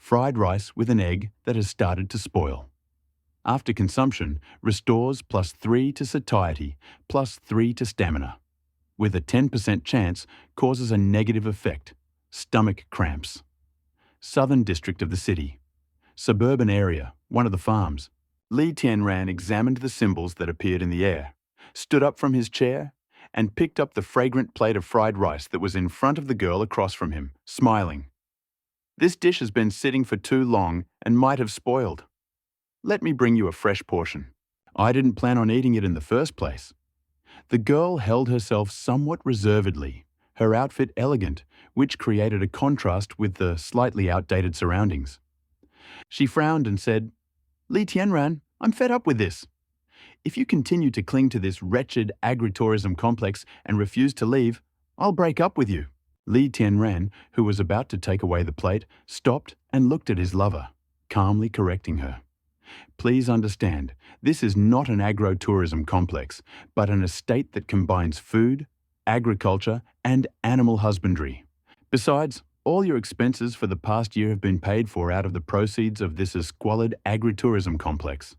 fried rice with an egg that has started to spoil. After consumption, restores +3 to satiety, +3 to stamina. With a 10% chance, causes a negative effect, stomach cramps. Southern district of the city. Suburban area, one of the farms. Li Tianran examined the symbols that appeared in the air, stood up from his chair, and picked up the fragrant plate of fried rice that was in front of the girl across from him, smiling. This dish has been sitting for too long and might have spoiled. Let me bring you a fresh portion. I didn't plan on eating it in the first place. The girl held herself somewhat reservedly, her outfit elegant, which created a contrast with the slightly outdated surroundings. She frowned and said, "Li Tianran, I'm fed up with this. If you continue to cling to this wretched agritourism complex and refuse to leave, I'll break up with you." Li Tianran, who was about to take away the plate, stopped and looked at his lover, calmly correcting her. Please understand, this is not an agro-tourism complex, but an estate that combines food, agriculture, and animal husbandry. Besides, all your expenses for the past year have been paid for out of the proceeds of this squalid agritourism complex,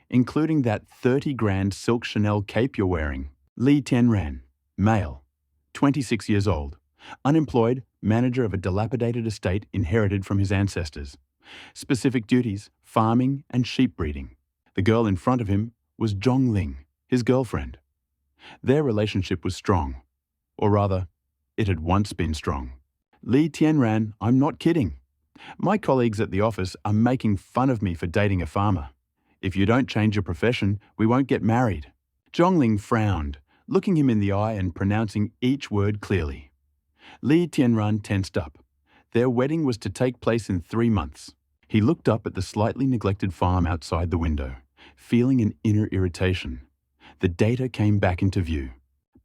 including that 30 grand silk Chanel cape you're wearing. Li Tianran, male, 26 years old, unemployed, manager of a dilapidated estate inherited from his ancestors. Specific duties, farming and sheep breeding. The girl in front of him was Zhongling, his girlfriend. Their relationship was strong, or rather, it had once been strong. Li Tianran, I'm not kidding. My colleagues at the office are making fun of me for dating a farmer. If you don't change your profession, we won't get married. Zhongling frowned, looking him in the eye and pronouncing each word clearly. Li Tianran tensed up. Their wedding was to take place in 3 months. He looked up at the slightly neglected farm outside the window, feeling an inner irritation. The data came back into view.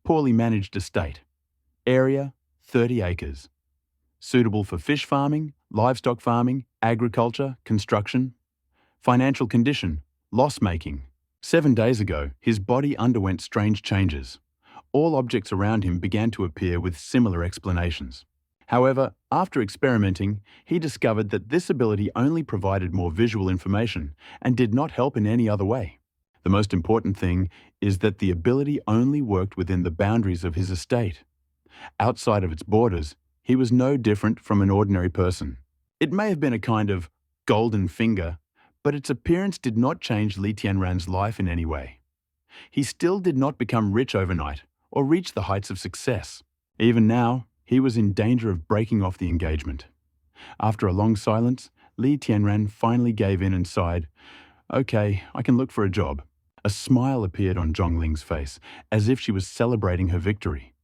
Poorly managed estate. Area, 30 acres. Suitable for fish farming, livestock farming, agriculture, construction. Financial condition, loss-making. 7 days ago, his body underwent strange changes. All objects around him began to appear with similar explanations. However, after experimenting, he discovered that this ability only provided more visual information and did not help in any other way. The most important thing is that the ability only worked within the boundaries of his estate. Outside of its borders, he was no different from an ordinary person. It may have been a kind of golden finger, but its appearance did not change Li Tianran's life in any way. He still did not become rich overnight or reach the heights of success. Even now, he was in danger of breaking off the engagement. After a long silence, Li Tianran finally gave in and sighed, "Okay, I can look for a job." A smile appeared on Zhongling's face, as if she was celebrating her victory.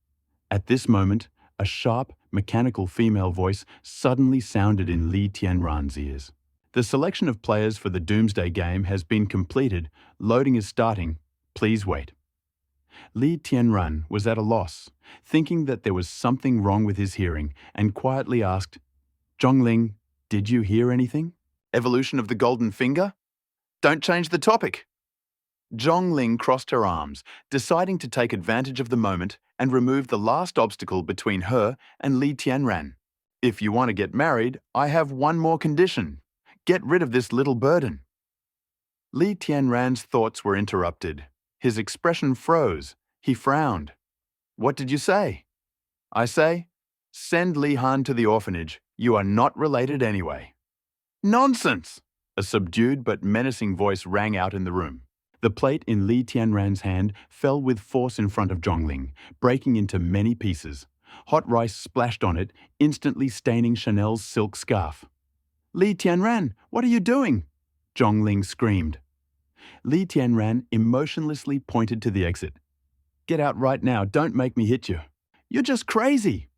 At this moment, a sharp, mechanical female voice suddenly sounded in Li Tianran's ears. "The selection of players for the Doomsday game has been completed. Loading is starting. Please wait." Li Tianran was at a loss, thinking that there was something wrong with his hearing, and quietly asked, "Zhongling, did you hear anything? Evolution of the golden finger? Don't change the topic." Zhongling crossed her arms, deciding to take advantage of the moment and remove the last obstacle between her and Li Tianran. "If you want to get married, I have one more condition. Get rid of this little burden." Li Tianran's thoughts were interrupted. His expression froze. He frowned. "What did you say?" "I say, send Li Han to the orphanage. You are not related anyway." "Nonsense!" A subdued but menacing voice rang out in the room. The plate in Li Tianran's hand fell with force in front of Zhongling, breaking into many pieces. Hot rice splashed on it, instantly staining Chanel's silk scarf. "Li Tianran, what are you doing?" Zhongling screamed. Li Tianran emotionlessly pointed to the exit. "Get out right now, don't make me hit you." "You're just crazy."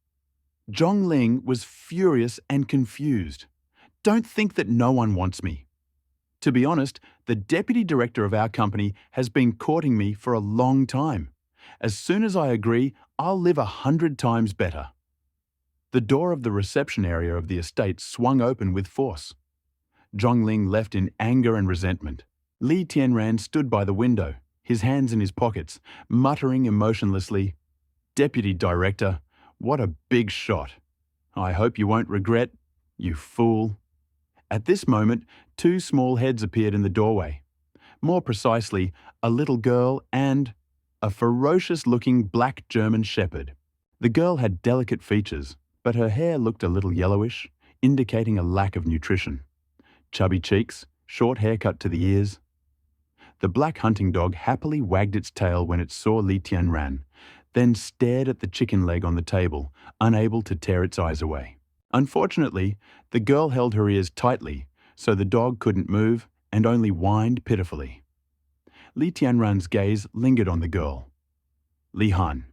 Zhongling was furious and confused. "Don't think that no one wants me. To be honest, the deputy director of our company has been courting me for a long time. As soon as I agree, I'll live 100 times better." The door of the reception area of the estate swung open with force. Zhongling left in anger and resentment. Li Tianran stood by the window, his hands in his pockets, muttering emotionlessly, "Deputy Director, what a big shot. I hope you won't regret, you fool." At this moment, two small heads appeared in the doorway. More precisely, a little girl and a ferocious-looking black German shepherd. The girl had delicate features, but her hair looked a little yellowish, indicating a lack of nutrition. Chubby cheeks, short haircut to the ears. The black hunting dog happily wagged its tail when it saw Li Tianran, then stared at the chicken leg on the table, unable to tear its eyes away. Unfortunately, the girl held her ears tightly, so the dog couldn't move and only whined pitifully. Li Tianran's gaze lingered on the girl. Li Han.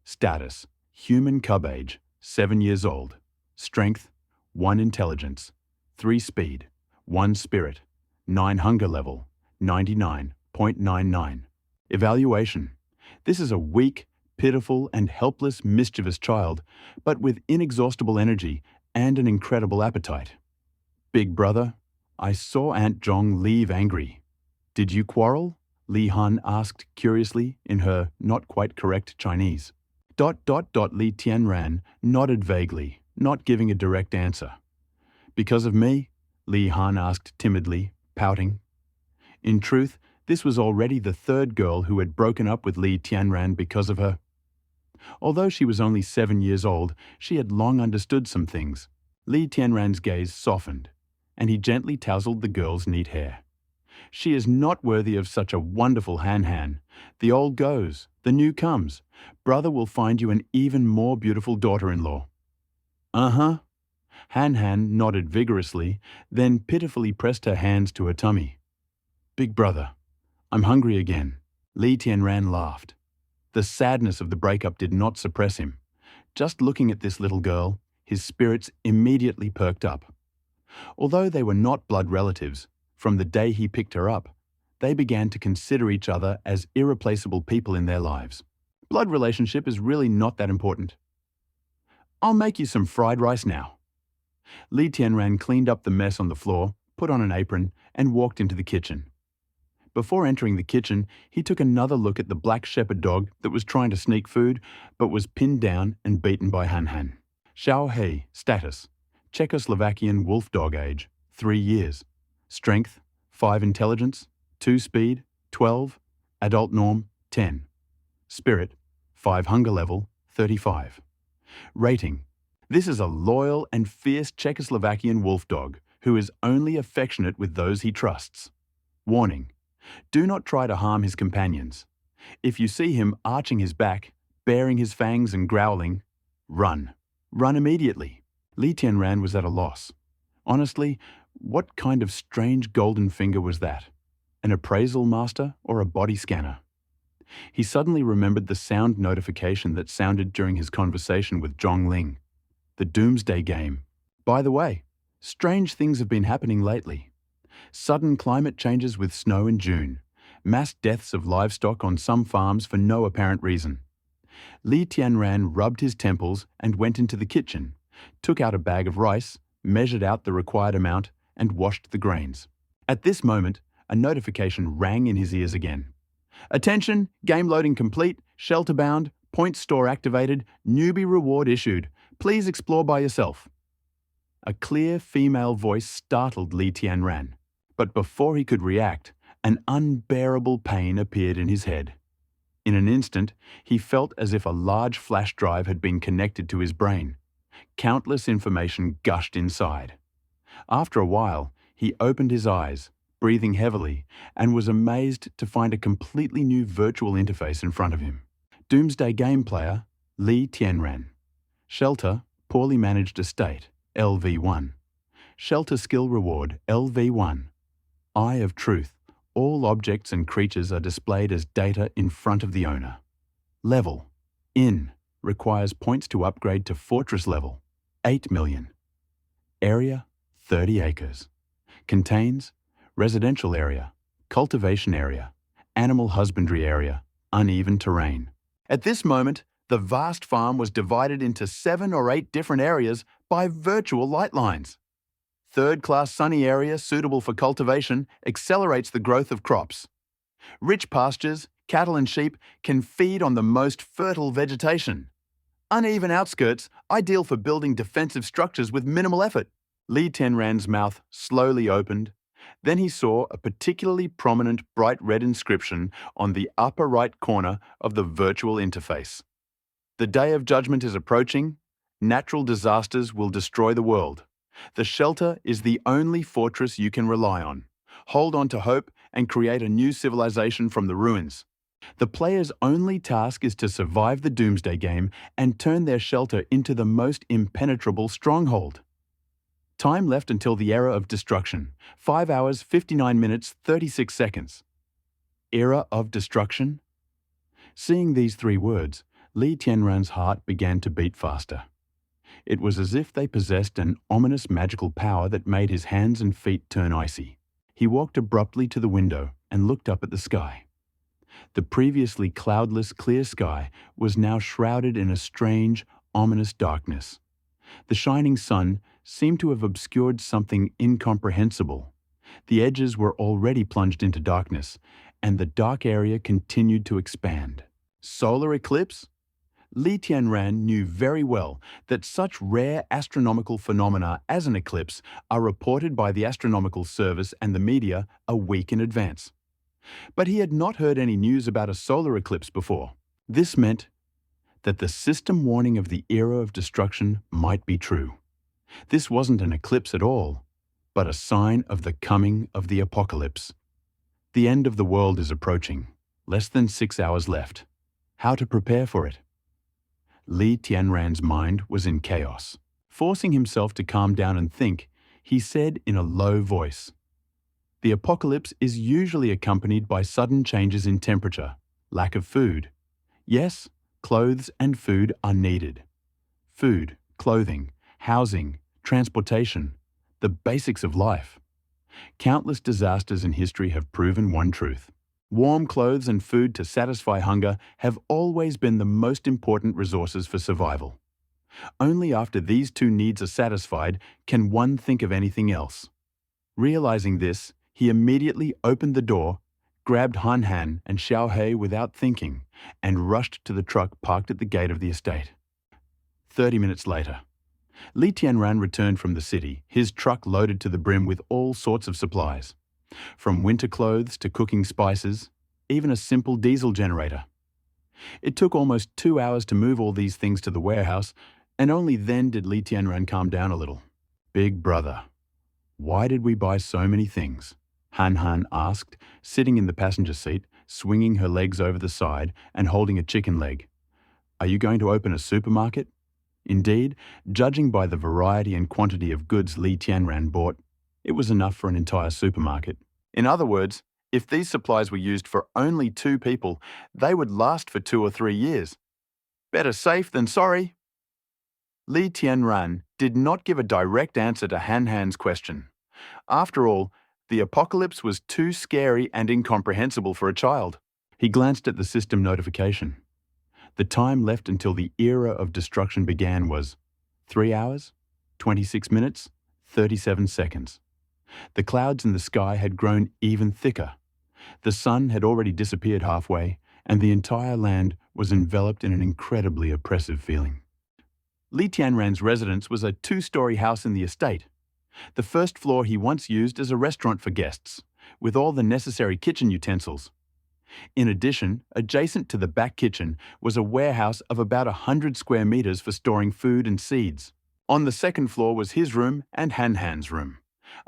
Status: human cub age, 7 years old. Strength: 1 intelligence, 3 speed, 1 spirit, 9 hunger level, 99.99. Evaluation: this is a weak, pitiful and helpless, mischievous child, but with inexhaustible energy and an incredible appetite. Big brother, I saw Aunt Zhong leave angry. Did you quarrel? Li Han asked curiously in her not quite correct Chinese. Li Tianran nodded vaguely, not giving a direct answer. Because of me? Li Han asked timidly, pouting. In truth, this was already the third girl who had broken up with Li Tianran because of her. Although she was only 7 years old, she had long understood some things. Li Tianran's gaze softened, and he gently tousled the girl's neat hair. She is not worthy of such a wonderful Han. The old goes, the new comes. Brother will find you an even more beautiful daughter-in-law. Uh-huh. Han nodded vigorously, then pitifully pressed her hands to her tummy. Big brother, I'm hungry again. Li Tianran laughed. The sadness of the breakup did not suppress him. Just looking at this little girl, his spirits immediately perked up. Although they were not blood relatives, from the day he picked her up, they began to consider each other as irreplaceable people in their lives. Blood relationship is really not that important. I'll make you some fried rice now. Li Tianran cleaned up the mess on the floor, put on an apron, and walked into the kitchen. Before entering the kitchen, he took another look at the black shepherd dog that was trying to sneak food, but was pinned down and beaten by Han. Xiao He, status: Czechoslovakian wolf dog age, 3 years. Strength: 5 intelligence, 2 speed, 12. Adult norm: 10. Spirit: 5 hunger level, 35. Rating: this is a loyal and fierce Czechoslovakian wolf dog who is only affectionate with those he trusts. Warning: do not try to harm his companions. If you see him arching his back, baring his fangs and growling, run. Run immediately. Li Tianran was at a loss. Honestly, what kind of strange golden finger was that? An appraisal master or a body scanner? He suddenly remembered the sound notification that sounded during his conversation with Zhong Ling. The Doomsday Game. By the way, strange things have been happening lately. Sudden climate changes with snow in June. Mass deaths of livestock on some farms for no apparent reason. Li Tianran rubbed his temples and went into the kitchen, took out a bag of rice, measured out the required amount, and washed the grains. At this moment, a notification rang in his ears again. Attention, game loading complete, shelter bound, point store activated, newbie reward issued. Please explore by yourself. A clear female voice startled Li Tianran, but before he could react, an unbearable pain appeared in his head. In an instant, he felt as if a large flash drive had been connected to his brain. Countless information gushed inside. After a while, he opened his eyes, breathing heavily, and was amazed to find a completely new virtual interface in front of him. Doomsday Game player, Li Tianran. Shelter, poorly managed estate, LV1. Shelter skill reward, LV1. Eye of Truth. All objects and creatures are displayed as data in front of the owner. Level. Inn. Requires points to upgrade to Fortress level. 8 million. Area. 30 acres. Contains residential area, cultivation area, animal husbandry area, uneven terrain. At this moment, the vast farm was divided into 7 or 8 different areas by virtual light lines. Third-class sunny area suitable for cultivation accelerates the growth of crops. Rich pastures, cattle and sheep can feed on the most fertile vegetation. Uneven outskirts, ideal for building defensive structures with minimal effort. Li Tianran's mouth slowly opened. Then he saw a particularly prominent bright red inscription on the upper right corner of the virtual interface. The day of judgment is approaching. Natural disasters will destroy the world. The shelter is the only fortress you can rely on. Hold on to hope and create a new civilization from the ruins. The player's only task is to survive the Doomsday game and turn their shelter into the most impenetrable stronghold. Time left until the era of destruction, 5 hours, 59 minutes, 36 seconds. Era of destruction? Seeing these 3 words, Li Tianran's heart began to beat faster. It was as if they possessed an ominous magical power that made his hands and feet turn icy. He walked abruptly to the window and looked up at the sky. The previously cloudless, clear sky was now shrouded in a strange, ominous darkness. The shining sun seemed to have obscured something incomprehensible. The edges were already plunged into darkness, and the dark area continued to expand. Solar eclipse? Li Tianran knew very well that such rare astronomical phenomena as an eclipse are reported by the Astronomical Service and the media a week in advance. But he had not heard any news about a solar eclipse before. This meant that the system warning of the era of destruction might be true. This wasn't an eclipse at all, but a sign of the coming of the apocalypse. The end of the world is approaching. Less than 6 hours left. How to prepare for it? Li Tianran's mind was in chaos. Forcing himself to calm down and think, he said in a low voice, "The apocalypse is usually accompanied by sudden changes in temperature, lack of food. Yes, clothes and food are needed. Food, clothing, housing, transportation, the basics of life. Countless disasters in history have proven one truth. Warm clothes and food to satisfy hunger have always been the most important resources for survival. Only after these 2 needs are satisfied can one think of anything else." Realizing this, he immediately opened the door, grabbed Han Han and Xiao He without thinking, and rushed to the truck parked at the gate of the estate. 30 minutes later, Li Tianran returned from the city, his truck loaded to the brim with all sorts of supplies. From winter clothes to cooking spices, even a simple diesel generator. It took almost 2 hours to move all these things to the warehouse, and only then did Li Tianran calm down a little. "Big brother, why did we buy so many things?" Han Han asked, sitting in the passenger seat, swinging her legs over the side and holding a chicken leg. "Are you going to open a supermarket?" Indeed, judging by the variety and quantity of goods Li Tianran bought, it was enough for an entire supermarket. In other words, if these supplies were used for only 2 people, they would last for 2 or 3 years. Better safe than sorry. Li Tianran did not give a direct answer to Han Han's question. After all, the apocalypse was too scary and incomprehensible for a child. He glanced at the system notification. The time left until the era of destruction began was 3 hours, 26 minutes, 37 seconds. The clouds in the sky had grown even thicker. The sun had already disappeared halfway, and the entire land was enveloped in an incredibly oppressive feeling. Li Tianran's residence was a 2-story house in the estate. The first floor he once used as a restaurant for guests, with all the necessary kitchen utensils. In addition, adjacent to the back kitchen was a warehouse of about 100 square meters for storing food and seeds. On the second floor was his room and Han Han's room.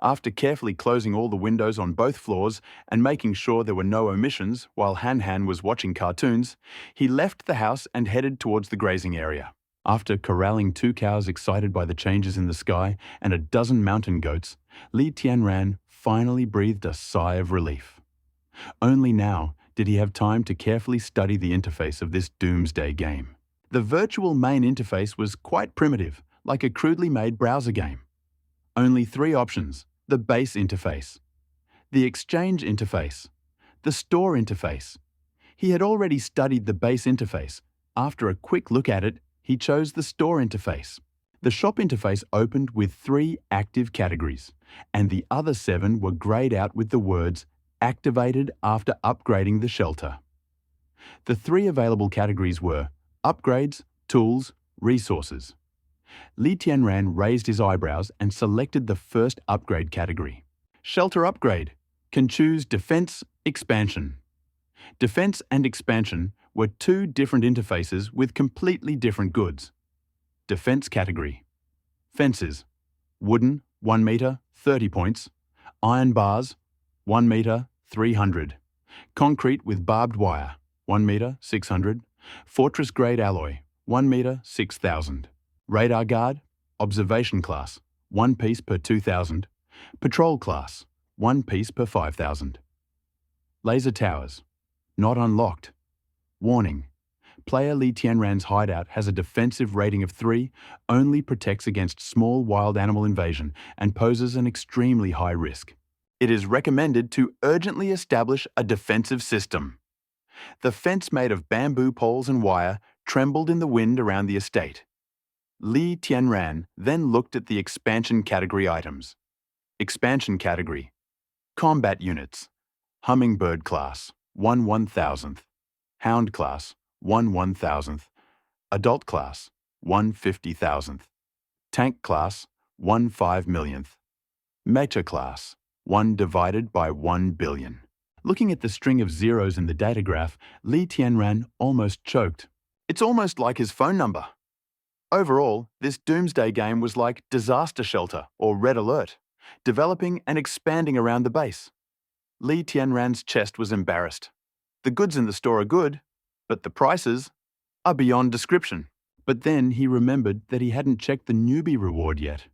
After carefully closing all the windows on both floors and making sure there were no omissions while Han Han was watching cartoons, he left the house and headed towards the grazing area. After corralling 2 cows excited by the changes in the sky and a dozen mountain goats, Li Tianran finally breathed a sigh of relief. Only now did he have time to carefully study the interface of this doomsday game. The virtual main interface was quite primitive, like a crudely made browser game. Only 3 options: the base interface, the exchange interface, the store interface. He had already studied the base interface. After a quick look at it, he chose the store interface. The shop interface opened with 3 active categories, and the other 7 were grayed out with the words "activated after upgrading the shelter." The 3 available categories were upgrades, tools, resources. Li Tianran raised his eyebrows and selected the first upgrade category. Shelter upgrade. Can choose Defense, Expansion. Defense and Expansion were two different interfaces with completely different goods. Defense category. Fences. Wooden, 1 meter, 30 points. Iron bars, 1 meter, 300. Concrete with barbed wire, 1 meter, 600. Fortress-grade alloy, 1 meter, 6,000. Radar guard, observation class, 1 piece per 2,000. Patrol class, 1 piece per 5,000. Laser towers, not unlocked. Warning. Player Li Tianran's hideout has a defensive rating of 3, only protects against small wild animal invasion, and poses an extremely high risk. It is recommended to urgently establish a defensive system. The fence made of bamboo poles and wire trembled in the wind around the estate. Li Tianran then looked at the expansion category items. Expansion category. Combat units. Hummingbird class, 1 1,000th. Hound class, 1 1,000th. Adult class, 1 50,000th. Tank class, 1 5,000,000th. Meta class, 1 divided by 1 billion. Looking at the string of zeros in the data graph, Li Tianran almost choked. It's almost like his phone number. Overall, this doomsday game was like Disaster Shelter or Red Alert, developing and expanding around the base. Li Tianran's chest was embarrassed. The goods in the store are good, but the prices are beyond description. But then he remembered that he hadn't checked the newbie reward yet.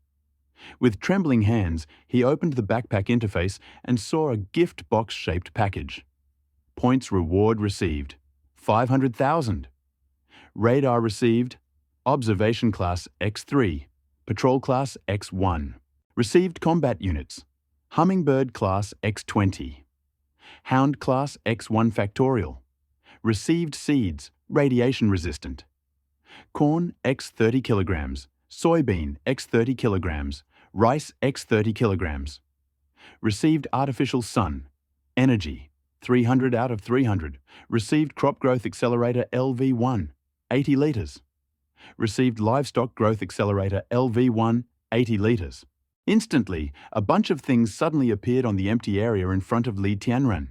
With trembling hands, he opened the backpack interface and saw a gift box-shaped package. Points reward received, 500,000. Radar received, Observation Class X3, Patrol Class X1. Received combat units, Hummingbird Class X20. Hound Class X1 Factorial. Received seeds, radiation resistant. Corn X 30 kilograms, soybean X 30 kilograms, rice X 30 kilograms. Received artificial sun, energy 300 out of 300. Received crop growth accelerator LV1, 80 litres. Received livestock growth accelerator LV1, 80 litres. Instantly, a bunch of things suddenly appeared on the empty area in front of Li Tianran.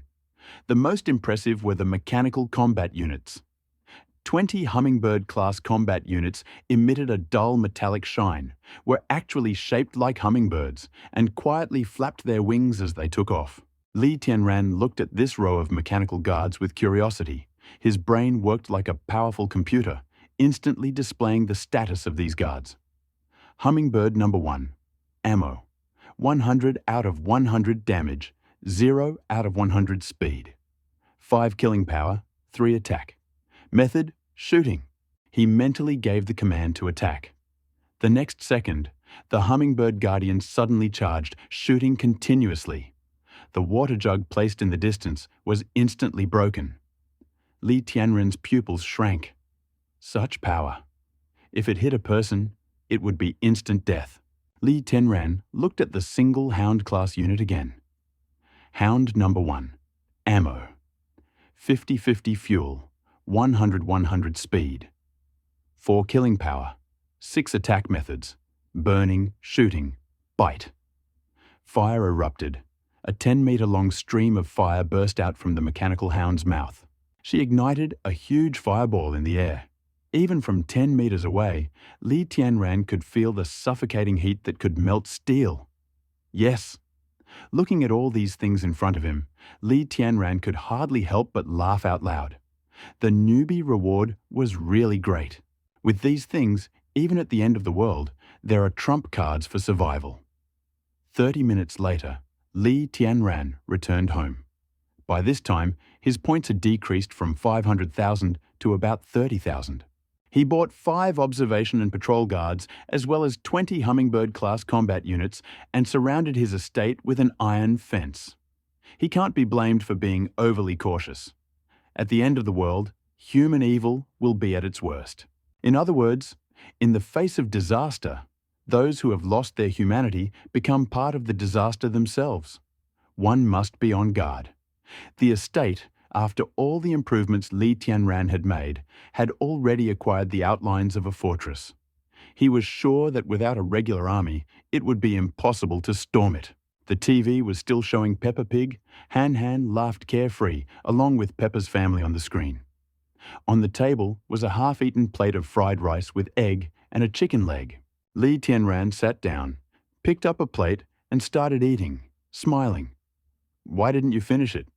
The most impressive were the mechanical combat units. 20 Hummingbird-class combat units emitted a dull metallic shine, were actually shaped like hummingbirds, and quietly flapped their wings as they took off. Li Tianran looked at this row of mechanical guards with curiosity. His brain worked like a powerful computer, instantly displaying the status of these guards. Hummingbird number 1. Ammo. 100 out of 100 damage, 0 out of 100 speed. 5 killing power, 3 attack. Method, shooting. He mentally gave the command to attack. The next second, the Hummingbird Guardian suddenly charged, shooting continuously. The water jug placed in the distance was instantly broken. Li Tianran's pupils shrank. Such power. If it hit a person, it would be instant death. Li Tianran looked at the single Hound class unit again. Hound number 1. Ammo. 50-50 fuel. 100-100 speed. 4 killing power. 6 attack methods. Burning, shooting, bite. Fire erupted. A 10-meter-long stream of fire burst out from the mechanical hound's mouth. She ignited a huge fireball in the air. Even from 10 meters away, Li Tianran could feel the suffocating heat that could melt steel. Yes. Looking at all these things in front of him, Li Tianran could hardly help but laugh out loud. The newbie reward was really great. With these things, even at the end of the world, there are trump cards for survival. 30 minutes later, Li Tianran returned home. By this time, his points had decreased from 500,000 to about 30,000. He bought 5 observation and patrol guards, as well as 20 Hummingbird-class combat units, and surrounded his estate with an iron fence. He can't be blamed for being overly cautious. At the end of the world, human evil will be at its worst. In other words, in the face of disaster, those who have lost their humanity become part of the disaster themselves. One must be on guard. The estate, after all the improvements Li Tianran had made, had already acquired the outlines of a fortress. He was sure that without a regular army, it would be impossible to storm it. The TV was still showing Peppa Pig. Han Han laughed carefree, along with Peppa's family on the screen. On the table was a half-eaten plate of fried rice with egg and a chicken leg. Li Tianran sat down, picked up a plate, and started eating, smiling. "Why didn't you finish it?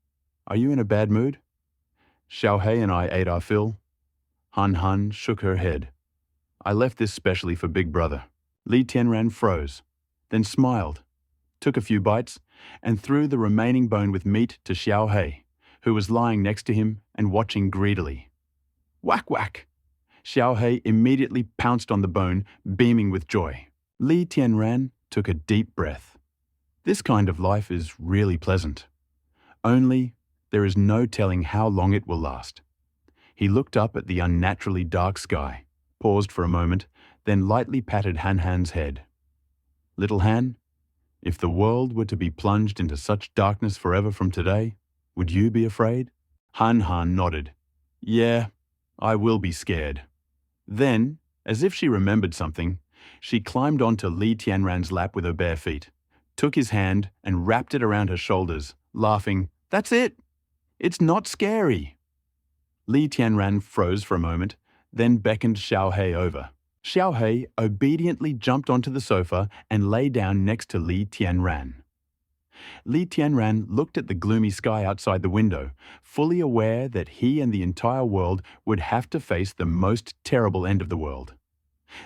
Are you in a bad mood?" "Xiaohei and I ate our fill." Han Han shook her head. "I left this specially for Big Brother." Li Tianran froze, then smiled, took a few bites, and threw the remaining bone with meat to Xiaohei, who was lying next to him and watching greedily. Whack whack! Xiaohei immediately pounced on the bone, beaming with joy. Li Tianran took a deep breath. This kind of life is really pleasant. Only, there is no telling how long it will last. He looked up at the unnaturally dark sky, paused for a moment, then lightly patted Han Han's head. "Little Han, if the world were to be plunged into such darkness forever from today, would you be afraid?" Han Han nodded. "Yeah, I will be scared." Then, as if she remembered something, she climbed onto Li Tianran's lap with her bare feet, took his hand and wrapped it around her shoulders, laughing, "That's it! It's not scary!" Li Tianran froze for a moment, then beckoned Xiaohei over. Xiaohei obediently jumped onto the sofa and lay down next to Li Tianran. Li Tianran looked at the gloomy sky outside the window, fully aware that he and the entire world would have to face the most terrible end of the world.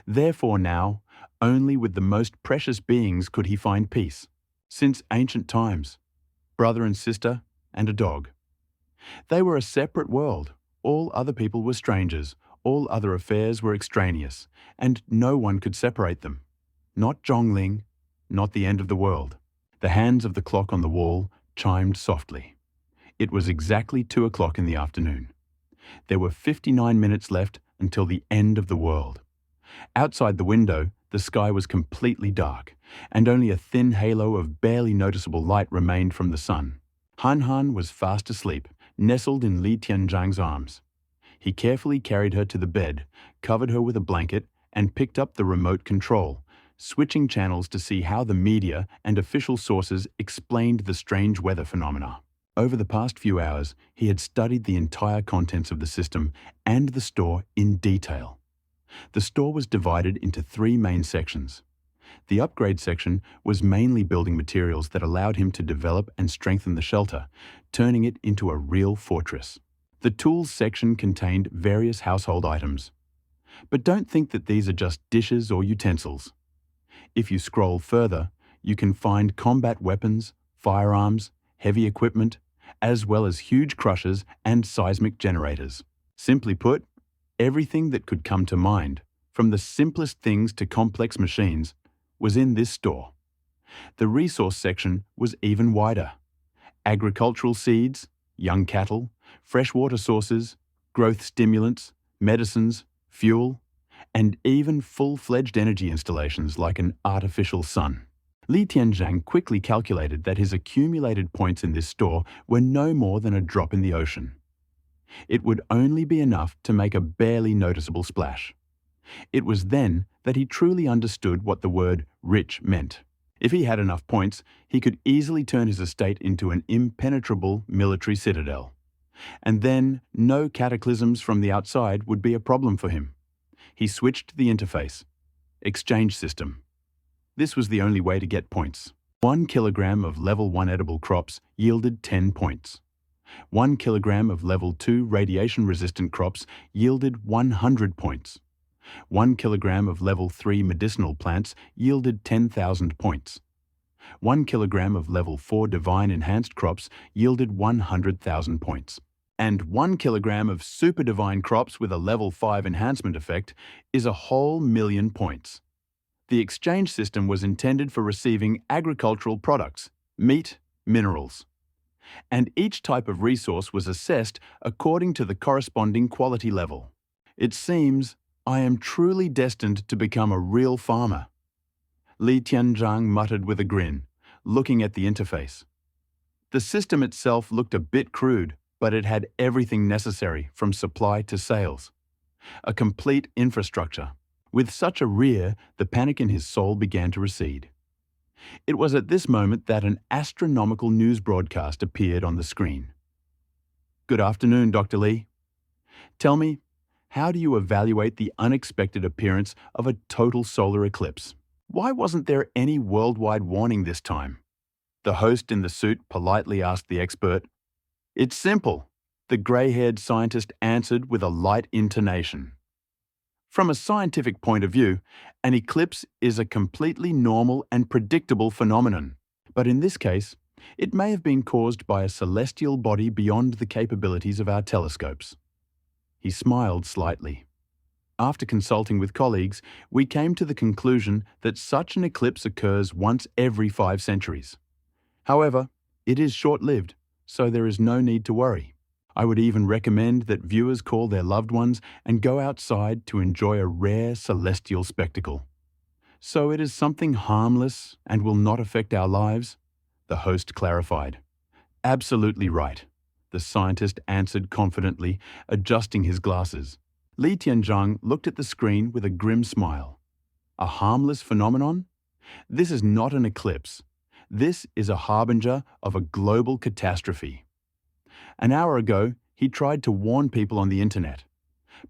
Therefore now, only with the most precious beings could he find peace, since ancient times, brother and sister, and a dog. They were a separate world. All other people were strangers, all other affairs were extraneous, and no one could separate them. Not Zhongling, not the end of the world. The hands of the clock on the wall chimed softly. It was exactly 2 o'clock in the afternoon. There were 59 minutes left until the end of the world. Outside the window, the sky was completely dark, and only a thin halo of barely noticeable light remained from the sun. Han Han was fast asleep, nestled in Li Tianzhang's arms. He carefully carried her to the bed, covered her with a blanket, and picked up the remote control, switching channels to see how the media and official sources explained the strange weather phenomena. Over the past few hours, he had studied the entire contents of the system and the store in detail. The store was divided into 3 main sections. The upgrade section was mainly building materials that allowed him to develop and strengthen the shelter, turning it into a real fortress. The tools section contained various household items. But don't think that these are just dishes or utensils. If you scroll further, you can find combat weapons, firearms, heavy equipment, as well as huge crushers and seismic generators. Simply put, everything that could come to mind, from the simplest things to complex machines, was in this store. The resource section was even wider. Agricultural seeds, young cattle, freshwater sources, growth stimulants, medicines, fuel, and even full-fledged energy installations like an artificial sun. Li Tianzhang quickly calculated that his accumulated points in this store were no more than a drop in the ocean. It would only be enough to make a barely noticeable splash. It was then that he truly understood what the word rich meant. If he had enough points, he could easily turn his estate into an impenetrable military citadel. And then no cataclysms from the outside would be a problem for him. He switched to the interface. Exchange system. This was the only way to get points. 1 kilogram of level 1 edible crops yielded 10 points. 1 kilogram of level 2 radiation-resistant crops yielded 100 points. 1 kilogram of level 3 medicinal plants yielded 10,000 points. 1 kilogram of level 4 divine enhanced crops yielded 100,000 points. And 1 kilogram of super divine crops with a level 5 enhancement effect is a whole million points. The exchange system was intended for receiving agricultural products, meat, minerals. And each type of resource was assessed according to the corresponding quality level. It seems I am truly destined to become a real farmer. Li Tianzhang muttered with a grin, looking at the interface. The system itself looked a bit crude, but it had everything necessary from supply to sales. A complete infrastructure. With such a rear, the panic in his soul began to recede. It was at this moment that an astronomical news broadcast appeared on the screen. "Good afternoon, Dr. Lee. Tell me, how do you evaluate the unexpected appearance of a total solar eclipse? Why wasn't there any worldwide warning this time?" The host in the suit politely asked the expert. "It's simple," the grey-haired scientist answered with a light intonation. "From a scientific point of view, an eclipse is a completely normal and predictable phenomenon. But in this case, it may have been caused by a celestial body beyond the capabilities of our telescopes." He smiled slightly. "After consulting with colleagues, we came to the conclusion that such an eclipse occurs once every 5 centuries. However, it is short-lived, so there is no need to worry. I would even recommend that viewers call their loved ones and go outside to enjoy a rare celestial spectacle." "So it is something harmless and will not affect our lives?" the host clarified. "Absolutely right," the scientist answered confidently, adjusting his glasses. Li Tianzhang looked at the screen with a grim smile. "A harmless phenomenon? This is not an eclipse. This is a harbinger of a global catastrophe. An hour ago, he tried to warn people on the internet,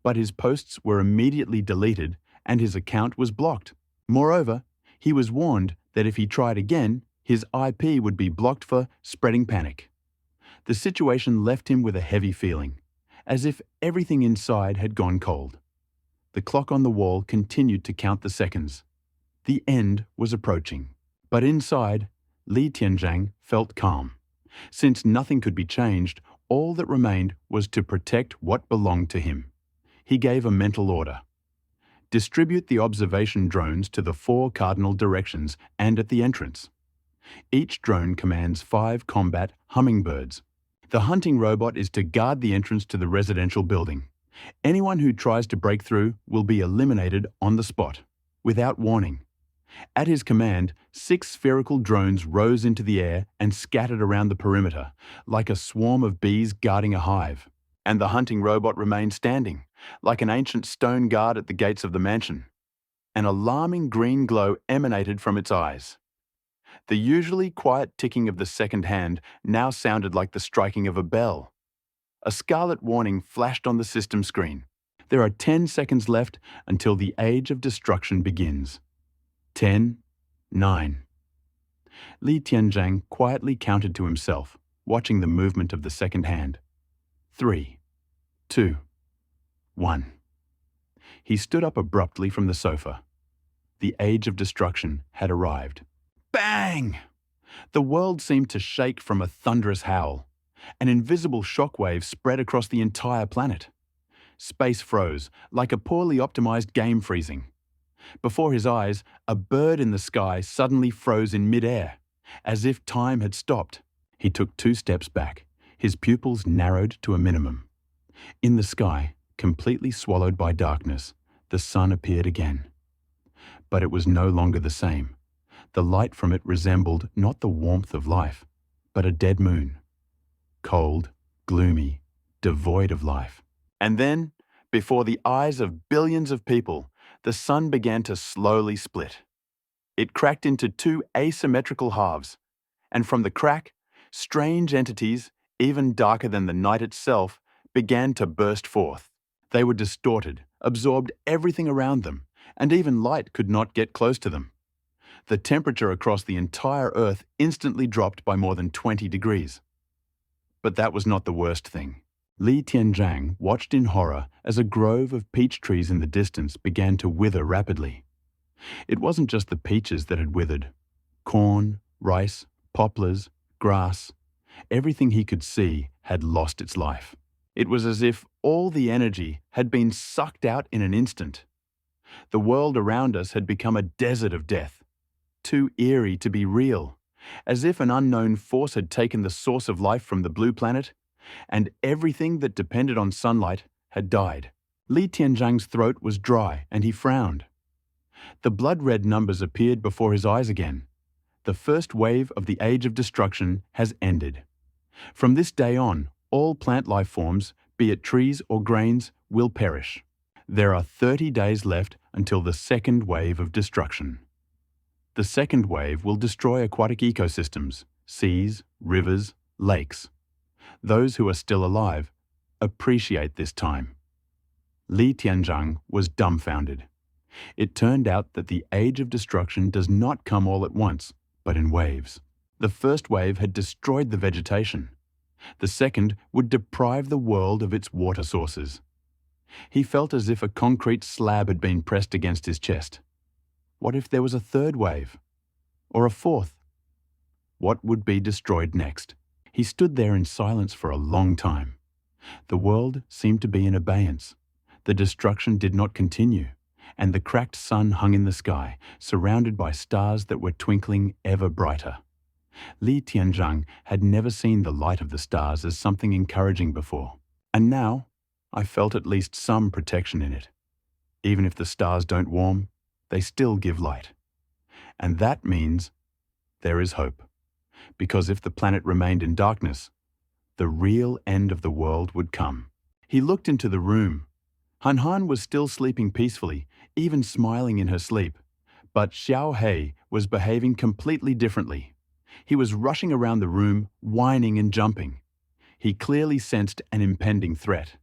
but his posts were immediately deleted and his account was blocked. Moreover, he was warned that if he tried again, his IP would be blocked for spreading panic." The situation left him with a heavy feeling, as if everything inside had gone cold. The clock on the wall continued to count the seconds. The end was approaching. But inside, Li Tianzhang felt calm. Since nothing could be changed, all that remained was to protect what belonged to him. He gave a mental order. "Distribute the observation drones to the 4 cardinal directions and at the entrance. Each drone commands 5 combat hummingbirds. The hunting robot is to guard the entrance to the residential building. Anyone who tries to break through will be eliminated on the spot, without warning." At his command, 6 spherical drones rose into the air and scattered around the perimeter, like a swarm of bees guarding a hive. And the hunting robot remained standing, like an ancient stone guard at the gates of the mansion. An alarming green glow emanated from its eyes. The usually quiet ticking of the second hand now sounded like the striking of a bell. A scarlet warning flashed on the system screen. "There are 10 seconds left until the age of destruction begins. 10, 9. Li Tianzhang quietly counted to himself, watching the movement of the second hand. 3, 2, 1. He stood up abruptly from the sofa. The age of destruction had arrived. Bang! The world seemed to shake from a thunderous howl. An invisible shockwave spread across the entire planet. Space froze, like a poorly optimized game freezing. Before his eyes, a bird in the sky suddenly froze in mid-air, as if time had stopped. He took 2 steps back, his pupils narrowed to a minimum. In the sky, completely swallowed by darkness, the sun appeared again. But it was no longer the same. The light from it resembled not the warmth of life, but a dead moon. Cold, gloomy, devoid of life. And then, before the eyes of billions of people, the sun began to slowly split. It cracked into 2 asymmetrical halves, and from the crack, strange entities, even darker than the night itself, began to burst forth. They were distorted, absorbed everything around them, and even light could not get close to them. The temperature across the entire Earth instantly dropped by more than 20 degrees. But that was not the worst thing. Li Tianzhang watched in horror as a grove of peach trees in the distance began to wither rapidly. It wasn't just the peaches that had withered. Corn, rice, poplars, grass, everything he could see had lost its life. It was as if all the energy had been sucked out in an instant. The world around us had become a desert of death, too eerie to be real, as if an unknown force had taken the source of life from the blue planet, and everything that depended on sunlight had died. Li Tianzhang's throat was dry, and he frowned. The blood-red numbers appeared before his eyes again. The first wave of the Age of Destruction has ended. From this day on, all plant life forms, be it trees or grains, will perish. There are 30 days left until the second wave of destruction. The second wave will destroy aquatic ecosystems, seas, rivers, lakes. Those who are still alive appreciate this time. Li Tianzhang was dumbfounded. It turned out that the age of destruction does not come all at once, but in waves. The first wave had destroyed the vegetation. The second would deprive the world of its water sources. He felt as if a concrete slab had been pressed against his chest. What if there was a third wave? Or a fourth? What would be destroyed next? He stood there in silence for a long time. The world seemed to be in abeyance. The destruction did not continue, and the cracked sun hung in the sky, surrounded by stars that were twinkling ever brighter. Li Tianzhang had never seen the light of the stars as something encouraging before, and now I felt at least some protection in it. Even if the stars don't warm, they still give light. And that means there is hope, because if the planet remained in darkness, the real end of the world would come. He looked into the room. Han Han was still sleeping peacefully, even smiling in her sleep. But Xiao Hei was behaving completely differently. He was rushing around the room, whining and jumping. He clearly sensed an impending threat.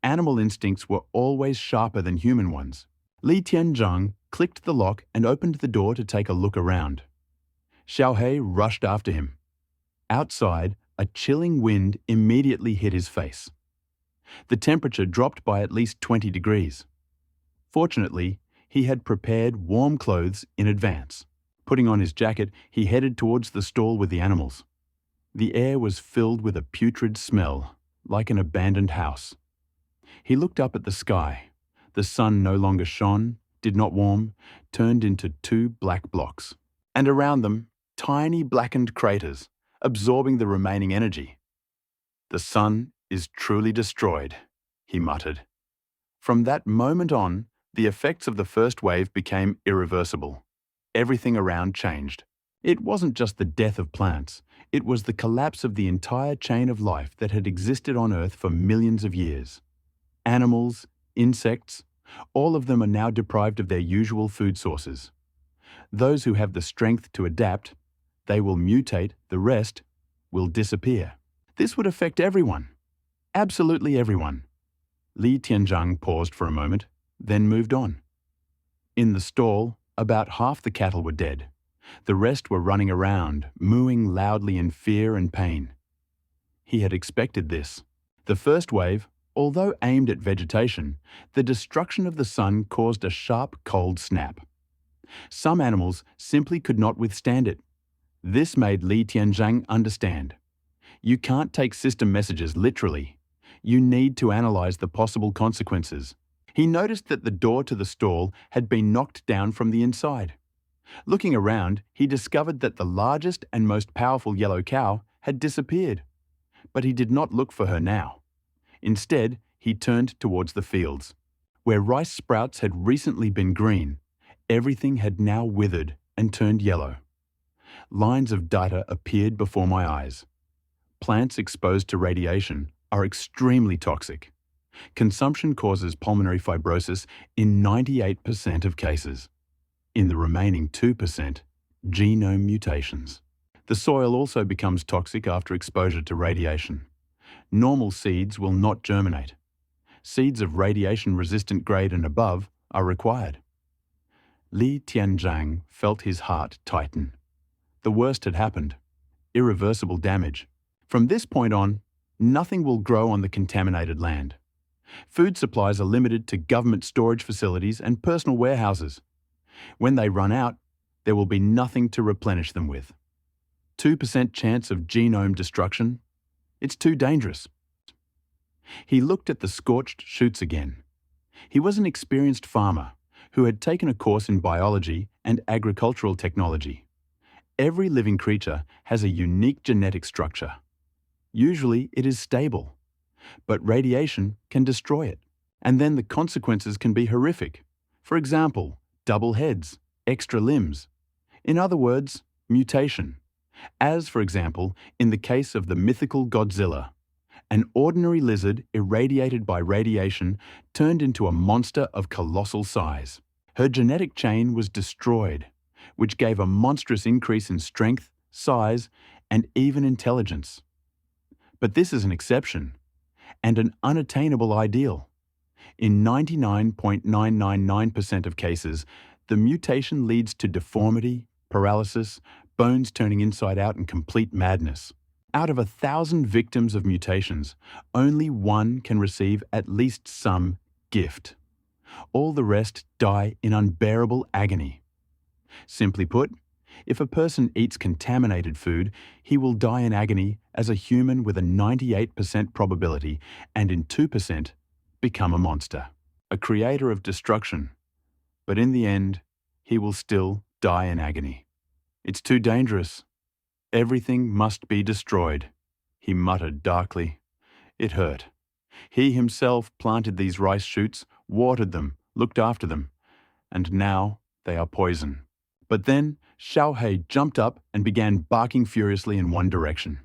Animal instincts were always sharper than human ones. Li Tianzhang clicked the lock and opened the door to take a look around. Xiao Hei rushed after him. Outside, a chilling wind immediately hit his face. The temperature dropped by at least 20 degrees. Fortunately, he had prepared warm clothes in advance. Putting on his jacket, he headed towards the stall with the animals. The air was filled with a putrid smell, like an abandoned house. He looked up at the sky. The sun no longer shone, did not warm, turned into two black blocks. And around them, tiny blackened craters, absorbing the remaining energy. "The sun is truly destroyed," he muttered. From that moment on, the effects of the first wave became irreversible. Everything around changed. It wasn't just the death of plants, it was the collapse of the entire chain of life that had existed on Earth for millions of years. Animals, insects, all of them are now deprived of their usual food sources. Those who have the strength to adapt, they will mutate, the rest will disappear. This would affect everyone. Absolutely everyone. Li Tianzhang paused for a moment, then moved on. In the stall, about half the cattle were dead. The rest were running around, mooing loudly in fear and pain. He had expected this. The first wave, although aimed at vegetation, the destruction of the sun caused a sharp, cold snap. Some animals simply could not withstand it. This made Li Tianzhang understand. You can't take system messages literally. You need to analyze the possible consequences. He noticed that the door to the stall had been knocked down from the inside. Looking around, he discovered that the largest and most powerful yellow cow had disappeared. But he did not look for her now. Instead, he turned towards the fields. Where rice sprouts had recently been green, everything had now withered and turned yellow. Lines of data appeared before my eyes. Plants exposed to radiation are extremely toxic. Consumption causes pulmonary fibrosis in 98% of cases. In the remaining 2%, genome mutations. The soil also becomes toxic after exposure to radiation. Normal seeds will not germinate. Seeds of radiation-resistant grade and above are required. Li Tianzhang felt his heart tighten. The worst had happened. Irreversible damage. From this point on, nothing will grow on the contaminated land. Food supplies are limited to government storage facilities and personal warehouses. When they run out, there will be nothing to replenish them with. 2% chance of genome destruction? It's too dangerous. He looked at the scorched shoots again. He was an experienced farmer who had taken a course in biology and agricultural technology. Every living creature has a unique genetic structure. Usually it is stable, but radiation can destroy it. And then the consequences can be horrific. For example, double heads, extra limbs. In other words, mutation. As, for example, in the case of the mythical Godzilla, an ordinary lizard irradiated by radiation turned into a monster of colossal size. Her genetic chain was destroyed, which gave a monstrous increase in strength, size, and even intelligence. But this is an exception, and an unattainable ideal. In 99.999% of cases, the mutation leads to deformity, paralysis, bones turning inside out, and complete madness. Out of 1,000 victims of mutations, only one can receive at least some gift. All the rest die in unbearable agony. Simply put, if a person eats contaminated food, he will die in agony as a human with a 98% probability, and in 2% become a monster, a creator of destruction. But in the end, he will still die in agony. It's too dangerous. Everything must be destroyed, he muttered darkly. It hurt. He himself planted these rice shoots, watered them, looked after them, and now they are poison. But then Xiaohei jumped up and began barking furiously in one direction.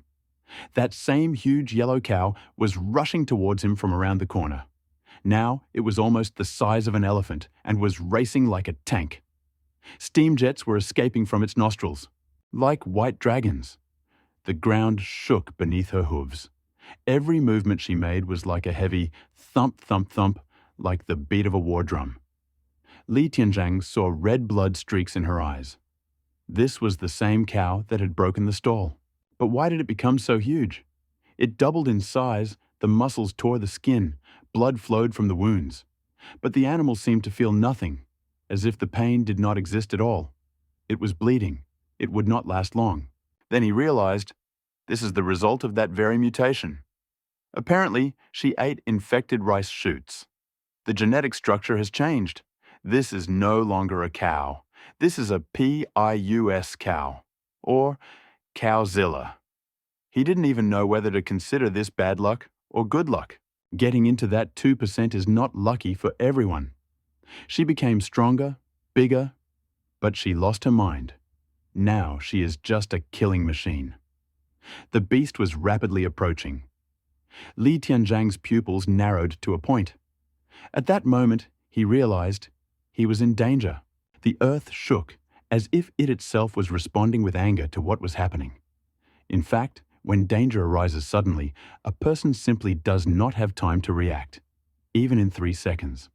That same huge yellow cow was rushing towards him from around the corner. Now it was almost the size of an elephant and was racing like a tank. Steam jets were escaping from its nostrils, like white dragons. The ground shook beneath her hooves. Every movement she made was like a heavy thump, thump, thump, like the beat of a war drum. Li Tianzhang saw red blood streaks in her eyes. This was the same cow that had broken the stall. But why did it become so huge? It doubled in size, the muscles tore the skin, blood flowed from the wounds. But the animal seemed to feel nothing, as if the pain did not exist at all. It was bleeding. It would not last long. Then he realized, this is the result of that very mutation. Apparently, she ate infected rice shoots. The genetic structure has changed. This is no longer a cow. This is a PIUS cow, or Cowzilla. He didn't even know whether to consider this bad luck or good luck. Getting into that 2% is not lucky for everyone. She became stronger, bigger, but she lost her mind. Now she is just a killing machine. The beast was rapidly approaching. Li Tianzhang's pupils narrowed to a point. At that moment, he realized he was in danger. The earth shook, as if it itself was responding with anger to what was happening. In fact, when danger arises suddenly, a person simply does not have time to react, even in 3 seconds.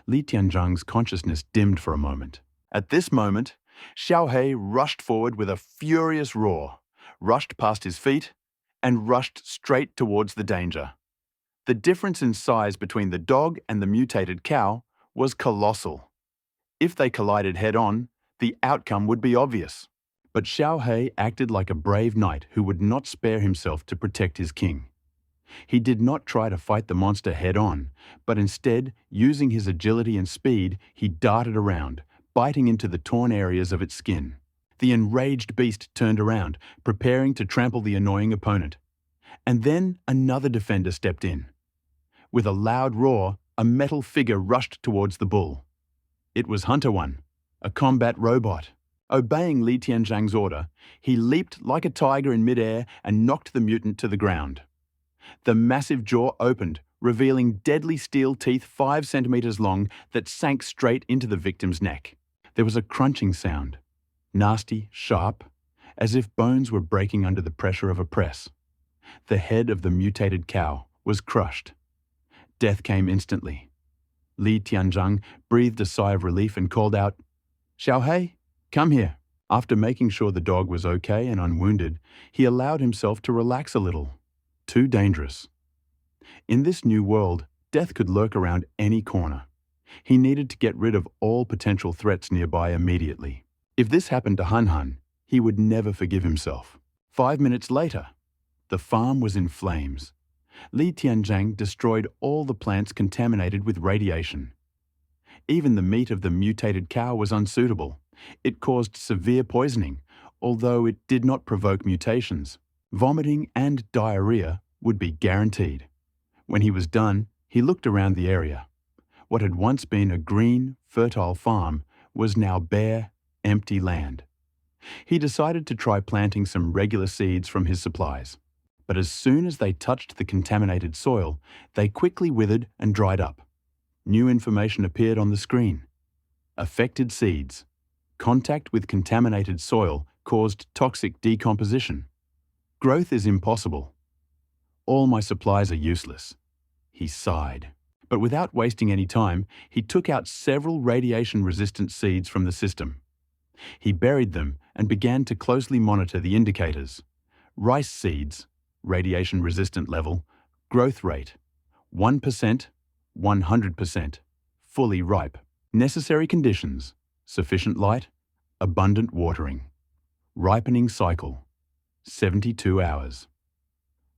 Li Tianzhang's consciousness dimmed for a moment. At this moment, Xiaohei rushed forward with a furious roar, rushed past his feet, and rushed straight towards the danger. The difference in size between the dog and the mutated cow was colossal. If they collided head-on, the outcome would be obvious. But Xiaohei acted like a brave knight who would not spare himself to protect his king. He did not try to fight the monster head-on, but instead, using his agility and speed, he darted around, biting into the torn areas of its skin. The enraged beast turned around, preparing to trample the annoying opponent. And then another defender stepped in. With a loud roar, a metal figure rushed towards the bull. It was Hunter One, a combat robot. Obeying Li Tianzhang's order, he leaped like a tiger in midair and knocked the mutant to the ground. The massive jaw opened, revealing deadly steel teeth 5 centimeters long that sank straight into the victim's neck. There was a crunching sound, nasty, sharp, as if bones were breaking under the pressure of a press. The head of the mutated cow was crushed. Death came instantly. Li Tianzhang breathed a sigh of relief and called out, "Xiaohei, come here." After making sure the dog was okay and unwounded, he allowed himself to relax a little. Too dangerous. In this new world, death could lurk around any corner. He needed to get rid of all potential threats nearby immediately. If this happened to Han Han, he would never forgive himself. 5 minutes later, the farm was in flames. Li Tianzhang destroyed all the plants contaminated with radiation. Even the meat of the mutated cow was unsuitable. It caused severe poisoning, although it did not provoke mutations. Vomiting and diarrhea would be guaranteed. When he was done, he looked around the area. What had once been a green, fertile farm was now bare, empty land. He decided to try planting some regular seeds from his supplies. But as soon as they touched the contaminated soil, they quickly withered and dried up. New information appeared on the screen. Affected seeds. Contact with contaminated soil caused toxic decomposition. Growth is impossible. All my supplies are useless. He sighed. But without wasting any time, he took out several radiation-resistant seeds from the system. He buried them and began to closely monitor the indicators. Rice seeds, radiation-resistant level, growth rate, 1%, 100%, fully ripe. Necessary conditions, sufficient light, abundant watering. Ripening cycle, 72 hours.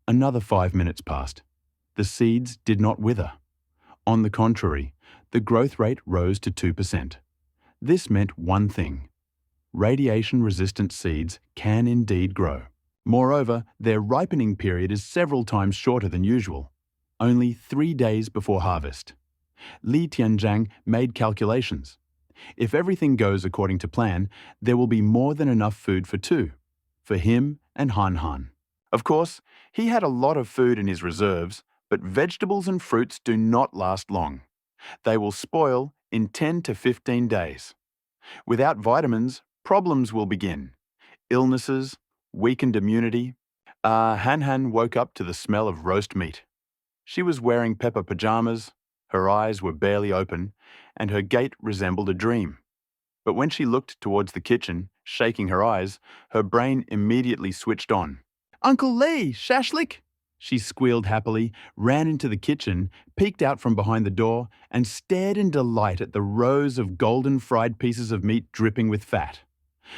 Another 5 minutes passed. The seeds did not wither. On the contrary, the growth rate rose to 2%. This meant one thing. Radiation-resistant seeds can indeed grow. Moreover, their ripening period is several times shorter than usual, only 3 days before harvest. Li Tianzhang made calculations. If everything goes according to plan, there will be more than enough food for two, for him and Han Han. Of course, he had a lot of food in his reserves, but vegetables and fruits do not last long. They will spoil in 10 to 15 days. Without vitamins, problems will begin. Illnesses, weakened immunity. Han Han woke up to the smell of roast meat. She was wearing pepper pajamas, her eyes were barely open, and her gait resembled a dream. But when she looked towards the kitchen, shaking her eyes, her brain immediately switched on. "Uncle Lee, shashlik!" She squealed happily, ran into the kitchen, peeked out from behind the door, and stared in delight at the rows of golden fried pieces of meat dripping with fat.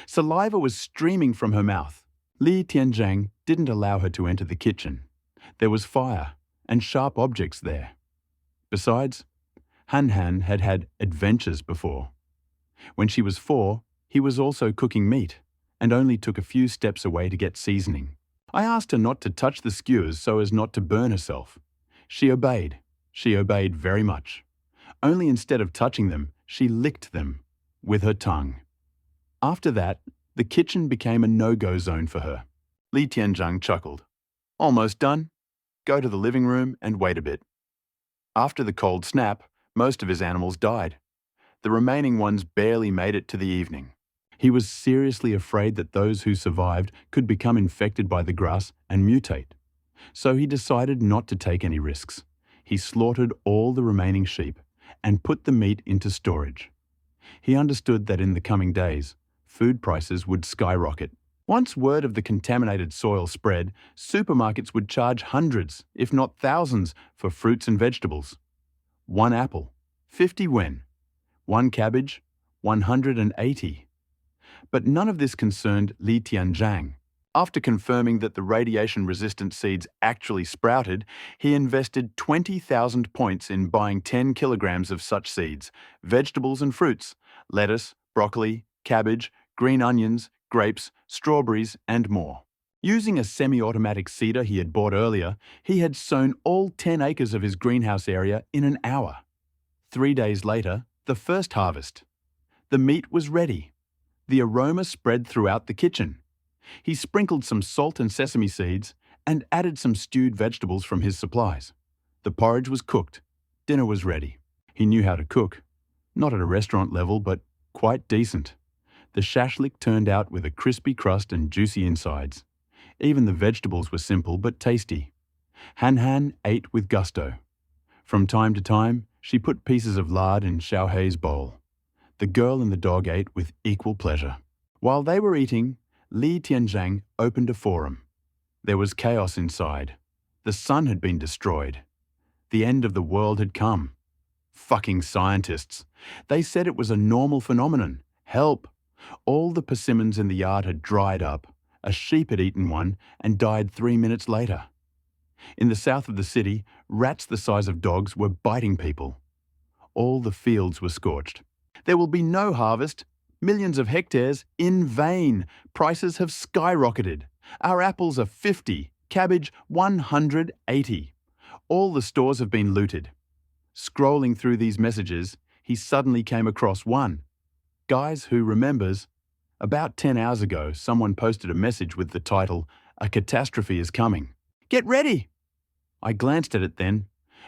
Saliva was streaming from her mouth. Li Tianzhang didn't allow her to enter the kitchen. There was fire and sharp objects there. Besides, Han Han had had adventures before. When she was 4, he was also cooking meat, and only took a few steps away to get seasoning. I asked her not to touch the skewers so as not to burn herself. She obeyed. She obeyed very much. Only instead of touching them, she licked them with her tongue. After that, the kitchen became a no-go zone for her. Li Tianzhang chuckled. "Almost done. Go to the living room and wait a bit." After the cold snap, most of his animals died. The remaining ones barely made it to the evening. He was seriously afraid that those who survived could become infected by the grass and mutate. So he decided not to take any risks. He slaughtered all the remaining sheep and put the meat into storage. He understood that in the coming days, food prices would skyrocket. Once word of the contaminated soil spread, supermarkets would charge hundreds, if not thousands, for fruits and vegetables. 1 apple, 50 yuan. 1 cabbage, 180. But none of this concerned Li Tianzhang. After confirming that the radiation-resistant seeds actually sprouted, he invested 20,000 points in buying 10 kilograms of such seeds, vegetables and fruits, lettuce, broccoli, cabbage, green onions, grapes, strawberries, and more. Using a semi-automatic seeder he had bought earlier, he had sown all 10 acres of his greenhouse area in an hour. 3 days later, the first harvest. The meat was ready. The aroma spread throughout the kitchen. He sprinkled some salt and sesame seeds and added some stewed vegetables from his supplies. The porridge was cooked. Dinner was ready. He knew how to cook. Not at a restaurant level, but quite decent. The shashlik turned out with a crispy crust and juicy insides. Even the vegetables were simple but tasty. Han Han ate with gusto. From time to time, she put pieces of lard in Xiaohei's bowl. The girl and the dog ate with equal pleasure. While they were eating, Li Tianzhang opened a forum. There was chaos inside. The sun had been destroyed. The end of the world had come. Fucking scientists. They said it was a normal phenomenon. Help! All the persimmons in the yard had dried up. A sheep had eaten one and died 3 minutes later. In the south of the city, rats the size of dogs were biting people. All the fields were scorched. There will be no harvest. Millions of hectares in vain. Prices have skyrocketed. Our apples are 50, cabbage 180. All the stores have been looted. Scrolling through these messages, he suddenly came across one. Guys who remembers, about 10 hours ago, someone posted a message with the title, "A catastrophe is coming. Get ready!" I glanced at it then,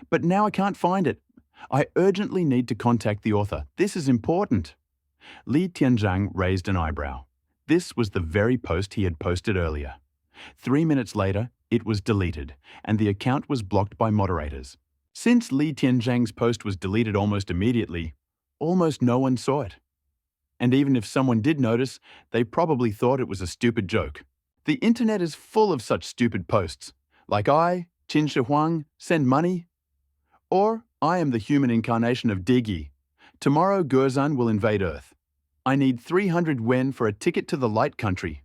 but now I can't find it. I urgently need to contact the author. This is important. Li Tianzhang raised an eyebrow. This was the very post he had posted earlier. 3 minutes later, it was deleted, and the account was blocked by moderators. Since Li Tianzhang's post was deleted almost immediately, almost no one saw it. And even if someone did notice, they probably thought it was a stupid joke. The internet is full of such stupid posts, like Qin Shi Huang, send money, or I am the human incarnation of Diggy. Tomorrow Gurzan will invade Earth. I need 300 yen for a ticket to the light country.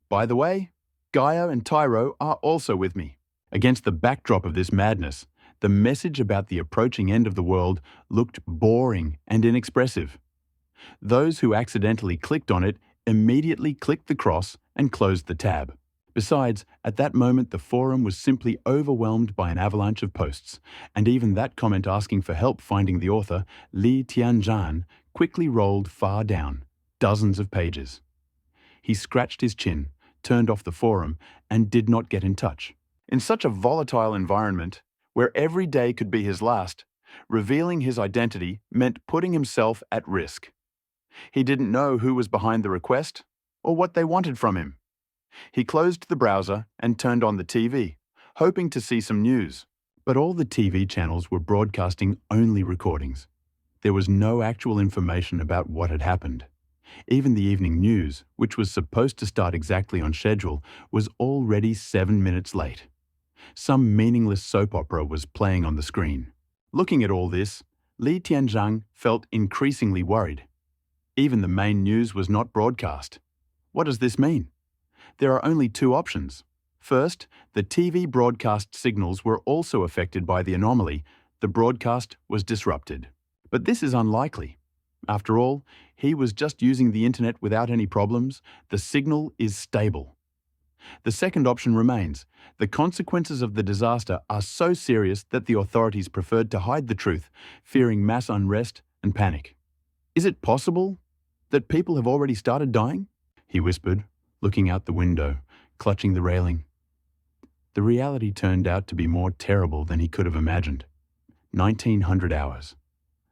By the way, Gaia and Tyro are also with me. Against the backdrop of this madness, the message about the approaching end of the world looked boring and inexpressive. Those who accidentally clicked on it immediately clicked the cross and closed the tab. Besides, at that moment the forum was simply overwhelmed by an avalanche of posts, and even that comment asking for help finding the author, Li Tianzhan, quickly rolled far down, dozens of pages. He scratched his chin, turned off the forum, and did not get in touch. In such a volatile environment, where every day could be his last, revealing his identity meant putting himself at risk. He didn't know who was behind the request or what they wanted from him. He closed the browser and turned on the TV, hoping to see some news. But all the TV channels were broadcasting only recordings. There was no actual information about what had happened. Even the evening news, which was supposed to start exactly on schedule, was already 7 minutes late. Some meaningless soap opera was playing on the screen. Looking at all this, Li Tianzhang felt increasingly worried. Even the main news was not broadcast. What does this mean? There are only two options. First, the TV broadcast signals were also affected by the anomaly. The broadcast was disrupted. But this is unlikely. After all, he was just using the internet without any problems. The signal is stable. The second option remains. The consequences of the disaster are so serious that the authorities preferred to hide the truth, fearing mass unrest and panic. Is it possible that people have already started dying? He whispered, looking out the window, clutching the railing. The reality turned out to be more terrible than he could have imagined. 1900 hours.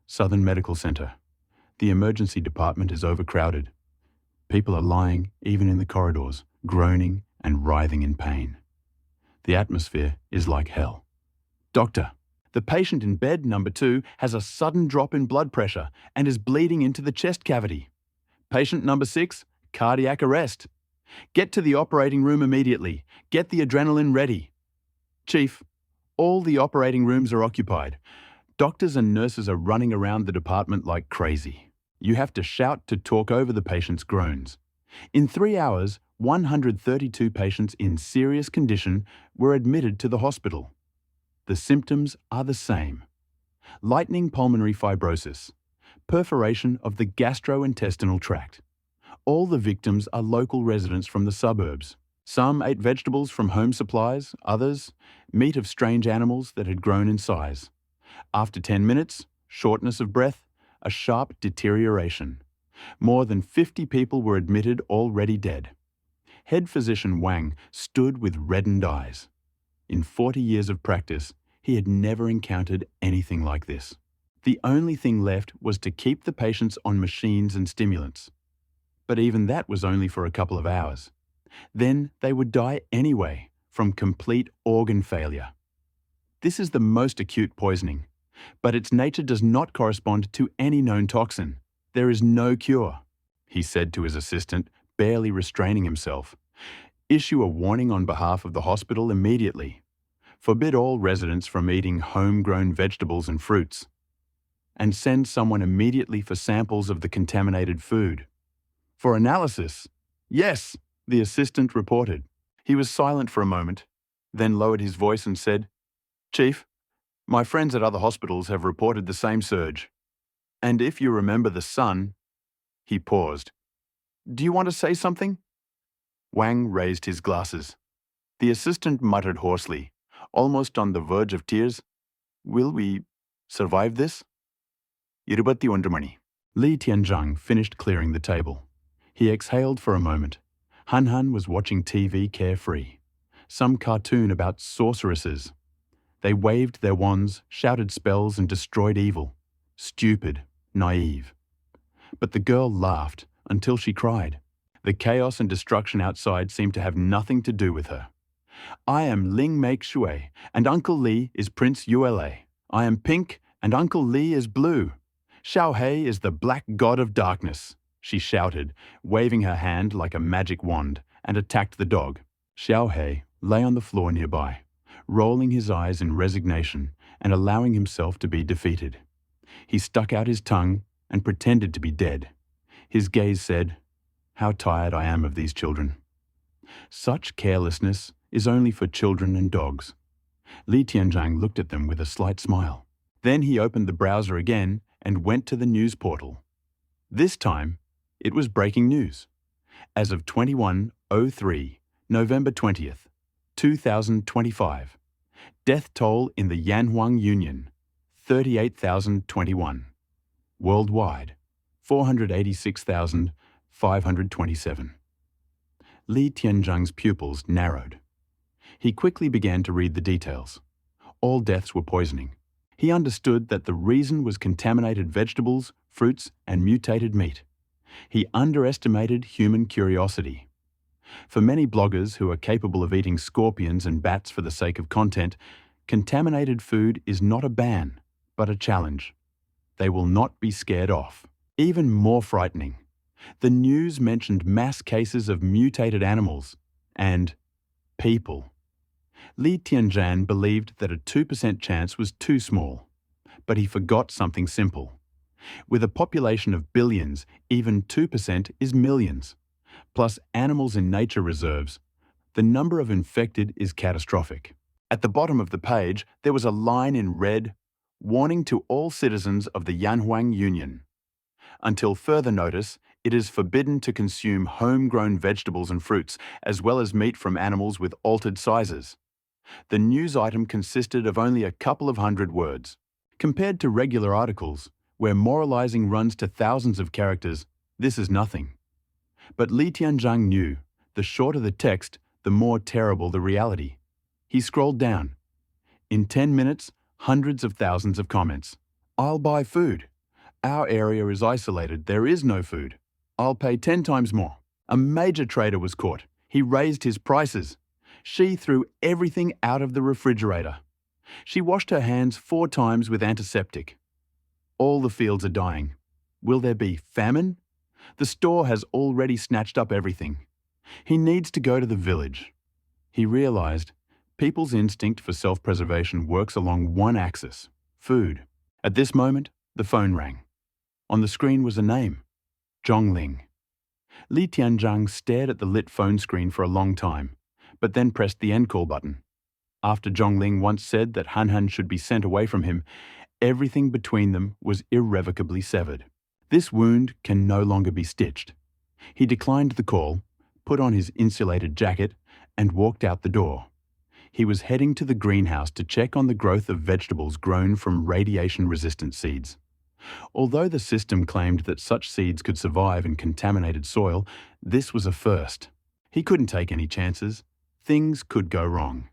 Southern Medical Center. The emergency department is overcrowded. People are lying, even in the corridors, groaning and writhing in pain. The atmosphere is like hell. Doctor, the patient in bed number 2 has a sudden drop in blood pressure and is bleeding into the chest cavity. Patient number 6, cardiac arrest. Get to the operating room immediately. Get the adrenaline ready. Chief, all the operating rooms are occupied. Doctors and nurses are running around the department like crazy. You have to shout to talk over the patient's groans. In 3 hours, 132 patients in serious condition were admitted to the hospital. The symptoms are the same. Lightning pulmonary fibrosis, perforation of the gastrointestinal tract. All the victims are local residents from the suburbs. Some ate vegetables from home supplies, others, meat of strange animals that had grown in size. After 10 minutes, shortness of breath, a sharp deterioration. More than 50 people were admitted already dead. Head physician Wang stood with reddened eyes. In 40 years of practice, he had never encountered anything like this. The only thing left was to keep the patients on machines and stimulants. But even that was only for a couple of hours. Then they would die anyway from complete organ failure. This is the most acute poisoning, but its nature does not correspond to any known toxin. There is no cure, he said to his assistant, barely restraining himself. Issue a warning on behalf of the hospital immediately. Forbid all residents from eating homegrown vegetables and fruits. And send someone immediately for samples of the contaminated food. For analysis? Yes, the assistant reported. He was silent for a moment, then lowered his voice and said, Chief, my friends at other hospitals have reported the same surge. And if you remember the sun... He paused. Do you want to say something? Wang raised his glasses. The assistant muttered hoarsely, almost on the verge of tears, Will we survive this? 21 mani. Li Tianzhang finished clearing the table. He exhaled for a moment. Han was watching TV carefree. Some cartoon about sorceresses. They waved their wands, shouted spells and destroyed evil. Stupid, naive. but the girl laughed until she cried. The chaos and destruction outside seemed to have nothing to do with her. I am Ling Make Shui, and Uncle Lee is Prince Yue. I am pink, and Uncle Lee is blue. Xiao Hei is the black god of darkness, she shouted, waving her hand like a magic wand, and attacked the dog. Xiao Hei lay on the floor nearby, rolling his eyes in resignation and allowing himself to be defeated. He stuck out his tongue and pretended to be dead. His gaze said, "How tired I am of these children." Such carelessness is only for children and dogs. Li Tianzhang looked at them with a slight smile. Then he opened the browser again and went to the news portal. This time, it was breaking news. As of 21:03, November 20th, 2025, death toll in the Yanhuang Union, 38,021. Worldwide, 486,527. Li Tianzhang's pupils narrowed. He quickly began to read the details. All deaths were poisoning. He understood that the reason was contaminated vegetables, fruits, and mutated meat. He underestimated human curiosity. For many bloggers who are capable of eating scorpions and bats for the sake of content, contaminated food is not a ban, but a challenge. They will not be scared off. Even more frightening, the news mentioned mass cases of mutated animals and people. Li Tianzhan believed that a 2% chance was too small, but he forgot something simple. With a population of billions, even 2% is millions. Plus animals in nature reserves, the number of infected is catastrophic. At the bottom of the page, there was a line in red, warning to all citizens of the Yanhuang Union. Until further notice, it is forbidden to consume homegrown vegetables and fruits, as well as meat from animals with altered sizes. The news item consisted of only a couple of hundred words. Compared to regular articles, where moralizing runs to thousands of characters, this is nothing. But Li Tianzhang knew, the shorter the text, the more terrible the reality. He scrolled down. In 10 minutes, hundreds of thousands of comments. "I'll buy food. Our area is isolated, there is no food. I'll pay 10 times more." A major trader was caught. He raised his prices. She threw everything out of the refrigerator. She washed her hands 4 times with antiseptic. All the fields are dying. Will there be famine? The store has already snatched up everything. He needs to go to the village. He realized people's instinct for self-preservation works along one axis, food. At this moment, the phone rang. On the screen was a name, Zhongling. Li Tianzhang stared at the lit phone screen for a long time, but then pressed the end call button. After Zhongling once said that Han should be sent away from him, everything between them was irrevocably severed. This wound can no longer be stitched. He declined the call, put on his insulated jacket, and walked out the door. He was heading to the greenhouse to check on the growth of vegetables grown from radiation-resistant seeds. Although the system claimed that such seeds could survive in contaminated soil, this was a first. He couldn't take any chances. Things could go wrong.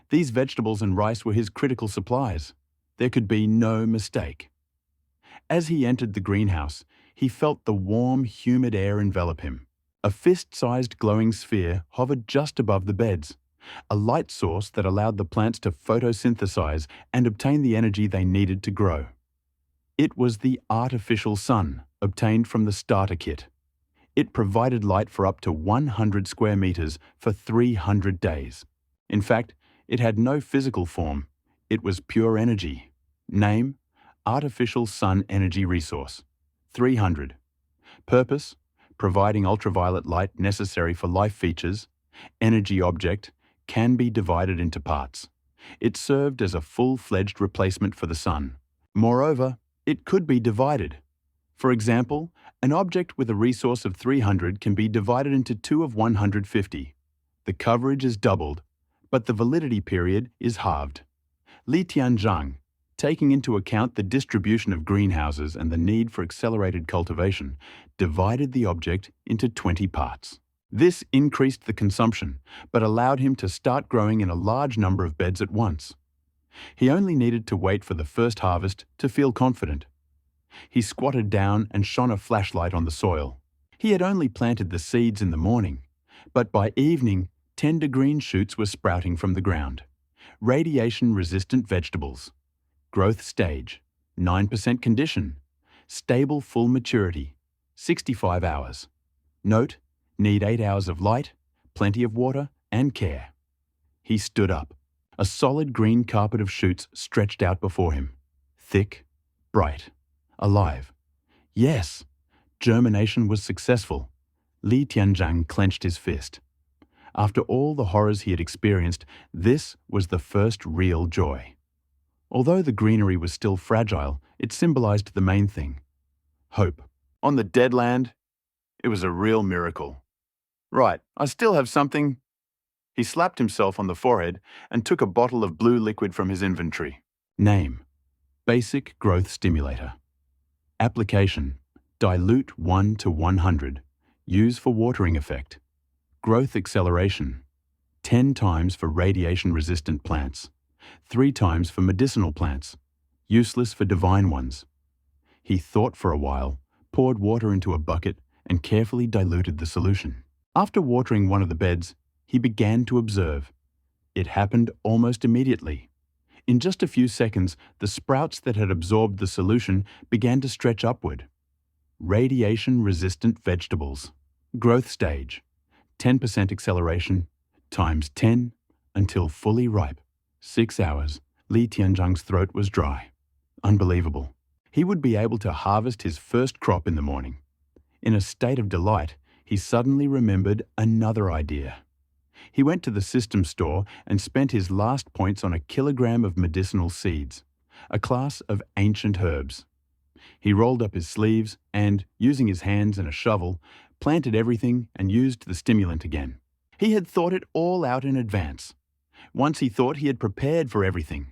These vegetables and rice were his critical supplies. There could be no mistake. As he entered the greenhouse, he felt the warm, humid air envelop him. A fist-sized glowing sphere hovered just above the beds, a light source that allowed the plants to photosynthesize and obtain the energy they needed to grow. It was the artificial sun, obtained from the starter kit. It provided light for up to 100 square meters for 300 days. In fact, it had no physical form. It was pure energy. Name: Artificial Sun Energy Resource. 300. Purpose: providing ultraviolet light necessary for life features. Energy object: can be divided into parts. It served as a full-fledged replacement for the sun. Moreover, it could be divided. For example, an object with a resource of 300 can be divided into 2 of 150. The coverage is doubled, but the validity period is halved. Li Tianzhang, taking into account the distribution of greenhouses and the need for accelerated cultivation, divided the object into 20 parts. This increased the consumption, but allowed him to start growing in a large number of beds at once. He only needed to wait for the first harvest to feel confident. He squatted down and shone a flashlight on the soil. He had only planted the seeds in the morning, but by evening, tender green shoots were sprouting from the ground. Radiation-resistant vegetables. Growth stage, 9% condition. Stable full maturity, 65 hours. Note, need 8 hours of light, plenty of water, and care. He stood up. A solid green carpet of shoots stretched out before him. Thick, bright, alive. Yes, germination was successful. Li Tianzhang clenched his fist. After all the horrors he had experienced, this was the first real joy. Although the greenery was still fragile, it symbolized the main thing: hope. On the dead land, it was a real miracle. Right, I still have something. He slapped himself on the forehead and took a bottle of blue liquid from his inventory. Name: Basic Growth Stimulator. Application: dilute 1 to 100. Use for watering effect. Growth acceleration: 10 times for radiation-resistant plants, 3 times for medicinal plants, useless for divine ones. He thought for a while, poured water into a bucket, and carefully diluted the solution. After watering one of the beds, he began to observe. It happened almost immediately. In just a few seconds, the sprouts that had absorbed the solution began to stretch upward. Radiation-resistant vegetables. Growth stage: 10% acceleration, times 10, until fully ripe. 6 hours. Li Tianzhang's throat was dry. Unbelievable. He would be able to harvest his first crop in the morning. In a state of delight, he suddenly remembered another idea. He went to the system store and spent his last points on a kilogram of medicinal seeds, a class of ancient herbs. He rolled up his sleeves and, using his hands and a shovel, planted everything and used the stimulant again. He had thought it all out in advance. Once he thought he had prepared for everything.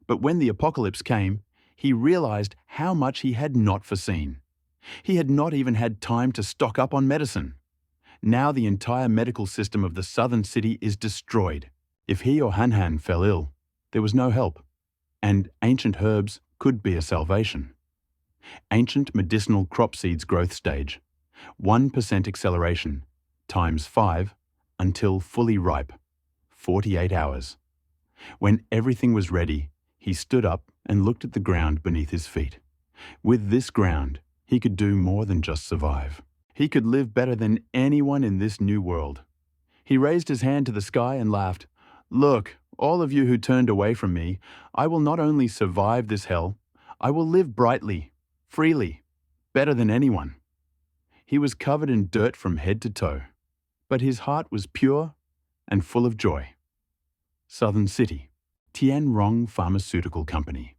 But when the apocalypse came, he realized how much he had not foreseen. He had not even had time to stock up on medicine. Now the entire medical system of the southern city is destroyed. If he or Han fell ill, there was no help. And ancient herbs could be a salvation. Ancient medicinal crop seeds growth stage. 1% acceleration, times 5, until fully ripe. 48 hours. When everything was ready, he stood up and looked at the ground beneath his feet. With this ground, he could do more than just survive. He could live better than anyone in this new world. He raised his hand to the sky and laughed. Look, all of you who turned away from me, I will not only survive this hell, I will live brightly, freely, better than anyone. He was covered in dirt from head to toe, but his heart was pure and full of joy. Southern City, Tianrong Pharmaceutical Company.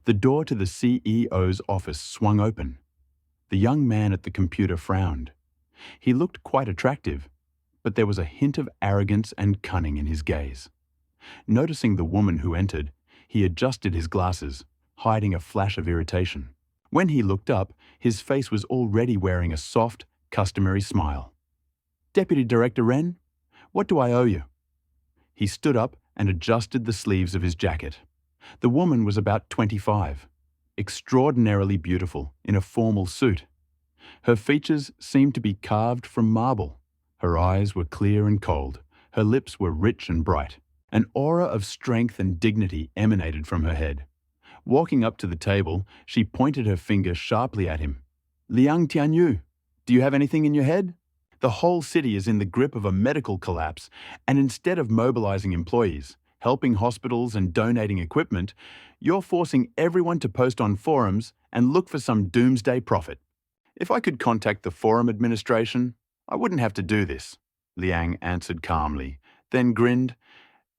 The door to the CEO's office swung open. The young man at the computer frowned. He looked quite attractive, but there was a hint of arrogance and cunning in his gaze. Noticing the woman who entered, he adjusted his glasses, hiding a flash of irritation. When he looked up, his face was already wearing a soft, customary smile. Deputy Director Ren, what do I owe you? He stood up and adjusted the sleeves of his jacket. The woman was about 25, extraordinarily beautiful in a formal suit. Her features seemed to be carved from marble. Her eyes were clear and cold. Her lips were rich and bright. An aura of strength and dignity emanated from her head. Walking up to the table, she pointed her finger sharply at him. Liang Tianyu, do you have anything in your head? The whole city is in the grip of a medical collapse, and instead of mobilizing employees, helping hospitals and donating equipment, you're forcing everyone to post on forums and look for some doomsday profit. If I could contact the forum administration, I wouldn't have to do this, Liang answered calmly, then grinned.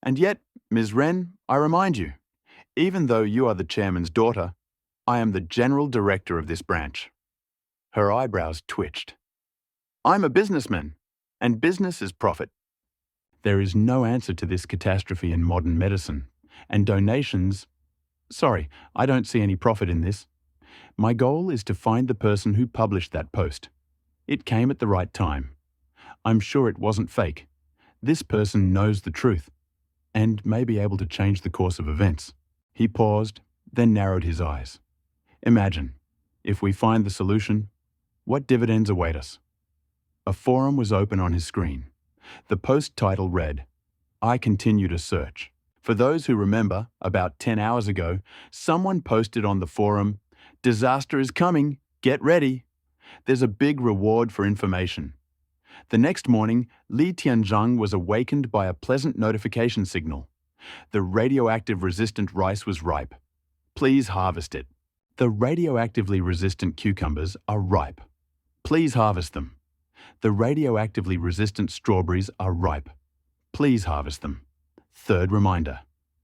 And yet, Ms. Ren, I remind you, even though you are the chairman's daughter, I am the general director of this branch. Her eyebrows twitched. I'm a businessman, and business is profit. There is no answer to this catastrophe in modern medicine, and donations... Sorry, I don't see any profit in this. My goal is to find the person who published that post. It came at the right time. I'm sure it wasn't fake. This person knows the truth, and may be able to change the course of events. He paused, then narrowed his eyes. Imagine, If we find the solution, what dividends await us? A forum was open on his screen. The post title read, "I continue to search." For those who remember, about 10 hours ago, someone posted on the forum, "Disaster is coming, get ready." There's a big reward for information. The next morning, Li Tianzhang was awakened by a pleasant notification signal. The radioactive resistant rice was ripe. Please harvest it. The radioactively resistant cucumbers are ripe. Please harvest them. The radioactively resistant strawberries are ripe. Please harvest them. Third reminder.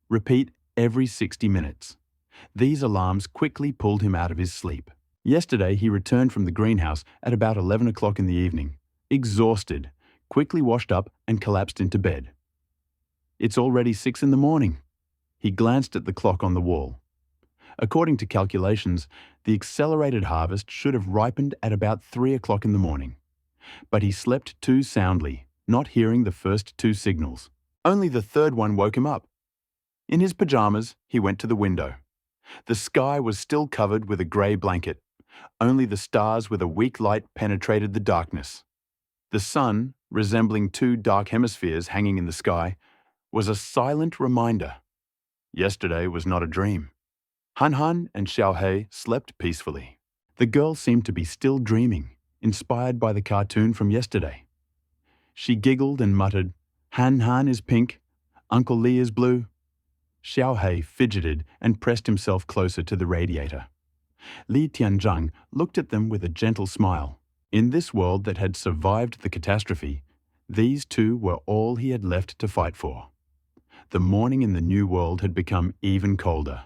Repeat every 60 minutes. These alarms quickly pulled him out of his sleep. Yesterday, he returned from the greenhouse at about 11 o'clock in the evening, exhausted, quickly washed up and collapsed into bed. It's already 6 in the morning. He glanced at the clock on the wall. According to calculations, the accelerated harvest should have ripened at about 3 o'clock in the morning. But he slept too soundly, not hearing the first two signals. Only the third one woke him up. In his pajamas, he went to the window. The sky was still covered with a grey blanket. Only the stars with a weak light penetrated the darkness. The sun, resembling two dark hemispheres hanging in the sky, was a silent reminder. Yesterday was not a dream. Han Han and Xiao Hei slept peacefully. The girl seemed to be still dreaming, inspired by the cartoon from yesterday. She giggled and muttered, "Han Han is pink, Uncle Li is blue." Xiao Hei fidgeted and pressed himself closer to the radiator. Li Tianzhang looked at them with a gentle smile. In this world that had survived the catastrophe, these two were all he had left to fight for. The morning in the new world had become even colder.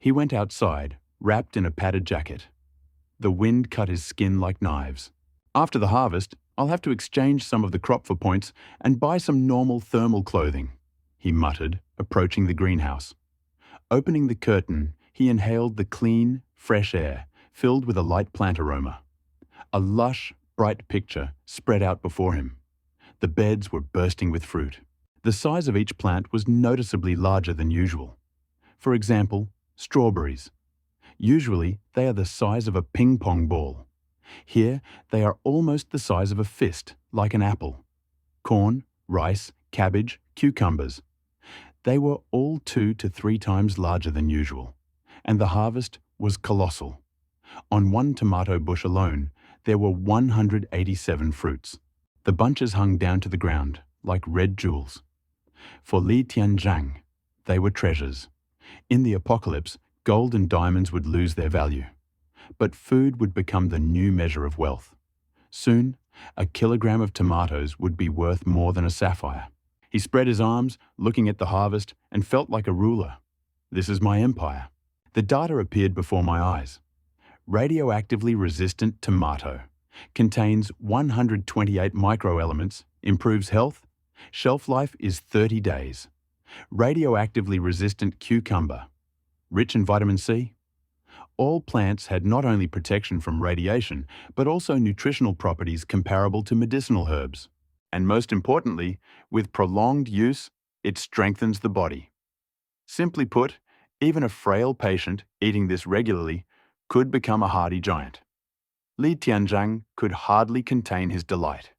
He went outside, wrapped in a padded jacket. The wind cut his skin like knives. After the harvest, I'll have to exchange some of the crop for points and buy some normal thermal clothing, he muttered, approaching the greenhouse. Opening the curtain, he inhaled the clean, fresh air, filled with a light plant aroma. A lush, bright picture spread out before him. The beds were bursting with fruit. The size of each plant was noticeably larger than usual. For example, strawberries. Usually, they are the size of a ping-pong ball. Here, they are almost the size of a fist, like an apple. Corn, rice, cabbage, cucumbers. They were all 2 to 3 times larger than usual, and the harvest was colossal. On one tomato bush alone, there were 187 fruits. The bunches hung down to the ground, like red jewels. For Li Tianzhang, they were treasures. In the apocalypse, gold and diamonds would lose their value. But food would become the new measure of wealth. Soon, a kilogram of tomatoes would be worth more than a sapphire. He spread his arms, looking at the harvest, and felt like a ruler. This is my empire. The data appeared before my eyes. Radioactively resistant tomato. Contains 128 microelements, improves health. Shelf life is 30 days. Radioactively resistant cucumber. Rich in vitamin C. All plants had not only protection from radiation, but also nutritional properties comparable to medicinal herbs. And most importantly, with prolonged use, it strengthens the body. Simply put, even a frail patient eating this regularly could become a hardy giant. Li Tianzhang could hardly contain his delight.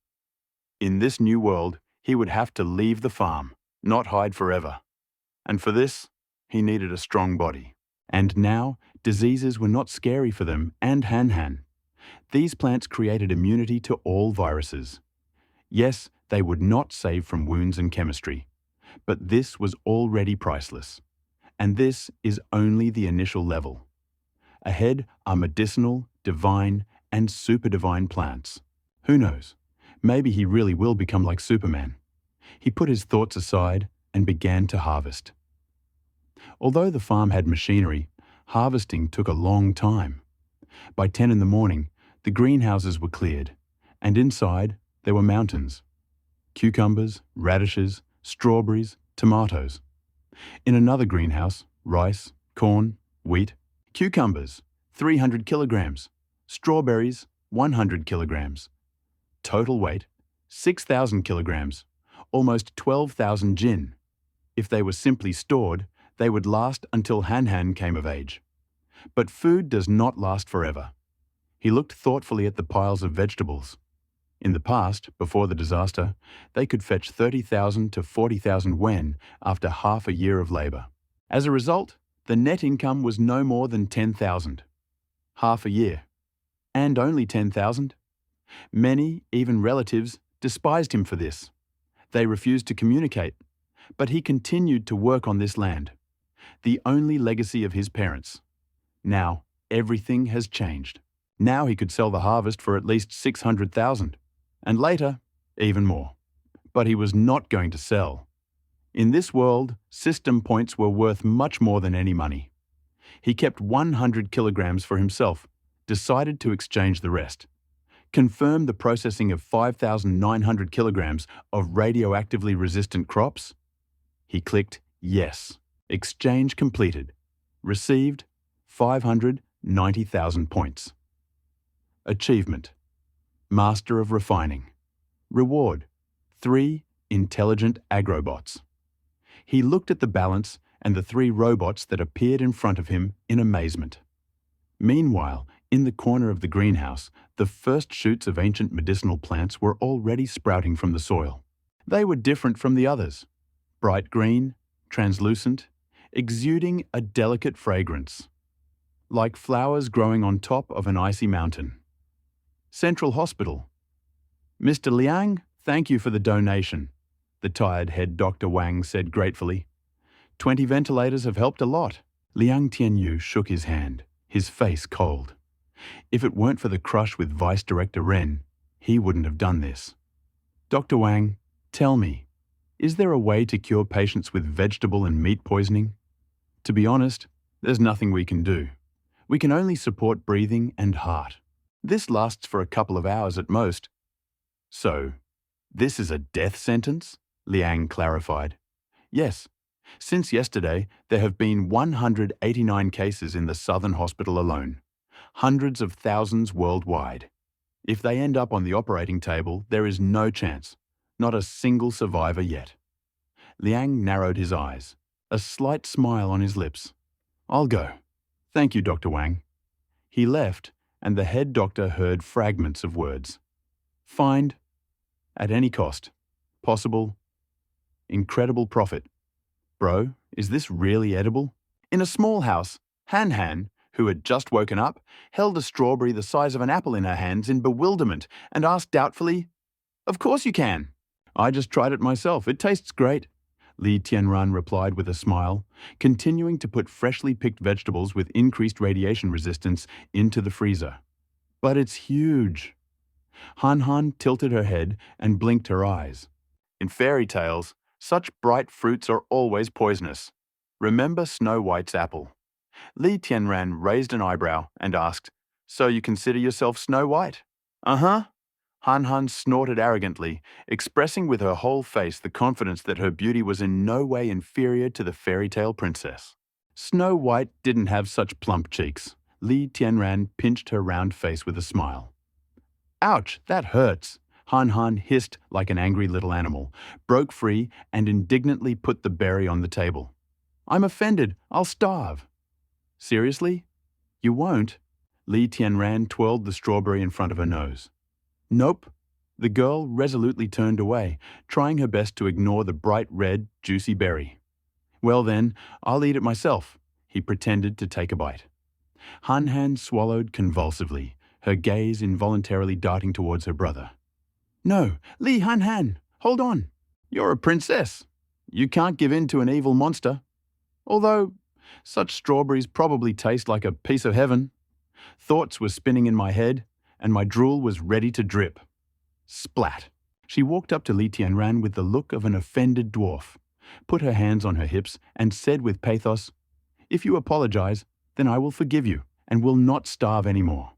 In this new world, he would have to leave the farm, not hide forever. And for this, he needed a strong body. And now, diseases were not scary for them and Han Han. These plants created immunity to all viruses. Yes, they would not save from wounds and chemistry, but this was already priceless. And this is only the initial level. Ahead are medicinal, divine, and super divine plants. Who knows? Maybe he really will become like Superman. He put his thoughts aside and began to harvest. Although the farm had machinery, harvesting took a long time. By 10 in the morning, the greenhouses were cleared, and inside there were mountains. Cucumbers, radishes, strawberries, tomatoes. In another greenhouse, rice, corn, wheat. Cucumbers, 300 kilograms. Strawberries, 100 kilograms. Total weight, 6,000 kilograms, almost 12,000 jin. If they were simply stored, they would last until Han Han came of age. But food does not last forever. He looked thoughtfully at the piles of vegetables. In the past, before the disaster, they could fetch 30,000 to 40,000 wen after half a year of labor. As a result, the net income was no more than 10,000. Half a year. And only 10,000? Many, even relatives, despised him for this. They refused to communicate, but he continued to work on this land, the only legacy of his parents. Now, everything has changed. Now he could sell the harvest for at least 600,000, and later, even more. But he was not going to sell. In this world, system points were worth much more than any money. He kept 100 kilograms for himself, decided to exchange the rest. Confirm the processing of 5,900 kilograms of radioactively resistant crops? He clicked yes. Exchange completed. Received 590,000 points. Achievement: Master of Refining. Reward: 3 intelligent agrobots. He looked at the balance and the 3 robots that appeared in front of him in amazement. Meanwhile, in the corner of the greenhouse, the first shoots of ancient medicinal plants were already sprouting from the soil. They were different from the others. Bright green, translucent, exuding a delicate fragrance. Like flowers growing on top of an icy mountain. Central Hospital. Mr. Liang, thank you for the donation, the tired head Dr. Wang said gratefully. 20 ventilators have helped a lot. Liang Tianyu shook his hand, his face cold. If it weren't for the crush with Vice Director Ren, he wouldn't have done this. Dr. Wang, tell me, is there a way to cure patients with vegetable and meat poisoning? To be honest, there's nothing we can do. We can only support breathing and heart. This lasts for a couple of hours at most. So, this is a death sentence? Liang clarified. Yes. Since yesterday, there have been 189 cases in the Southern Hospital alone. Hundreds of thousands worldwide. If they end up on the operating table, there is no chance. Not a single survivor yet. Liang narrowed his eyes, a slight smile on his lips. I'll go. Thank you, Dr. Wang. He left, and the head doctor heard fragments of words. Find. At any cost. Possible. Incredible profit. Bro, is this really edible? In a small house, Han, who had just woken up, held a strawberry the size of an apple in her hands in bewilderment and asked doubtfully, Of course you can. I just tried it myself. It tastes great. Li Tianran replied with a smile, continuing to put freshly picked vegetables with increased radiation resistance into the freezer. But it's huge. Han tilted her head and blinked her eyes. In fairy tales, such bright fruits are always poisonous. Remember Snow White's apple. Li Tianran raised an eyebrow and asked, So you consider yourself Snow White? Uh-huh. Han snorted arrogantly, expressing with her whole face the confidence that her beauty was in no way inferior to the fairy tale princess. Snow White didn't have such plump cheeks. Li Tianran pinched her round face with a smile. Ouch, that hurts. Han hissed like an angry little animal, broke free, and indignantly put the berry on the table. I'm offended. I'll starve. Seriously? You won't? Li Tianran twirled the strawberry in front of her nose. Nope. The girl resolutely turned away, trying her best to ignore the bright red, juicy berry. Well then, I'll eat it myself. He pretended to take a bite. Han swallowed convulsively, her gaze involuntarily darting towards her brother. No, Li Han, hold on. You're a princess. You can't give in to an evil monster. Although, such strawberries probably taste like a piece of heaven. Thoughts were spinning in my head, and my drool was ready to drip. Splat. She walked up to Li Tianran with the look of an offended dwarf, put her hands on her hips, and said with pathos, If you apologize, then I will forgive you and will not starve anymore.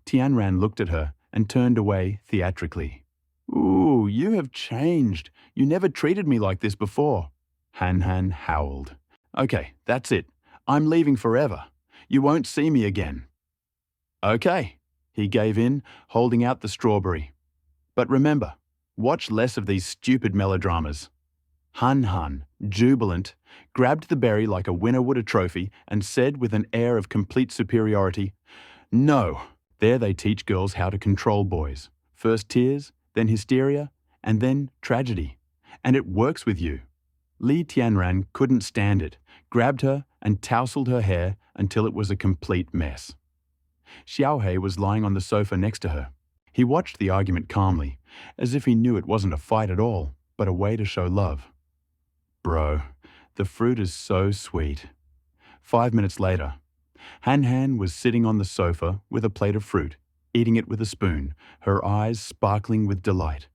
Tianran looked at her and turned away theatrically. Ooh, you have changed. You never treated me like this before. Han howled. Okay, that's it. I'm leaving forever. You won't see me again. Okay. He gave in, holding out the strawberry. But remember, watch less of these stupid melodramas. Han Han, jubilant, grabbed the berry like a winner would a trophy and said with an air of complete superiority, "No." There they teach girls how to control boys. First tears, then hysteria, and then tragedy. And it works with you. Li Tianran couldn't stand it, grabbed her and tousled her hair until it was a complete mess. Xiaohei was lying on the sofa next to her. He watched the argument calmly, as if he knew it wasn't a fight at all, but a way to show love. Bro, the fruit is so sweet. 5 minutes later, Han Han was sitting on the sofa with a plate of fruit, eating it with a spoon, her eyes sparkling with delight.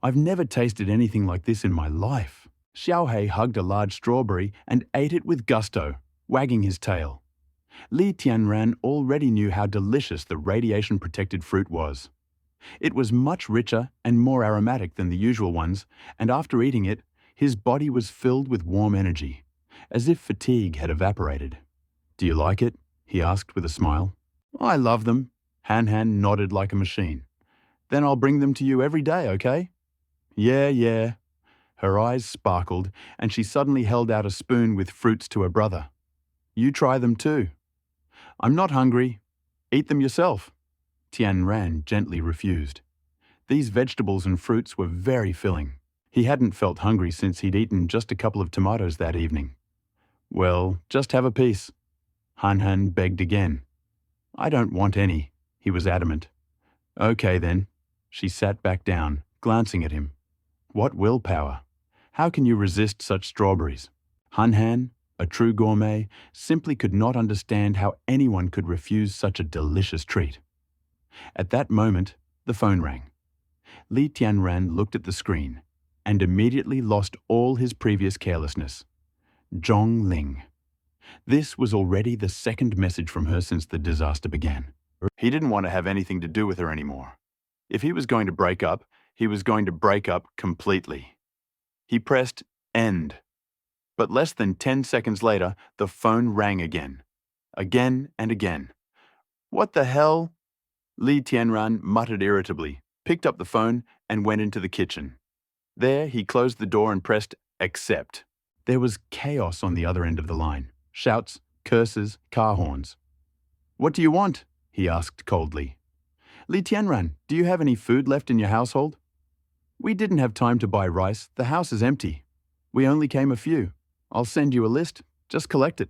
I've never tasted anything like this in my life. Xiaohei hugged a large strawberry and ate it with gusto, wagging his tail. Li Tianran already knew how delicious the radiation-protected fruit was. It was much richer and more aromatic than the usual ones, and after eating it, his body was filled with warm energy, as if fatigue had evaporated. "Do you like it?" he asked with a smile. "I love them." Han Han nodded like a machine. "Then I'll bring them to you every day, okay?" Yeah. Her eyes sparkled, and she suddenly held out a spoon with fruits to her brother. "You try them too." "I'm not hungry. Eat them yourself." Tian Ran gently refused. These vegetables and fruits were very filling. He hadn't felt hungry since he'd eaten just a couple of tomatoes that evening. "Well, just have a piece." Han Han begged again. "I don't want any," he was adamant. "Okay then." She sat back down, glancing at him. What willpower! How can you resist such strawberries? Han Han, a true gourmet, simply could not understand how anyone could refuse such a delicious treat. At that moment, the phone rang. Li Tianran looked at the screen and immediately lost all his previous carelessness. Zhong Ling. This was already the second message from her since the disaster began. He didn't want to have anything to do with her anymore. If he was going to break up, he was going to break up completely. He pressed end. But less than 10 seconds later, the phone rang again. Again and again. "What the hell?" Li Tianran muttered irritably, picked up the phone, and went into the kitchen. There, he closed the door and pressed accept. There was chaos on the other end of the line. Shouts, curses, car horns. "What do you want?" he asked coldly. "Li Tianran, do you have any food left in your household?" "We didn't have time to buy rice. The house is empty. We only came a few. I'll send you a list. Just collect it."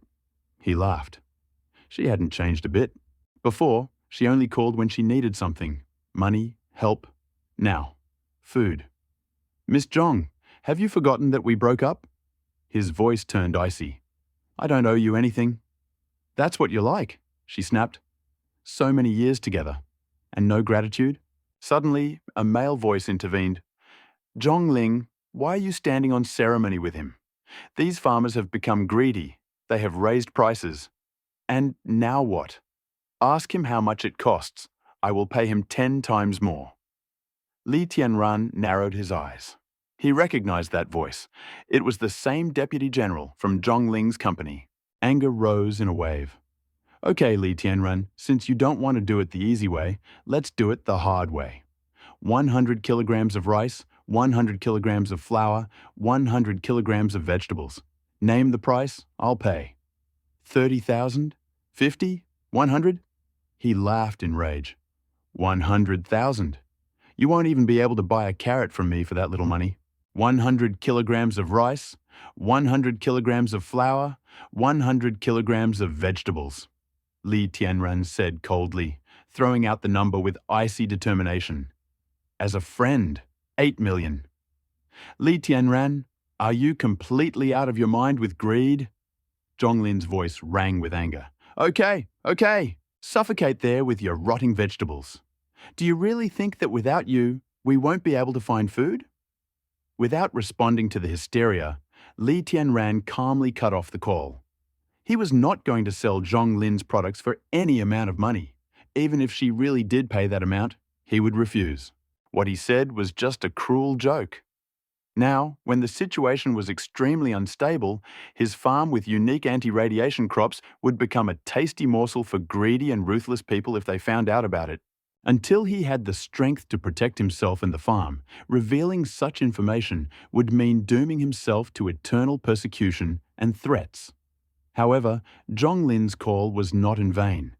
He laughed. She hadn't changed a bit. Before, she only called when she needed something. Money, help. Now, food. "Miss Zhong, have you forgotten that we broke up?" His voice turned icy. "I don't owe you anything." "That's what you're like," she snapped. "So many years together. And no gratitude?" Suddenly, a male voice intervened. "Zhong Ling, why are you standing on ceremony with him? These farmers have become greedy. They have raised prices. And now what? Ask him how much it costs. I will pay him 10 times more." Li Tianran narrowed his eyes. He recognized that voice. It was the same deputy general from Zhong Ling's company. Anger rose in a wave. "Okay, Li Tianran, since you don't want to do it the easy way, let's do it the hard way. 100 kilograms of rice, 100 kilograms of flour, 100 kilograms of vegetables. Name the price, I'll pay." 30,000? 50? 100? He laughed in rage. 100,000. You won't even be able to buy a carrot from me for that little money. 100 kilograms of rice, 100 kilograms of flour, 100 kilograms of vegetables, Li Tianran said coldly, throwing out the number with icy determination. "As a friend, 8 million. Li Tianran, are you completely out of your mind with greed?" Zhonglin's voice rang with anger. Okay. Suffocate there with your rotting vegetables. Do you really think that without you, we won't be able to find food?" Without responding to the hysteria, Li Tianran calmly cut off the call. He was not going to sell Zhong Lin's products for any amount of money. Even if she really did pay that amount, he would refuse. What he said was just a cruel joke. Now, when the situation was extremely unstable, his farm with unique anti-radiation crops would become a tasty morsel for greedy and ruthless people if they found out about it. Until he had the strength to protect himself and the farm, revealing such information would mean dooming himself to eternal persecution and threats. However, Zhonglin's call was not in vain.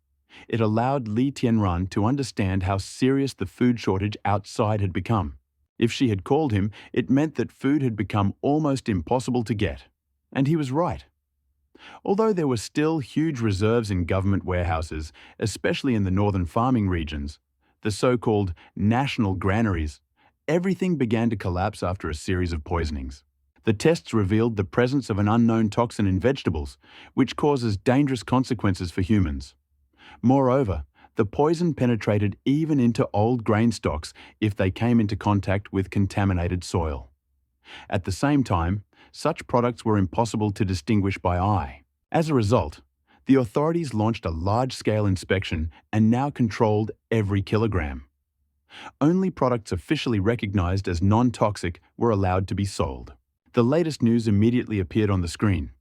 It allowed Li Tianran to understand how serious the food shortage outside had become. If she had called him, it meant that food had become almost impossible to get. And he was right. Although there were still huge reserves in government warehouses, especially in the northern farming regions, the so-called national granaries, everything began to collapse after a series of poisonings. The tests revealed the presence of an unknown toxin in vegetables, which causes dangerous consequences for humans. Moreover, the poison penetrated even into old grain stocks if they came into contact with contaminated soil. At the same time, such products were impossible to distinguish by eye. As a result, the authorities launched a large-scale inspection and now controlled every kilogram. Only products officially recognized as non-toxic were allowed to be sold. The latest news immediately appeared on the screen.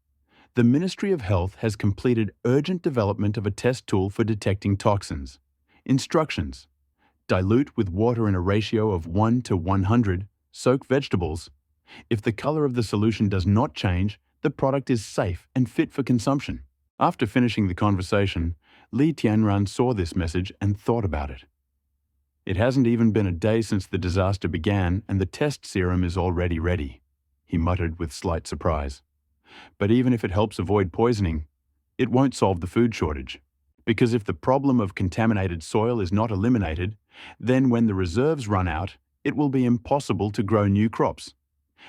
The Ministry of Health has completed urgent development of a test tool for detecting toxins. Instructions: dilute with water in a ratio of 1 to 100, soak vegetables. If the color of the solution does not change, the product is safe and fit for consumption. After finishing the conversation, Li Tianran saw this message and thought about it. It hasn't even been a day since the disaster began and the test serum is already ready, he muttered with slight surprise. But even if it helps avoid poisoning, it won't solve the food shortage. Because if the problem of contaminated soil is not eliminated, then when the reserves run out, it will be impossible to grow new crops.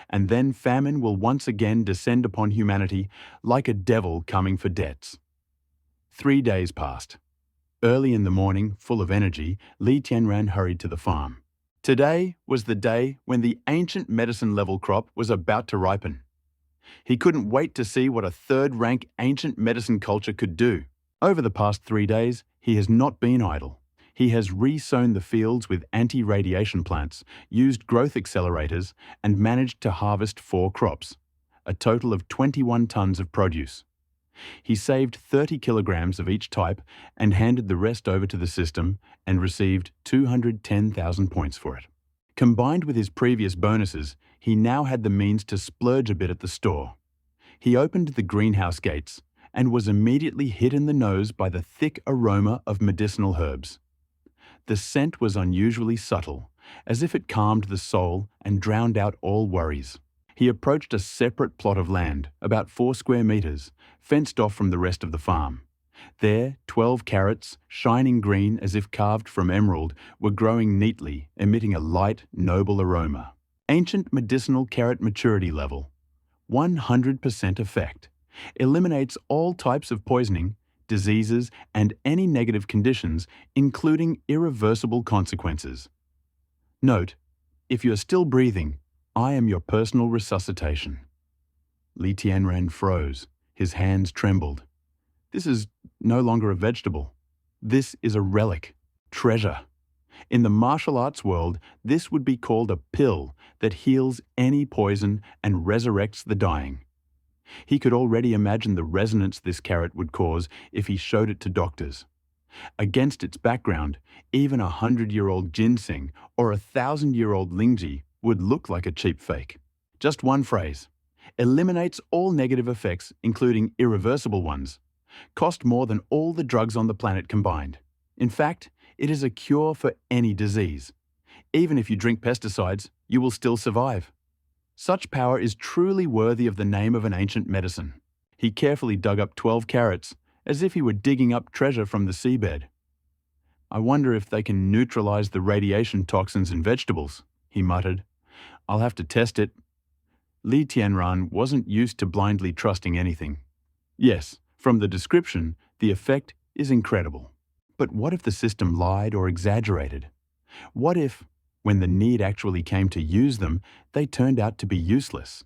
And then famine will once again descend upon humanity like a devil coming for debts. 3 days passed. Early in the morning, full of energy, Li Tianran hurried to the farm. Today was the day when the ancient medicine-level crop was about to ripen. He couldn't wait to see what a third-rank ancient medicine culture could do. Over the past 3 days, he has not been idle. He has re-sown the fields with anti-radiation plants, used growth accelerators, and managed to harvest 4 crops, a total of 21 tons of produce. He saved 30 kilograms of each type and handed the rest over to the system and received 210,000 points for it. Combined with his previous bonuses, he now had the means to splurge a bit at the store. He opened the greenhouse gates and was immediately hit in the nose by the thick aroma of medicinal herbs. The scent was unusually subtle, as if it calmed the soul and drowned out all worries. He approached a separate plot of land, about 4 square meters, fenced off from the rest of the farm. There, 12 carrots, shining green as if carved from emerald, were growing neatly, emitting a light, noble aroma. Ancient medicinal carrot maturity level. 100% effect. Eliminates all types of poisoning, diseases, and any negative conditions, including irreversible consequences. Note: if you are still breathing, I am your personal resuscitation. Li Tianran froze. His hands trembled. This is no longer a vegetable. This is a relic, treasure. In the martial arts world, this would be called a pill that heals any poison and resurrects the dying. He could already imagine the resonance this carrot would cause if he showed it to doctors. Against its background, even a 100-year-old ginseng or a 1,000-year-old lingji would look like a cheap fake. Just one phrase. Eliminates all negative effects, including irreversible ones. Cost more than all the drugs on the planet combined. In fact, it is a cure for any disease. Even if you drink pesticides, you will still survive. Such power is truly worthy of the name of an ancient medicine. He carefully dug up 12 carrots, as if he were digging up treasure from the seabed. I wonder if they can neutralize the radiation toxins in vegetables, he muttered. I'll have to test it. Li Tianran wasn't used to blindly trusting anything. Yes, from the description, the effect is incredible. But what if the system lied or exaggerated? What if, when the need actually came to use them, they turned out to be useless?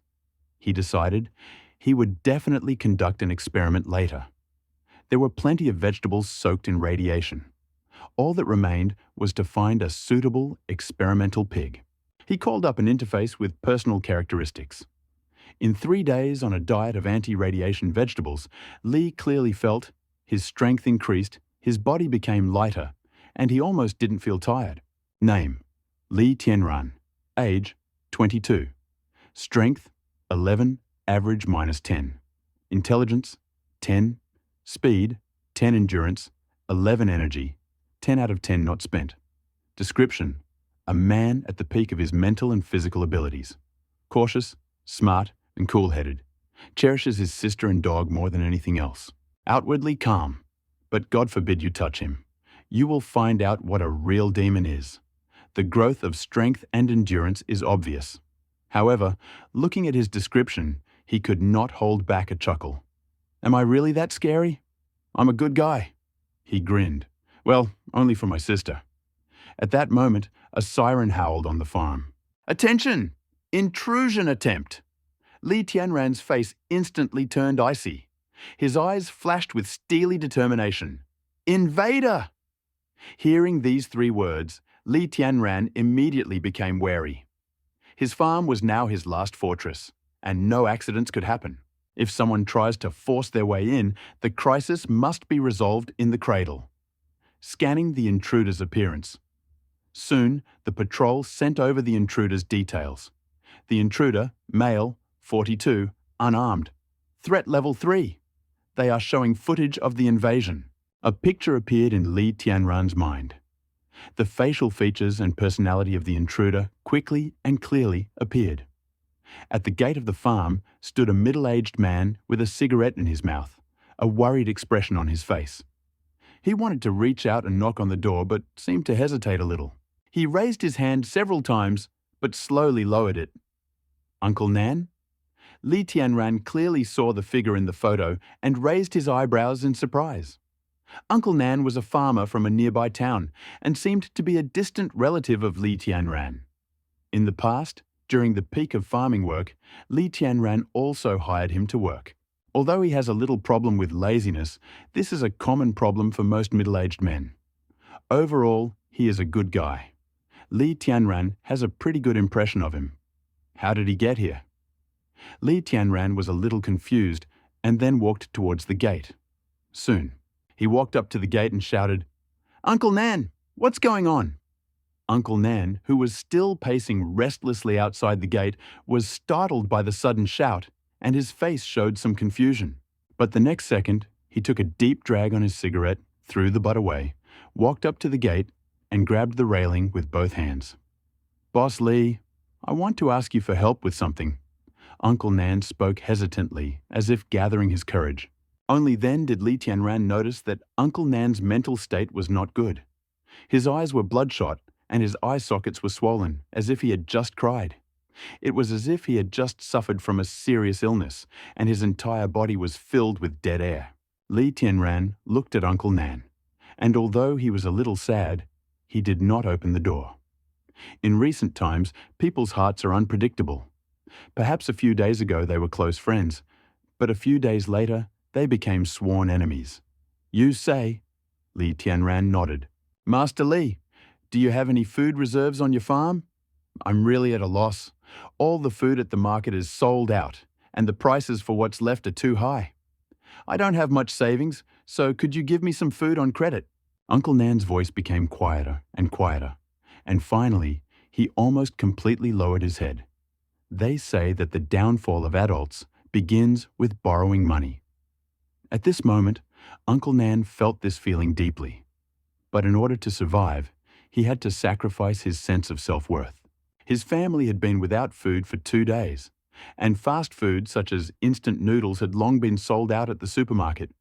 He decided he would definitely conduct an experiment later. There were plenty of vegetables soaked in radiation. All that remained was to find a suitable experimental pig. He called up an interface with personal characteristics. In 3 days on a diet of anti-radiation vegetables, Li clearly felt his strength increased, his body became lighter, and he almost didn't feel tired. Name: Li Tianran. Age: 22. Strength: 11, average -10. Intelligence: 10. Speed: 10 endurance, 11 energy, 10 out of 10 not spent. Description: a man at the peak of his mental and physical abilities. Cautious, smart, and cool-headed. Cherishes his sister and dog more than anything else. Outwardly calm, but God forbid you touch him. You will find out what a real demon is. The growth of strength and endurance is obvious. However, looking at his description, he could not hold back a chuckle. Am I really that scary? I'm a good guy. He grinned. Well, only for my sister. At that moment, a siren howled on the farm. Attention! Intrusion attempt! Li Tianran's face instantly turned icy. His eyes flashed with steely determination. Invader! Hearing these 3 words, Li Tianran immediately became wary. His farm was now his last fortress, and no accidents could happen. If someone tries to force their way in, the crisis must be resolved in the cradle. Scanning the intruder's appearance. Soon, the patrol sent over the intruder's details. The intruder, male, 42, unarmed. Threat level 3. They are showing footage of the invasion. A picture appeared in Li Tianran's mind. The facial features and personality of the intruder quickly and clearly appeared. At the gate of the farm stood a middle-aged man with a cigarette in his mouth, a worried expression on his face. He wanted to reach out and knock on the door, but seemed to hesitate a little. He raised his hand several times, but slowly lowered it. Uncle Nan? Li Tianran clearly saw the figure in the photo and raised his eyebrows in surprise. Uncle Nan was a farmer from a nearby town and seemed to be a distant relative of Li Tianran. In the past, during the peak of farming work, Li Tianran also hired him to work. Although he has a little problem with laziness, this is a common problem for most middle-aged men. Overall, he is a good guy. Li Tianran has a pretty good impression of him. How did he get here? Li Tianran was a little confused and then walked towards the gate. Soon, he walked up to the gate and shouted, "Uncle Nan, what's going on?" Uncle Nan, who was still pacing restlessly outside the gate, was startled by the sudden shout, and his face showed some confusion. But the next second, he took a deep drag on his cigarette, threw the butt away, walked up to the gate, and grabbed the railing with both hands. "Boss Li, I want to ask you for help with something." Uncle Nan spoke hesitantly, as if gathering his courage. Only then did Li Tianran notice that Uncle Nan's mental state was not good. His eyes were bloodshot, and his eye sockets were swollen, as if he had just cried. It was as if he had just suffered from a serious illness, and his entire body was filled with dead air. Li Tianran looked at Uncle Nan, and although he was a little sad, he did not open the door. In recent times, people's hearts are unpredictable. Perhaps a few days ago they were close friends, but a few days later they became sworn enemies. "You say?" Li Tianran nodded. "Master Li, do you have any food reserves on your farm? I'm really at a loss. All the food at the market is sold out, and the prices for what's left are too high. I don't have much savings, so could you give me some food on credit?" Uncle Nan's voice became quieter, and finally, he almost completely lowered his head. They say that the downfall of adults begins with borrowing money. At this moment, Uncle Nan felt this feeling deeply. But in order to survive, he had to sacrifice his sense of self-worth. His family had been without food for 2 days, and fast food such as instant noodles had long been sold out at the supermarket.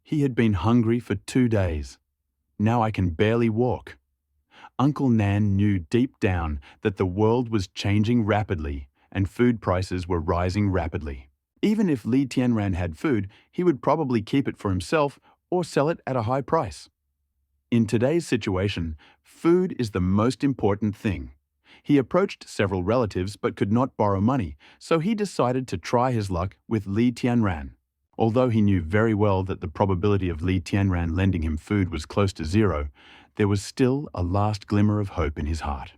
He had been hungry for 2 days. "Now I can barely walk." Uncle Nan knew deep down that the world was changing rapidly and food prices were rising rapidly. Even if Li Tianran had food, he would probably keep it for himself or sell it at a high price. In today's situation, food is the most important thing. He approached several relatives but could not borrow money, so he decided to try his luck with Li Tianran. Although he knew very well that the probability of Li Tianran lending him food was close to 0, there was still a last glimmer of hope in his heart.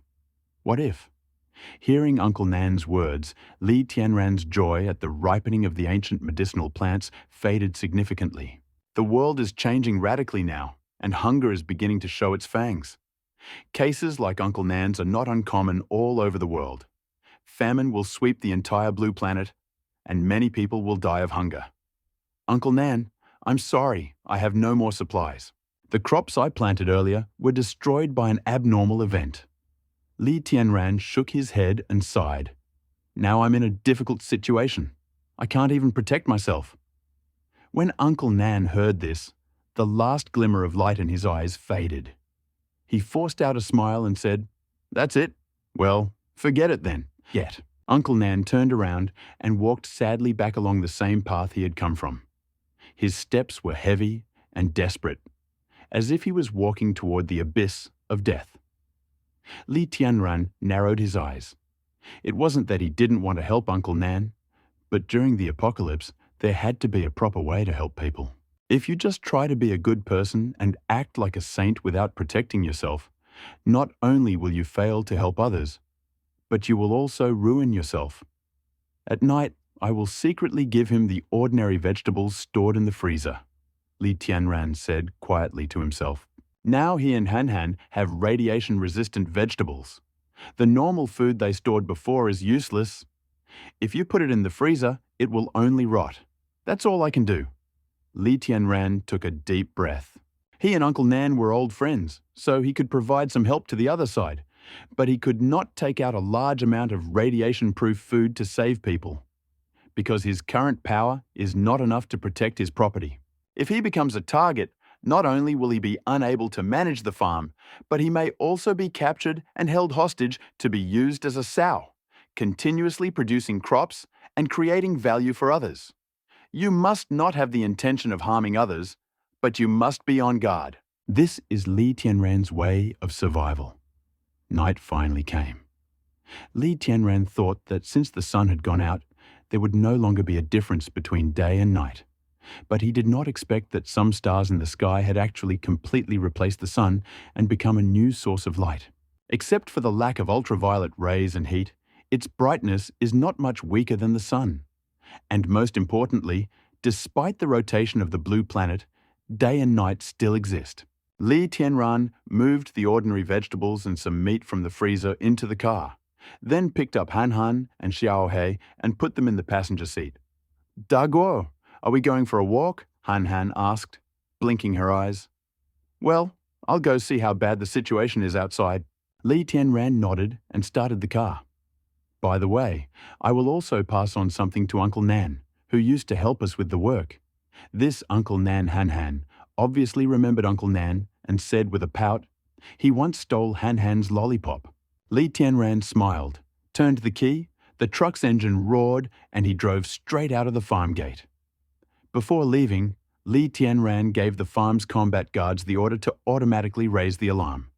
What if? Hearing Uncle Nan's words, Li Tianran's joy at the ripening of the ancient medicinal plants faded significantly. The world is changing radically now. and hunger is beginning to show its fangs. Cases like Uncle Nan's are not uncommon all over the world. Famine will sweep the entire blue planet, and many people will die of hunger. Uncle Nan, I'm sorry, I have no more supplies. The crops I planted earlier were destroyed by an abnormal event. Li Tianran shook his head and sighed. Now I'm in a difficult situation. I can't even protect myself. When Uncle Nan heard this, the last glimmer of light in his eyes faded. He forced out a smile and said, "That's it? Well, forget it then." Yet, Uncle Nan turned around and walked sadly back along the same path he had come from. His steps were heavy and desperate, as if he was walking toward the abyss of death. Li Tianran narrowed his eyes. It wasn't that he didn't want to help Uncle Nan, but during the apocalypse, there had to be a proper way to help people. If you just try to be a good person and act like a saint without protecting yourself, not only will you fail to help others, but you will also ruin yourself. At night, I will secretly give him the ordinary vegetables stored in the freezer, Li Tianran said quietly to himself. Now he and Han Han have radiation-resistant vegetables. The normal food they stored before is useless. If you put it in the freezer, it will only rot. That's all I can do. Li Tianran took a deep breath. He and Uncle Nan were old friends, so he could provide some help to the other side, but he could not take out a large amount of radiation-proof food to save people, because his current power is not enough to protect his property. If he becomes a target, not only will he be unable to manage the farm, but he may also be captured and held hostage to be used as a sow, continuously producing crops and creating value for others. You must not have the intention of harming others, but you must be on guard. This is Li Tianran's way of survival. Night finally came. Li Tianran thought that since the sun had gone out, there would no longer be a difference between day and night. But he did not expect that some stars in the sky had actually completely replaced the sun and become a new source of light. Except for the lack of ultraviolet rays and heat, its brightness is not much weaker than the sun. And most importantly, despite the rotation of the blue planet, day and night still exist. Li Tianran moved the ordinary vegetables and some meat from the freezer into the car, then picked up Han Han and Xiao He and put them in the passenger seat. "Daguo, are we going for a walk?" Han Han asked, blinking her eyes. "Well, I'll go see how bad the situation is outside." Li Tianran nodded and started the car. "By the way, I will also pass on something to Uncle Nan, who used to help us with the work." This Uncle Nan Han Han obviously remembered Uncle Nan and said with a pout, "He once stole Han Han's lollipop." Li Tianran smiled, turned the key, the truck's engine roared, and he drove straight out of the farm gate. Before leaving, Li Tianran gave the farm's combat guards the order to automatically raise the alarm.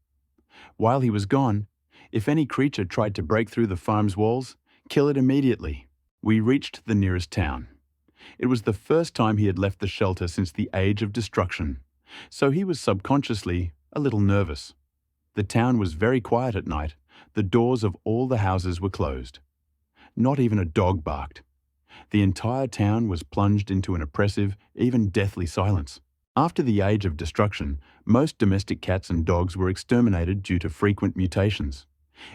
While he was gone, if any creature tried to break through the farm's walls, kill it immediately. We reached the nearest town. It was the first time he had left the shelter since the age of destruction, so he was subconsciously a little nervous. The town was very quiet at night. The doors of all the houses were closed. Not even a dog barked. The entire town was plunged into an oppressive, even deathly silence. After the age of destruction, most domestic cats and dogs were exterminated due to frequent mutations.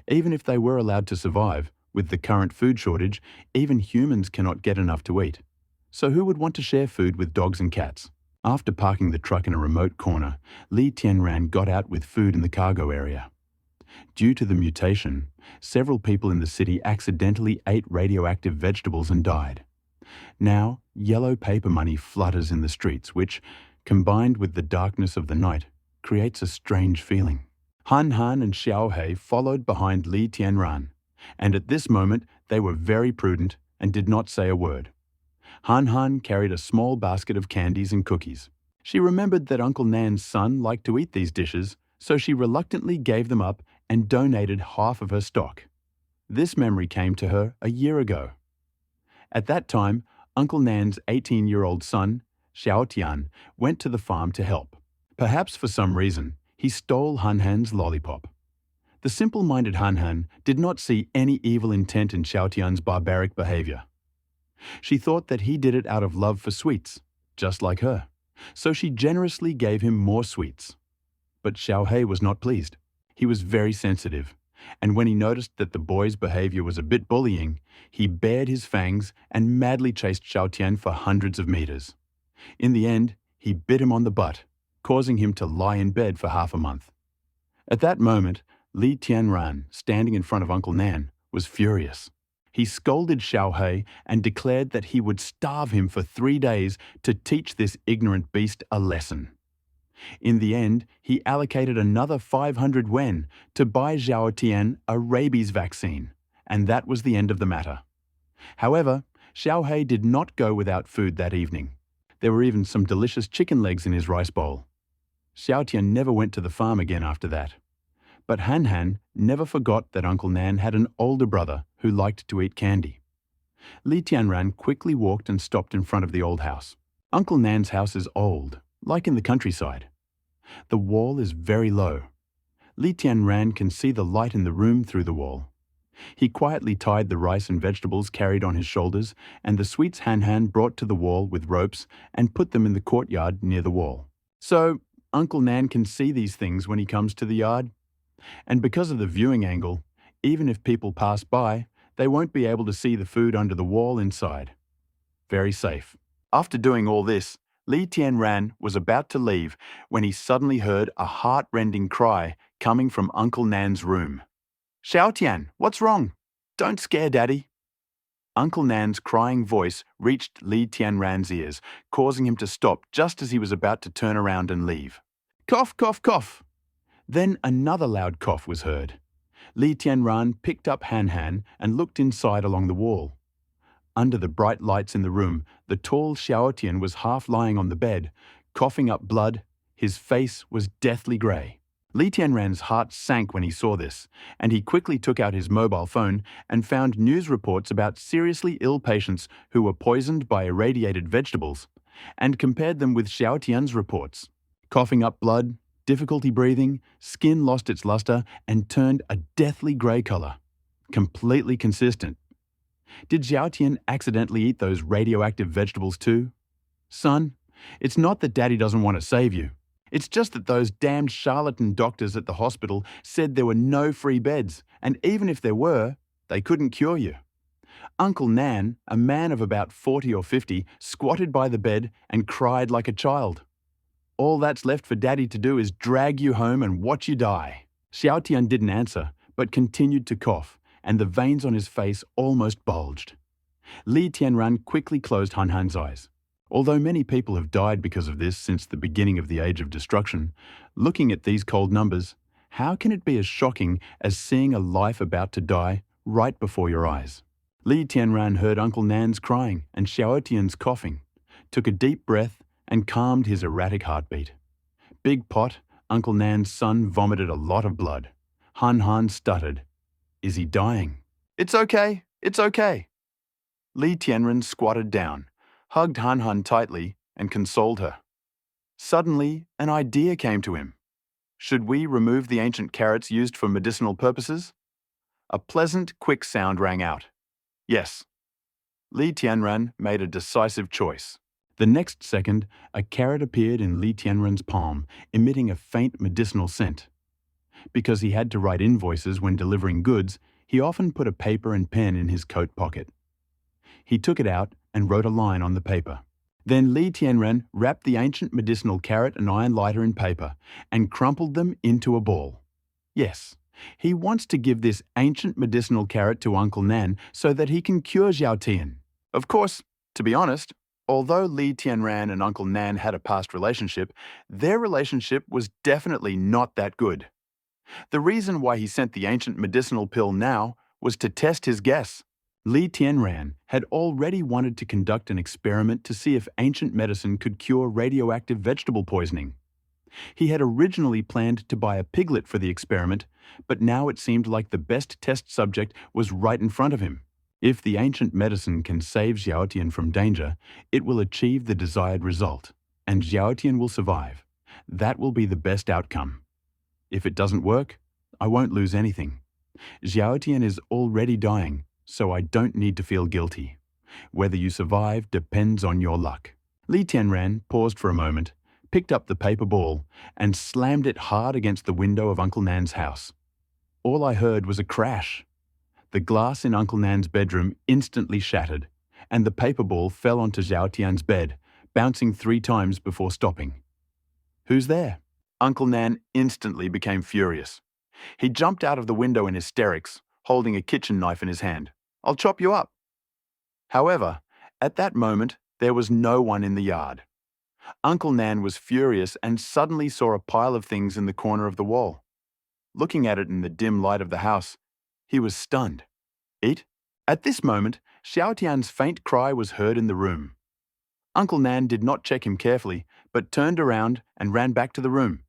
Even if they were allowed to survive, with the current food shortage, even humans cannot get enough to eat. So who would want to share food with dogs and cats? After parking the truck in a remote corner, Li Tianran got out with food in the cargo area. Due to the mutation, several people in the city accidentally ate radioactive vegetables and died. Now, yellow paper money flutters in the streets, which, combined with the darkness of the night, creates a strange feeling. Han Han and Xiao He followed behind Li Tianran, and at this moment they were very prudent and did not say a word. Han Han carried a small basket of candies and cookies. She remembered that Uncle Nan's son liked to eat these dishes, so she reluctantly gave them up and donated half of her stock. This memory came to her a year ago. At that time, Uncle Nan's 18-year-old son, Xiao Tian, went to the farm to help. Perhaps for some reason, he stole Han Han's lollipop. The simple-minded Han Han did not see any evil intent in Xiao Tian's barbaric behavior. She thought that he did it out of love for sweets, just like her. So she generously gave him more sweets. But Xiao Hei was not pleased. He was very sensitive, and when he noticed that the boy's behavior was a bit bullying, he bared his fangs and madly chased Xiao Tian for hundreds of meters. In the end, he bit him on the butt, causing him to lie in bed for half a month. At that moment, Li Tianran, standing in front of Uncle Nan, was furious. He scolded Xiao Hei and declared that he would starve him for 3 days to teach this ignorant beast a lesson. In the end, he allocated another 500 wen to buy Xiao Tian a rabies vaccine, and that was the end of the matter. However, Xiao Hei did not go without food that evening. There were even some delicious chicken legs in his rice bowl. Xiao Tian never went to the farm again after that. But Han Han never forgot that Uncle Nan had an older brother who liked to eat candy. Li Tianran quickly walked and stopped in front of the old house. Uncle Nan's house is old, like in the countryside. The wall is very low. Li Tianran can see the light in the room through the wall. He quietly tied the rice and vegetables carried on his shoulders and the sweets Han Han brought to the wall with ropes and put them in the courtyard near the wall. So, Uncle Nan can see these things when he comes to the yard. And because of the viewing angle, even if people pass by, they won't be able to see the food under the wall inside. Very safe. After doing all this, Li Tianran was about to leave when he suddenly heard a heart-rending cry coming from Uncle Nan's room. "Xiao Tian, what's wrong? Don't scare Daddy." Uncle Nan's crying voice reached Li Tianran's ears, causing him to stop just as he was about to turn around and leave. "Cough, cough, cough." Then another loud cough was heard. Li Tianran picked up Han Han and looked inside along the wall. Under the bright lights in the room, the tall Xiao Tian was half lying on the bed, coughing up blood. His face was deathly grey. Li Tianran's heart sank when he saw this, and he quickly took out his mobile phone and found news reports about seriously ill patients who were poisoned by irradiated vegetables, and compared them with Xiao Tian's reports. Coughing up blood, difficulty breathing, skin lost its luster and turned a deathly grey colour. Completely consistent. Did Xiao Tian accidentally eat those radioactive vegetables too? Son, it's not that Daddy doesn't want to save you. It's just that those damned charlatan doctors at the hospital said there were no free beds, and even if there were, they couldn't cure you. Uncle Nan, a man of about 40 or 50, squatted by the bed and cried like a child. All that's left for Daddy to do is drag you home and watch you die. Xiao Tian didn't answer, but continued to cough, and the veins on his face almost bulged. Li Tianran quickly closed Han Han's eyes. Although many people have died because of this since the beginning of the Age of Destruction, looking at these cold numbers, how can it be as shocking as seeing a life about to die right before your eyes? Li Tianran heard Uncle Nan's crying and Xiao Tian's coughing, took a deep breath and calmed his erratic heartbeat. Big Pot, Uncle Nan's son, vomited a lot of blood. Han Han stuttered. "Is he dying?" "It's okay, it's okay." Li Tianran squatted down, hugged Han Han tightly, and consoled her. Suddenly, an idea came to him. Should we remove the ancient carrots used for medicinal purposes? A pleasant, quick sound rang out. Yes. Li Tianran made a decisive choice. The next second, a carrot appeared in Li Tianran's palm, emitting a faint medicinal scent. Because he had to write invoices when delivering goods, he often put a paper and pen in his coat pocket. He took it out and wrote a line on the paper. Then Li Tianran wrapped the ancient medicinal carrot and iron lighter in paper and crumpled them into a ball. Yes, he wants to give this ancient medicinal carrot to Uncle Nan so that he can cure Xiao Tian. Of course, to be honest, although Li Tianran and Uncle Nan had a past relationship, their relationship was definitely not that good. The reason why he sent the ancient medicinal pill now was to test his guess. Li Tianran had already wanted to conduct an experiment to see if ancient medicine could cure radioactive vegetable poisoning. He had originally planned to buy a piglet for the experiment, but now it seemed like the best test subject was right in front of him. If the ancient medicine can save Xiao Tian from danger, it will achieve the desired result, and Xiao Tian will survive. That will be the best outcome. If it doesn't work, I won't lose anything. Xiao Tian is already dying, so I don't need to feel guilty. Whether you survive depends on your luck. Li Tianran paused for a moment, picked up the paper ball, and slammed it hard against the window of Uncle Nan's house. All I heard was a crash. The glass in Uncle Nan's bedroom instantly shattered, and the paper ball fell onto Zhao Tian's bed, bouncing 3 times before stopping. "Who's there?" Uncle Nan instantly became furious. He jumped out of the window in hysterics, holding a kitchen knife in his hand. "I'll chop you up." However, at that moment, there was no one in the yard. Uncle Nan was furious and suddenly saw a pile of things in the corner of the wall. Looking at it in the dim light of the house, he was stunned. "Eat?" At this moment, Xiao Tian's faint cry was heard in the room. Uncle Nan did not check him carefully, but turned around and ran back to the room.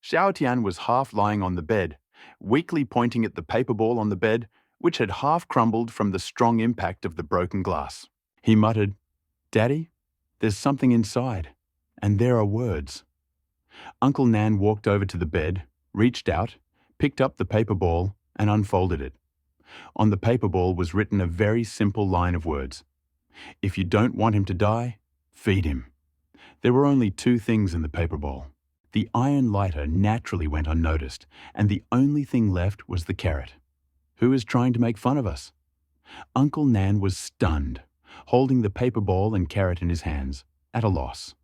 Xiao Tian was half lying on the bed, weakly pointing at the paper ball on the bed, which had half crumbled from the strong impact of the broken glass. He muttered, "Daddy, there's something inside, and there are words." Uncle Nan walked over to the bed, reached out, picked up the paper ball, and unfolded it. On the paper ball was written a very simple line of words. "If you don't want him to die, feed him." There were only 2 things in the paper ball. The iron lighter naturally went unnoticed, and the only thing left was the carrot. Who is trying to make fun of us? Uncle Nan was stunned, holding the paper ball and carrot in his hands, at a loss.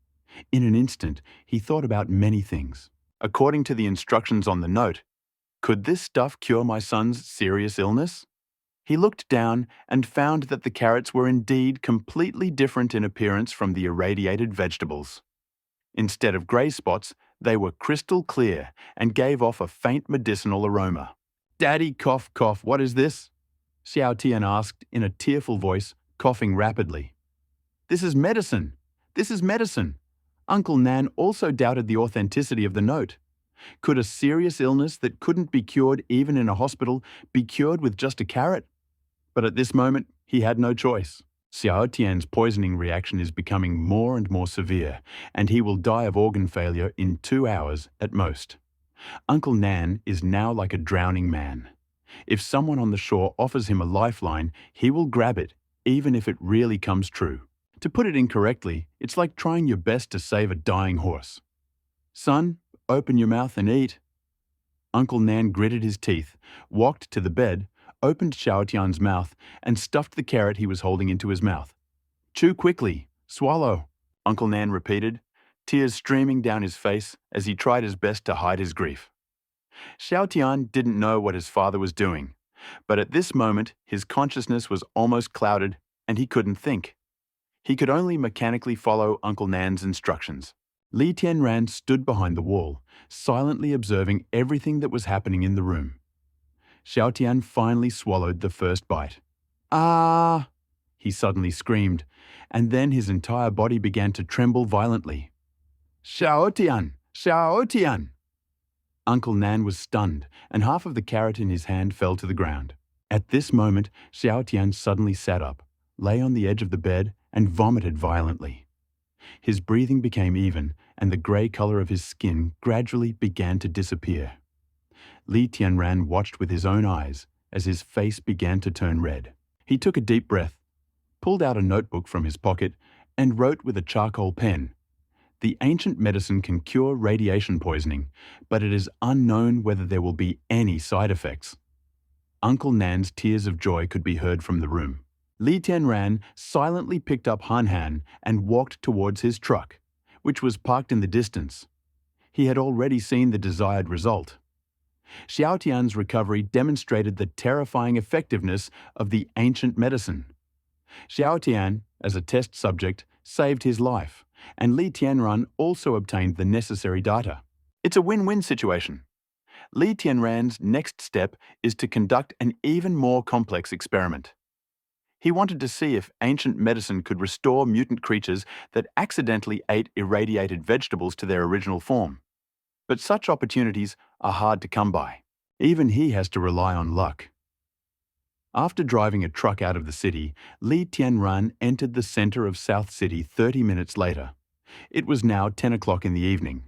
In an instant, he thought about many things. According to the instructions on the note, could this stuff cure my son's serious illness? He looked down and found that the carrots were indeed completely different in appearance from the irradiated vegetables. Instead of grey spots, they were crystal clear and gave off a faint medicinal aroma. "Daddy, cough, cough, what is this?" Xiao Tian asked in a tearful voice, coughing rapidly. "This is medicine! This is medicine!" Uncle Nan also doubted the authenticity of the note. Could a serious illness that couldn't be cured even in a hospital be cured with just a carrot? But at this moment, he had no choice. Xiao Tian's poisoning reaction is becoming more and more severe, and he will die of organ failure in 2 hours at most. Uncle Nan is now like a drowning man. If someone on the shore offers him a lifeline, he will grab it, even if it really comes true. To put it incorrectly, it's like trying your best to save a dying horse. "Son, open your mouth and eat." Uncle Nan gritted his teeth, walked to the bed, opened Xiao Tian's mouth, and stuffed the carrot he was holding into his mouth. "Chew quickly, swallow," Uncle Nan repeated, tears streaming down his face as he tried his best to hide his grief. Xiao Tian didn't know what his father was doing, but at this moment his consciousness was almost clouded and he couldn't think. He could only mechanically follow Uncle Nan's instructions. Li Tianran stood behind the wall, silently observing everything that was happening in the room. Xiao Tian finally swallowed the first bite. "Ah!" he suddenly screamed, and then his entire body began to tremble violently. "Xiao Tian! Xiao Tian!" Uncle Nan was stunned, and half of the carrot in his hand fell to the ground. At this moment, Xiao Tian suddenly sat up, lay on the edge of the bed, and vomited violently. His breathing became even, and the grey colour of his skin gradually began to disappear. Li Tianran watched with his own eyes as his face began to turn red. He took a deep breath, pulled out a notebook from his pocket, and wrote with a charcoal pen, "The ancient medicine can cure radiation poisoning, but it is unknown whether there will be any side effects." Uncle Nan's tears of joy could be heard from the room. Li Tianran silently picked up Han Han and walked towards his truck, which was parked in the distance. He had already seen the desired result. Xiao Tian's recovery demonstrated the terrifying effectiveness of the ancient medicine. Xiao Tian, as a test subject, saved his life, and Li Tianran also obtained the necessary data. It's a win-win situation. Li Tianran's next step is to conduct an even more complex experiment. He wanted to see if ancient medicine could restore mutant creatures that accidentally ate irradiated vegetables to their original form. But such opportunities are hard to come by. Even he has to rely on luck. After driving a truck out of the city, Li Tianran entered the center of South City 30 minutes later. It was now 10 o'clock in the evening.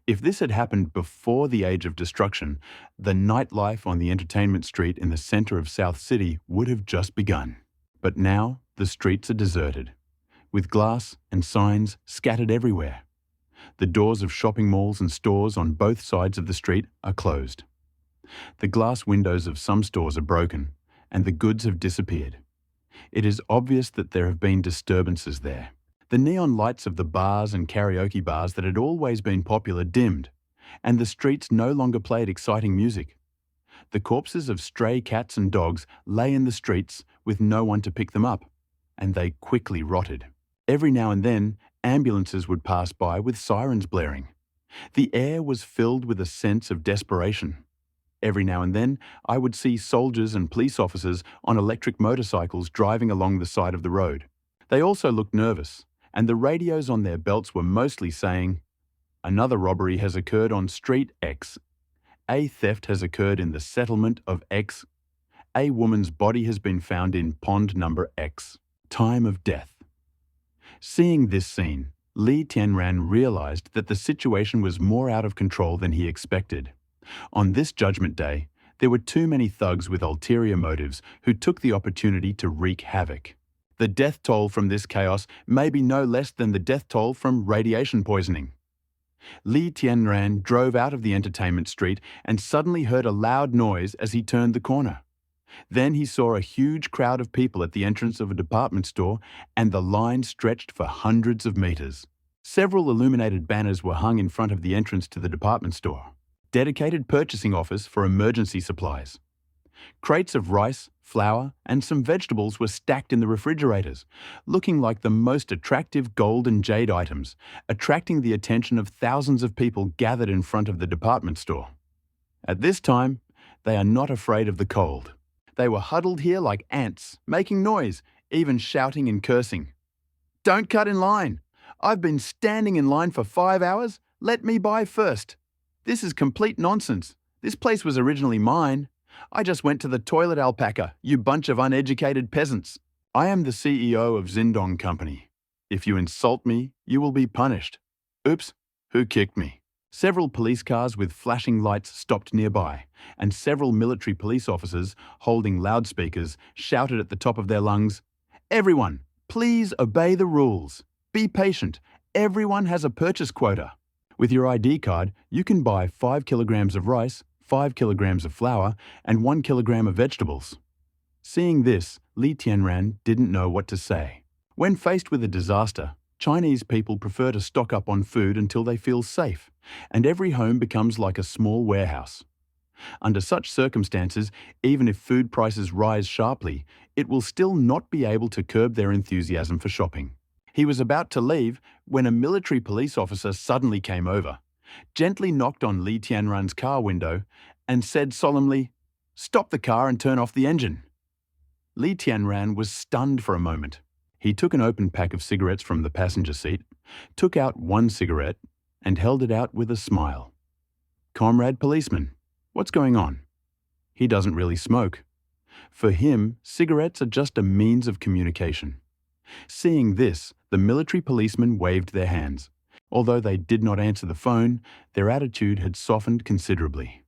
If this had happened before the Age of Destruction, the nightlife on the entertainment street in the center of South City would have just begun. But now, the streets are deserted. with glass and signs scattered everywhere. The doors of shopping malls and stores on both sides of the street are closed. The glass windows of some stores are broken, and the goods have disappeared. It is obvious that there have been disturbances there. The neon lights of the bars and karaoke bars that had always been popular dimmed, and the streets no longer played exciting music. The corpses of stray cats and dogs lay in the streets with no one to pick them up, and they quickly rotted. Every now and then, ambulances would pass by with sirens blaring. The air was filled with a sense of desperation. Every now and then, I would see soldiers and police officers on electric motorcycles driving along the side of the road. They also looked nervous, and the radios on their belts were mostly saying, "Another robbery has occurred on Street X. A theft has occurred in the settlement of X. A woman's body has been found in pond number X. Time of death." Seeing this scene, Li Tianran realized that the situation was more out of control than he expected. On this Judgment Day, there were too many thugs with ulterior motives who took the opportunity to wreak havoc. The death toll from this chaos may be no less than the death toll from radiation poisoning. Li Tianran drove out of the entertainment street and suddenly heard a loud noise as he turned the corner. Then he saw a huge crowd of people at the entrance of a department store, and the line stretched for hundreds of meters. Several illuminated banners were hung in front of the entrance to the department store. Dedicated purchasing office for emergency supplies. Crates of rice, flour, and some vegetables were stacked in the refrigerators, looking like the most attractive gold and jade items, attracting the attention of thousands of people gathered in front of the department store. At this time, they are not afraid of the cold. They were huddled here like ants, making noise, even shouting and cursing. "Don't cut in line! I've been standing in line for 5 hours. Let me buy first. This is complete nonsense. This place was originally mine. I just went to the toilet, alpaca, you bunch of uneducated peasants. I am the CEO of Zindong Company. If you insult me, you will be punished. Oops, who kicked me?" Several police cars with flashing lights stopped nearby, and several military police officers, holding loudspeakers, shouted at the top of their lungs, "Everyone, please obey the rules. Be patient. Everyone has a purchase quota. With your ID card, you can buy 5 kilograms of rice, 5 kilograms of flour, and 1 kilogram of vegetables." Seeing this, Li Tianran didn't know what to say. When faced with a disaster, Chinese people prefer to stock up on food until they feel safe, and every home becomes like a small warehouse. Under such circumstances, even if food prices rise sharply, it will still not be able to curb their enthusiasm for shopping. He was about to leave when a military police officer suddenly came over, gently knocked on Li Tianran's car window, and said solemnly, "Stop the car and turn off the engine." Li Tianran was stunned for a moment. He took an open pack of cigarettes from the passenger seat, took out one cigarette, and held it out with a smile. "Comrade policeman, what's going on?" He doesn't really smoke. For him, cigarettes are just a means of communication. Seeing this, the military policemen waved their hands. Although they did not answer the phone, their attitude had softened considerably.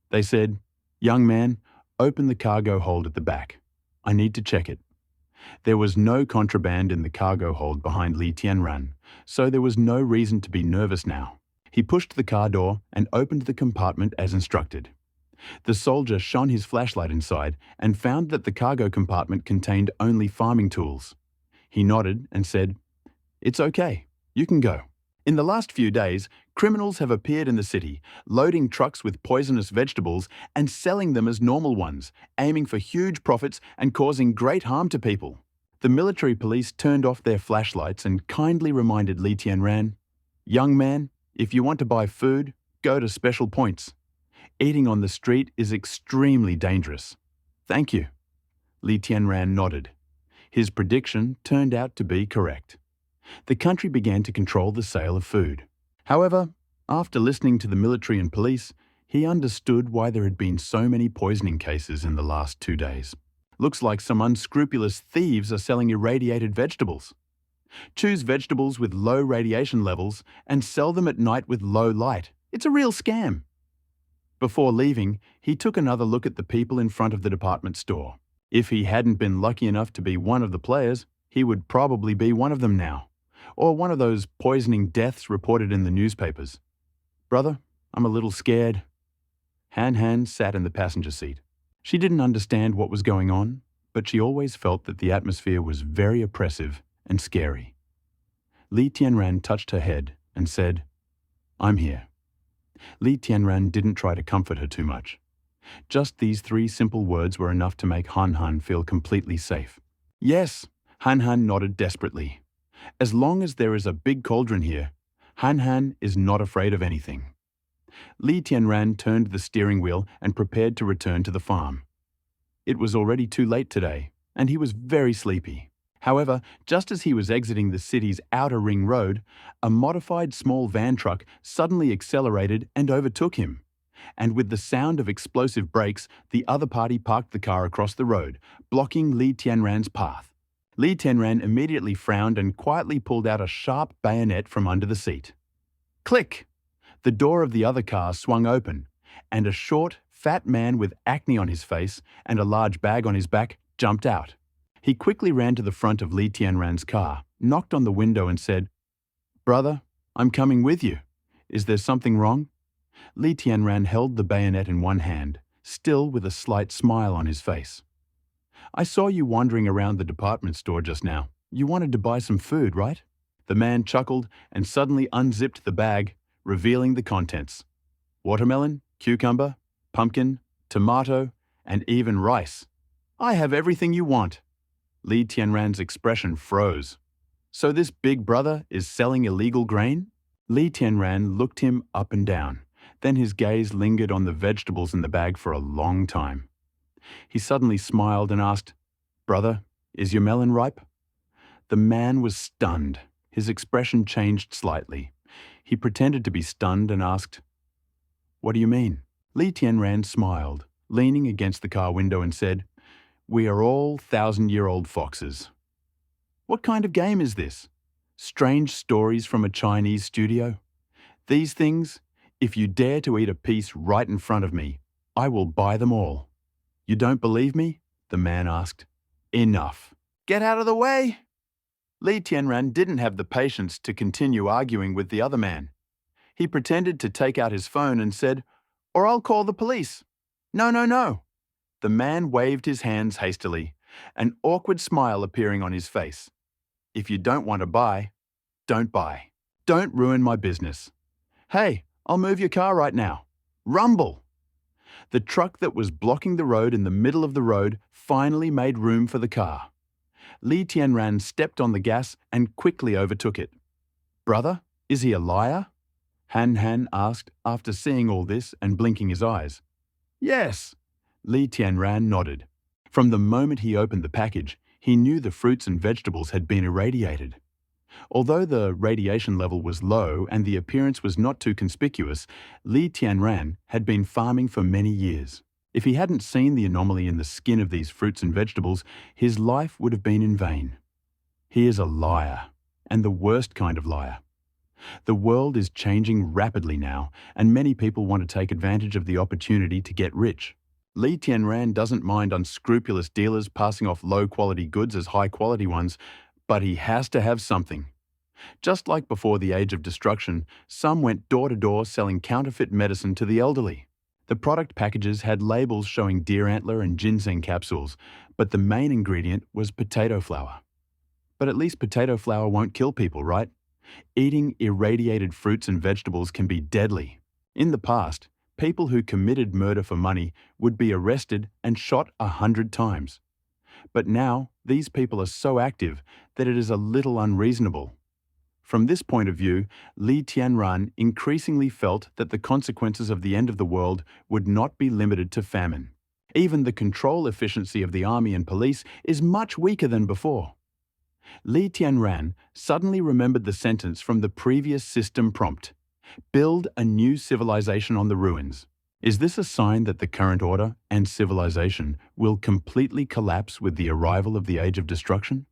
They said, "Young man, open the cargo hold at the back. I need to check it." There was no contraband in the cargo hold behind Li Tianran, so there was no reason to be nervous now. He pushed the car door and opened the compartment as instructed. The soldier shone his flashlight inside and found that the cargo compartment contained only farming tools. He nodded and said, "It's okay, you can go." In the last few days, criminals have appeared in the city, loading trucks with poisonous vegetables and selling them as normal ones, aiming for huge profits and causing great harm to people. The military police turned off their flashlights and kindly reminded Li Tianran, "Young man, if you want to buy food, go to special points. Eating on the street is extremely dangerous." "Thank you." Li Tianran nodded. His prediction turned out to be correct. The country began to control the sale of food. However, after listening to the military and police, he understood why there had been so many poisoning cases in the last 2 days. Looks like some unscrupulous thieves are selling irradiated vegetables. Choose vegetables with low radiation levels and sell them at night with low light. It's a real scam. Before leaving, he took another look at the people in front of the department store. If he hadn't been lucky enough to be one of the players, He would probably be one of them now, or one of those poisoning deaths reported in the newspapers. Brother, I'm a little scared. Han Han sat in the passenger seat. She didn't understand what was going on, but she always felt that the atmosphere was very oppressive and scary. Li Tianran touched her head and said, "I'm here." Li Tianran didn't try to comfort her too much. Just these 3 simple words were enough to make Han Han feel completely safe. Yes, Han Han nodded desperately. As long as there is a big cauldron here, Han Han is not afraid of anything. Li Tianran turned the steering wheel and prepared to return to the farm. It was already too late today, and he was very sleepy. However, just as he was exiting the city's outer ring road, a modified small van truck suddenly accelerated and overtook him. And with the sound of explosive brakes, the other party parked the car across the road, blocking Li Tianran's path. Li Tianran immediately frowned and quietly pulled out a sharp bayonet from under the seat. Click! The door of the other car swung open, and a short, fat man with acne on his face and a large bag on his back jumped out. He quickly ran to the front of Li Tianran's car, knocked on the window and said, "Brother, I'm coming with you. Is there something wrong?" Li Tianran held the bayonet in one hand, still with a slight smile on his face. "I saw you wandering around the department store just now. You wanted to buy some food, right?" The man chuckled and suddenly unzipped the bag, revealing the contents. Watermelon, cucumber, pumpkin, tomato, and even rice. "I have everything you want." Li Tianran's expression froze. "So this big brother is selling illegal grain?" Li Tianran looked him up and down. Then his gaze lingered on the vegetables in the bag for a long time. He suddenly smiled and asked, "Brother, is your melon ripe?" The man was stunned. His expression changed slightly. He pretended to be stunned and asked, "What do you mean?" Li Tianran smiled, leaning against the car window and said, "We are all 1,000-year-old foxes." "What kind of game is this? Strange stories from a Chinese studio? These things, if you dare to eat a piece right in front of me, I will buy them all." "You don't believe me?" the man asked. "Enough. Get out of the way!" Li Tianran didn't have the patience to continue arguing with the other man. He pretended to take out his phone and said, "Or I'll call the police." "No, no, no." The man waved his hands hastily, an awkward smile appearing on his face. "If you don't want to buy, don't buy. Don't ruin my business. Hey, I'll move your car right now. Rumble!" The truck that was blocking the road in the middle of the road finally made room for the car. Li Tianran stepped on the gas and quickly overtook it. "Brother, is he a liar?" Han Han asked after seeing all this and blinking his eyes. "Yes." Li Tianran nodded. From the moment he opened the package, he knew the fruits and vegetables had been irradiated. Although the radiation level was low and the appearance was not too conspicuous, Li Tianran had been farming for many years. If he hadn't seen the anomaly in the skin of these fruits and vegetables, his life would have been in vain. He is a liar, and the worst kind of liar. The world is changing rapidly now, and many people want to take advantage of the opportunity to get rich. Li Tianran doesn't mind unscrupulous dealers passing off low-quality goods as high-quality ones, but he has to have something. Just like before the Age of Destruction, some went door-to-door selling counterfeit medicine to the elderly. The product packages had labels showing deer antler and ginseng capsules, but the main ingredient was potato flour. But at least potato flour won't kill people, right? Eating irradiated fruits and vegetables can be deadly. In the past, people who committed murder for money would be arrested and shot 100 times. But now, these people are so active that it is a little unreasonable. From this point of view, Li Tianran increasingly felt that the consequences of the end of the world would not be limited to famine. Even the control efficiency of the army and police is much weaker than before. Li Tianran suddenly remembered the sentence from the previous system prompt: "Build a new civilization on the ruins." Is this a sign that the current order and civilization will completely collapse with the arrival of the Age of Destruction?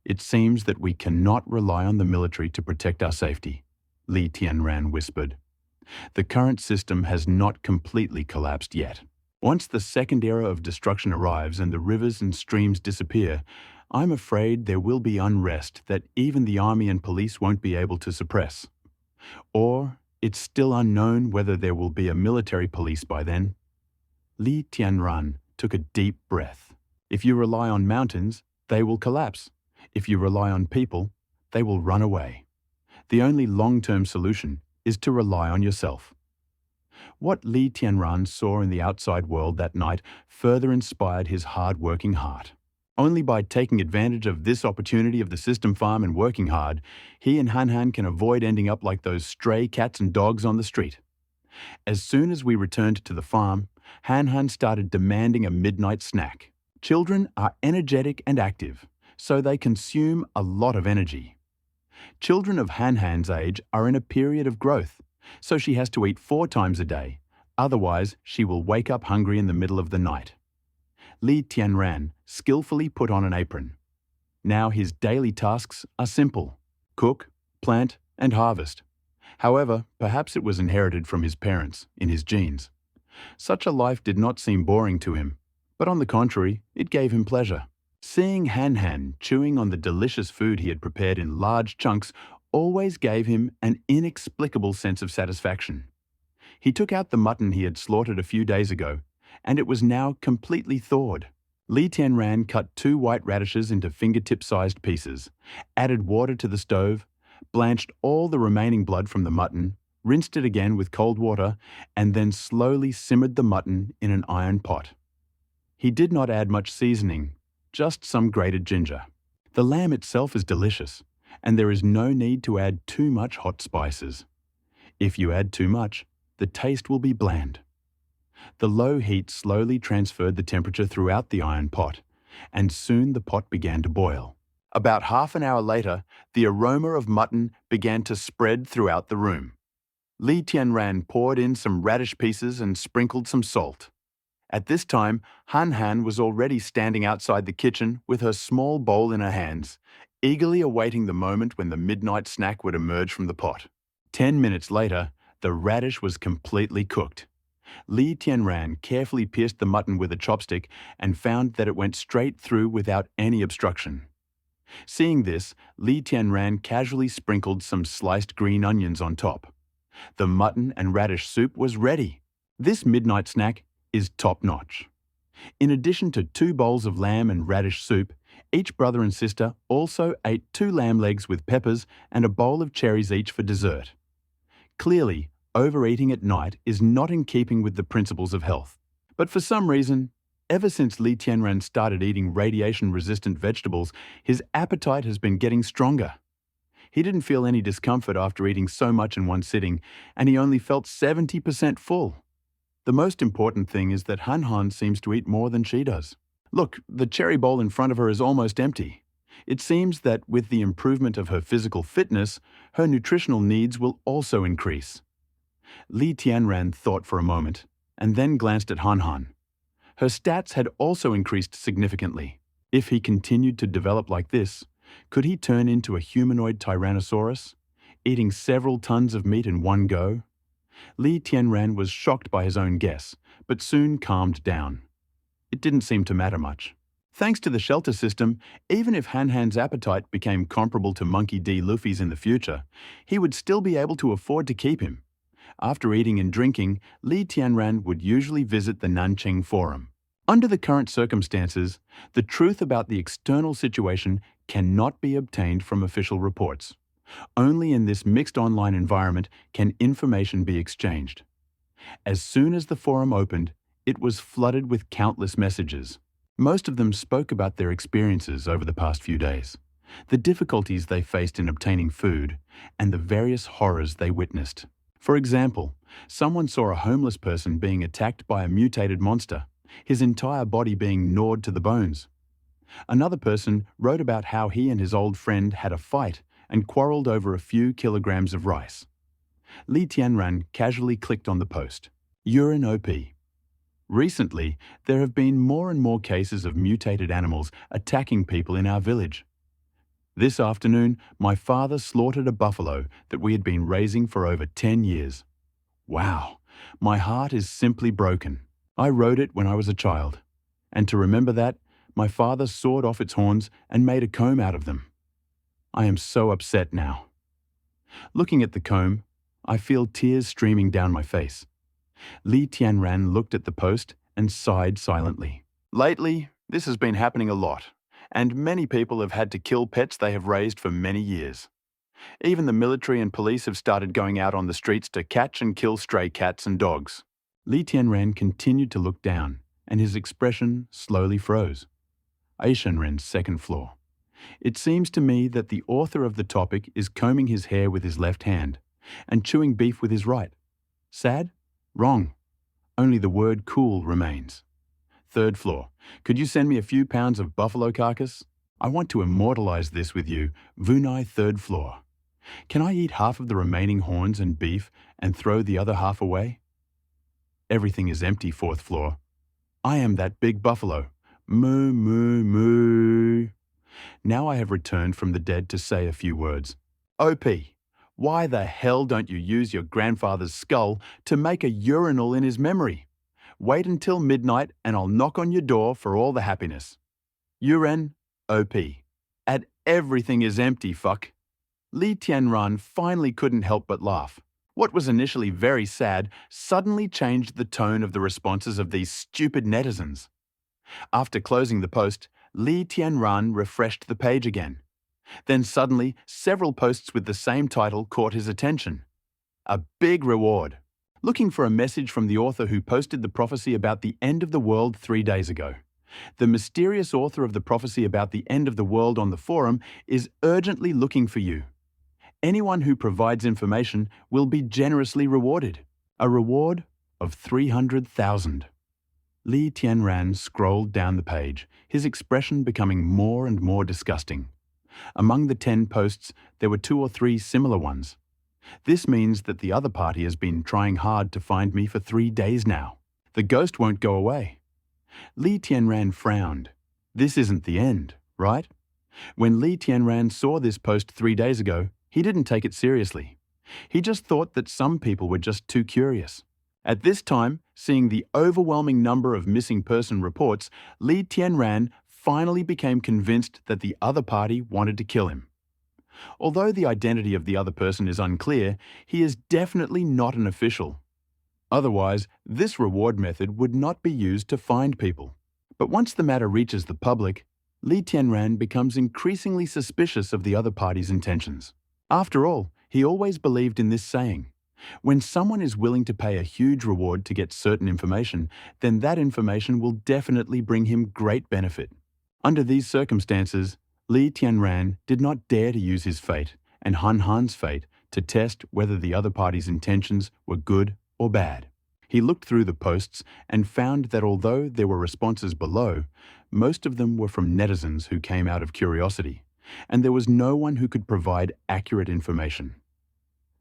"It seems that we cannot rely on the military to protect our safety," Li Tianran whispered. "The current system has not completely collapsed yet. Once the second era of destruction arrives and the rivers and streams disappear, I'm afraid there will be unrest that even the army and police won't be able to suppress. Or it's still unknown whether there will be a military police by then. Li Tianran took a deep breath. If you rely on mountains, they will collapse. If you rely on people, they will run away. The only long-term solution is to rely on yourself. What Li Tianran saw in the outside world that night further inspired his hard-working heart. Only by taking advantage of this opportunity of the system farm and working hard, he and Han can avoid ending up like those stray cats and dogs on the street. As soon as we returned to the farm, Han started demanding a midnight snack. Children are energetic and active, so they consume a lot of energy. Children of Han's age are in a period of growth, so she has to eat 4 times a day, otherwise she will wake up hungry in the middle of the night. Li Tianran skillfully put on an apron. Now his daily tasks are simple: cook, plant, and harvest. However, perhaps it was inherited from his parents, in his genes. Such a life did not seem boring to him, but on the contrary, it gave him pleasure. Seeing Han chewing on the delicious food he had prepared in large chunks always gave him an inexplicable sense of satisfaction. He took out the mutton he had slaughtered a few days ago, and it was now completely thawed. Li Tianran cut 2 white radishes into fingertip-sized pieces, added water to the stove, blanched all the remaining blood from the mutton, rinsed it again with cold water, and then slowly simmered the mutton in an iron pot. He did not add much seasoning, just some grated ginger. The lamb itself is delicious, and there is no need to add too much hot spices. If you add too much, the taste will be bland. The low heat slowly transferred the temperature throughout the iron pot, and soon the pot began to boil. About half an hour later, the aroma of mutton began to spread throughout the room. Li Tianran poured in some radish pieces and sprinkled some salt. At this time, Han was already standing outside the kitchen with her small bowl in her hands, eagerly awaiting the moment when the midnight snack would emerge from the pot. 10 minutes later, the radish was completely cooked. Li Tianran carefully pierced the mutton with a chopstick and found that it went straight through without any obstruction. Seeing this, Li Tianran casually sprinkled some sliced green onions on top. The mutton and radish soup was ready. This midnight snack is top-notch. In addition to 2 bowls of lamb and radish soup, each brother and sister also ate 2 lamb legs with peppers and a bowl of cherries each for dessert. Clearly, overeating at night is not in keeping with the principles of health. But for some reason, ever since Li Tianran started eating radiation-resistant vegetables, his appetite has been getting stronger. He didn't feel any discomfort after eating so much in one sitting, and he only felt 70% full. The most important thing is that Han seems to eat more than she does. Look, the cherry bowl in front of her is almost empty. It seems that with the improvement of her physical fitness, her nutritional needs will also increase. Li Tianran thought for a moment, and then glanced at Han. Her stats had also increased significantly. If he continued to develop like this, could he turn into a humanoid tyrannosaurus, eating several tons of meat in one go? Li Tianran was shocked by his own guess, but soon calmed down. It didn't seem to matter much. Thanks to the shelter system, even if Han's appetite became comparable to Monkey D. Luffy's in the future, he would still be able to afford to keep him. After eating and drinking, Li Tianran would usually visit the Nanqing Forum. Under the current circumstances, the truth about the external situation cannot be obtained from official reports. Only in this mixed online environment can information be exchanged. As soon as the forum opened, it was flooded with countless messages. Most of them spoke about their experiences over the past few days, the difficulties they faced in obtaining food, and the various horrors they witnessed. For example, someone saw a homeless person being attacked by a mutated monster, his entire body being gnawed to the bones. Another person wrote about how he and his old friend had a fight and quarreled over a few kilograms of rice. Li Tianran casually clicked on the post. Urine OP. Recently, there have been more and more cases of mutated animals attacking people in our village. This afternoon, my father slaughtered a buffalo that we had been raising for over 10 years. Wow, my heart is simply broken. I wrote it when I was a child. And to remember that, My father sawed off its horns and made a comb out of them. I am so upset now. Looking at the comb, I feel tears streaming down my face. Li Tianran looked at the post and sighed silently. Lately, this has been happening a lot, and many people have had to kill pets they have raised for many years. Even the military and police have started going out on the streets to catch and kill stray cats and dogs. Li Tianran continued to look down, and his expression slowly froze. Aishanren's second floor. It seems to me that the author of the topic is combing his hair with his left hand and chewing beef with his right. Sad? Wrong. Only the word cool remains. Third floor. Could you send me a few pounds of buffalo carcass? I want to immortalize this with you, Vunai third floor. Can I eat half of the remaining horns and beef and throw the other half away? Everything is empty, fourth floor. I am that big buffalo. Moo, moo, moo. Now I have returned from the dead to say a few words. OP, why the hell don't you use your grandfather's skull to make a urinal in his memory? Wait until midnight and I'll knock on your door for all the happiness. Yuren, OP. And everything is empty, fuck. Li Tianran finally couldn't help but laugh. What was initially very sad suddenly changed the tone of the responses of these stupid netizens. After closing the post, Li Tianran refreshed the page again. Then suddenly, several posts with the same title caught his attention. A big reward. Looking for a message from the author who posted the prophecy about the end of the world 3 days ago. The mysterious author of the prophecy about the end of the world on the forum is urgently looking for you. Anyone who provides information will be generously rewarded. A reward of 300,000. Li Tianran scrolled down the page, his expression becoming more and more disgusting. Among the 10 posts, there were 2 or 3 similar ones. This means that the other party has been trying hard to find me for 3 days now. The ghost won't go away. Li Tianran frowned. This isn't the end, right? When Li Tianran saw this post 3 days ago, he didn't take it seriously. He just thought that some people were just too curious. At this time, seeing the overwhelming number of missing person reports, Li Tianran finally became convinced that the other party wanted to kill him. Although the identity of the other person is unclear, he is definitely not an official. Otherwise, this reward method would not be used to find people. But once the matter reaches the public, Li Tianran becomes increasingly suspicious of the other party's intentions. After all, he always believed in this saying: when someone is willing to pay a huge reward to get certain information, then that information will definitely bring him great benefit. Under these circumstances, Li Tianran did not dare to use his fate and Han Han's fate to test whether the other party's intentions were good or bad. He looked through the posts and found that although there were responses below, most of them were from netizens who came out of curiosity, and there was no one who could provide accurate information.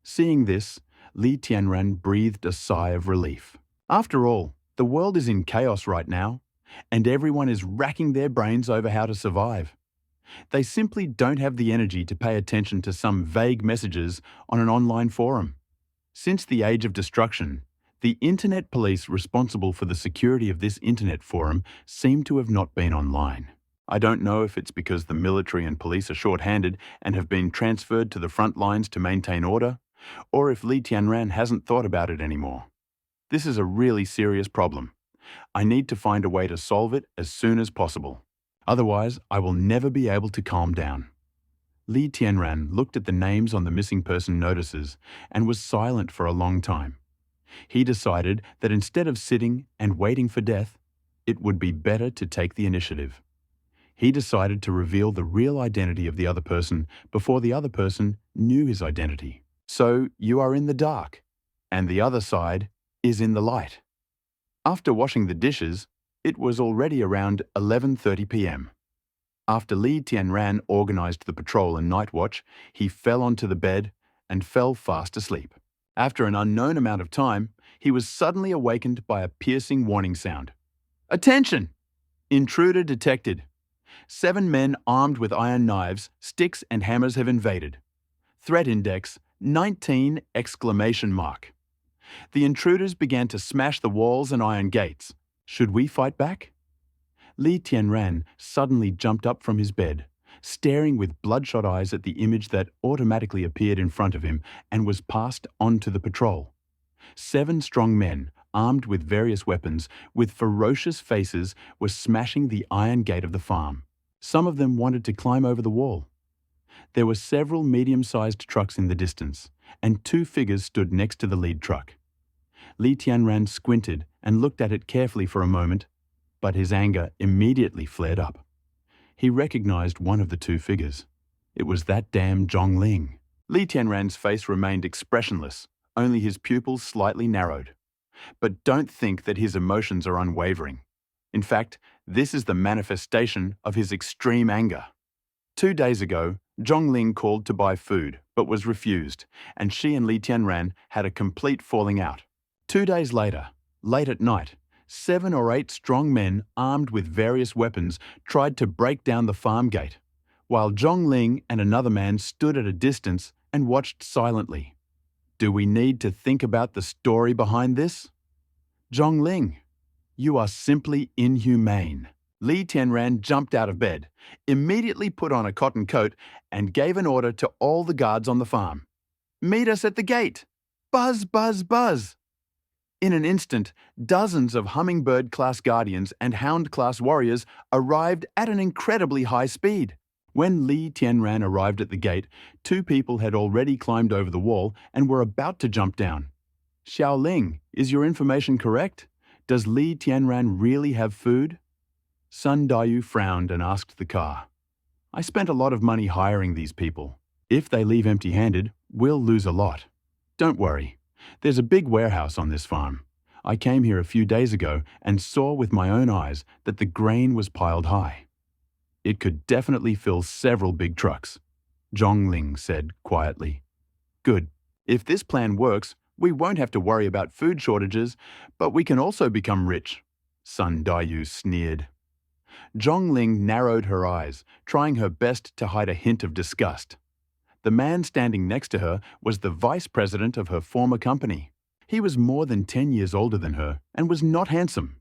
Seeing this, Li Tianran breathed a sigh of relief. After all, the world is in chaos right now, and everyone is racking their brains over how to survive. They simply don't have the energy to pay attention to some vague messages on an online forum. Since the age of destruction, the internet police responsible for the security of this internet forum seem to have not been online. I don't know if it's because the military and police are short-handed and have been transferred to the front lines to maintain order, or if Li Tianran hasn't thought about it anymore. This is a really serious problem. I need to find a way to solve it as soon as possible. Otherwise, I will never be able to calm down. Li Tianran looked at the names on the missing person notices and was silent for a long time. He decided that instead of sitting and waiting for death, it would be better to take the initiative. He decided to reveal the real identity of the other person before the other person knew his identity. So you are in the dark, and the other side is in the light. After washing the dishes, it was already around 11:30 p.m. After Li Tianran organized the patrol and night watch, he fell onto the bed and fell fast asleep. After an unknown amount of time, he was suddenly awakened by a piercing warning sound. Attention! Intruder detected. 7 men armed with iron knives, sticks and hammers have invaded. Threat index 19! The intruders began to smash the walls and iron gates. Should we fight back? Li Tianran suddenly jumped up from his bed, staring with bloodshot eyes at the image that automatically appeared in front of him and was passed on to the patrol. 7 strong men, armed with various weapons, with ferocious faces, were smashing the iron gate of the farm. Some of them wanted to climb over the wall. There were several medium-sized trucks in the distance, and 2 figures stood next to the lead truck. Li Tianran squinted and looked at it carefully for a moment, but his anger immediately flared up. He recognized one of the 2 figures. It was that damn Zhongling. Li Tianran's face remained expressionless, only his pupils slightly narrowed. But don't think that his emotions are unwavering. In fact, this is the manifestation of his extreme anger. 2 days ago, Zhongling called to buy food, but was refused, and she and Li Tianran had a complete falling out. 2 days later, late at night, 7 or 8 strong men armed with various weapons tried to break down the farm gate, while Zhongling and another man stood at a distance and watched silently. Do we need to think about the story behind this? Zhongling, you are simply inhumane. Li Tianran jumped out of bed, immediately put on a cotton coat, and gave an order to all the guards on the farm. Meet us at the gate! Buzz, buzz, buzz! In an instant, dozens of hummingbird-class guardians and hound-class warriors arrived at an incredibly high speed. When Li Tianran arrived at the gate, 2 people had already climbed over the wall and were about to jump down. Xiaoling, is your information correct? Does Li Tianran really have food? Sun Dayu frowned and asked the car. I spent a lot of money hiring these people. If they leave empty-handed, we'll lose a lot. Don't worry. There's a big warehouse on this farm. I came here a few days ago and saw with my own eyes that the grain was piled high. It could definitely fill several big trucks, Zhongling said quietly. Good. If this plan works, we won't have to worry about food shortages, but we can also become rich, Sun Dayu sneered. Zhongling narrowed her eyes, trying her best to hide a hint of disgust. The man standing next to her was the vice president of her former company. He was more than 10 years older than her and was not handsome.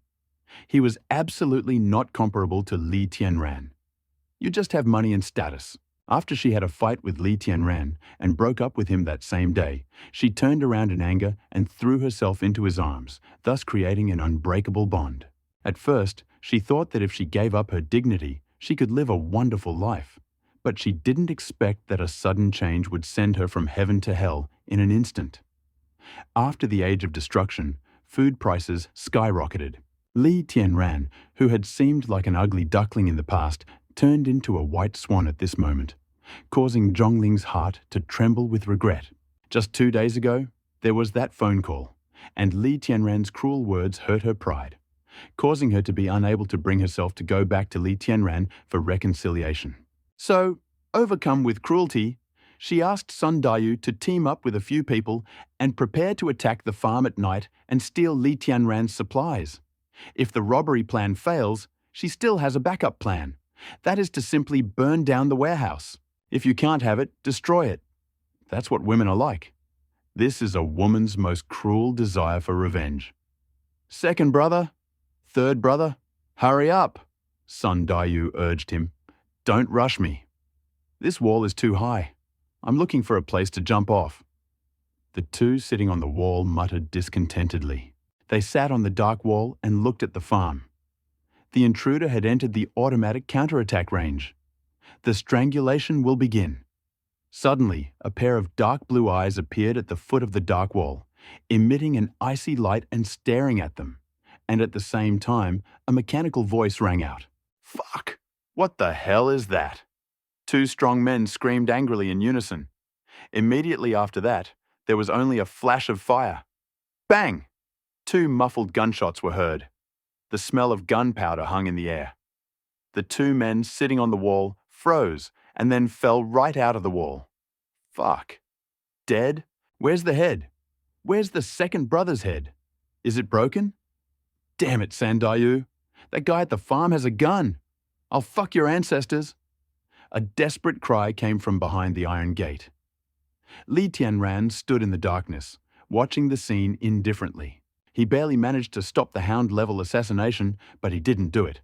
He was absolutely not comparable to Li Tianran. You just have money and status. After she had a fight with Li Tianran and broke up with him that same day, she turned around in anger and threw herself into his arms, thus creating an unbreakable bond. At first, she thought that if she gave up her dignity, she could live a wonderful life. But she didn't expect that a sudden change would send her from heaven to hell in an instant. After the age of destruction, food prices skyrocketed. Li Tianran, who had seemed like an ugly duckling in the past, turned into a white swan at this moment, causing Zhongling's heart to tremble with regret. Just 2 days ago, there was that phone call, and Li Tianran's cruel words hurt her pride, causing her to be unable to bring herself to go back to Li Tianran for reconciliation. So, overcome with cruelty, she asked Sun Dayu to team up with a few people and prepare to attack the farm at night and steal Li Tianran's supplies. If the robbery plan fails, she still has a backup plan. That is to simply burn down the warehouse. If you can't have it, destroy it. That's what women are like. This is a woman's most cruel desire for revenge. Second brother? Third brother? Hurry up, Sun Dayu urged him. Don't rush me. This wall is too high. I'm looking for a place to jump off. The 2 sitting on the wall muttered discontentedly. They sat on the dark wall and looked at the farm. The intruder had entered the automatic counterattack range. The strangulation will begin. Suddenly, a pair of dark blue eyes appeared at the foot of the dark wall, emitting an icy light and staring at them. And at the same time, a mechanical voice rang out. Fuck! What the hell is that? 2 strong men screamed angrily in unison. Immediately after that, there was only a flash of fire. Bang! 2 muffled gunshots were heard. The smell of gunpowder hung in the air. The 2 men sitting on the wall froze and then fell right out of the wall. Fuck. Dead? Where's the head? Where's the second brother's head? Is it broken? Damn it, Sandayu. That guy at the farm has a gun. I'll fuck your ancestors. A desperate cry came from behind the iron gate. Li Tianran stood in the darkness, watching the scene indifferently. He barely managed to stop the hound-level assassination, but he didn't do it.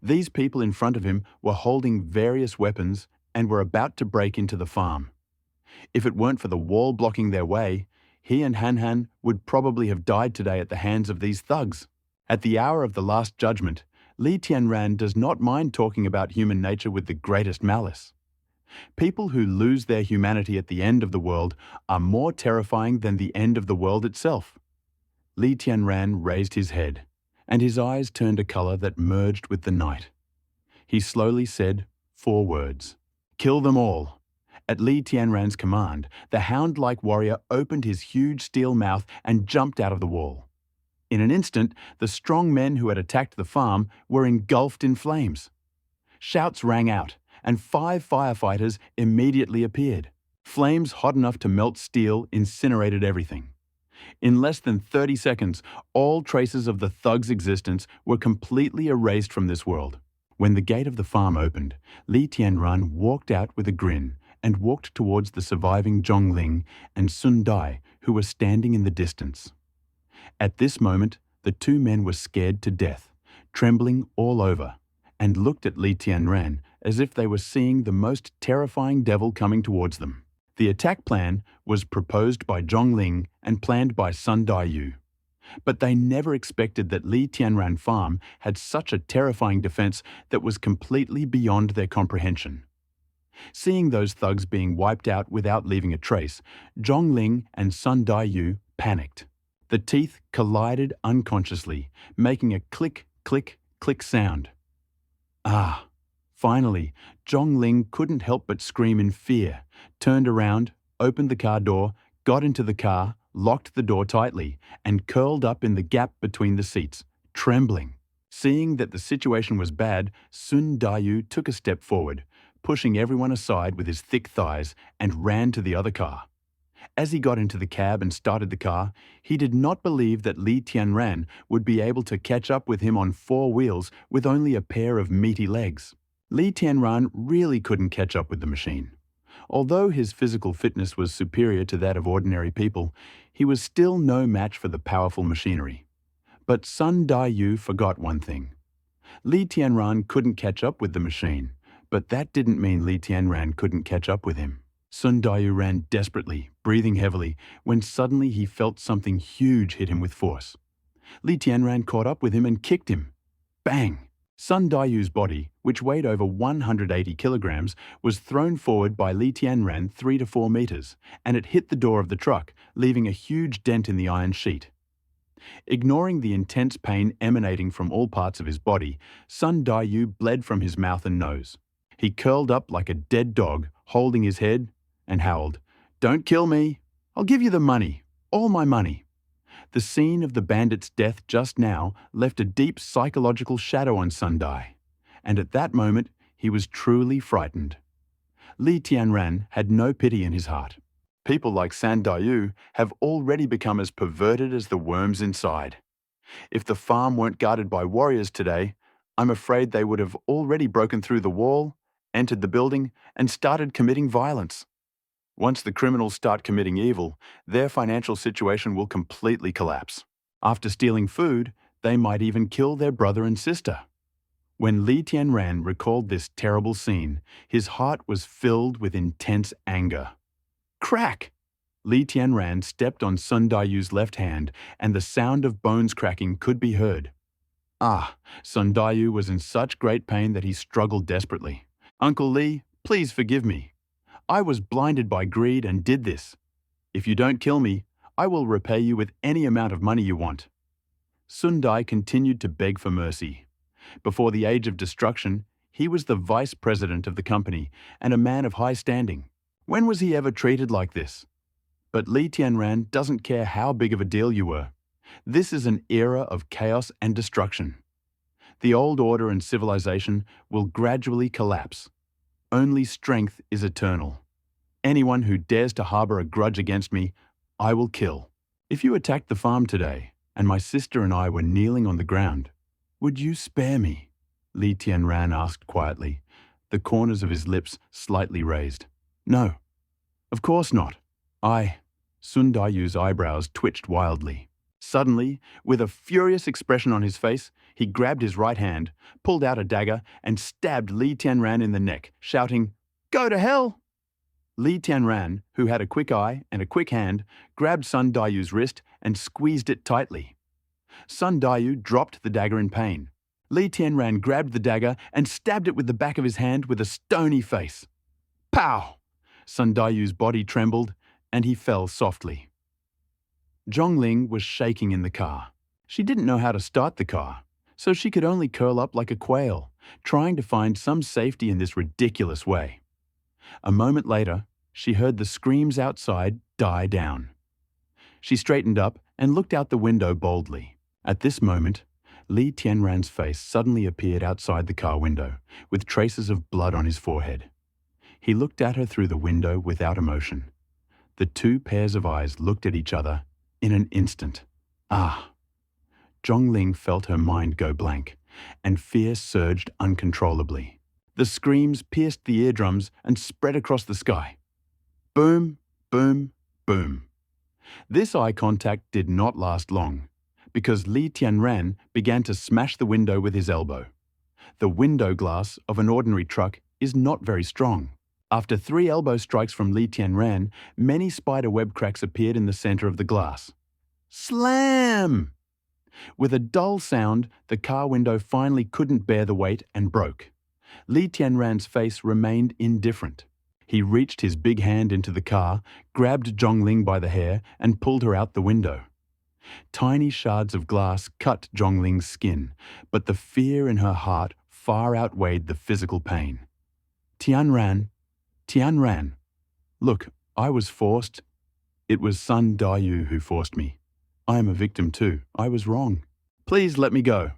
These people in front of him were holding various weapons and were about to break into the farm. If it weren't for the wall blocking their way, he and Han would probably have died today at the hands of these thugs. At the hour of the Last Judgment, Li Tianran does not mind talking about human nature with the greatest malice. People who lose their humanity at the end of the world are more terrifying than the end of the world itself. Li Tianran raised his head, and his eyes turned a color that merged with the night. He slowly said 4 words. "Kill them all." At Li Tianran's command, the hound-like warrior opened his huge steel mouth and jumped out of the wall. In an instant, the strong men who had attacked the farm were engulfed in flames. Shouts rang out, and 5 firefighters immediately appeared. Flames hot enough to melt steel incinerated everything. In less than 30 seconds, all traces of the thug's existence were completely erased from this world. When the gate of the farm opened, Li Tianran walked out with a grin and walked towards the surviving Zhongling and Sun Dai, who were standing in the distance. At this moment, the 2 men were scared to death, trembling all over, and looked at Li Tianran as if they were seeing the most terrifying devil coming towards them. The attack plan was proposed by Zhongling and planned by Sun Dai. But they never expected that Li Tianran Farm had such a terrifying defense that was completely beyond their comprehension. Seeing those thugs being wiped out without leaving a trace, Zhongling and Sun Dai panicked. The teeth collided unconsciously, making a click, click, click sound. Ah! Finally, Zhongling couldn't help but scream in fear, turned around, opened the car door, got into the car, locked the door tightly, and curled up in the gap between the seats, trembling. Seeing that the situation was bad, Sun Dai took a step forward, pushing everyone aside with his thick thighs, and ran to the other car. As he got into the cab and started the car, he did not believe that Li Tianran would be able to catch up with him on 4 wheels with only a pair of meaty legs. Li Tianran really couldn't catch up with the machine. Although his physical fitness was superior to that of ordinary people, he was still no match for the powerful machinery. But Sun Dai forgot one thing. Li Tianran couldn't catch up with the machine, but that didn't mean Li Tianran couldn't catch up with him. Sun Dai ran desperately, breathing heavily, when suddenly he felt something huge hit him with force. Li Tianran caught up with him and kicked him. Bang! Sun Dai's body, which weighed over 180 kilograms, was thrown forward by Li Tianran 3 to 4 meters, and it hit the door of the truck, leaving a huge dent in the iron sheet. Ignoring the intense pain emanating from all parts of his body, Sun Dai bled from his mouth and nose. He curled up like a dead dog, holding his head, and howled, "Don't kill me! I'll give you the money, all my money." The scene of the bandit's death just now left a deep psychological shadow on Sun Dai, and at that moment he was truly frightened. Li Tianran had no pity in his heart. People like Sun Dai have already become as perverted as the worms inside. If the farm weren't guarded by warriors today, I'm afraid they would have already broken through the wall, entered the building, and started committing violence. Once the criminals start committing evil, their financial situation will completely collapse. After stealing food, they might even kill their brother and sister. When Li Tianran recalled this terrible scene, his heart was filled with intense anger. Crack! Li Tianran stepped on Sun Dai's left hand, and the sound of bones cracking could be heard. Ah, Sun Dai was in such great pain that he struggled desperately. "Uncle Li, please forgive me. I was blinded by greed and did this. If you don't kill me, I will repay you with any amount of money you want." Sun Dai continued to beg for mercy. Before the age of destruction, he was the vice president of the company and a man of high standing. When was he ever treated like this? But Li Tianran doesn't care how big of a deal you were. This is an era of chaos and destruction. The old order and civilization will gradually collapse. Only strength is eternal. Anyone who dares to harbor a grudge against me, I will kill. If you attacked the farm today, and my sister and I were kneeling on the ground, would you spare me? Li Tianran asked quietly, the corners of his lips slightly raised. No, of course not. Sun Dai's eyebrows twitched wildly. Suddenly, with a furious expression on his face, he grabbed his right hand, pulled out a dagger, and stabbed Li Tianran in the neck, shouting, "Go to hell!" Li Tianran, who had a quick eye and a quick hand, grabbed Sun Daiyu's wrist and squeezed it tightly. Sun Daiyu dropped the dagger in pain. Li Tianran grabbed the dagger and stabbed it with the back of his hand with a stony face. Pow! Sun Daiyu's body trembled, and he fell softly. Zhongling was shaking in the car. She didn't know how to start the car, so she could only curl up like a quail, trying to find some safety in this ridiculous way. A moment later, she heard the screams outside die down. She straightened up and looked out the window boldly. At this moment, Li Tianran's face suddenly appeared outside the car window, with traces of blood on his forehead. He looked at her through the window without emotion. The two pairs of eyes looked at each other in an instant. Ah! Zhongling felt her mind go blank, and fear surged uncontrollably. The screams pierced the eardrums and spread across the sky. Boom, boom, boom. This eye contact did not last long, because Li Tianran began to smash the window with his elbow. The window glass of an ordinary truck is not very strong. After 3 elbow strikes from Li Tianran, many spider web cracks appeared in the center of the glass. Slam! With a dull sound, the car window finally couldn't bear the weight and broke. Li Tianran's face remained indifferent. He reached his big hand into the car, grabbed Zhongling by the hair, and pulled her out the window. Tiny shards of glass cut Zhongling's skin, but the fear in her heart far outweighed the physical pain. Tianran, Tianran. Look, I was forced. It was Sun Daiyu who forced me. I am a victim too. I was wrong. Please let me go.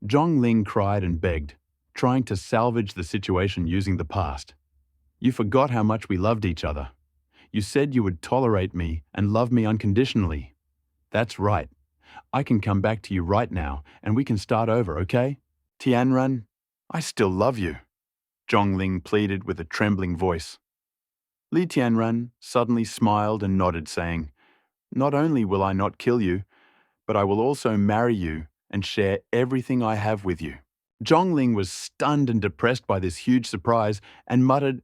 Zhongling cried and begged, trying to salvage the situation using the past. You forgot how much we loved each other. You said you would tolerate me and love me unconditionally. That's right. I can come back to you right now and we can start over, okay? Tianran, I still love you. Zhongling pleaded with a trembling voice. Li Tianran suddenly smiled and nodded, saying, Not only will I not kill you, but I will also marry you and share everything I have with you. Zhongling was stunned and depressed by this huge surprise and muttered,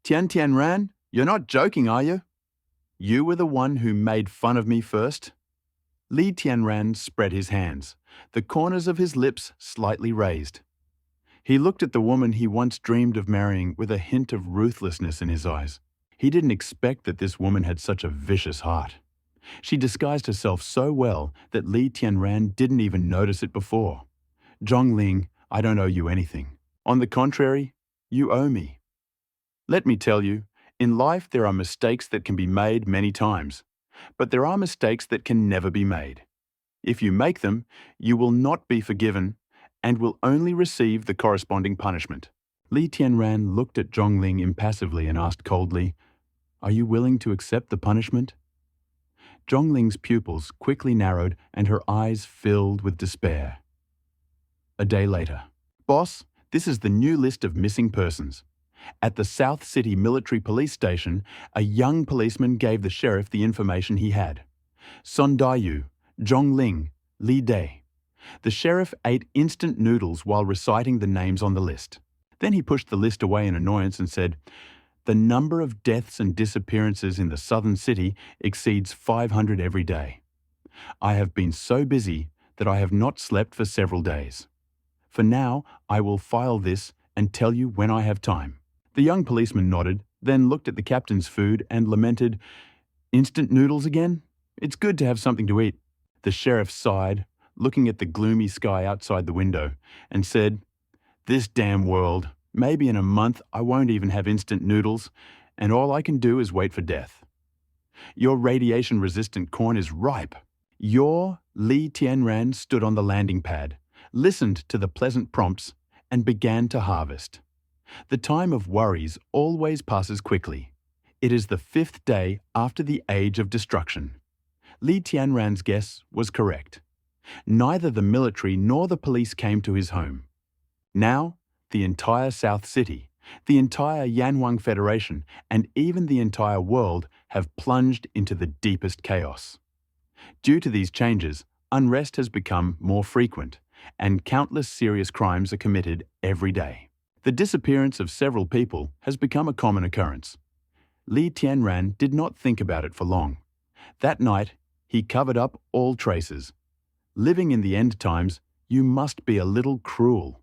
Tianran, you're not joking, are you? You were the one who made fun of me first? Li Tianran spread his hands, the corners of his lips slightly raised. He looked at the woman he once dreamed of marrying with a hint of ruthlessness in his eyes. He didn't expect that this woman had such a vicious heart. She disguised herself so well that Li Tianran didn't even notice it before. Zhongling, I don't owe you anything. On the contrary, you owe me. Let me tell you, in life there are mistakes that can be made many times, but there are mistakes that can never be made. If you make them, you will not be forgiven and will only receive the corresponding punishment. Li Tianran looked at Zhongling impassively and asked coldly, Are you willing to accept the punishment? Zhongling's pupils quickly narrowed and her eyes filled with despair. A day later. Boss, this is the new list of missing persons. At the South City Military Police Station, a young policeman gave the sheriff the information he had. Sun Daiyu, Zhongling, Li Dai. The sheriff ate instant noodles while reciting the names on the list. Then he pushed the list away in annoyance and said, The number of deaths and disappearances in the southern city exceeds 500 every day. I have been so busy that I have not slept for several days. For now, I will file this and tell you when I have time. The young policeman nodded, then looked at the captain's food and lamented, Instant noodles again? It's good to have something to eat. The sheriff sighed, looking at the gloomy sky outside the window, and said, This damn world. Maybe in a month I won't even have instant noodles, and all I can do is wait for death. Your radiation-resistant corn is ripe. Your Li Tianran stood on the landing pad, listened to the pleasant prompts, and began to harvest. The time of worries always passes quickly. It is the 5th day after the age of destruction. Li Tianran's guess was correct. Neither the military nor the police came to his home. Now, the entire South City, the entire Yanwang Federation, and even the entire world have plunged into the deepest chaos. Due to these changes, unrest has become more frequent, and countless serious crimes are committed every day. The disappearance of several people has become a common occurrence. Li Tianran did not think about it for long. That night, he covered up all traces. Living in the end times, you must be a little cruel.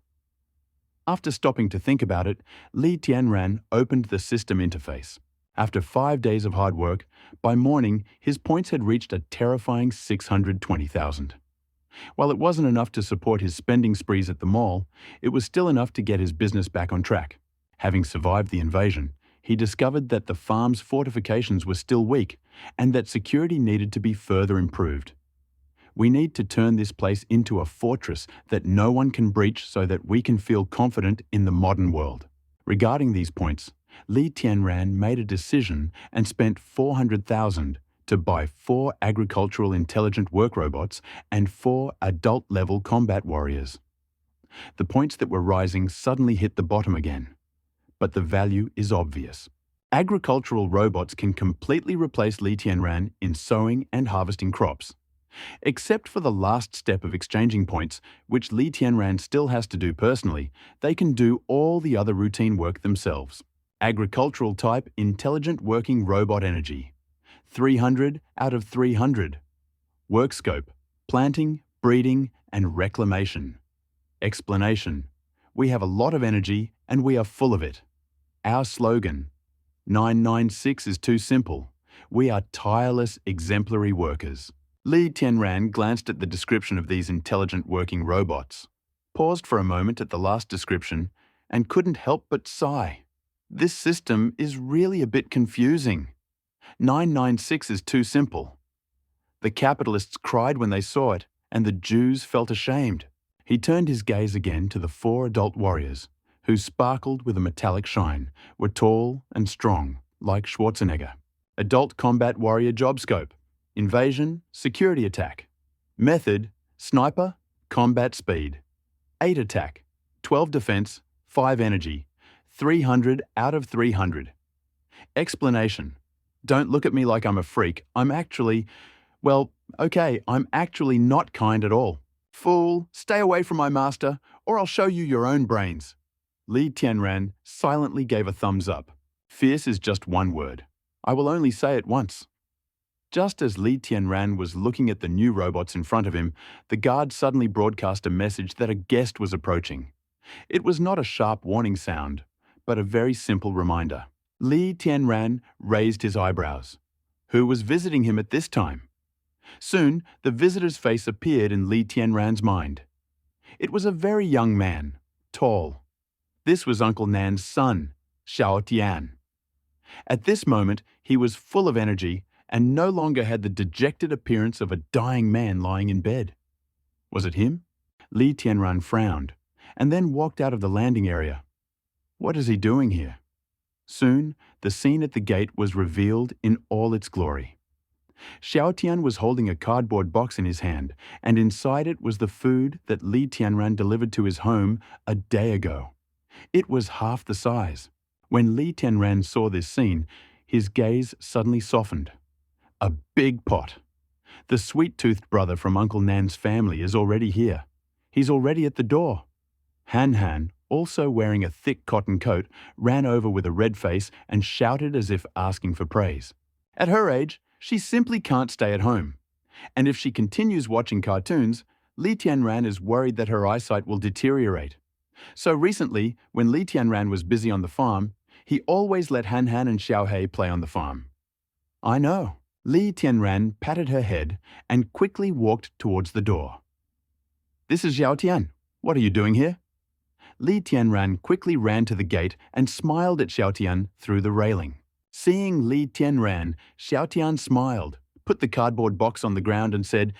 After stopping to think about it, Li Tianran opened the system interface. After 5 days of hard work, by morning his points had reached a terrifying 620,000. While it wasn't enough to support his spending sprees at the mall, it was still enough to get his business back on track. Having survived the invasion, he discovered that the farm's fortifications were still weak and that security needed to be further improved. We need to turn this place into a fortress that no one can breach so that we can feel confident in the modern world. Regarding these points, Li Tianran made a decision and spent 400,000 to buy 4 agricultural intelligent work robots and 4 adult-level combat warriors. The points that were rising suddenly hit the bottom again. But the value is obvious. Agricultural robots can completely replace Li Tianran in sowing and harvesting crops. Except for the last step of exchanging points, which Li Tianran still has to do personally, they can do all the other routine work themselves. Agricultural type intelligent working robot energy. 300 out of 300. Work scope: planting, breeding, and reclamation. Explanation: we have a lot of energy and we are full of it. Our slogan: 996 is too simple. We are tireless, exemplary workers. Li Tianran glanced at the description of these intelligent working robots, paused for a moment at the last description, and couldn't help but sigh. This system is really a bit confusing. 996 is too simple. The capitalists cried when they saw it, and the Jews felt ashamed. He turned his gaze again to the 4 adult warriors, who sparkled with a metallic shine, were tall and strong, like Schwarzenegger. Adult combat warrior job scope: invasion, security attack. Method: sniper, combat speed. 8 attack, 12 defense, 5 energy. 300 out of 300. Explanation: don't look at me like I'm a freak. I'm actually not kind at all. Fool, stay away from my master, or I'll show you your own brains. Li Tianran silently gave a thumbs up. Fierce is just one word. I will only say it once. Just as Li Tianran was looking at the new robots in front of him, the guard suddenly broadcast a message that a guest was approaching. It was not a sharp warning sound, but a very simple reminder. Li Tianran raised his eyebrows. Who was visiting him at this time? Soon, the visitor's face appeared in Li Tianran's mind. It was a very young man, tall. This was Uncle Nan's son, Xiao Tian. At this moment, he was full of energy and no longer had the dejected appearance of a dying man lying in bed. Was it him? Li Tianran frowned, and then walked out of the landing area. What is he doing here? Soon, the scene at the gate was revealed in all its glory. Xiao Tian was holding a cardboard box in his hand, and inside it was the food that Li Tianran delivered to his home a day ago. It was half the size. When Li Tianran saw this scene, his gaze suddenly softened. A big pot. The sweet-toothed brother from Uncle Nan's family is already here. He's already at the door. Han, also wearing a thick cotton coat, ran over with a red face and shouted as if asking for praise. At her age, she simply can't stay at home. And if she continues watching cartoons, Li Tianran is worried that her eyesight will deteriorate. So recently, when Li Tianran was busy on the farm, he always let Han and Xiaohei play on the farm. I know. Li Tianran patted her head and quickly walked towards the door. This is Xiao Tian. What are you doing here? Li Tianran quickly ran to the gate and smiled at Xiao Tian through the railing. Seeing Li Tianran, Xiao Tian smiled, put the cardboard box on the ground and said,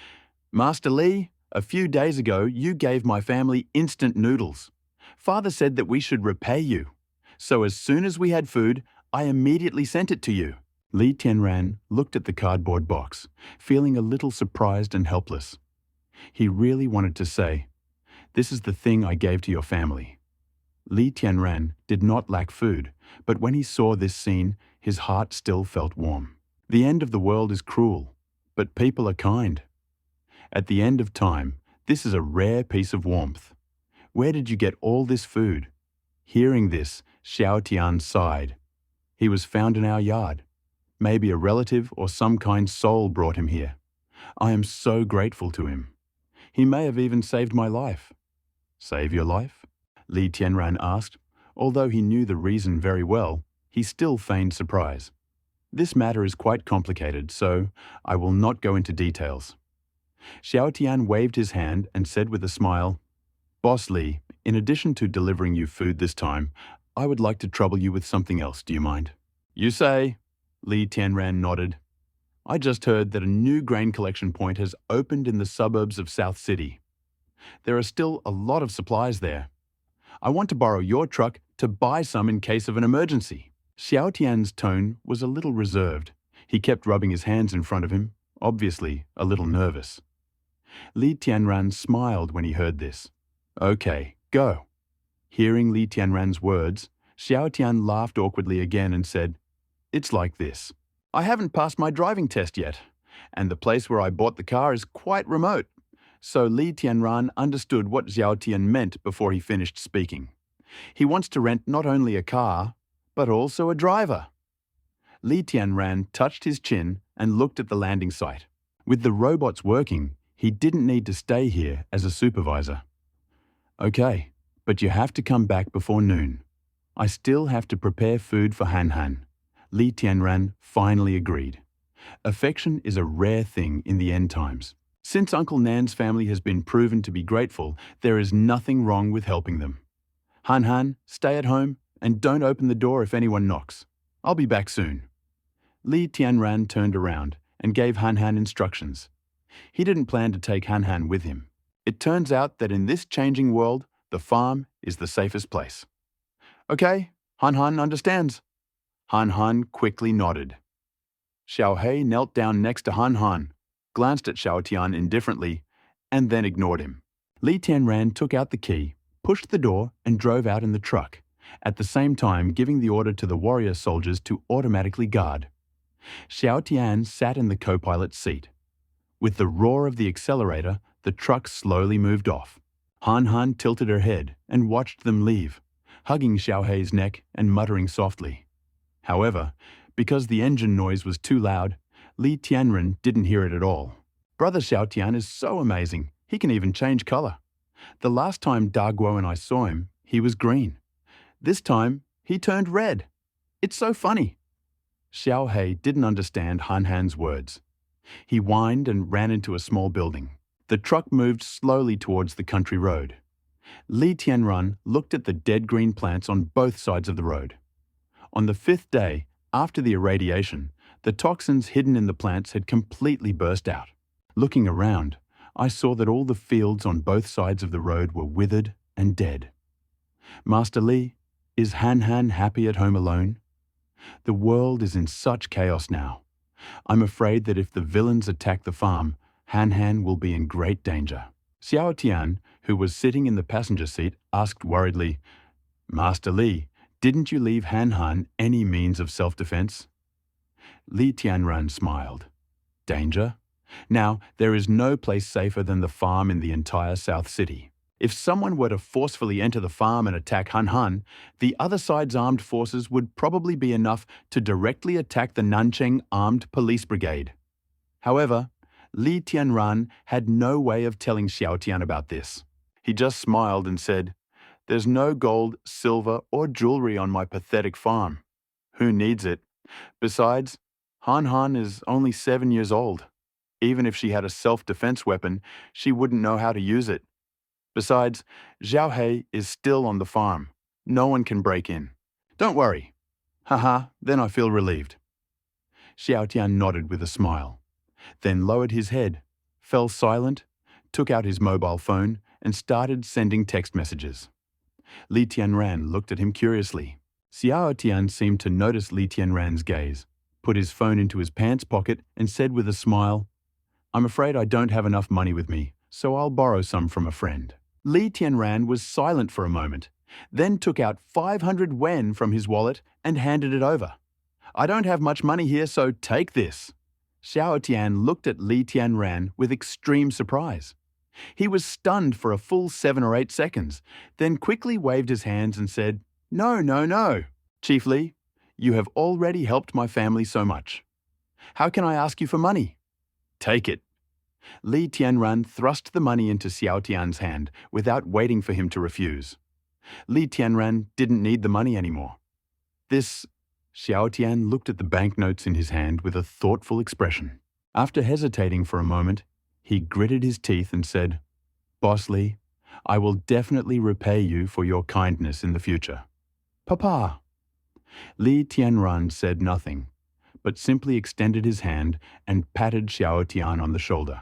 Master Li, a few days ago you gave my family instant noodles. Father said that we should repay you. So as soon as we had food, I immediately sent it to you. Li Tianran looked at the cardboard box, feeling a little surprised and helpless. He really wanted to say, This is the thing I gave to your family. Li Tianran did not lack food, but when he saw this scene, his heart still felt warm. The end of the world is cruel, but people are kind. At the end of time, this is a rare piece of warmth. Where did you get all this food? Hearing this, Xiao Tian sighed. He was found in our yard. Maybe a relative or some kind soul brought him here. I am so grateful to him. He may have even saved my life. Save your life? Li Tianran asked. Although he knew the reason very well, he still feigned surprise. This matter is quite complicated, so I will not go into details. Xiao Tian waved his hand and said with a smile, Boss Li, in addition to delivering you food this time, I would like to trouble you with something else, do you mind? You say? Li Tianran nodded. I just heard that a new grain collection point has opened in the suburbs of South City. There are still a lot of supplies there. I want to borrow your truck to buy some in case of an emergency. Xiao Tian's tone was a little reserved. He kept rubbing his hands in front of him, obviously a little nervous. Li Tianran smiled when he heard this. Okay, go. Hearing Li Tianran's words, Xiao Tian laughed awkwardly again and said, It's like this. I haven't passed my driving test yet, and the place where I bought the car is quite remote. So Li Tianran understood what Xiao Tian meant before he finished speaking. He wants to rent not only a car, but also a driver. Li Tianran touched his chin and looked at the landing site. With the robots working, he didn't need to stay here as a supervisor. Okay, but you have to come back before noon. I still have to prepare food for Han Han. Li Tianran finally agreed. Affection is a rare thing in the end times. Since Uncle Nan's family has been proven to be grateful, there is nothing wrong with helping them. Han Han, stay at home and don't open the door if anyone knocks. I'll be back soon. Li Tianran turned around and gave Han Han instructions. He didn't plan to take Han Han with him. It turns out that in this changing world, the farm is the safest place. Okay, Han Han understands. Han Han quickly nodded. Xiao Hei knelt down next to Han Han, glanced at Xiao Tian indifferently, and then ignored him. Li Tianran took out the key, pushed the door, and drove out in the truck, at the same time giving the order to the warrior soldiers to automatically guard. Xiao Tian sat in the co-pilot's seat. With the roar of the accelerator, the truck slowly moved off. Han Han tilted her head and watched them leave, hugging Xiao Hei's neck and muttering softly. However, because the engine noise was too loud, Li Tianran didn't hear it at all. Brother Xiao Tian is so amazing, he can even change color. The last time Da Guo and I saw him, he was green. This time, he turned red. It's so funny. Xiao Hei didn't understand Han Han's words. He whined and ran into a small building. The truck moved slowly towards the country road. Li Tianran looked at the dead green plants on both sides of the road. On the 5th day, after the irradiation, the toxins hidden in the plants had completely burst out. Looking around, I saw that all the fields on both sides of the road were withered and dead. Master Li, is Han Han happy at home alone? The world is in such chaos now. I'm afraid that if the villains attack the farm, Han Han will be in great danger. Xiao Tian, who was sitting in the passenger seat, asked worriedly, Master Li, didn't you leave Han Han any means of self-defense? Li Tianran smiled. Danger? Now, there is no place safer than the farm in the entire South City. If someone were to forcefully enter the farm and attack Han Han, the other side's armed forces would probably be enough to directly attack the Nancheng Armed Police Brigade. However, Li Tianran had no way of telling Xiao Tian about this. He just smiled and said, There's no gold, silver, or jewelry on my pathetic farm. Who needs it? Besides, Han Han is only 7 years old. Even if she had a self-defense weapon, she wouldn't know how to use it. Besides, Xiao Hei is still on the farm. No one can break in. Don't worry. Haha, then I feel relieved. Xiao Tian nodded with a smile, then lowered his head, fell silent, took out his mobile phone, and started sending text messages. Li Tianran looked at him curiously. Xiao Tian seemed to notice Li Tianran's gaze, put his phone into his pants pocket, and said with a smile, I'm afraid I don't have enough money with me, so I'll borrow some from a friend. Li Tianran was silent for a moment, then took out 500 wen from his wallet and handed it over. I don't have much money here, so take this. Xiao Tian looked at Li Tianran with extreme surprise. He was stunned for a full 7 or 8 seconds, then quickly waved his hands and said, "No, no, no. Chief Li, you have already helped my family so much. How can I ask you for money?" "Take it." Li Tianran thrust the money into Xiao Tian's hand without waiting for him to refuse. Li Tianran didn't need the money anymore. Xiao Tian looked at the banknotes in his hand with a thoughtful expression. After hesitating for a moment, he gritted his teeth and said, "Boss Li, I will definitely repay you for your kindness in the future." "Papa." Li Tianran said nothing, but simply extended his hand and patted Xiao Tian on the shoulder.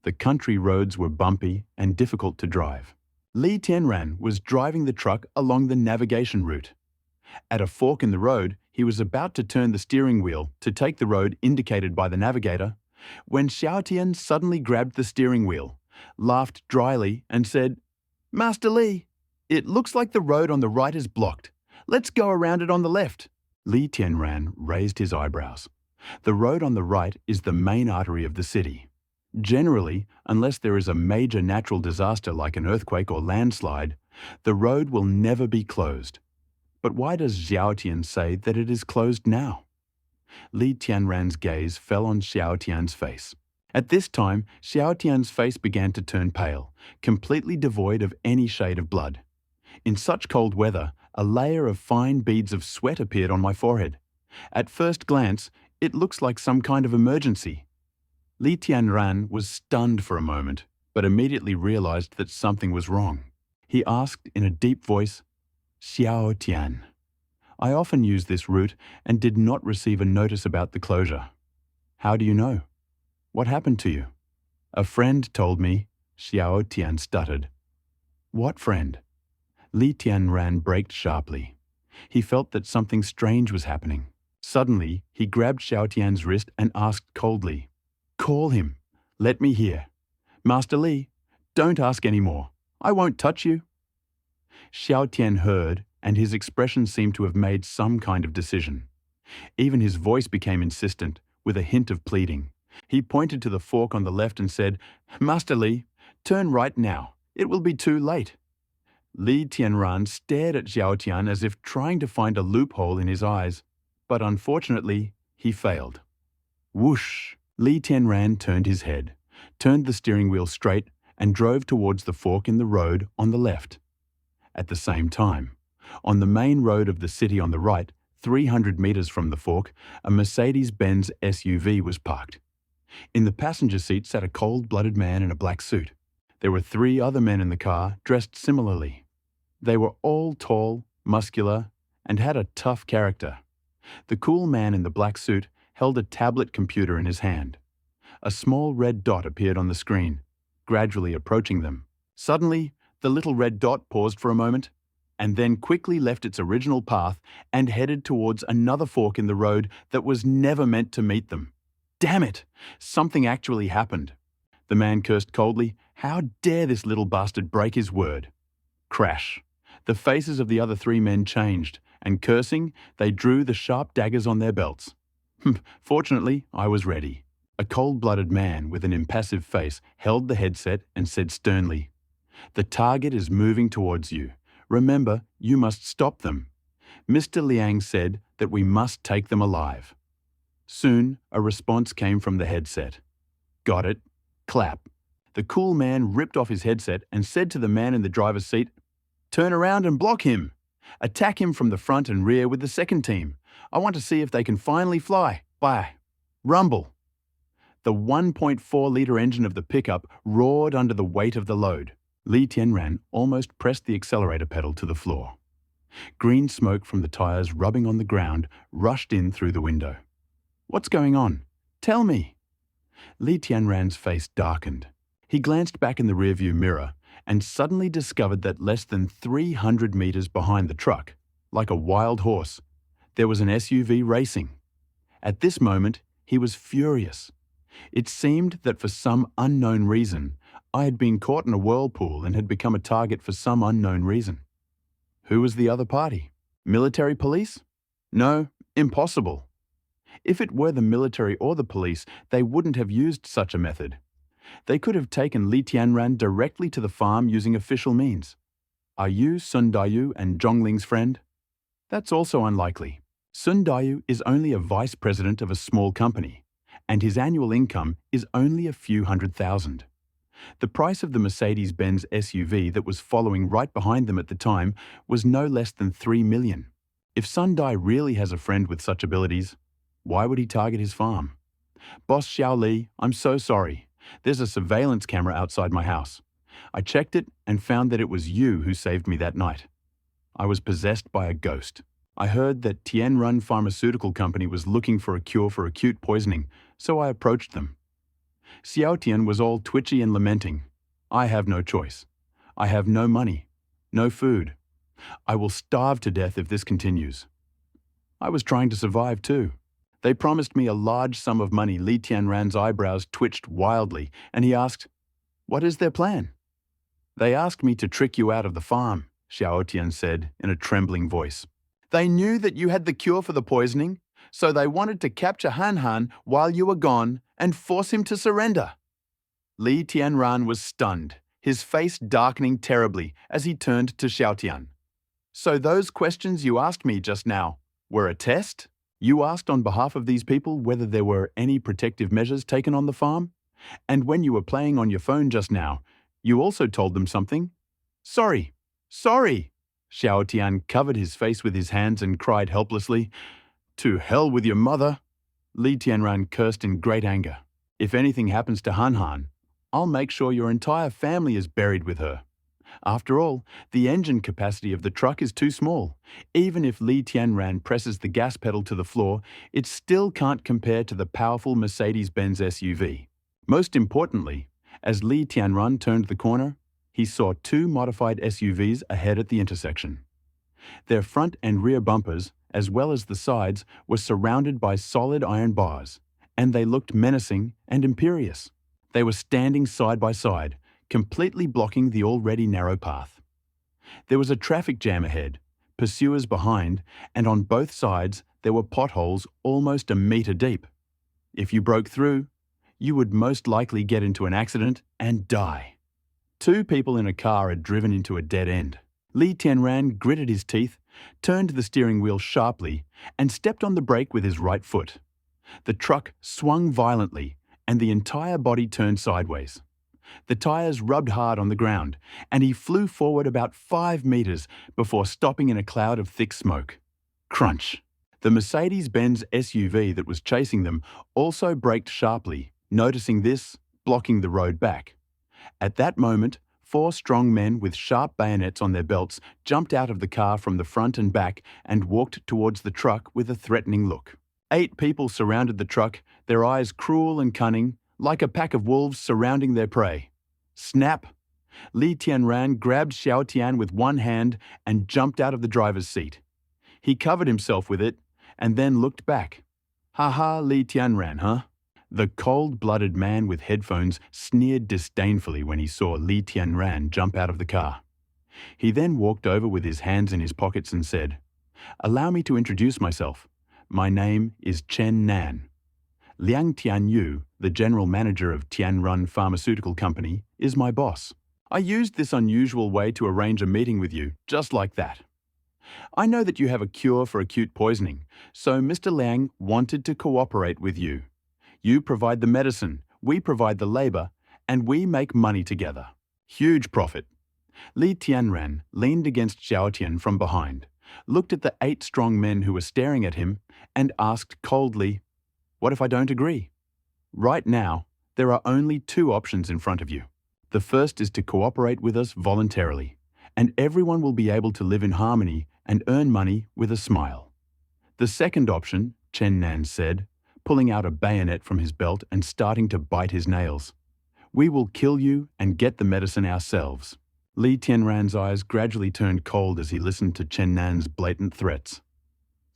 The country roads were bumpy and difficult to drive. Li Tianran was driving the truck along the navigation route. At a fork in the road, he was about to turn the steering wheel to take the road indicated by the navigator, when Xiao Tian suddenly grabbed the steering wheel, laughed dryly, and said, "Master Li, it looks like the road on the right is blocked. Let's go around it on the left." Li Tianran raised his eyebrows. The road on the right is the main artery of the city. Generally, unless there is a major natural disaster like an earthquake or landslide, the road will never be closed. But why does Xiao Tian say that it is closed now? Li Tianran's gaze fell on Xiao Tian's face. At this time, Xiao Tian's face began to turn pale, completely devoid of any shade of blood. In such cold weather, a layer of fine beads of sweat appeared on my forehead. At first glance, it looks like some kind of emergency. Li Tianran was stunned for a moment, but immediately realized that something was wrong. He asked in a deep voice, "Xiao Tian, I often use this route and did not receive a notice about the closure. How do you know? What happened to you?" "A friend told me," Xiao Tian stuttered. "What friend?" Li Tianran braked sharply. He felt that something strange was happening. Suddenly, he grabbed Xiao Tian's wrist and asked coldly, "Call him. Let me hear. Master Li, don't ask any more. I won't touch you." Xiao Tian heard, and his expression seemed to have made some kind of decision. Even his voice became insistent, with a hint of pleading. He pointed to the fork on the left and said, "Master Li, turn right now. It will be too late." Li Tianran stared at Xiao Tian as if trying to find a loophole in his eyes, but unfortunately, he failed. Whoosh! Li Tianran turned his head, turned the steering wheel straight, and drove towards the fork in the road on the left. At the same time, on the main road of the city on the right, 300 meters from the fork, a Mercedes-Benz SUV was parked. In the passenger seat sat a cold-blooded man in a black suit. There were 3 other men in the car, dressed similarly. They were all tall, muscular, and had a tough character. The cool man in the black suit held a tablet computer in his hand. A small red dot appeared on the screen, gradually approaching them. Suddenly, the little red dot paused for a moment, and then quickly left its original path and headed towards another fork in the road that was never meant to meet them. Damn it! Something actually happened. The man cursed coldly. How dare this little bastard break his word? Crash. The faces of the other 3 men changed, and cursing, they drew the sharp daggers on their belts. Fortunately, I was ready. A cold-blooded man with an impassive face held the headset and said sternly, "The target is moving towards you. Remember, you must stop them. Mr. Liang said that we must take them alive." Soon, a response came from the headset. "Got it. Clap." The cool man ripped off his headset and said to the man in the driver's seat, "Turn around and block him. Attack him from the front and rear with the second team. I want to see if they can finally fly. Bye. Rumble." The 1.4-liter engine of the pickup roared under the weight of the load. Li Tianran almost pressed the accelerator pedal to the floor. Green smoke from the tires rubbing on the ground rushed in through the window. "What's going on? Tell me." Li Tianran's face darkened. He glanced back in the rearview mirror and suddenly discovered that less than 300 meters behind the truck, like a wild horse, there was an SUV racing. At this moment, he was furious. It seemed that for some unknown reason, I had been caught in a whirlpool and had become a target for some unknown reason. Who was the other party? Military police? No, impossible. If it were the military or the police, they wouldn't have used such a method. They could have taken Li Tianran directly to the farm using official means. Are you Sun Dayu and Zhongling's friend? That's also unlikely. Sun Dayu is only a vice president of a small company, and his annual income is only a few $100,000. The price of the Mercedes-Benz SUV that was following right behind them at the time was no less than $3 million. If Sun Dai really has a friend with such abilities, why would he target his farm? Boss Xiao Li, I'm so sorry. There's a surveillance camera outside my house. I checked it and found that it was you who saved me that night. I was possessed by a ghost. I heard that Tianrun Pharmaceutical Company was looking for a cure for acute poisoning, so I approached them. Xiao Tian was all twitchy and lamenting. I have no choice. I have no money, no food. I will starve to death if this continues. I was trying to survive too. They promised me a large sum of money. Li Tianran's eyebrows twitched wildly, and he asked, "What is their plan?" "They asked me to trick you out of the farm," Xiao Tian said in a trembling voice. "They knew that you had the cure for the poisoning, so they wanted to capture Han Han while you were gone and force him to surrender." Li Tianran was stunned, his face darkening terribly as he turned to Xiao Tian. "So those questions you asked me just now were a test? You asked on behalf of these people whether there were any protective measures taken on the farm? And when you were playing on your phone just now, you also told them something?" "Sorry, sorry!" Xiao Tian covered his face with his hands and cried helplessly. "To hell with your mother!" Li Tianran cursed in great anger. "If anything happens to Han Han, I'll make sure your entire family is buried with her. After all, the engine capacity of the truck is too small. Even if Li Tianran presses the gas pedal to the floor, it still can't compare to the powerful Mercedes-Benz SUV. Most importantly, as Li Tianran turned the corner, he saw two modified SUVs ahead at the intersection. Their front and rear bumpers, as well as the sides, were surrounded by solid iron bars, and they looked menacing and imperious. They were standing side by side, completely blocking the already narrow path. There was a traffic jam ahead, pursuers behind, and on both sides there were potholes almost a meter deep. If you broke through, you would most likely get into an accident and die. Two people in a car had driven into a dead end. Li Tianran gritted his teeth, turned the steering wheel sharply, and stepped on the brake with his right foot. The truck swung violently, and the entire body turned sideways. The tires rubbed hard on the ground, and he flew forward about 5 meters before stopping in a cloud of thick smoke. Crunch! The Mercedes-Benz SUV that was chasing them also braked sharply, noticing this, blocking the road back. At that moment, 4 strong men with sharp bayonets on their belts jumped out of the car from the front and back and walked towards the truck with a threatening look. 8 people surrounded the truck, their eyes cruel and cunning, like a pack of wolves surrounding their prey. Snap! Li Tianran grabbed Xiao Tian with one hand and jumped out of the driver's seat. He covered himself with it and then looked back. "Ha ha, Li Tianran, huh?" The cold-blooded man with headphones sneered disdainfully when he saw Li Tianran jump out of the car. He then walked over with his hands in his pockets and said, "Allow me to introduce myself. My name is Chen Nan. Liang Tianyu, the general manager of Tianrun Pharmaceutical Company, is my boss. I used this unusual way to arrange a meeting with you, just like that. I know that you have a cure for acute poisoning, so Mr. Liang wanted to cooperate with you. You provide the medicine, we provide the labor, and we make money together. Huge profit." Li Tianran leaned against Xiao Tian from behind, looked at the 8 strong men who were staring at him, and asked coldly, "What if I don't agree?" Right now, there are only 2 options in front of you. The first is to cooperate with us voluntarily, and everyone will be able to live in harmony and earn money with a smile. The second option, Chen Nan said, pulling out a bayonet from his belt and starting to bite his nails. "We will kill you and get the medicine ourselves." Li Tianran's eyes gradually turned cold as he listened to Chen Nan's blatant threats.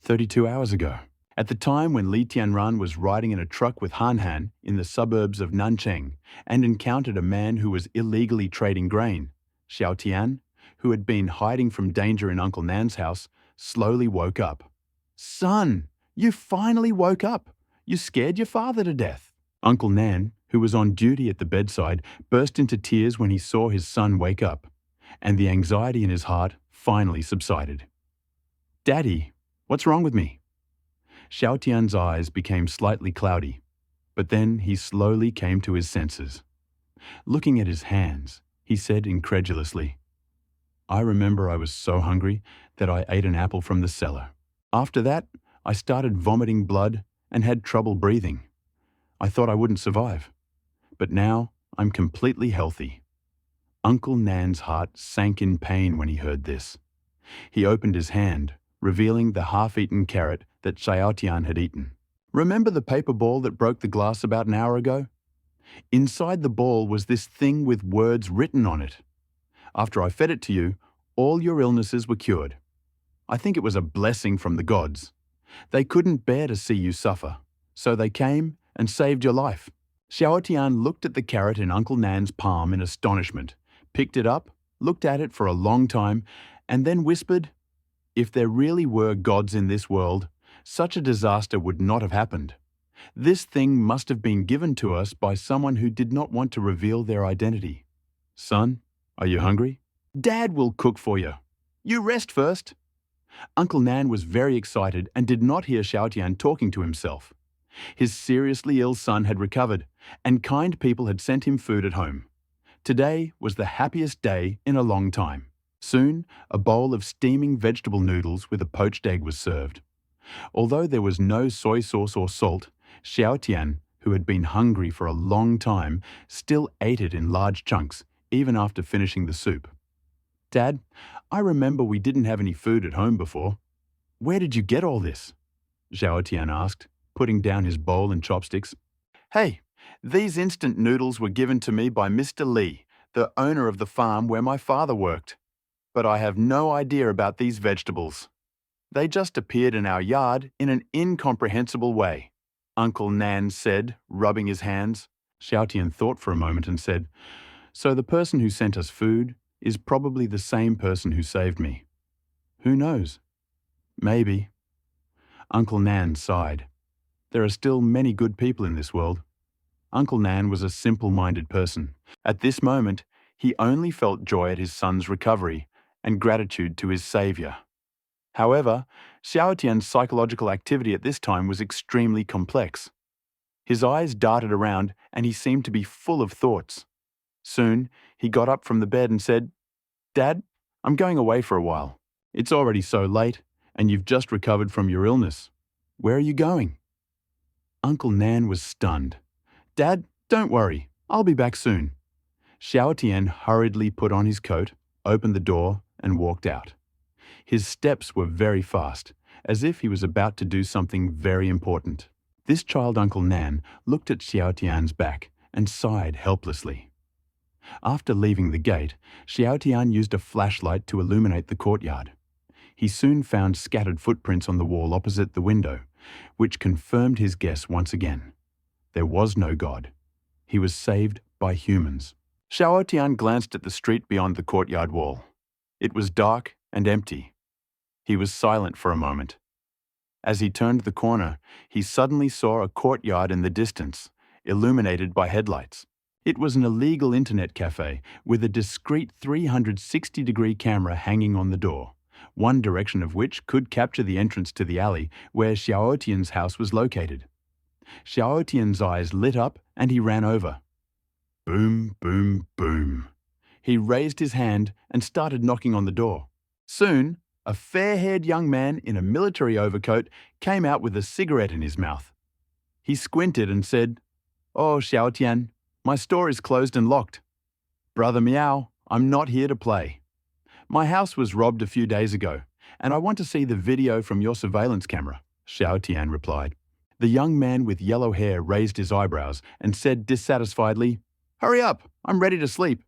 32 hours ago, at the time when Li Tianran was riding in a truck with Han Han in the suburbs of Nancheng and encountered a man who was illegally trading grain, Xiao Tian, who had been hiding from danger in Uncle Nan's house, slowly woke up. "Son, you finally woke up," You scared your father to death." Uncle Nan, who was on duty at the bedside, burst into tears when he saw his son wake up, and the anxiety in his heart finally subsided. "Daddy, what's wrong with me?" Xiao Tian's eyes became slightly cloudy, but then he slowly came to his senses. Looking at his hands, he said incredulously, "I remember I was so hungry that I ate an apple from the cellar. After that, I started vomiting blood and had trouble breathing. I thought I wouldn't survive, but now I'm completely healthy." Uncle Nan's heart sank in pain when he heard this. He opened his hand, revealing the half-eaten carrot that Xiao Tian had eaten. "Remember the paper ball that broke the glass about an hour ago? Inside the ball was this thing with words written on it. After I fed it to you, all your illnesses were cured. I think it was a blessing from the gods. They couldn't bear to see you suffer, so they came and saved your life." Xiao Tian looked at the carrot in Uncle Nan's palm in astonishment, picked it up, looked at it for a long time, and then whispered, "If there really were gods in this world, such a disaster would not have happened. This thing must have been given to us by someone who did not want to reveal their identity. Son, are you hungry? Dad will cook for you. You rest first." Uncle Nan was very excited and did not hear Xiao Tian talking to himself. His seriously ill son had recovered, and kind people had sent him food at home. Today was the happiest day in a long time. Soon, a bowl of steaming vegetable noodles with a poached egg was served. Although there was no soy sauce or salt, Xiao Tian, who had been hungry for a long time, still ate it in large chunks, even after finishing the soup. "Dad, I remember we didn't have any food at home before. Where did you get all this?" Xiao Tian asked, putting down his bowl and chopsticks. "Hey, these instant noodles were given to me by Mr. Li, the owner of the farm where my father worked. But I have no idea about these vegetables. They just appeared in our yard in an incomprehensible way," Uncle Nan said, rubbing his hands. Xiao Tian thought for a moment and said, "So the person who sent us food is probably the same person who saved me. Who knows? Maybe." Uncle Nan sighed. There are still many good people in this world. Uncle Nan was a simple-minded person. At this moment, he only felt joy at his son's recovery and gratitude to his savior. However, Xiao Tian's psychological activity at this time was extremely complex. His eyes darted around and he seemed to be full of thoughts. Soon, he got up from the bed and said, "Dad, I'm going away for a while. It's already so late, and you've just recovered from your illness. Where are you going?" Uncle Nan was stunned. "Dad, don't worry. I'll be back soon." Xiao Tian hurriedly put on his coat, opened the door, and walked out. His steps were very fast, as if he was about to do something very important. This child Uncle Nan looked at Xiao Tian's back and sighed helplessly. After leaving the gate, Xiao Tian used a flashlight to illuminate the courtyard. He soon found scattered footprints on the wall opposite the window, which confirmed his guess once again. There was no God. He was saved by humans. Xiao Tian glanced at the street beyond the courtyard wall. It was dark and empty. He was silent for a moment. As he turned the corner, he suddenly saw a courtyard in the distance, illuminated by headlights. It was an illegal internet cafe with a discreet 360-degree camera hanging on the door, one direction of which could capture the entrance to the alley where Xiao Tian's house was located. Xiao Tian's eyes lit up and he ran over. Boom, boom, boom. He raised his hand and started knocking on the door. Soon, a fair-haired young man in a military overcoat came out with a cigarette in his mouth. He squinted and said, "Oh, Xiao Tian, my store is closed and locked. Brother Meow, I'm not here to play. My house was robbed a few days ago, and I want to see the video from your surveillance camera," Xiao Tian replied. The young man with yellow hair raised his eyebrows and said dissatisfiedly, "Hurry up, I'm ready to sleep."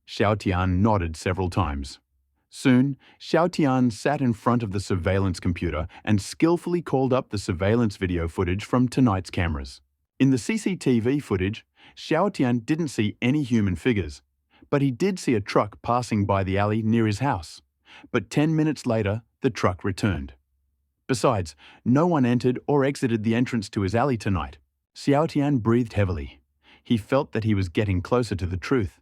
Xiao Tian nodded several times. Soon, Xiao Tian sat in front of the surveillance computer and skillfully called up the surveillance video footage from tonight's cameras. In the CCTV footage, Xiao Tian didn't see any human figures, but he did see a truck passing by the alley near his house. But 10 minutes later, the truck returned. Besides, no one entered or exited the entrance to his alley tonight. Xiao Tian breathed heavily. He felt that he was getting closer to the truth.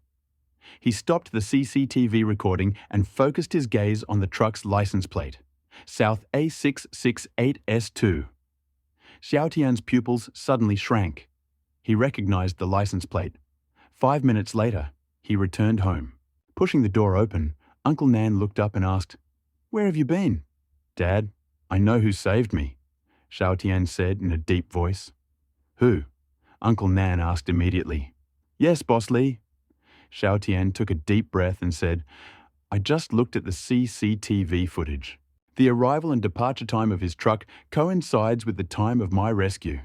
He stopped the CCTV recording and focused his gaze on the truck's license plate, South A668S2. Xiao Tian's pupils suddenly shrank. He recognized the license plate. 5 minutes later, he returned home. Pushing the door open, Uncle Nan looked up and asked, "Where have you been?" "Dad, I know who saved me," Xiao Tian said in a deep voice. "Who?" Uncle Nan asked immediately. "Yes, Boss Lee." Xiao Tian took a deep breath and said, "I just looked at the CCTV footage. The arrival and departure time of his truck coincides with the time of my rescue.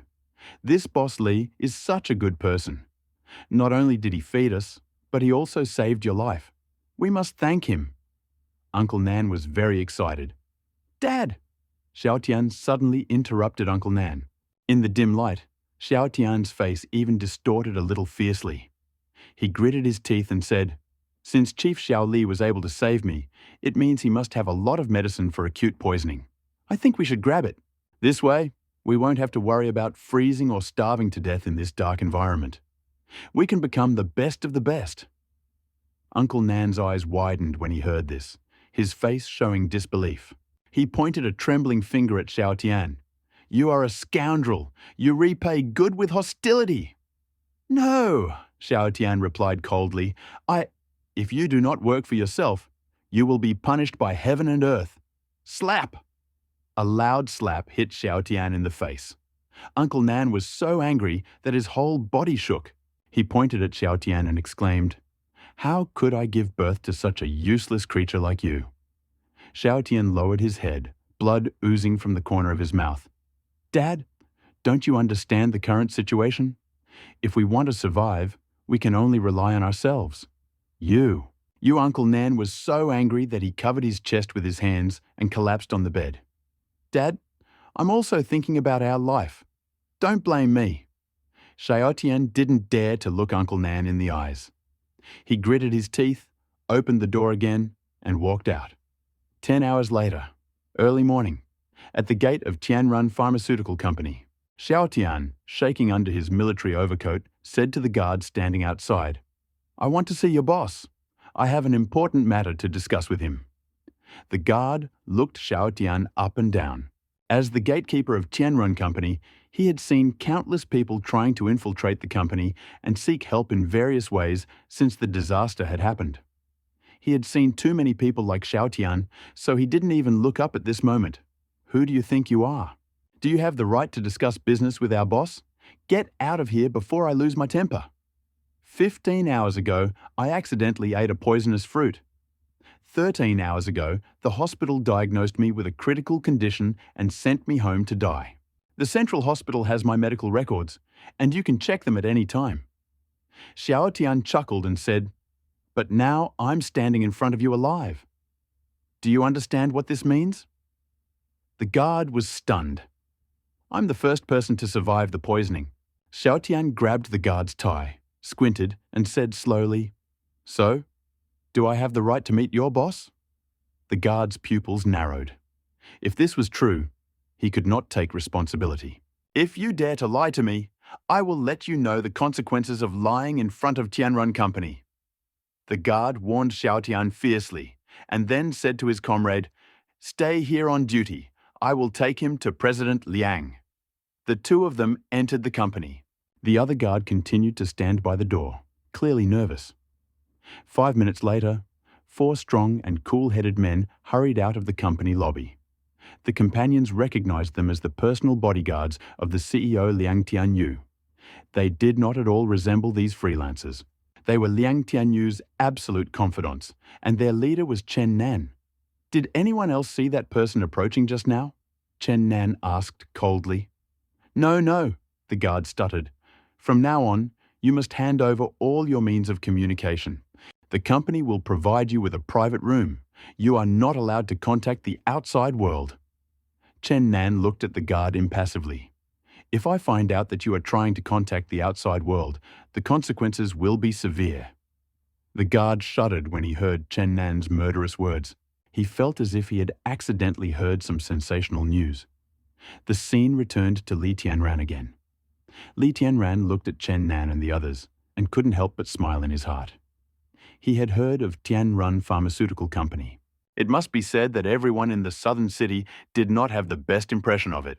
This Boss Lee is such a good person. Not only did he feed us, but he also saved your life. We must thank him." Uncle Nan was very excited. "Dad!" Xiao Tian suddenly interrupted Uncle Nan. In the dim light, Xiao Tian's face even distorted a little fiercely. He gritted his teeth and said, "Since Chief Xiao Li was able to save me, it means he must have a lot of medicine for acute poisoning. I think we should grab it. This way, we won't have to worry about freezing or starving to death in this dark environment. We can become the best of the best." Uncle Nan's eyes widened when he heard this, his face showing disbelief. He pointed a trembling finger at Xiao Tian. "You are a scoundrel. You repay good with hostility." "No," Xiao Tian replied coldly. If you do not work for yourself, you will be punished by heaven and earth. Slap!" A loud slap hit Xiao Tian in the face. Uncle Nan was so angry that his whole body shook. He pointed at Xiao Tian and exclaimed, "How could I give birth to such a useless creature like you?" Xiao Tian lowered his head, blood oozing from the corner of his mouth. "Dad, don't you understand the current situation? If we want to survive, we can only rely on ourselves. You Uncle Nan was so angry that he covered his chest with his hands and collapsed on the bed. "Dad, I'm also thinking about our life. Don't blame me." Xiao Tian didn't dare to look Uncle Nan in the eyes. He gritted his teeth, opened the door again, and walked out. 10 hours later, early morning, at the gate of Tianrun Pharmaceutical Company, Xiao Tian, shaking under his military overcoat, said to the guard standing outside, "I want to see your boss. I have an important matter to discuss with him." The guard looked Xiao Tian up and down. As the gatekeeper of Tianrun Company, he had seen countless people trying to infiltrate the company and seek help in various ways since the disaster had happened. He had seen too many people like Xiao Tian, so he didn't even look up at this moment. "Who do you think you are? Do you have the right to discuss business with our boss? Get out of here before I lose my temper. 15 hours ago, I accidentally ate a poisonous fruit. 13 hours ago, the hospital diagnosed me with a critical condition and sent me home to die. The Central Hospital has my medical records, and you can check them at any time." Xiao Tian chuckled and said, "But now I'm standing in front of you alive. Do you understand what this means?" The guard was stunned. "I'm the first person to survive the poisoning." Xiao Tian grabbed the guard's tie, squinted, and said slowly, "So, do I have the right to meet your boss?" The guard's pupils narrowed. If this was true, he could not take responsibility. "If you dare to lie to me, I will let you know the consequences of lying in front of Tianrun Company." The guard warned Xiao Tian fiercely, and then said to his comrade, "Stay here on duty. I will take him to President Liang." The two of them entered the company. The other guard continued to stand by the door, clearly nervous. 5 minutes later, 4 strong and cool-headed men hurried out of the company lobby. The companions recognized them as the personal bodyguards of the CEO Liang Tianyu. They did not at all resemble these freelancers. They were Liang Tianyu's absolute confidants, and their leader was Chen Nan. "Did anyone else see that person approaching just now?" Chen Nan asked coldly. No, the guard stuttered. "From now on, you must hand over all your means of communication. The company will provide you with a private room. You are not allowed to contact the outside world." Chen Nan looked at the guard impassively. "If I find out that you are trying to contact the outside world, the consequences will be severe." The guard shuddered when he heard Chen Nan's murderous words. He felt as if he had accidentally heard some sensational news. The scene returned to Li Tianran again. Li Tianran looked at Chen Nan and the others and couldn't help but smile in his heart. He had heard of Tianrun Pharmaceutical Company. It must be said that everyone in the southern city did not have the best impression of it.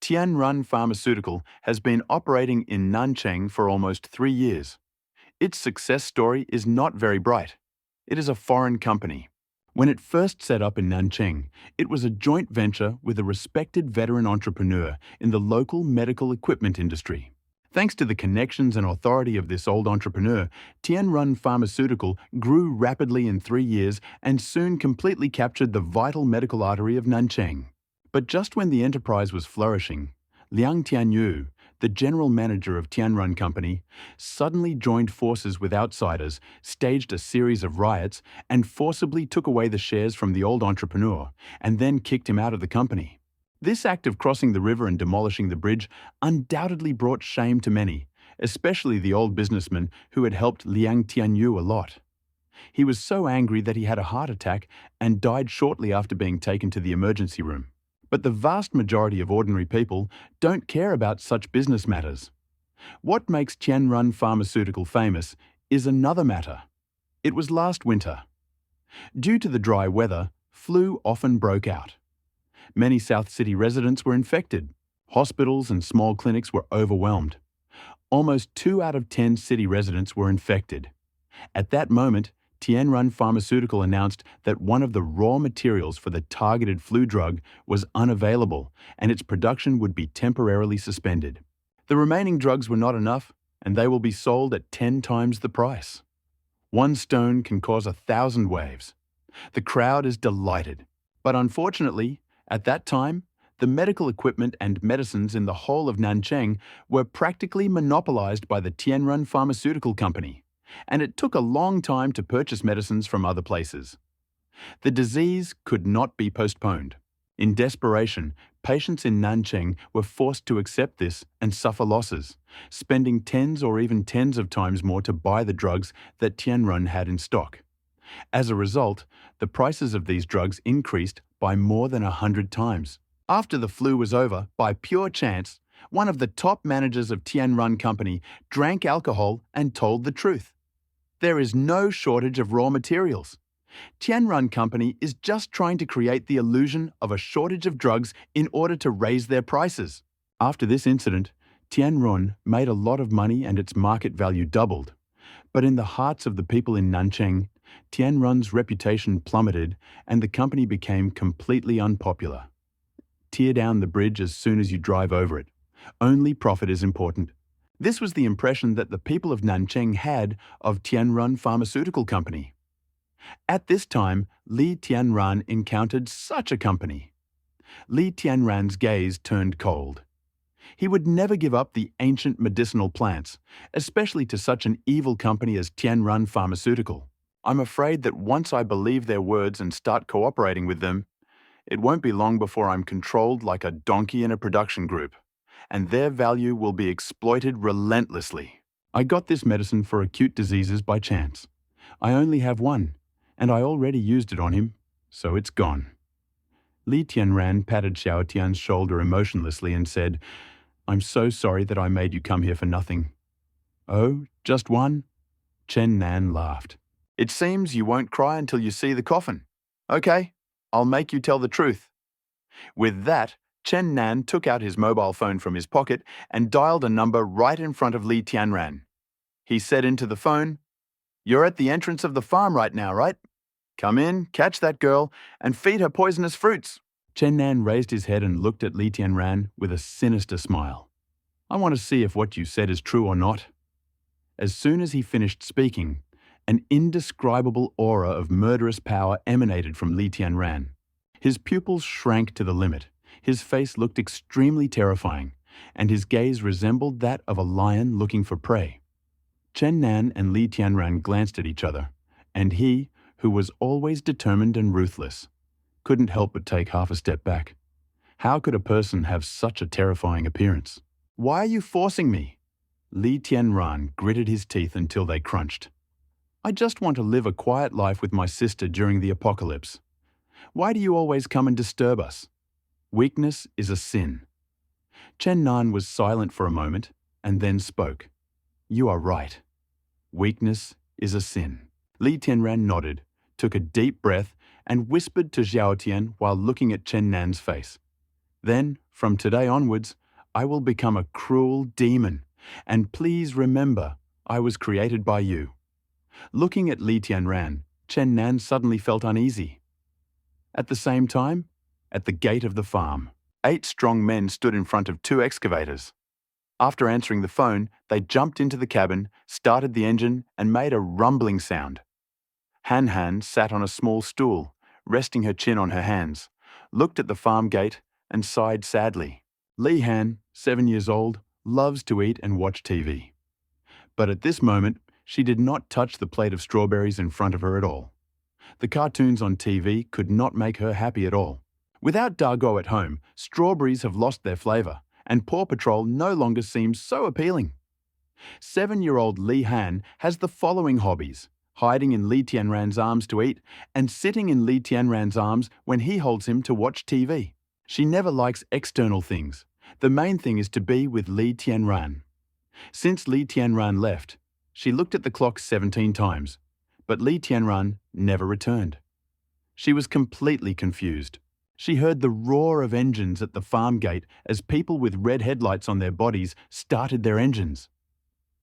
Tianrun Pharmaceutical has been operating in Nancheng for almost 3 years. Its success story is not very bright. It is a foreign company. When it first set up in Nancheng, it was a joint venture with a respected veteran entrepreneur in the local medical equipment industry. Thanks to the connections and authority of this old entrepreneur, Tianrun Pharmaceutical grew rapidly in 3 years and soon completely captured the vital medical artery of Nancheng. But just when the enterprise was flourishing, Liang Tianyu, the general manager of Tianrun Company, suddenly joined forces with outsiders, staged a series of riots, and forcibly took away the shares from the old entrepreneur, and then kicked him out of the company. This act of crossing the river and demolishing the bridge undoubtedly brought shame to many, especially the old businessman who had helped Liang Tianyu a lot. He was so angry that he had a heart attack and died shortly after being taken to the emergency room. But the vast majority of ordinary people don't care about such business matters. What makes Tianrun Pharmaceutical famous is another matter. It was last winter. Due to the dry weather, flu often broke out. Many South City residents were infected. Hospitals and small clinics were overwhelmed. Almost 2 out of 10 city residents were infected. At that moment, Tianrun Pharmaceutical announced that one of the raw materials for the targeted flu drug was unavailable and its production would be temporarily suspended. The remaining drugs were not enough, and they will be sold at 10 times the price. One stone can cause 1,000 waves. The crowd is delighted. But unfortunately, at that time, the medical equipment and medicines in the whole of Nancheng were practically monopolized by the Tianrun Pharmaceutical Company, and it took a long time to purchase medicines from other places. The disease could not be postponed. In desperation, patients in Nancheng were forced to accept this and suffer losses, spending tens or even tens of times more to buy the drugs that Tianrun had in stock. As a result, the prices of these drugs increased by more than 100 times. After the flu was over, by pure chance, one of the top managers of Tianrun Company drank alcohol and told the truth. There is no shortage of raw materials. Tianrun Company is just trying to create the illusion of a shortage of drugs in order to raise their prices. After this incident, Tianrun made a lot of money and its market value doubled. But in the hearts of the people in Nancheng, Tianrun's reputation plummeted and the company became completely unpopular. Tear down the bridge as soon as you drive over it. Only profit is important. This was the impression that the people of Nancheng had of Tianrun Pharmaceutical Company. At this time, Li Tianran encountered such a company. Li Tianran's gaze turned cold. He would never give up the ancient medicinal plants, especially to such an evil company as Tianrun Pharmaceutical. I'm afraid that once I believe their words and start cooperating with them, it won't be long before I'm controlled like a donkey in a production group, and their value will be exploited relentlessly. I got this medicine for acute diseases by chance. I only have one, and I already used it on him, so it's gone. Li Tianran patted Xiao Tian's shoulder emotionlessly and said, "I'm so sorry that I made you come here for nothing." "Oh, just one?" Chen Nan laughed. "It seems you won't cry until you see the coffin. Okay, I'll make you tell the truth." With that, Chen Nan took out his mobile phone from his pocket and dialed a number right in front of Li Tianran. He said into the phone, "You're at the entrance of the farm right now, right? Come in, catch that girl, and feed her poisonous fruits." Chen Nan raised his head and looked at Li Tianran with a sinister smile. "I want to see if what you said is true or not." As soon as he finished speaking, an indescribable aura of murderous power emanated from Li Tianran. His pupils shrank to the limit, his face looked extremely terrifying, and his gaze resembled that of a lion looking for prey. Chen Nan and Li Tianran glanced at each other, and he, who was always determined and ruthless, couldn't help but take half a step back. How could a person have such a terrifying appearance? "Why are you forcing me?" Li Tianran gritted his teeth until they crunched. "I just want to live a quiet life with my sister during the apocalypse. Why do you always come and disturb us? Weakness is a sin. Chen Nan was silent for a moment and then spoke. You are right. Weakness is a sin. Li Tianran nodded, took a deep breath, and whispered to Xiao Tian while looking at Chen Nan's face. Then, from today onwards, I will become a cruel demon, and please remember, I was created by you. Looking at Li Tianran, Chen Nan suddenly felt uneasy. At the same time, at the gate of the farm, 8 strong men stood in front of 2 excavators. After answering the phone, they jumped into the cabin, started the engine, and made a rumbling sound. Han Han sat on a small stool, resting her chin on her hands, looked at the farm gate, and sighed sadly. Li Han, 7 years old, loves to eat and watch TV. But at this moment, she did not touch the plate of strawberries in front of her at all. The cartoons on TV could not make her happy at all. Without Dargo at home, strawberries have lost their flavour, and Paw Patrol no longer seems so appealing. 7-year-old Li Han has the following hobbies: hiding in Li Tianran's arms to eat, and sitting in Li Tianran's arms when he holds him to watch TV. She never likes external things. The main thing is to be with Li Tianran. Since Li Tianran left, she looked at the clock 17 times, but Li Tianran never returned. She was completely confused. She heard the roar of engines at the farm gate as people with red headlights on their bodies started their engines.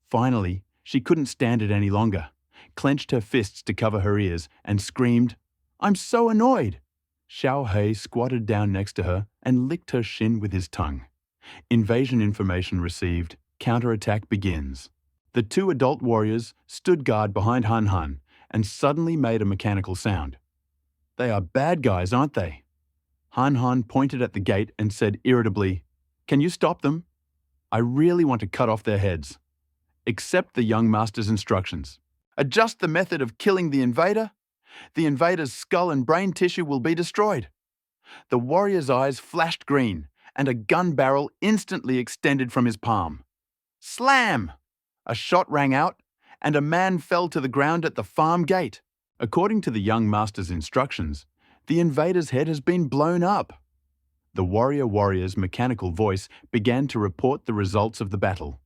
Finally, she couldn't stand it any longer, clenched her fists to cover her ears, and screamed, "I'm so annoyed!" Xiao Hei squatted down next to her and licked her shin with his tongue. Invasion information received. Counterattack begins. The 2 adult warriors stood guard behind Han Han and suddenly made a mechanical sound. They are bad guys, aren't they? Han Han pointed at the gate and said irritably, "Can you stop them? I really want to cut off their heads. Accept the young master's instructions. Adjust the method of killing the invader. The invader's skull and brain tissue will be destroyed." The warrior's eyes flashed green, and a gun barrel instantly extended from his palm. Slam! A shot rang out, and a man fell to the ground at the farm gate. According to the young master's instructions, the invader's head has been blown up. The warrior's mechanical voice began to report the results of the battle.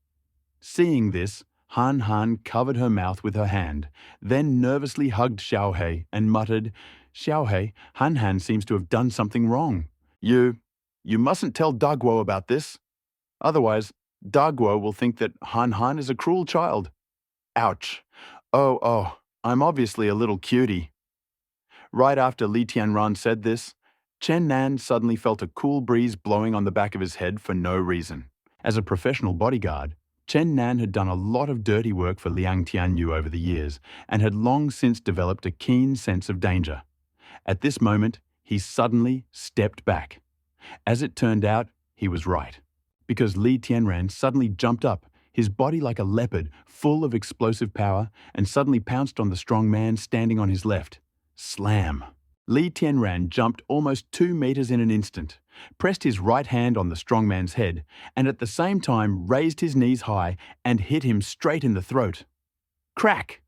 Seeing this, Han Han covered her mouth with her hand, then nervously hugged Xiao Hei and muttered, "Xiao Hei, Han Han seems to have done something wrong. You mustn't tell Daguo about this. Otherwise, Daguo will think that Han Han is a cruel child." Ouch. Oh, I'm obviously a little cutie. Right after Li Tianran said this, Chen Nan suddenly felt a cool breeze blowing on the back of his head for no reason. As a professional bodyguard, Chen Nan had done a lot of dirty work for Liang Tianyu over the years and had long since developed a keen sense of danger. At this moment, he suddenly stepped back. As it turned out, he was right, because Li Tianran suddenly jumped up, his body like a leopard, full of explosive power, and suddenly pounced on the strong man standing on his left. Slam! Li Tianran jumped almost 2 meters in an instant, pressed his right hand on the strong man's head, and at the same time raised his knees high and hit him straight in the throat. Crack!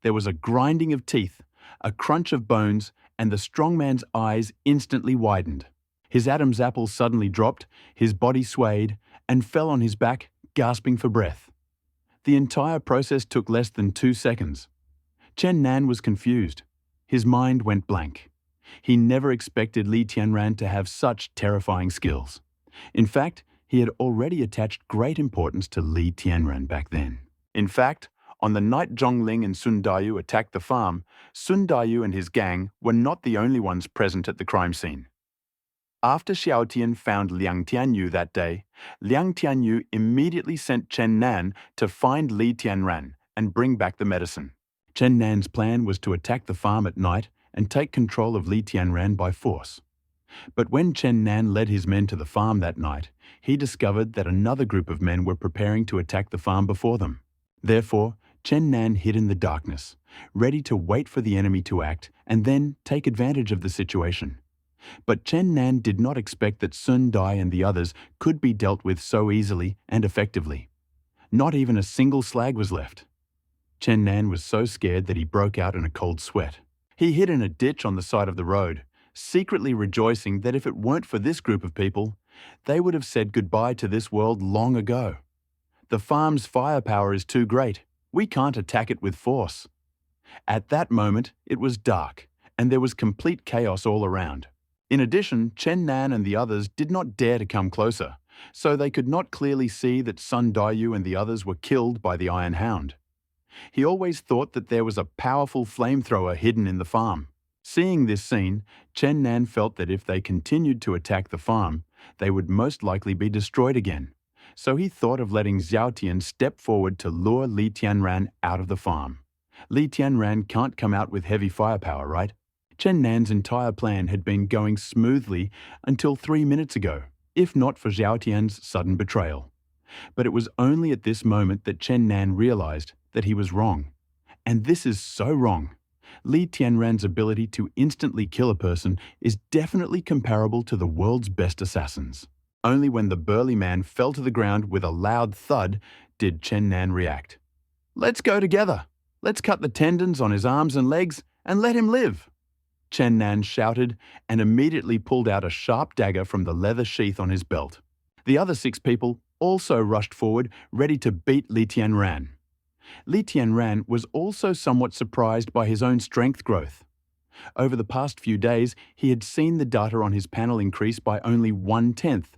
There was a grinding of teeth, a crunch of bones, and the strong man's eyes instantly widened. His Adam's apple suddenly dropped, his body swayed, and fell on his back, gasping for breath. The entire process took less than 2 seconds. Chen Nan was confused. His mind went blank. He never expected Li Tianran to have such terrifying skills. In fact, he had already attached great importance to Li Tianran back then. In fact, on the night Zhongling and Sun Dayu attacked the farm, Sun Dayu and his gang were not the only ones present at the crime scene. After Xiao Tian found Liang Tianyu that day, Liang Tianyu immediately sent Chen Nan to find Li Tianran and bring back the medicine. Chen Nan's plan was to attack the farm at night and take control of Li Tianran by force. But when Chen Nan led his men to the farm that night, he discovered that another group of men were preparing to attack the farm before them. Therefore, Chen Nan hid in the darkness, ready to wait for the enemy to act and then take advantage of the situation. But Chen Nan did not expect that Sun Dai and the others could be dealt with so easily and effectively. Not even a single slag was left. Chen Nan was so scared that he broke out in a cold sweat. He hid in a ditch on the side of the road, secretly rejoicing that if it weren't for this group of people, they would have said goodbye to this world long ago. The farm's firepower is too great. We can't attack it with force. At that moment, it was dark, and there was complete chaos all around. In addition, Chen Nan and the others did not dare to come closer, so they could not clearly see that Sun Daiyu and the others were killed by the Iron Hound. He always thought that there was a powerful flamethrower hidden in the farm. Seeing this scene, Chen Nan felt that if they continued to attack the farm, they would most likely be destroyed again. So he thought of letting Xiao Tian step forward to lure Li Tianran out of the farm. Li Tianran can't come out with heavy firepower, right? Chen Nan's entire plan had been going smoothly until 3 minutes ago, if not for Xiao Tian's sudden betrayal. But it was only at this moment that Chen Nan realized that he was wrong. And this is so wrong. Li Tianran's ability to instantly kill a person is definitely comparable to the world's best assassins. Only when the burly man fell to the ground with a loud thud did Chen Nan react. "Let's go together. Let's cut the tendons on his arms and legs and let him live," Chen Nan shouted and immediately pulled out a sharp dagger from the leather sheath on his belt. The other 6 people also rushed forward, ready to beat Li Tianran. Li Tianran was also somewhat surprised by his own strength growth. Over the past few days, he had seen the data on his panel increase by only 1/10,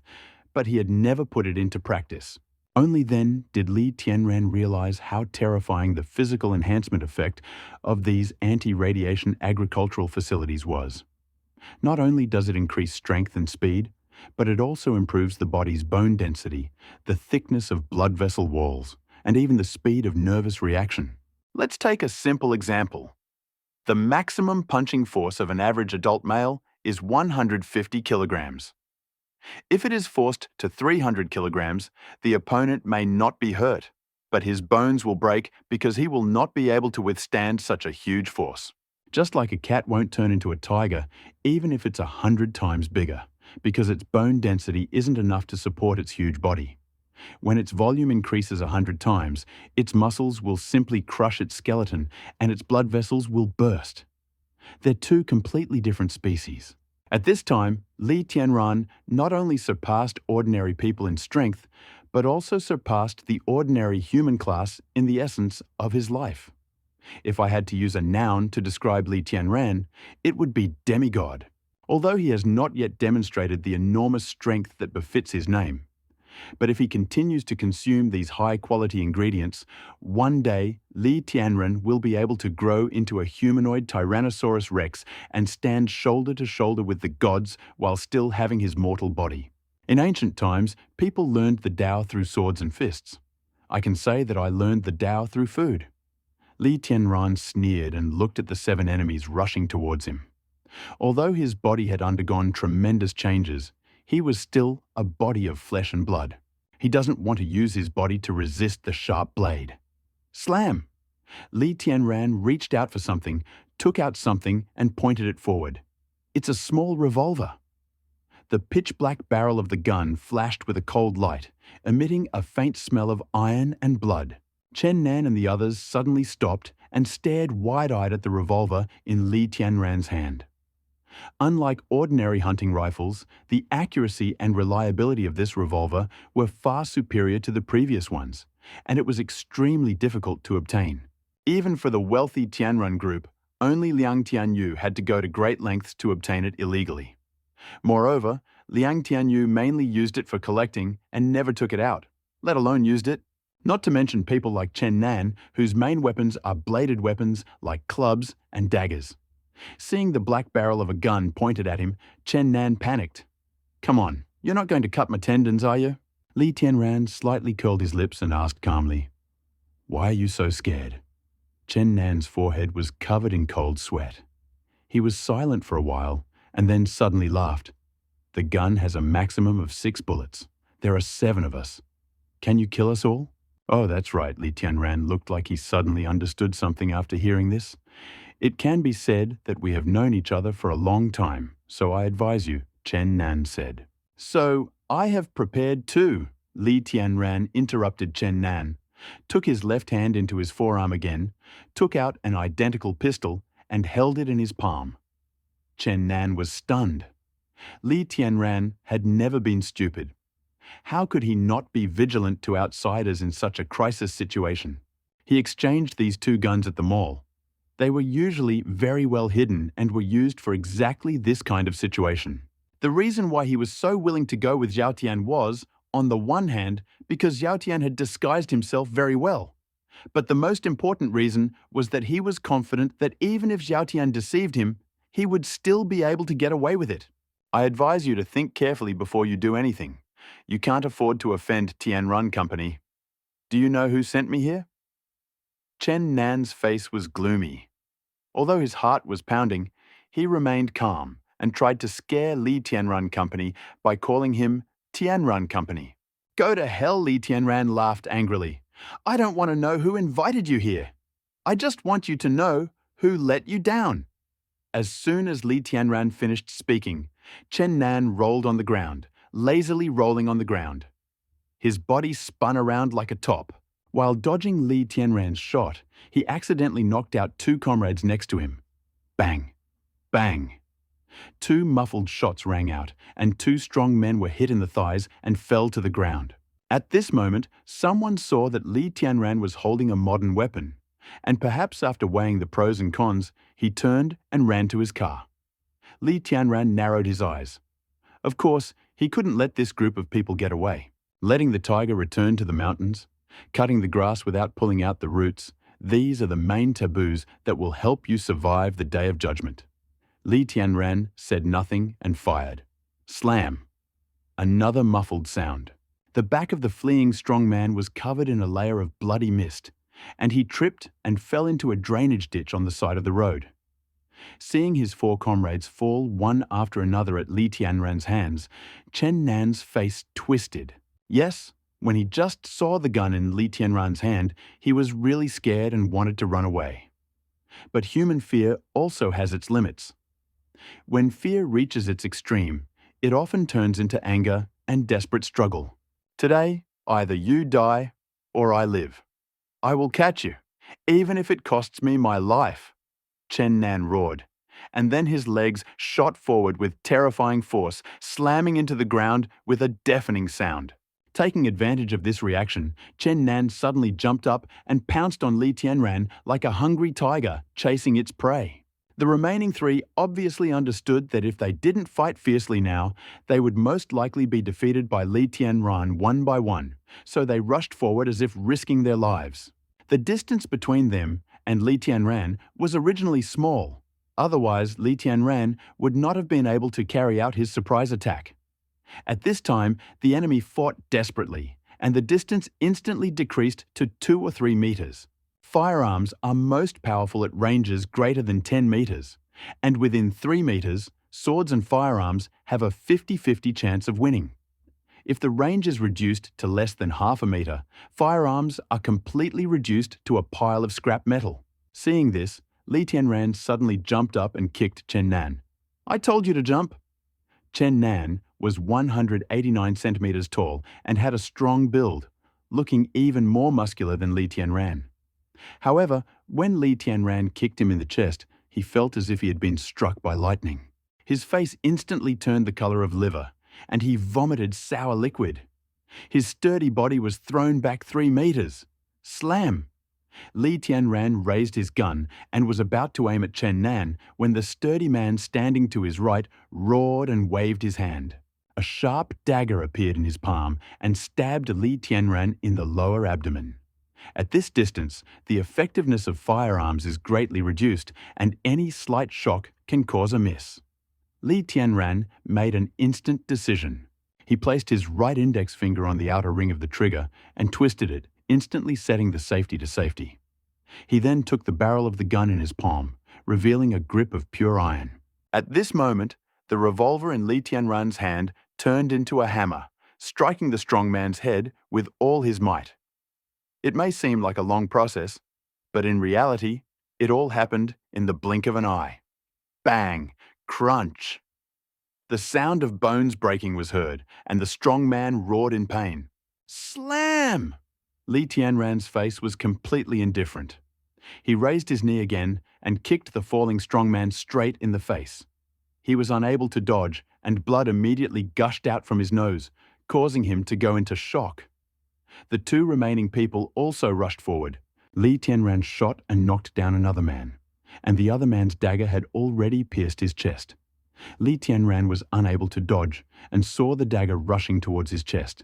but he had never put it into practice. Only then did Li Tianran realize how terrifying the physical enhancement effect of these anti-radiation agricultural facilities was. Not only does it increase strength and speed, but it also improves the body's bone density, the thickness of blood vessel walls, and even the speed of nervous reaction. Let's take a simple example. The maximum punching force of an average adult male is 150 kilograms. If it is forced to 300 kilograms, the opponent may not be hurt, but his bones will break because he will not be able to withstand such a huge force. Just like a cat won't turn into a tiger, even if it's 100 times bigger, because its bone density isn't enough to support its huge body. When its volume increases 100 times, its muscles will simply crush its skeleton and its blood vessels will burst. They're two completely different species. At this time, Li Tianran not only surpassed ordinary people in strength, but also surpassed the ordinary human class in the essence of his life. If I had to use a noun to describe Li Tianran, it would be demigod, although he has not yet demonstrated the enormous strength that befits his name. But if he continues to consume these high-quality ingredients, one day Li Tianran will be able to grow into a humanoid Tyrannosaurus Rex and stand shoulder to shoulder with the gods while still having his mortal body. In ancient times, people learned the Tao through swords and fists. I can say that I learned the Tao through food. Li Tianran sneered and looked at the 7 enemies rushing towards him. Although his body had undergone tremendous changes, he was still a body of flesh and blood. He doesn't want to use his body to resist the sharp blade. Slam! Li Tianran reached out for something, took out something, and pointed it forward. It's a small revolver. The pitch-black barrel of the gun flashed with a cold light, emitting a faint smell of iron and blood. Chen Nan and the others suddenly stopped and stared wide-eyed at the revolver in Li Tianran's hand. Unlike ordinary hunting rifles, the accuracy and reliability of this revolver were far superior to the previous ones, and it was extremely difficult to obtain. Even for the wealthy Tianrun group, only Liang Tianyu had to go to great lengths to obtain it illegally. Moreover, Liang Tianyu mainly used it for collecting and never took it out, let alone used it. Not to mention people like Chen Nan, whose main weapons are bladed weapons like clubs and daggers. Seeing the black barrel of a gun pointed at him, Chen Nan panicked. "Come on, you're not going to cut my tendons, are you?" Li Tianran slightly curled his lips and asked calmly, "Why are you so scared?" Chen Nan's forehead was covered in cold sweat. He was silent for a while and then suddenly laughed. "The gun has a maximum of 6 bullets. There are 7 of us. Can you kill us all?" "Oh, that's right." Li Tianran looked like he suddenly understood something after hearing this. "It can be said that we have known each other for a long time, so I advise you," Chen Nan said. "So, I have prepared too," Li Tianran interrupted Chen Nan, took his left hand into his forearm again, took out an identical pistol, and held it in his palm. Chen Nan was stunned. Li Tianran had never been stupid. How could he not be vigilant to outsiders in such a crisis situation? He exchanged these two guns at the mall. They were usually very well hidden and were used for exactly this kind of situation. The reason why he was so willing to go with Zhao Tian was, on the one hand, because Zhao Tian had disguised himself very well. But the most important reason was that he was confident that even if Zhao Tian deceived him, he would still be able to get away with it. I advise you to think carefully before you do anything. You can't afford to offend Tianrun Company. Do you know who sent me here? Chen Nan's face was gloomy. Although his heart was pounding, he remained calm and tried to scare Li Tianrun Company by calling him Tianrun Company. Go to hell, Li Tianran laughed angrily. I don't want to know who invited you here. I just want you to know who let you down. As soon as Li Tianran finished speaking, Chen Nan rolled on the ground, lazily rolling on the ground. His body spun around like a top. While dodging Li Tianran's shot, he accidentally knocked out two comrades next to him. Bang! Bang! Two muffled shots rang out, and two strong men were hit in the thighs and fell to the ground. At this moment, someone saw that Li Tianran was holding a modern weapon, and perhaps after weighing the pros and cons, he turned and ran to his car. Li Tianran narrowed his eyes. Of course, he couldn't let this group of people get away. Letting the tiger return to the mountains, cutting the grass without pulling out the roots, these are the main taboos that will help you survive the Day of Judgment. Li Tianran said nothing and fired. Slam! Another muffled sound. The back of the fleeing strong man was covered in a layer of bloody mist, and he tripped and fell into a drainage ditch on the side of the road. Seeing his four comrades fall one after another at Li Tianran's hands, Chen Nan's face twisted. Yes, when he just saw the gun in Li Tianran's hand, he was really scared and wanted to run away. But human fear also has its limits. When fear reaches its extreme, it often turns into anger and desperate struggle. Today, either you die or I live. I will catch you, even if it costs me my life, Chen Nan roared, and then his legs shot forward with terrifying force, slamming into the ground with a deafening sound. Taking advantage of this reaction, Chen Nan suddenly jumped up and pounced on Li Tianran like a hungry tiger chasing its prey. The remaining three obviously understood that if they didn't fight fiercely now, they would most likely be defeated by Li Tianran one by one, so they rushed forward as if risking their lives. The distance between them and Li Tianran was originally small. Otherwise, Li Tianran would not have been able to carry out his surprise attack. At this time, the enemy fought desperately, and the distance instantly decreased to 2 or 3 meters. Firearms are most powerful at ranges greater than 10 meters, and within 3 meters, swords and firearms have a 50-50 chance of winning. If the range is reduced to less than half a meter, firearms are completely reduced to a pile of scrap metal. Seeing this, Li Tianran suddenly jumped up and kicked Chen Nan. I told you to jump. Chen Nan was 189 centimeters tall and had a strong build, looking even more muscular than Li Tianran. However, when Li Tianran kicked him in the chest, he felt as if he had been struck by lightning. His face instantly turned the color of liver, and he vomited sour liquid. His sturdy body was thrown back 3 meters. Slam! Li Tianran raised his gun and was about to aim at Chen Nan when the sturdy man standing to his right roared and waved his hand. A sharp dagger appeared in his palm and stabbed Li Tianran in the lower abdomen. At this distance, the effectiveness of firearms is greatly reduced, and any slight shock can cause a miss. Li Tianran made an instant decision. He placed his right index finger on the outer ring of the trigger and twisted it, instantly setting the safety to safety. He then took the barrel of the gun in his palm, revealing a grip of pure iron. At this moment, the revolver in Li Tianran's hand turned into a hammer, striking the strong man's head with all his might. It may seem like a long process, but in reality, it all happened in the blink of an eye. Bang! Crunch! The sound of bones breaking was heard, and the strong man roared in pain. Slam! Li Tianran's face was completely indifferent. He raised his knee again and kicked the falling strong man straight in the face. He was unable to dodge, and blood immediately gushed out from his nose, causing him to go into shock. The two remaining people also rushed forward. Li Tianran shot and knocked down another man, and the other man's dagger had already pierced his chest. Li Tianran was unable to dodge and saw the dagger rushing towards his chest.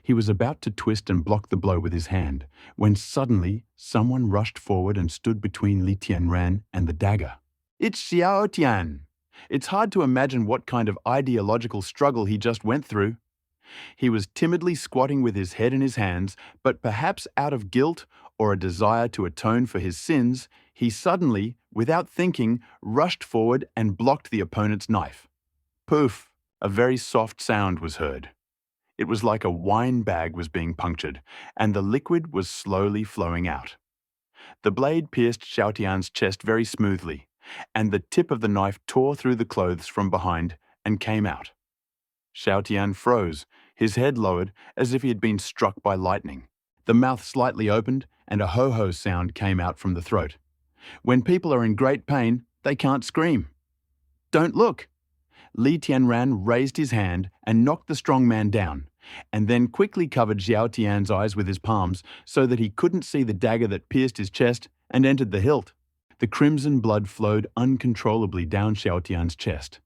He was about to twist and block the blow with his hand, when suddenly someone rushed forward and stood between Li Tianran and the dagger. It's Xiao Tian. It's hard to imagine what kind of ideological struggle he just went through. He was timidly squatting with his head in his hands, but perhaps out of guilt or a desire to atone for his sins, he suddenly, without thinking, rushed forward and blocked the opponent's knife. Poof! A very soft sound was heard. It was like a wine bag was being punctured, and the liquid was slowly flowing out. The blade pierced Xiao Tian's chest very smoothly, and the tip of the knife tore through the clothes from behind and came out. Xiao Tian froze, his head lowered as if he had been struck by lightning. The mouth slightly opened and a ho-ho sound came out from the throat. When people are in great pain, they can't scream. Don't look! Li Tianran raised his hand and knocked the strong man down, and then quickly covered Xiao Tian's eyes with his palms so that he couldn't see the dagger that pierced his chest and entered the hilt. The crimson blood flowed uncontrollably down Xiao Tian's chest.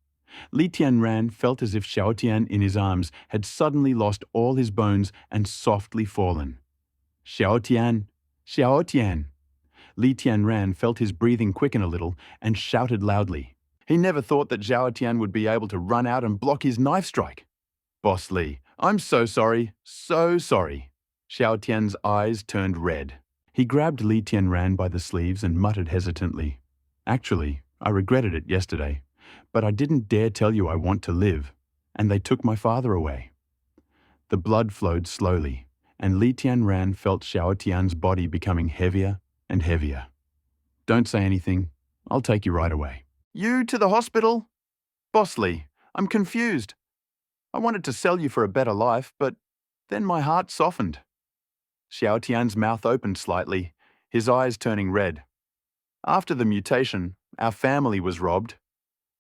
Li Tianran felt as if Xiao Tian in his arms had suddenly lost all his bones and softly fallen. Xiao Tian! Xiao Tian! Li Tianran felt his breathing quicken a little and shouted loudly. He never thought that Xiao Tian would be able to run out and block his knife strike. Boss Li, I'm so sorry, so sorry. Xiao Tian's eyes turned red. He grabbed Li Tianran by the sleeves and muttered hesitantly, Actually, I regretted it yesterday, but I didn't dare tell you I want to live, and they took my father away. The blood flowed slowly, and Li Tianran felt Xiao Tian's body becoming heavier and heavier. Don't say anything. I'll take you right away. You to the hospital? Boss Li, I'm confused. I wanted to sell you for a better life, but then my heart softened. Xiao Tian's mouth opened slightly, his eyes turning red. After the mutation, our family was robbed.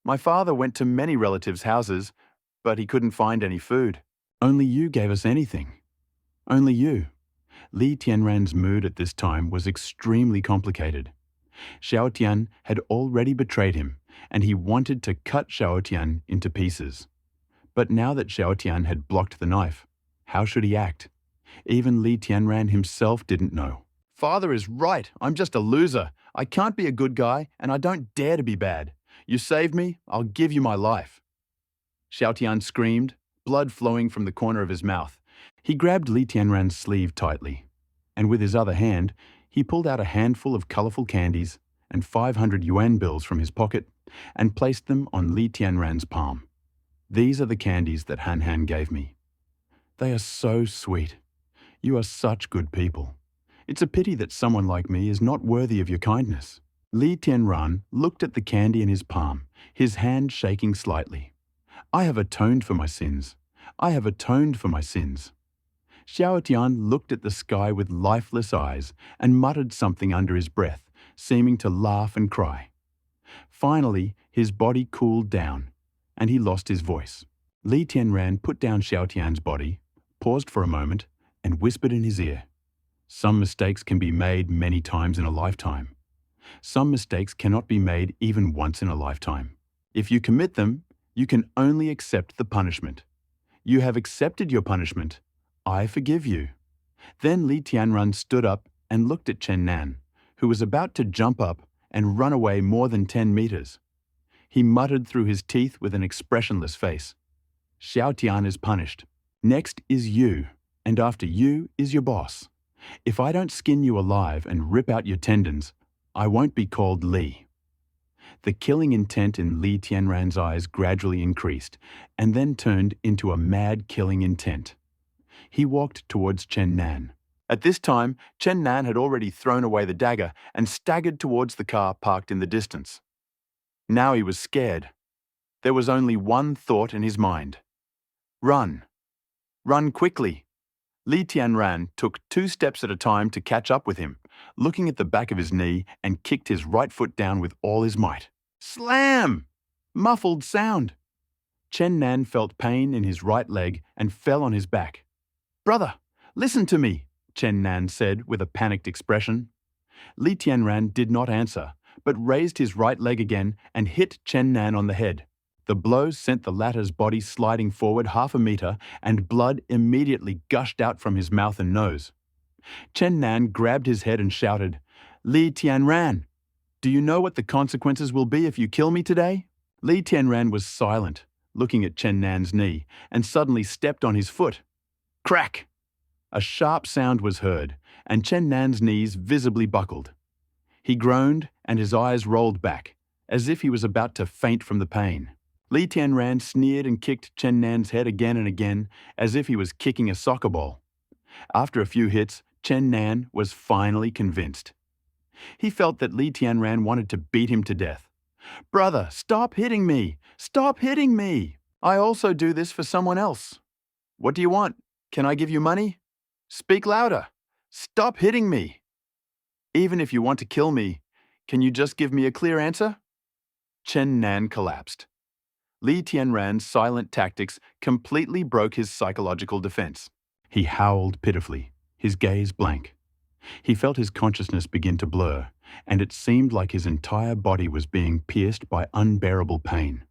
My father went to many relatives' houses, but he couldn't find any food. Only you gave us anything. Only you. Li Tianran's mood at this time was extremely complicated. Xiao Tian had already betrayed him, and he wanted to cut Xiao Tian into pieces. But now that Xiao Tian had blocked the knife, how should he act? Even Li Tianran himself didn't know. Father is right. I'm just a loser. I can't be a good guy, and I don't dare to be bad. You saved me, I'll give you my life. Xiao Tian screamed, blood flowing from the corner of his mouth. He grabbed Li Tianran's sleeve tightly, and with his other hand, he pulled out a handful of colorful candies and 500 yuan bills from his pocket and placed them on Li Tianran's palm. These are the candies that Han Han gave me. They are so sweet. You are such good people. It's a pity that someone like me is not worthy of your kindness. Li Tianran looked at the candy in his palm, his hand shaking slightly. I have atoned for my sins. I have atoned for my sins. Xiao Tian looked at the sky with lifeless eyes and muttered something under his breath, seeming to laugh and cry. Finally, his body cooled down, and he lost his voice. Li Tianran put down Xiao Tian's body, paused for a moment, and whispered in his ear. Some mistakes can be made many times in a lifetime. Some mistakes cannot be made even once in a lifetime. If you commit them, you can only accept the punishment. You have accepted your punishment. I forgive you. Then Li Tianran stood up and looked at Chen Nan, who was about to jump up and run away more than 10 meters. He muttered through his teeth with an expressionless face. Xiao Tian is punished. Next is you, and after you is your boss. If I don't skin you alive and rip out your tendons, I won't be called Li. The killing intent in Li Tianran's eyes gradually increased and then turned into a mad killing intent. He walked towards Chen Nan. At this time, Chen Nan had already thrown away the dagger and staggered towards the car parked in the distance. Now he was scared. There was only one thought in his mind. Run. Run quickly. Li Tianran took 2 steps at a time to catch up with him, looking at the back of his knee and kicked his right foot down with all his might. Slam! Muffled sound. Chen Nan felt pain in his right leg and fell on his back. Brother, listen to me, Chen Nan said with a panicked expression. Li Tianran did not answer, but raised his right leg again and hit Chen Nan on the head. The blow sent the latter's body sliding forward 1/2 meter, and blood immediately gushed out from his mouth and nose. Chen Nan grabbed his head and shouted, Li Tianran, do you know what the consequences will be if you kill me today? Li Tianran was silent, looking at Chen Nan's knee, and suddenly stepped on his foot. Crack! A sharp sound was heard, and Chen Nan's knees visibly buckled. He groaned and his eyes rolled back, as if he was about to faint from the pain. Li Tianran sneered and kicked Chen Nan's head again and again, as if he was kicking a soccer ball. After a few hits, Chen Nan was finally convinced. He felt that Li Tianran wanted to beat him to death. Brother, stop hitting me! Stop hitting me! I also do this for someone else. What do you want? Can I give you money? Speak louder! Stop hitting me! Even if you want to kill me, can you just give me a clear answer? Chen Nan collapsed. Li Tianran's silent tactics completely broke his psychological defense. He howled pitifully, his gaze blank. He felt his consciousness begin to blur, and it seemed like his entire body was being pierced by unbearable pain.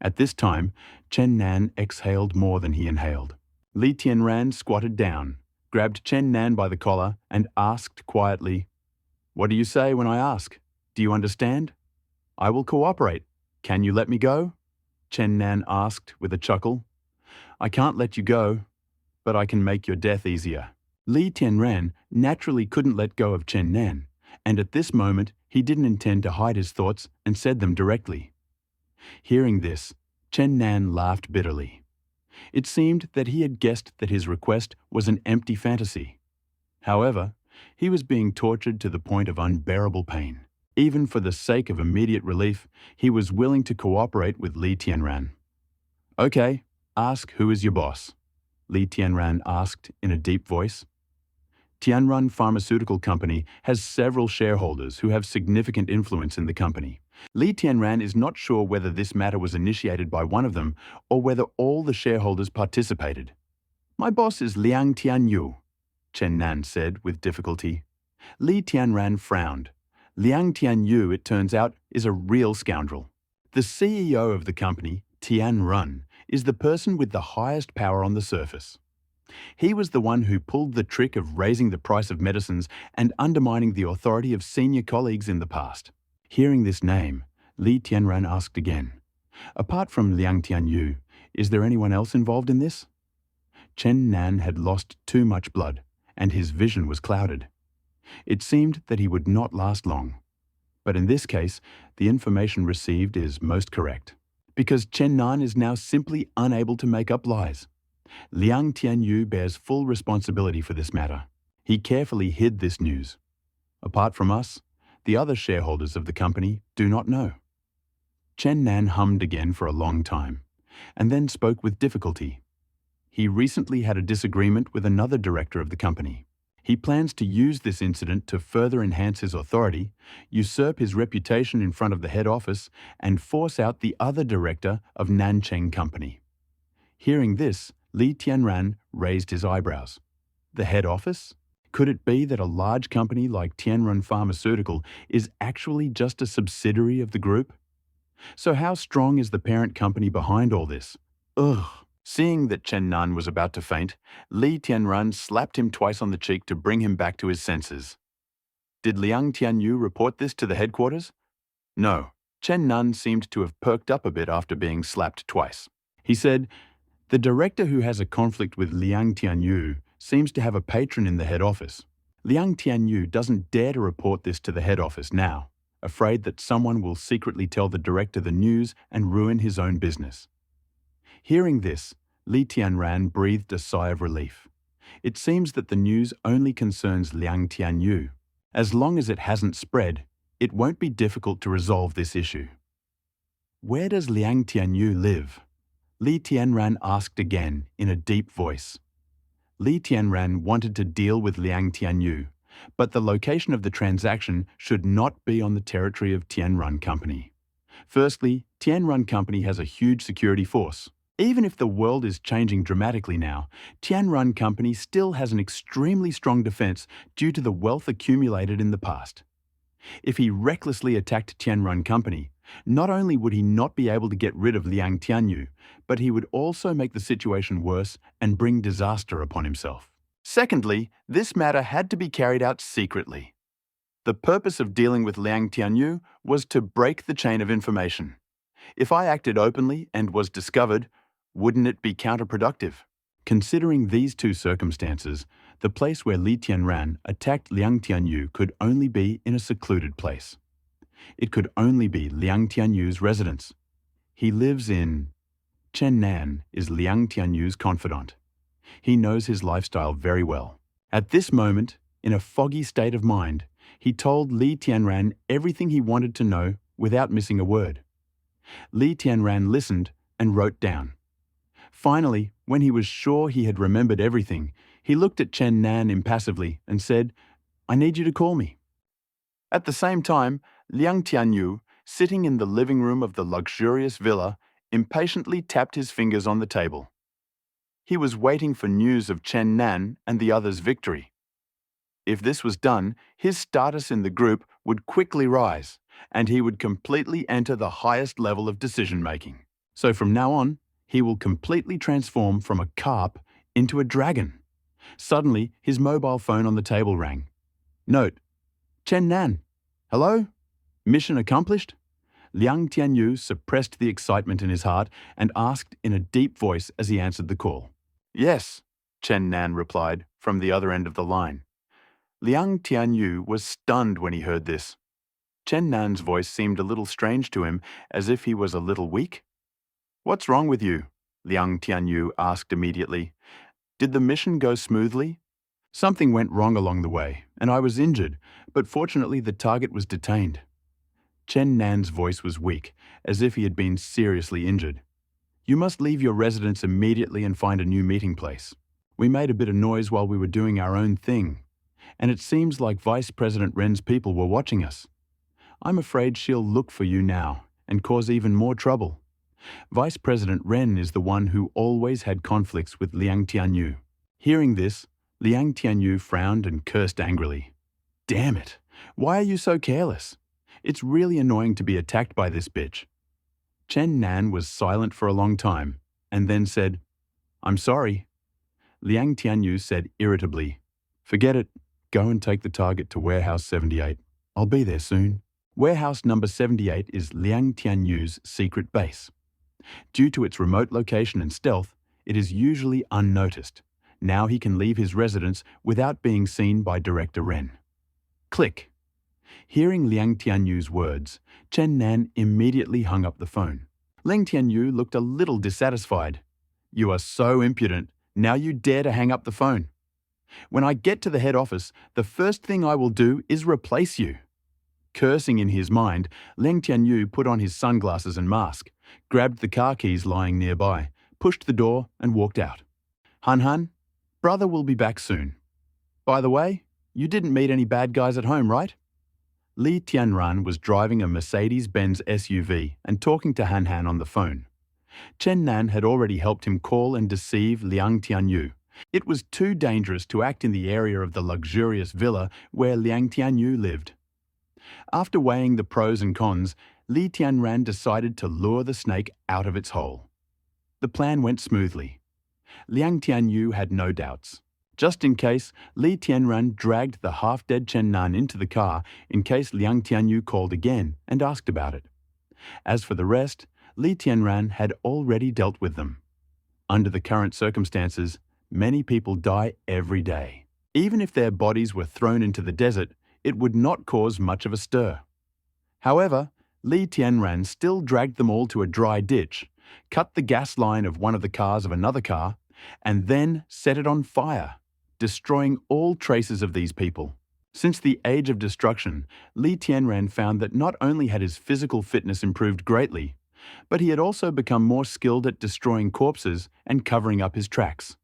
At this time, Chen Nan exhaled more than he inhaled. Li Tianran squatted down, grabbed Chen Nan by the collar, and asked quietly, What do you say when I ask? Do you understand? I will cooperate. Can you let me go? Chen Nan asked with a chuckle. I can't let you go, but I can make your death easier. Li Tianran naturally couldn't let go of Chen Nan, and at this moment he didn't intend to hide his thoughts and said them directly. Hearing this, Chen Nan laughed bitterly. It seemed that he had guessed that his request was an empty fantasy. However, he was being tortured to the point of unbearable pain. Even for the sake of immediate relief, he was willing to cooperate with Li Tianran. Okay, ask who is your boss, Li Tianran asked in a deep voice. Tianrun Pharmaceutical Company has several shareholders who have significant influence in the company. Li Tianran is not sure whether this matter was initiated by one of them or whether all the shareholders participated. My boss is Liang Tianyu, Chen Nan said with difficulty. Li Tianran frowned. Liang Tianyu, it turns out, is a real scoundrel. The CEO of the company, Tianrun, is the person with the highest power on the surface. He was the one who pulled the trick of raising the price of medicines and undermining the authority of senior colleagues in the past. Hearing this name, Li Tianran asked again, Apart from Liang Tianyu, is there anyone else involved in this? Chen Nan had lost too much blood, and his vision was clouded. It seemed that he would not last long. But in this case, the information received is most correct, because Chen Nan is now simply unable to make up lies. Liang Tianyu bears full responsibility for this matter. He carefully hid this news. Apart from us, the other shareholders of the company do not know. Chen Nan hummed again for a long time, and then spoke with difficulty. He recently had a disagreement with another director of the company. He plans to use this incident to further enhance his authority, usurp his reputation in front of the head office, and force out the other director of Nancheng Company. Hearing this, Li Tianran raised his eyebrows. The head office? Could it be that a large company like Tianrun Pharmaceutical is actually just a subsidiary of the group? So how strong is the parent company behind all this? Ugh! Seeing that Chen Nan was about to faint, Li Tianran slapped him twice on the cheek to bring him back to his senses. Did Liang Tianyu report this to the headquarters? No. Chen Nan seemed to have perked up a bit after being slapped twice. He said, The director who has a conflict with Liang Tianyu seems to have a patron in the head office. Liang Tianyu doesn't dare to report this to the head office now, afraid that someone will secretly tell the director the news and ruin his own business. Hearing this, Li Tianran breathed a sigh of relief. It seems that the news only concerns Liang Tianyu. As long as it hasn't spread, it won't be difficult to resolve this issue. Where does Liang Tianyu live? Li Tianran asked again in a deep voice. Li Tianran wanted to deal with Liang Tianyu, but the location of the transaction should not be on the territory of Tianrun Company. Firstly, Tianrun Company has a huge security force. Even if the world is changing dramatically now, Tianrun Company still has an extremely strong defense due to the wealth accumulated in the past. If he recklessly attacked Tianrun Company, not only would he not be able to get rid of Liang Tianyu, but he would also make the situation worse and bring disaster upon himself. Secondly, this matter had to be carried out secretly. The purpose of dealing with Liang Tianyu was to break the chain of information. If I acted openly and was discovered, wouldn't it be counterproductive? Considering these two circumstances, the place where Li Tianran attacked Liang Tianyu could only be in a secluded place. It could only be Liang Tianyu's residence. He lives in... Chen Nan is Liang Tianyu's confidant. He knows his lifestyle very well. At this moment, in a foggy state of mind, he told Li Tianran everything he wanted to know without missing a word. Li Tianran listened and wrote down. Finally, when he was sure he had remembered everything, he looked at Chen Nan impassively and said, "I need you to call me." At the same time, Liang Tianyu, sitting in the living room of the luxurious villa, impatiently tapped his fingers on the table. He was waiting for news of Chen Nan and the others' victory. If this was done, his status in the group would quickly rise, and he would completely enter the highest level of decision-making. So from now on, he will completely transform from a carp into a dragon. Suddenly, his mobile phone on the table rang. Note: Chen Nan. Hello? Mission accomplished? Liang Tianyu suppressed the excitement in his heart and asked in a deep voice as he answered the call. Yes, Chen Nan replied from the other end of the line. Liang Tianyu was stunned when he heard this. Chen Nan's voice seemed a little strange to him, as if he was a little weak. What's wrong with you? Liang Tianyu asked immediately. Did the mission go smoothly? Something went wrong along the way, and I was injured, but fortunately the target was detained. Chen Nan's voice was weak, as if he had been seriously injured. You must leave your residence immediately and find a new meeting place. We made a bit of noise while we were doing our own thing, and it seems like Vice President Ren's people were watching us. I'm afraid she'll look for you now and cause even more trouble. Vice President Ren is the one who always had conflicts with Liang Tianyu. Hearing this, Liang Tianyu frowned and cursed angrily. Damn it! Why are you so careless? It's really annoying to be attacked by this bitch. Chen Nan was silent for a long time, and then said, I'm sorry. Liang Tianyu said irritably, Forget it. Go and take the target to Warehouse 78. I'll be there soon. Warehouse number 78 is Liang Tianyu's secret base. Due to its remote location and stealth, it is usually unnoticed. Now he can leave his residence without being seen by Director Ren. Click. Hearing Liang Tianyu's words, Chen Nan immediately hung up the phone. Liang Tianyu looked a little dissatisfied. You are so impudent. Now you dare to hang up the phone. When I get to the head office, the first thing I will do is replace you. Cursing in his mind, Liang Tianyu put on his sunglasses and mask, grabbed the car keys lying nearby, pushed the door and walked out. Han, brother will be back soon. By the way, you didn't meet any bad guys at home, right? Li Tianran was driving a Mercedes-Benz SUV and talking to Han on the phone. Chen Nan had already helped him call and deceive Liang Tianyu. It was too dangerous to act in the area of the luxurious villa where Liang Tianyu lived. After weighing the pros and cons, Li Tianran decided to lure the snake out of its hole. The plan went smoothly. Liang Tianyu had no doubts. Just in case, Li Tianran dragged the half-dead Chen Nan into the car in case Liang Tianyu called again and asked about it. As for the rest, Li Tianran had already dealt with them. Under the current circumstances, many people die every day. Even if their bodies were thrown into the desert, it would not cause much of a stir. However, Li Tianran still dragged them all to a dry ditch, cut the gas line of one of the cars of another car, and then set it on fire, destroying all traces of these people. Since the age of destruction, Li Tianran found that not only had his physical fitness improved greatly, but he had also become more skilled at destroying corpses and covering up his tracks.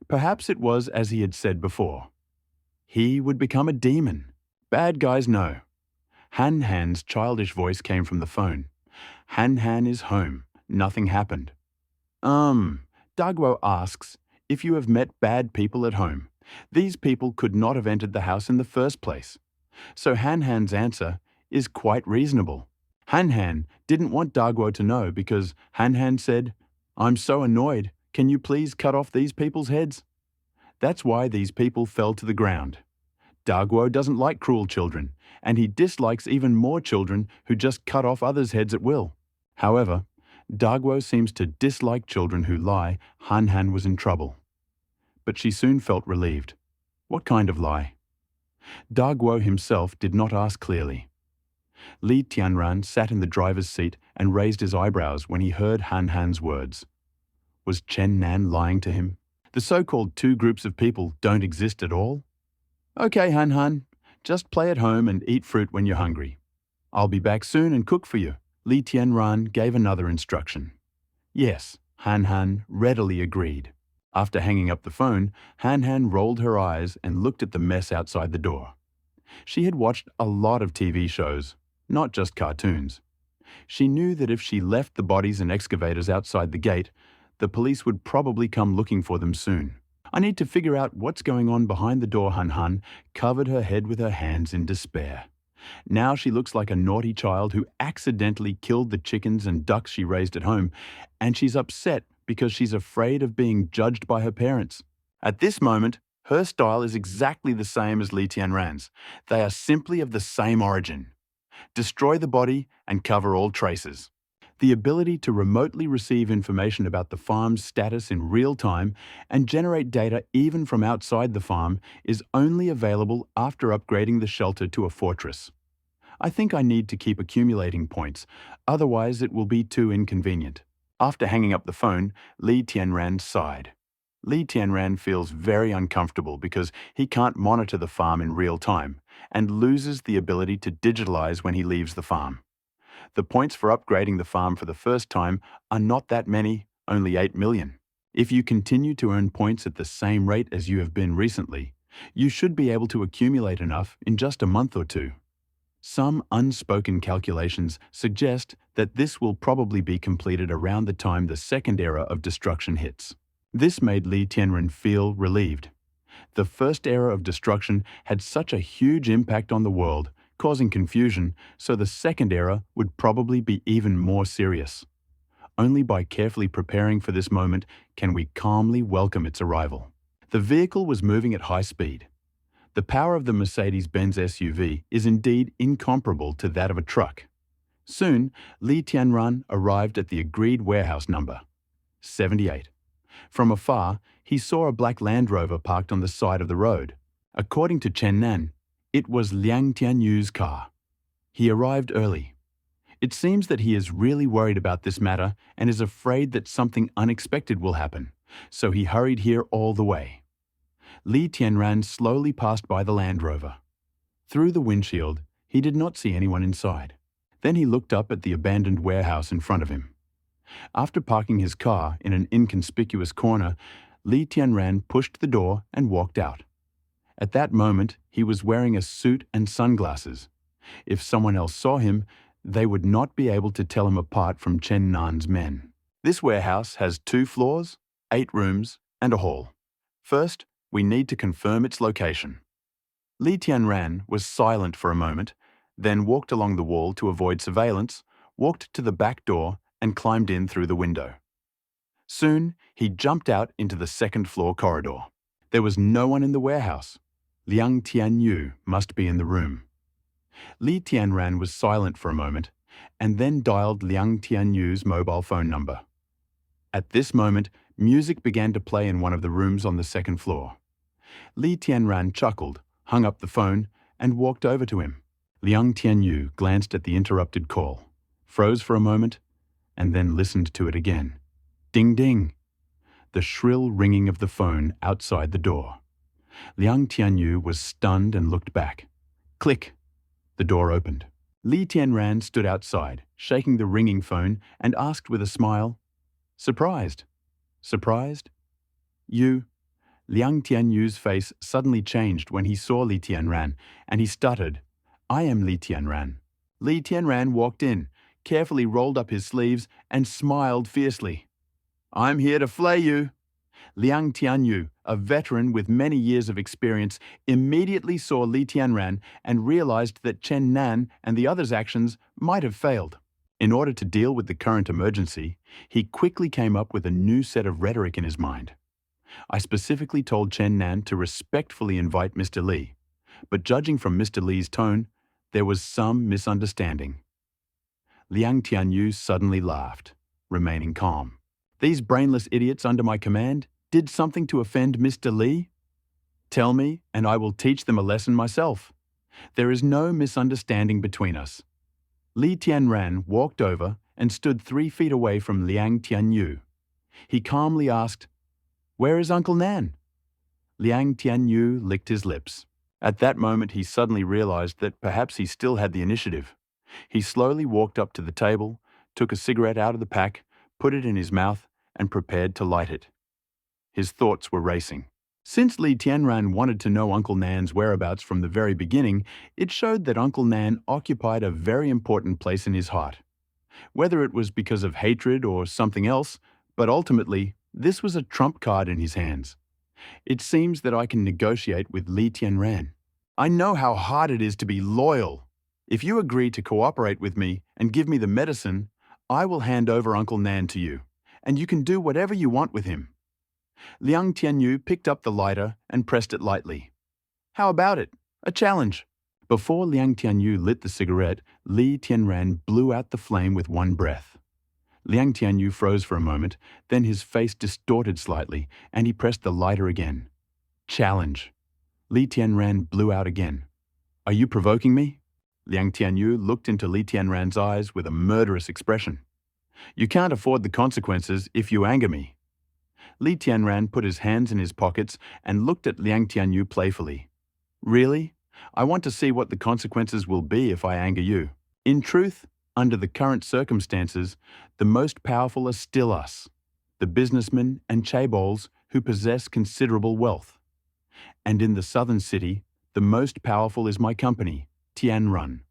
Perhaps it was as he had said before. He would become a demon. Bad guys know. Han's childish voice came from the phone. Han Han is home. Nothing happened. Dagwo asks if you have met bad people at home. These people could not have entered the house in the first place. So Han Han's answer is quite reasonable. Han Han didn't want Dagwo to know because Han Han said, "I'm so annoyed. Can you please cut off these people's heads?" That's why these people fell to the ground. Dagwo doesn't like cruel children, and he dislikes even more children who just cut off others' heads at will. However, Dagwo seems to dislike children who lie. Han Han was in trouble. But she soon felt relieved. What kind of lie? Dagwo himself did not ask clearly. Li Tianran sat in the driver's seat and raised his eyebrows when he heard Han Han's words. Was Chen Nan lying to him? The so-called two groups of people don't exist at all? Okay, Han Han, just play at home and eat fruit when you're hungry. I'll be back soon and cook for you. Li Tianran gave another instruction. Yes, Han Han readily agreed. After hanging up the phone, Han Han rolled her eyes and looked at the mess outside the door. She had watched a lot of TV shows, not just cartoons. She knew that if she left the bodies and excavators outside the gate, the police would probably come looking for them soon. I need to figure out what's going on behind the door. Han Han covered her head with her hands in despair. Now she looks like a naughty child who accidentally killed the chickens and ducks she raised at home, and she's upset because she's afraid of being judged by her parents. At this moment, her style is exactly the same as Li Tianran's. They are simply of the same origin. Destroy the body and cover all traces. The ability to remotely receive information about the farm's status in real time and generate data even from outside the farm is only available after upgrading the shelter to a fortress. I think I need to keep accumulating points, otherwise it will be too inconvenient. After hanging up the phone, Li Tianran sighed. Li Tianran feels very uncomfortable because he can't monitor the farm in real time and loses the ability to digitalize when he leaves the farm. The points for upgrading the farm for the first time are not that many, only 8 million. If you continue to earn points at the same rate as you have been recently, you should be able to accumulate enough in just a month or two. Some unspoken calculations suggest that this will probably be completed around the time the second era of destruction hits. This made Li Tianran feel relieved. The first era of destruction had such a huge impact on the world, causing confusion, so the second era would probably be even more serious. Only by carefully preparing for this moment can we calmly welcome its arrival. The vehicle was moving at high speed. The power of the Mercedes-Benz SUV is indeed incomparable to that of a truck. Soon, Li Tianran arrived at the agreed warehouse number, 78. From afar, he saw a black Land Rover parked on the side of the road. According to Chen Nan, it was Liang Tianyu's car. He arrived early. It seems that he is really worried about this matter and is afraid that something unexpected will happen, so he hurried here all the way. Li Tianran slowly passed by the Land Rover. Through the windshield, he did not see anyone inside. Then he looked up at the abandoned warehouse in front of him. After parking his car in an inconspicuous corner, Li Tianran pushed the door and walked out. At that moment, he was wearing a suit and sunglasses. If someone else saw him, they would not be able to tell him apart from Chen Nan's men. This warehouse has 2 floors, 8 rooms, and a hall. First, we need to confirm its location. Li Tianran was silent for a moment, then walked along the wall to avoid surveillance, walked to the back door, and climbed in through the window. Soon, he jumped out into the second-floor corridor. There was no one in the warehouse. Liang Tianyu must be in the room. Li Tianran was silent for a moment, and then dialed Liang Tianyu's mobile phone number. At this moment, music began to play in one of the rooms on the second floor. Li Tianran chuckled, hung up the phone, and walked over to him. Liang Tianyu glanced at the interrupted call, froze for a moment, and then listened to it again. Ding ding! The shrill ringing of the phone outside the door. Liang Tianyu was stunned and looked back. Click! The door opened. Li Tianran stood outside, shaking the ringing phone, and asked with a smile, "Surprised? Surprised? You?" Liang Tianyu's face suddenly changed when he saw Li Tianran, and he stuttered, "I am Li Tianran." Li Tianran walked in, carefully rolled up his sleeves and smiled fiercely. "I'm here to flay you." Liang Tianyu, a veteran with many years of experience, immediately saw Li Tianran and realized that Chen Nan and the others' actions might have failed. In order to deal with the current emergency, he quickly came up with a new set of rhetoric in his mind. I specifically told Chen Nan to respectfully invite Mr. Li, but judging from Mr. Li's tone, there was some misunderstanding. Liang Tianyu suddenly laughed, remaining calm. These brainless idiots under my command did something to offend Mr. Li? Tell me, and I will teach them a lesson myself. There is no misunderstanding between us. Li Tianran walked over and stood 3 feet away from Liang Tianyu. He calmly asked, "Where is Uncle Nan?" Liang Tianyu licked his lips. At that moment, he suddenly realized that perhaps he still had the initiative. He slowly walked up to the table, took a cigarette out of the pack, put it in his mouth, and prepared to light it. His thoughts were racing. Since Li Tianran wanted to know Uncle Nan's whereabouts from the very beginning, it showed that Uncle Nan occupied a very important place in his heart. Whether it was because of hatred or something else, but ultimately, this was a trump card in his hands. It seems that I can negotiate with Li Tianran. I know how hard it is to be loyal. If you agree to cooperate with me and give me the medicine, I will hand over Uncle Nan to you, and you can do whatever you want with him. Liang Tianyu picked up the lighter and pressed it lightly. How about it? A challenge. Before Liang Tianyu lit the cigarette, Li Tianran blew out the flame with one breath. Liang Tianyu froze for a moment, then his face distorted slightly, and he pressed the lighter again. Challenge. Li Tianran blew out again. Are you provoking me? Liang Tianyu looked into Li Tianran's eyes with a murderous expression. You can't afford the consequences if you anger me. Li Tianran put his hands in his pockets and looked at Liang Tianyu playfully. Really? I want to see what the consequences will be if I anger you. In truth, under the current circumstances, the most powerful are still us, the businessmen and chaebols who possess considerable wealth. And in the southern city, the most powerful is my company, Tianrun.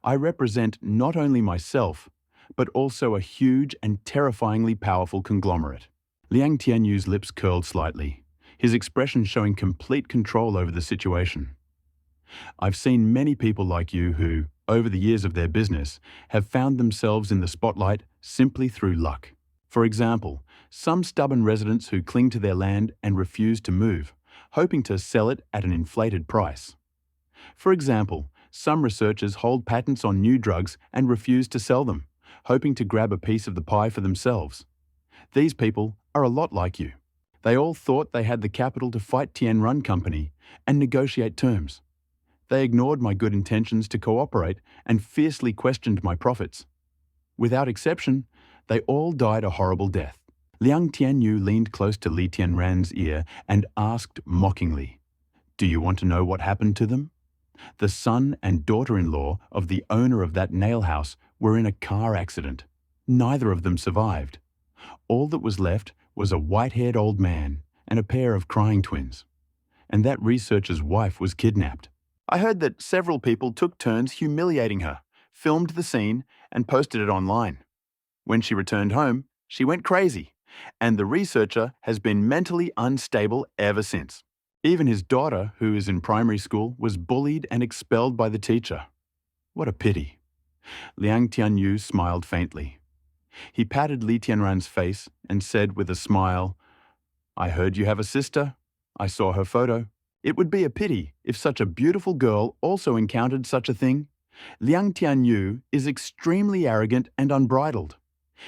I represent not only myself, but also a huge and terrifyingly powerful conglomerate. Liang Tianyu's lips curled slightly, his expression showing complete control over the situation. I've seen many people like you who, over the years of their business, have found themselves in the spotlight simply through luck. For example, some stubborn residents who cling to their land and refuse to move, hoping to sell it at an inflated price. For example, some researchers hold patents on new drugs and refuse to sell them, hoping to grab a piece of the pie for themselves. These people are a lot like you. They all thought they had the capital to fight Tianrun Company and negotiate terms. They ignored my good intentions to cooperate and fiercely questioned my profits. Without exception, they all died a horrible death. Liang Tianyu leaned close to Li Tianran's ear and asked mockingly, "Do you want to know what happened to them?" The son and daughter-in-law of the owner of that nail house were in a car accident. Neither of them survived. All that was left was a white-haired old man and a pair of crying twins. And that researcher's wife was kidnapped. I heard that several people took turns humiliating her, filmed the scene, and posted it online. When she returned home, she went crazy, and the researcher has been mentally unstable ever since. Even his daughter, who is in primary school, was bullied and expelled by the teacher. What a pity. Liang Tianyu smiled faintly. He patted Li Tianran's face and said with a smile, "I heard you have a sister. I saw her photo. It would be a pity if such a beautiful girl also encountered such a thing. Liang Tianyu is extremely arrogant and unbridled.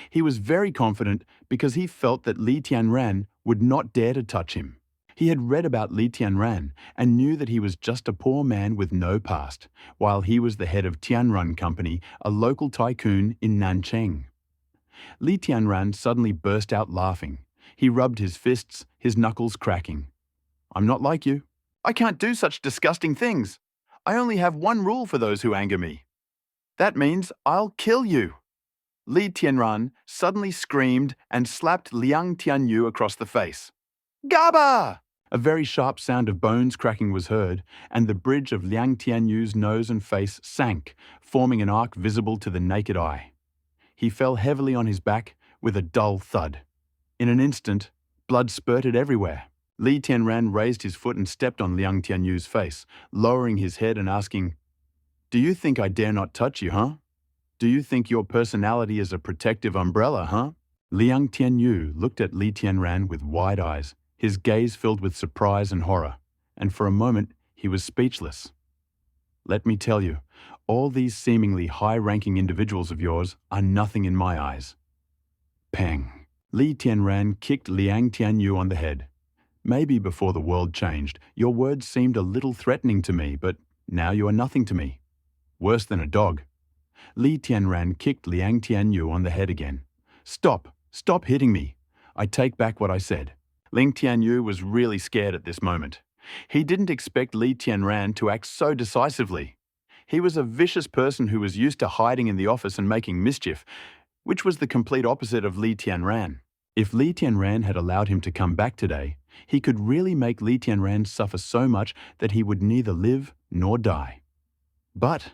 He was very confident because he felt that Li Tianran would not dare to touch him. He had read about Li Tianran and knew that he was just a poor man with no past, while he was the head of Tianrun Company, a local tycoon in Nancheng. Li Tianran suddenly burst out laughing. He rubbed his fists, his knuckles cracking. "I'm not like you. I can't do such disgusting things. I only have one rule for those who anger me. That means I'll kill you." Li Tianran suddenly screamed and slapped Liang Tianyu across the face. "Gaba!" A very sharp sound of bones cracking was heard, and the bridge of Liang Tianyu's nose and face sank, forming an arc visible to the naked eye. He fell heavily on his back with a dull thud. In an instant, blood spurted everywhere. Li Tianran raised his foot and stepped on Liang Tianyu's face, lowering his head and asking, "Do you think I dare not touch you, huh? Do you think your personality is a protective umbrella, huh?" Liang Tianyu looked at Li Tianran with wide eyes, his gaze filled with surprise and horror, and for a moment he was speechless. "Let me tell you, all these seemingly high-ranking individuals of yours are nothing in my eyes." Pang. Li Tianran kicked Liang Tianyu on the head. "Maybe before the world changed, your words seemed a little threatening to me, but now you are nothing to me. Worse than a dog." Li Tianran kicked Liang Tianyu on the head again. "Stop! Stop hitting me! I take back what I said." Liang Tianyu was really scared at this moment. He didn't expect Li Tianran to act so decisively. He was a vicious person who was used to hiding in the office and making mischief, which was the complete opposite of Li Tianran. If Li Tianran had allowed him to come back today, he could really make Li Tianran suffer so much that he would neither live nor die. But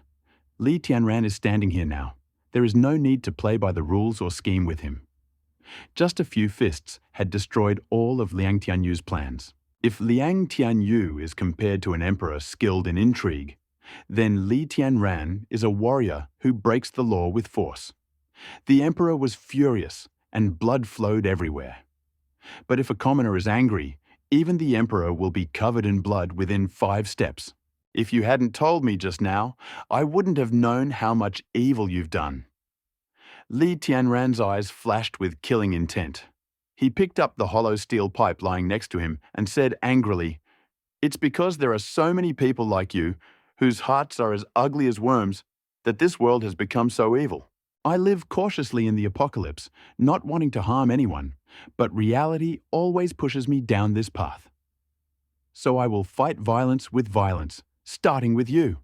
Li Tianran is standing here now. There is no need to play by the rules or scheme with him. Just a few fists had destroyed all of Liang Tianyu's plans. If Liang Tianyu is compared to an emperor skilled in intrigue, then Li Tianran is a warrior who breaks the law with force. The emperor was furious, and blood flowed everywhere. But if a commoner is angry, even the emperor will be covered in blood within 5 steps. If you hadn't told me just now, I wouldn't have known how much evil you've done. Li Tianran's eyes flashed with killing intent. He picked up the hollow steel pipe lying next to him and said angrily, "It's because there are so many people like you, whose hearts are as ugly as worms, that this world has become so evil. I live cautiously in the apocalypse, not wanting to harm anyone, but reality always pushes me down this path. So I will fight violence with violence, starting with you."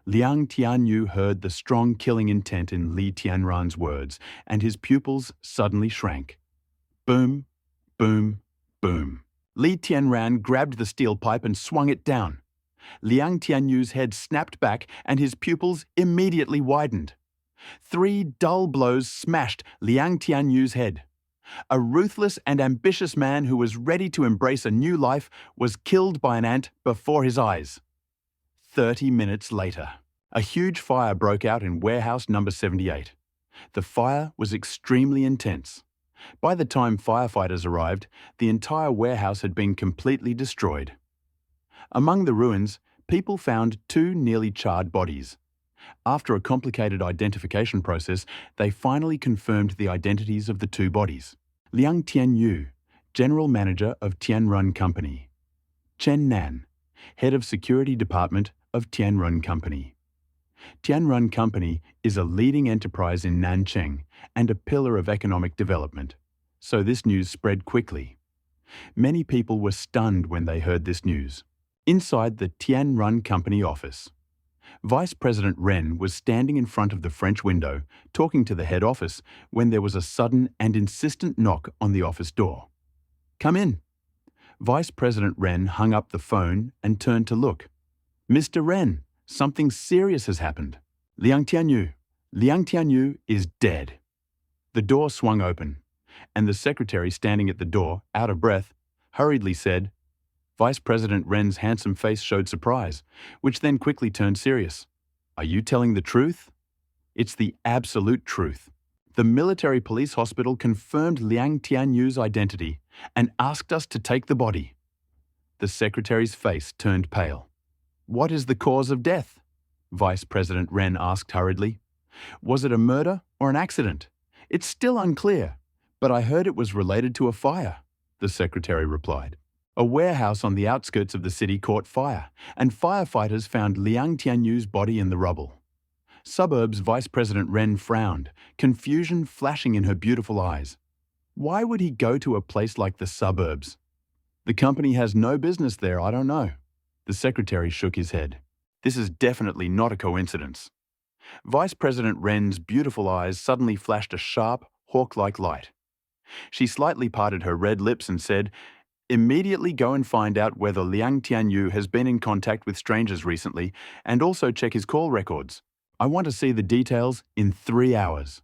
Liang Tianyu heard the strong killing intent in Li Tianran's words, and his pupils suddenly shrank. Boom, boom, boom. Li Tianran grabbed the steel pipe and swung it down. Liang Tianyu's head snapped back and his pupils immediately widened. 3 dull blows smashed Liang Tianyu's head. A ruthless and ambitious man who was ready to embrace a new life was killed by an ant before his eyes. 30 minutes later, a huge fire broke out in warehouse number 78. The fire was extremely intense. By the time firefighters arrived, the entire warehouse had been completely destroyed. Among the ruins, people found 2 nearly charred bodies. After a complicated identification process, they finally confirmed the identities of the 2 bodies. Liang Tianyu, General Manager of Tianrun Company. Chen Nan, Head of Security Department of Tianrun Company. Tianrun Company is a leading enterprise in Nancheng and a pillar of economic development, so this news spread quickly. Many people were stunned when they heard this news. Inside the Tianrun Company office, Vice President Ren was standing in front of the French window, talking to the head office, when there was a sudden and insistent knock on the office door. "Come in." Vice President Ren hung up the phone and turned to look. "Mr. Ren, something serious has happened. Liang Tianyu is dead." The door swung open, and the secretary standing at the door, out of breath, hurriedly said, Vice President Ren's handsome face showed surprise, which then quickly turned serious. "Are you telling the truth?" "It's the absolute truth. The military police hospital confirmed Liang Tianyu's identity and asked us to take the body." The secretary's face turned pale. "What is the cause of death?" Vice President Ren asked hurriedly. "Was it a murder or an accident? It's still unclear, but I heard it was related to a fire," the secretary replied. "A warehouse on the outskirts of the city caught fire, and firefighters found Liang Tianyu's body in the rubble." Suburbs Vice President Ren frowned, confusion flashing in her beautiful eyes. Why would he go to a place like the suburbs? "The company has no business there, I don't know." The secretary shook his head. "This is definitely not a coincidence." Vice President Ren's beautiful eyes suddenly flashed a sharp, hawk-like light. She slightly parted her red lips and said, "Immediately go and find out whether Liang Tianyu has been in contact with strangers recently, and also check his call records. I want to see the details in 3 hours."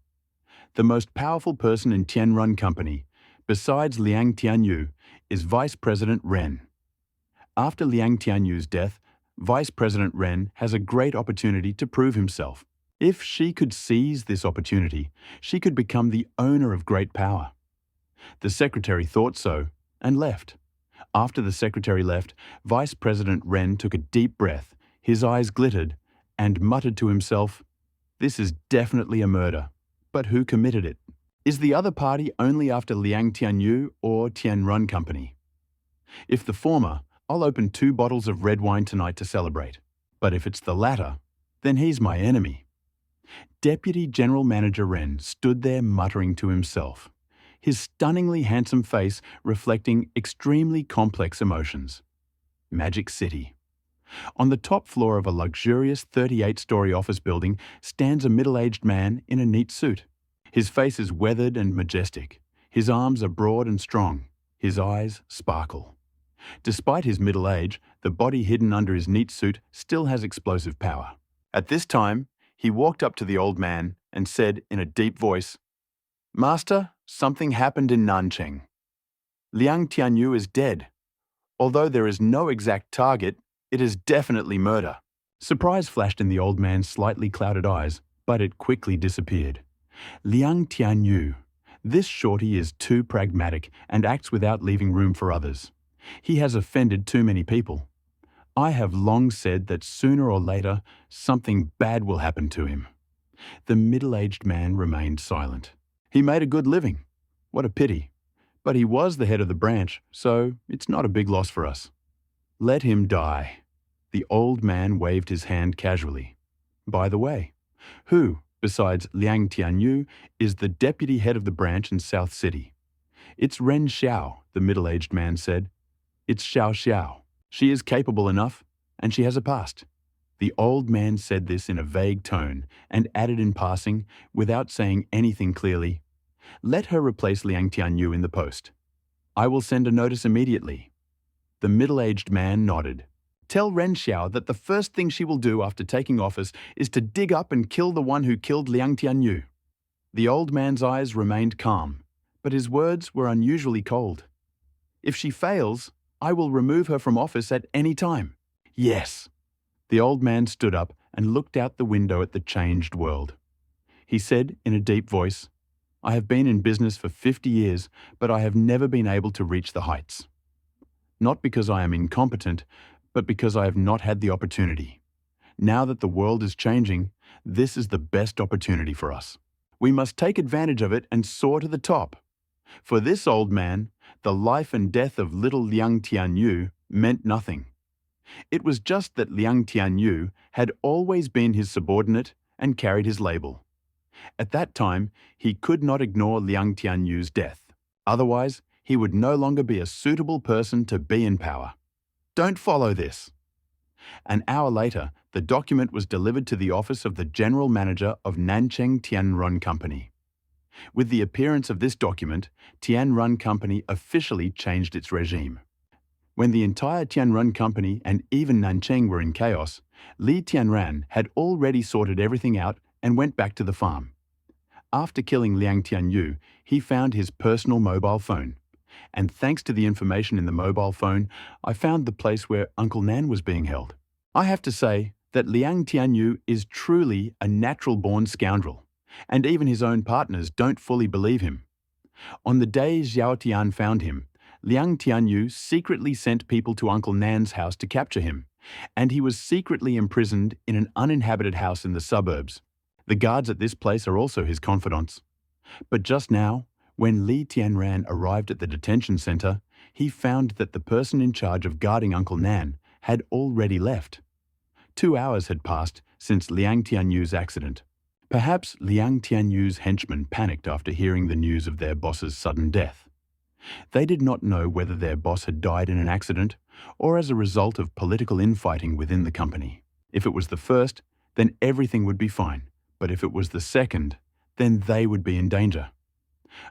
The most powerful person in Tianrun Company, besides Liang Tianyu, is Vice President Ren. After Liang Tianyu's death, Vice President Ren has a great opportunity to prove himself. If she could seize this opportunity, she could become the owner of great power. The secretary thought so and left. After the secretary left, Vice President Ren took a deep breath, his eyes glittered, and muttered to himself, "This is definitely a murder. But who committed it? Is the other party only after Liang Tianyu or Tianrun Company? If the former, I'll open 2 bottles of red wine tonight to celebrate. But if it's the latter, then he's my enemy." Deputy General Manager Ren stood there muttering to himself, his stunningly handsome face reflecting extremely complex emotions. Magic City. On the top floor of a luxurious 38-story office building stands a middle-aged man in a neat suit. His face is weathered and majestic. His arms are broad and strong. His eyes sparkle. Despite his middle age, the body hidden under his neat suit still has explosive power. At this time, he walked up to the old man and said in a deep voice, "Master, something happened in Nancheng. Liang Tianyu is dead. Although there is no exact target, it is definitely murder." Surprise flashed in the old man's slightly clouded eyes, but it quickly disappeared. Liang Tianyu. This shorty is too pragmatic and acts without leaving room for others. He has offended too many people. I have long said that sooner or later, something bad will happen to him. The middle-aged man remained silent. He made a good living. What a pity. But he was the head of the branch, so it's not a big loss for us. Let him die. The old man waved his hand casually. By the way, who, besides Liang Tianyu, is the deputy head of the branch in South City? It's Ren Xiao, the middle-aged man said. It's Xiao Xiao. She is capable enough, and she has a past. The old man said this in a vague tone and added in passing, without saying anything clearly, "Let her replace Liang Tianyu in the post. I will send a notice immediately." The middle-aged man nodded. "Tell Ren Xiao that the first thing she will do after taking office is to dig up and kill the one who killed Liang Tianyu." The old man's eyes remained calm, but his words were unusually cold. "If she fails, I will remove her from office at any time." "Yes." The old man stood up and looked out the window at the changed world. He said in a deep voice, "I have been in business for 50 years, but I have never been able to reach the heights. Not because I am incompetent, but because I have not had the opportunity. Now that the world is changing, this is the best opportunity for us. We must take advantage of it and soar to the top." For this old man, the life and death of little Liang Tianyu meant nothing. It was just that Liang Tianyu had always been his subordinate and carried his label. At that time, he could not ignore Liang Tianyu's death. Otherwise, he would no longer be a suitable person to be in power. Don't follow this. An hour later, the document was delivered to the office of the general manager of Nancheng Tianrun Company. With the appearance of this document, Tianrun Company officially changed its regime. When the entire Tianrun Company and even Nancheng were in chaos, Li Tianran had already sorted everything out and went back to the farm. After killing Liang Tianyu, he found his personal mobile phone. And thanks to the information in the mobile phone, I found the place where Uncle Nan was being held. I have to say that Liang Tianyu is truly a natural-born scoundrel, and even his own partners don't fully believe him. On the day Xiao Tian found him, Liang Tianyu secretly sent people to Uncle Nan's house to capture him, and he was secretly imprisoned in an uninhabited house in the suburbs. The guards at this place are also his confidants. But just now, when Li Tianran arrived at the detention center, he found that the person in charge of guarding Uncle Nan had already left. 2 hours had passed since Liang Tianyu's accident. Perhaps Liang Tianyu's henchmen panicked after hearing the news of their boss's sudden death. They did not know whether their boss had died in an accident or as a result of political infighting within the company. If it was the first, then everything would be fine, but if it was the second, then they would be in danger.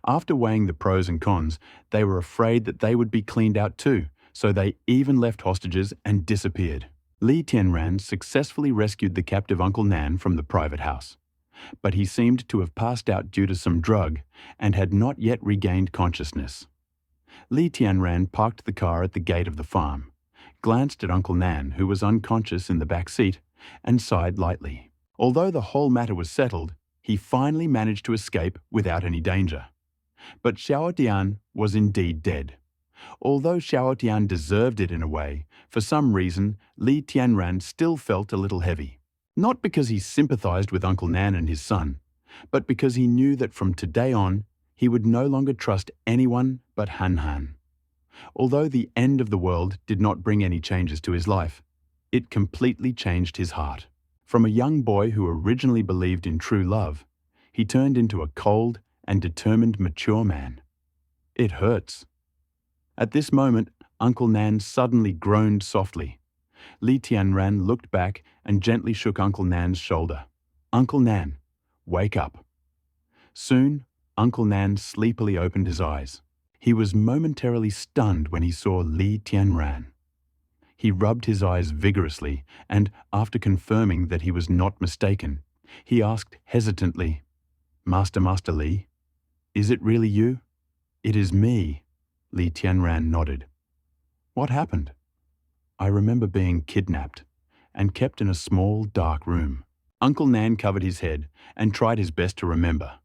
After weighing the pros and cons, they were afraid that they would be cleaned out too, so they even left hostages and disappeared. Li Tianran successfully rescued the captive Uncle Nan from the private house. but he seemed to have passed out due to some drug and had not yet regained consciousness. Li Tianran parked the car at the gate of the farm, glanced at Uncle Nan, who was unconscious in the back seat, and sighed lightly. Although the whole matter was settled, he finally managed to escape without any danger. But Xiao Tian was indeed dead. Although Xiao Tian deserved it in a way, for some reason Li Tianran still felt a little heavy. Not because he sympathized with Uncle Nan and his son, but because he knew that from today on he would no longer trust anyone but Han Han. Although the end of the world did not bring any changes to his life, it completely changed his heart. From a young boy who originally believed in true love, he turned into a cold and determined mature man. It hurts. At this moment, Uncle Nan suddenly groaned softly. Li Tianran looked back and gently shook Uncle Nan's shoulder. "Uncle Nan, wake up." Soon, Uncle Nan sleepily opened his eyes. He was momentarily stunned when he saw Li Tianran. He rubbed his eyes vigorously and, after confirming that he was not mistaken, he asked hesitantly, Master Li, is it really you?" "It is me," Li Tianran nodded. "What happened?" "I remember being kidnapped and kept in a small, dark room." Uncle Nan covered his head and tried his best to remember.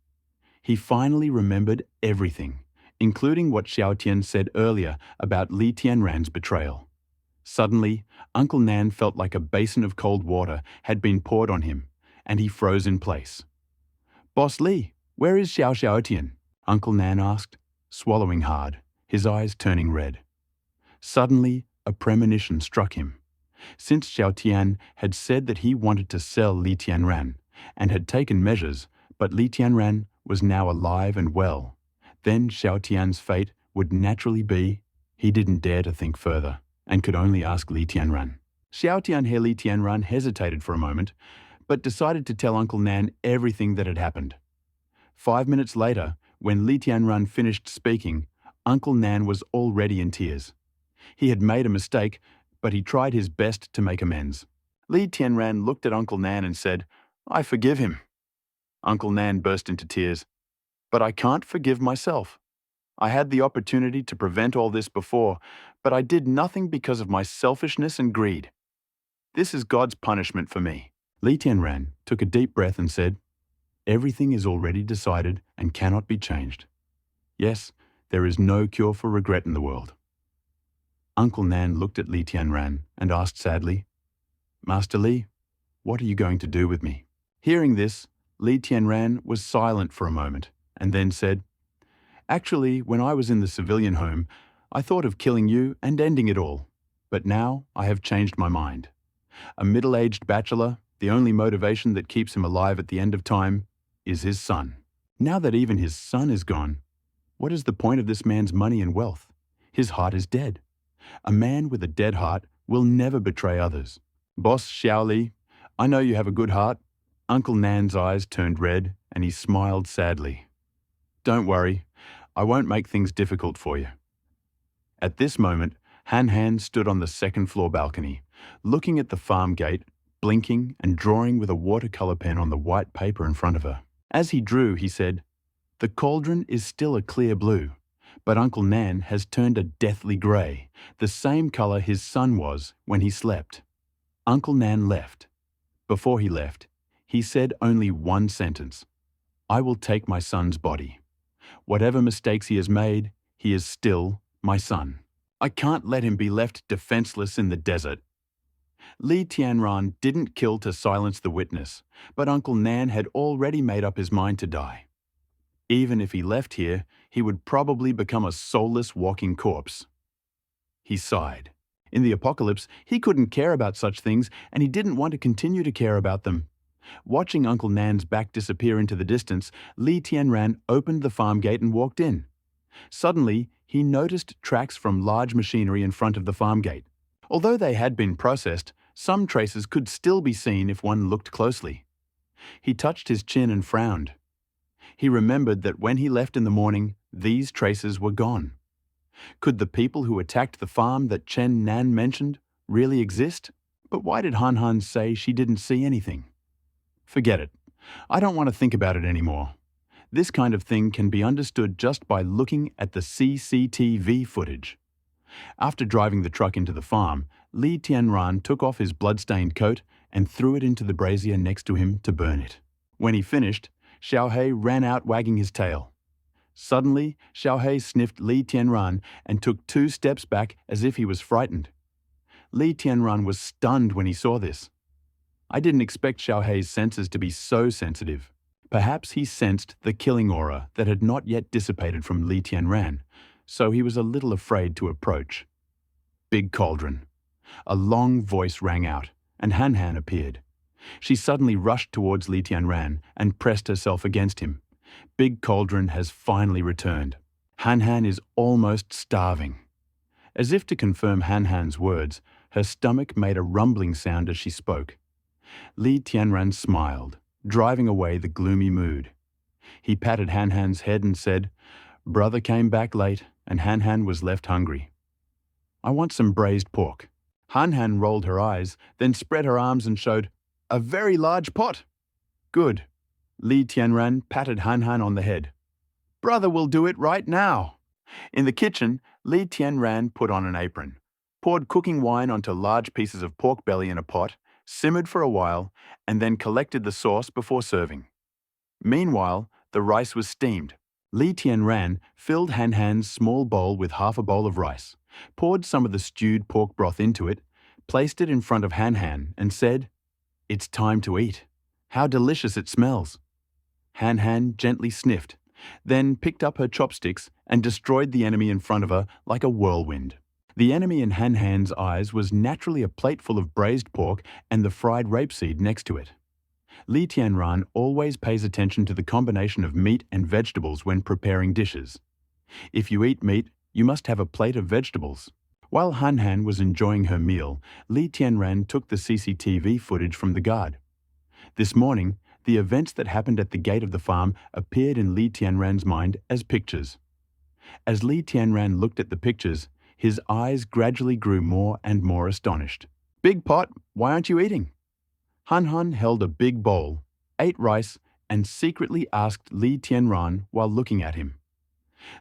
He finally remembered everything, including what Xiao Tian said earlier about Li Tianran's betrayal. Suddenly, Uncle Nan felt like a basin of cold water had been poured on him, and he froze in place. "Boss Li, where is Xiao Tian?" Uncle Nan asked, swallowing hard, his eyes turning red. Suddenly, a premonition struck him. Since Xiao Tian had said that he wanted to sell Li Tianran and had taken measures, but Li Tianran was now alive and well, then Xiao Tian's fate would naturally be. He didn't dare to think further and could only ask Li Tianran. Xiao Tian and Li Tianran hesitated for a moment, but decided to tell Uncle Nan everything that had happened. 5 minutes later, when Li Tianran finished speaking, Uncle Nan was already in tears. He had made a mistake, but he tried his best to make amends. Li Tianran looked at Uncle Nan and said, "I forgive him." Uncle Nan burst into tears. "But I can't forgive myself. I had the opportunity to prevent all this before, but I did nothing because of my selfishness and greed. This is God's punishment for me." Li Tianran took a deep breath and said, "Everything is already decided and cannot be changed. Yes, there is no cure for regret in the world." Uncle Nan looked at Li Tianran and asked sadly, "Master Li, what are you going to do with me?" Hearing this, Li Tianran was silent for a moment and then said, "Actually, when I was in the civilian home, I thought of killing you and ending it all. But now I have changed my mind. A middle-aged bachelor, the only motivation that keeps him alive at the end of time is his son. Now that even his son is gone, what is the point of this man's money and wealth? His heart is dead. A man with a dead heart will never betray others. Boss Xiaoli, I know you have a good heart." Uncle Nan's eyes turned red and he smiled sadly. "Don't worry, I won't make things difficult for you." At this moment, Han Han stood on the second-floor balcony, looking at the farm gate, blinking and drawing with a watercolor pen on the white paper in front of her. As he drew, he said, "The cauldron is still a clear blue, but Uncle Nan has turned a deathly grey, the same color his son was when he slept." Uncle Nan left. Before he left, he said only one sentence, "I will take my son's body. Whatever mistakes he has made, he is still my son. I can't let him be left defenseless in the desert." Li Tianran didn't kill to silence the witness, but Uncle Nan had already made up his mind to die. Even if he left here, he would probably become a soulless walking corpse. He sighed. In the apocalypse, he couldn't care about such things, and he didn't want to continue to care about them. Watching Uncle Nan's back disappear into the distance, Li Tianran opened the farm gate and walked in. Suddenly, he noticed tracks from large machinery in front of the farm gate. Although they had been processed, some traces could still be seen if one looked closely. He touched his chin and frowned. He remembered that when he left in the morning, these traces were gone. Could the people who attacked the farm that Chen Nan mentioned really exist? But why did Han Han say she didn't see anything? Forget it. I don't want to think about it anymore. This kind of thing can be understood just by looking at the CCTV footage. After driving the truck into the farm, Li Tianran took off his blood-stained coat and threw it into the brazier next to him to burn it. When he finished, Xiaohei ran out wagging his tail. Suddenly, Xiaohei sniffed Li Tianran and took 2 steps back as if he was frightened. Li Tianran was stunned when he saw this. I didn't expect Xiaohei's senses to be so sensitive. Perhaps he sensed the killing aura that had not yet dissipated from Li Tianran, so he was a little afraid to approach. Big cauldron. A long voice rang out, and Han Han appeared. She suddenly rushed towards Li Tianran and pressed herself against him. Big cauldron has finally returned. Han Han is almost starving. As if to confirm Han Han's words, her stomach made a rumbling sound as she spoke. Li Tianran smiled, driving away the gloomy mood. He patted Han Han's head and said, "Brother came back late, and Han Han was left hungry. I want some braised pork." Han Han rolled her eyes, then spread her arms and showed, "A very large pot." "Good." Li Tianran patted Han Han on the head. "Brother will do it right now." In the kitchen, Li Tianran put on an apron, poured cooking wine onto large pieces of pork belly in a pot, simmered for a while, and then collected the sauce before serving. Meanwhile, the rice was steamed. Li Tianran filled Han Han's small bowl with half a bowl of rice, poured some of the stewed pork broth into it, placed it in front of Han Han, and said, "It's time to eat. How delicious it smells." Han Han gently sniffed, then picked up her chopsticks and destroyed the enemy in front of her like a whirlwind. The enemy in Han Han's eyes was naturally a plate full of braised pork and the fried rapeseed next to it. Li Tianran always pays attention to the combination of meat and vegetables when preparing dishes. If you eat meat, you must have a plate of vegetables. While Han Han was enjoying her meal, Li Tianran took the CCTV footage from the guard. This morning, the events that happened at the gate of the farm appeared in Li Tianran's mind as pictures. As Li Tianran looked at the pictures, his eyes gradually grew more and more astonished. "Big pot, why aren't you eating?" Han Han held a big bowl, ate rice, and secretly asked Li Tianran while looking at him.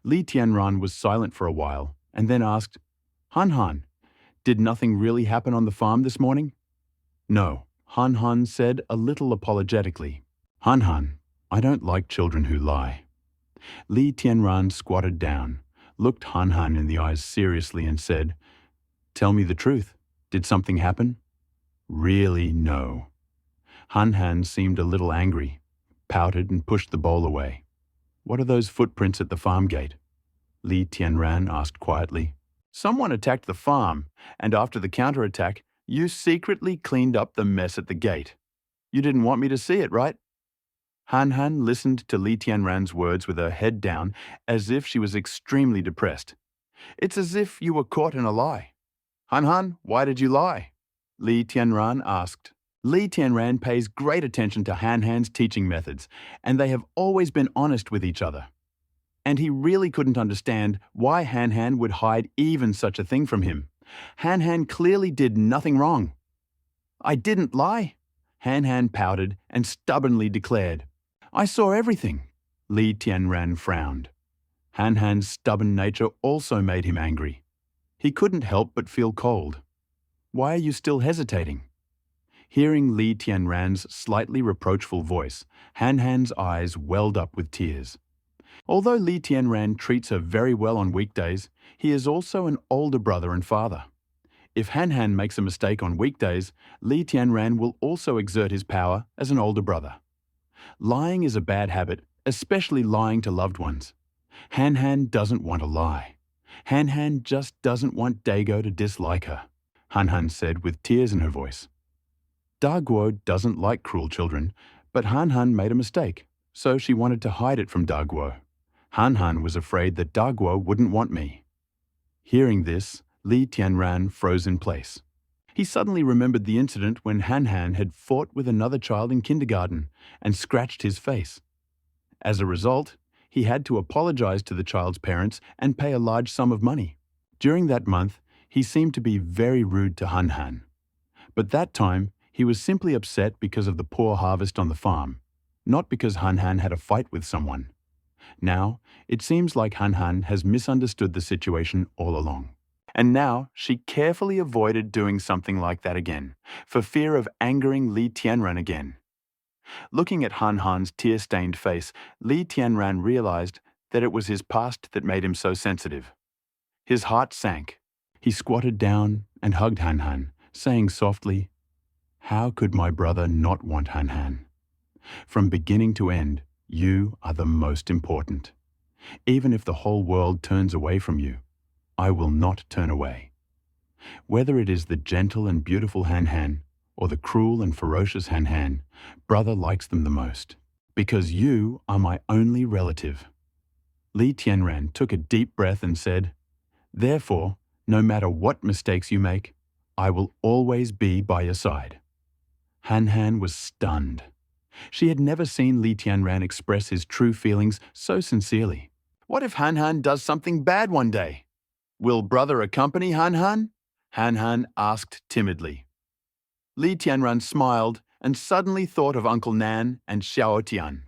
Li Tianran was silent for a while and then asked, "Han Han, did nothing really happen on the farm this morning?" "No," Han Han said a little apologetically. "Han Han, I don't like children who lie." Li Tianran squatted down, looked Han Han in the eyes seriously and said, "Tell me the truth. Did something happen?" "Really, no." Han Han seemed a little angry, pouted and pushed the bowl away. "What are those footprints at the farm gate?" Li Tianran asked quietly. "Someone attacked the farm, and after the counterattack, you secretly cleaned up the mess at the gate. You didn't want me to see it, right?" Han Han listened to Li Tianran's words with her head down, as if she was extremely depressed. "It's as if you were caught in a lie." "Han Han, why did you lie?" Li Tianran asked. Li Tianran pays great attention to Han Han's teaching methods, and they have always been honest with each other. And he really couldn't understand why Han Han would hide even such a thing from him. Han Han clearly did nothing wrong. "I didn't lie," Han Han pouted and stubbornly declared. "I saw everything." Li Tianran frowned. Han Han's stubborn nature also made him angry. He couldn't help but feel cold. "Why are you still hesitating?" Hearing Li Tianran's slightly reproachful voice, Han Han's eyes welled up with tears. Although Li Tianran treats her very well on weekdays, he is also an older brother and father. If Han Han makes a mistake on weekdays, Li Tianran will also exert his power as an older brother. Lying is a bad habit, especially lying to loved ones. Han Han doesn't want to lie. Han Han just doesn't want Dago to dislike her, Han Han said with tears in her voice. Daguo doesn't like cruel children, but Han Han made a mistake, so she wanted to hide it from Daguo. Han Han was afraid that Daguo wouldn't want me. Hearing this, Li Tianran froze in place. He suddenly remembered the incident when Han Han had fought with another child in kindergarten and scratched his face. As a result, he had to apologize to the child's parents and pay a large sum of money. During that month, he seemed to be very rude to Han Han. But that time, he was simply upset because of the poor harvest on the farm. not because Han Han had a fight with someone. Now, it seems like Han Han has misunderstood the situation all along. And now, she carefully avoided doing something like that again, for fear of angering Li Tianran again. Looking at Han Han's tear-stained face, Li Tianran realized that it was his past that made him so sensitive. His heart sank. He squatted down and hugged Han Han, saying softly, "How could my brother not want Han Han? From beginning to end, you are the most important. Even if the whole world turns away from you, I will not turn away." Whether it is the gentle and beautiful Han Han or the cruel and ferocious Han Han, brother likes them the most. Because you are my only relative. Li Tianran took a deep breath and said, "Therefore, no matter what mistakes you make, I will always be by your side." Han Han was stunned. She had never seen Li Tianran express his true feelings so sincerely. What if Han Han does something bad one day? Will brother accompany Han Han? Han Han asked timidly. Li Tianran smiled and suddenly thought of Uncle Nan and Xiao Tian.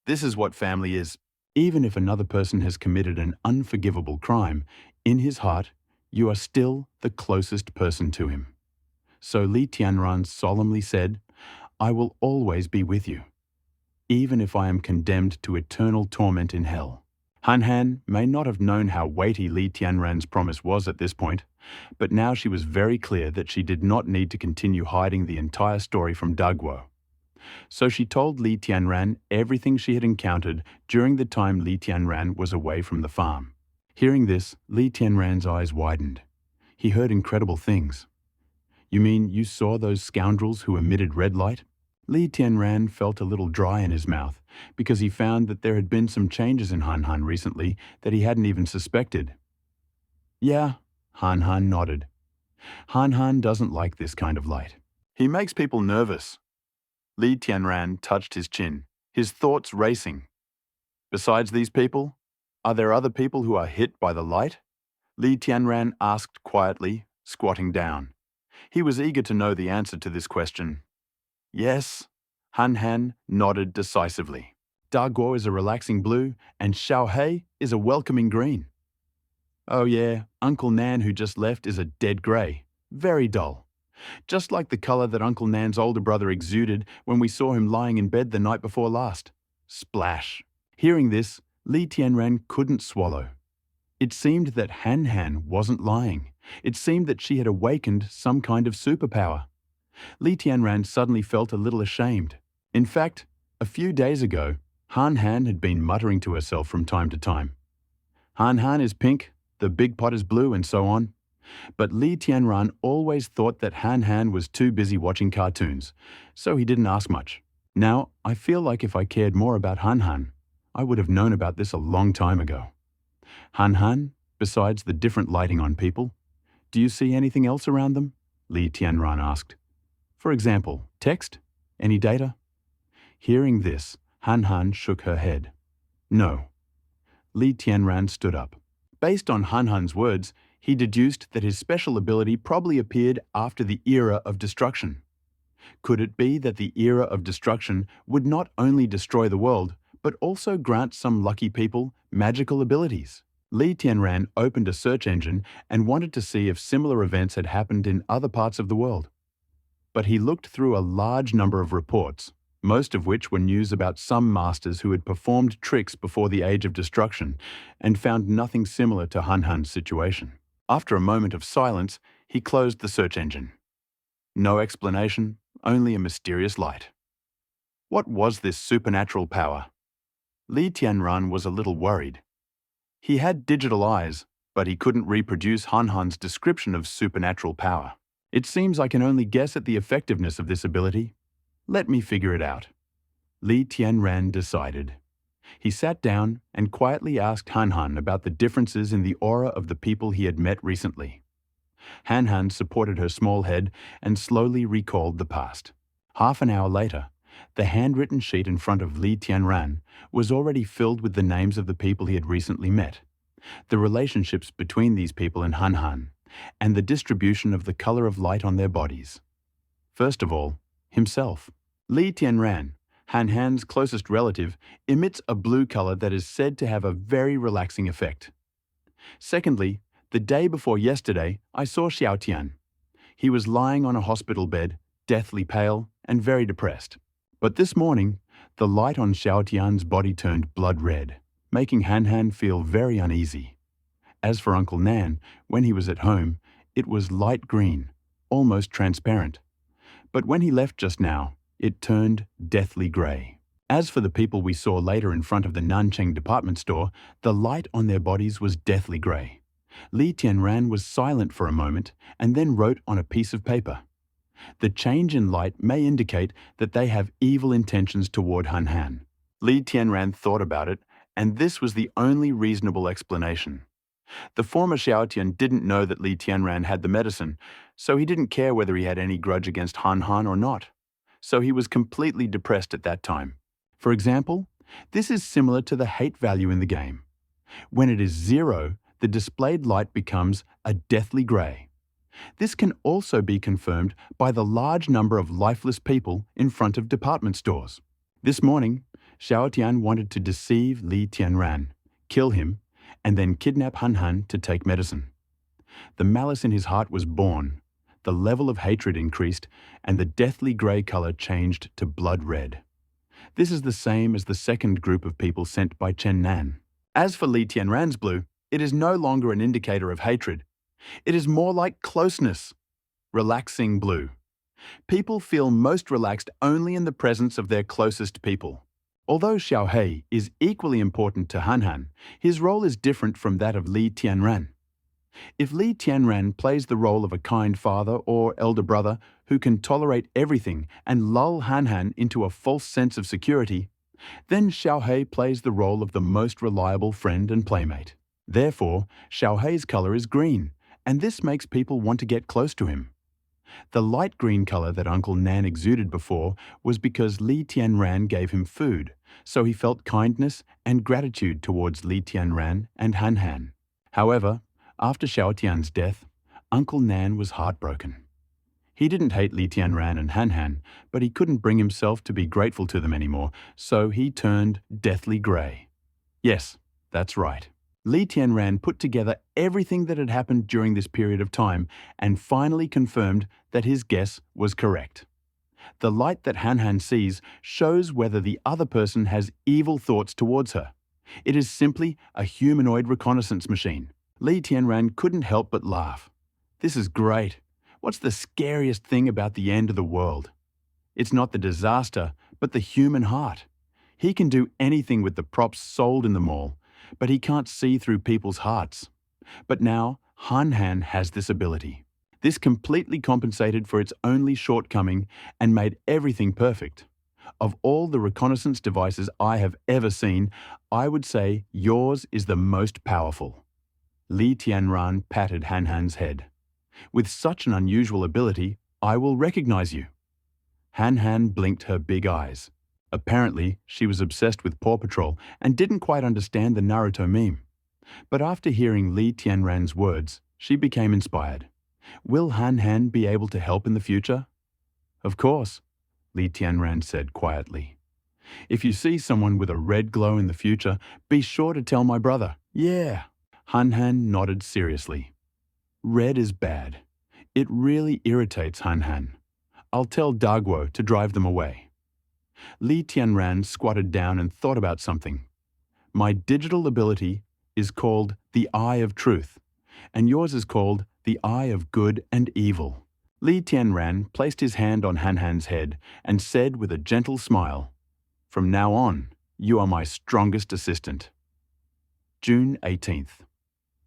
This is what family is. Even if another person has committed an unforgivable crime, in his heart, you are still the closest person to him. So Li Tianran solemnly said, "I will always be with you, even if I am condemned to eternal torment in hell." Han Han may not have known how weighty Li Tianran's promise was at this point, but now she was very clear that she did not need to continue hiding the entire story from Daguo. So she told Li Tianran everything she had encountered during the time Li Tianran was away from the farm. Hearing this, Li Tianran's eyes widened. He heard incredible things. "You mean you saw those scoundrels who emitted red light?" Li Tianran felt a little dry in his mouth because he found that there had been some changes in Han Han recently that he hadn't even suspected. "Yeah," Han Han nodded. "Han Han doesn't like this kind of light. He makes people nervous." Li Tianran touched his chin, his thoughts racing. "Besides these people, are there other people who are hit by the light?" Li Tianran asked quietly, squatting down. He was eager to know the answer to this question. "Yes," Han Han nodded decisively. "Daguo is a relaxing blue, and Xiaohei is a welcoming green. Oh yeah, Uncle Nan who just left is a dead grey, very dull. Just like the colour that Uncle Nan's older brother exuded when we saw him lying in bed the night before last. Splash." Hearing this, Li Tianran couldn't swallow. It seemed that Han Han wasn't lying. It seemed that she had awakened some kind of superpower. Li Tianran suddenly felt a little ashamed. In fact, a few days ago, Han Han had been muttering to herself from time to time. Han Han is pink, the big pot is blue, and so on. But Li Tianran always thought that Han Han was too busy watching cartoons, so he didn't ask much. Now, I feel like if I cared more about Han Han, I would have known about this a long time ago. Han Han, besides the different lighting on people, do you see anything else around them? Li Tianran asked. For example, text? Any data? Hearing this, Han Han shook her head. No. Li Tianran stood up. Based on Han Han's words, he deduced that his special ability probably appeared after the era of destruction. Could it be that the era of destruction would not only destroy the world, but also grant some lucky people magical abilities? Li Tianran opened a search engine and wanted to see if similar events had happened in other parts of the world. But he looked through a large number of reports, most of which were news about some masters who had performed tricks before the Age of Destruction, and found nothing similar to Han Han's situation. After a moment of silence, he closed the search engine. No explanation, only a mysterious light. What was this supernatural power? Li Tianran was a little worried. He had digital eyes, but he couldn't reproduce Han Han's description of supernatural power. It seems I can only guess at the effectiveness of this ability. Let me figure it out. Li Tianran decided. He sat down and quietly asked Han Han about the differences in the aura of the people he had met recently. Han Han supported her small head and slowly recalled the past. Half an hour later, the handwritten sheet in front of Li Tianran was already filled with the names of the people he had recently met, the relationships between these people and Han Han, and the distribution of the color of light on their bodies. First of all, himself. Li Tianran, Han Han's closest relative, emits a blue color that is said to have a very relaxing effect. Secondly, the day before yesterday, I saw Xiao Tian. He was lying on a hospital bed, deathly pale and very depressed. But this morning, the light on Xiao Tian's body turned blood red, making Han Han feel very uneasy. As for Uncle Nan, when he was at home, it was light green, almost transparent. But when he left just now, it turned deathly grey. As for the people we saw later in front of the Nancheng department store, the light on their bodies was deathly grey. Li Tianran was silent for a moment and then wrote on a piece of paper. The change in light may indicate that they have evil intentions toward Han Han. Li Tianran thought about it, and this was the only reasonable explanation. The former Xiaotian didn't know that Li Tianran had the medicine, so he didn't care whether he had any grudge against Han Han or not. So he was completely depressed at that time. For example, this is similar to the hate value in the game. When it is 0, the displayed light becomes a deathly grey. This can also be confirmed by the large number of lifeless people in front of department stores. This morning, Xiao Tian wanted to deceive Li Tianran, kill him, and then kidnap Han Han to take medicine. The malice in his heart was born, the level of hatred increased, and the deathly grey colour changed to blood red. This is the same as the second group of people sent by Chen Nan. As for Li Tianran's blue, it is no longer an indicator of hatred. It is more like closeness. Relaxing blue. People feel most relaxed only in the presence of their closest people. Although Xiao Hei is equally important to Han Han, his role is different from that of Li Tianran. If Li Tianran plays the role of a kind father or elder brother who can tolerate everything and lull Han Han into a false sense of security, then Xiao Hei plays the role of the most reliable friend and playmate. Therefore, Xiao Hei's color is green, and this makes people want to get close to him. The light green color that Uncle Nan exuded before was because Li Tianran gave him food, so he felt kindness and gratitude towards Li Tianran and Han Han. However, after Xiao Tian's death, Uncle Nan was heartbroken. He didn't hate Li Tianran and Han Han, but he couldn't bring himself to be grateful to them anymore, so he turned deathly grey. Yes, that's right. Li Tianran put together everything that had happened during this period of time and finally confirmed that his guess was correct. The light that Han Han sees shows whether the other person has evil thoughts towards her. It is simply a humanoid reconnaissance machine. Li Tianran couldn't help but laugh. This is great. What's the scariest thing about the end of the world? It's not the disaster, but the human heart. He can do anything with the props sold in the mall, but he can't see through people's hearts. But now, Han Han has this ability. This completely compensated for its only shortcoming and made everything perfect. Of all the reconnaissance devices I have ever seen, I would say yours is the most powerful. Li Tianran patted Han Han's head. With such an unusual ability, I will recognize you. Han Han blinked her big eyes. Apparently, she was obsessed with Paw Patrol and didn't quite understand the Naruto meme. But after hearing Li Tianran's words, she became inspired. Will Han Han be able to help in the future? Of course, Li Tianran said quietly. If you see someone with a red glow in the future, be sure to tell my brother. Yeah. Han Han nodded seriously. Red is bad. It really irritates Han Han. I'll tell Dagwo to drive them away. Li Tianran squatted down and thought about something. My digital ability is called the Eye of Truth, and yours is called the Eye of Good and Evil. Li Tianran placed his hand on Han Han's head and said with a gentle smile, From now on, you are my strongest assistant. June 18th.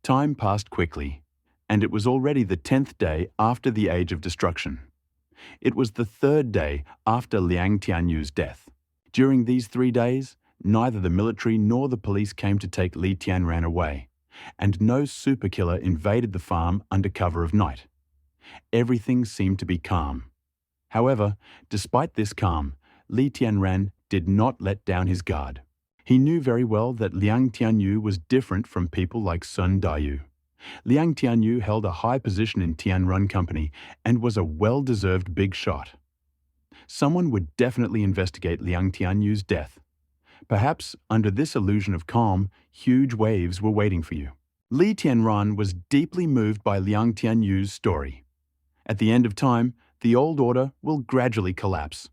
Time passed quickly, and it was already the 10th day after the Age of Destruction. It was the 3rd day after Liang Tianyu's death. During these 3 days, neither the military nor the police came to take Li Tianran away, and no superkiller invaded the farm under cover of night. Everything seemed to be calm. However, despite this calm, Li Tianran did not let down his guard. He knew very well that Liang Tianyu was different from people like Sun Dayu. Liang Tianyu held a high position in Tianrun Company and was a well-deserved big shot. someone would definitely investigate Liang Tianyu's death. Perhaps, under this illusion of calm, huge waves were waiting for you. Li Tianran was deeply moved by Liang Tianyu's story. At the end of time, the old order will gradually collapse.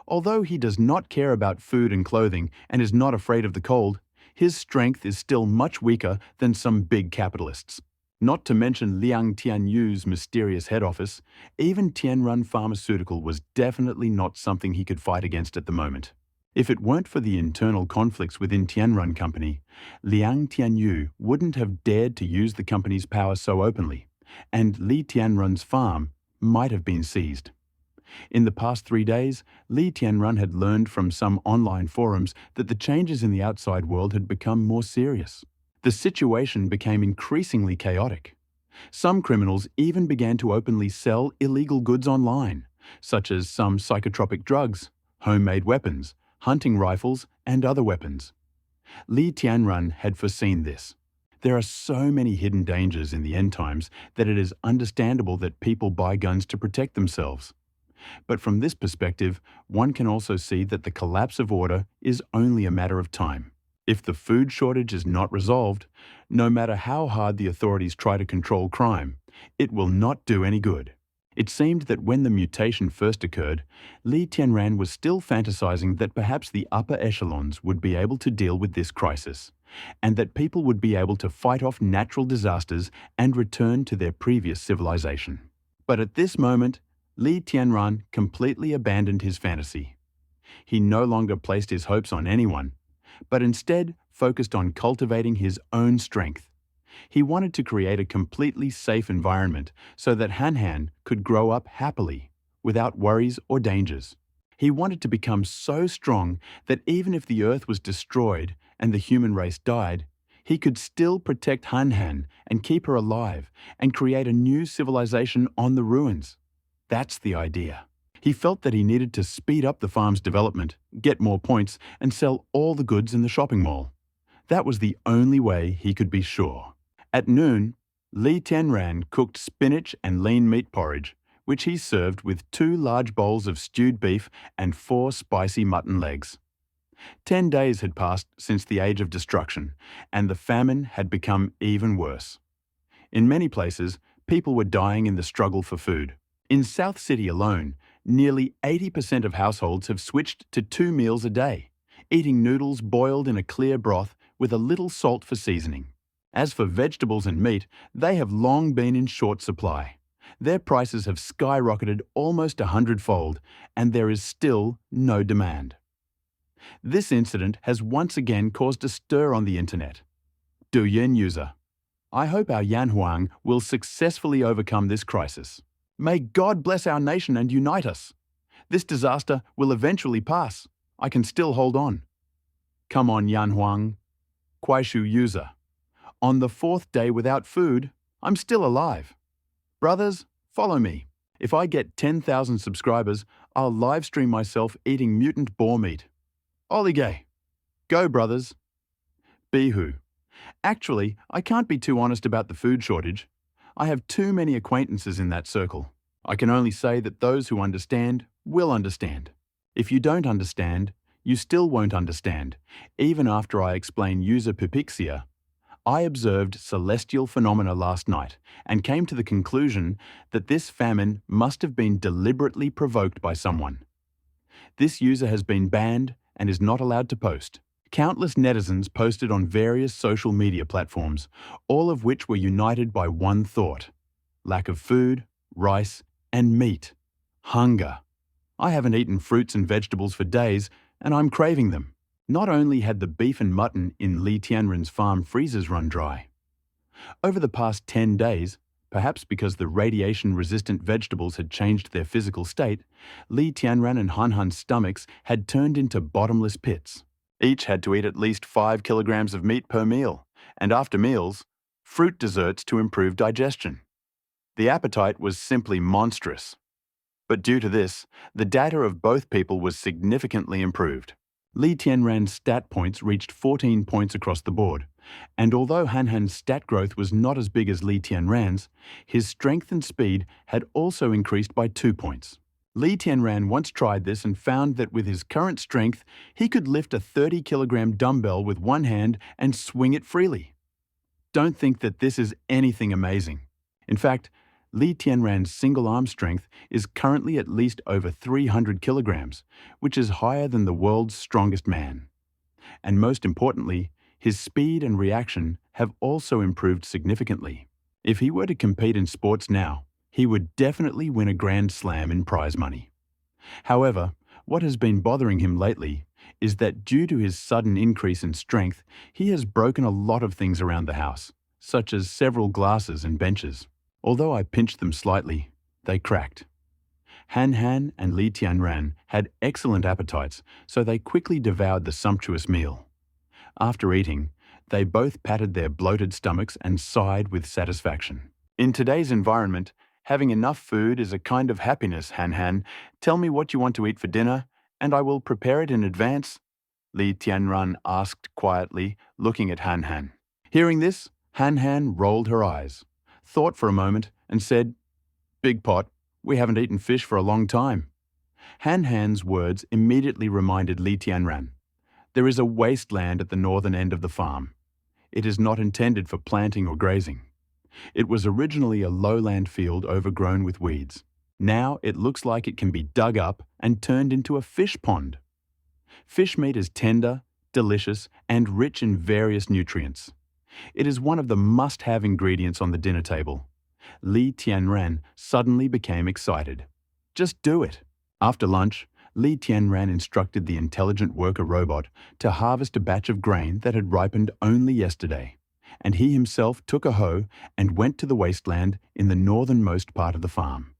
Although he does not care about food and clothing and is not afraid of the cold, his strength is still much weaker than some big capitalists. Not to mention Liang Tianyu's mysterious head office, even Tianran Pharmaceutical was definitely not something he could fight against at the moment. If it weren't for the internal conflicts within Tianran Company, Liang Tianyu wouldn't have dared to use the company's power so openly, and Li Tianran's farm might have been seized. In the past 3 days, Li Tianran had learned from some online forums that the changes in the outside world had become more serious. The situation became increasingly chaotic. Some criminals even began to openly sell illegal goods online, such as some psychotropic drugs, homemade weapons, hunting rifles, and other weapons. Li Tianran had foreseen this. There are so many hidden dangers in the end times that it is understandable that people buy guns to protect themselves. But from this perspective, one can also see that the collapse of order is only a matter of time. If the food shortage is not resolved, no matter how hard the authorities try to control crime, it will not do any good. It seemed that when the mutation first occurred, Li Tianran was still fantasizing that perhaps the upper echelons would be able to deal with this crisis, and that people would be able to fight off natural disasters and return to their previous civilization. But at this moment, Li Tianran completely abandoned his fantasy. He no longer placed his hopes on anyone, but instead focused on cultivating his own strength. He wanted to create a completely safe environment so that Han could grow up happily, without worries or dangers. He wanted to become so strong that even if the Earth was destroyed and the human race died, he could still protect Han and keep her alive and create a new civilization on the ruins. That's the idea. He felt that he needed to speed up the farm's development, get more points, and sell all the goods in the shopping mall. That was the only way he could be sure. At noon, Li Tianran cooked spinach and lean meat porridge, which he served with 2 large bowls of stewed beef and 4 spicy mutton legs. 10 days had passed since the Age of Destruction, and the famine had become even worse. In many places, people were dying in the struggle for food. In South City alone, nearly 80% of households have switched to 2 meals a day, eating noodles boiled in a clear broth with a little salt for seasoning. As for vegetables and meat, they have long been in short supply. Their prices have skyrocketed almost 100-fold, and there is still no demand. This incident has once again caused a stir on the internet. Douyin user: I hope our Yanhuang will successfully overcome this crisis. May God bless our nation and unite us. This disaster will eventually pass. I can still hold on. Come on, Yanhuang. Kuaishu user: on the 4th day without food, I'm still alive. Brothers, follow me. If I get 10,000 subscribers, I'll live stream myself eating mutant boar meat. Olige. Go, brothers. Bihu: actually, I can't be too honest about the food shortage. I have too many acquaintances in that circle. I can only say that those who understand will understand. If you don't understand, you still won't understand, even after I explain user pipixia. I observed celestial phenomena last night and came to the conclusion that this famine must have been deliberately provoked by someone. This user has been banned and is not allowed to post. Countless netizens posted on various social media platforms, all of which were united by one thought: lack of food, rice, and meat. Hunger. I haven't eaten fruits and vegetables for days, and I'm craving them. Not only had the beef and mutton in Li Tianran's farm freezers run dry. Over the past 10 days, perhaps because the radiation-resistant vegetables had changed their physical state, Li Tianran and Han's stomachs had turned into bottomless pits. Each had to eat at least 5 kilograms of meat per meal, and after meals, fruit desserts to improve digestion. The appetite was simply monstrous. But due to this, the data of both people was significantly improved. Li Tianran's stat points reached 14 points across the board, and although Han's stat growth was not as big as Li Tianran's, his strength and speed had also increased by 2 points. Li Tianran once tried this and found that with his current strength, he could lift a 30-kilogram dumbbell with one hand and swing it freely. Don't think that this is anything amazing. In fact, Li Tianran's single arm strength is currently at least over 300 kilograms, which is higher than the world's strongest man. And most importantly, his speed and reaction have also improved significantly. If he were to compete in sports now, he would definitely win a Grand Slam in prize money. However, what has been bothering him lately is that due to his sudden increase in strength, he has broken a lot of things around the house, such as several glasses and benches. Although I pinched them slightly, they cracked. Han Han and Li Tianran had excellent appetites, so they quickly devoured the sumptuous meal. After eating, they both patted their bloated stomachs and sighed with satisfaction. In today's environment, having enough food is a kind of happiness, Han Han. Tell me what you want to eat for dinner, and I will prepare it in advance, Li Tianran asked quietly, looking at Han Han. Hearing this, Han Han rolled her eyes, thought for a moment, and said, "Big pot, we haven't eaten fish for a long time." Han Han's words immediately reminded Li Tianran. There is a wasteland at the northern end of the farm. It is not intended for planting or grazing. It was originally a lowland field overgrown with weeds. Now it looks like it can be dug up and turned into a fish pond. Fish meat is tender, delicious, and rich in various nutrients. It is one of the must-have ingredients on the dinner table. Li Tianran suddenly became excited. Just do it. After lunch, Li Tianran instructed the intelligent worker robot to harvest a batch of grain that had ripened only yesterday, and he himself took a hoe and went to the wasteland in the northernmost part of the farm.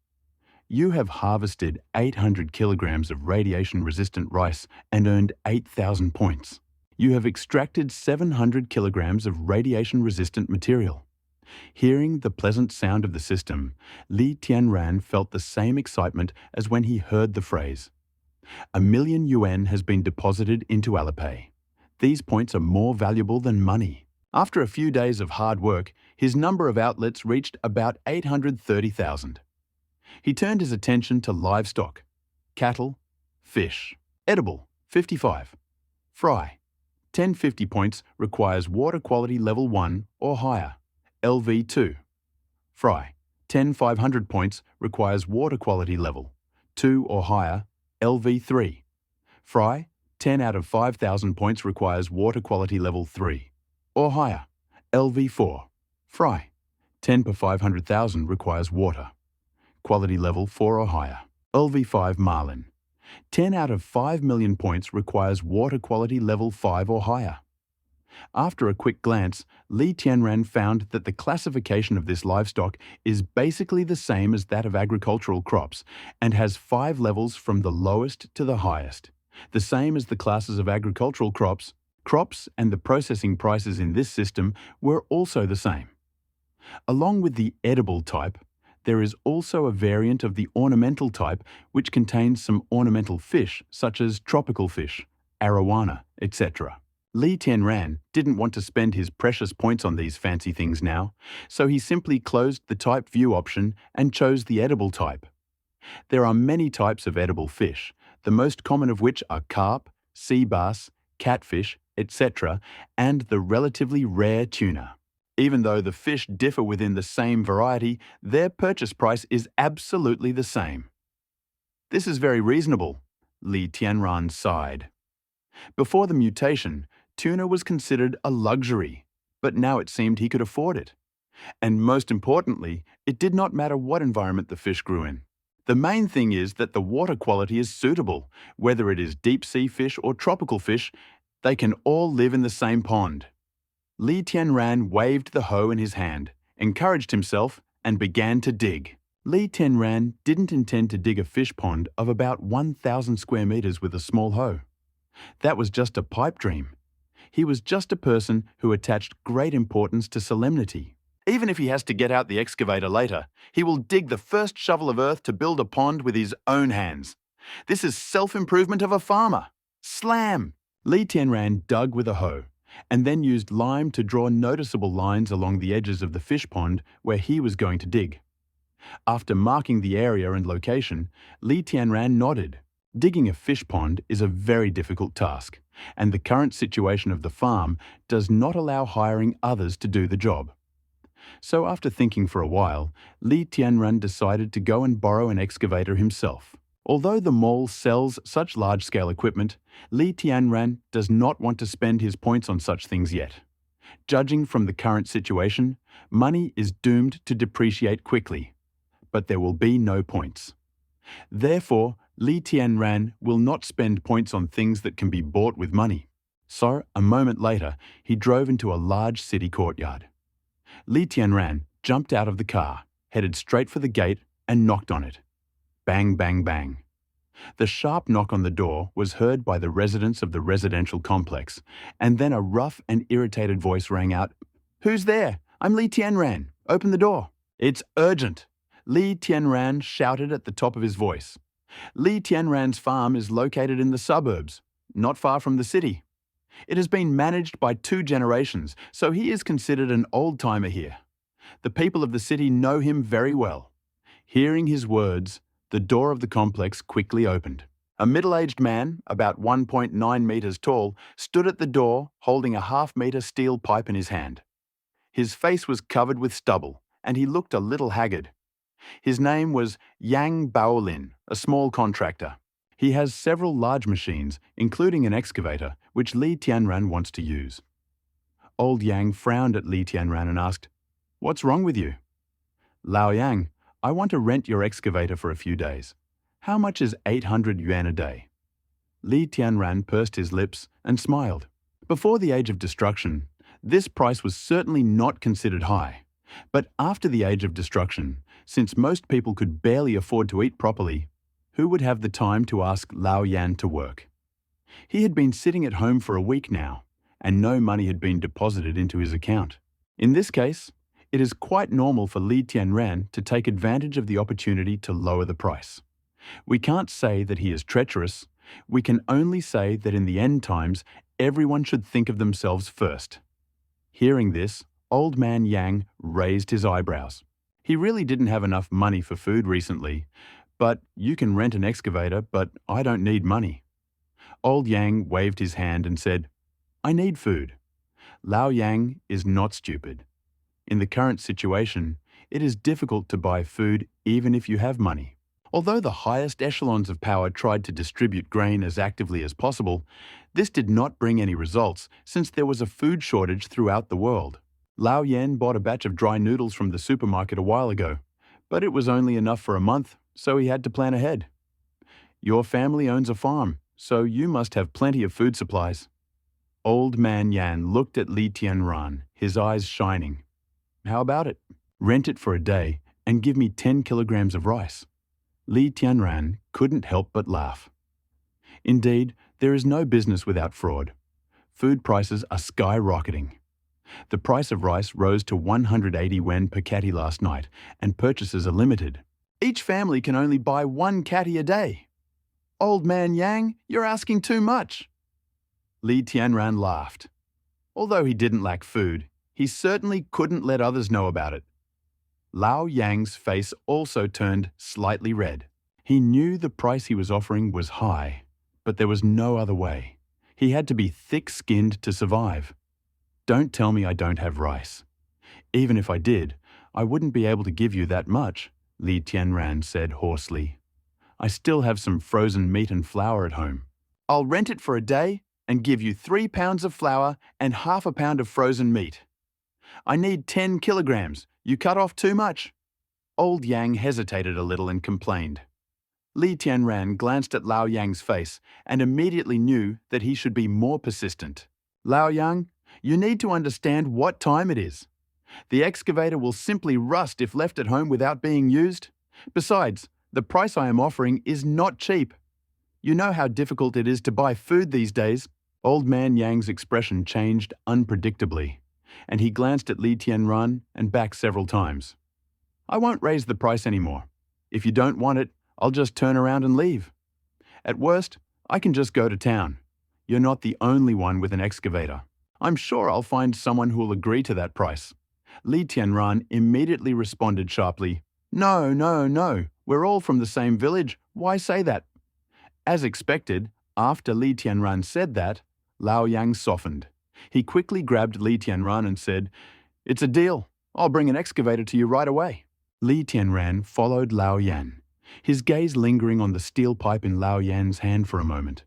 You have harvested 800 kilograms of radiation-resistant rice and earned 8,000 points. You have extracted 700 kilograms of radiation-resistant material. Hearing the pleasant sound of the system, Li Tianran felt the same excitement as when he heard the phrase. 1,000,000 yuan has been deposited into Alipay. These points are more valuable than money. After a few days of hard work, his number of outlets reached about 830,000. He turned his attention to livestock, cattle, fish. Edible, 55. Fry, 1050 points requires water quality level 1 or higher, LV2. Fry, 500 points requires water quality level 2 or higher, LV3. Fry, 10 out of 5,000 points requires water quality level 3 or higher, LV4. Fry, 10 per 500,000 requires water. Quality level 4 or higher, LV5 Marlin. 10 out of 5 million points requires water quality level 5 or higher. After a quick glance, Li Tianran found that the classification of this livestock is basically the same as that of agricultural crops and has 5 levels from the lowest to the highest. The same as the classes of agricultural crops, and the processing prices in this system were also the same. Along with the edible type, there is also a variant of the ornamental type which contains some ornamental fish such as tropical fish, arowana, etc. Li Tianran didn't want to spend his precious points on these fancy things now, so he simply closed the type view option and chose the edible type. There are many types of edible fish, the most common of which are carp, sea bass, catfish, etc., and the relatively rare tuna. Even though the fish differ within the same variety, their purchase price is absolutely the same. This is very reasonable, Li Tianran sighed. Before the mutation, tuna was considered a luxury, but now it seemed he could afford it. And most importantly, it did not matter what environment the fish grew in. The main thing is that the water quality is suitable, whether it is deep-sea fish or tropical fish, they can all live in the same pond. Li Tianran waved the hoe in his hand, encouraged himself, and began to dig. Li Tianran didn't intend to dig a fish pond of about 1,000 square meters with a small hoe. That was just a pipe dream. He was just a person who attached great importance to solemnity. Even if he has to get out the excavator later, he will dig the first shovel of earth to build a pond with his own hands. This is self-improvement of a farmer. Slam! Li Tianran dug with a hoe, and then used lime to draw noticeable lines along the edges of the fish pond where he was going to dig. After marking the area and location, Li Tianran nodded. Digging a fish pond is a very difficult task, and the current situation of the farm does not allow hiring others to do the job. So after thinking for a while, Li Tianran decided to go and borrow an excavator himself. Although the mall sells such large-scale equipment, Li Tianran does not want to spend his points on such things yet. Judging from the current situation, money is doomed to depreciate quickly, but there will be no points. Therefore, Li Tianran will not spend points on things that can be bought with money. So, a moment later, he drove into a large city courtyard. Li Tianran jumped out of the car, headed straight for the gate, and knocked on it. Bang, bang, bang. The sharp knock on the door was heard by the residents of the residential complex, and then a rough and irritated voice rang out, "Who's there? I'm Li Tianran. Open the door." "It's urgent," Li Tianran shouted at the top of his voice. Li Tianran's farm is located in the suburbs, not far from the city. It has been managed by 2 generations, so he is considered an old-timer here. The people of the city know him very well. Hearing his words, the door of the complex quickly opened. A middle-aged man, about 1.9 meters tall, stood at the door holding a half-meter steel pipe in his hand. His face was covered with stubble, and he looked a little haggard. His name was Yang Baolin, a small contractor. He has several large machines, including an excavator, which Li Tianran wants to use. Old Yang frowned at Li Tianran and asked, "What's wrong with you?" "Lao Yang, I want to rent your excavator for a few days. How much is 800 yuan a day?" Li Tianran pursed his lips and smiled. Before the Age of Destruction, this price was certainly not considered high. But after the Age of Destruction, since most people could barely afford to eat properly, who would have the time to ask Lao Yan to work? He had been sitting at home for a week now, and no money had been deposited into his account. In this case, it is quite normal for Li Tianran to take advantage of the opportunity to lower the price. We can't say that he is treacherous. We can only say that in the end times, everyone should think of themselves first. Hearing this, Old Man Yang raised his eyebrows. He really didn't have enough money for food recently, but you can rent an excavator, but I don't need money. Old Yang waved his hand and said, "I need food." Lao Yang is not stupid. In the current situation, it is difficult to buy food even if you have money. Although the highest echelons of power tried to distribute grain as actively as possible, this did not bring any results since there was a food shortage throughout the world. Lao Yan bought a batch of dry noodles from the supermarket a while ago, but it was only enough for a month, so he had to plan ahead. Your family owns a farm, so you must have plenty of food supplies. Old Man Yan looked at Li Tianran, his eyes shining. How about it? Rent it for a day and give me 10 kilograms of rice. Li Tianran couldn't help but laugh. Indeed, there is no business without fraud. Food prices are skyrocketing. The price of rice rose to 180 yuan per catty last night, and purchases are limited. Each family can only buy 1 catty a day. Old Man Yang, you're asking too much. Li Tianran laughed. Although he didn't lack food, he certainly couldn't let others know about it. Lao Yang's face also turned slightly red. He knew the price he was offering was high, but there was no other way. He had to be thick-skinned to survive. Don't tell me I don't have rice. Even if I did, I wouldn't be able to give you that much, Li Tianran said hoarsely. I still have some frozen meat and flour at home. I'll rent it for a day and give you 3 pounds of flour and half a pound of frozen meat. I need 10 kilograms. You cut off too much. Old Yang hesitated a little and complained. Li Tianran glanced at Lao Yang's face and immediately knew that he should be more persistent. Lao Yang, you need to understand what time it is. The excavator will simply rust if left at home without being used. Besides, the price I am offering is not cheap. You know how difficult it is to buy food these days. Old Man Yang's expression changed unpredictably, and he glanced at Li Tianran and back several times. I won't raise the price anymore. If you don't want it, I'll just turn around and leave. At worst, I can just go to town. You're not the only one with an excavator. I'm sure I'll find someone who will agree to that price. Li Tianran immediately responded sharply, No, no, no. We're all from the same village. Why say that? As expected, after Li Tianran said that, Lao Yang softened. He quickly grabbed Li Tianran and said, "It's a deal. I'll bring an excavator to you right away." Li Tianran followed Lao Yan, his gaze lingering on the steel pipe in Lao Yan's hand for a moment.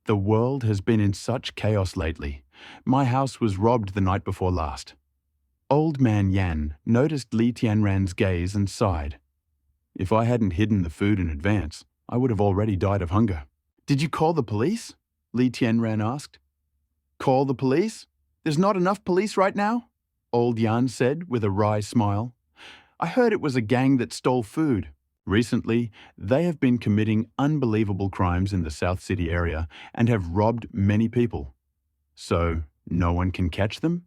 "The world has been in such chaos lately. My house was robbed the night before last." Old man Yan noticed Li Tianran's gaze and sighed. "If I hadn't hidden the food in advance, I would have already died of hunger." "Did you call the police?" Li Tianran asked. "Call the police? There's not enough police right now?" Old Yan said with a wry smile. "I heard it was a gang that stole food. Recently, they have been committing unbelievable crimes in the South City area and have robbed many people." "So, no one can catch them?"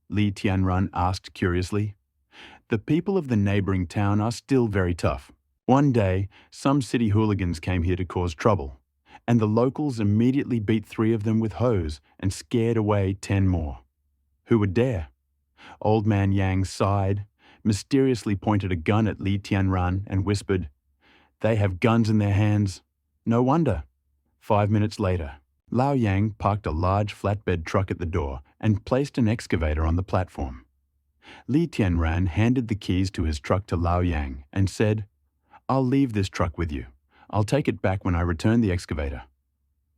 Li Tianran asked curiously. "The people of the neighboring town are still very tough. One day, some city hooligans came here to cause trouble, and the locals immediately beat 3 of them with hose and scared away 10 more. Who would dare?" Old man Yang sighed, mysteriously pointed a gun at Li Tianran and whispered, "They have guns in their hands. No wonder." 5 minutes later, Lao Yang parked a large flatbed truck at the door and placed an excavator on the platform. Li Tianran handed the keys to his truck to Lao Yang and said, "I'll leave this truck with you. I'll take it back when I return the excavator."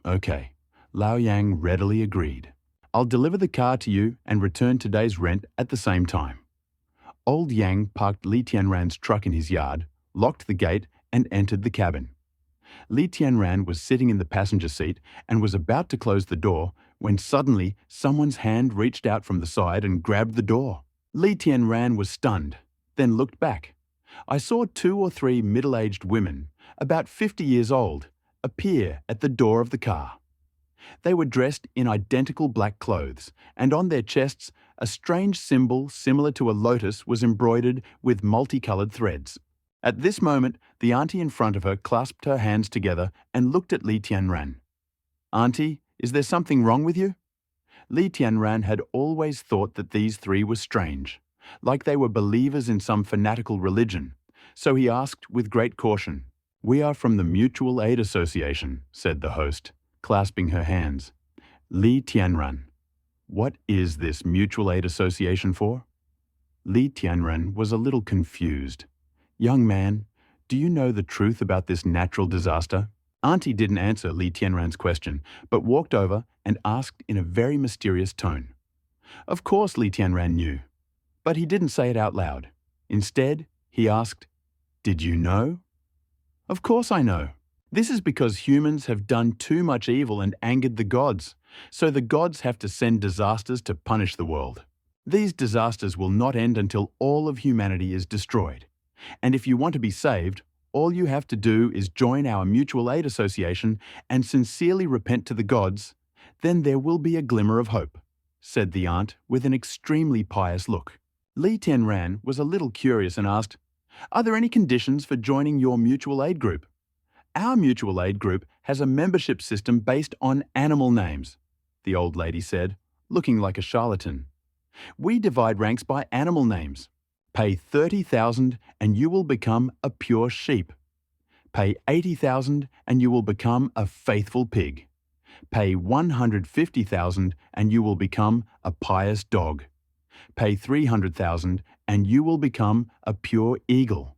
"Okay." Lao Yang readily agreed. "I'll deliver the car to you and return today's rent at the same time." Old Yang parked Li Tianran's truck in his yard, locked the gate, and entered the cabin. Li Tianran was sitting in the passenger seat and was about to close the door when suddenly someone's hand reached out from the side and grabbed the door. Li Tianran was stunned, then looked back. "I saw 2 or 3 middle-aged women, about 50 years old, appear at the door of the car. They were dressed in identical black clothes, and on their chests a strange symbol similar to a lotus was embroidered with multicolored threads." At this moment, the auntie in front of her clasped her hands together and looked at Li Tianran. "Auntie, is there something wrong with you?" Li Tianran had always thought that these 3 were strange, like they were believers in some fanatical religion, so he asked with great caution. "We are from the Mutual Aid Association," said the host, clasping her hands. "Li Tianran, what is this Mutual Aid Association for?" Li Tianran was a little confused. "Young man, do you know the truth about this natural disaster?" Auntie didn't answer Li Tianran's question, but walked over and asked in a very mysterious tone. Of course Li Tianran knew, but he didn't say it out loud. Instead, he asked, "Did you know?" "Of course I know. This is because humans have done too much evil and angered the gods, so the gods have to send disasters to punish the world. These disasters will not end until all of humanity is destroyed. And if you want to be saved, all you have to do is join our mutual aid association and sincerely repent to the gods. Then there will be a glimmer of hope," said the aunt with an extremely pious look. Li Tianran was a little curious and asked, "Are there any conditions for joining your mutual aid group?" "Our mutual aid group has a membership system based on animal names," the old lady said, looking like a charlatan. "We divide ranks by animal names. Pay 30,000 and you will become a pure sheep. Pay 80,000 and you will become a faithful pig. Pay 150,000 and you will become a pious dog. Pay 300,000 and you will become a pure eagle.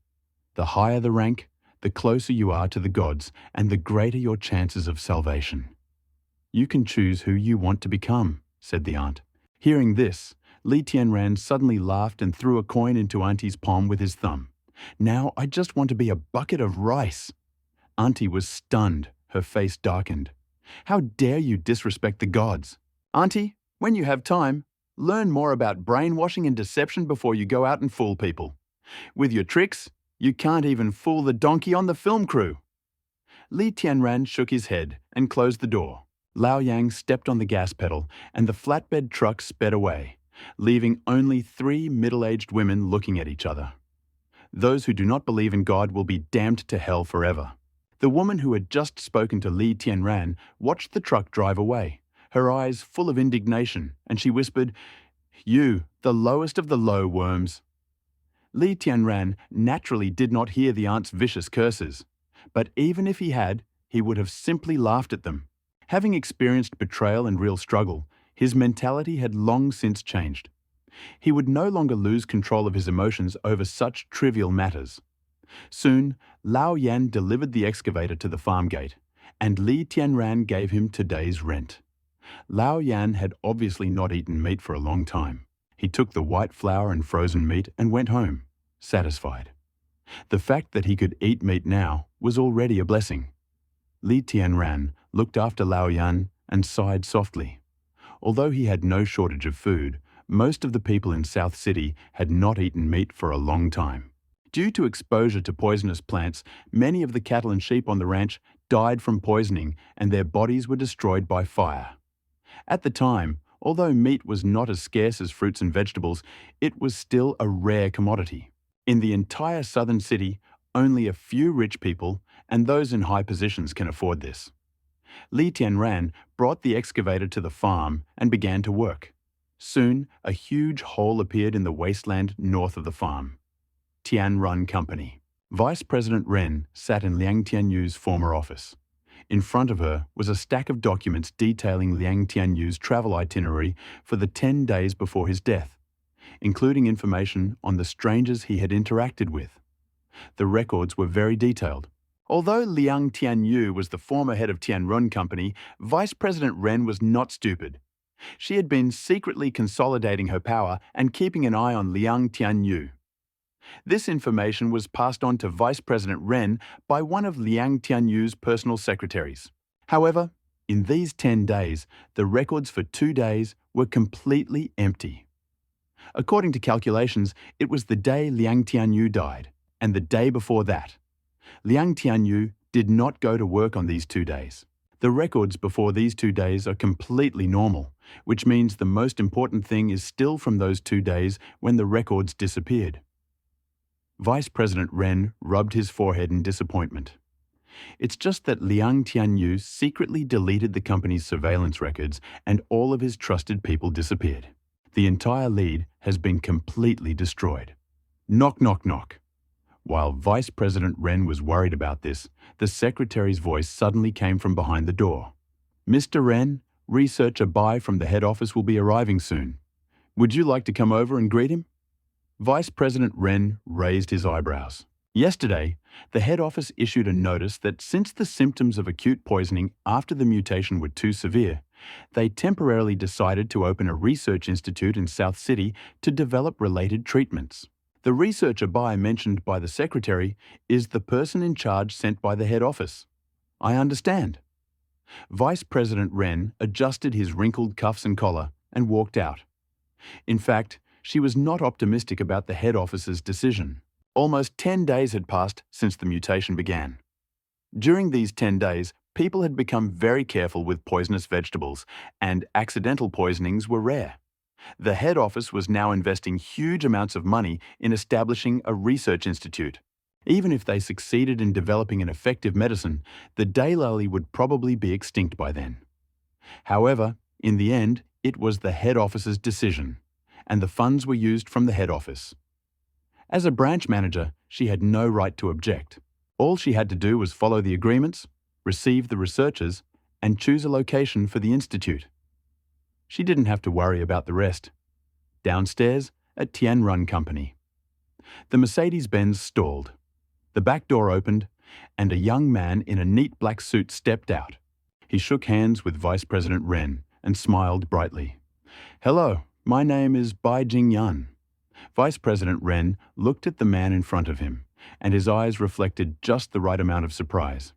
The higher the rank, the closer you are to the gods and the greater your chances of salvation." "You can choose who you want to become," said the aunt. Hearing this, Li Tianran suddenly laughed and threw a coin into Auntie's palm with his thumb. "Now I just want to be a bucket of rice." Auntie was stunned, her face darkened. "How dare you disrespect the gods? Auntie, when you have time, learn more about brainwashing and deception before you go out and fool people. With your tricks, you can't even fool the donkey on the film crew." Li Tianran shook his head and closed the door. Lao Yang stepped on the gas pedal and the flatbed truck sped away, leaving only 3 middle-aged women looking at each other. Those who do not believe in God will be damned to hell forever. The woman who had just spoken to Li Tianran watched the truck drive away, her eyes full of indignation, and she whispered, "You, the lowest of the low worms." Li Tianran naturally did not hear the aunt's vicious curses, but even if he had, he would have simply laughed at them. Having experienced betrayal and real struggle, his mentality had long since changed. He would no longer lose control of his emotions over such trivial matters. Soon, Lao Yan delivered the excavator to the farm gate, and Li Tianran gave him today's rent. Lao Yan had obviously not eaten meat for a long time. He took the white flour and frozen meat and went home, satisfied. The fact that he could eat meat now was already a blessing. Li Tianran looked after Lao Yan and sighed softly. Although he had no shortage of food, most of the people in South City had not eaten meat for a long time. Due to exposure to poisonous plants, many of the cattle and sheep on the ranch died from poisoning and their bodies were destroyed by fire. At the time, although meat was not as scarce as fruits and vegetables, it was still a rare commodity. In the entire southern city, only a few rich people and those in high positions can afford this. Li Tianran brought the excavator to the farm and began to work. Soon, a huge hole appeared in the wasteland north of the farm. Tian Run Company. Vice President Ren sat in Liang Tianyu's former office. In front of her was a stack of documents detailing Liang Tianyu's travel itinerary for the 10 days before his death, including information on the strangers he had interacted with. The records were very detailed. Although Liang Tianyu was the former head of Tianrun Company, Vice President Ren was not stupid. She had been secretly consolidating her power and keeping an eye on Liang Tianyu. This information was passed on to Vice President Ren by one of Liang Tianyu's personal secretaries. However, in these 10 days, the records for 2 days were completely empty. According to calculations, it was the day Liang Tianyu died, and the day before that. Liang Tianyu did not go to work on these 2 days. The records before these 2 days are completely normal, which means the most important thing is still from those 2 days when the records disappeared. Vice President Ren rubbed his forehead in disappointment. It's just that Liang Tianyu secretly deleted the company's surveillance records and all of his trusted people disappeared. The entire lead has been completely destroyed. Knock, knock, knock. While Vice President Ren was worried about this, the secretary's voice suddenly came from behind the door. Mr. Ren, researcher Bai from the head office will be arriving soon. Would you like to come over and greet him? Vice President Ren raised his eyebrows. Yesterday, the head office issued a notice that since the symptoms of acute poisoning after the mutation were too severe, they temporarily decided to open a research institute in South City to develop related treatments. The researcher Bai mentioned by the secretary is the person in charge sent by the head office. I understand. Vice President Ren adjusted his wrinkled cuffs and collar and walked out. In fact, she was not optimistic about the head office's decision. Almost 10 days had passed since the mutation began. During these 10 days, people had become very careful with poisonous vegetables, and accidental poisonings were rare. The head office was now investing huge amounts of money in establishing a research institute. Even if they succeeded in developing an effective medicine, the daylily would probably be extinct by then. However, in the end, it was the head office's decision, and the funds were used from the head office. As a branch manager, she had no right to object. All she had to do was follow the agreements, receive the researchers, and choose a location for the institute. She didn't have to worry about the rest. Downstairs at Tian Run Company. The Mercedes-Benz stalled. The back door opened, and a young man in a neat black suit stepped out. He shook hands with Vice President Ren and smiled brightly. Hello, my name is Bai Jingyan. Vice President Ren looked at the man in front of him, and his eyes reflected just the right amount of surprise.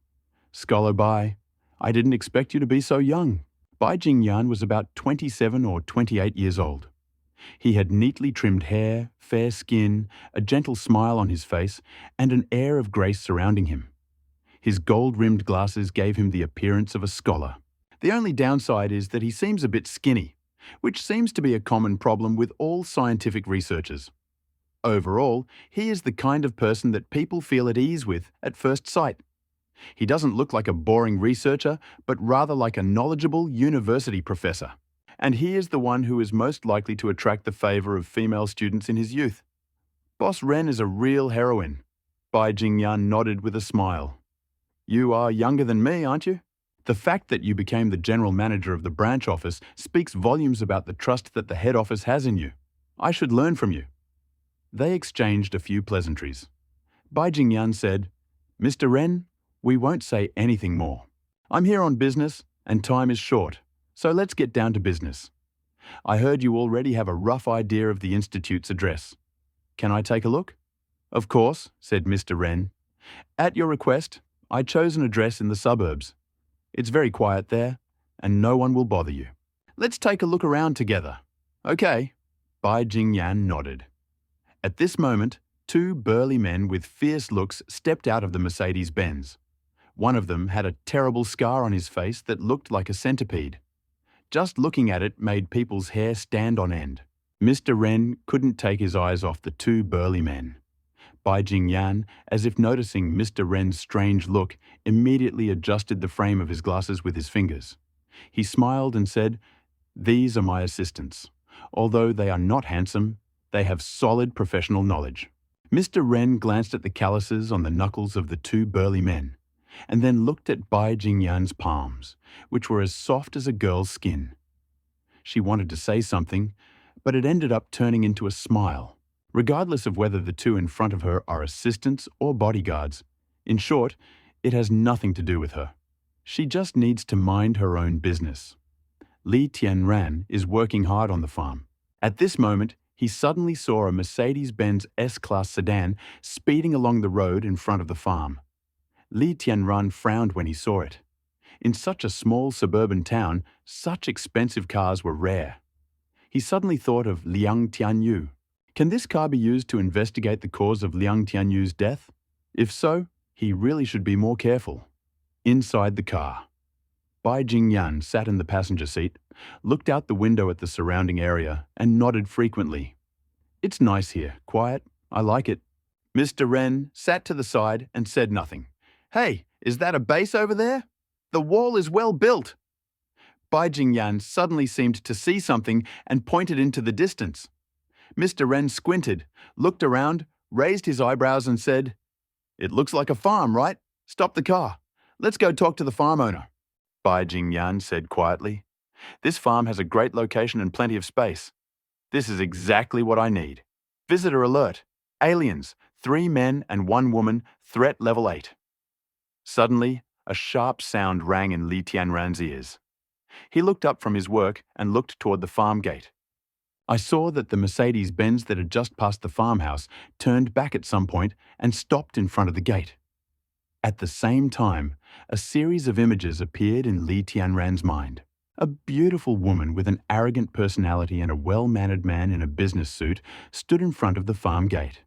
Scholar Bai, I didn't expect you to be so young. Bai Jingyan was about 27 or 28 years old. He had neatly trimmed hair, fair skin, a gentle smile on his face, and an air of grace surrounding him. His gold-rimmed glasses gave him the appearance of a scholar. The only downside is that he seems a bit skinny, which seems to be a common problem with all scientific researchers. Overall, he is the kind of person that people feel at ease with at first sight. He doesn't look like a boring researcher, but rather like a knowledgeable university professor. And he is the one who is most likely to attract the favor of female students in his youth. Boss Ren is a real heroine. Bai Jingyan nodded with a smile. You are younger than me, aren't you? The fact that you became the general manager of the branch office speaks volumes about the trust that the head office has in you. I should learn from you. They exchanged a few pleasantries. Bai Jingyan said, Mr. Ren, we won't say anything more. I'm here on business and time is short, so let's get down to business. I heard you already have a rough idea of the Institute's address. Can I take a look? Of course, said Mr. Ren. At your request, I chose an address in the suburbs. It's very quiet there, and no one will bother you. Let's take a look around together. Okay. Bai Jingyan nodded. At this moment, two burly men with fierce looks stepped out of the Mercedes-Benz. One of them had a terrible scar on his face that looked like a centipede. Just looking at it made people's hair stand on end. Mr. Ren couldn't take his eyes off the two burly men. Bai Jingyan, as if noticing Mr. Ren's strange look, immediately adjusted the frame of his glasses with his fingers. He smiled and said, These are my assistants. Although they are not handsome, they have solid professional knowledge. Mr. Ren glanced at the calluses on the knuckles of the two burly men, and then looked at Bai Jingyan's palms, which were as soft as a girl's skin. She wanted to say something, but it ended up turning into a smile, regardless of whether the two in front of her are assistants or bodyguards. In short, it has nothing to do with her. She just needs to mind her own business. Li Tianran is working hard on the farm. At this moment, he suddenly saw a Mercedes-Benz S-Class sedan speeding along the road in front of the farm. Li Tianran frowned when he saw it. In such a small suburban town, such expensive cars were rare. He suddenly thought of Liang Tianyu. Can this car be used to investigate the cause of Liang Tianyu's death? If so, he really should be more careful. Inside the car, Bai Jingyan sat in the passenger seat, looked out the window at the surrounding area, and nodded frequently. It's nice here, quiet, I like it. Mr. Ren sat to the side and said nothing. Hey, is that a base over there? The wall is well built. Bai Jingyan suddenly seemed to see something and pointed into the distance. Mr. Ren squinted, looked around, raised his eyebrows and said, It looks like a farm, right? Stop the car. Let's go talk to the farm owner. Bai Jingyan said quietly, This farm has a great location and plenty of space. This is exactly what I need. Visitor alert. Aliens, 3 men and 1 woman, threat level 8. Suddenly, a sharp sound rang in Li Tianran's ears. He looked up from his work and looked toward the farm gate. I saw that the Mercedes-Benz that had just passed the farmhouse turned back at some point and stopped in front of the gate. At the same time, a series of images appeared in Li Tianran's mind. A beautiful woman with an arrogant personality and a well-mannered man in a business suit stood in front of the farm gate.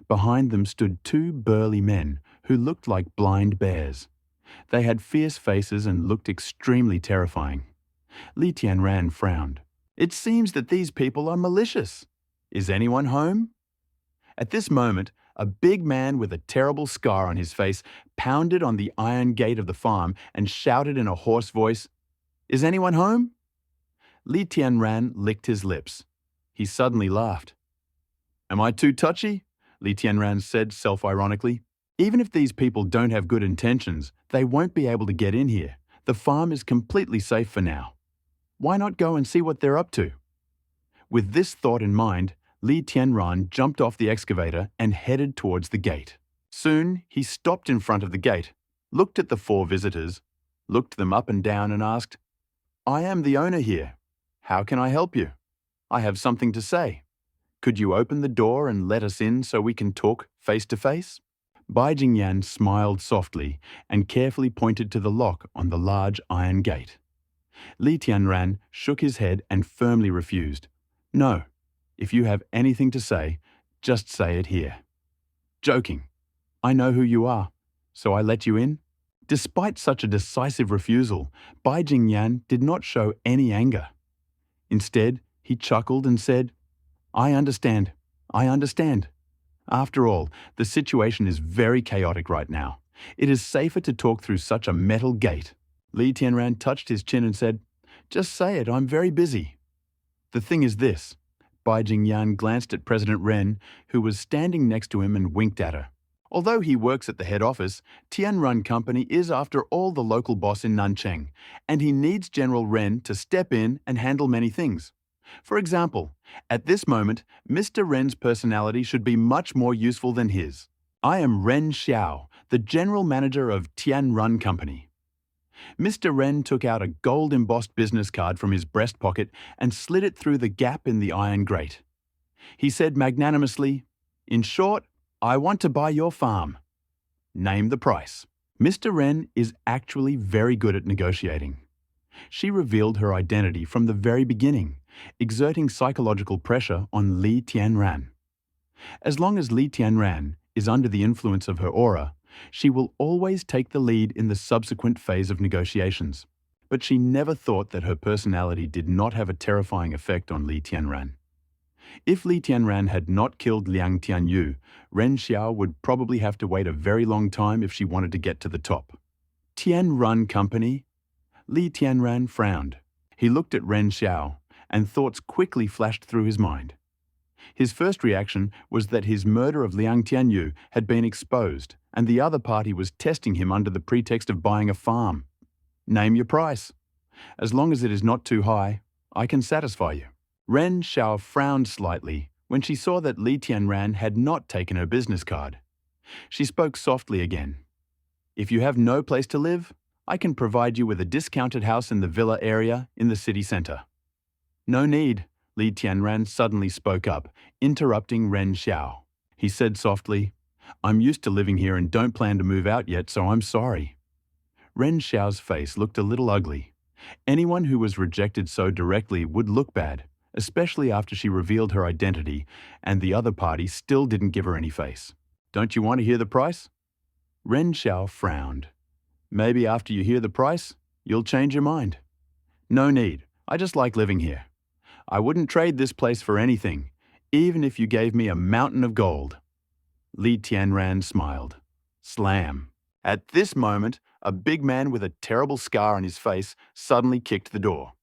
Behind them stood 2 burly men who looked like blind bears. They had fierce faces and looked extremely terrifying. Li Tianran frowned. It seems that these people are malicious. Is anyone home? At this moment, a big man with a terrible scar on his face pounded on the iron gate of the farm and shouted in a hoarse voice, Is anyone home? Li Tianran licked his lips. He suddenly laughed. Am I too touchy? Li Tianran said self-ironically. Even if these people don't have good intentions, they won't be able to get in here. The farm is completely safe for now. Why not go and see what they're up to? With this thought in mind, Li Tianran jumped off the excavator and headed towards the gate. Soon, he stopped in front of the gate, looked at the 4 visitors, looked them up and down and asked, I am the owner here. How can I help you? I have something to say. Could you open the door and let us in so we can talk face to face? Bai Jingyan smiled softly and carefully pointed to the lock on the large iron gate. Li Tianran shook his head and firmly refused. No, if you have anything to say, just say it here. Joking. I know who you are, so I let you in. Despite such a decisive refusal, Bai Jingyan did not show any anger. Instead, he chuckled and said, I understand. After all, the situation is very chaotic right now. It is safer to talk through such a metal gate. Li Tianran touched his chin and said, Just say it, I'm very busy. The thing is this. Bai Jingyan glanced at President Ren, who was standing next to him, and winked at her. Although he works at the head office, Tianrun Company is, after all, the local boss in Nancheng, and he needs General Ren to step in and handle many things. For example, at this moment, Mr. Ren's personality should be much more useful than his. I am Ren Xiao, the general manager of Tianrun Company. Mr. Ren took out a gold-embossed business card from his breast pocket and slid it through the gap in the iron grate. He said magnanimously, "In short, I want to buy your farm. Name the price." Mr. Ren is actually very good at negotiating. She revealed her identity from the very beginning, exerting psychological pressure on Li Tianran. As long as Li Tianran is under the influence of her aura, she will always take the lead in the subsequent phase of negotiations. But she never thought that her personality did not have a terrifying effect on Li Tianran. If Li Tianran had not killed Liang Tianyu, Ren Xiao would probably have to wait a very long time if she wanted to get to the top. Tianrun Company? Li Tianran frowned. He looked at Ren Xiao, and thoughts quickly flashed through his mind. His first reaction was that his murder of Liang Tianyu had been exposed, and the other party was testing him under the pretext of buying a farm. Name your price. As long as it is not too high, I can satisfy you. Ren Xiao frowned slightly when she saw that Li Tianran had not taken her business card. She spoke softly again. If you have no place to live, I can provide you with a discounted house in the villa area in the city center. No need, Li Tianran suddenly spoke up, interrupting Ren Xiao. He said softly, I'm used to living here and don't plan to move out yet, so I'm sorry. Ren Xiao's face looked a little ugly. Anyone who was rejected so directly would look bad, especially after she revealed her identity and the other party still didn't give her any face. Don't you want to hear the price? Ren Xiao frowned. Maybe after you hear the price, you'll change your mind. No need. I just like living here. I wouldn't trade this place for anything, even if you gave me a mountain of gold. Li Tianran smiled. Slam. At this moment, a big man with a terrible scar on his face suddenly kicked the door.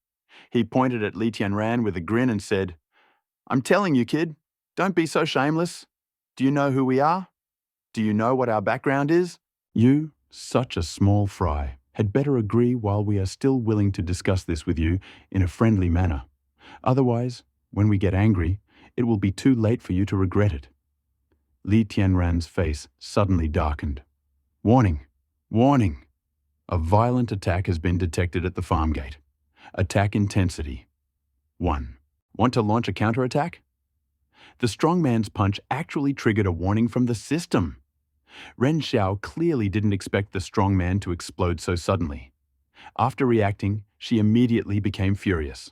He pointed at Li Tianran with a grin and said, I'm telling you, kid, don't be so shameless. Do you know who we are? Do you know what our background is? You, such a small fry, had better agree while we are still willing to discuss this with you in a friendly manner. Otherwise, when we get angry, it will be too late for you to regret it. Li Tianran's face suddenly darkened. Warning! Warning! A violent attack has been detected at the farm gate. Attack intensity 1. Want to launch a counterattack? The strongman's punch actually triggered a warning from the system. Ren Xiao clearly didn't expect the strongman to explode so suddenly. After reacting, she immediately became furious.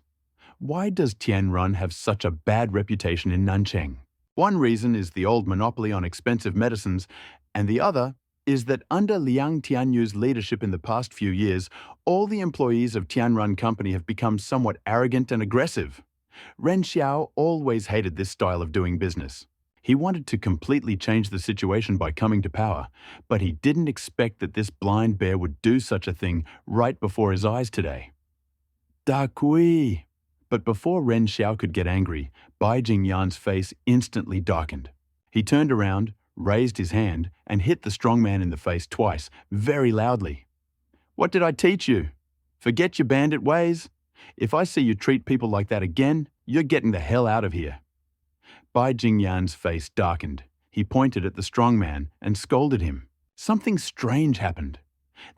Why does Tianrun have such a bad reputation in Nancheng? One reason is the old monopoly on expensive medicines, and the other is that under Liang Tianyu's leadership in the past few years, all the employees of Tianrun Company have become somewhat arrogant and aggressive. Ren Xiao always hated this style of doing business. He wanted to completely change the situation by coming to power, but he didn't expect that this blind bear would do such a thing right before his eyes today. Da Kui! But before Ren Xiao could get angry, Bai Jingyan's face instantly darkened. He turned around, raised his hand, and hit the strongman in the face twice, very loudly. What did I teach you? Forget your bandit ways? If I see you treat people like that again, you're getting the hell out of here. Bai Jingyan's face darkened. He pointed at the strongman and scolded him. Something strange happened.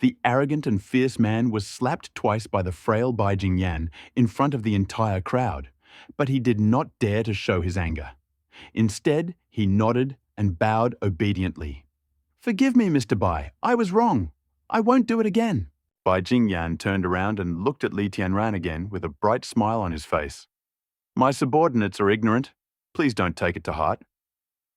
The arrogant and fierce man was slapped twice by the frail Bai Jingyan in front of the entire crowd, but he did not dare to show his anger. Instead, he nodded and bowed obediently. Forgive me, Mr. Bai. I was wrong. I won't do it again. Bai Jingyan turned around and looked at Li Tianran again with a bright smile on his face. My subordinates are ignorant. Please don't take it to heart.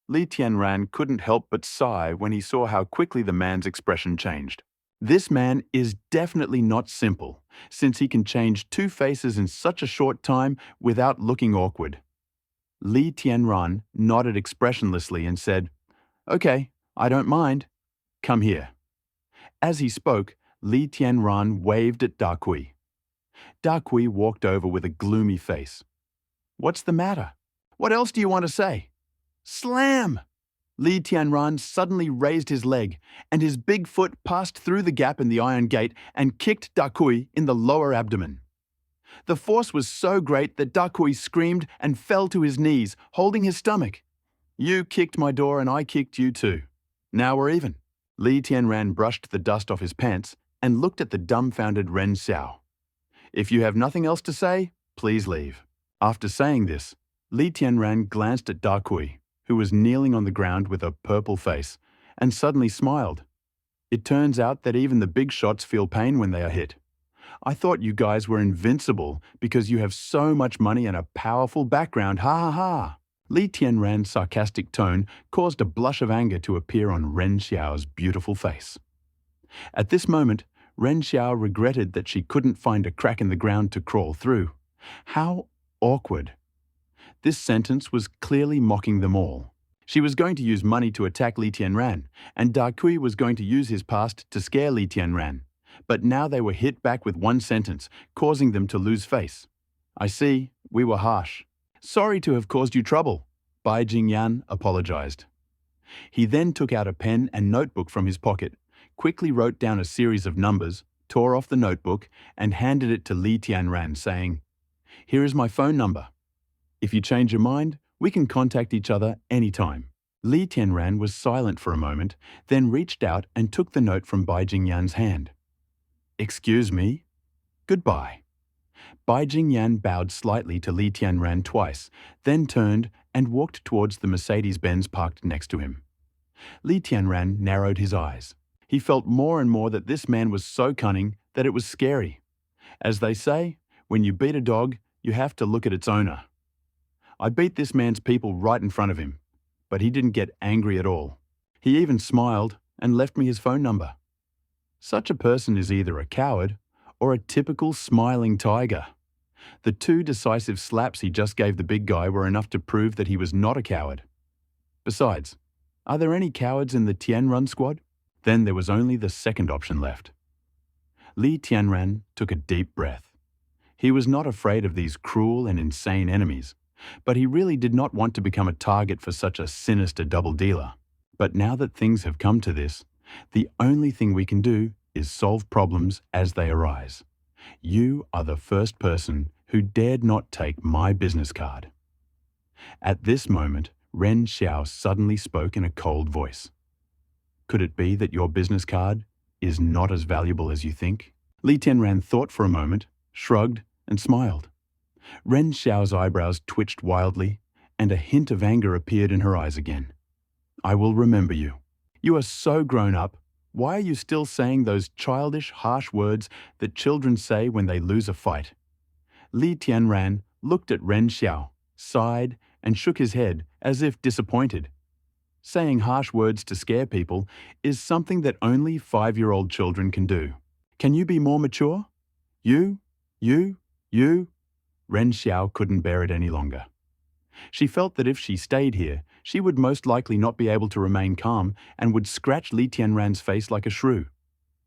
Li Tianran couldn't help but sigh when he saw how quickly the man's expression changed. This man is definitely not simple, since he can change two faces in such a short time without looking awkward. Li Tianran nodded expressionlessly and said, Okay, I don't mind. Come here. As he spoke, Li Tianran waved at Da Kui. Da Kui walked over with a gloomy face. What's the matter? What else do you want to say? Slam! Li Tianran suddenly raised his leg, and his big foot passed through the gap in the iron gate and kicked Dakui in the lower abdomen. The force was so great that Dakui screamed and fell to his knees, holding his stomach. You kicked my door and I kicked you too. Now we're even. Li Tianran brushed the dust off his pants and looked at the dumbfounded Ren Xiao. If you have nothing else to say, please leave. After saying this, Li Tianran glanced at Dakui, who was kneeling on the ground with a purple face, and suddenly smiled. It turns out that even the big shots feel pain when they are hit. I thought you guys were invincible because you have so much money and a powerful background, ha ha ha. Li Tianran's sarcastic tone caused a blush of anger to appear on Ren Xiao's beautiful face. At this moment, Ren Xiao regretted that she couldn't find a crack in the ground to crawl through. How awkward. This sentence was clearly mocking them all. She was going to use money to attack Li Tianran, and Dakui was going to use his past to scare Li Tianran. But now they were hit back with one sentence, causing them to lose face. I see, we were harsh. Sorry to have caused you trouble, Bai Jingyan apologized. He then took out a pen and notebook from his pocket, quickly wrote down a series of numbers, tore off the notebook, and handed it to Li Tianran, saying, "Here is my phone number. If you change your mind, we can contact each other anytime." Li Tianran was silent for a moment, then reached out and took the note from Bai Jingyan's hand. "Excuse me? Goodbye." Bai Jingyan bowed slightly to Li Tianran twice, then turned and walked towards the Mercedes-Benz parked next to him. Li Tianran narrowed his eyes. He felt more and more that this man was so cunning that it was scary. As they say, when you beat a dog, you have to look at its owner. I beat this man's people right in front of him, but he didn't get angry at all. He even smiled and left me his phone number. Such a person is either a coward or a typical smiling tiger. The two decisive slaps he just gave the big guy were enough to prove that he was not a coward. Besides, are there any cowards in the Tianran squad? Then there was only the second option left. Li Tianran took a deep breath. He was not afraid of these cruel and insane enemies, but he really did not want to become a target for such a sinister double dealer. But now that things have come to this, the only thing we can do is solve problems as they arise. You are the first person who dared not take my business card. At this moment, Ren Xiao suddenly spoke in a cold voice. Could it be that your business card is not as valuable as you think? Li Tianran thought for a moment, shrugged, and smiled. Ren Xiao's eyebrows twitched wildly, and a hint of anger appeared in her eyes again. I will remember you. You are so grown up. Why are you still saying those childish, harsh words that children say when they lose a fight? Li Tianran looked at Ren Xiao, sighed, and shook his head as if disappointed. Saying harsh words to scare people is something that only 5-year-old children can do. Can you be more mature? You? Ren Xiao couldn't bear it any longer. She felt that if she stayed here, she would most likely not be able to remain calm and would scratch Li Tianran's face like a shrew.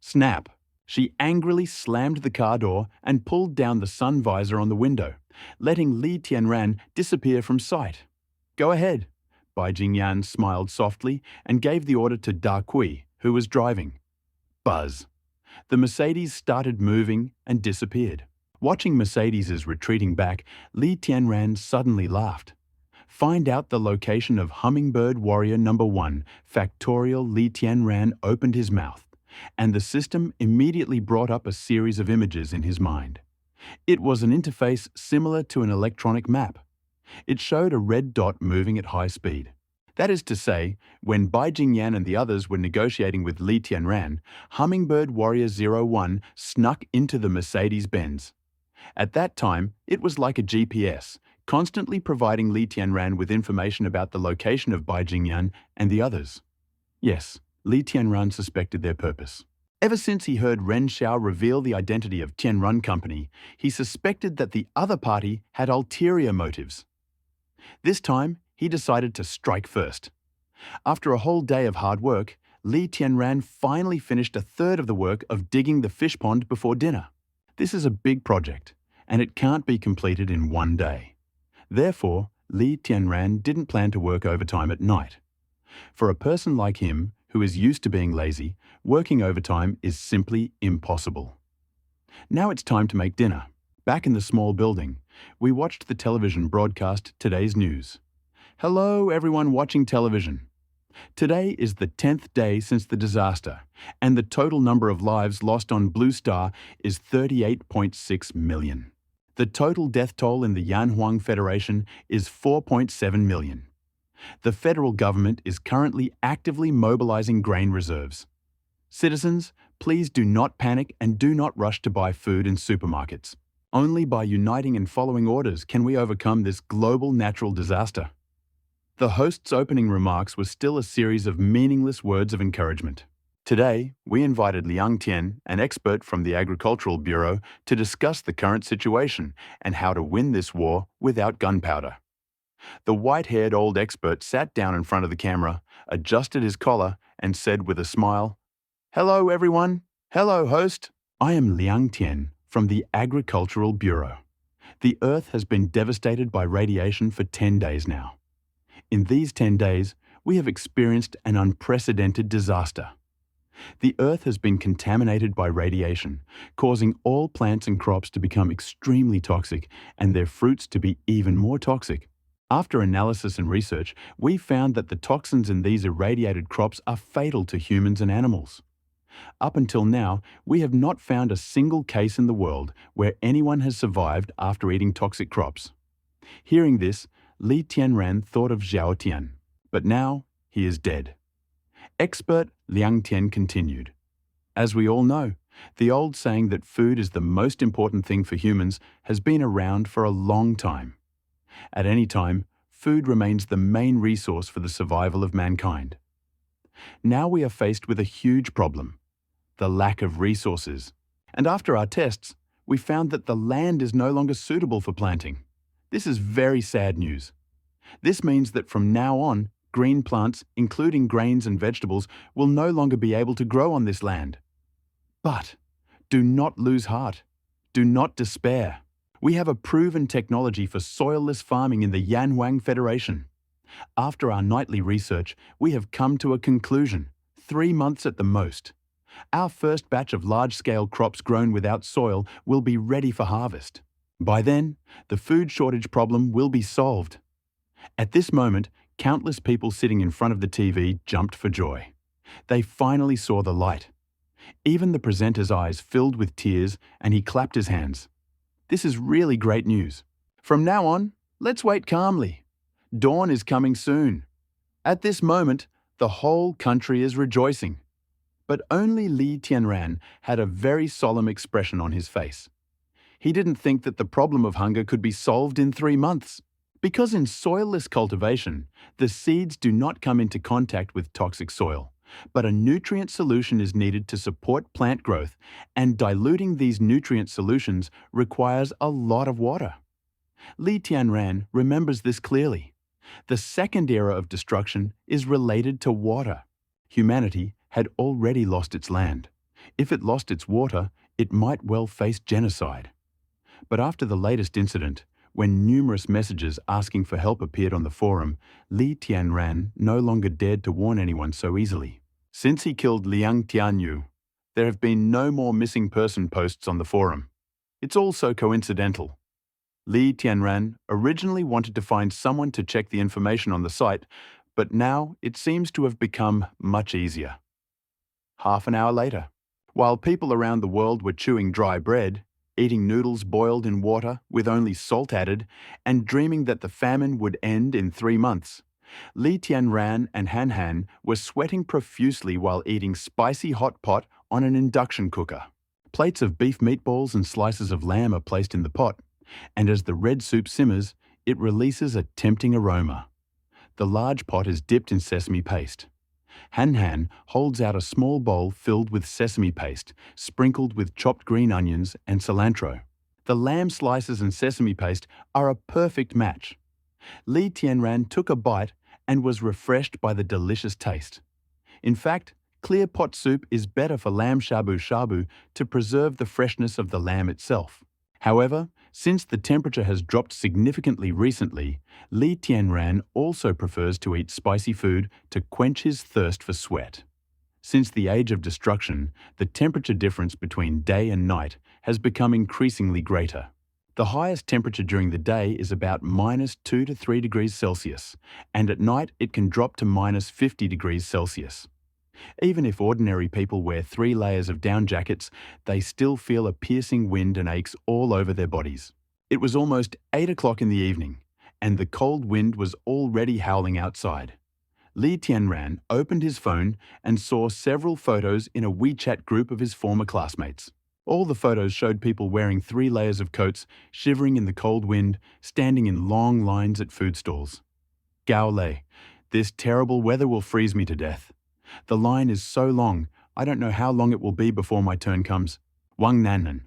Snap! She angrily slammed the car door and pulled down the sun visor on the window, letting Li Tianran disappear from sight. Go ahead. Bai Jingyan smiled softly and gave the order to Da Kui, who was driving. Buzz. The Mercedes started moving and disappeared. Watching Mercedes's retreating back, Li Tianran suddenly laughed. Find out the location of Hummingbird Warrior Number 1, Factorial Li Tianran opened his mouth, and the system immediately brought up a series of images in his mind. It was an interface similar to an electronic map. It showed a red dot moving at high speed. That is to say, when Bai Jingyan and the others were negotiating with Li Tianran, Hummingbird Warrior 01 snuck into the Mercedes-Benz. At that time, it was like a GPS, constantly providing Li Tianran with information about the location of Bai Jingyan and the others. Yes, Li Tianran suspected their purpose. Ever since he heard Ren Xiao reveal the identity of Tianran Company, he suspected that the other party had ulterior motives. This time, he decided to strike first. After a whole day of hard work, Li Tianran finally finished a third of the work of digging the fish pond before dinner. This is a big project, and it can't be completed in one day. Therefore, Li Tianran didn't plan to work overtime at night. For a person like him, who is used to being lazy, working overtime is simply impossible. Now it's time to make dinner. Back in the small building, we watched the television broadcast today's news. Hello, everyone watching television. Today is the 10th day since the disaster, and the total number of lives lost on Blue Star is 38.6 million. The total death toll in the Yanhuang Federation is 4.7 million. The federal government is currently actively mobilizing grain reserves. Citizens, please do not panic and do not rush to buy food in supermarkets. Only by uniting and following orders can we overcome this global natural disaster. The host's opening remarks were still a series of meaningless words of encouragement. Today, we invited Liang Tian, an expert from the Agricultural Bureau, to discuss the current situation and how to win this war without gunpowder. The white-haired old expert sat down in front of the camera, adjusted his collar, and said with a smile, "Hello, everyone. Hello, host. I am Liang Tian from the Agricultural Bureau. The Earth has been devastated by radiation for 10 days now. In these 10 days, we have experienced an unprecedented disaster. The Earth has been contaminated by radiation, causing all plants and crops to become extremely toxic and their fruits to be even more toxic. After analysis and research, we found that the toxins in these irradiated crops are fatal to humans and animals. Up until now, we have not found a single case in the world where anyone has survived after eating toxic crops." Hearing this, Li Tianran thought of Zhao Tian, but now he is dead. Expert Liang Tian continued, "As we all know, the old saying that food is the most important thing for humans has been around for a long time. At any time, food remains the main resource for the survival of mankind. Now we are faced with a huge problem: the lack of resources. And after our tests, we found that the land is no longer suitable for planting. This is very sad news. This means that from now on, green plants, including grains and vegetables, will no longer be able to grow on this land. But do not lose heart. Do not despair. We have a proven technology for soilless farming in the Yanhuang Federation. After our nightly research, we have come to a conclusion: 3 months at the most. Our first batch of large-scale crops grown without soil will be ready for harvest. By then, the food shortage problem will be solved." At this moment, countless people sitting in front of the TV jumped for joy. They finally saw the light. Even the presenter's eyes filled with tears, and he clapped his hands. "This is really great news. From now on, let's wait calmly. Dawn is coming soon." At this moment, the whole country is rejoicing. But only Li Tianran had a very solemn expression on his face. He didn't think that the problem of hunger could be solved in 3 months. Because in soilless cultivation, the seeds do not come into contact with toxic soil, but a nutrient solution is needed to support plant growth, and diluting these nutrient solutions requires a lot of water. Li Tianran remembers this clearly. The second era of destruction is related to water. Humanity had already lost its land. If it lost its water, it might well face genocide. But after the latest incident, when numerous messages asking for help appeared on the forum, Li Tianran no longer dared to warn anyone so easily. Since he killed Liang Tianyu, there have been no more missing person posts on the forum. It's all so coincidental. Li Tianran originally wanted to find someone to check the information on the site, but now it seems to have become much easier. Half an hour later, while people around the world were chewing dry bread, eating noodles boiled in water with only salt added, and dreaming that the famine would end in 3 months, Li Tianran and Han Han were sweating profusely while eating spicy hot pot on an induction cooker. Plates of beef meatballs and slices of lamb are placed in the pot, and as the red soup simmers, it releases a tempting aroma. The large pot is dipped in sesame paste. Han Han holds out a small bowl filled with sesame paste, sprinkled with chopped green onions and cilantro. The lamb slices and sesame paste are a perfect match. Li Tianran took a bite and was refreshed by the delicious taste. In fact, clear pot soup is better for lamb shabu shabu to preserve the freshness of the lamb itself. However, Since the temperature has dropped significantly recently, Li Tianran also prefers to eat spicy food to quench his thirst for sweat. Since the age of destruction, the temperature difference between day and night has become increasingly greater. The highest temperature during the day is about -2 to 3 degrees Celsius, and at night it can drop to -50 degrees Celsius. Even if ordinary people wear 3 layers of down jackets, they still feel a piercing wind and aches all over their bodies. It was almost 8 o'clock in the evening, and the cold wind was already howling outside. Li Tianran opened his phone and saw several photos in a WeChat group of his former classmates. All the photos showed people wearing 3 layers of coats, shivering in the cold wind, standing in long lines at food stalls. Gao Lei, this terrible weather will freeze me to death. The line is so long, I don't know how long it will be before my turn comes. Wang Nannan,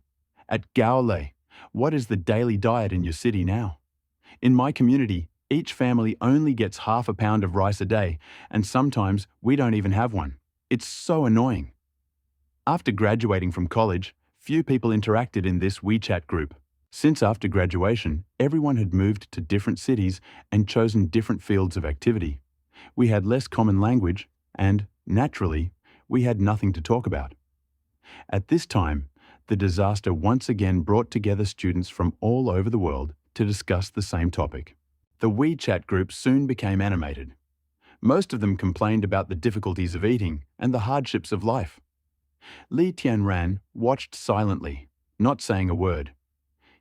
at Gao Lei, what is the daily diet in your city now? In my community, each family only gets half a pound of rice a day, and sometimes we don't even have one. It's so annoying. After graduating from college, few people interacted in this WeChat group. Since after graduation, everyone had moved to different cities and chosen different fields of activity. We had less common language, and, naturally, we had nothing to talk about. At this time, the disaster once again brought together students from all over the world to discuss the same topic. The WeChat group soon became animated. Most of them complained about the difficulties of eating and the hardships of life. Li Tianran watched silently, not saying a word.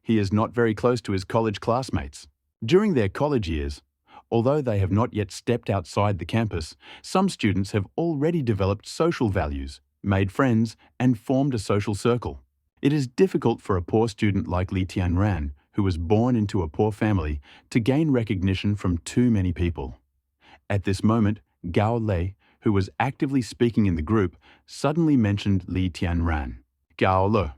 He is not very close to his college classmates. During their college years, although they have not yet stepped outside the campus, some students have already developed social values, made friends, and formed a social circle. It is difficult for a poor student like Li Tianran, who was born into a poor family, to gain recognition from too many people. At this moment, Gao Lei, who was actively speaking in the group, suddenly mentioned Li Tianran. Gao Le,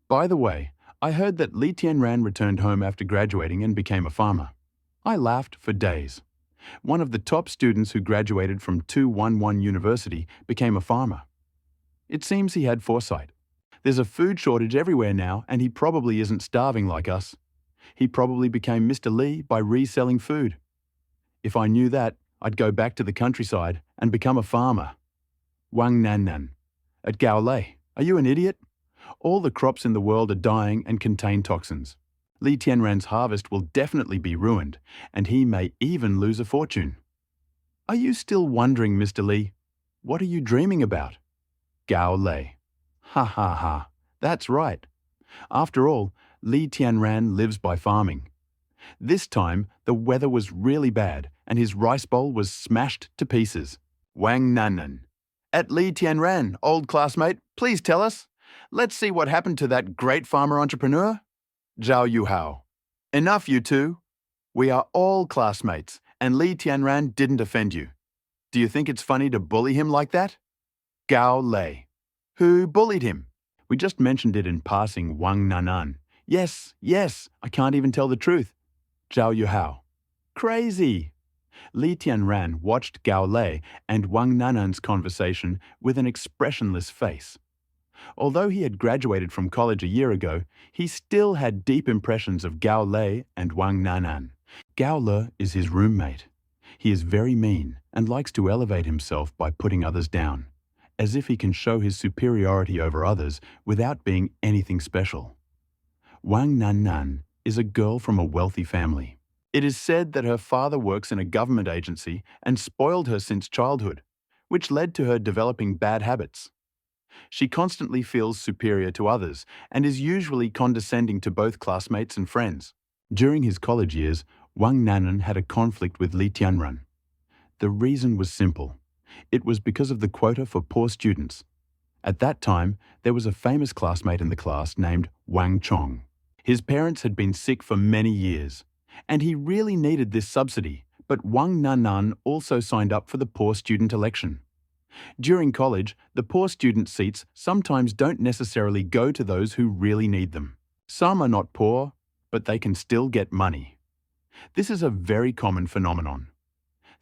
by the way, I heard that Li Tianran returned home after graduating and became a farmer. I laughed for days. One of the top students who graduated from 211 University became a farmer. It seems he had foresight. There's a food shortage everywhere now, and he probably isn't starving like us. He probably became Mr. Li by reselling food. If I knew that, I'd go back to the countryside and become a farmer. Wang Nannan, at Gao Lei, are you an idiot? All the crops in the world are dying and contain toxins. Li Tianran's harvest will definitely be ruined, and he may even lose a fortune. Are you still wondering, Mr. Li? What are you dreaming about? Gao Lei, ha ha ha, that's right. After all, Li Tianran lives by farming. This time, the weather was really bad, and his rice bowl was smashed to pieces. Wang Nannan, at Li Tianran, old classmate, please tell us. Let's see what happened to that great farmer entrepreneur. Zhao Yuhao, enough you two. We are all classmates, and Li Tianran didn't offend you. Do you think it's funny to bully him like that? Gao Lei, who bullied him? We just mentioned it in passing, Wang Nannan. Yes, I can't even tell the truth. Zhao Yuhao, crazy. Li Tianran watched Gao Lei and Wang Nannan's conversation with an expressionless face. Although he had graduated from college a year ago, he still had deep impressions of Gao Lei and Wang Nannan. Gao Le is his roommate. He is very mean and likes to elevate himself by putting others down, as if he can show his superiority over others without being anything special. Wang Nannan is a girl from a wealthy family. It is said that her father works in a government agency and spoiled her since childhood, which led to her developing bad habits. She constantly feels superior to others and is usually condescending to both classmates and friends. During his college years, Wang Nannan had a conflict with Li Tianran. The reason was simple. It was because of the quota for poor students. At that time, there was a famous classmate in the class named Wang Chong. His parents had been sick for many years, and he really needed this subsidy, but Wang Nannan also signed up for the poor student election. During college, the poor student seats sometimes don't necessarily go to those who really need them. Some are not poor, but they can still get money. This is a very common phenomenon.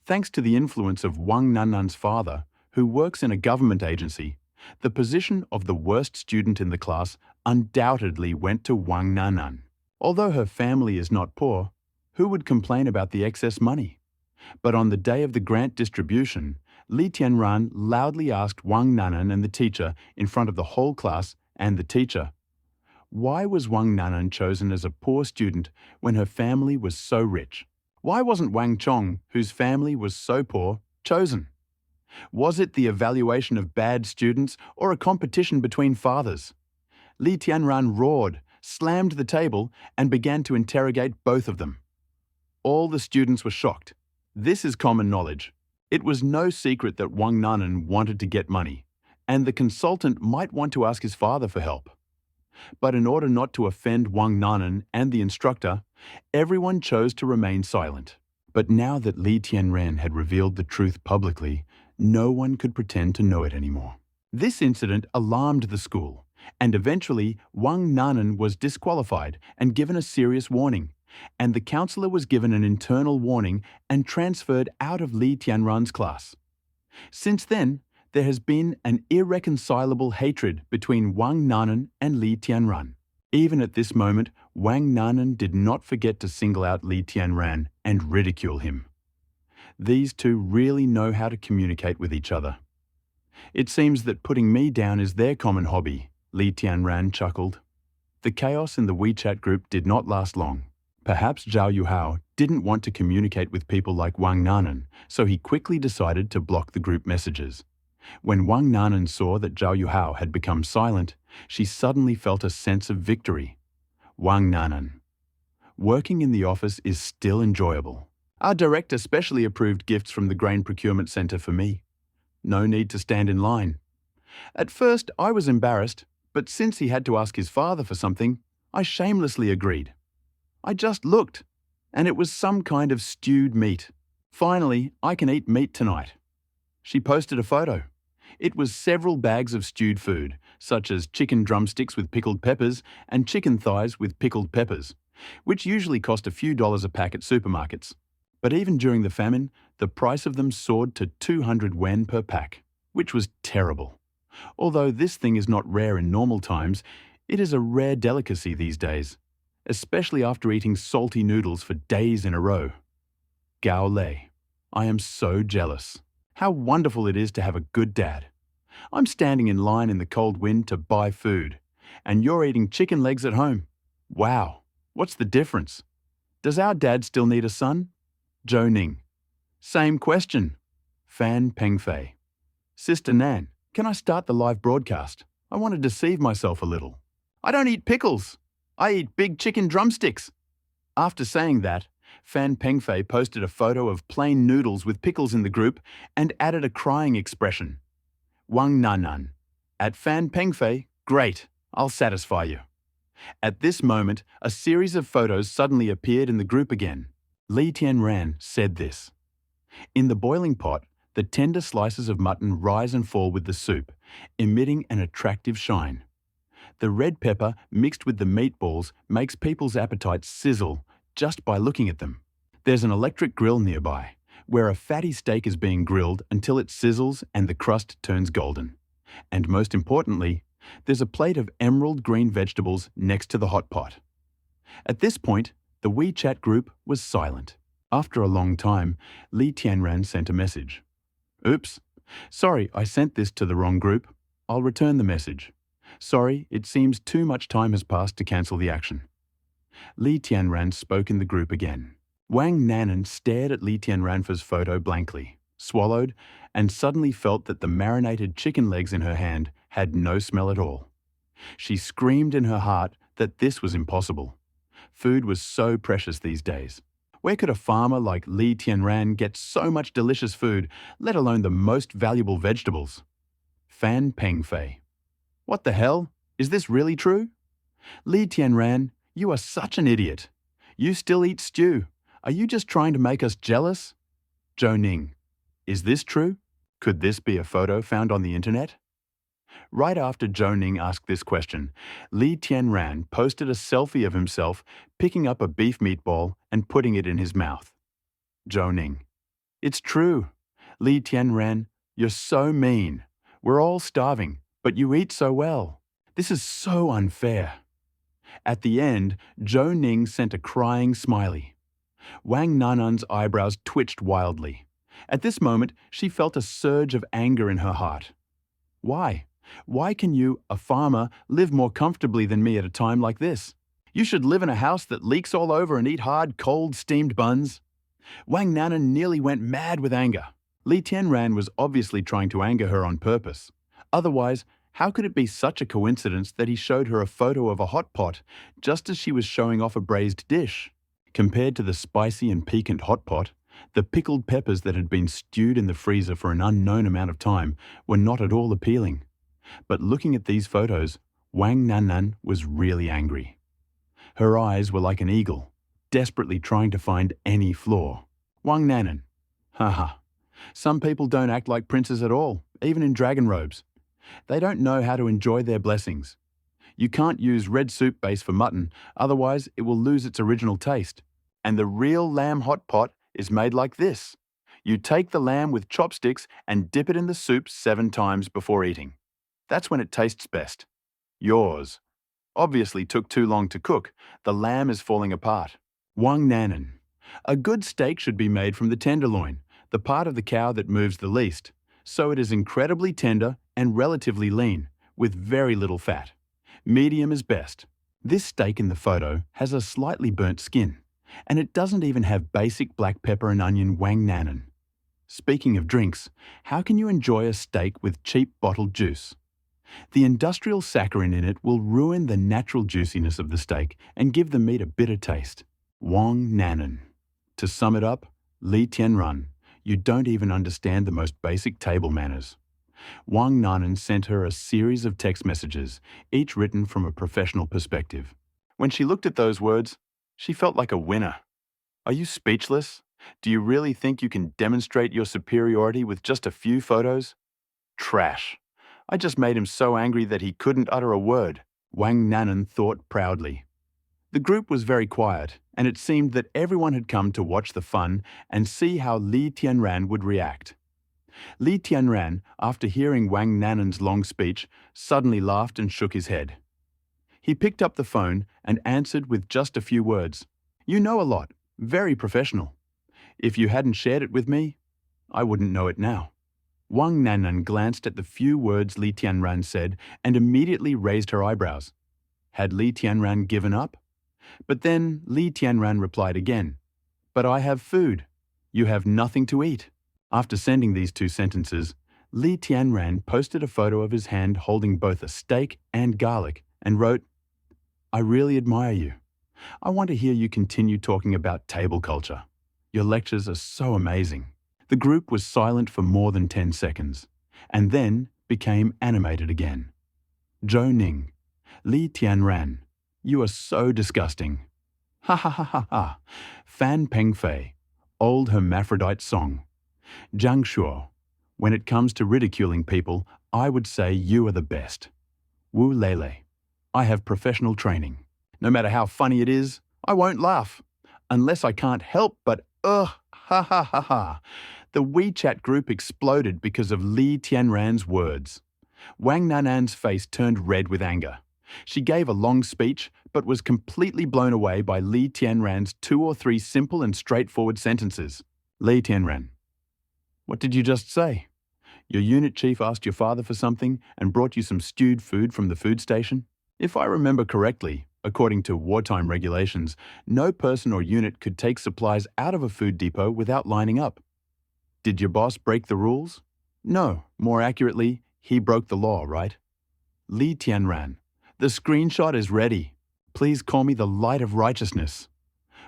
Thanks to the influence of Wang Nannan's father, who works in a government agency, the position of the worst student in the class undoubtedly went to Wang Nannan. Although her family is not poor, who would complain about the excess money? But on the day of the grant distribution, Li Tianran loudly asked Wang Nanan and the teacher in front of the whole class and the teacher, why was Wang Nanan chosen as a poor student when her family was so rich? Why wasn't Wang Chong, whose family was so poor, chosen? Was it the evaluation of bad students or a competition between fathers? Li Tianran roared, slammed the table, and began to interrogate both of them. All the students were shocked. This is common knowledge. It was no secret that Wang Nanan wanted to get money, and the consultant might want to ask his father for help. But in order not to offend Wang Nanan and the instructor, everyone chose to remain silent. But now that Li Tianran had revealed the truth publicly, no one could pretend to know it anymore. This incident alarmed the school, and eventually Wang Nanan was disqualified and given a serious warning, and the counselor was given an internal warning and transferred out of Li Tianran's class. Since then, there has been an irreconcilable hatred between Wang Nanan and Li Tianran. Even at this moment, Wang Nanan did not forget to single out Li Tianran and ridicule him. These two really know how to communicate with each other. It seems that putting me down is their common hobby, Li Tianran chuckled. The chaos in the WeChat group did not last long. Perhaps Zhao Yuhao didn't want to communicate with people like Wang Nanan, so he quickly decided to block the group messages. When Wang Nanan saw that Zhao Yuhao had become silent, she suddenly felt a sense of victory. Wang Nanan. Working in the office is still enjoyable. Our director specially approved gifts from the Grain Procurement Center for me. No need to stand in line. At first, I was embarrassed, but since he had to ask his father for something, I shamelessly agreed. I just looked, and it was some kind of stewed meat. Finally, I can eat meat tonight. She posted a photo. It was several bags of stewed food, such as chicken drumsticks with pickled peppers and chicken thighs with pickled peppers, which usually cost a few dollars a pack at supermarkets. But even during the famine, the price of them soared to 200 yuan per pack, which was terrible. Although this thing is not rare in normal times, it is a rare delicacy these days, especially after eating salty noodles for days in a row. Gao Lei, I am so jealous. How wonderful it is to have a good dad. I'm standing in line in the cold wind to buy food, and you're eating chicken legs at home. Wow, what's the difference? Does our dad still need a son? Zhou Ning. Same question. Fan Pengfei. Sister Nan, can I start the live broadcast? I want to deceive myself a little. I don't eat pickles. I eat big chicken drumsticks. After saying that, Fan Pengfei posted a photo of plain noodles with pickles in the group and added a crying expression. Wang Nanan. At Fan Pengfei, great, I'll satisfy you. At this moment, a series of photos suddenly appeared in the group again. Li Tianran said this. In the boiling pot, the tender slices of mutton rise and fall with the soup, emitting an attractive shine. The red pepper mixed with the meatballs makes people's appetites sizzle just by looking at them. There's an electric grill nearby, where a fatty steak is being grilled until it sizzles and the crust turns golden. And most importantly, there's a plate of emerald green vegetables next to the hot pot. At this point, the WeChat group was silent. After a long time, Li Tianran sent a message. Oops, sorry, I sent this to the wrong group. I'll return the message. Sorry, it seems too much time has passed to cancel the action. Li Tianran spoke in the group again. Wang Nanan stared at Li Tianran's photo blankly, swallowed, and suddenly felt that the marinated chicken legs in her hand had no smell at all. She screamed in her heart that this was impossible. Food was so precious these days. Where could a farmer like Li Tianran get so much delicious food, let alone the most valuable vegetables? Fan Pengfei. What the hell? Is this really true? Li Tianran, you are such an idiot. You still eat stew. Are you just trying to make us jealous? Zhou Ning. Is this true? Could this be a photo found on the internet? Right after Zhou Ning asked this question, Li Tianran posted a selfie of himself picking up a beef meatball and putting it in his mouth. Zhou Ning. It's true. Li Tianran, you're so mean. We're all starving, but you eat so well. This is so unfair. At the end, Zhou Ning sent a crying smiley. Wang Nanan's eyebrows twitched wildly. At this moment, she felt a surge of anger in her heart. Why? Why can you, a farmer, live more comfortably than me at a time like this? You should live in a house that leaks all over and eat hard, cold, steamed buns. Wang Nanan nearly went mad with anger. Li Tianran was obviously trying to anger her on purpose. Otherwise, how could it be such a coincidence that he showed her a photo of a hot pot just as she was showing off a braised dish? Compared to the spicy and piquant hot pot, the pickled peppers that had been stewed in the freezer for an unknown amount of time were not at all appealing. But looking at these photos, Wang Nannan was really angry. Her eyes were like an eagle, desperately trying to find any flaw. Wang Nannan. Haha. Some people don't act like princes at all, even in dragon robes. They don't know how to enjoy their blessings. You can't use red soup base for mutton, otherwise it will lose its original taste. And the real lamb hot pot is made like this. You take the lamb with chopsticks and dip it in the soup 7 times before eating. That's when it tastes best. Yours obviously took too long to cook. The lamb is falling apart. Wang Nannan. A good steak should be made from the tenderloin, the part of the cow that moves the least, so it is incredibly tender and relatively lean, with very little fat. Medium is best. This steak in the photo has a slightly burnt skin, and it doesn't even have basic black pepper and onion Wang Nannan. Speaking of drinks, how can you enjoy a steak with cheap bottled juice? The industrial saccharin in it will ruin the natural juiciness of the steak and give the meat a bitter taste. Wang Nannan. To sum it up, Li Tianran, you don't even understand the most basic table manners. Wang Nannan sent her a series of text messages, each written from a professional perspective. When she looked at those words, she felt like a winner. Are you speechless? Do you really think you can demonstrate your superiority with just a few photos? Trash. I just made him so angry that he couldn't utter a word, Wang Nannan thought proudly. The group was very quiet, and it seemed that everyone had come to watch the fun and see how Li Tianran would react. Li Tianran, after hearing Wang Nannan's long speech, suddenly laughed and shook his head. He picked up the phone and answered with just a few words. You know a lot, very professional. If you hadn't shared it with me, I wouldn't know it now. Wang Nannan glanced at the few words Li Tianran said and immediately raised her eyebrows. Had Li Tianran given up? But then Li Tianran replied again, But I have food. You have nothing to eat. After sending these 2 sentences, Li Tianran posted a photo of his hand holding both a steak and garlic and wrote, I really admire you. I want to hear you continue talking about table culture. Your lectures are so amazing. The group was silent for more than 10 seconds, and then became animated again. Zhou Ning. Li Tianran. You are so disgusting. Ha ha ha ha ha. Fan Pengfei. Old hermaphrodite song. Zhang Shuo. When it comes to ridiculing people, I would say you are the best. Wu Lele. I have professional training. No matter how funny it is, I won't laugh. Unless I can't help but ha ha ha ha. The WeChat group exploded because of Li Tianran's words. Wang Nannan's face turned red with anger. She gave a long speech, but was completely blown away by Li Tianran's 2 or 3 simple and straightforward sentences. Li Tianran. What did you just say? Your unit chief asked your father for something and brought you some stewed food from the food station? If I remember correctly, according to wartime regulations, no person or unit could take supplies out of a food depot without lining up. Did your boss break the rules? No, more accurately, he broke the law, right? Li Tianran. The screenshot is ready. Please call me the light of righteousness.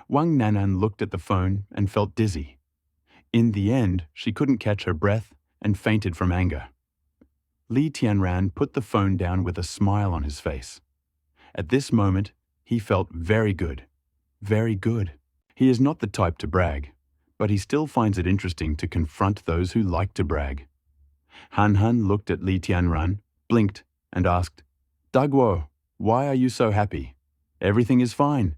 Wang Nannan looked at the phone and felt dizzy. In the end, she couldn't catch her breath and fainted from anger. Li Tianran put the phone down with a smile on his face. At this moment, he felt very good. Very good. He is not the type to brag, but he still finds it interesting to confront those who like to brag. Han Han looked at Li Tianran, blinked, and asked, Daguo, why are you so happy? Everything is fine.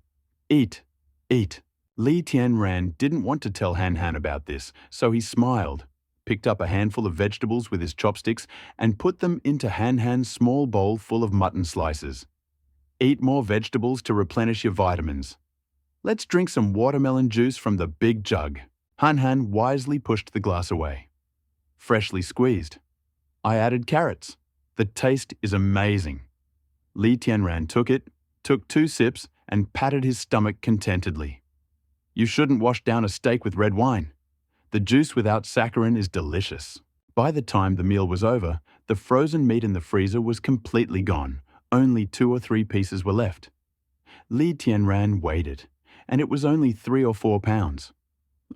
Eat, eat. Li Tianran didn't want to tell Han Han about this, so he smiled, picked up a handful of vegetables with his chopsticks, and put them into Han Han's small bowl full of mutton slices. Eat more vegetables to replenish your vitamins. Let's drink some watermelon juice from the big jug. Han Han wisely pushed the glass away. Freshly squeezed. I added carrots. The taste is amazing. Li Tianran took it, took 2 sips, and patted his stomach contentedly. You shouldn't wash down a steak with red wine. The juice without saccharin is delicious. By the time the meal was over, the frozen meat in the freezer was completely gone. Only 2 or 3 pieces were left. Li Tianran weighed it, and it was only 3 or 4 pounds.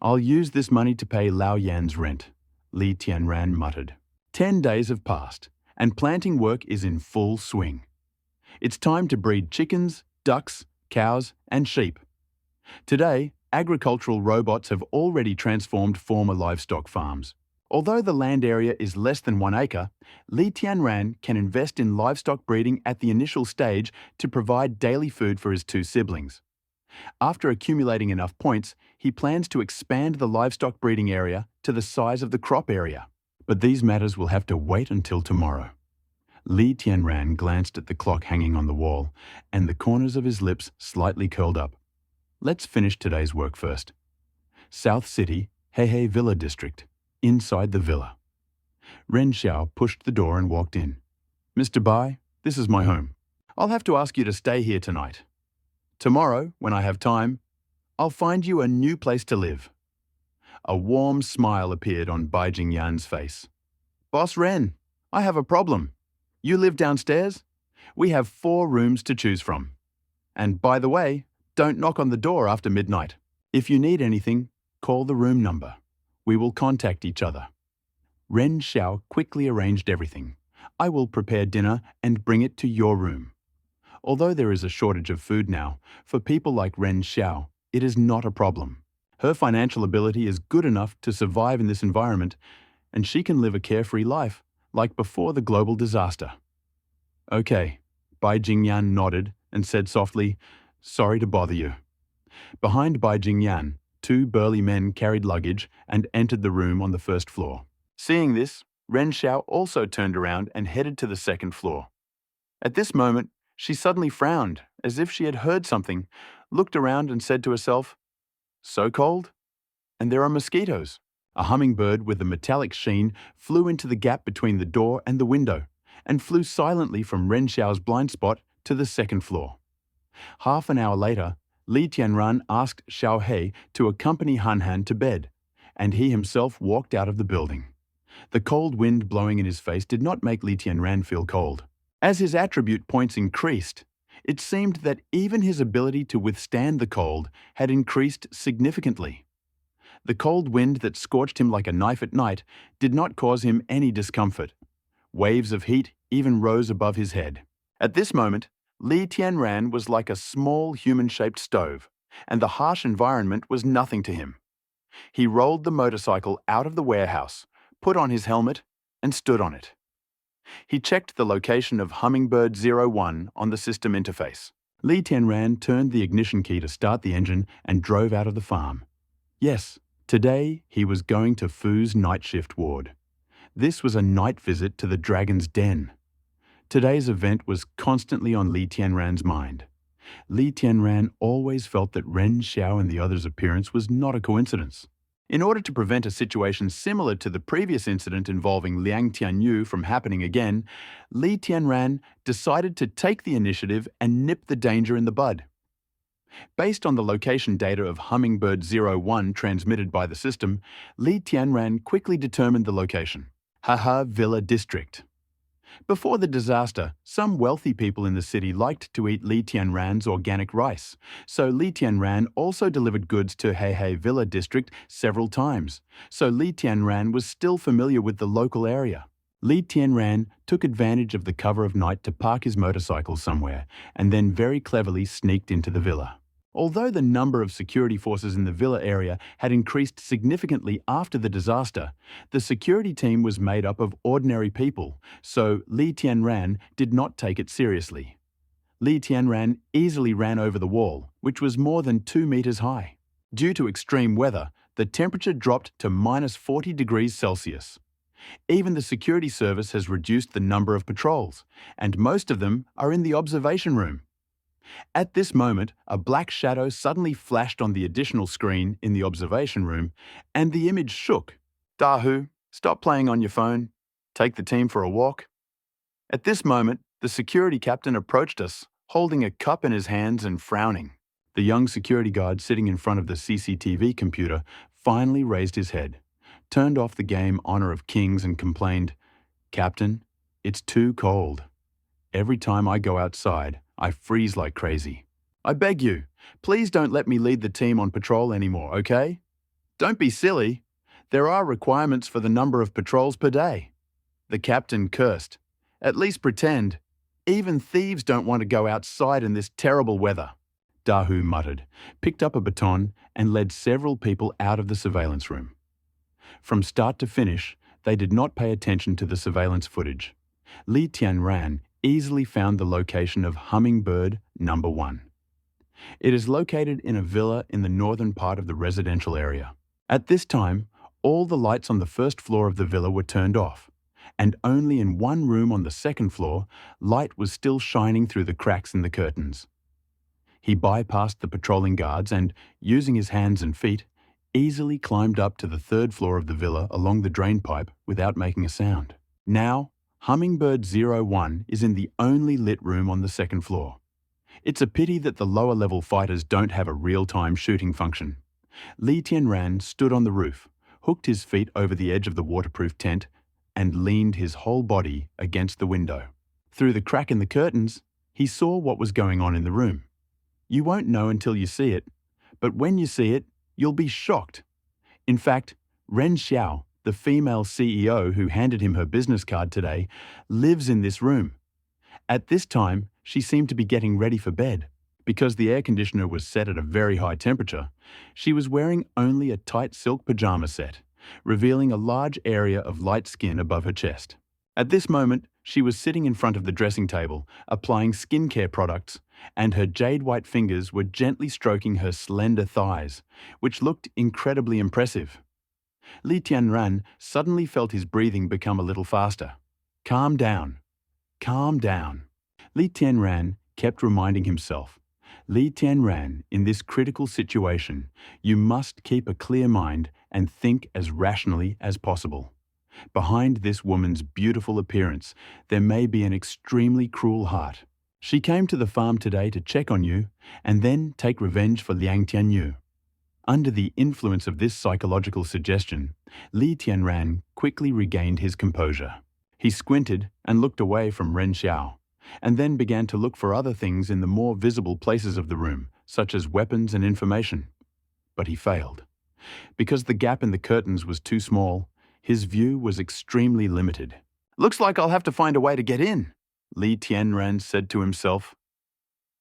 I'll use this money to pay Lao Yan's rent, Li Tianran muttered. 10 days have passed, and planting work is in full swing. It's time to breed chickens, ducks, cows, and sheep. Today, agricultural robots have already transformed former livestock farms. Although the land area is less than 1 acre, Li Tianran can invest in livestock breeding at the initial stage to provide daily food for his 2 siblings. After accumulating enough points, he plans to expand the livestock breeding area to the size of the crop area. But these matters will have to wait until tomorrow. Li Tianran glanced at the clock hanging on the wall, and the corners of his lips slightly curled up. Let's finish today's work first. South City, Heihei Villa District. Inside the villa. Ren Xiao pushed the door and walked in. Mr. Bai, this is my home. I'll have to ask you to stay here tonight. Tomorrow, when I have time, I'll find you a new place to live. A warm smile appeared on Bai Jingyan's face. Boss Ren, I have a problem. You live downstairs? We have 4 rooms to choose from. And by the way, don't knock on the door after midnight. If you need anything, call the room number. We will contact each other. Ren Xiao quickly arranged everything. I will prepare dinner and bring it to your room. Although there is a shortage of food now, for people like Ren Xiao, it is not a problem. Her financial ability is good enough to survive in this environment, and she can live a carefree life, like before the global disaster. Okay, Bai Jingyan nodded and said softly, sorry to bother you. Behind Bai Jingyan, 2 burly men carried luggage and entered the room on the 1st floor. Seeing this, Ren Xiao also turned around and headed to the 2nd floor. At this moment, she suddenly frowned, as if she had heard something, looked around and said to herself, so cold? And there are mosquitoes. A hummingbird with a metallic sheen flew into the gap between the door and the window, and flew silently from Ren Xiao's blind spot to the 2nd floor. Half an hour later, Li Tianran asked Xiao He to accompany Han Han to bed, and he himself walked out of the building. The cold wind blowing in his face did not make Li Tianran feel cold. As his attribute points increased, it seemed that even his ability to withstand the cold had increased significantly. The cold wind that scorched him like a knife at night did not cause him any discomfort. Waves of heat even rose above his head. At this moment, Li Tianran was like a small human-shaped stove, and the harsh environment was nothing to him. He rolled the motorcycle out of the warehouse, put on his helmet, and stood on it. He checked the location of Hummingbird 01 on the system interface. Li Tianran turned the ignition key to start the engine and drove out of the farm. Yes, today he was going to Fu's night shift ward. This was a night visit to the Dragon's Den. Today's event was constantly on Li Tianran's mind. Li Tianran always felt that Ren Xiao and the others' appearance was not a coincidence. In order to prevent a situation similar to the previous incident involving Liang Tianyu from happening again, Li Tianran decided to take the initiative and nip the danger in the bud. Based on the location data of Hummingbird 01 transmitted by the system, Li Tianran quickly determined the location. Heihei Villa District. Before the disaster, some wealthy people in the city liked to eat Li Tianran's organic rice, so Li Tianran also delivered goods to Heihei Villa District several times, so Li Tianran was still familiar with the local area. Li Tianran took advantage of the cover of night to park his motorcycle somewhere, and then very cleverly sneaked into the villa. Although the number of security forces in the villa area had increased significantly after the disaster, the security team was made up of ordinary people, so Li Tianran did not take it seriously. Li Tianran easily ran over the wall, which was more than 2 meters high. Due to extreme weather, the temperature dropped to -40 degrees Celsius. Even the security service has reduced the number of patrols, and most of them are in the observation room. At this moment, a black shadow suddenly flashed on the additional screen in the observation room, and the image shook. Dahu, stop playing on your phone. Take the team for a walk. At this moment, the security captain approached us, holding a cup in his hands and frowning. The young security guard sitting in front of the CCTV computer finally raised his head, turned off the game Honor of Kings and complained, "Captain, it's too cold. Every time I go outside, I freeze like crazy. I beg you, please don't let me lead the team on patrol anymore, okay? Don't be silly. There are requirements for the number of patrols per day." The captain cursed. "At least pretend. Even thieves don't want to go outside in this terrible weather." Dahu muttered, picked up a baton, and led several people out of the surveillance room. From start to finish, they did not pay attention to the surveillance footage. Li Tianran easily found the location of Hummingbird number 1. It is located in a villa in the northern part of the residential area. At this time, all the lights on the first floor of the villa were turned off, and only in one room on the second floor, light was still shining through the cracks in the curtains. He bypassed the patrolling guards and, using his hands and feet, easily climbed up to the third floor of the villa along the drain pipe without making a sound. Now, Hummingbird 01 is in the only lit room on the second floor. It's a pity that the lower-level fighters don't have a real-time shooting function. Li Tianran stood on the roof, hooked his feet over the edge of the waterproof tent, and leaned his whole body against the window. Through the crack in the curtains, he saw what was going on in the room. You won't know until you see it, but when you see it, you'll be shocked. In fact, Ren Xiao, the female CEO who handed him her business card today, lives in this room. At this time, she seemed to be getting ready for bed. Because the air conditioner was set at a very high temperature, she was wearing only a tight silk pajama set, revealing a large area of light skin above her chest. At this moment, she was sitting in front of the dressing table, applying skincare products, and her jade-white fingers were gently stroking her slender thighs, which looked incredibly impressive. Li Tianran suddenly felt his breathing become a little faster. Calm down. Calm down. Li Tianran kept reminding himself, Li Tianran, in this critical situation, you must keep a clear mind and think as rationally as possible. Behind this woman's beautiful appearance, there may be an extremely cruel heart. She came to the farm today to check on you and then take revenge for Liang Tianyu. Under the influence of this psychological suggestion, Li Tianran quickly regained his composure. He squinted and looked away from Ren Xiao, and then began to look for other things in the more visible places of the room, such as weapons and information. But he failed. Because the gap in the curtains was too small, his view was extremely limited. "Looks like I'll have to find a way to get in," Li Tianran said to himself.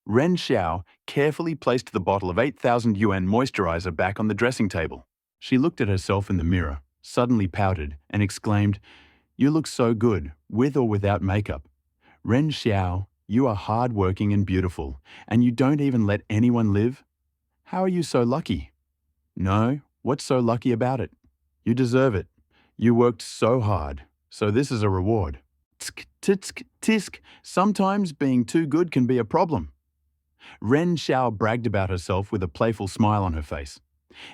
Ren Xiao carefully placed the bottle of 8,000 yuan moisturizer back on the dressing table. She looked at herself in the mirror, suddenly pouted, and exclaimed, "You look so good, with or without makeup. Ren Xiao, you are hard-working and beautiful, and you don't even let anyone live? How are you so lucky?" "No, what's so lucky about it? You deserve it. You worked so hard, so this is a reward." Tsk, tsk, tisk, sometimes being too good can be a problem. Ren Xiao bragged about herself with a playful smile on her face.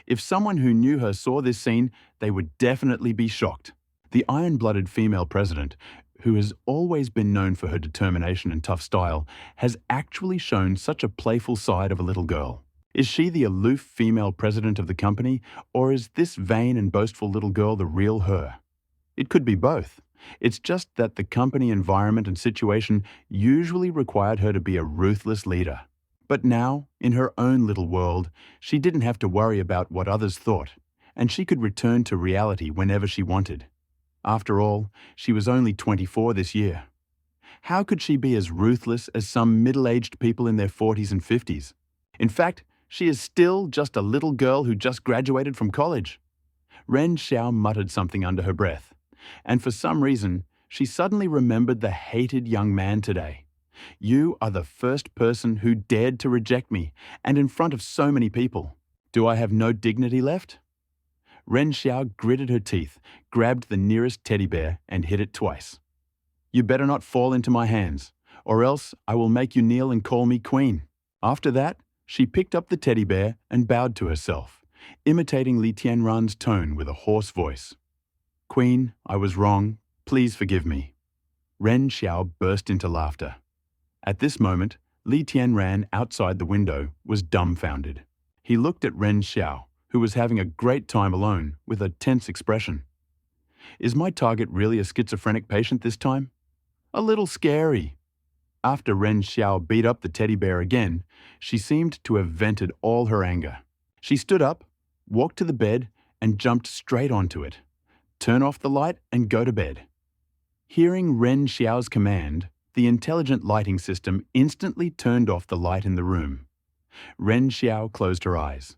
If someone who knew her saw this scene, they would definitely be shocked. The iron-blooded female president, who has always been known for her determination and tough style, has actually shown such a playful side of a little girl. Is she the aloof female president of the company, or is this vain and boastful little girl the real her? It could be both. It's just that the company environment and situation usually required her to be a ruthless leader. But now, in her own little world, she didn't have to worry about what others thought, and she could return to reality whenever she wanted. After all, she was only 24 this year. How could she be as ruthless as some middle-aged people in their 40s and 50s? In fact, she is still just a little girl who just graduated from college. Ren Xiao muttered something under her breath, and for some reason, she suddenly remembered the hated young man today. "You are the first person who dared to reject me, and in front of so many people. Do I have no dignity left?" Ren Xiao gritted her teeth, grabbed the nearest teddy bear, and hit it twice. "You better not fall into my hands, or else I will make you kneel and call me queen." After that, she picked up the teddy bear and bowed to herself, imitating Li Tianran's tone with a hoarse voice. "Queen, I was wrong. Please forgive me." Ren Xiao burst into laughter. At this moment, Li Tianran outside the window was dumbfounded. He looked at Ren Xiao, who was having a great time alone, with a tense expression. Is my target really a schizophrenic patient this time? A little scary. After Ren Xiao beat up the teddy bear again, she seemed to have vented all her anger. She stood up, walked to the bed, and jumped straight onto it. Turn off the light and go to bed. Hearing Ren Xiao's command, the intelligent lighting system instantly turned off the light in the room. Ren Xiao closed her eyes.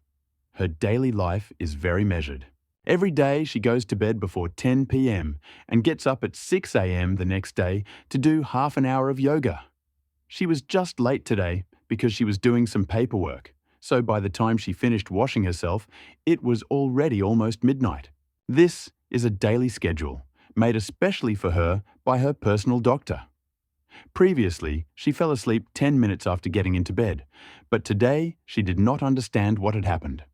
Her daily life is very measured. Every day she goes to bed before 10 p.m. and gets up at 6 a.m. the next day to do half an hour of yoga. She was just late today because she was doing some paperwork, so by the time she finished washing herself, it was already almost midnight. This is a daily schedule, made especially for her by her personal doctor. Previously, she fell asleep 10 minutes after getting into bed, but today she did not understand what had happened.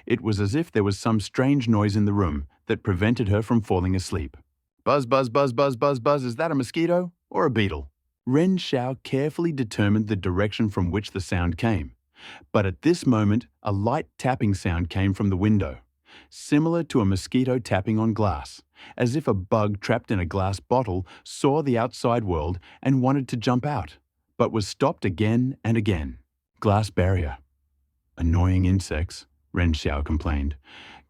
It was as if there was some strange noise in the room that prevented her from falling asleep. Buzz, buzz, buzz, buzz, buzz, buzz, is that a mosquito or a beetle? Ren Xiao carefully determined the direction from which the sound came, but at this moment a light tapping sound came from the window, similar to a mosquito tapping on glass, as if a bug trapped in a glass bottle saw the outside world and wanted to jump out, but was stopped again and again. Glass barrier. Annoying insects, Ren Xiao complained,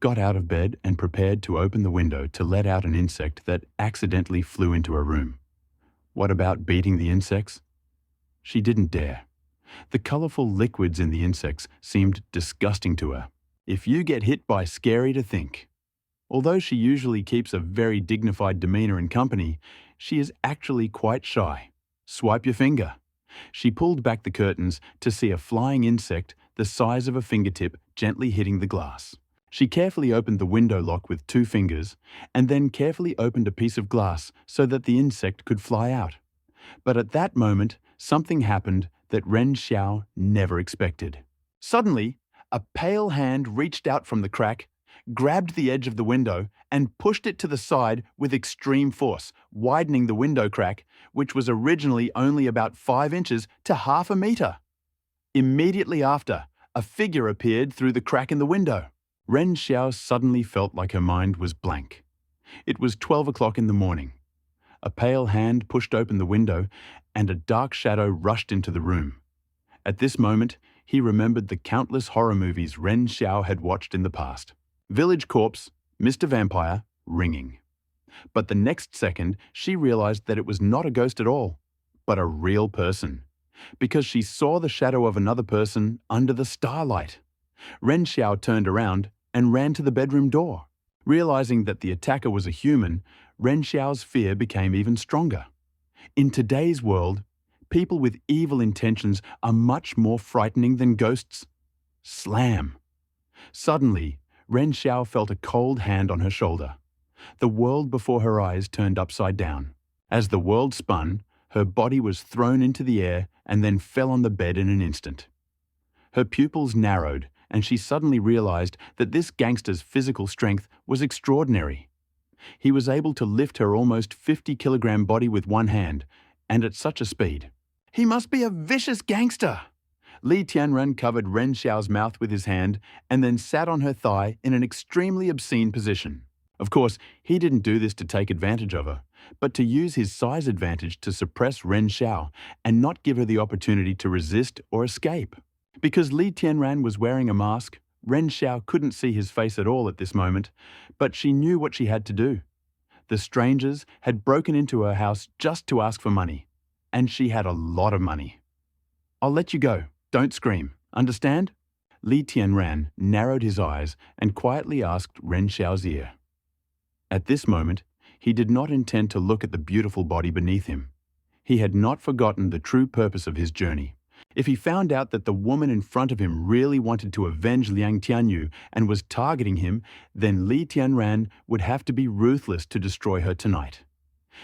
got out of bed and prepared to open the window to let out an insect that accidentally flew into her room. What about beating the insects? She didn't dare. The colorful liquids in the insects seemed disgusting to her. If you get hit by scary to think. Although she usually keeps a very dignified demeanor in company, she is actually quite shy. Swipe your finger. She pulled back the curtains to see a flying insect the size of a fingertip gently hitting the glass. She carefully opened the window lock with 2 fingers and then carefully opened a piece of glass so that the insect could fly out. But at that moment, something happened that Ren Xiao never expected. Suddenly, a pale hand reached out from the crack, grabbed the edge of the window, and pushed it to the side with extreme force, widening the window crack, which was originally only about 5 inches, to half a meter. Immediately after, a figure appeared through the crack in the window. Ren Xiao suddenly felt like her mind was blank. It was 12 o'clock in the morning. A pale hand pushed open the window, and a dark shadow rushed into the room. At this moment, he remembered the countless horror movies Ren Xiao had watched in the past. Village Corpse, Mr. Vampire, Ringing. But the next second, she realized that it was not a ghost at all, but a real person, because she saw the shadow of another person under the starlight. Ren Xiao turned around and ran to the bedroom door. Realizing that the attacker was a human, Ren Xiao's fear became even stronger. In today's world, people with evil intentions are much more frightening than ghosts. Slam! Suddenly, Ren Xiao felt a cold hand on her shoulder. The world before her eyes turned upside down. As the world spun, her body was thrown into the air and then fell on the bed in an instant. Her pupils narrowed, and she suddenly realized that this gangster's physical strength was extraordinary. He was able to lift her almost 50-kilogram body with one hand, and at such a speed. He must be a vicious gangster! Li Tianran covered Ren Xiao's mouth with his hand and then sat on her thigh in an extremely obscene position. Of course, he didn't do this to take advantage of her, but to use his size advantage to suppress Ren Xiao and not give her the opportunity to resist or escape. Because Li Tianran was wearing a mask, Ren Xiao couldn't see his face at all at this moment, but she knew what she had to do. The strangers had broken into her house just to ask for money, and she had a lot of money. I'll let you go. Don't scream. Understand? Li Tianran narrowed his eyes and quietly asked Ren Xiao's ear. At this moment, he did not intend to look at the beautiful body beneath him. He had not forgotten the true purpose of his journey. If he found out that the woman in front of him really wanted to avenge Liang Tianyu and was targeting him, then Li Tianran would have to be ruthless to destroy her tonight.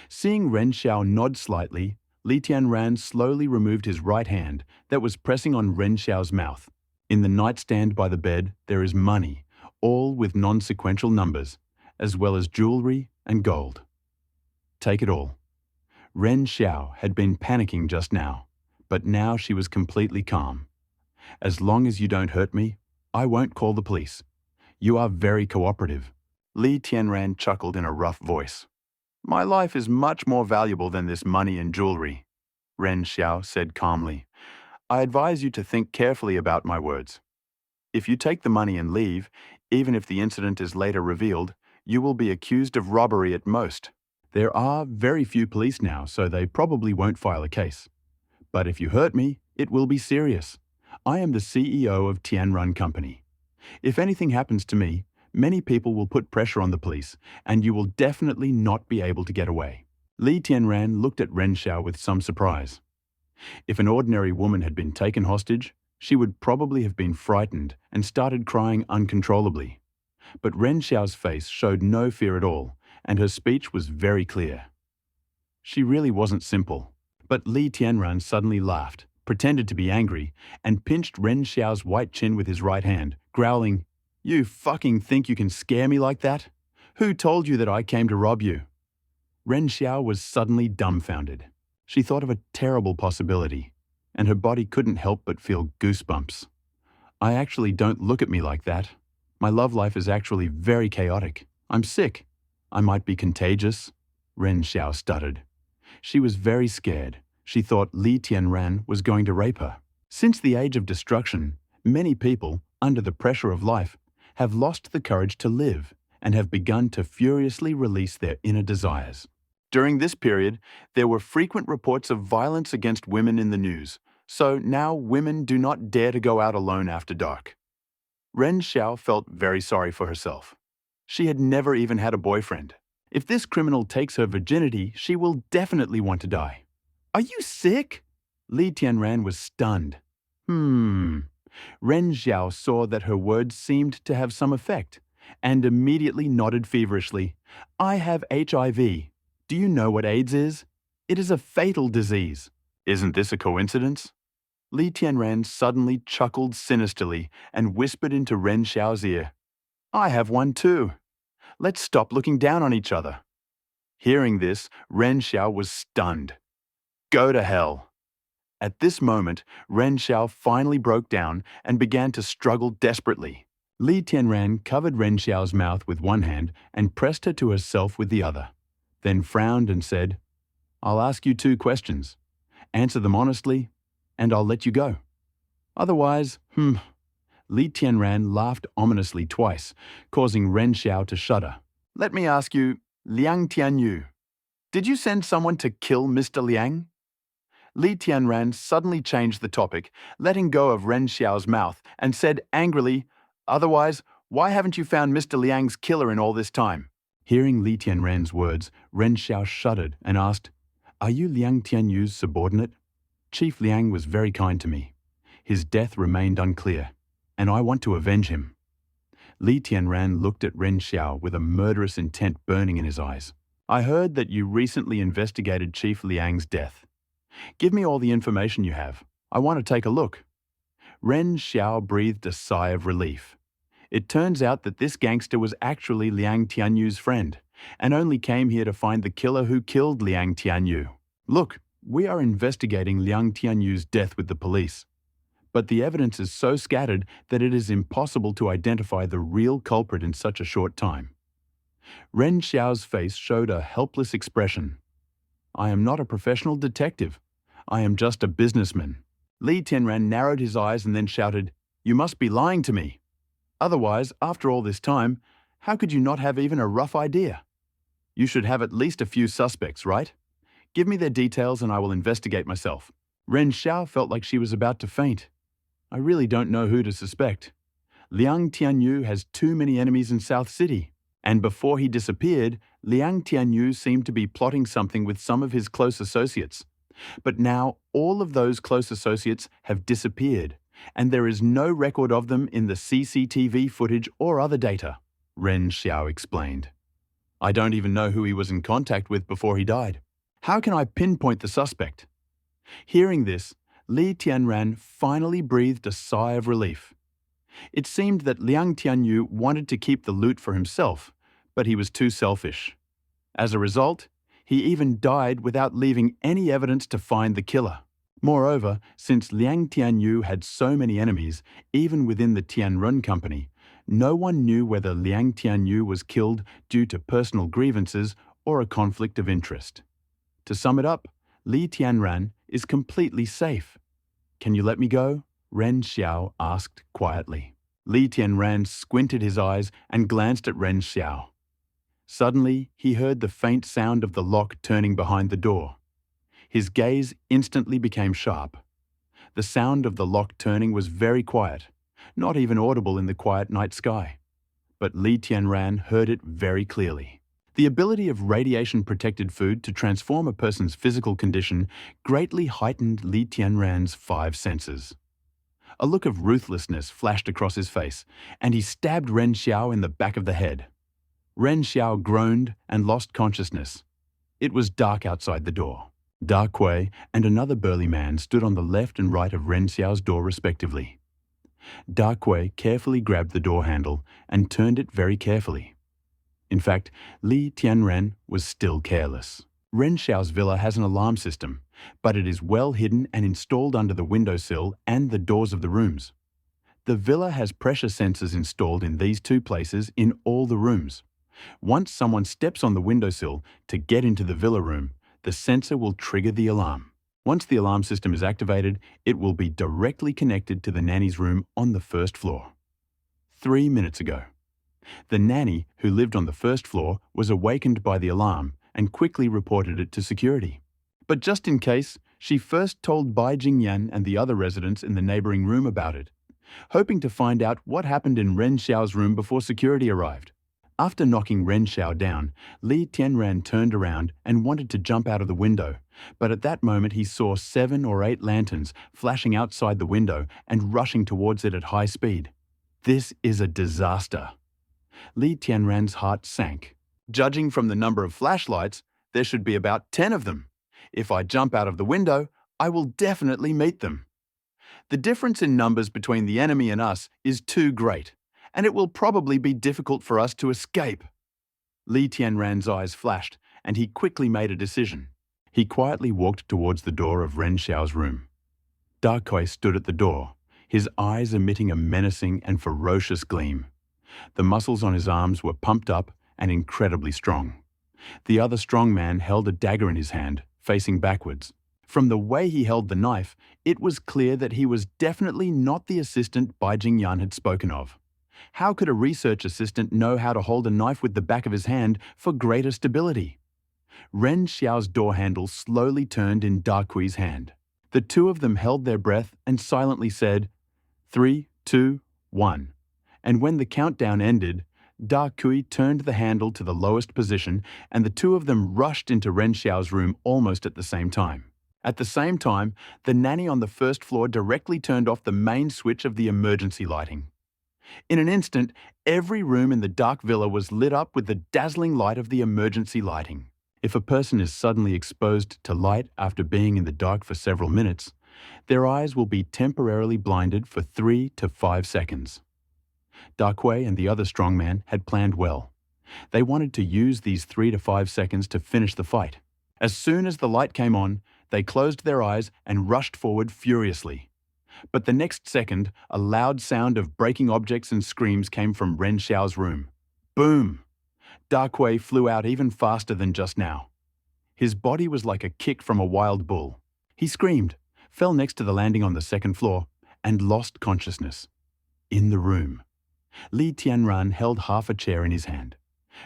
Seeing Ren Xiao nod slightly, Li Tianran slowly removed his right hand that was pressing on Ren Xiao's mouth. In the nightstand by the bed, there is money, all with non-sequential numbers, as well as jewelry and gold. Take it all. Ren Xiao had been panicking just now, but now she was completely calm. As long as you don't hurt me, I won't call the police. You are very cooperative. Li Tianran chuckled in a rough voice. My life is much more valuable than this money and jewelry, Ren Xiao said calmly. I advise you to think carefully about my words. If you take the money and leave, even if the incident is later revealed, you will be accused of robbery at most. There are very few police now, so they probably won't file a case. But if you hurt me, it will be serious. I am the CEO of Tianrun Company. If anything happens to me, many people will put pressure on the police, and you will definitely not be able to get away. Li Tianran looked at Ren Xiao with some surprise. If an ordinary woman had been taken hostage, she would probably have been frightened and started crying uncontrollably. But Ren Xiao's face showed no fear at all, and her speech was very clear. She really wasn't simple. But Li Tianran suddenly laughed, pretended to be angry, and pinched Ren Xiao's white chin with his right hand, growling, You fucking think you can scare me like that? Who told you that I came to rob you? Ren Xiao was suddenly dumbfounded. She thought of a terrible possibility, and her body couldn't help but feel goosebumps. I actually don't look at me like that. My love life is actually very chaotic. I'm sick. I might be contagious, Ren Xiao stuttered. She was very scared. She thought Li Tianran was going to rape her. Since the age of destruction, many people, under the pressure of life, have lost the courage to live and have begun to furiously release their inner desires. During this period, there were frequent reports of violence against women in the news, so now women do not dare to go out alone after dark. Ren Xiao felt very sorry for herself. She had never even had a boyfriend. If this criminal takes her virginity, she will definitely want to die. Are you sick? Li Tianran was stunned. Ren Xiao saw that her words seemed to have some effect, and immediately nodded feverishly. I have HIV. Do you know what AIDS is? It is a fatal disease. Isn't this a coincidence? Li Tianran suddenly chuckled sinisterly and whispered into Ren Xiao's ear. I have one too. Let's stop looking down on each other. Hearing this, Ren Xiao was stunned. Go to hell. At this moment, Ren Xiao finally broke down and began to struggle desperately. Li Tianran covered Ren Xiao's mouth with one hand and pressed her to herself with the other, then frowned and said, I'll ask you 2 questions. Answer them honestly, and I'll let you go. Otherwise, Li Tianran laughed ominously twice, causing Ren Xiao to shudder. Let me ask you, Liang Tianyu, did you send someone to kill Mr. Liang? Li Tianran suddenly changed the topic, letting go of Ren Xiao's mouth, and said angrily, Otherwise, why haven't you found Mr. Liang's killer in all this time? Hearing Li Tianran's words, Ren Xiao shuddered and asked, Are you Liang Tianyu's subordinate? Chief Liang was very kind to me. His death remained unclear, and I want to avenge him. Li Tianran looked at Ren Xiao with a murderous intent burning in his eyes. I heard that you recently investigated Chief Liang's death. Give me all the information you have. I want to take a look. Ren Xiao breathed a sigh of relief. It turns out that this gangster was actually Liang Tianyu's friend, and only came here to find the killer who killed Liang Tianyu. Look, we are investigating Liang Tianyu's death with the police. But the evidence is so scattered that it is impossible to identify the real culprit in such a short time. Ren Xiao's face showed a helpless expression. I am not a professional detective. I am just a businessman. Li Tianran narrowed his eyes and then shouted, You must be lying to me. Otherwise, after all this time, how could you not have even a rough idea? You should have at least a few suspects, right? Give me their details and I will investigate myself. Ren Xiao felt like she was about to faint. I really don't know who to suspect. Liang Tianyu has too many enemies in South City. And before he disappeared, Liang Tianyu seemed to be plotting something with some of his close associates. But now all of those close associates have disappeared, and there is no record of them in the CCTV footage or other data, Ren Xiao explained. I don't even know who he was in contact with before he died. How can I pinpoint the suspect? Hearing this, Li Tianran finally breathed a sigh of relief. It seemed that Liang Tianyu wanted to keep the loot for himself, but he was too selfish. As a result, he even died without leaving any evidence to find the killer. Moreover, since Liang Tianyu had so many enemies, even within the Tianrun company, no one knew whether Liang Tianyu was killed due to personal grievances or a conflict of interest. To sum it up, Li Tianran is completely safe. "Can you let me go?" Ren Xiao asked quietly. Li Tianran squinted his eyes and glanced at Ren Xiao. Suddenly, he heard the faint sound of the lock turning behind the door. His gaze instantly became sharp. The sound of the lock turning was very quiet, not even audible in the quiet night sky. But Li Tianran heard it very clearly. The ability of radiation-protected food to transform a person's physical condition greatly heightened Li Tianran's 5 senses. A look of ruthlessness flashed across his face, and he stabbed Ren Xiao in the back of the head. Ren Xiao groaned and lost consciousness. It was dark outside the door. Da Kui and another burly man stood on the left and right of Ren Xiao's door respectively. Da Kui carefully grabbed the door handle and turned it very carefully. In fact, Li Tianran was still careless. Ren Xiao's villa has an alarm system, but it is well hidden and installed under the windowsill and the doors of the rooms. The villa has pressure sensors installed in these 2 places in all the rooms. Once someone steps on the windowsill to get into the villa room, the sensor will trigger the alarm. Once the alarm system is activated, it will be directly connected to the nanny's room on the 1st floor. 3 minutes ago, the nanny, who lived on the 1st floor, was awakened by the alarm and quickly reported it to security. But just in case, she first told Bai Jingyan and the other residents in the neighboring room about it, hoping to find out what happened in Ren Xiao's room before security arrived. After knocking Ren Xiao down, Li Tianran turned around and wanted to jump out of the window, but at that moment he saw 7 or 8 lanterns flashing outside the window and rushing towards it at high speed. This is a disaster. Li Tianran's heart sank. Judging from the number of flashlights, there should be about 10 of them. If I jump out of the window, I will definitely meet them. The difference in numbers between the enemy and us is too great, and it will probably be difficult for us to escape. Li Tianran's eyes flashed, and he quickly made a decision. He quietly walked towards the door of Ren Xiao's room. Da Kui stood at the door, his eyes emitting a menacing and ferocious gleam. The muscles on his arms were pumped up and incredibly strong. The other strong man held a dagger in his hand, facing backwards. From the way he held the knife, it was clear that he was definitely not the assistant Bai Jingyan had spoken of. How could a research assistant know how to hold a knife with the back of his hand for greater stability? Ren Xiao's door handle slowly turned in Da Kui's hand. The 2 of them held their breath and silently said, 3, 2, 1. And when the countdown ended, Da Kui turned the handle to the lowest position and the 2 of them rushed into Ren Xiao's room almost at the same time. At the same time, the nanny on the 1st floor directly turned off the main switch of the emergency lighting. In an instant, every room in the dark villa was lit up with the dazzling light of the emergency lighting. If a person is suddenly exposed to light after being in the dark for several minutes, their eyes will be temporarily blinded for 3 to 5 seconds. Da Kui and the other strongman had planned well. They wanted to use these 3 to 5 seconds to finish the fight. As soon as the light came on, they closed their eyes and rushed forward furiously. But the next second, a loud sound of breaking objects and screams came from Ren Xiao's room. Boom! Da Kui flew out even faster than just now. His body was like a kick from a wild bull. He screamed, fell next to the landing on the 2nd floor, and lost consciousness. In the room, Li Tianran held half a chair in his hand.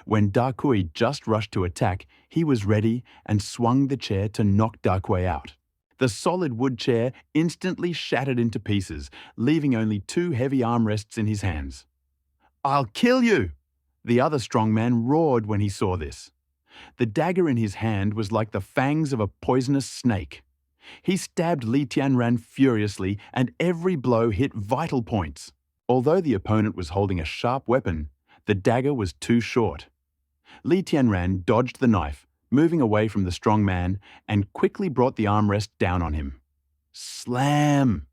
When Da Kui just rushed to attack, he was ready and swung the chair to knock Da Kui out. The solid wood chair instantly shattered into pieces, leaving only 2 heavy armrests in his hands. "I'll kill you!" The other strong man roared when he saw this. The dagger in his hand was like the fangs of a poisonous snake. He stabbed Li Tianran furiously, and every blow hit vital points. Although the opponent was holding a sharp weapon, the dagger was too short. Li Tianran dodged the knife, moving away from the strong man, and quickly brought the armrest down on him. Slam!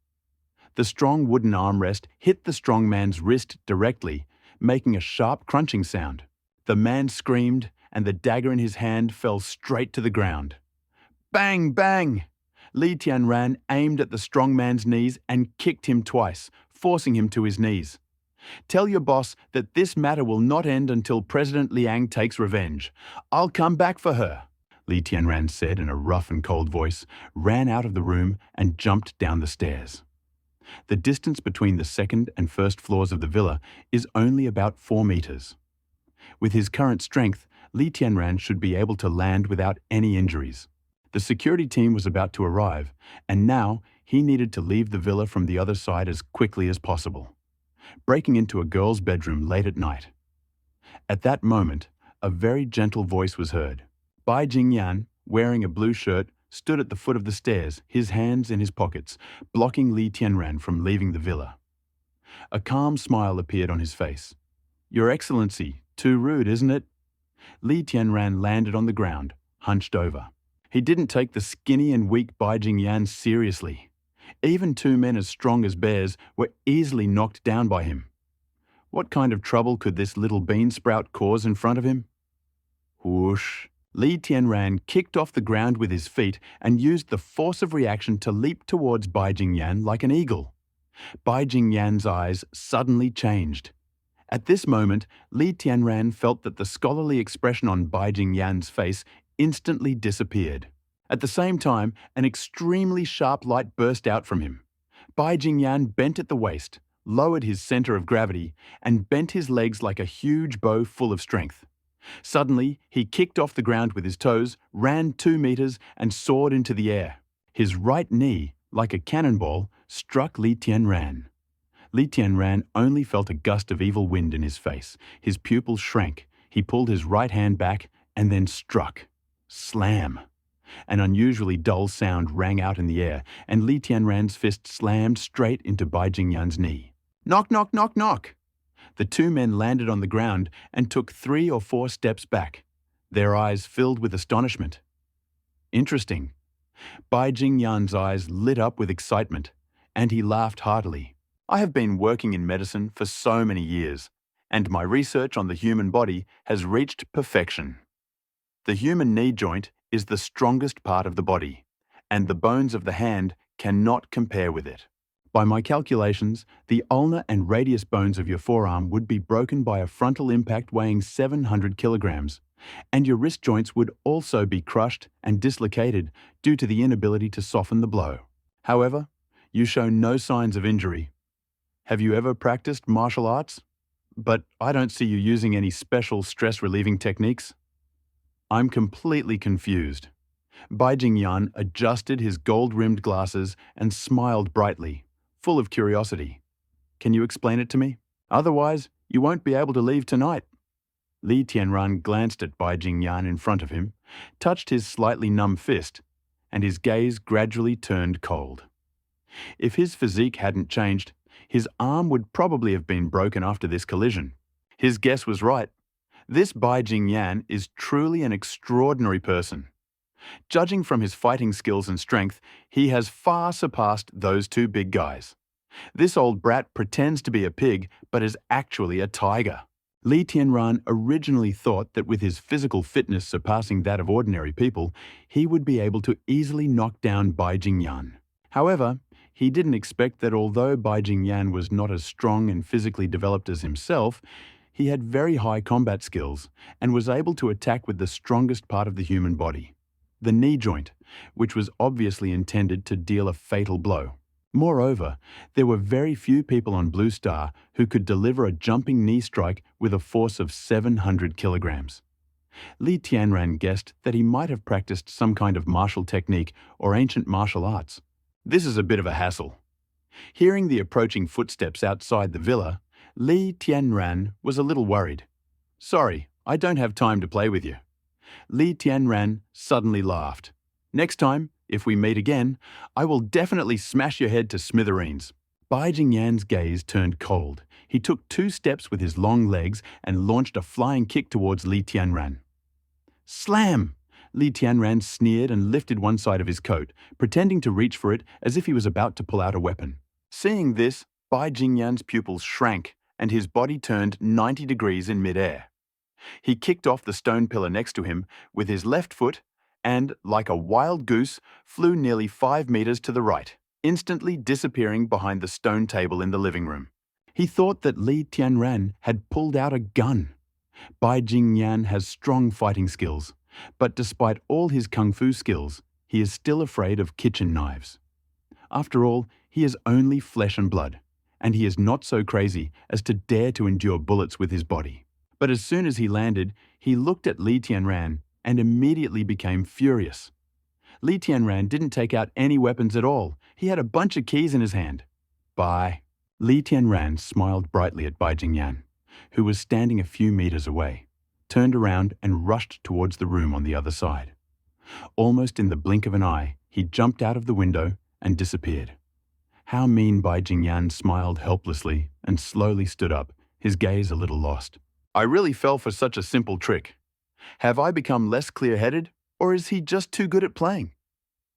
The strong wooden armrest hit the strong man's wrist directly, making a sharp crunching sound. The man screamed, and the dagger in his hand fell straight to the ground. Bang, bang! Li Tianran aimed at the strong man's knees and kicked him twice, forcing him to his knees. Tell your boss that this matter will not end until President Liang takes revenge. I'll come back for her, Li Tianran said in a rough and cold voice, ran out of the room and jumped down the stairs. The distance between the second and first floors of the villa is only about 4 meters. With his current strength, Li Tianran should be able to land without any injuries. The security team was about to arrive, and now he needed to leave the villa from the other side as quickly as possible, breaking into a girl's bedroom late at night. At that moment, a very gentle voice was heard. Bai Jingyan, wearing a blue shirt, stood at the foot of the stairs, his hands in his pockets, blocking Li Tianran from leaving the villa. A calm smile appeared on his face. Your Excellency, too rude, isn't it? Li Tianran landed on the ground, hunched over. He didn't take the skinny and weak Bai Jingyan seriously. Even 2 men as strong as bears were easily knocked down by him. What kind of trouble could this little bean sprout cause in front of him? Whoosh! Li Tianran kicked off the ground with his feet and used the force of reaction to leap towards Bai Jingyan like an eagle. Bai Jingyan's eyes suddenly changed. At this moment, Li Tianran felt that the scholarly expression on Bai Jingyan's face instantly disappeared. At the same time, an extremely sharp light burst out from him. Bai Jingyan bent at the waist, lowered his center of gravity, and bent his legs like a huge bow full of strength. Suddenly, he kicked off the ground with his toes, ran 2 meters, and soared into the air. His right knee, like a cannonball, struck Li Tianran. Li Tianran only felt a gust of evil wind in his face. His pupils shrank. He pulled his right hand back and then struck. Slam! An unusually dull sound rang out in the air, and Li Tianran's fist slammed straight into Bai Jingyan's knee. Knock, knock, knock, knock! The 2 men landed on the ground and took 3 or 4 steps back, their eyes filled with astonishment. Interesting. Bai Jingyan's eyes lit up with excitement, and he laughed heartily. I have been working in medicine for so many years, and my research on the human body has reached perfection. The human knee joint is the strongest part of the body, and the bones of the hand cannot compare with it. By my calculations, the ulnar and radius bones of your forearm would be broken by a frontal impact weighing 700 kilograms, and your wrist joints would also be crushed and dislocated due to the inability to soften the blow. However, you show no signs of injury. Have you ever practiced martial arts? But I don't see you using any special stress-relieving techniques. I'm completely confused. Bai Jingyan adjusted his gold-rimmed glasses and smiled brightly, full of curiosity. Can you explain it to me? Otherwise, you won't be able to leave tonight. Li Tianran glanced at Bai Jingyan in front of him, touched his slightly numb fist, and his gaze gradually turned cold. If his physique hadn't changed, his arm would probably have been broken after this collision. His guess was right. This Bai Jingyan is truly an extraordinary person. Judging from his fighting skills and strength, he has far surpassed those 2 big guys. This old brat pretends to be a pig, but is actually a tiger. Li Tianran originally thought that with his physical fitness surpassing that of ordinary people, he would be able to easily knock down Bai Jingyan. However, he didn't expect that although Bai Jingyan was not as strong and physically developed as himself, he had very high combat skills and was able to attack with the strongest part of the human body, the knee joint, which was obviously intended to deal a fatal blow. Moreover, there were very few people on Blue Star who could deliver a jumping knee strike with a force of 700 kilograms. Li Tianran guessed that he might have practiced some kind of martial technique or ancient martial arts. This is a bit of a hassle. Hearing the approaching footsteps outside the villa, Li Tianran was a little worried. Sorry, I don't have time to play with you. Li Tianran suddenly laughed. Next time, if we meet again, I will definitely smash your head to smithereens. Bai Jingyan's gaze turned cold. He took 2 steps with his long legs and launched a flying kick towards Li Tianran. Slam! Li Tianran sneered and lifted one side of his coat, pretending to reach for it as if he was about to pull out a weapon. Seeing this, Bai Jingyan's pupils shrank and his body turned 90 degrees in midair. He kicked off the stone pillar next to him with his left foot and, like a wild goose, flew nearly 5 meters to the right, instantly disappearing behind the stone table in the living room. He thought that Li Tianran had pulled out a gun. Bai Jingyan has strong fighting skills, but despite all his kung fu skills, he is still afraid of kitchen knives. After all, he is only flesh and blood, and he is not so crazy as to dare to endure bullets with his body. But as soon as he landed, he looked at Li Tianran and immediately became furious. Li Tianran didn't take out any weapons at all. He had a bunch of keys in his hand. Bye. Li Tianran smiled brightly at Bai Jingyan, who was standing a few meters away, turned around and rushed towards the room on the other side. Almost in the blink of an eye, he jumped out of the window and disappeared. How mean Bai Jingyan smiled helplessly and slowly stood up, his gaze a little lost. I really fell for such a simple trick. Have I become less clear-headed, or is he just too good at playing?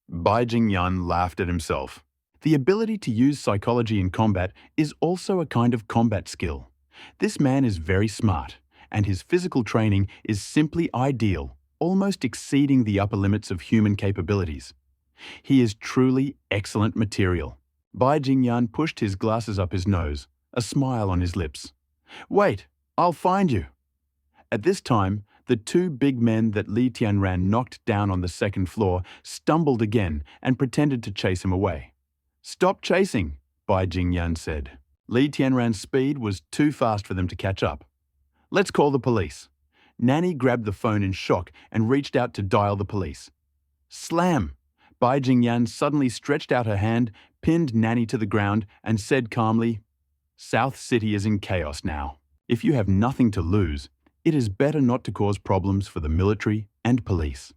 Bai Jingyan laughed at himself. The ability to use psychology in combat is also a kind of combat skill. This man is very smart, and his physical training is simply ideal, almost exceeding the upper limits of human capabilities. He is truly excellent material. Bai Jingyan pushed his glasses up his nose, a smile on his lips. Wait, I'll find you. At this time, the 2 big men that Li Tianran knocked down on the second floor stumbled again and pretended to chase him away. Stop chasing, Bai Jingyan said. Li Tianran's speed was too fast for them to catch up. Let's call the police. Nanny grabbed the phone in shock and reached out to dial the police. Slam! Bai Jingyan suddenly stretched out her hand, pinned Nanny to the ground, and said calmly, South City is in chaos now. If you have nothing to lose, it is better not to cause problems for the military and police.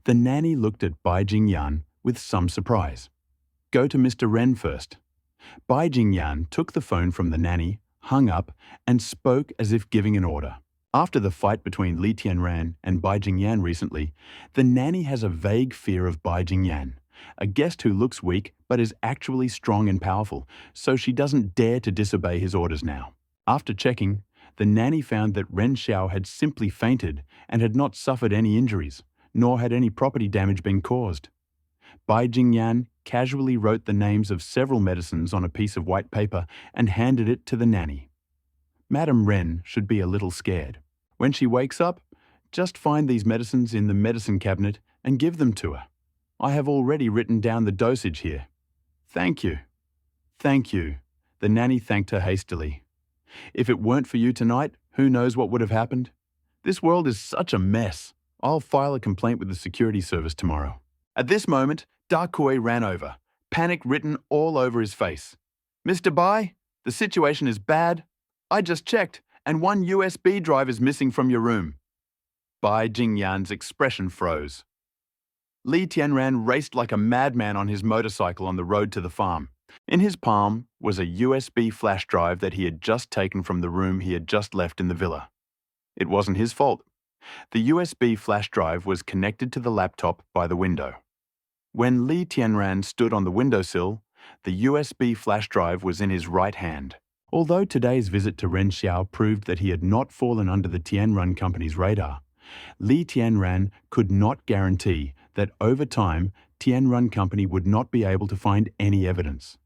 The nanny looked at Bai Jingyan with some surprise. Go to Mr. Ren first. Bai Jingyan took the phone from the nanny, hung up, and spoke as if giving an order. After the fight between Li Tianran and Bai Jingyan recently, the nanny has a vague fear of Bai Jingyan, a guest who looks weak but is actually strong and powerful, so she doesn't dare to disobey his orders now. After checking, the nanny found that Ren Xiao had simply fainted and had not suffered any injuries, nor had any property damage been caused. Bai Jingyan casually wrote the names of several medicines on a piece of white paper and handed it to the nanny. Madame Ren should be a little scared. When she wakes up, just find these medicines in the medicine cabinet and give them to her. I have already written down the dosage here. Thank you. Thank you. The nanny thanked her hastily. If it weren't for you tonight, who knows what would have happened? This world is such a mess. I'll file a complaint with the security service tomorrow. At this moment, Dakoi ran over, panic written all over his face. Mr. Bai, the situation is bad. I just checked, and one USB drive is missing from your room. Bai Jingyan's expression froze. Li Tianran raced like a madman on his motorcycle on the road to the farm. In his palm was a USB flash drive that he had just taken from the room he had just left in the villa. It wasn't his fault. The USB flash drive was connected to the laptop by the window. When Li Tianran stood on the windowsill, the USB flash drive was in his right hand. Although today's visit to Ren Xiao proved that he had not fallen under the Tianran Company's radar, Li Tianran could not guarantee that over time Tianran Company would not be able to find any evidence.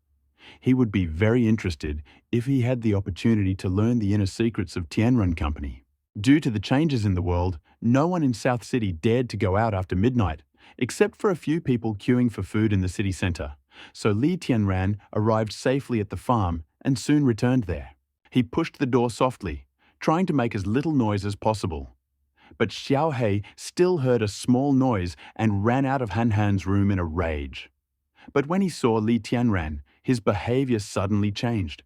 He would be very interested if he had the opportunity to learn the inner secrets of Tianran Company. Due to the changes in the world, no one in South City dared to go out after midnight, except for a few people queuing for food in the city center. So Li Tianran arrived safely at the farm and soon returned there. He pushed the door softly, trying to make as little noise as possible. But Xiao Hei still heard a small noise and ran out of Han Han's room in a rage. But when he saw Li Tianran, his behavior suddenly changed.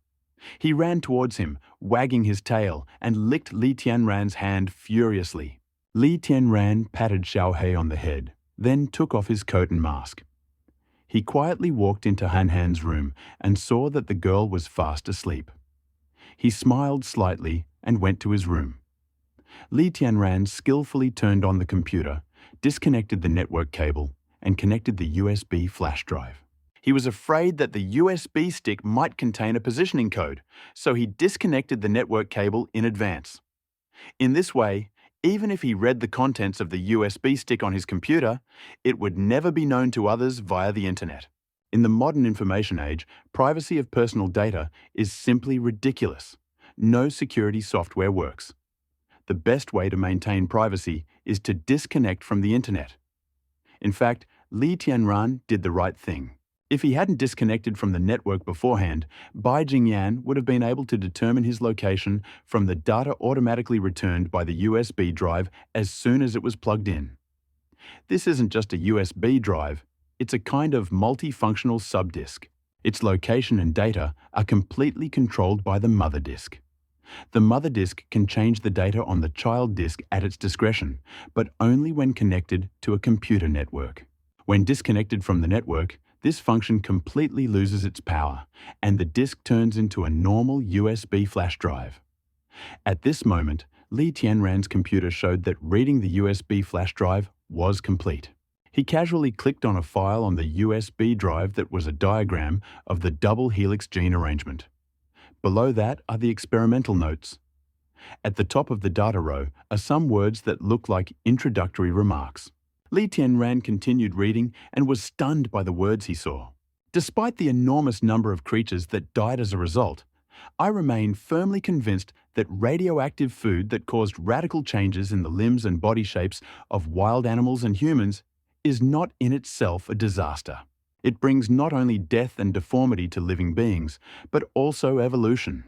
He ran towards him, wagging his tail, and licked Li Tianran's hand furiously. Li Tianran patted Xiao Hei on the head, then took off his coat and mask. He quietly walked into Han Han's room and saw that the girl was fast asleep. He smiled slightly and went to his room. Li Tianran skillfully turned on the computer, disconnected the network cable and connected the USB flash drive. He was afraid that the USB stick might contain a positioning code, so he disconnected the network cable in advance. In this way, even if he read the contents of the USB stick on his computer, it would never be known to others via the internet. In the modern information age, privacy of personal data is simply ridiculous. No security software works. The best way to maintain privacy is to disconnect from the internet. In fact, Li Tianran did the right thing. If he hadn't disconnected from the network beforehand, Bai Jingyan would have been able to determine his location from the data automatically returned by the USB drive as soon as it was plugged in. This isn't just a USB drive, it's a kind of multifunctional subdisk. Its location and data are completely controlled by the mother disk. The mother disk can change the data on the child disk at its discretion, but only when connected to a computer network. When disconnected from the network, this function completely loses its power, and the disk turns into a normal USB flash drive. At this moment, Li Tianran's computer showed that reading the USB flash drive was complete. He casually clicked on a file on the USB drive that was a diagram of the double helix gene arrangement. Below that are the experimental notes. At the top of the data row are some words that look like introductory remarks. Li Tianran continued reading and was stunned by the words he saw. Despite the enormous number of creatures that died as a result, I remain firmly convinced that radioactive food that caused radical changes in the limbs and body shapes of wild animals and humans is not in itself a disaster. It brings not only death and deformity to living beings, but also evolution.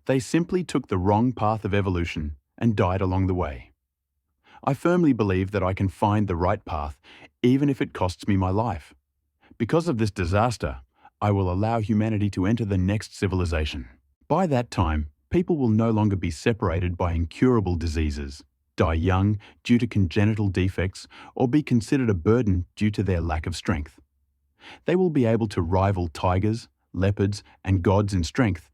They simply took the wrong path of evolution and died along the way. I firmly believe that I can find the right path, even if it costs me my life. Because of this disaster, I will allow humanity to enter the next civilization. By that time, people will no longer be separated by incurable diseases, die young due to congenital defects, or be considered a burden due to their lack of strength. They will be able to rival tigers, leopards, and gods in strength,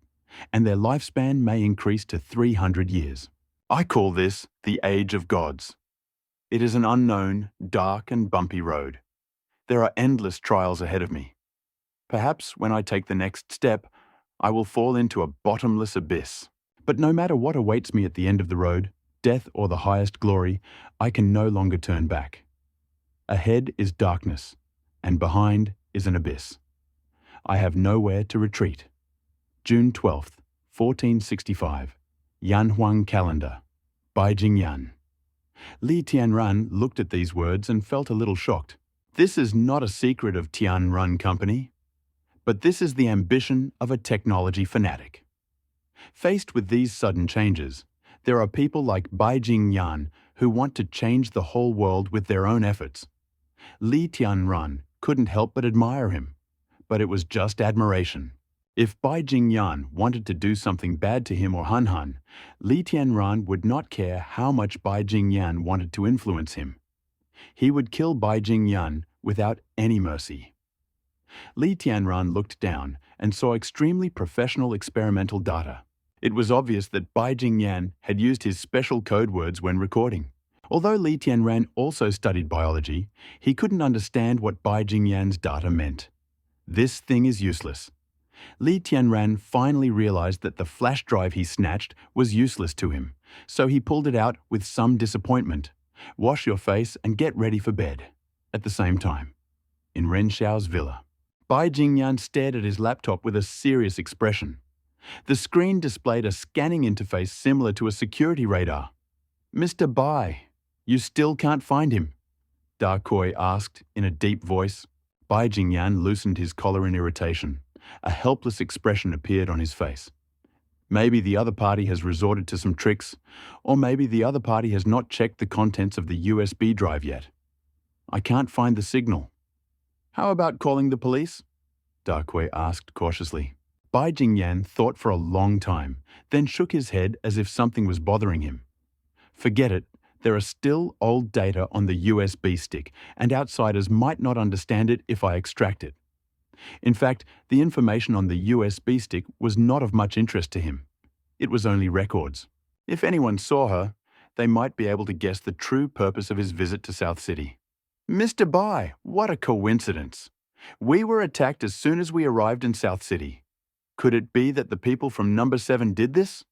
and their lifespan may increase to 300 years. I call this the Age of Gods. It is an unknown, dark and bumpy road. There are endless trials ahead of me. Perhaps when I take the next step, I will fall into a bottomless abyss. But no matter what awaits me at the end of the road, death or the highest glory, I can no longer turn back. Ahead is darkness, and behind is an abyss. I have nowhere to retreat. June 12th, 1465, Yanhuang calendar, Bai Jingyan. Li Tianran looked at these words and felt a little shocked. This is not a secret of Tianran Company, but this is the ambition of a technology fanatic. Faced with these sudden changes, there are people like Bai Jingyan who want to change the whole world with their own efforts. Li Tianran couldn't help but admire him, but it was just admiration. If Bai Jingyan wanted to do something bad to him or Han Han, Li Tianran would not care how much Bai Jingyan wanted to influence him. He would kill Bai Jingyan without any mercy. Li Tianran looked down and saw extremely professional experimental data. It was obvious that Bai Jingyan had used his special code words when recording. Although Li Tianran also studied biology, he couldn't understand what Bai Jingyan's data meant. This thing is useless. Li Tianran finally realized that the flash drive he snatched was useless to him, so he pulled it out with some disappointment. Wash your face and get ready for bed. At the same time, in Ren Xiao's villa, Bai Jingyan stared at his laptop with a serious expression. The screen displayed a scanning interface similar to a security radar. "Mr. Bai, you still can't find him?" Da Koi asked in a deep voice. Bai Jingyan loosened his collar in irritation. A helpless expression appeared on his face. Maybe the other party has resorted to some tricks, or maybe the other party has not checked the contents of the USB drive yet. I can't find the signal. How about calling the police? Da Koi asked cautiously. Bai Jingyan thought for a long time, then shook his head as if something was bothering him. Forget it. There are still old data on the USB stick, and outsiders might not understand it if I extract it. In fact, the information on the USB stick was not of much interest to him. It was only records. If anyone saw her, they might be able to guess the true purpose of his visit to South City. Mr. Bai, what a coincidence. We were attacked as soon as we arrived in South City. Could it be that the people from number 7 did this?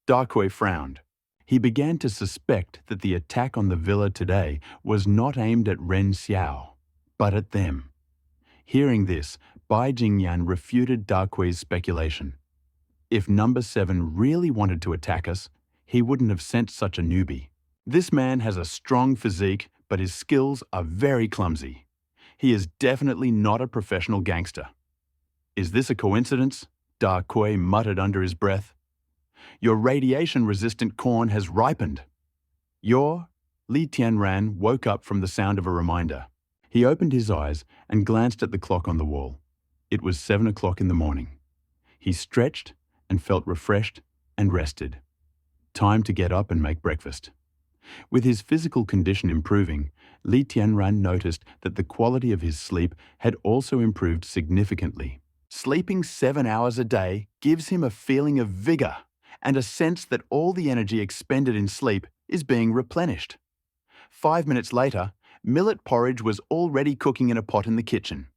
Darkoi frowned. He began to suspect that the attack on the villa today was not aimed at Ren Xiao, but at them. Hearing this, Bai Jingyan refuted Darkoi's speculation. If number 7 really wanted to attack us, he wouldn't have sent such a newbie. This man has a strong physique, but his skills are very clumsy. He is definitely not a professional gangster. Is this a coincidence? Darkoi muttered under his breath. Your radiation-resistant corn has ripened. Li Tianran woke up from the sound of a reminder. He opened his eyes and glanced at the clock on the wall. It was 7 o'clock in the morning. He stretched and felt refreshed and rested. Time to get up and make breakfast. With his physical condition improving, Li Tianran noticed that the quality of his sleep had also improved significantly. Sleeping 7 hours a day gives him a feeling of vigor and a sense that all the energy expended in sleep is being replenished. 5 minutes later, millet porridge was already cooking in a pot in the kitchen.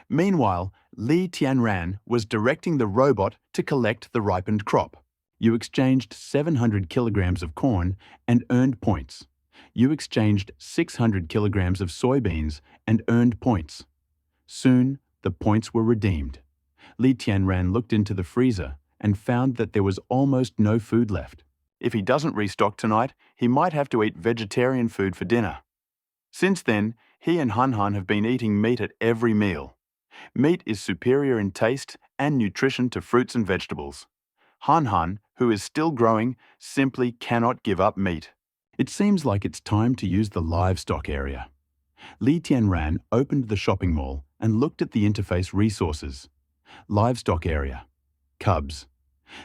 Meanwhile, Li Tianran was directing the robot to collect the ripened crop. You exchanged 700 kilograms of corn and earned points. You exchanged 600 kilograms of soybeans and earned points. Soon, the points were redeemed. Li Tianran looked into the freezer and found that there was almost no food left. If he doesn't restock tonight, he might have to eat vegetarian food for dinner. Since then, he and Han Han have been eating meat at every meal. Meat is superior in taste and nutrition to fruits and vegetables. Han Han, who is still growing, simply cannot give up meat. It seems like it's time to use the livestock area. Li Tianran opened the shopping mall and looked at the interface resources. Livestock area. Cubs.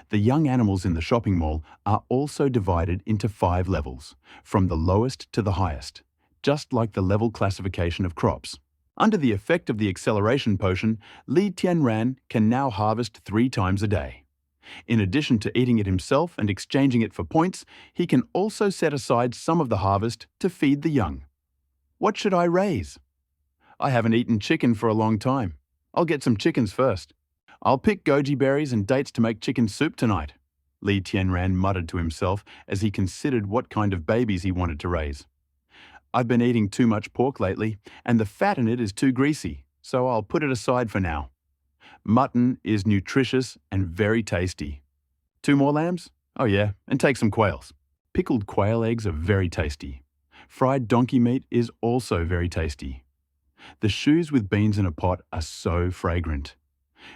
The young animals in the shopping mall are also divided into 5 levels, from the lowest to the highest, just like the level classification of crops. Under the effect of the acceleration potion, Li Tianran can now harvest 3 times a day. In addition to eating it himself and exchanging it for points, he can also set aside some of the harvest to feed the young. What should I raise? I haven't eaten chicken for a long time. I'll get some chickens first. I'll pick goji berries and dates to make chicken soup tonight, Li Tianran muttered to himself as he considered what kind of babies he wanted to raise. I've been eating too much pork lately, and the fat in it is too greasy, so I'll put it aside for now. Mutton is nutritious and very tasty. 2 more lambs? Oh yeah, and take some quails. Pickled quail eggs are very tasty. Fried donkey meat is also very tasty. The shoes with beans in a pot are so fragrant.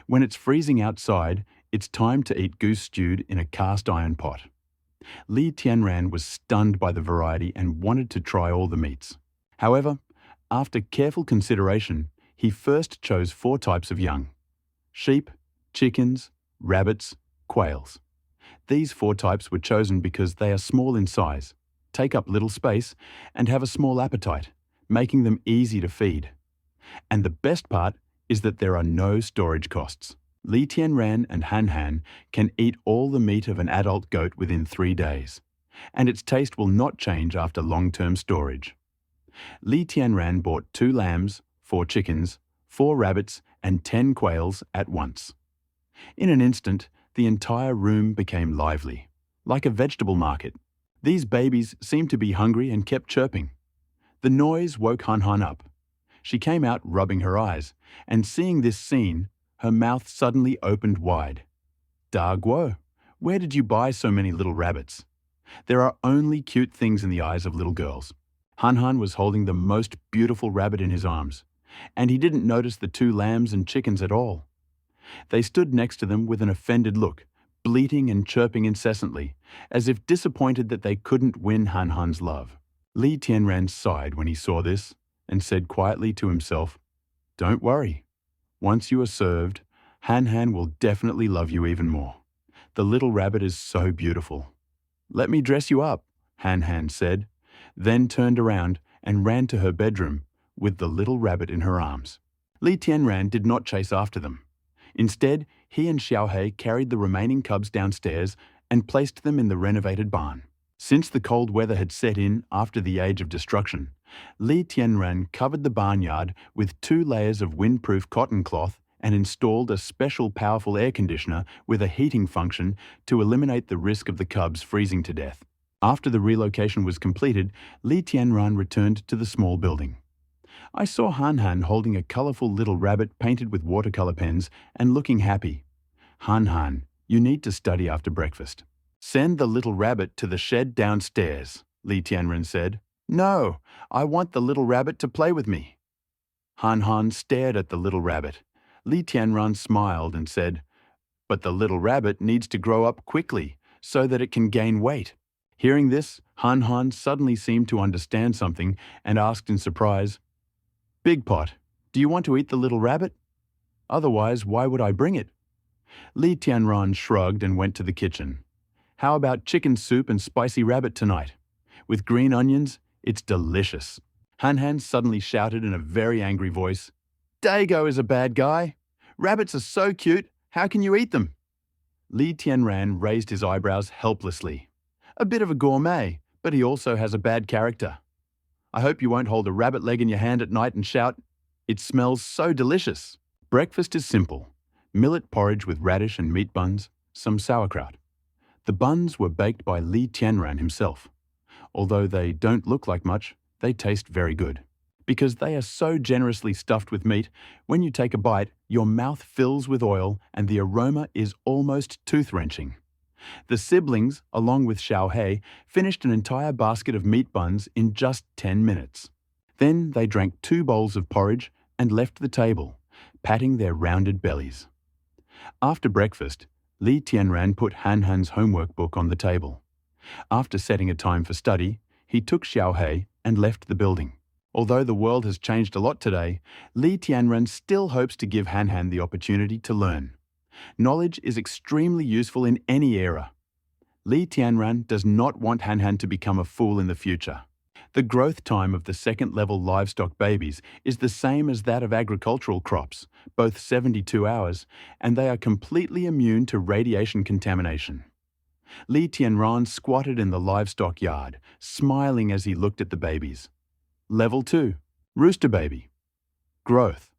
When it's freezing outside, it's time to eat goose stewed in a cast iron pot. Li Tianran was stunned by the variety and wanted to try all the meats. However, after careful consideration, he first chose 4 types of young: sheep, chickens, rabbits, quails. These 4 types were chosen because they are small in size, take up little space, and have a small appetite, making them easy to feed. And the best part is that there are no storage costs. Li Tianran and Han Han can eat all the meat of an adult goat within 3 days, and its taste will not change after long-term storage. Li Tianran bought 2 lambs, 4 chickens, 4 rabbits, and 10 quails at once. In an instant, the entire room became lively, like a vegetable market. These babies seemed to be hungry and kept chirping. The noise woke Han Han up. She came out rubbing her eyes, and seeing this scene, her mouth suddenly opened wide. Da Guo, where did you buy so many little rabbits? There are only cute things in the eyes of little girls. Han Han was holding the most beautiful rabbit in his arms, and he didn't notice the 2 lambs and chickens at all. They stood next to them with an offended look, bleating and chirping incessantly, as if disappointed that they couldn't win Han Han's love. Li Tianran sighed when he saw this, and said quietly to himself, "Don't worry. Once you are served, Han Han will definitely love you even more. The little rabbit is so beautiful. Let me dress you up," Han Han said, then turned around and ran to her bedroom with the little rabbit in her arms. Li Tianran did not chase after them. Instead, he and Xiaohei carried the remaining cubs downstairs and placed them in the renovated barn. Since the cold weather had set in after the Age of Destruction, Li Tianran covered the barnyard with 2 layers of windproof cotton cloth and installed a special powerful air conditioner with a heating function to eliminate the risk of the cubs freezing to death. After the relocation was completed, Li Tianran returned to the small building. I saw Han Han holding a colorful little rabbit painted with watercolor pens and looking happy. Han Han, you need to study after breakfast. Send the little rabbit to the shed downstairs, Li Tianran said. No, I want the little rabbit to play with me. Han Han stared at the little rabbit. Li Tianran smiled and said, but the little rabbit needs to grow up quickly so that it can gain weight. Hearing this, Han Han suddenly seemed to understand something and asked in surprise, Big Pot, do you want to eat the little rabbit? Otherwise, why would I bring it? Li Tianran shrugged and went to the kitchen. How about chicken soup and spicy rabbit tonight? With green onions, it's delicious. Han Han suddenly shouted in a very angry voice, Dago is a bad guy. Rabbits are so cute, how can you eat them? Li Tianran raised his eyebrows helplessly. A bit of a gourmet, but he also has a bad character. I hope you won't hold a rabbit leg in your hand at night and shout, it smells so delicious. Breakfast is simple. Millet porridge with radish and meat buns, some sauerkraut. The buns were baked by Li Tianran himself. Although they don't look like much, they taste very good. Because they are so generously stuffed with meat, when you take a bite, your mouth fills with oil and the aroma is almost tooth-wrenching. The siblings, along with Xiaohei, finished an entire basket of meat buns in just 10 minutes. Then they drank 2 bowls of porridge and left the table, patting their rounded bellies. After breakfast, Li Tianran put Han Han's homework book on the table. After setting a time for study, he took Xiaohei and left the building. Although the world has changed a lot today, Li Tianran still hopes to give Han Han the opportunity to learn. Knowledge is extremely useful in any era. Li Tianran does not want Han Han to become a fool in the future. The growth time of the second-level livestock babies is the same as that of agricultural crops, both 72 hours, and they are completely immune to radiation contamination. Li Tianran squatted in the livestock yard, smiling as he looked at the babies. Level 2. Rooster baby. Growth.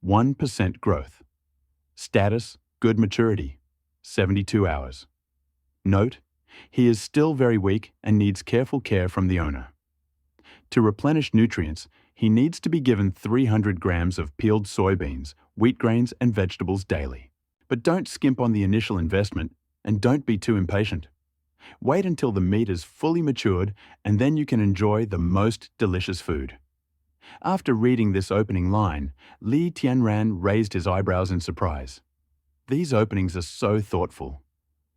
1% growth. Status, good maturity. 72 hours. Note, he is still very weak and needs careful care from the owner. To replenish nutrients, he needs to be given 300 grams of peeled soybeans, wheat grains, and vegetables daily. But don't skimp on the initial investment and don't be too impatient. Wait until the meat is fully matured and then you can enjoy the most delicious food. After reading this opening line, Li Tianran raised his eyebrows in surprise. These openings are so thoughtful.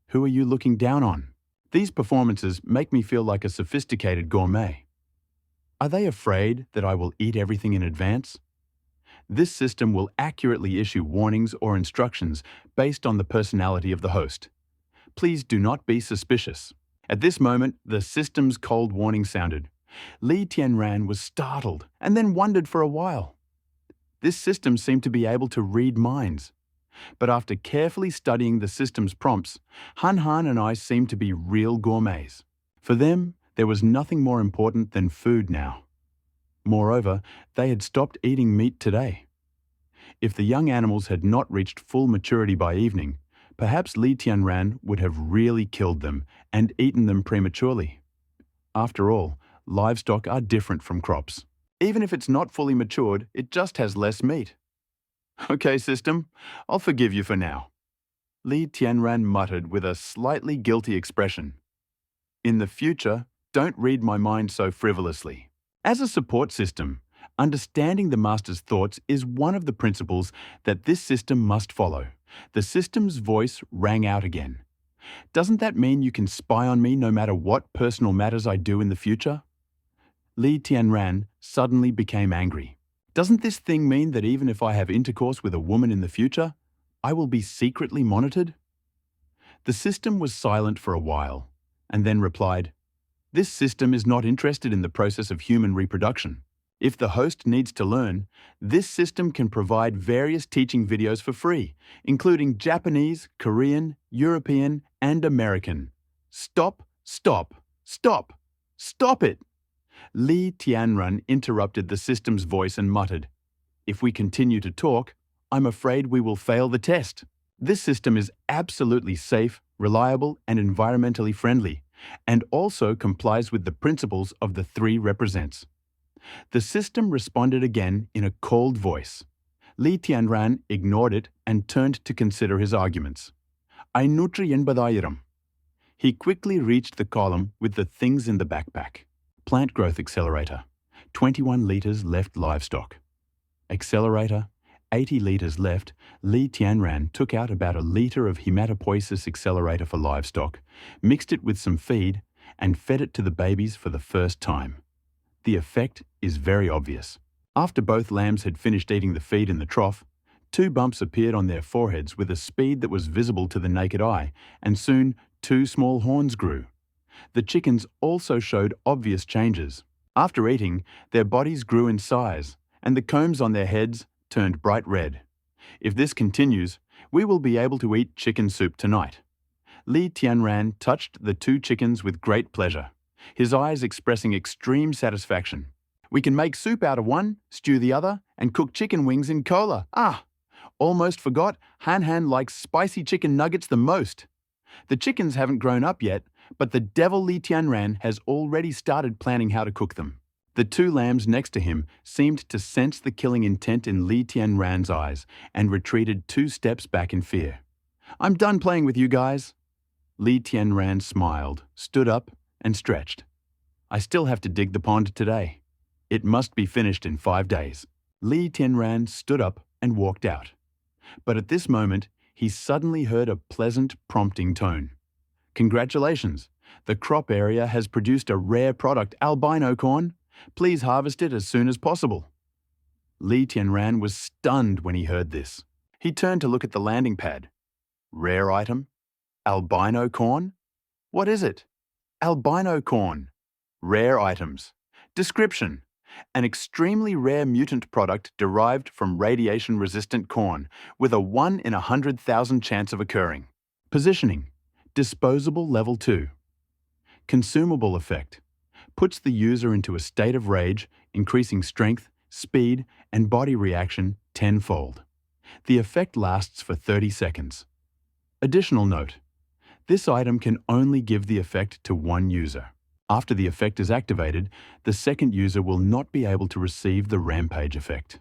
Who are you looking down on? These performances make me feel like a sophisticated gourmet. Are they afraid that I will eat everything in advance? This system will accurately issue warnings or instructions based on the personality of the host. Please do not be suspicious. At this moment, the system's cold warning sounded. Li Tianran was startled and then wondered for a while. This system seemed to be able to read minds. But after carefully studying the system's prompts, Han Han and I seemed to be real gourmets. For them, there was nothing more important than food now. Moreover, they had stopped eating meat today. If the young animals had not reached full maturity by evening, perhaps Li Tianran would have really killed them and eaten them prematurely. After all, livestock are different from crops. Even if it's not fully matured, it just has less meat. Okay, system, I'll forgive you for now. Li Tianran muttered with a slightly guilty expression. In the future, don't read my mind so frivolously. As a support system, understanding the master's thoughts is one of the principles that this system must follow. The system's voice rang out again. Doesn't that mean you can spy on me no matter what personal matters I do in the future? Li Tianran suddenly became angry. Doesn't this thing mean that even if I have intercourse with a woman in the future, I will be secretly monitored? The system was silent for a while, and then replied, This system is not interested in the process of human reproduction. If the host needs to learn, this system can provide various teaching videos for free, including Japanese, Korean, European, and American. Stop, stop, stop, stop it! Li Tianran interrupted the system's voice and muttered, "If we continue to talk, I'm afraid we will fail the test. This system is absolutely safe, reliable, and environmentally friendly, and also complies with the principles of the three represents." The system responded again in a cold voice. Li Tianran ignored it and turned to consider his arguments. "ஐநூற்று எண்பதாயிரம்." He quickly reached the column with the things in the backpack. Plant growth accelerator, 21 litres left livestock. Accelerator, 80 litres left. Li Tianran took out about a litre of hematopoiesis accelerator for livestock, mixed it with some feed, and fed it to the babies for the first time. The effect is very obvious. After both lambs had finished eating the feed in the trough, 2 bumps appeared on their foreheads with a speed that was visible to the naked eye, and soon 2 small horns grew. The chickens also showed obvious changes. After eating, their bodies grew in size, and the combs on their heads turned bright red. If this continues, we will be able to eat chicken soup tonight. Li Tianran touched the 2 chickens with great pleasure, his eyes expressing extreme satisfaction. "We can make soup out of one, stew the other, and cook chicken wings in cola. Almost forgot, Han Han likes spicy chicken nuggets the most." The chickens haven't grown up yet, but the devil Li Tianran has already started planning how to cook them. The 2 lambs next to him seemed to sense the killing intent in Li Tianran's eyes and retreated 2 steps back in fear. "I'm done playing with you guys." Li Tianran smiled, stood up, and stretched. "I still have to dig the pond today. It must be finished in 5 days." Li Tianran stood up and walked out. But at this moment, he suddenly heard a pleasant, prompting tone. "Congratulations! The crop area has produced a rare product, albino corn. Please harvest it as soon as possible." Li Tianran was stunned when he heard this. He turned to look at the landing pad. Rare item? Albino corn? What is it? Albino corn. Rare items. Description: an extremely rare mutant product derived from radiation-resistant corn, with a 1 in 100,000 chance of occurring. Positioning: disposable level 2. Consumable effect: puts the user into a state of rage, increasing strength, speed, and body reaction tenfold. The effect lasts for 30 seconds. Additional note: this item can only give the effect to one user. After the effect is activated, the second user will not be able to receive the rampage effect.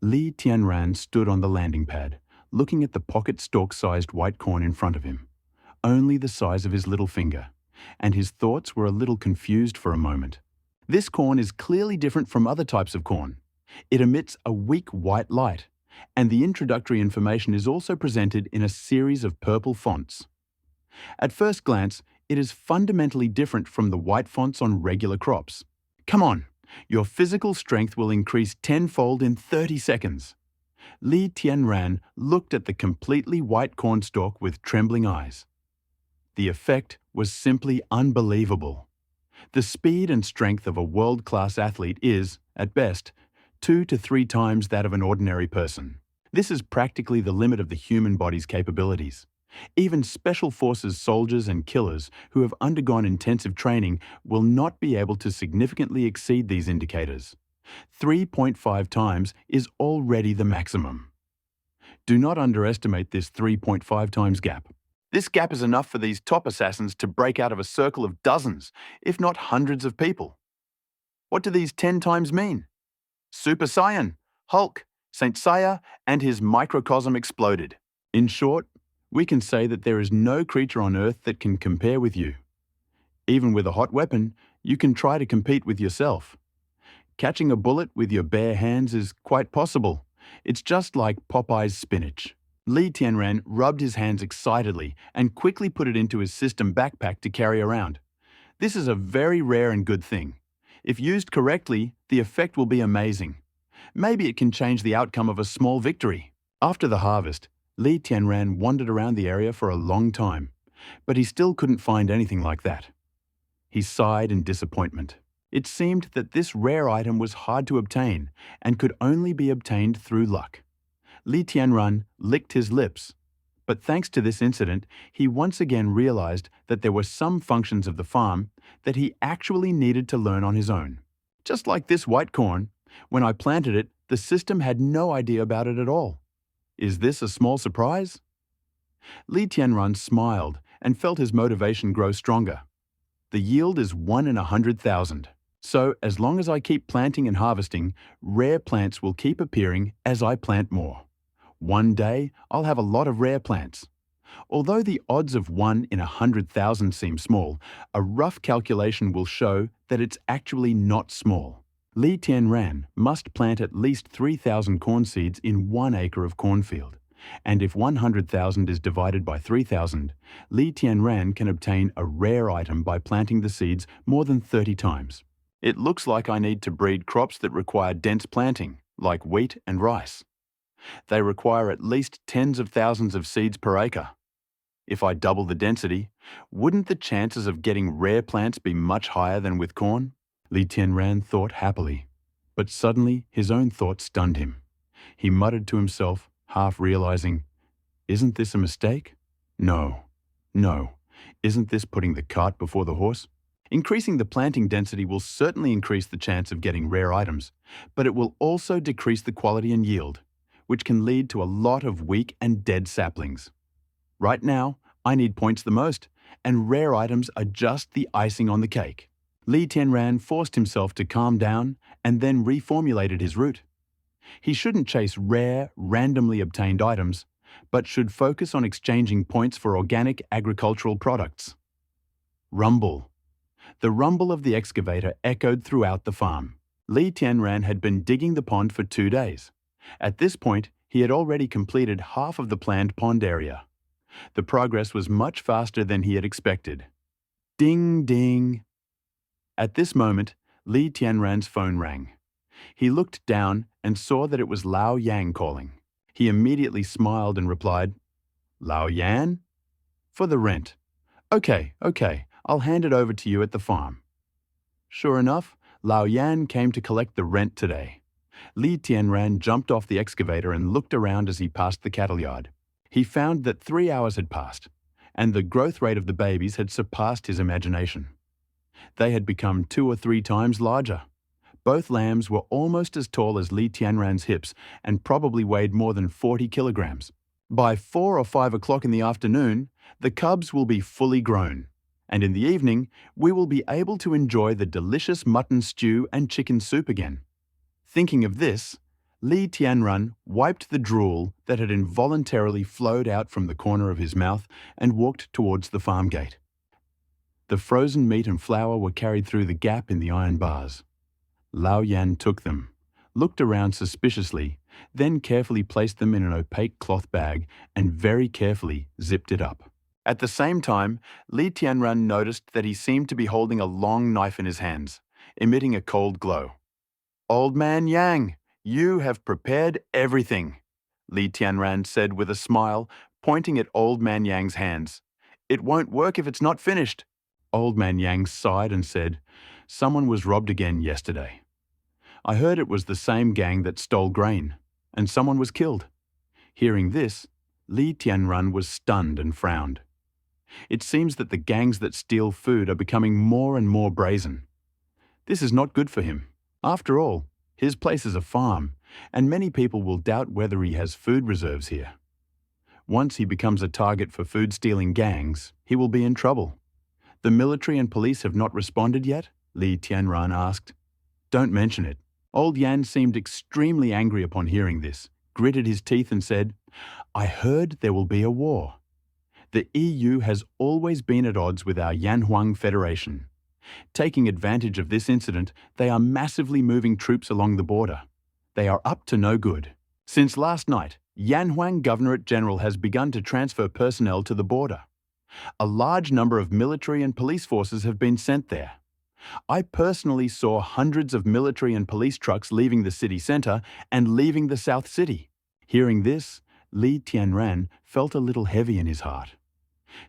Li Tianran stood on the landing pad, looking at the pocket stalk-sized white corn in front of him, only the size of his little finger, and his thoughts were a little confused for a moment. This corn is clearly different from other types of corn. It emits a weak white light, and the introductory information is also presented in a series of purple fonts. At first glance, it is fundamentally different from the white fonts on regular crops. Come on, your physical strength will increase tenfold in 30 seconds. Li Tianran looked at the completely white cornstalk with trembling eyes. The effect was simply unbelievable. The speed and strength of a world-class athlete is, at best, 2 to 3 times that of an ordinary person. This is practically the limit of the human body's capabilities. Even Special Forces soldiers and killers who have undergone intensive training will not be able to significantly exceed these indicators. 3.5 times is already the maximum. Do not underestimate this 3.5 times gap. This gap is enough for these top assassins to break out of a circle of dozens, if not hundreds of people. What do these 10 times mean? Super Saiyan, Hulk, Saint Seiya, and his microcosm exploded. In short, we can say that there is no creature on Earth that can compare with you. Even with a hot weapon, you can try to compete with yourself. Catching a bullet with your bare hands is quite possible. It's just like Popeye's spinach. Li Tianran rubbed his hands excitedly and quickly put it into his system backpack to carry around. This is a very rare and good thing. If used correctly, the effect will be amazing. Maybe it can change the outcome of a small victory. After the harvest, Li Tianran wandered around the area for a long time, but he still couldn't find anything like that. He sighed in disappointment. It seemed that this rare item was hard to obtain and could only be obtained through luck. Li Tianran licked his lips, but thanks to this incident, he once again realized that there were some functions of the farm that he actually needed to learn on his own. Just like this white corn, when I planted it, the system had no idea about it at all. Is this a small surprise? Li Tianran smiled and felt his motivation grow stronger. The yield is 1 in 100,000. So, as long as I keep planting and harvesting, rare plants will keep appearing as I plant more. One day, I'll have a lot of rare plants. Although the odds of 1 in 100,000 seem small, a rough calculation will show that it's actually not small. Li Tianran must plant at least 3,000 corn seeds in 1 acre of cornfield. And if 100,000 is divided by 3,000, Li Tianran can obtain a rare item by planting the seeds more than 30 times. It looks like I need to breed crops that require dense planting, like wheat and rice. They require at least tens of thousands of seeds per acre. If I double the density, wouldn't the chances of getting rare plants be much higher than with corn? Li Tianran thought happily, but suddenly his own thought stunned him. He muttered to himself, half realizing, isn't this a mistake? No. Isn't this putting the cart before the horse? Increasing the planting density will certainly increase the chance of getting rare items, but it will also decrease the quality and yield, which can lead to a lot of weak and dead saplings. Right now, I need points the most, and rare items are just the icing on the cake. Li Tianran forced himself to calm down and then reformulated his route. He shouldn't chase rare, randomly obtained items, but should focus on exchanging points for organic agricultural products. Rumble. The rumble of the excavator echoed throughout the farm. Li Tianran had been digging the pond for 2 days. At this point, he had already completed half of the planned pond area. The progress was much faster than he had expected. Ding, ding. At this moment, Li Tianran's phone rang. He looked down and saw that it was Lao Yang calling. He immediately smiled and replied, Lao Yan? For the rent. Okay, I'll hand it over to you at the farm. Sure enough, Lao Yan came to collect the rent today. Li Tianran jumped off the excavator and looked around as he passed the cattle yard. He found that 3 hours had passed, and the growth rate of the babies had surpassed his imagination. They had become 2 or 3 times larger. Both lambs were almost as tall as Li Tianran's hips and probably weighed more than 40 kilograms. By 4 or 5 o'clock in the afternoon, the cubs will be fully grown, and in the evening, we will be able to enjoy the delicious mutton stew and chicken soup again. Thinking of this, Li Tianran wiped the drool that had involuntarily flowed out from the corner of his mouth and walked towards the farm gate. The frozen meat and flour were carried through the gap in the iron bars. Lao Yan took them, looked around suspiciously, then carefully placed them in an opaque cloth bag and very carefully zipped it up. At the same time, Li Tianran noticed that he seemed to be holding a long knife in his hands, emitting a cold glow. Old Man Yang, you have prepared everything, Li Tianran said with a smile, pointing at Old Man Yang's hands. It won't work if it's not finished. Old Man Yang sighed and said, Someone was robbed again yesterday. I heard it was the same gang that stole grain, and someone was killed. Hearing this, Li Tianran was stunned and frowned. It seems that the gangs that steal food are becoming more and more brazen. This is not good for him. After all, his place is a farm, and many people will doubt whether he has food reserves here. Once he becomes a target for food-stealing gangs, he will be in trouble. The military and police have not responded yet? Li Tianran asked. Don't mention it. Old Yan seemed extremely angry upon hearing this, gritted his teeth and said, I heard there will be a war. The EU has always been at odds with our Yanhuang Federation. Taking advantage of this incident, they are massively moving troops along the border. They are up to no good. Since last night, Yanhuang Governorate General has begun to transfer personnel to the border. A large number of military and police forces have been sent there. I personally saw hundreds of military and police trucks leaving the city center and leaving the South City. Hearing this, Li Tianran felt a little heavy in his heart.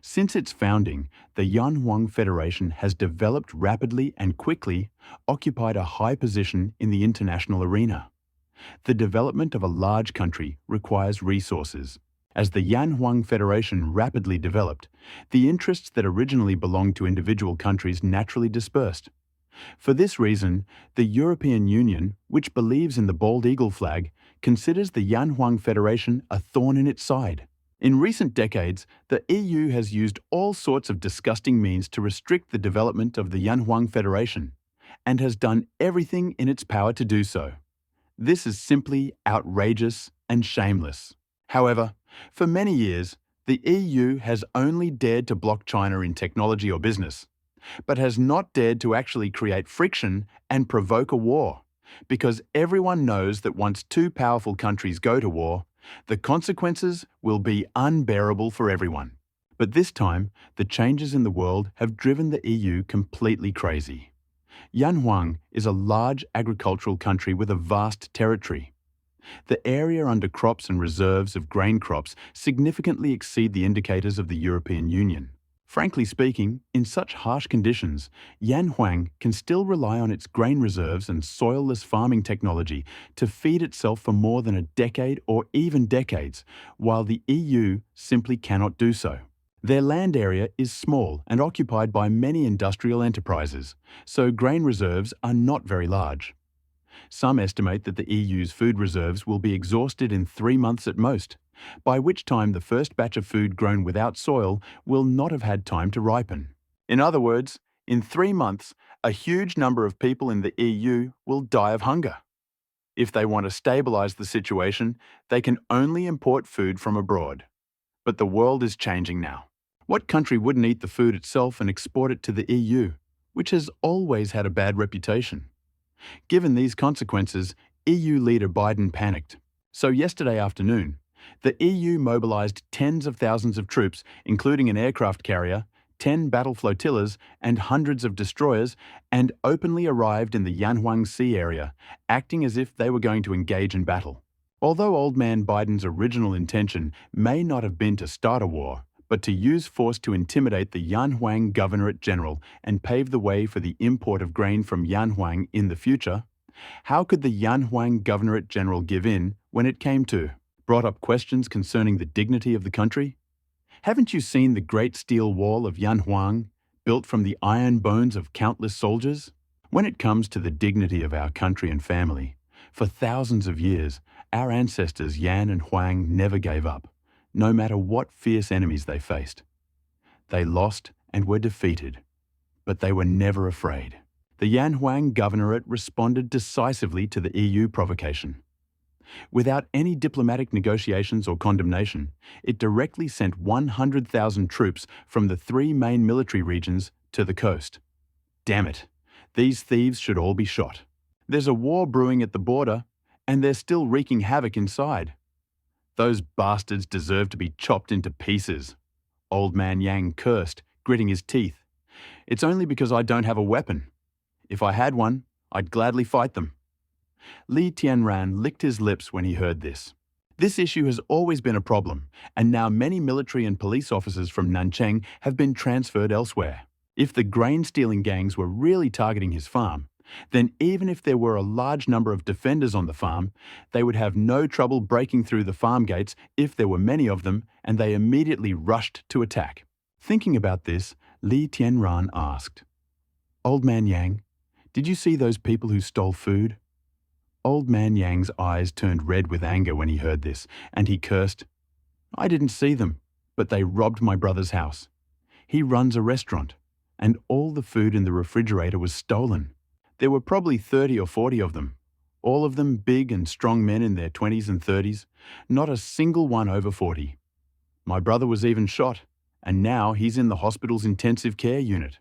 Since its founding, the Yanhuang Federation has developed rapidly and quickly, occupied a high position in the international arena. The development of a large country requires resources. As the Yanhuang Federation rapidly developed, the interests that originally belonged to individual countries naturally dispersed. For this reason, the European Union, which believes in the bald eagle flag, considers the Yanhuang Federation a thorn in its side. In recent decades, the EU has used all sorts of disgusting means to restrict the development of the Yanhuang Federation, and has done everything in its power to do so. This is simply outrageous and shameless. However, for many years, the EU has only dared to block China in technology or business, but has not dared to actually create friction and provoke a war, because everyone knows that once two powerful countries go to war, the consequences will be unbearable for everyone. But this time, the changes in the world have driven the EU completely crazy. Yanhuang is a large agricultural country with a vast territory. The area under crops and reserves of grain crops significantly exceed the indicators of the European Union. Frankly speaking, in such harsh conditions, Yanhuang can still rely on its grain reserves and soil-less farming technology to feed itself for more than a decade or even decades, while the EU simply cannot do so. Their land area is small and occupied by many industrial enterprises, so grain reserves are not very large. Some estimate that the EU's food reserves will be exhausted in 3 months at most, by which time the first batch of food grown without soil will not have had time to ripen. In other words, in 3 months, a huge number of people in the EU will die of hunger. If they want to stabilize the situation, they can only import food from abroad. But the world is changing now. What country wouldn't eat the food itself and export it to the EU, which has always had a bad reputation? Given these consequences, EU leader Biden panicked. So yesterday afternoon, the EU mobilized tens of thousands of troops, including an aircraft carrier, 10 battle flotillas, and hundreds of destroyers, and openly arrived in the Yanhuang Sea area, acting as if they were going to engage in battle. Although Old Man Biden's original intention may not have been to start a war, but to use force to intimidate the Yanhuang Governorate General and pave the way for the import of grain from Yanhuang in the future, how could the Yanhuang Governorate General give in when it came to? Brought up questions concerning the dignity of the country? Haven't you seen the Great Steel Wall of Yanhuang, built from the iron bones of countless soldiers? When it comes to the dignity of our country and family, for thousands of years, our ancestors Yan and Huang never gave up, no matter what fierce enemies they faced. They lost and were defeated, but they were never afraid. The Yanhuang Governorate responded decisively to the EU provocation. Without any diplomatic negotiations or condemnation, it directly sent 100,000 troops from the 3 main military regions to the coast. Damn it, these thieves should all be shot. There's a war brewing at the border, and they're still wreaking havoc inside. Those bastards deserve to be chopped into pieces. Old Man Yang cursed, gritting his teeth. It's only because I don't have a weapon. If I had one, I'd gladly fight them. Li Tianran licked his lips when he heard this. This issue has always been a problem, and now many military and police officers from Nancheng have been transferred elsewhere. If the grain-stealing gangs were really targeting his farm, then even if there were a large number of defenders on the farm, they would have no trouble breaking through the farm gates if there were many of them, and they immediately rushed to attack. Thinking about this, Li Tianran asked, "Old Man Yang, did you see those people who stole food?" Old Man Yang's eyes turned red with anger when he heard this, and he cursed, "I didn't see them, but they robbed my brother's house. He runs a restaurant, and all the food in the refrigerator was stolen. There were probably 30 or 40 of them, all of them big and strong men in their 20s and 30s, not a single one over 40. My brother was even shot, and now he's in the hospital's intensive care unit."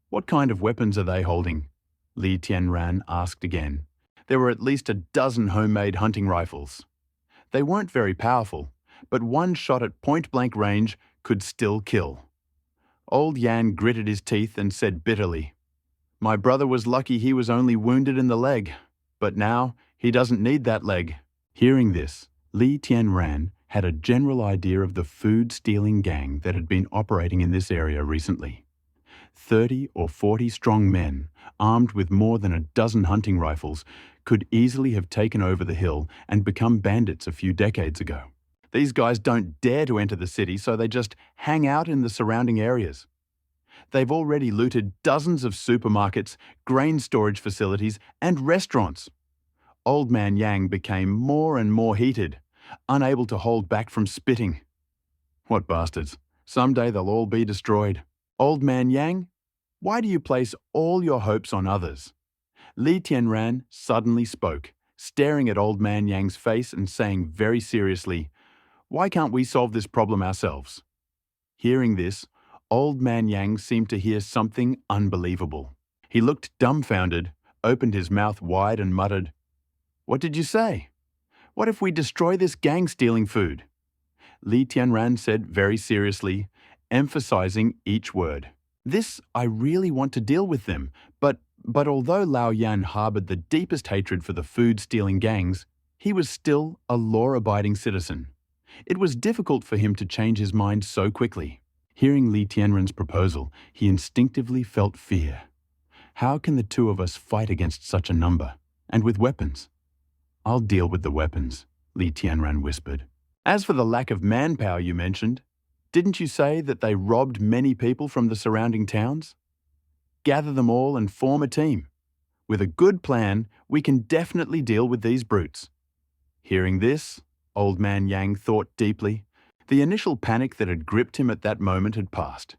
"What kind of weapons are they holding?" Li Tianran asked again. There were at least a dozen homemade hunting rifles. They weren't very powerful, but one shot at point-blank range could still kill. Old Yan gritted his teeth and said bitterly, "My brother was lucky he was only wounded in the leg, but now he doesn't need that leg." Hearing this, Li Tianran had a general idea of the food-stealing gang that had been operating in this area recently. 30 or 40 strong men, armed with more than a dozen hunting rifles, could easily have taken over the hill and become bandits a few decades ago. These guys don't dare to enter the city, so they just hang out in the surrounding areas. They've already looted dozens of supermarkets, grain storage facilities, and restaurants. Old Man Yang became more and more heated, unable to hold back from spitting. What bastards. Someday they'll all be destroyed. Old Man Yang, why do you place all your hopes on others? Li Tianran suddenly spoke, staring at Old Man Yang's face and saying very seriously, "Why can't we solve this problem ourselves?" Hearing this, Old Man Yang seemed to hear something unbelievable. He looked dumbfounded, opened his mouth wide and muttered, "What did you say? What if we destroy this gang stealing food?" Li Tianran said very seriously, emphasizing each word. "This, I really want to deal with them, but although Lao Yan harbored the deepest hatred for the food-stealing gangs, he was still a law-abiding citizen. It was difficult for him to change his mind so quickly." Hearing Li Tianran's proposal, he instinctively felt fear. How can the two of us fight against such a number, and with weapons? "I'll deal with the weapons," Li Tianran whispered. "As for the lack of manpower you mentioned, didn't you say that they robbed many people from the surrounding towns? Gather them all and form a team. With a good plan, we can definitely deal with these brutes." Hearing this, Old Man Yang thought deeply. The initial panic that had gripped him at that moment had passed.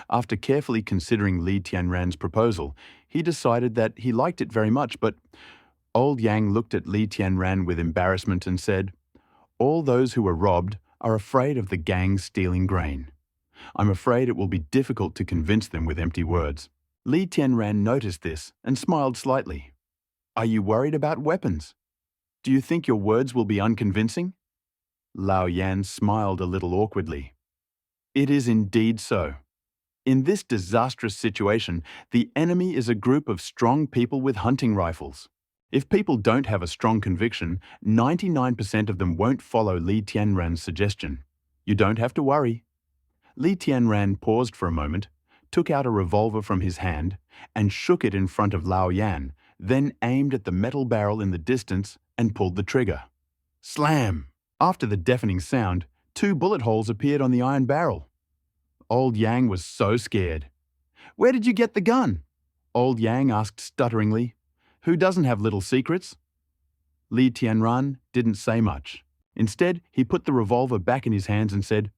After carefully considering Li Tianran's proposal, he decided that he liked it very much, but Old Yang looked at Li Tianran with embarrassment and said, "All those who were robbed are afraid of the gang stealing grain. I'm afraid it will be difficult to convince them with empty words." Li Tianran noticed this and smiled slightly. "Are you worried about weapons? Do you think your words will be unconvincing?" Lao Yan smiled a little awkwardly. "It is indeed so. In this disastrous situation, the enemy is a group of strong people with hunting rifles. If people don't have a strong conviction, 99% of them won't follow Li Tianran's suggestion. You don't have to worry." Li Tianran paused for a moment, took out a revolver from his hand, and shook it in front of Lao Yan, then aimed at the metal barrel in the distance and pulled the trigger. Slam! After the deafening sound, 2 bullet holes appeared on the iron barrel. Old Yang was so scared. "Where did you get the gun?" Old Yang asked stutteringly. Who doesn't have little secrets? Li Tianran didn't say much. Instead, he put the revolver back in his hands and said,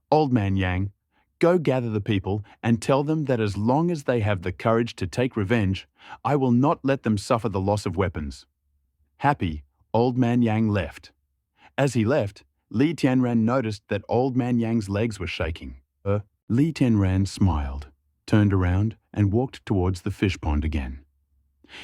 "Old Man Yang, go gather the people and tell them that as long as they have the courage to take revenge, I will not let them suffer the loss of weapons." Happy, Old Man Yang left. As he left, Li Tianran noticed that Old Man Yang's legs were shaking. Li Tianran smiled, turned around, and walked towards the fish pond again.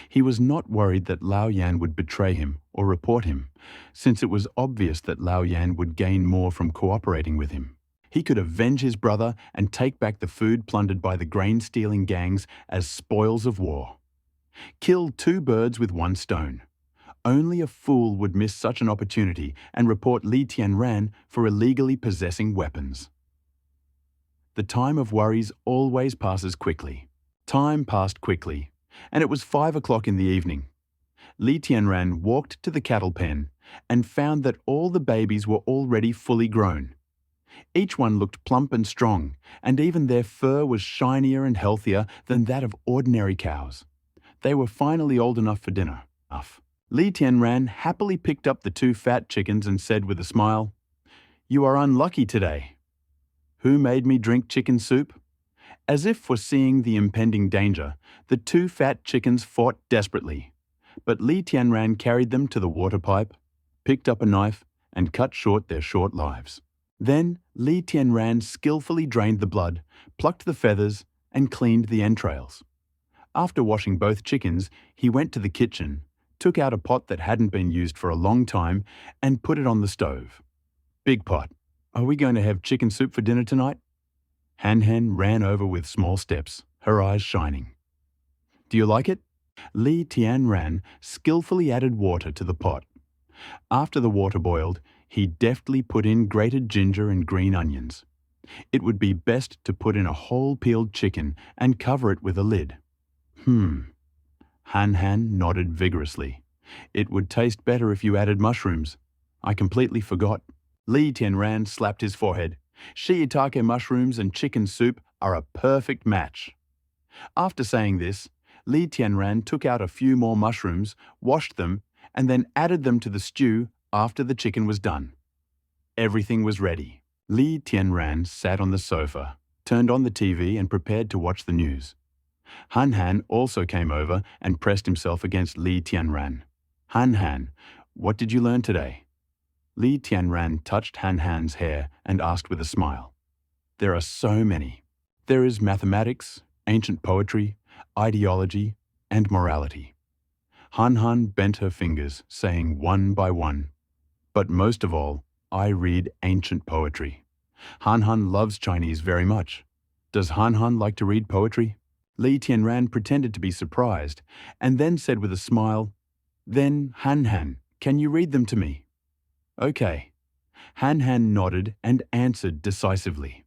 He was not worried that Lao Yan would betray him or report him, since it was obvious that Lao Yan would gain more from cooperating with him. He could avenge his brother and take back the food plundered by the grain-stealing gangs as spoils of war. Kill 2 birds with 1 stone. Only a fool would miss such an opportunity and report Li Tianran for illegally possessing weapons. The time of worries always passes quickly. Time passed quickly, and it was 5 o'clock in the evening. Li Tianran walked to the cattle pen and found that all the babies were already fully grown. Each one looked plump and strong, and even their fur was shinier and healthier than that of ordinary cows. They were finally old enough for dinner. Li Tianran happily picked up the 2 fat chickens and said with a smile, "You are unlucky today." "Who made me drink chicken soup?" As if foreseeing the impending danger, the 2 fat chickens fought desperately. But Li Tianran carried them to the water pipe, picked up a knife, and cut short their short lives. Then Li Tianran skillfully drained the blood, plucked the feathers, and cleaned the entrails. After washing both chickens, he went to the kitchen, took out a pot that hadn't been used for a long time, and put it on the stove. "Big pot, are we going to have chicken soup for dinner tonight?" Han Han ran over with small steps, her eyes shining. "Do you like it?" Li Tianran skillfully added water to the pot. After the water boiled, he deftly put in grated ginger and green onions. It would be best to put in a whole peeled chicken and cover it with a lid. Han Han nodded vigorously. "It would taste better if you added mushrooms. I completely forgot." Li Tianran slapped his forehead. "Shiitake mushrooms and chicken soup are a perfect match." After saying this, Li Tianran took out a few more mushrooms, washed them, and then added them to the stew after the chicken was done. Everything was ready. Li Tianran sat on the sofa, turned on the TV and prepared to watch the news. Han Han also came over and pressed himself against Li Tianran. Han Han, what did you learn today? Li Tianran touched Han Han's hair and asked with a smile. There are so many. There is mathematics, ancient poetry, ideology, and morality. Han Han bent her fingers, saying one by one, but most of all, I read ancient poetry. Han Han loves Chinese very much. Does Han Han like to read poetry? Li Tianran pretended to be surprised, and then said with a smile, Then, Han Han, can you read them to me? Okay. Han Han nodded and answered decisively.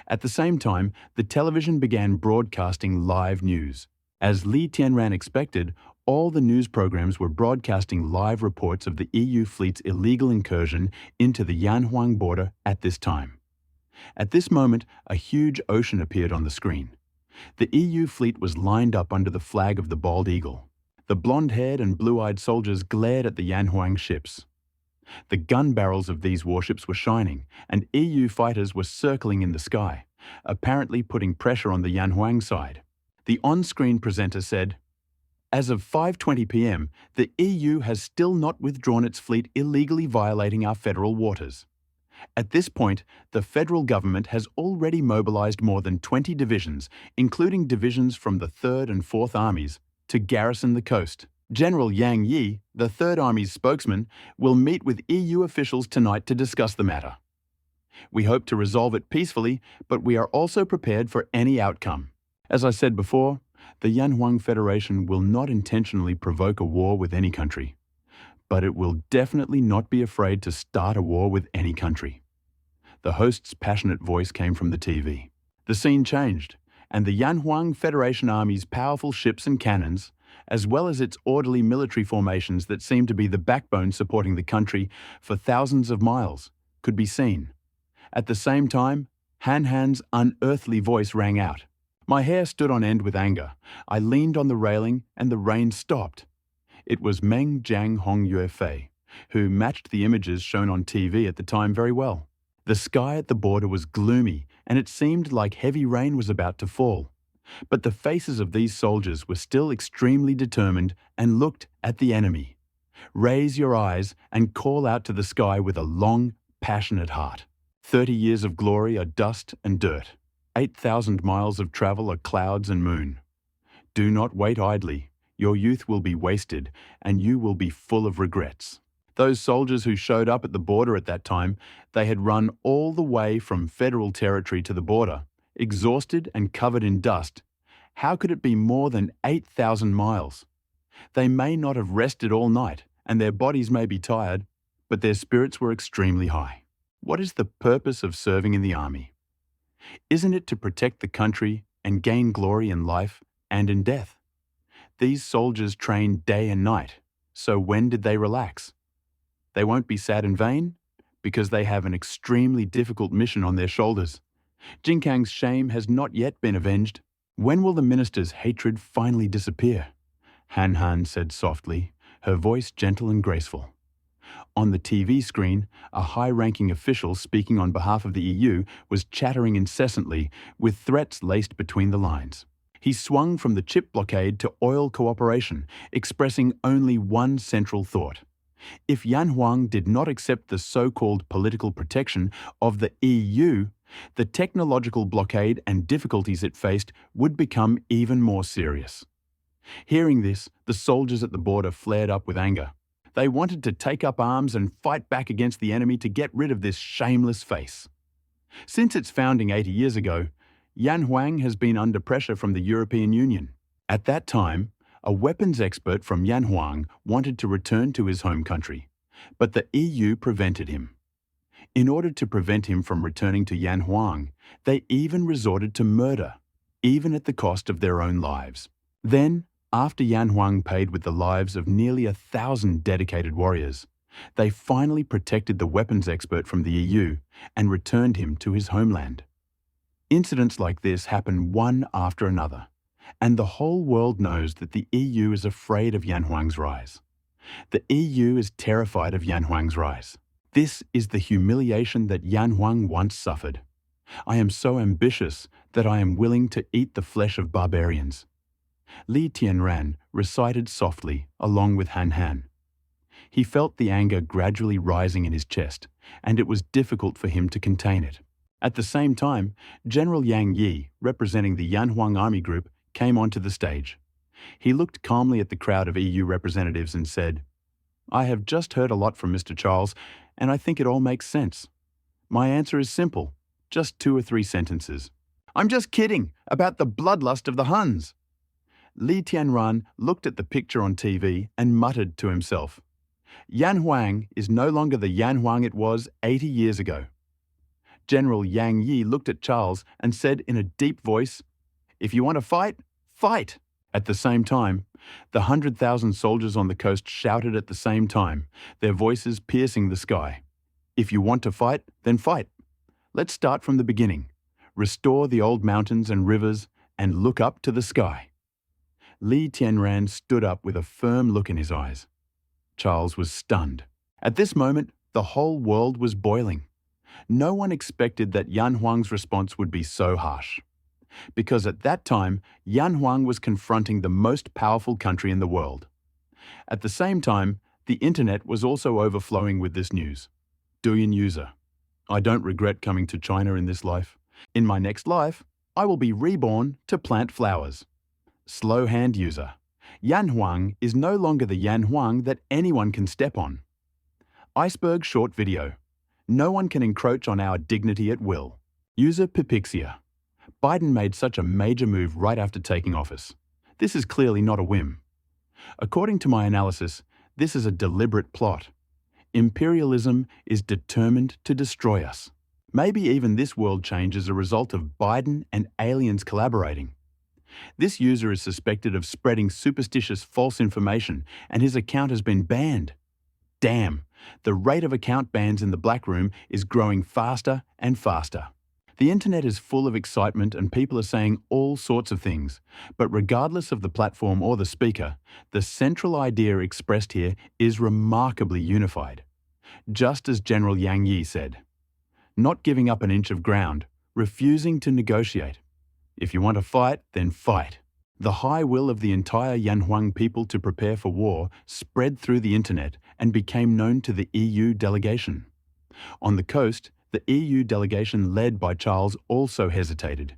At the same time, the television began broadcasting live news. As Li Tianran expected, all the news programs were broadcasting live reports of the EU fleet's illegal incursion into the Yanhuang border at this time. At this moment, a huge ocean appeared on the screen. The EU fleet was lined up under the flag of the bald eagle. The blonde-haired and blue-eyed soldiers glared at the Yanhuang ships. The gun barrels of these warships were shining, and EU fighters were circling in the sky, apparently putting pressure on the Yanhuang side. The on-screen presenter said, As of 5:20 p.m., the EU has still not withdrawn its fleet illegally violating our federal waters. At this point, the federal government has already mobilized more than 20 divisions, including divisions from the 3rd and 4th Armies, to garrison the coast. General Yang Yi, the 3rd Army's spokesman, will meet with EU officials tonight to discuss the matter. We hope to resolve it peacefully, but we are also prepared for any outcome. As I said before, the Yanhuang Federation will not intentionally provoke a war with any country, but it will definitely not be afraid to start a war with any country. The host's passionate voice came from the TV. The scene changed, and the Yanhuang Federation Army's powerful ships and cannons, as well as its orderly military formations that seemed to be the backbone supporting the country for thousands of miles, could be seen. At the same time, Han Han's unearthly voice rang out. My hair stood on end with anger. I leaned on the railing and the rain stopped. It was Meng Jiang Hong Yue Fei, who matched the images shown on TV at the time very well. The sky at the border was gloomy and it seemed like heavy rain was about to fall. But the faces of these soldiers were still extremely determined and looked at the enemy. Raise your eyes and call out to the sky with a long, passionate heart. 30 years of glory are dust and dirt. 8,000 miles of travel are clouds and moon. Do not wait idly. Your youth will be wasted and you will be full of regrets. Those soldiers who showed up at the border at that time, they had run all the way from federal territory to the border, exhausted and covered in dust. How could it be more than 8,000 miles? They may not have rested all night, and their bodies may be tired, but their spirits were extremely high. What is the purpose of serving in the army? Isn't it to protect the country and gain glory in life and in death? These soldiers train day and night, so when did they relax? They won't be sad in vain, because they have an extremely difficult mission on their shoulders. Jinkang's shame has not yet been avenged. When will the minister's hatred finally disappear? Han Han said softly, her voice gentle and graceful. On the TV screen, a high-ranking official speaking on behalf of the EU was chattering incessantly, with threats laced between the lines. He swung from the chip blockade to oil cooperation, expressing only one central thought. If Yanhuang did not accept the so-called political protection of the EU, the technological blockade and difficulties it faced would become even more serious. Hearing this, the soldiers at the border flared up with anger. They wanted to take up arms and fight back against the enemy to get rid of this shameless face. Since its founding 80 years ago, Yanhuang has been under pressure from the European Union. At that time, a weapons expert from Yanhuang wanted to return to his home country, but the EU prevented him. In order to prevent him from returning to Yanhuang, they even resorted to murder, even at the cost of their own lives. Then, after Yanhuang paid with the lives of nearly 1,000 dedicated warriors, they finally protected the weapons expert from the EU and returned him to his homeland. Incidents like this happen one after another. And the whole world knows that the EU is afraid of Yan Huang's rise. The EU is terrified of Yan Huang's rise. This is the humiliation that Yan Huang once suffered. I am so ambitious that I am willing to eat the flesh of barbarians. Li Tianran recited softly along with Han Han. He felt the anger gradually rising in his chest, and it was difficult for him to contain it. At the same time, General Yang Yi, representing the Yan Huang army group, came onto the stage. He looked calmly at the crowd of EU representatives and said, "I have just heard a lot from Mr. Charles, and I think it all makes sense. My answer is simple, just 2 or 3 sentences. I'm just kidding about the bloodlust of the Huns." Li Tianran looked at the picture on TV and muttered to himself, "Yan Huang is no longer the Yan Huang it was 80 years ago." General Yang Yi looked at Charles and said in a deep voice, "If you want to fight, fight." At the same time, the 100,000 soldiers on the coast shouted at the same time, their voices piercing the sky. "If you want to fight, then fight. Let's start from the beginning. Restore the old mountains and rivers and look up to the sky." Li Tianran stood up with a firm look in his eyes. Charles was stunned. At this moment, the whole world was boiling. No one expected that Yan Huang's response would be so harsh. Because at that time, Yan Huang was confronting the most powerful country in the world. At the same time, the internet was also overflowing with this news. Douyin user: "I don't regret coming to China in this life. In my next life, I will be reborn to plant flowers." Slow hand user: "Yan Huang is no longer the Yan Huang that anyone can step on." Iceberg short video: "No one can encroach on our dignity at will." User Pipixia: "Biden made such a major move right after taking office. This is clearly not a whim. According to my analysis, this is a deliberate plot. Imperialism is determined to destroy us. Maybe even this world change is a result of Biden and aliens collaborating. This user is suspected of spreading superstitious false information, and his account has been banned. Damn, the rate of account bans in the black room is growing faster and faster. The internet is full of excitement and people are saying all sorts of things, but regardless of the platform or the speaker, the central idea expressed here is remarkably unified. Just as General Yang Yi said, not giving up an inch of ground, refusing to negotiate. If you want to fight, then fight. The high will of the entire Yan Huang people to prepare for war spread through the internet and became known to the EU delegation. On the coast, the EU delegation led by Charles also hesitated.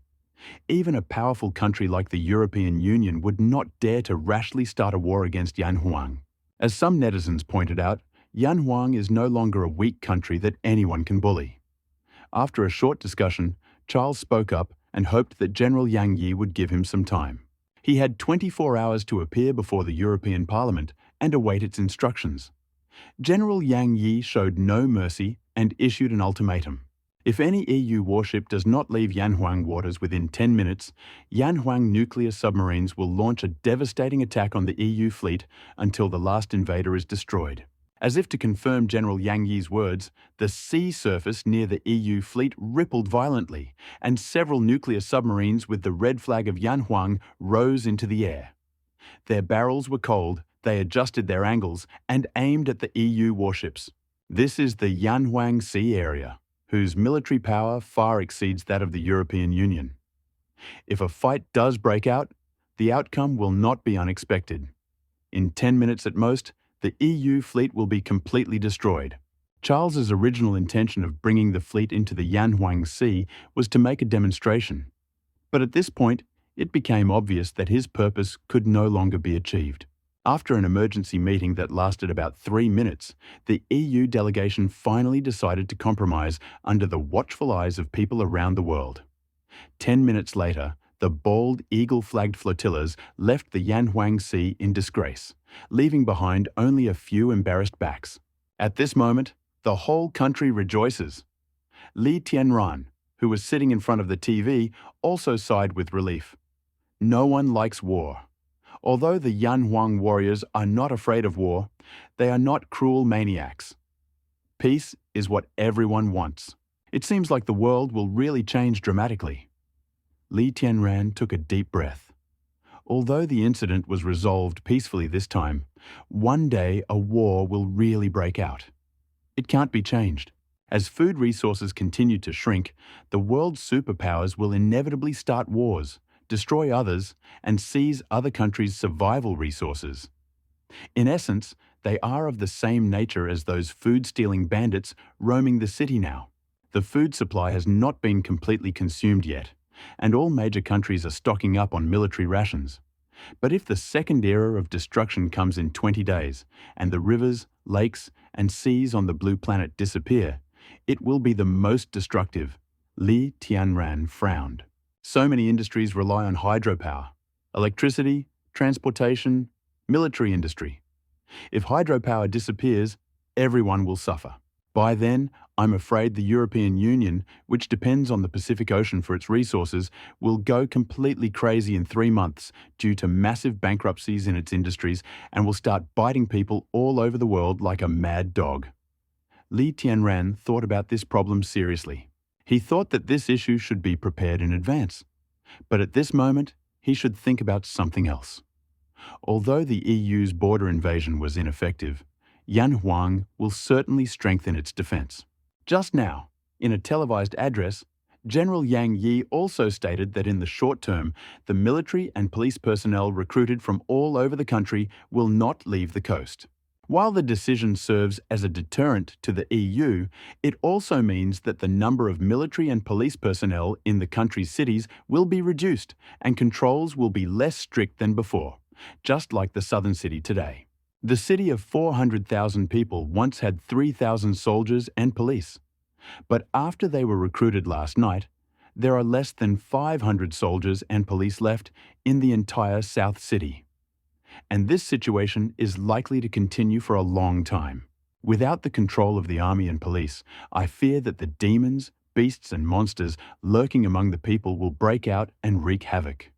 Even a powerful country like the European Union would not dare to rashly start a war against Yan Huang. As some netizens pointed out, Yan Huang is no longer a weak country that anyone can bully. After a short discussion, Charles spoke up and hoped that General Yang Yi would give him some time. He had 24 hours to appear before the European Parliament and await its instructions. General Yang Yi showed no mercy and issued an ultimatum. If any EU warship does not leave Yan Huang waters within 10 minutes, Yan Huang nuclear submarines will launch a devastating attack on the EU fleet until the last invader is destroyed. As if to confirm General Yang Yi's words, the sea surface near the EU fleet rippled violently, and several nuclear submarines with the red flag of Yan Huang rose into the air. Their barrels were cold, they adjusted their angles, and aimed at the EU warships. This is the Yan Huang Sea area, whose military power far exceeds that of the European Union. If a fight does break out, the outcome will not be unexpected. In 10 minutes at most, the EU fleet will be completely destroyed. Charles's original intention of bringing the fleet into the Yan Huang Sea was to make a demonstration. But at this point, it became obvious that his purpose could no longer be achieved. After an emergency meeting that lasted about 3 minutes, the EU delegation finally decided to compromise under the watchful eyes of people around the world. 10 minutes later, the bold eagle-flagged flotillas left the Yan Huang Sea in disgrace, leaving behind only a few embarrassed backs. At this moment, the whole country rejoices. Li Tianran, who was sitting in front of the TV, also sighed with relief. No one likes war. Although the Yan Huang warriors are not afraid of war, they are not cruel maniacs. Peace is what everyone wants. It seems like the world will really change dramatically. Li Tianran took a deep breath. Although the incident was resolved peacefully this time, one day a war will really break out. It can't be changed. As food resources continue to shrink, the world's superpowers will inevitably start wars, destroy others, and seize other countries' survival resources. In essence, they are of the same nature as those food-stealing bandits roaming the city now. The food supply has not been completely consumed yet, and all major countries are stocking up on military rations. But if the second era of destruction comes in 20 days, and the rivers, lakes, and seas on the blue planet disappear, it will be the most destructive. Li Tianran frowned. So many industries rely on hydropower: electricity, transportation, military industry. If hydropower disappears, everyone will suffer. By then, I'm afraid the European Union, which depends on the Pacific Ocean for its resources, will go completely crazy in 3 months due to massive bankruptcies in its industries and will start biting people all over the world like a mad dog. Li Tianran thought about this problem seriously. He thought that this issue should be prepared in advance. But at this moment, he should think about something else. Although the EU's border invasion was ineffective, Yan Huang will certainly strengthen its defense. Just now, in a televised address, General Yang Yi also stated that in the short term, the military and police personnel recruited from all over the country will not leave the coast. While the decision serves as a deterrent to the EU, it also means that the number of military and police personnel in the country's cities will be reduced and controls will be less strict than before, just like the southern city today. The city of 400,000 people once had 3,000 soldiers and police. But after they were recruited last night, there are less than 500 soldiers and police left in the entire South City. And this situation is likely to continue for a long time. Without the control of the army and police, I fear that the demons, beasts and monsters lurking among the people will break out and wreak havoc.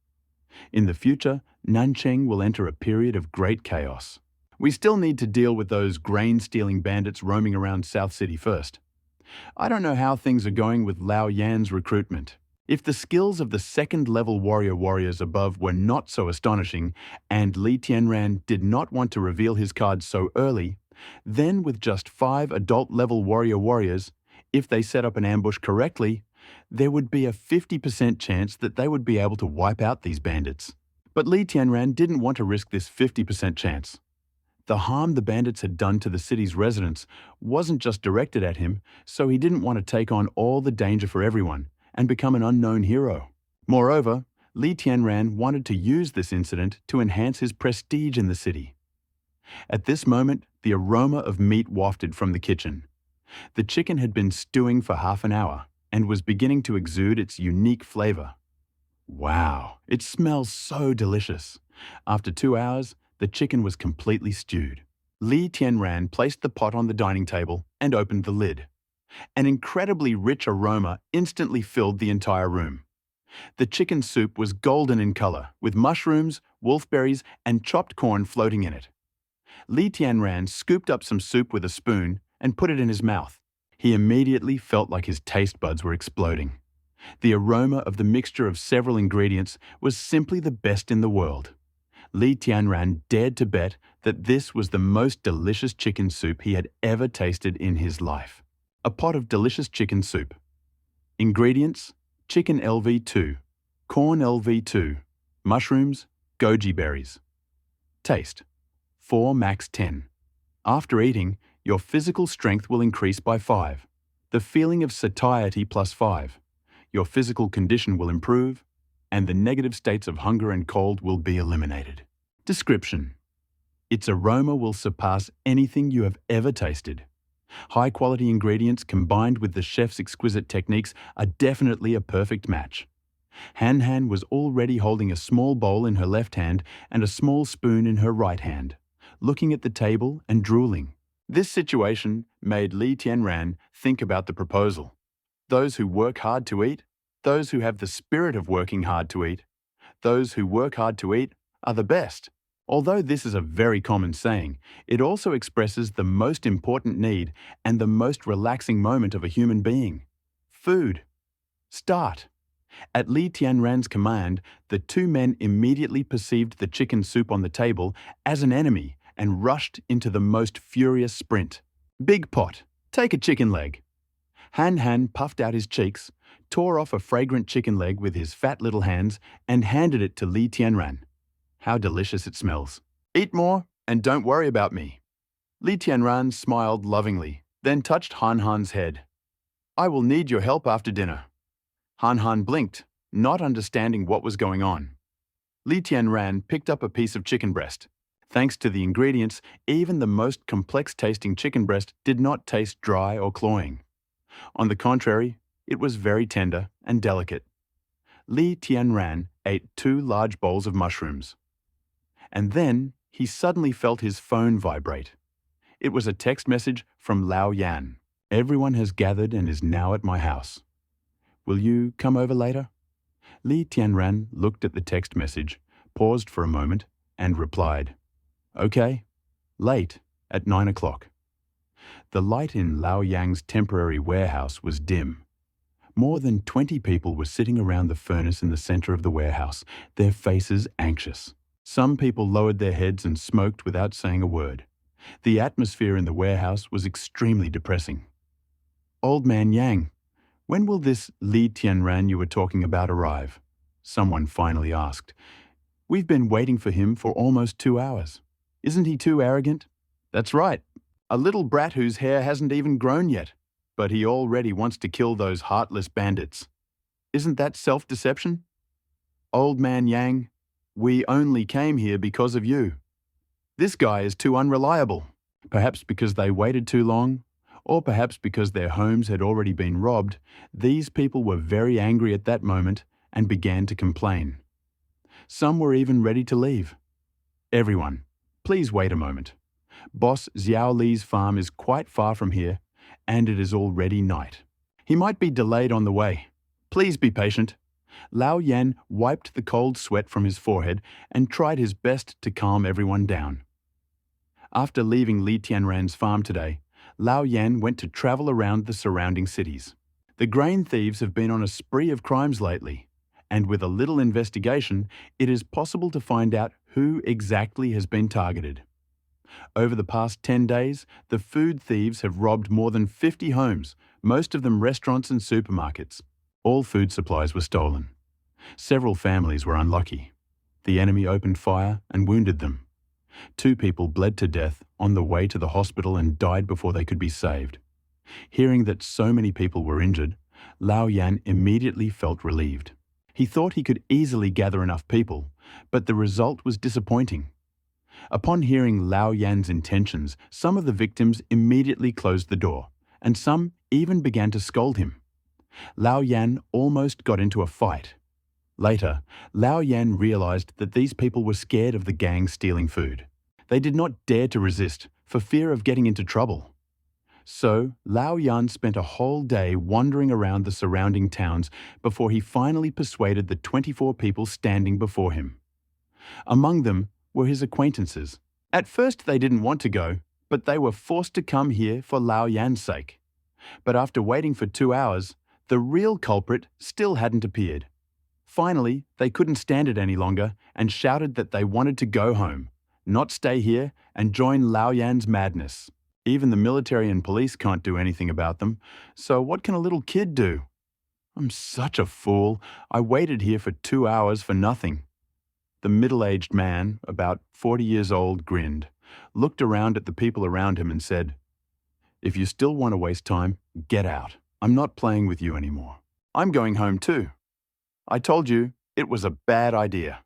In the future, Nancheng will enter a period of great chaos. We still need to deal with those grain-stealing bandits roaming around South City first. I don't know how things are going with Lao Yan's recruitment. If the skills of the second-level warriors above were not so astonishing, and Li Tianran did not want to reveal his cards so early, then with just 5 adult-level warriors, if they set up an ambush correctly, there would be a 50% chance that they would be able to wipe out these bandits. But Li Tianran didn't want to risk this 50% chance. The harm the bandits had done to the city's residents wasn't just directed at him, so he didn't want to take on all the danger for everyone and become an unknown hero. Moreover, Li Tianran wanted to use this incident to enhance his prestige in the city. At this moment, the aroma of meat wafted from the kitchen. The chicken had been stewing for half an hour and was beginning to exude its unique flavor. Wow, it smells so delicious. After 2 hours, the chicken was completely stewed. Li Tianran placed the pot on the dining table and opened the lid. An incredibly rich aroma instantly filled the entire room. The chicken soup was golden in color, with mushrooms, wolfberries, and chopped corn floating in it. Li Tianran scooped up some soup with a spoon and put it in his mouth. He immediately felt like his taste buds were exploding. The aroma of the mixture of several ingredients was simply the best in the world. Li Tianran dared to bet that this was the most delicious chicken soup he had ever tasted in his life. A pot of delicious chicken soup. Ingredients: chicken LV2, corn LV2, mushrooms, goji berries. Taste: 4 max 10. After eating, your physical strength will increase by 5. The feeling of satiety plus 5. Your physical condition will improve, and the negative states of hunger and cold will be eliminated. Description: its aroma will surpass anything you have ever tasted. High-quality ingredients combined with the chef's exquisite techniques are definitely a perfect match. Han Han was already holding a small bowl in her left hand and a small spoon in her right hand, looking at the table and drooling. This situation made Li Tianran think about the proposal. Those who work hard to eat, those who have the spirit of working hard to eat, those who work hard to eat are the best. Although this is a very common saying, it also expresses the most important need and the most relaxing moment of a human being: food. Start. At Li Tianran's command, the two men immediately perceived the chicken soup on the table as an enemy and rushed into the most furious sprint. "Big pot, take a chicken leg." Han Han puffed out his cheeks, tore off a fragrant chicken leg with his fat little hands, and handed it to Li Tianran. "How delicious it smells. Eat more and don't worry about me." Li Tianran smiled lovingly, then touched Han Han's head. "I will need your help after dinner." Han Han blinked, not understanding what was going on. Li Tianran picked up a piece of chicken breast. Thanks to the ingredients, even the most complex-tasting chicken breast did not taste dry or cloying. On the contrary, it was very tender and delicate. Li Tianran ate 2 large bowls of mushrooms. And then he suddenly felt his phone vibrate. It was a text message from Lao Yan. "Everyone has gathered and is now at my house. Will you come over later?" Li Tianran looked at the text message, paused for a moment, and replied, "Okay, late, at 9 o'clock. The light in Lao Yang's temporary warehouse was dim. More than 20 people were sitting around the furnace in the center of the warehouse, their faces anxious. Some people lowered their heads and smoked without saying a word. The atmosphere in the warehouse was extremely depressing. "Old man Yang, when will this Li Tianran you were talking about arrive?" someone finally asked. "We've been waiting for him for almost 2 hours. Isn't he too arrogant?" "That's right. A little brat whose hair hasn't even grown yet, but he already wants to kill those heartless bandits. Isn't that self-deception? Old man Yang, we only came here because of you. This guy is too unreliable." Perhaps because they waited too long, or perhaps because their homes had already been robbed, these people were very angry at that moment and began to complain. Some were even ready to leave. "Everyone, please wait a moment. Boss Xiao Li's farm is quite far from here, and it is already night. He might be delayed on the way. Please be patient." Lao Yan wiped the cold sweat from his forehead and tried his best to calm everyone down. After leaving Li Tianran's farm today, Lao Yan went to travel around the surrounding cities. The grain thieves have been on a spree of crimes lately, and with a little investigation, it is possible to find out who exactly has been targeted. Over the past 10 days, the food thieves have robbed more than 50 homes, most of them restaurants and supermarkets. All food supplies were stolen. Several families were unlucky. The enemy opened fire and wounded them. 2 people bled to death on the way to the hospital and died before they could be saved. Hearing that so many people were injured, Lao Yan immediately felt relieved. He thought he could easily gather enough people, but the result was disappointing. Upon hearing Lao Yan's intentions, some of the victims immediately closed the door, and some even began to scold him. Lao Yan almost got into a fight. Later, Lao Yan realized that these people were scared of the gang stealing food. They did not dare to resist, for fear of getting into trouble. So, Lao Yan spent a whole day wandering around the surrounding towns before he finally persuaded the 24 people standing before him. Among them were his acquaintances. At first they didn't want to go, but they were forced to come here for Lao Yan's sake. But after waiting for 2 hours, the real culprit still hadn't appeared. Finally, they couldn't stand it any longer and shouted that they wanted to go home, not stay here and join Lao Yan's madness. Even the military and police can't do anything about them, so what can a little kid do? "I'm such a fool. I waited here for 2 hours for nothing." The middle-aged man, about 40 years old, grinned, looked around at the people around him and said, "If you still want to waste time, get out. I'm not playing with you anymore. I'm going home too. I told you it was a bad idea.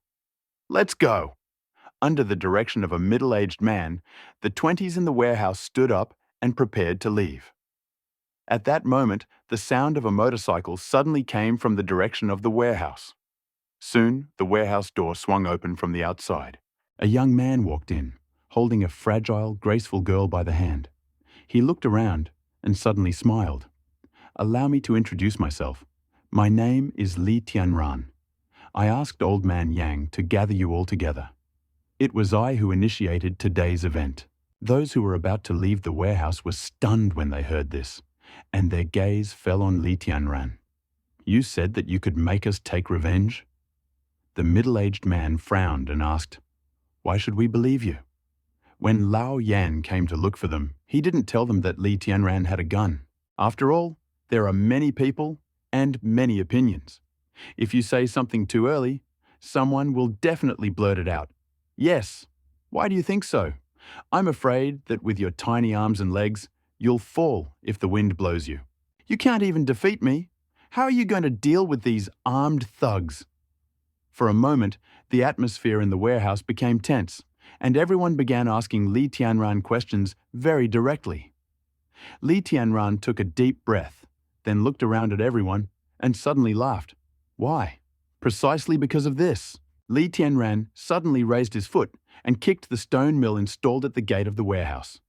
Let's go." Under the direction of a middle-aged man, the 20s in the warehouse stood up and prepared to leave. At that moment, the sound of a motorcycle suddenly came from the direction of the warehouse. Soon, the warehouse door swung open from the outside. A young man walked in, holding a fragile, graceful girl by the hand. He looked around and suddenly smiled. "Allow me to introduce myself. My name is Li Tianran. I asked Old Man Yang to gather you all together. It was I who initiated today's event." Those who were about to leave the warehouse were stunned when they heard this, and their gaze fell on Li Tianran. You said that you could make us take revenge? The middle-aged man frowned and asked, "Why should we believe you?" When Lao Yan came to look for them, he didn't tell them that Li Tianran had a gun. After all, there are many people and many opinions. If you say something too early, someone will definitely blurt it out. Yes. Why do you think so? I'm afraid that with your tiny arms and legs, you'll fall if the wind blows you. You can't even defeat me. How are you going to deal with these armed thugs? For a moment, the atmosphere in the warehouse became tense, and everyone began asking Li Tianran questions very directly. Li Tianran took a deep breath, then looked around at everyone and suddenly laughed. Why? Precisely because of this. Li Tianran suddenly raised his foot and kicked the stone mill installed at the gate of the warehouse.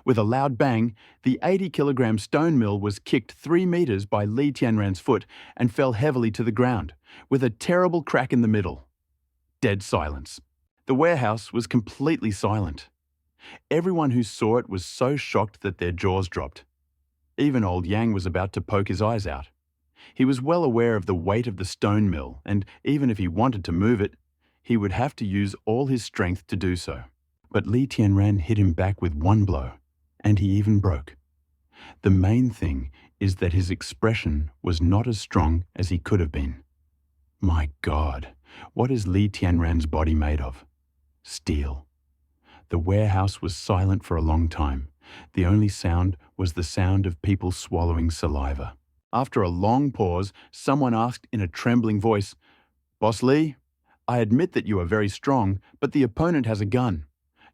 With a loud bang, the 80-kilogram stone mill was kicked 3 meters by Li Tianran's foot and fell heavily to the ground, with a terrible crack in the middle. Dead silence. The warehouse was completely silent. Everyone who saw it was so shocked that their jaws dropped. Even old Yang was about to poke his eyes out. He was well aware of the weight of the stone mill, and even if he wanted to move it, he would have to use all his strength to do so. But Li Tianran hit him back with one blow, and he even broke. The main thing is that his expression was not as strong as he could have been. My God, what is Li Tianran's body made of? Steel. The warehouse was silent for a long time. The only sound was the sound of people swallowing saliva. After a long pause, someone asked in a trembling voice, "Boss Li, I admit that you are very strong, but the opponent has a gun.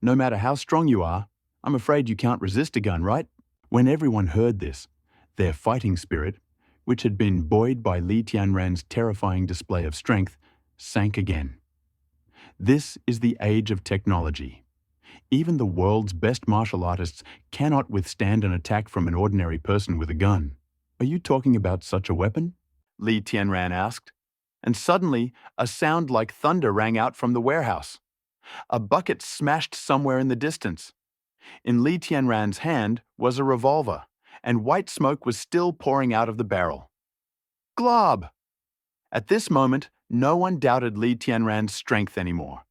No matter how strong you are, I'm afraid you can't resist a gun, right?" When everyone heard this, their fighting spirit, which had been buoyed by Li Tianran's terrifying display of strength, sank again. This is the age of technology. Even the world's best martial artists cannot withstand an attack from an ordinary person with a gun. Are you talking about such a weapon? Li Tianran asked. And suddenly, a sound like thunder rang out from the warehouse. A bucket smashed somewhere in the distance. In Li Tianran's hand was a revolver, and white smoke was still pouring out of the barrel. Glob! At this moment, no one doubted Li Tianran's strength anymore.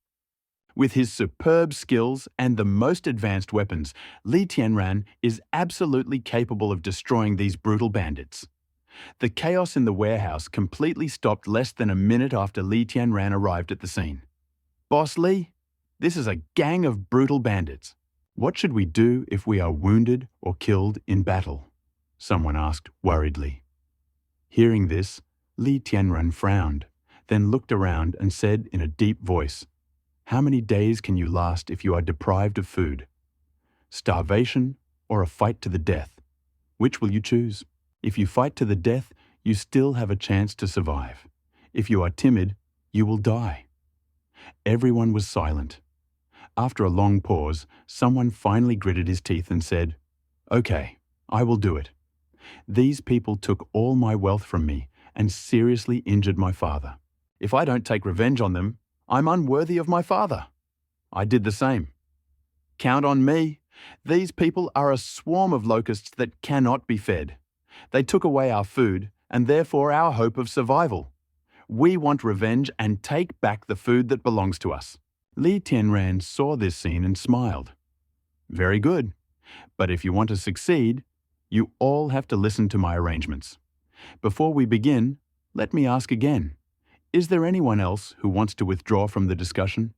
With his superb skills and the most advanced weapons, Li Tianran is absolutely capable of destroying these brutal bandits. The chaos in the warehouse completely stopped less than a minute after Li Tianran arrived at the scene. "Boss Li, this is a gang of brutal bandits. What should we do if we are wounded or killed in battle?" someone asked worriedly. Hearing this, Li Tianran frowned, then looked around and said in a deep voice, "How many days can you last if you are deprived of food? Starvation or a fight to the death? Which will you choose? If you fight to the death, you still have a chance to survive. If you are timid, you will die." Everyone was silent. After a long pause, someone finally gritted his teeth and said, "Okay, I will do it. These people took all my wealth from me and seriously injured my father. If I don't take revenge on them, I'm unworthy of my father. I did the same. Count on me. These people are a swarm of locusts that cannot be fed. They took away our food and therefore our hope of survival. We want revenge and take back the food that belongs to us." Li Tianran saw this scene and smiled. "Very good. But if you want to succeed, you all have to listen to my arrangements. Before we begin, let me ask again. Is there anyone else who wants to withdraw from the discussion?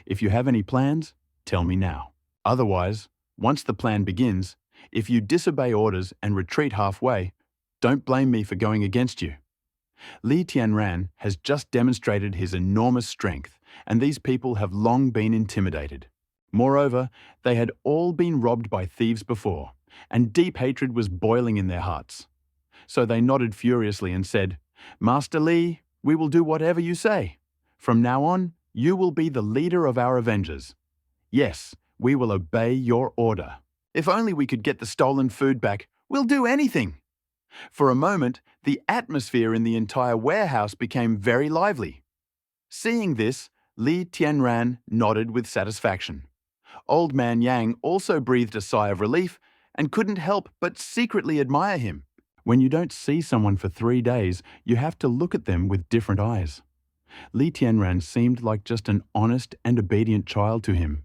If you have any plans, tell me now. Otherwise, once the plan begins, if you disobey orders and retreat halfway, don't blame me for going against you." Li Tianran has just demonstrated his enormous strength, and these people have long been intimidated. Moreover, they had all been robbed by thieves before, and deep hatred was boiling in their hearts. So they nodded furiously and said, "Master Li, we will do whatever you say. From now on, you will be the leader of our avengers. Yes, we will obey your order. If only we could get the stolen food back, we'll do anything." For a moment, the atmosphere in the entire warehouse became very lively. Seeing this, Li Tianran nodded with satisfaction. Old Man Yang also breathed a sigh of relief and couldn't help but secretly admire him. When you don't see someone for 3 days, you have to look at them with different eyes. Li Tianran seemed like just an honest and obedient child to him,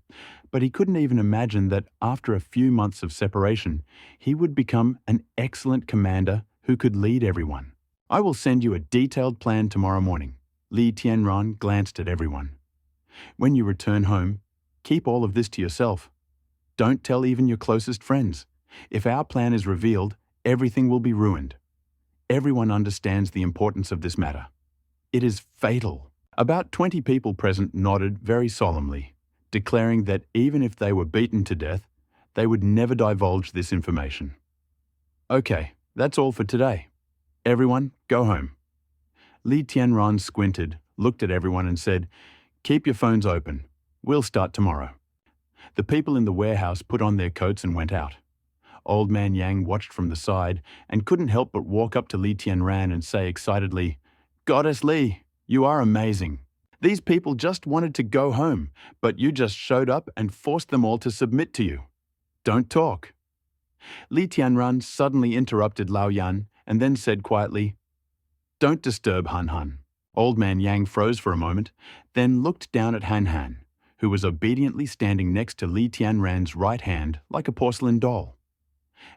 but he couldn't even imagine that after a few months of separation, he would become an excellent commander who could lead everyone. I will send you a detailed plan tomorrow morning. Li Tianran glanced at everyone. When you return home, keep all of this to yourself. Don't tell even your closest friends. If our plan is revealed, everything will be ruined. Everyone understands the importance of this matter. It is fatal. About 20 people present nodded very solemnly, declaring that even if they were beaten to death, they would never divulge this information. Okay, that's all for today. Everyone, go home. Li Tianran squinted, looked at everyone and said, "Keep your phones open. We'll start tomorrow." The people in the warehouse put on their coats and went out. Old Man Yang watched from the side and couldn't help but walk up to Li Tianran and say excitedly, "Goddess Li, you are amazing. These people just wanted to go home, but you just showed up and forced them all to submit to you. Don't talk." Li Tianran suddenly interrupted Lao Yan and then said quietly, "Don't disturb Han Han." Old Man Yang froze for a moment, then looked down at Han Han, who was obediently standing next to Li Tianran's right hand like a porcelain doll.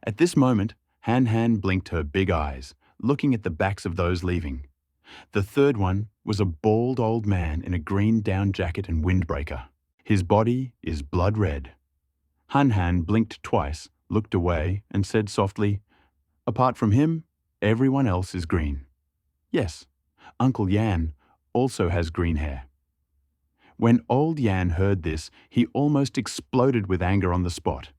At this moment, Han Han blinked her big eyes, looking at the backs of those leaving. The third one was a bald old man in a green down jacket and windbreaker. His body is blood red. Han Han blinked twice, looked away, and said softly, "Apart from him, everyone else is green. Yes, Uncle Yan also has green hair." When old Yan heard this, he almost exploded with anger on the spot.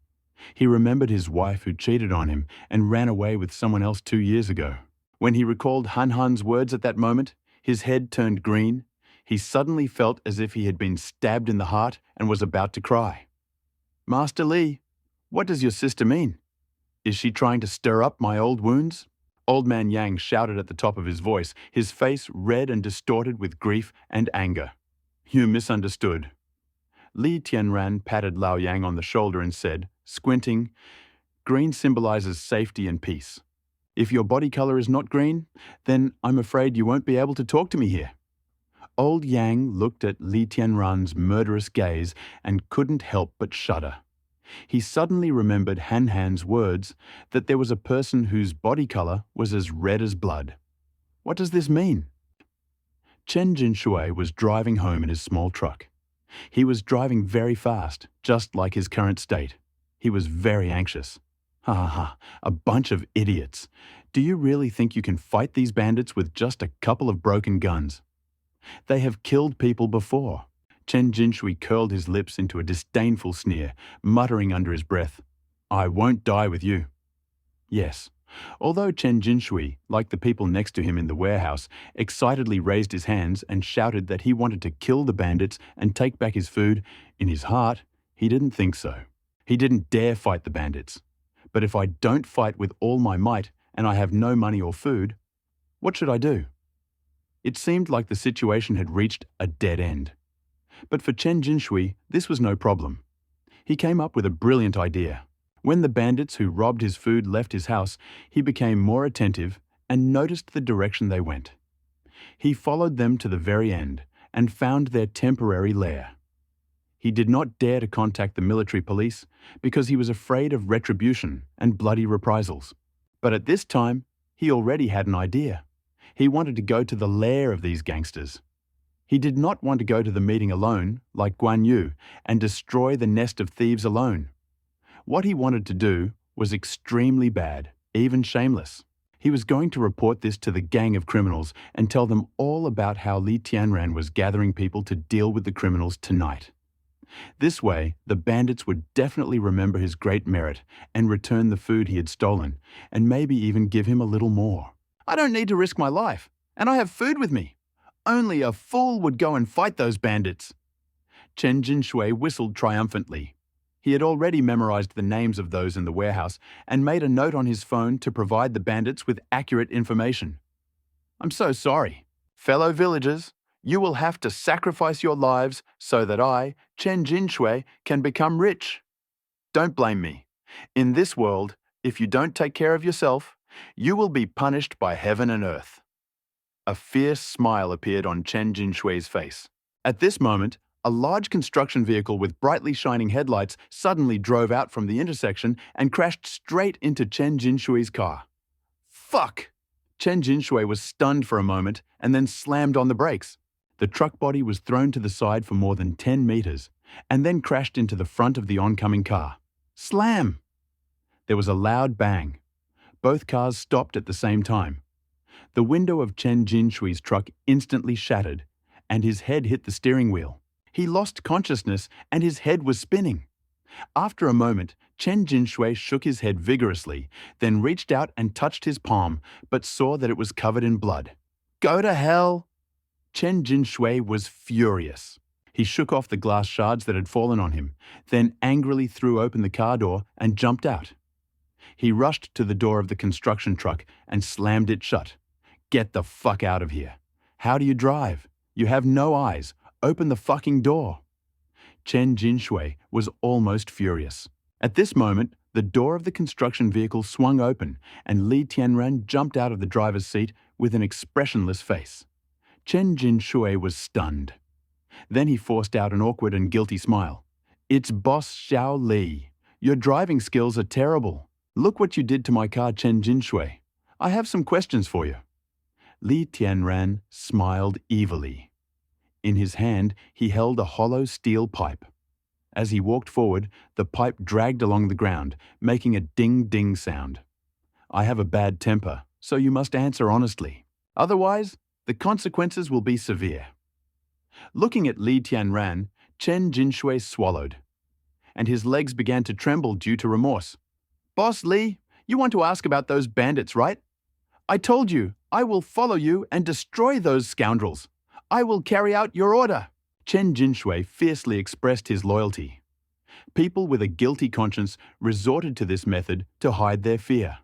He remembered his wife who cheated on him and ran away with someone else 2 years ago. When he recalled Han Han's words at that moment, his head turned green. He suddenly felt as if he had been stabbed in the heart and was about to cry. "Master Li, what does your sister mean? Is she trying to stir up my old wounds?" Old Man Yang shouted at the top of his voice, his face red and distorted with grief and anger. "You misunderstood." Li Tianran patted Lao Yang on the shoulder and said, squinting, "Green symbolizes safety and peace. If your body color is not green, then I'm afraid you won't be able to talk to me here." Old Yang looked at Li Tianran's murderous gaze and couldn't help but shudder. He suddenly remembered Han Han's words that there was a person whose body color was as red as blood. What does this mean? Chen Jinshui was driving home in his small truck. He was driving very fast, just like his current state. He was very anxious. Ha ha ha, a bunch of idiots. Do you really think you can fight these bandits with just a couple of broken guns? They have killed people before. Chen Jinshui curled his lips into a disdainful sneer, muttering under his breath, "I won't die with you." Yes, although Chen Jinshui, like the people next to him in the warehouse, excitedly raised his hands and shouted that he wanted to kill the bandits and take back his food, in his heart, he didn't think so. He didn't dare fight the bandits. But if I don't fight with all my might and I have no money or food, what should I do? It seemed like the situation had reached a dead end. But for Chen Jinshui, this was no problem. He came up with a brilliant idea. When the bandits who robbed his food left his house, he became more attentive and noticed the direction they went. He followed them to the very end and found their temporary lair. He did not dare to contact the military police because he was afraid of retribution and bloody reprisals. But at this time, he already had an idea. He wanted to go to the lair of these gangsters. He did not want to go to the meeting alone, like Guan Yu, and destroy the nest of thieves alone. What he wanted to do was extremely bad, even shameless. He was going to report this to the gang of criminals and tell them all about how Li Tianran was gathering people to deal with the criminals tonight. This way, the bandits would definitely remember his great merit and return the food he had stolen, and maybe even give him a little more. "I don't need to risk my life, and I have food with me. Only a fool would go and fight those bandits." Chen Jinshui whistled triumphantly. He had already memorized the names of those in the warehouse and made a note on his phone to provide the bandits with accurate information. "I'm so sorry. Fellow villagers, you will have to sacrifice your lives so that I, Chen Jinshui, can become rich. Don't blame me. In this world, if you don't take care of yourself, You will be punished by heaven and earth." A fierce smile appeared on Chen Jinshui's face. At this moment, a large construction vehicle with brightly shining headlights suddenly drove out from the intersection and crashed straight into Chen Jinshui's car. Fuck! Chen Jinshui was stunned for a moment and then slammed on the brakes. The truck body was thrown to the side for more than 10 meters and then crashed into the front of the oncoming car. Slam! There was a loud bang. Both cars stopped at the same time. The window of Chen Jinshui's truck instantly shattered, and his head hit the steering wheel. He lost consciousness, and his head was spinning. After a moment, Chen Jinshui shook his head vigorously, then reached out and touched his palm, but saw that it was covered in blood. "Go to hell!" Chen Jinshui was furious. He shook off the glass shards that had fallen on him, then angrily threw open the car door and jumped out. He rushed to the door of the construction truck and slammed it shut. "Get the fuck out of here. How do you drive? You have no eyes. Open the fucking door." Chen Jinshui was almost furious. At this moment, the door of the construction vehicle swung open and Li Tianran jumped out of the driver's seat with an expressionless face. Chen Jinshui was stunned. Then he forced out an awkward and guilty smile. "It's Boss Xiao Li. Your driving skills are terrible. Look what you did to my car, Chen Jinshui. I have some questions for you." Li Tianran smiled evilly. In his hand, he held a hollow steel pipe. As he walked forward, the pipe dragged along the ground, making a ding-ding sound. "I have a bad temper, so you must answer honestly. Otherwise, the consequences will be severe." Looking at Li Tianran, Chen Jinshui swallowed, and his legs began to tremble due to remorse. "Boss Li, you want to ask about those bandits, right? I told you, I will follow you and destroy those scoundrels. I will carry out your order." Chen Jinshui fiercely expressed his loyalty. People with a guilty conscience resorted to this method to hide their fear.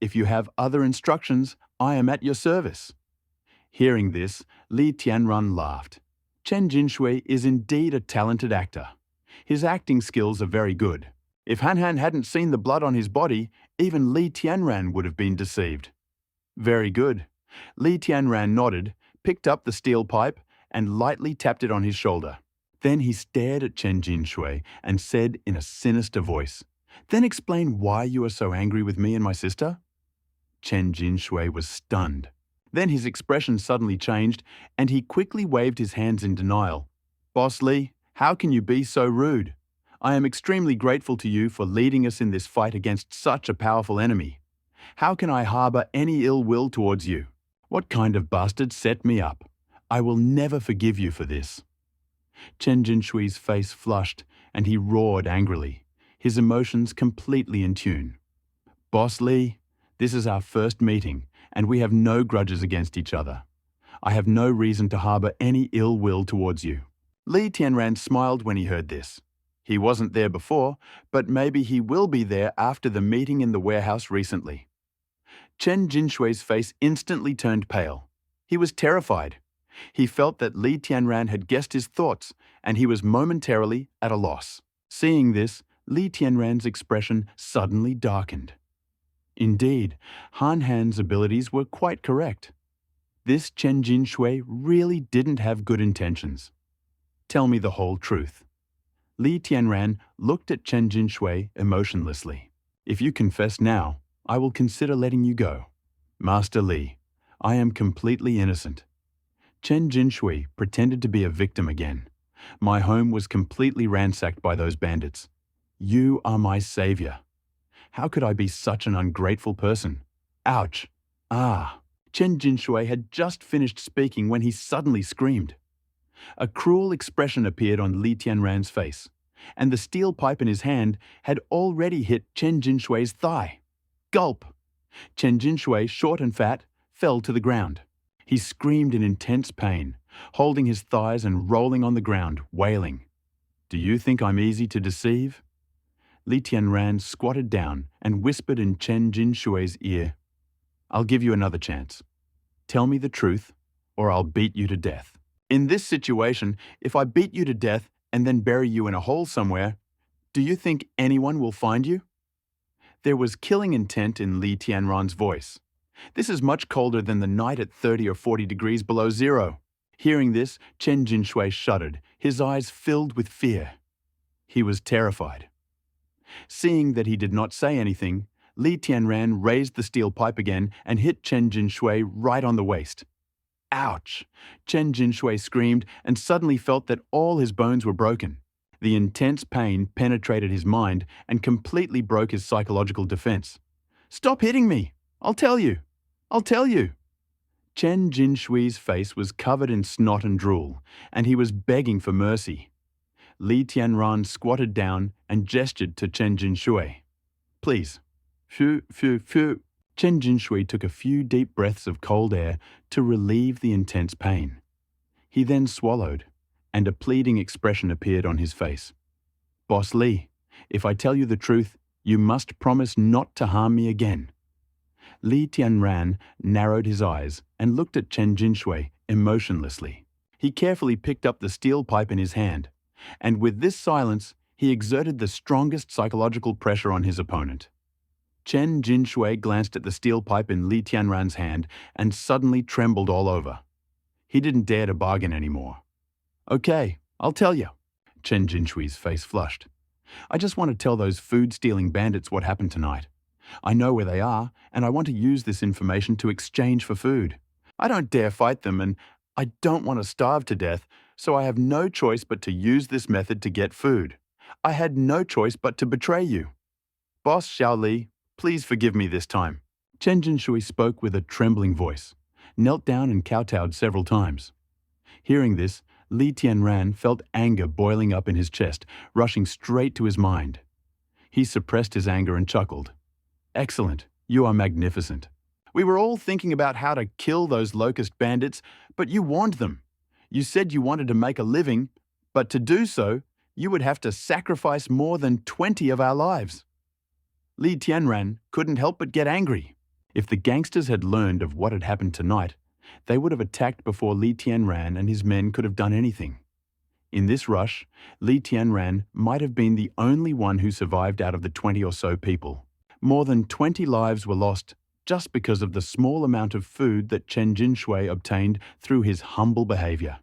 "If you have other instructions, I am at your service." Hearing this, Li Tianran laughed. Chen Jinshui is indeed a talented actor. His acting skills are very good. If Han Han hadn't seen the blood on his body, even Li Tianran would have been deceived. "Very good." Li Tianran nodded, picked up the steel pipe, and lightly tapped it on his shoulder. Then he stared at Chen Jinshui and said in a sinister voice, "Then explain why you are so angry with me and my sister?" Chen Jinshui was stunned. Then his expression suddenly changed, and he quickly waved his hands in denial. "Boss Li, how can you be so rude? I am extremely grateful to you for leading us in this fight against such a powerful enemy. How can I harbor any ill will towards you? What kind of bastard set me up? I will never forgive you for this." Chen Jinshui's face flushed, and he roared angrily, his emotions completely in tune. "Boss Li, this is our first meeting, and we have no grudges against each other. I have no reason to harbor any ill will towards you." Li Tianran smiled when he heard this. He wasn't there before, but maybe he will be there after the meeting in the warehouse recently. Chen Jinshui's face instantly turned pale. He was terrified. He felt that Li Tianran had guessed his thoughts, and he was momentarily at a loss. Seeing this, Li Tianran's expression suddenly darkened. Indeed, Han Han's abilities were quite correct. This Chen Jinshui really didn't have good intentions. "Tell me the whole truth." Li Tianran looked at Chen Jinshui emotionlessly. "If you confess now, I will consider letting you go." "Master Li, I am completely innocent." Chen Jinshui pretended to be a victim again. "My home was completely ransacked by those bandits. You are my savior. How could I be such an ungrateful person? Ouch! Ah!" Chen Jinshui had just finished speaking when he suddenly screamed. A cruel expression appeared on Li Tianran's face, and the steel pipe in his hand had already hit Chen Jinshui's thigh. Gulp! Chen Jinshui, short and fat, fell to the ground. He screamed in intense pain, holding his thighs and rolling on the ground, wailing. "Do you think I'm easy to deceive?" Li Tianran squatted down and whispered in Chen Jinshui's ear, "I'll give you another chance. Tell me the truth, or I'll beat you to death. In this situation, if I beat you to death and then bury you in a hole somewhere, do you think anyone will find you?" There was killing intent in Li Tianran's voice. This is much colder than the night at 30 or 40 degrees below zero. Hearing this, Chen Jinshui shuddered, his eyes filled with fear. He was terrified. Seeing that he did not say anything, Li Tianran raised the steel pipe again and hit Chen Jinshui right on the waist. Ouch! Chen Jinshui screamed and suddenly felt that all his bones were broken. The intense pain penetrated his mind and completely broke his psychological defense. "Stop hitting me! I'll tell you! I'll tell you!" Chen Jinshui's face was covered in snot and drool, and he was begging for mercy. Li Tianran squatted down and gestured to Chen Jinshui. "Please. Phew, phew, phew." Chen Jinshui took a few deep breaths of cold air to relieve the intense pain. He then swallowed, and a pleading expression appeared on his face. "Boss Li, if I tell you the truth, you must promise not to harm me again." Li Tianran narrowed his eyes and looked at Chen Jinshui emotionlessly. He carefully picked up the steel pipe in his hand, and with this silence, he exerted the strongest psychological pressure on his opponent. Chen Jinshui glanced at the steel pipe in Li Tianran's hand and suddenly trembled all over. He didn't dare to bargain anymore. "Okay, I'll tell you." Chen Jinshui's face flushed. "I just want to tell those food-stealing bandits what happened tonight. I know where they are, and I want to use this information to exchange for food. I don't dare fight them, and I don't want to starve to death, so I have no choice but to use this method to get food. I had no choice but to betray you. Boss Xiao Li, please forgive me this time." Chen Jinshui spoke with a trembling voice, knelt down and kowtowed several times. Hearing this, Li Tianran felt anger boiling up in his chest, rushing straight to his mind. He suppressed his anger and chuckled. "Excellent, you are magnificent. We were all thinking about how to kill those locust bandits, but you warned them. You said you wanted to make a living, but to do so, you would have to sacrifice more than 20 of our lives." Li Tianran couldn't help but get angry. If the gangsters had learned of what had happened tonight, they would have attacked before Li Tianran and his men could have done anything. In this rush, Li Tianran might have been the only one who survived out of the 20 or so people. More than 20 lives were lost just because of the small amount of food that Chen Jinshui obtained through his humble behavior.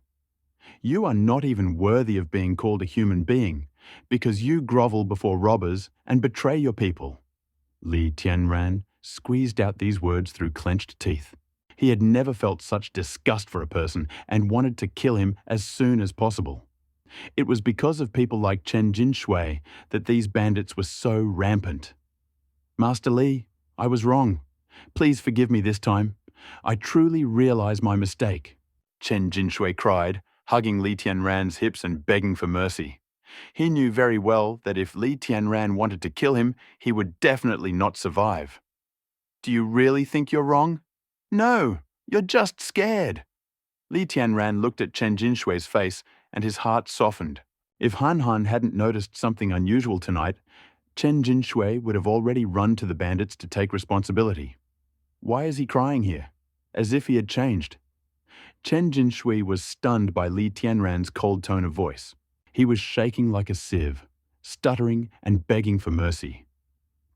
You are not even worthy of being called a human being because you grovel before robbers and betray your people. Li Tianran squeezed out these words through clenched teeth. He had never felt such disgust for a person and wanted to kill him as soon as possible. It was because of people like Chen Jinshui that these bandits were so rampant. "Master Li, I was wrong. Please forgive me this time. I truly realize my mistake," Chen Jinshui cried, hugging Li Tianran's hips and begging for mercy. He knew very well that if Li Tianran wanted to kill him, he would definitely not survive. "Do you really think you're wrong?" "No, you're just scared." Li Tianran looked at Chen Jinshui's face and his heart softened. If Han Han hadn't noticed something unusual tonight, Chen Jinshui would have already run to the bandits to take responsibility. Why is he crying here? As if he had changed. Chen Jinshui was stunned by Li Tianran's cold tone of voice. He was shaking like a sieve, stuttering and begging for mercy.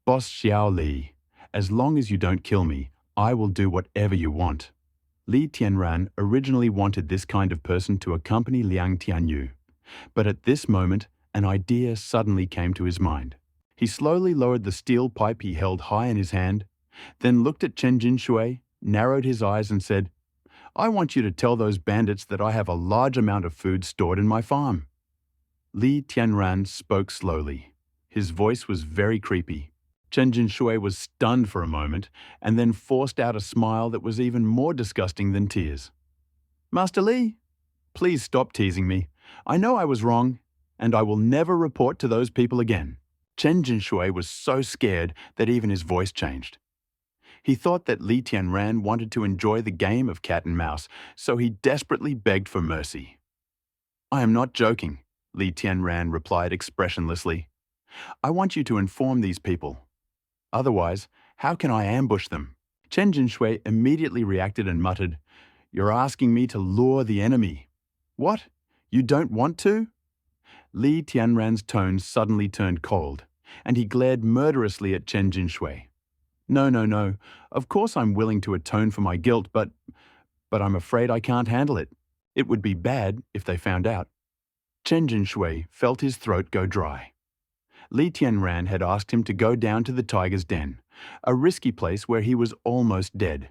"Boss Xiao Li, as long as you don't kill me, I will do whatever you want." Li Tianran originally wanted this kind of person to accompany Liang Tianyu, but at this moment, an idea suddenly came to his mind. He slowly lowered the steel pipe he held high in his hand, then looked at Chen Jinshui, narrowed his eyes and said, "I want you to tell those bandits that I have a large amount of food stored in my farm." Li Tianran spoke slowly. His voice was very creepy. Chen Jinshui was stunned for a moment and then forced out a smile that was even more disgusting than tears. "Master Li, please stop teasing me. I know I was wrong, and I will never report to those people again." Chen Jinshui was so scared that even his voice changed. He thought that Li Tianran wanted to enjoy the game of cat and mouse, so he desperately begged for mercy. "I am not joking," Li Tianran replied expressionlessly. "I want you to inform these people. Otherwise, how can I ambush them?" Chen Jinshui immediately reacted and muttered, "You're asking me to lure the enemy. What? You don't want to?" Li Tianran's tone suddenly turned cold. and he glared murderously at Chen Jinshui. No, no, no. Of course I'm willing to atone for my guilt, but I'm afraid I can't handle it. It would be bad if they found out. Chen Jinshui felt his throat go dry. Li Tianran had asked him to go down to the tiger's den, a risky place where he was almost dead.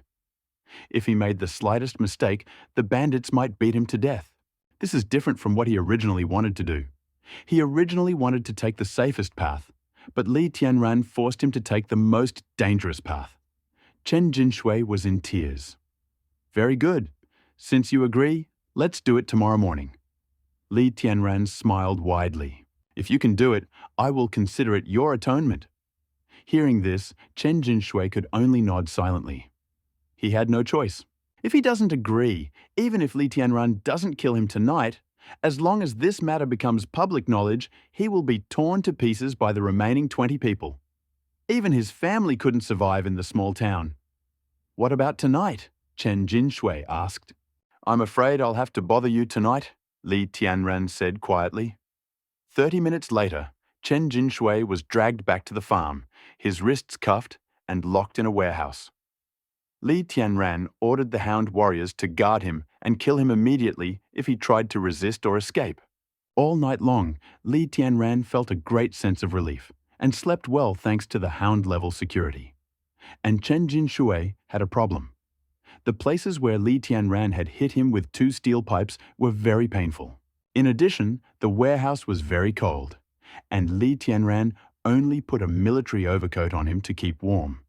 If he made the slightest mistake, the bandits might beat him to death. This is different from what he originally wanted to do. He originally wanted to take the safest path, but Li Tianran forced him to take the most dangerous path. Chen Jinshui was in tears. Very good. Since you agree, let's do it tomorrow morning. Li Tianran smiled widely. If you can do it, I will consider it your atonement. Hearing this, Chen Jinshui could only nod silently. He had no choice. If he doesn't agree, even if Li Tianran doesn't kill him tonight, as long as this matter becomes public knowledge, he will be torn to pieces by the remaining 20 people. Even his family couldn't survive in the small town. What about tonight? Chen Jinshui asked. I'm afraid I'll have to bother you tonight, Li Tianran said quietly. 30 minutes later, Chen Jinshui was dragged back to the farm, his wrists cuffed and locked in a warehouse. Li Tianran ordered the Hound warriors to guard him and kill him immediately if he tried to resist or escape. All night long, Li Tianran felt a great sense of relief and slept well thanks to the Hound-level security. And Chen Jinshui had a problem. The places where Li Tianran had hit him with 2 steel pipes were very painful. In addition, the warehouse was very cold, and Li Tianran only put a military overcoat on him to keep warm.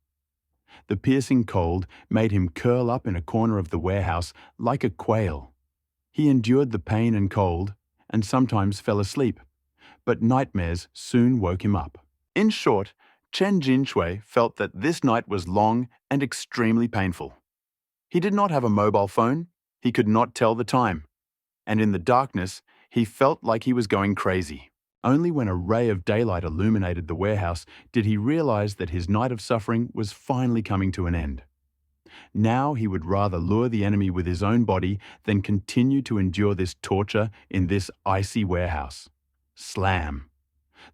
The piercing cold made him curl up in a corner of the warehouse like a quail. He endured the pain and cold, and sometimes fell asleep, but nightmares soon woke him up. In short, Chen Jinshui felt that this night was long and extremely painful. He did not have a mobile phone, he could not tell the time, and in the darkness, he felt like he was going crazy. Only when a ray of daylight illuminated the warehouse did he realize that his night of suffering was finally coming to an end. Now he would rather lure the enemy with his own body than continue to endure this torture in this icy warehouse. Slam!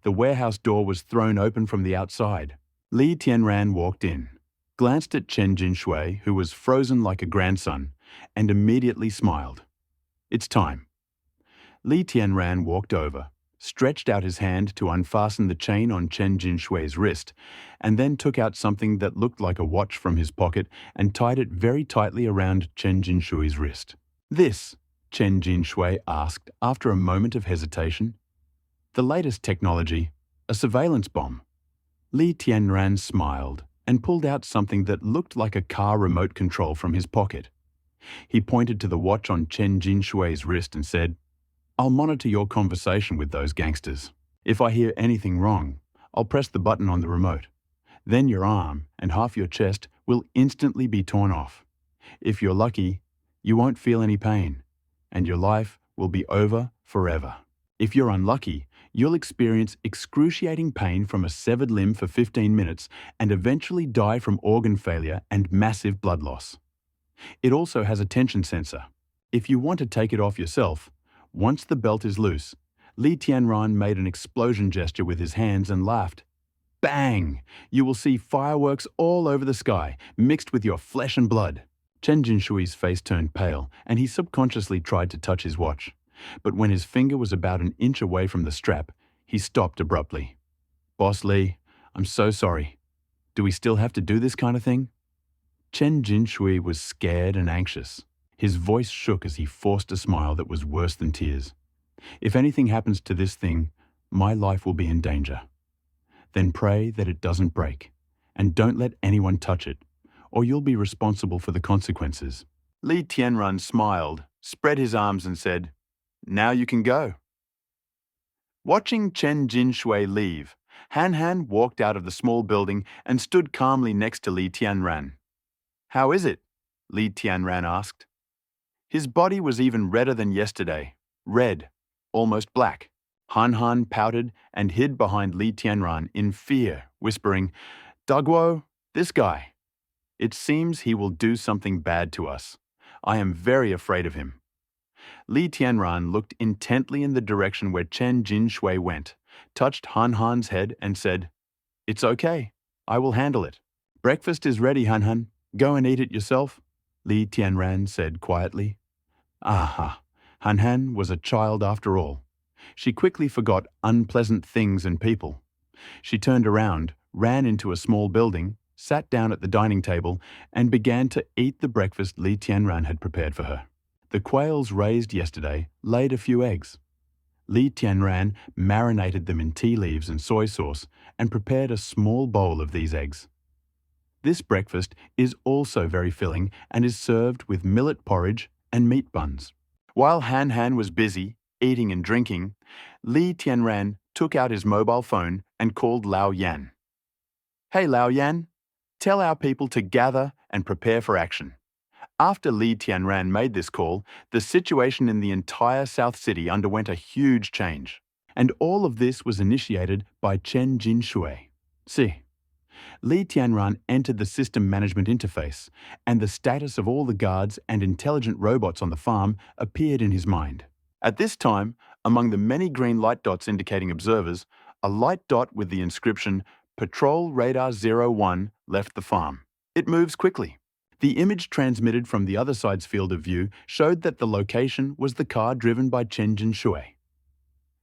The warehouse door was thrown open from the outside. Li Tianran walked in, glanced at Chen Jinshui, who was frozen like a grandson, and immediately smiled. It's time. Li Tianran walked over, stretched out his hand to unfasten the chain on Chen Jinshui's wrist, and then took out something that looked like a watch from his pocket and tied it very tightly around Chen Jinshui's wrist. This, Chen Jinshui asked after a moment of hesitation. The latest technology, a surveillance bomb. Li Tianran smiled and pulled out something that looked like a car remote control from his pocket. He pointed to the watch on Chen Jinshui's wrist and said, I'll monitor your conversation with those gangsters. If I hear anything wrong, I'll press the button on the remote. Then your arm and half your chest will instantly be torn off. If you're lucky, you won't feel any pain, and your life will be over forever. If you're unlucky, you'll experience excruciating pain from a severed limb for 15 minutes and eventually die from organ failure and massive blood loss. It also has a tension sensor. If you want to take it off yourself, once the belt is loose, Li Tianran made an explosion gesture with his hands and laughed. Bang! You will see fireworks all over the sky, mixed with your flesh and blood. Chen Jinshui's face turned pale, and he subconsciously tried to touch his watch. But when his finger was about an inch away from the strap, he stopped abruptly. Boss Li, I'm so sorry. Do we still have to do this kind of thing? Chen Jinshui was scared and anxious. His voice shook as he forced a smile that was worse than tears. If anything happens to this thing, my life will be in danger. Then pray that it doesn't break, and don't let anyone touch it, or you'll be responsible for the consequences. Li Tianran smiled, spread his arms and said, Now you can go. Watching Chen Jinshui leave, Han walked out of the small building and stood calmly next to Li Tianran. How is it? Li Tianran asked. His body was even redder than yesterday, red, almost black. Han pouted and hid behind Li Tianran in fear, whispering, Dogwo, this guy. It seems he will do something bad to us. I am very afraid of him. Li Tianran looked intently in the direction where Chen Jinshui went, touched Han Han's head and said, "It's okay. I will handle it." "Breakfast is ready, Han Han. Go and eat it yourself," Li Tianran said quietly. Aha! Han Han was a child after all. She quickly forgot unpleasant things and people. She turned around, ran into a small building, sat down at the dining table, and began to eat the breakfast Li Tianran had prepared for her. The quails raised yesterday laid a few eggs. Li Tianran marinated them in tea leaves and soy sauce and prepared a small bowl of these eggs. This breakfast is also very filling and is served with millet porridge and meat buns. While Han Han was busy eating and drinking, Li Tianran took out his mobile phone and called Lao Yan. "Hey Lao Yan, tell our people to gather and prepare for action." After Li Tianran made this call, the situation in the entire South City underwent a huge change. And all of this was initiated by Chen Jinshui. See, Li Tianran entered the system management interface, and the status of all the guards and intelligent robots on the farm appeared in his mind. At this time, among the many green light dots indicating observers, a light dot with the inscription "Patrol Radar 01" left the farm. It moves quickly. The image transmitted from the other side's field of view showed that the location was the car driven by Chen Jinshui.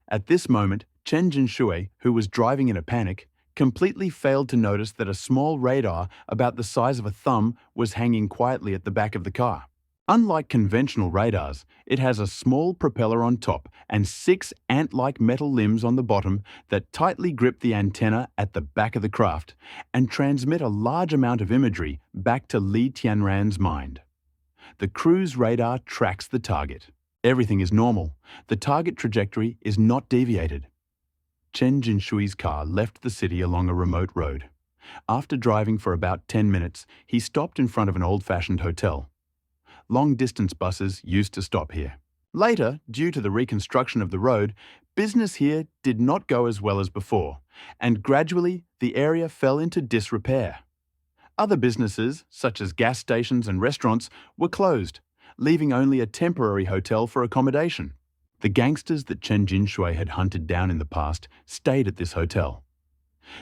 At this moment, Chen Jinshui, who was driving in a panic, completely failed to notice that a small radar about the size of a thumb was hanging quietly at the back of the car. Unlike conventional radars, it has a small propeller on top and 6 ant-like metal limbs on the bottom that tightly grip the antenna at the back of the craft and transmit a large amount of imagery back to Li Tianran's mind. The cruise radar tracks the target. Everything is normal. The target trajectory is not deviated. Chen Jinshui's car left the city along a remote road. After driving for about 10 minutes, he stopped in front of an old-fashioned hotel. Long-distance buses used to stop here. Later, due to the reconstruction of the road, business here did not go as well as before, and gradually the area fell into disrepair. Other businesses, such as gas stations and restaurants, were closed, leaving only a temporary hotel for accommodation. The gangsters that Chen Jinshui had hunted down in the past stayed at this hotel.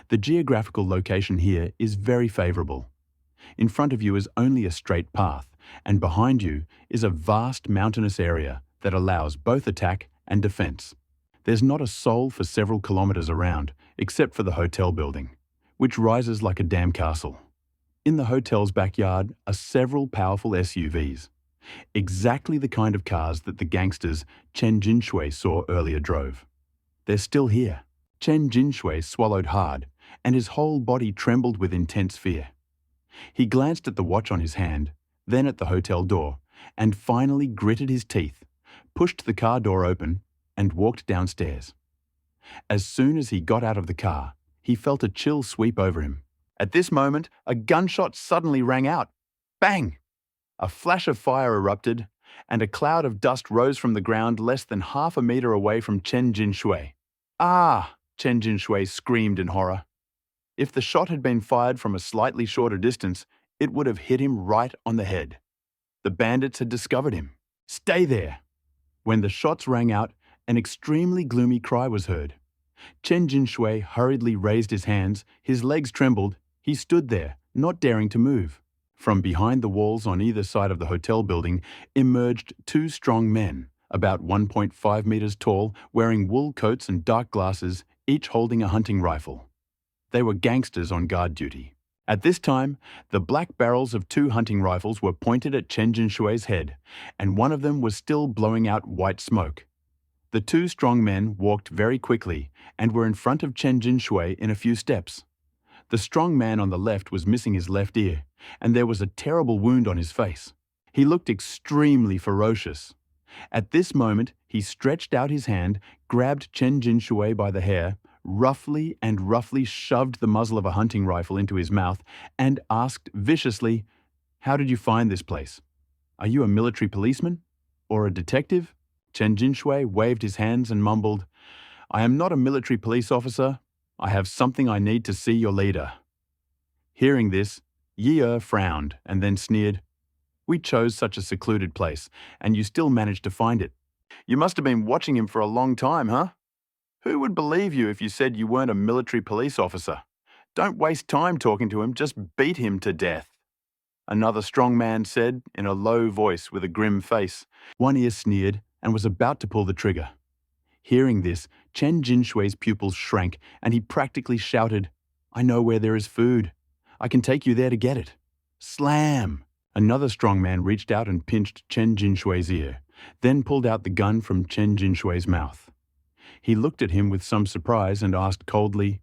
The geographical location here is very favorable. In front of you is only a straight path, and behind you is a vast mountainous area that allows both attack and defense. There's not a soul for several kilometers around, except for the hotel building, which rises like a damn castle. In the hotel's backyard are several powerful SUVs, exactly the kind of cars that the gangsters Chen Jinshui saw earlier drove. They're still here. Chen Jinshui swallowed hard, and his whole body trembled with intense fear. He glanced at the watch on his hand, then at the hotel door, and finally gritted his teeth, pushed the car door open, and walked downstairs. As soon as he got out of the car, he felt a chill sweep over him. At this moment, a gunshot suddenly rang out. Bang! A flash of fire erupted, and a cloud of dust rose from the ground less than half a meter away from Chen Jinshui. "Ah!" Chen Jinshui screamed in horror. If the shot had been fired from a slightly shorter distance, it would have hit him right on the head. The bandits had discovered him. "Stay there!" When the shots rang out, an extremely gloomy cry was heard. Chen Jinshui hurriedly raised his hands, his legs trembled, he stood there, not daring to move. From behind the walls on either side of the hotel building emerged 2 strong men, about 1.5 meters tall, wearing wool coats and dark glasses, each holding a hunting rifle. They were gangsters on guard duty. At this time, the black barrels of 2 hunting rifles were pointed at Chen Jinshui's head, and one of them was still blowing out white smoke. The 2 strong men walked very quickly and were in front of Chen Jinshui in a few steps. The strong man on the left was missing his left ear, and there was a terrible wound on his face. He looked extremely ferocious. At this moment, he stretched out his hand, grabbed Chen Jinshui by the hair, roughly shoved the muzzle of a hunting rifle into his mouth, and asked viciously, "How did you find this place? Are you a military policeman? Or a detective?" Chen Jinshui waved his hands and mumbled, "I am not a military police officer. I have something I need to see your leader." Hearing this, Yi frowned and then sneered, "We chose such a secluded place, and you still managed to find it. You must have been watching him for a long time, huh?" Who would believe you if you said you weren't a military police officer? Don't waste time talking to him, just beat him to death. Another strong man said in a low voice with a grim face. One ear sneered and was about to pull the trigger. Hearing this, Chen Jinshui's pupils shrank and he practically shouted, "I know where there is food. I can take you there to get it." Slam! Another strong man reached out and pinched Chen Jinshui's ear, then pulled out the gun from Chen Jinshui's mouth. He looked at him with some surprise and asked coldly,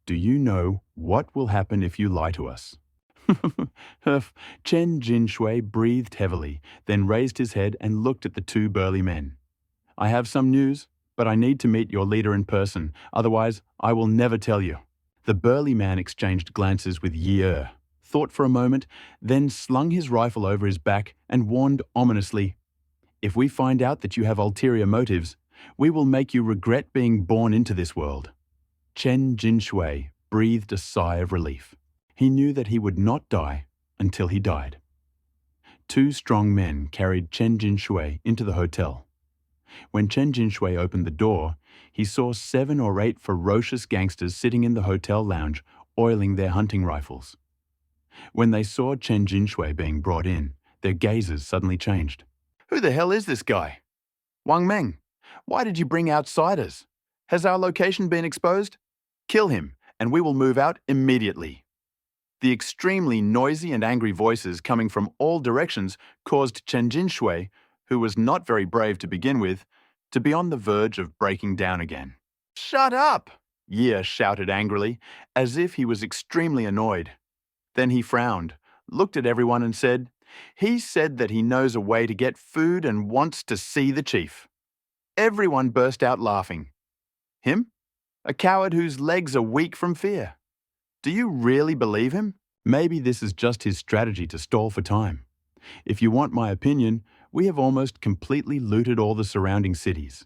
"Do you know what will happen if you lie to us?" Chen Jinshui breathed heavily, then raised his head and looked at the two burly men. "I have some news, but I need to meet your leader in person, otherwise I will never tell you." The burly man exchanged glances with Ye, thought for a moment, then slung his rifle over his back and warned ominously, "If we find out that you have ulterior motives, we will make you regret being born into this world." Chen Jinshui breathed a sigh of relief. He knew that he would not die until he died. Two strong men carried Chen Jinshui into the hotel. When Chen Jinshui opened the door, he saw 7 or 8 ferocious gangsters sitting in the hotel lounge, oiling their hunting rifles. When they saw Chen Jinshui being brought in, their gazes suddenly changed. "Who the hell is this guy? Wang Meng, why did you bring outsiders? Has our location been exposed? Kill him, and we will move out immediately." The extremely noisy and angry voices coming from all directions caused Chen Jinshui, who was not very brave to begin with, to be on the verge of breaking down again. "Shut up!" Ye shouted angrily, as if he was extremely annoyed. Then he frowned, looked at everyone and said, "He said that he knows a way to get food and wants to see the chief." Everyone burst out laughing. Him? A coward whose legs are weak from fear. Do you really believe him? Maybe this is just his strategy to stall for time. If you want my opinion, we have almost completely looted all the surrounding cities.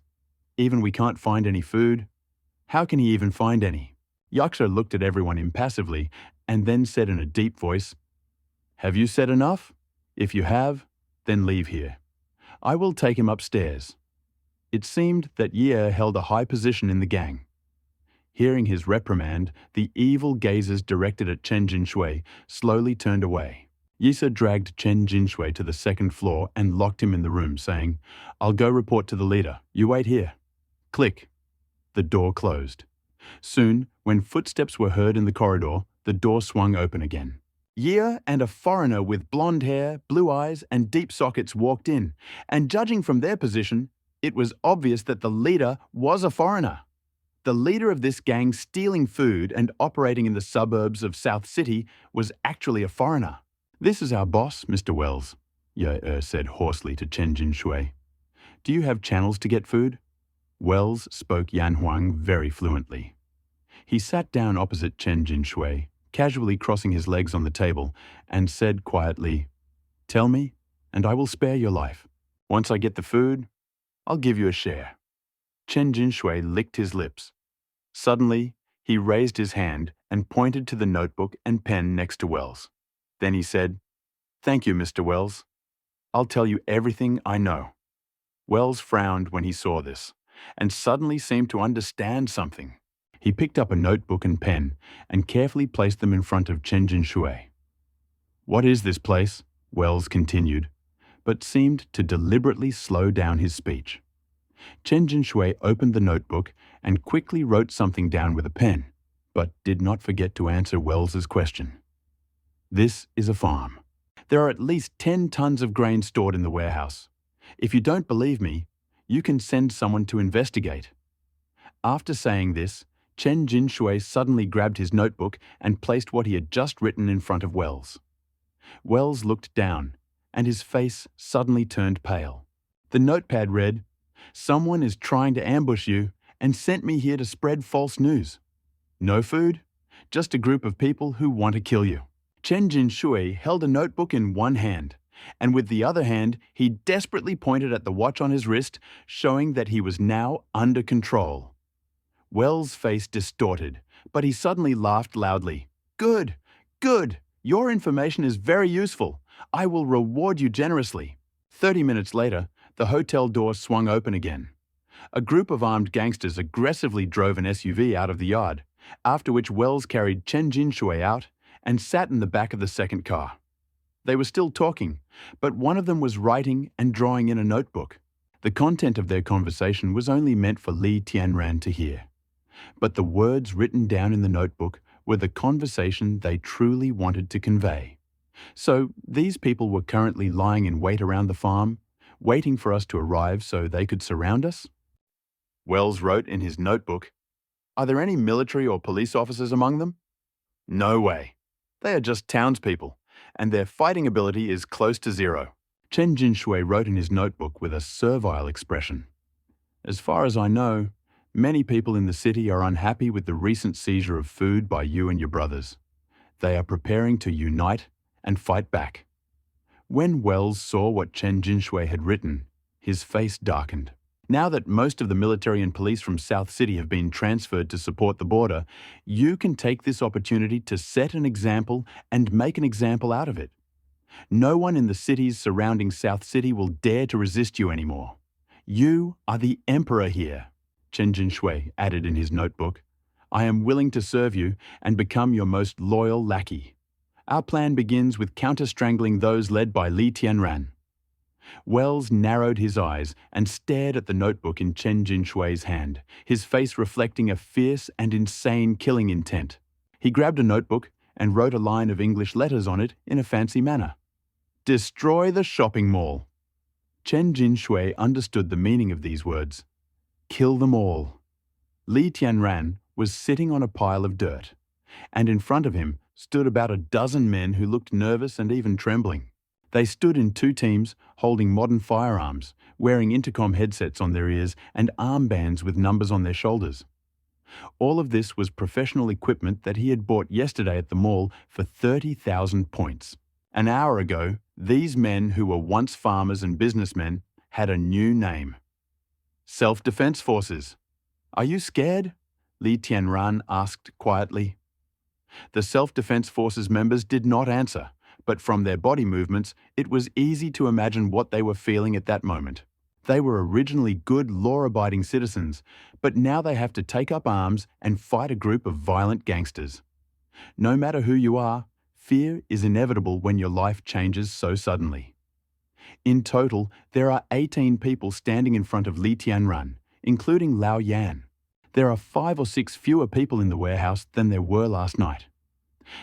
Even we can't find any food. How can he even find any? Yaksha looked at everyone impassively and then said in a deep voice, "Have you said enough? If you have, then leave here. I will take him upstairs." It seemed that Ye held a high position in the gang. Hearing his reprimand, the evil gazes directed at Chen Jinshui slowly turned away. Yisa dragged Chen Jinshui to the second floor and locked him in the room, saying, "I'll go report to the leader. You wait here." Click. The door closed. Soon, when footsteps were heard in the corridor, the door swung open again. Ye and a foreigner with blonde hair, blue eyes, and deep sockets walked in, and judging from their position, it was obvious that the leader was a foreigner. The leader of this gang stealing food and operating in the suburbs of South City was actually a foreigner. "This is our boss, Mr. Wells," Ye said hoarsely to Chen Jinshui. "Do you have channels to get food?" Wells spoke Yan Huang very fluently. He sat down opposite Chen Jinshui, casually crossing his legs on the table, and said quietly, "Tell me, and I will spare your life. Once I get the food, I'll give you a share." Chen Jinshui licked his lips. Suddenly, he raised his hand and pointed to the notebook and pen next to Wells. Then he said, "Thank you, Mr. Wells. I'll tell you everything I know." Wells frowned when he saw this, and suddenly seemed to understand something. He picked up a notebook and pen and carefully placed them in front of Chen Jinshui. "What is this place?" Wells continued, but seemed to deliberately slow down his speech. Chen Jinshui opened the notebook and quickly wrote something down with a pen, but did not forget to answer Wells's question. "This is a farm. There are at least 10 tons of grain stored in the warehouse. If you don't believe me, you can send someone to investigate." After saying this, Chen Jinshui suddenly grabbed his notebook and placed what he had just written in front of Wells. Wells looked down, and his face suddenly turned pale. The notepad read, "Someone is trying to ambush you and sent me here to spread false news. No food, just a group of people who want to kill you." Chen Jinshui held a notebook in one hand, and with the other hand, he desperately pointed at the watch on his wrist, showing that he was now under control. Wells' face distorted, but he suddenly laughed loudly. "Good, good. Your information is very useful. I will reward you generously." 30 minutes later, the hotel door swung open again. A group of armed gangsters aggressively drove an SUV out of the yard, after which Wells carried Chen Jinshui out and sat in the back of the second car. They were still talking, but one of them was writing and drawing in a notebook. The content of their conversation was only meant for Li Tianran to hear. But the words written down in the notebook were the conversation they truly wanted to convey. So these people were currently lying in wait around the farm, waiting for us to arrive so they could surround us? Wells wrote in his notebook, "Are there any military or police officers among them? No way. They are just townspeople, and their fighting ability is close to zero." Chen Jinshui wrote in his notebook with a servile expression. "As far as I know, many people in the city are unhappy with the recent seizure of food by you and your brothers. They are preparing to unite and fight back." When Wells saw what Chen Jinshui had written, his face darkened. Now that most of the military and police from South City have been transferred to support the border, you can take this opportunity to set an example and make an example out of it. No one in the cities surrounding South City will dare to resist you anymore. You are the emperor here. Chen Jinshui added in his notebook, "I am willing to serve you and become your most loyal lackey. Our plan begins with counter-strangling those led by Li Tianran." Wells narrowed his eyes and stared at the notebook in Chen Jinshui's hand, his face reflecting a fierce and insane killing intent. He grabbed a notebook and wrote a line of English letters on it in a fancy manner. "Destroy the shopping mall." Chen Jinshui understood the meaning of these words. Kill them all. Li Tianran was sitting on a pile of dirt, and in front of him stood about a dozen men who looked nervous and even trembling. They stood in two teams, holding modern firearms, wearing intercom headsets on their ears and armbands with numbers on their shoulders. All of this was professional equipment that he had bought yesterday at the mall for 30,000 points. An hour ago, these men who were once farmers and businessmen had a new name. Self-Defense Forces. "Are you scared?" Li Tianran asked quietly. The Self-Defense Forces members did not answer, but from their body movements, it was easy to imagine what they were feeling at that moment. They were originally good, law-abiding citizens, but now they have to take up arms and fight a group of violent gangsters. No matter who you are, fear is inevitable when your life changes so suddenly. In total, there are 18 people standing in front of Li Tianran, including Lao Yan. There are 5 or 6 fewer people in the warehouse than there were last night.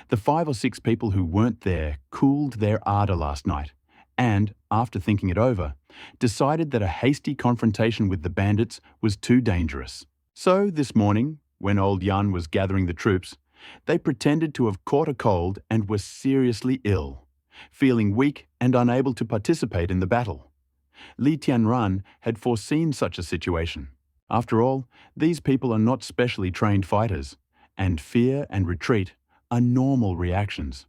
The 5 or 6 people who weren't there cooled their ardor last night and, after thinking it over, decided that a hasty confrontation with the bandits was too dangerous. So this morning, when old Yan was gathering the troops, they pretended to have caught a cold and were seriously ill, feeling weak and unable to participate in the battle. Li Tianran had foreseen such a situation. After all, these people are not specially trained fighters, and fear and retreat are normal reactions.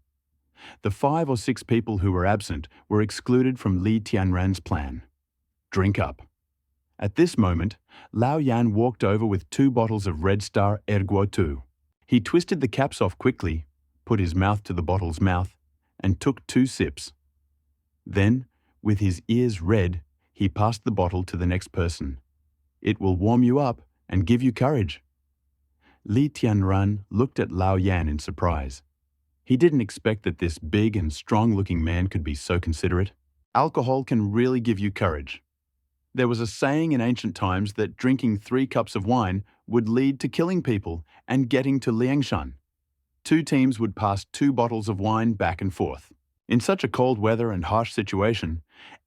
The 5 or 6 people who were absent were excluded from Li Tianran's plan. Drink up. At this moment, Lao Yan walked over with 2 bottles of Red Star Erguo 2. He twisted the caps off quickly, put his mouth to the bottle's mouth, and took 2 sips. Then, with his ears red, he passed the bottle to the next person. "It will warm you up and give you courage." Li Tianran looked at Lao Yan in surprise. He didn't expect that this big and strong-looking man could be so considerate. Alcohol can really give you courage. There was a saying in ancient times that drinking 3 cups of wine would lead to killing people and getting to Liangshan. 2 teams would pass 2 bottles of wine back and forth. In such a cold weather and harsh situation,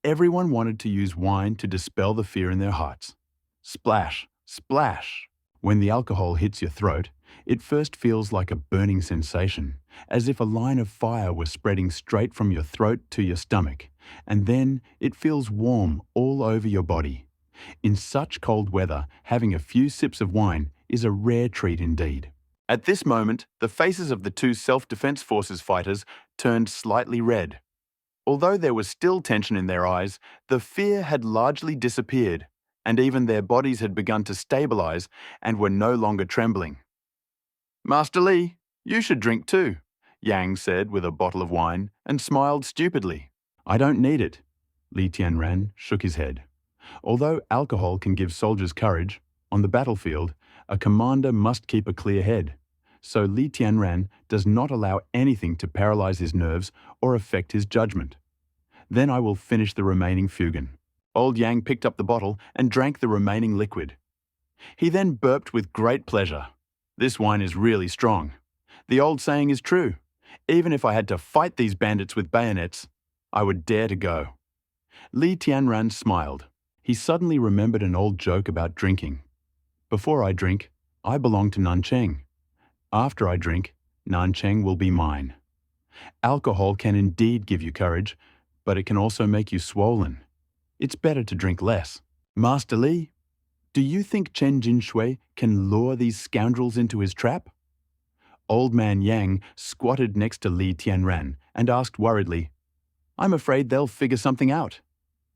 everyone wanted to use wine to dispel the fear in their hearts. Splash, splash. When the alcohol hits your throat, it first feels like a burning sensation, as if a line of fire were spreading straight from your throat to your stomach, and then it feels warm all over your body. In such cold weather, having a few sips of wine is a rare treat indeed. At this moment, the faces of the 2 Self-Defense Forces fighters turned slightly red. Although there was still tension in their eyes, the fear had largely disappeared, and even their bodies had begun to stabilize and were no longer trembling. "Master Li, you should drink too," Yang said with a bottle of wine and smiled stupidly. "I don't need it." Li Tianran shook his head. Although alcohol can give soldiers courage, on the battlefield, a commander must keep a clear head. So Li Tianran does not allow anything to paralyze his nerves or affect his judgment. Then I will finish the remaining fugan. Old Yang picked up the bottle and drank the remaining liquid. He then burped with great pleasure. This wine is really strong. The old saying is true. Even if I had to fight these bandits with bayonets, I would dare to go. Li Tianran smiled. He suddenly remembered an old joke about drinking. Before I drink, I belong to Nancheng. After I drink, Nancheng will be mine. Alcohol can indeed give you courage, but it can also make you swollen. It's better to drink less. Master Li, do you think Chen Jinshui can lure these scoundrels into his trap? Old man Yang squatted next to Li Tianran and asked worriedly, I'm afraid they'll figure something out.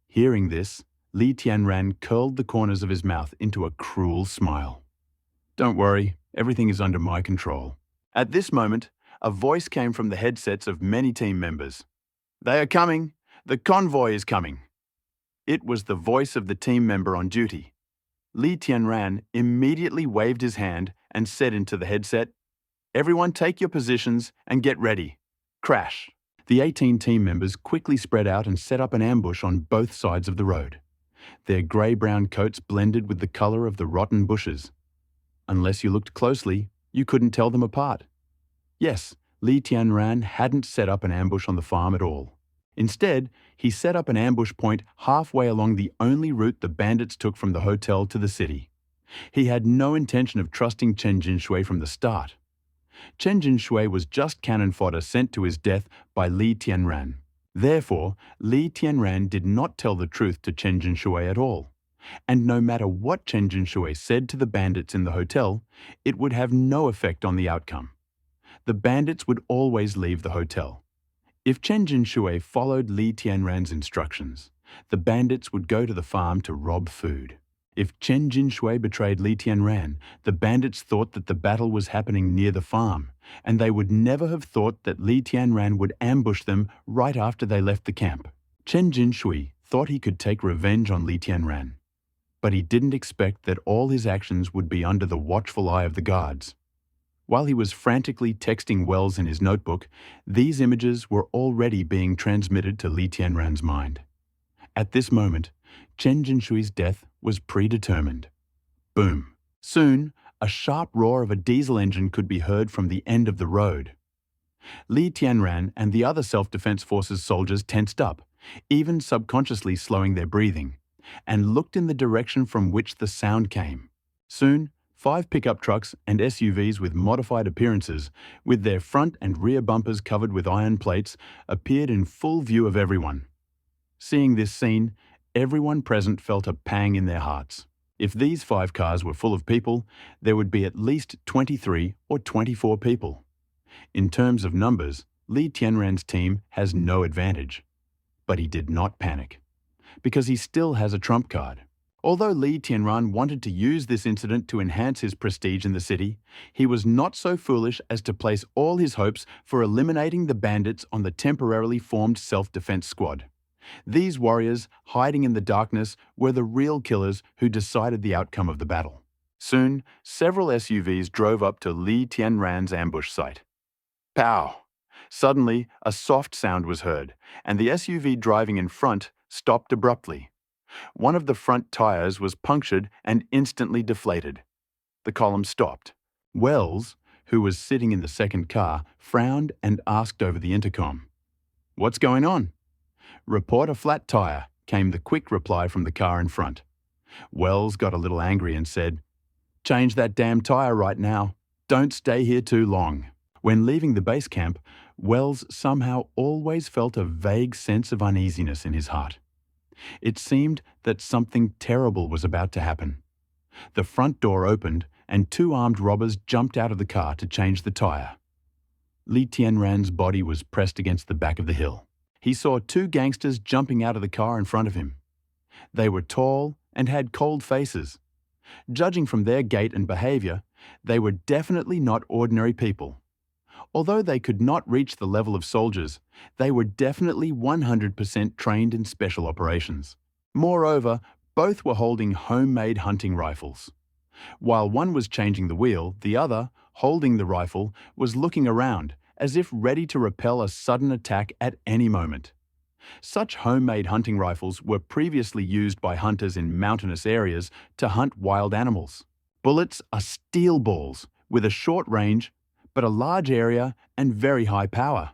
Hearing this, Li Tianran curled the corners of his mouth into a cruel smile. Don't worry, everything is under my control. At this moment, a voice came from the headsets of many team members. They are coming! The convoy is coming! It was the voice of the team member on duty. Li Tianran immediately waved his hand and said into the headset, Everyone take your positions and get ready. Crash! The 18 team members quickly spread out and set up an ambush on both sides of the road. Their grey-brown coats blended with the colour of the rotten bushes. Unless you looked closely, you couldn't tell them apart. Yes, Li Tianran hadn't set up an ambush on the farm at all. Instead, he set up an ambush point halfway along the only route the bandits took from the hotel to the city. He had no intention of trusting Chen Jinshui from the start. Chen Jinshui was just cannon fodder sent to his death by Li Tianran. Therefore, Li Tianran did not tell the truth to Chen Jinshui at all. And no matter what Chen Jinshui said to the bandits in the hotel, it would have no effect on the outcome. The bandits would always leave the hotel. If Chen Jinshui followed Li Tianran's instructions, the bandits would go to the farm to rob food. If Chen Jinshui betrayed Li Tianran, the bandits thought that the battle was happening near the farm, and they would never have thought that Li Tianran would ambush them right after they left the camp. Chen Jinshui thought he could take revenge on Li Tianran, but he didn't expect that all his actions would be under the watchful eye of the guards. While he was frantically texting Wells in his notebook, these images were already being transmitted to Li Tianran's mind. At this moment, Chen Jinshui's death was predetermined. Boom! Soon, a sharp roar of a diesel engine could be heard from the end of the road. Li Tianran and the other self-defense forces soldiers tensed up, even subconsciously slowing their breathing, and looked in the direction from which the sound came. Soon, 5 pickup trucks and SUVs with modified appearances, with their front and rear bumpers covered with iron plates, appeared in full view of everyone. Seeing this scene, everyone present felt a pang in their hearts. If these 5 cars were full of people, there would be at least 23 or 24 people. In terms of numbers, Li Tianran's team has no advantage. But he did not panic, because he still has a trump card. Although Li Tianran wanted to use this incident to enhance his prestige in the city, he was not so foolish as to place all his hopes for eliminating the bandits on the temporarily formed self-defense squad. These warriors, hiding in the darkness, were the real killers who decided the outcome of the battle. Soon, several SUVs drove up to Li Tianran's ambush site. Pow! Suddenly, a soft sound was heard, and the SUV driving in front stopped abruptly. One of the front tires was punctured and instantly deflated. The column stopped. Wells, who was sitting in the second car, frowned and asked over the intercom, "What's going on?" "Report a flat tire," came the quick reply from the car in front. Wells got a little angry and said, "Change that damn tire right now. Don't stay here too long." When leaving the base camp, Wells somehow always felt a vague sense of uneasiness in his heart. It seemed that something terrible was about to happen. The front door opened and 2 armed robbers jumped out of the car to change the tire. Li Tianran's body was pressed against the back of the hill. He saw 2 gangsters jumping out of the car in front of him. They were tall and had cold faces. Judging from their gait and behavior, they were definitely not ordinary people. Although they could not reach the level of soldiers, they were definitely 100% trained in special operations. Moreover, Both were holding homemade hunting rifles. While one was changing the wheel, the other, holding the rifle, was looking around, as if ready to repel a sudden attack at any moment. Such homemade hunting rifles were previously used by hunters in mountainous areas to hunt wild animals. Bullets are steel balls with a short range, but a large area and very high power.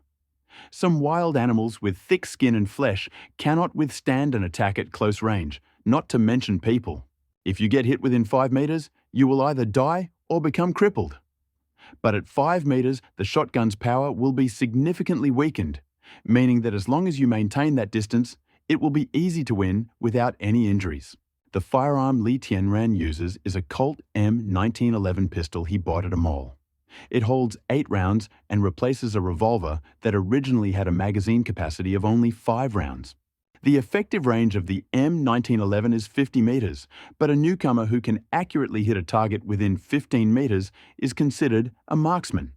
Some wild animals with thick skin and flesh cannot withstand an attack at close range, not to mention people. If you get hit within 5 meters, you will either die or become crippled. But at 5 meters, the shotgun's power will be significantly weakened, meaning that as long as you maintain that distance, it will be easy to win without any injuries. The firearm Li Tianran uses is a Colt M1911 pistol he bought at a mall. It holds 8 rounds and replaces a revolver that originally had a magazine capacity of only 5 rounds. The effective range of the M1911 is 50 meters, but a newcomer who can accurately hit a target within 15 meters is considered a marksman.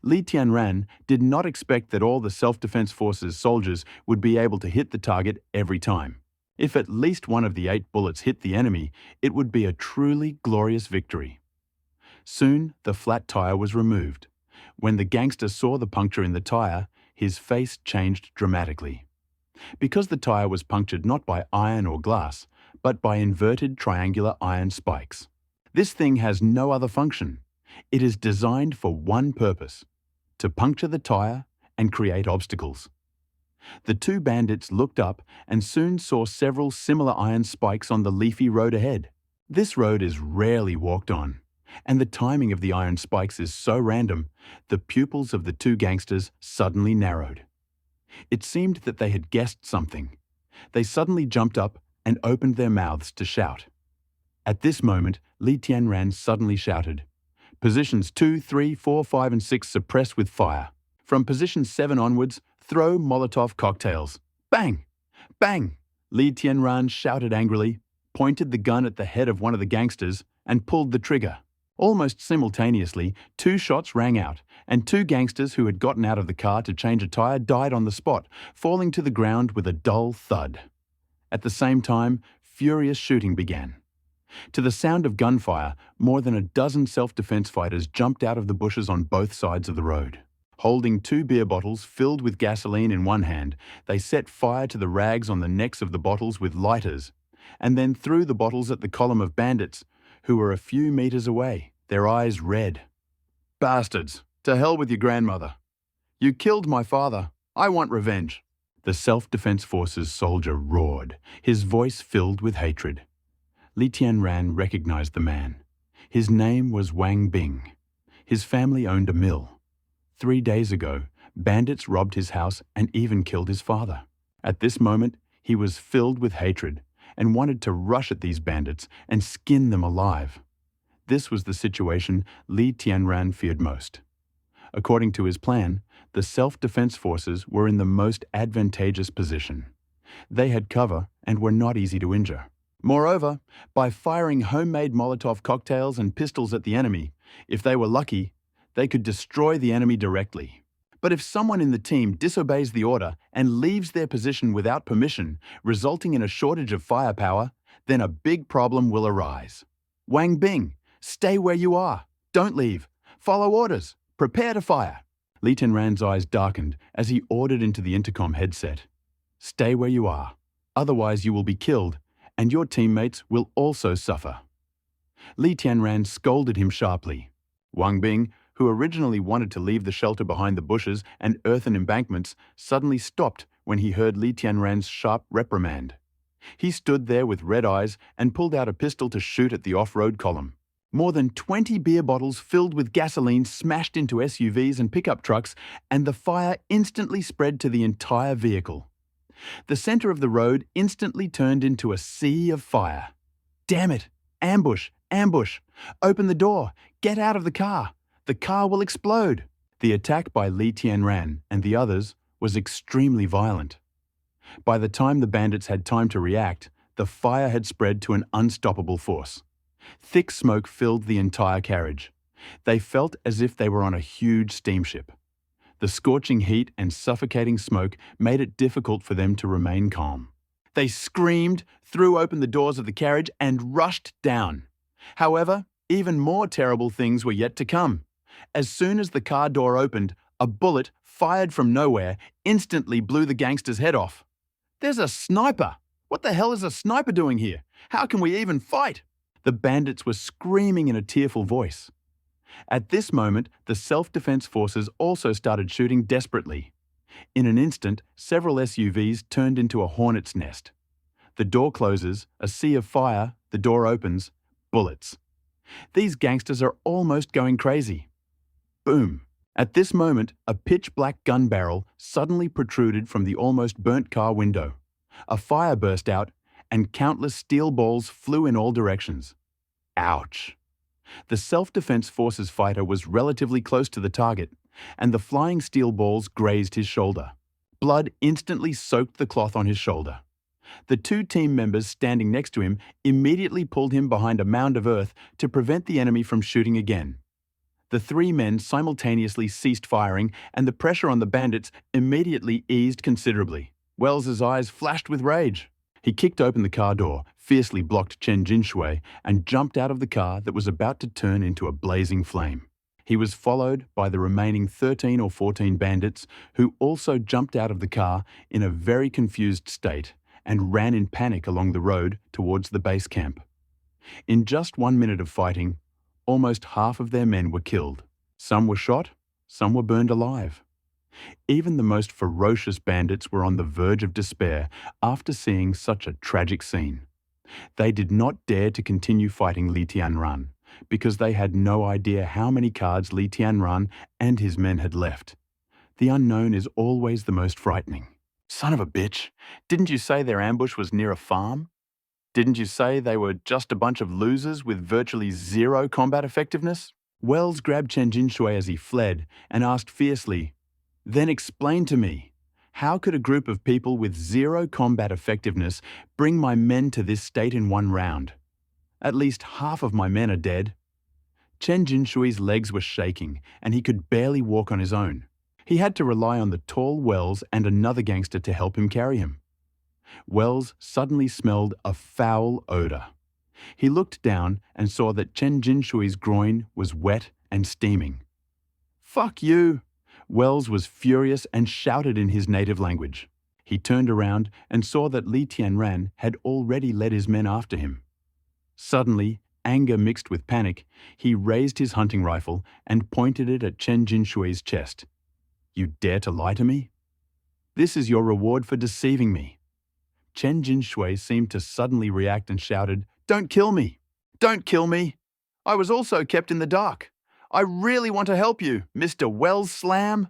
Li Tianran did not expect that all the Self-Defense Forces soldiers would be able to hit the target every time. If at least one of the 8 bullets hit the enemy, it would be a truly glorious victory. Soon, the flat tire was removed. When the gangster saw the puncture in the tire, his face changed dramatically. Because the tire was punctured not by iron or glass, but by inverted triangular iron spikes. This thing has no other function. It is designed for one purpose: to puncture the tire and create obstacles. The 2 bandits looked up and soon saw several similar iron spikes on the leafy road ahead. This road is rarely walked on, and the timing of the iron spikes is so random, the pupils of the 2 gangsters suddenly narrowed. It seemed that they had guessed something. They suddenly jumped up and opened their mouths to shout. At this moment, Li Tianran suddenly shouted, "Positions 2, 3, 4, 5, and 6 suppress with fire. From position 7 onwards, throw Molotov cocktails. Bang! Bang!" Li Tianran shouted angrily, pointed the gun at the head of one of the gangsters, and pulled the trigger. Almost simultaneously, 2 shots rang out, and 2 gangsters who had gotten out of the car to change a tire died on the spot, falling to the ground with a dull thud. At the same time, furious shooting began. To the sound of gunfire, more than a dozen self-defense fighters jumped out of the bushes on both sides of the road. Holding 2 beer bottles filled with gasoline in one hand, they set fire to the rags on the necks of the bottles with lighters, and then threw the bottles at the column of bandits, who were a few meters away, their eyes red. "Bastards! To hell with your grandmother! You killed my father! I want revenge!" The Self-Defense Forces soldier roared, his voice filled with hatred. Li Tianran recognized the man. His name was Wang Bing. His family owned a mill. 3 days ago, bandits robbed his house and even killed his father. At this moment, he was filled with hatred and wanted to rush at these bandits and skin them alive. This was the situation Li Tianran feared most. According to his plan, the Self-Defense Forces were in the most advantageous position. They had cover and were not easy to injure. Moreover, by firing homemade Molotov cocktails and pistols at the enemy, if they were lucky, they could destroy the enemy directly. But if someone in the team disobeys the order and leaves their position without permission, resulting in a shortage of firepower, then a big problem will arise. "Wang Bing, stay where you are. Don't leave. Follow orders. Prepare to fire." Li Tianran's eyes darkened as he ordered into the intercom headset. "Stay where you are. Otherwise you will be killed, and your teammates will also suffer." Li Tianran scolded him sharply. Wang Bing, who originally wanted to leave the shelter behind the bushes and earthen embankments, suddenly stopped when he heard Li Tianran's sharp reprimand. He stood there with red eyes and pulled out a pistol to shoot at the off-road column. More than 20 beer bottles filled with gasoline smashed into SUVs and pickup trucks, and the fire instantly spread to the entire vehicle. The center of the road instantly turned into a sea of fire. "Damn it! Ambush! Ambush! Open the door! Get out of the car! The car will explode!" The attack by Li Tianran and the others was extremely violent. By the time the bandits had time to react, the fire had spread to an unstoppable force. Thick smoke filled the entire carriage. They felt as if they were on a huge steamship. The scorching heat and suffocating smoke made it difficult for them to remain calm. They screamed, threw open the doors of the carriage, and rushed down. However, even more terrible things were yet to come. As soon as the car door opened, a bullet, fired from nowhere, instantly blew the gangster's head off. "There's a sniper! What the hell is a sniper doing here? How can we even fight?" The bandits were screaming in a tearful voice. At this moment, the self-defense forces also started shooting desperately. In an instant, several SUVs turned into a hornet's nest. The door closes, a sea of fire, the door opens, bullets. These gangsters are almost going crazy. Boom! At this moment, a pitch-black gun barrel suddenly protruded from the almost burnt car window. A fire burst out, and countless steel balls flew in all directions. Ouch! The self-defense forces fighter was relatively close to the target, and the flying steel balls grazed his shoulder. Blood instantly soaked the cloth on his shoulder. The two team members standing next to him immediately pulled him behind a mound of earth to prevent the enemy from shooting again. The three men simultaneously ceased firing, and the pressure on the bandits immediately eased considerably. Wells's eyes flashed with rage. He kicked open the car door, fiercely blocked Chen Jinshui, and jumped out of the car that was about to turn into a blazing flame. He was followed by the remaining 13 or 14 bandits, who also jumped out of the car in a very confused state and ran in panic along the road towards the base camp. In just 1 minute of fighting, almost half of their men were killed. Some were shot, some were burned alive. Even the most ferocious bandits were on the verge of despair after seeing such a tragic scene. They did not dare to continue fighting Li Tianran, because they had no idea how many cards Li Tianran and his men had left. The unknown is always the most frightening. Son of a bitch, didn't you say their ambush was near a farm? Didn't you say they were just a bunch of losers with virtually zero combat effectiveness? Wells grabbed Chen Jinshui as he fled and asked fiercely, "Then explain to me, how could a group of people with zero combat effectiveness bring my men to this state in 1 round? At least half of my men are dead." Chen Jinshui's legs were shaking, and he could barely walk on his own. He had to rely on the tall Wells and another gangster to help him carry him. Wells suddenly smelled a foul odor. He looked down and saw that Chen Jinshui's groin was wet and steaming. "Fuck you!" Wells was furious and shouted in his native language. He turned around and saw that Li Tianran had already led his men after him. Suddenly, anger mixed with panic, he raised his hunting rifle and pointed it at Chen Jinshui's chest. "You dare to lie to me? This is your reward for deceiving me." Chen Jinshui seemed to suddenly react and shouted, "Don't kill me! Don't kill me! I was also kept in the dark. I really want to help you, Mr. Wells Slam."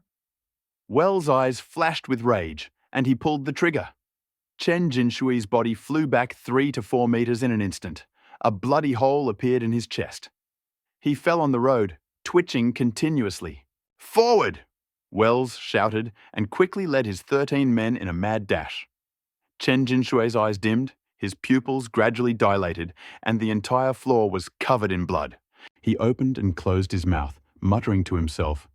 Wells' eyes flashed with rage, and he pulled the trigger. Chen Jinshui's body flew back 3 to 4 meters in an instant. A bloody hole appeared in his chest. He fell on the road, twitching continuously. "Forward!" Wells shouted and quickly led his 13 men in a mad dash. Chen Jinshui's eyes dimmed, his pupils gradually dilated, and the entire floor was covered in blood. He opened and closed his mouth, muttering to himself,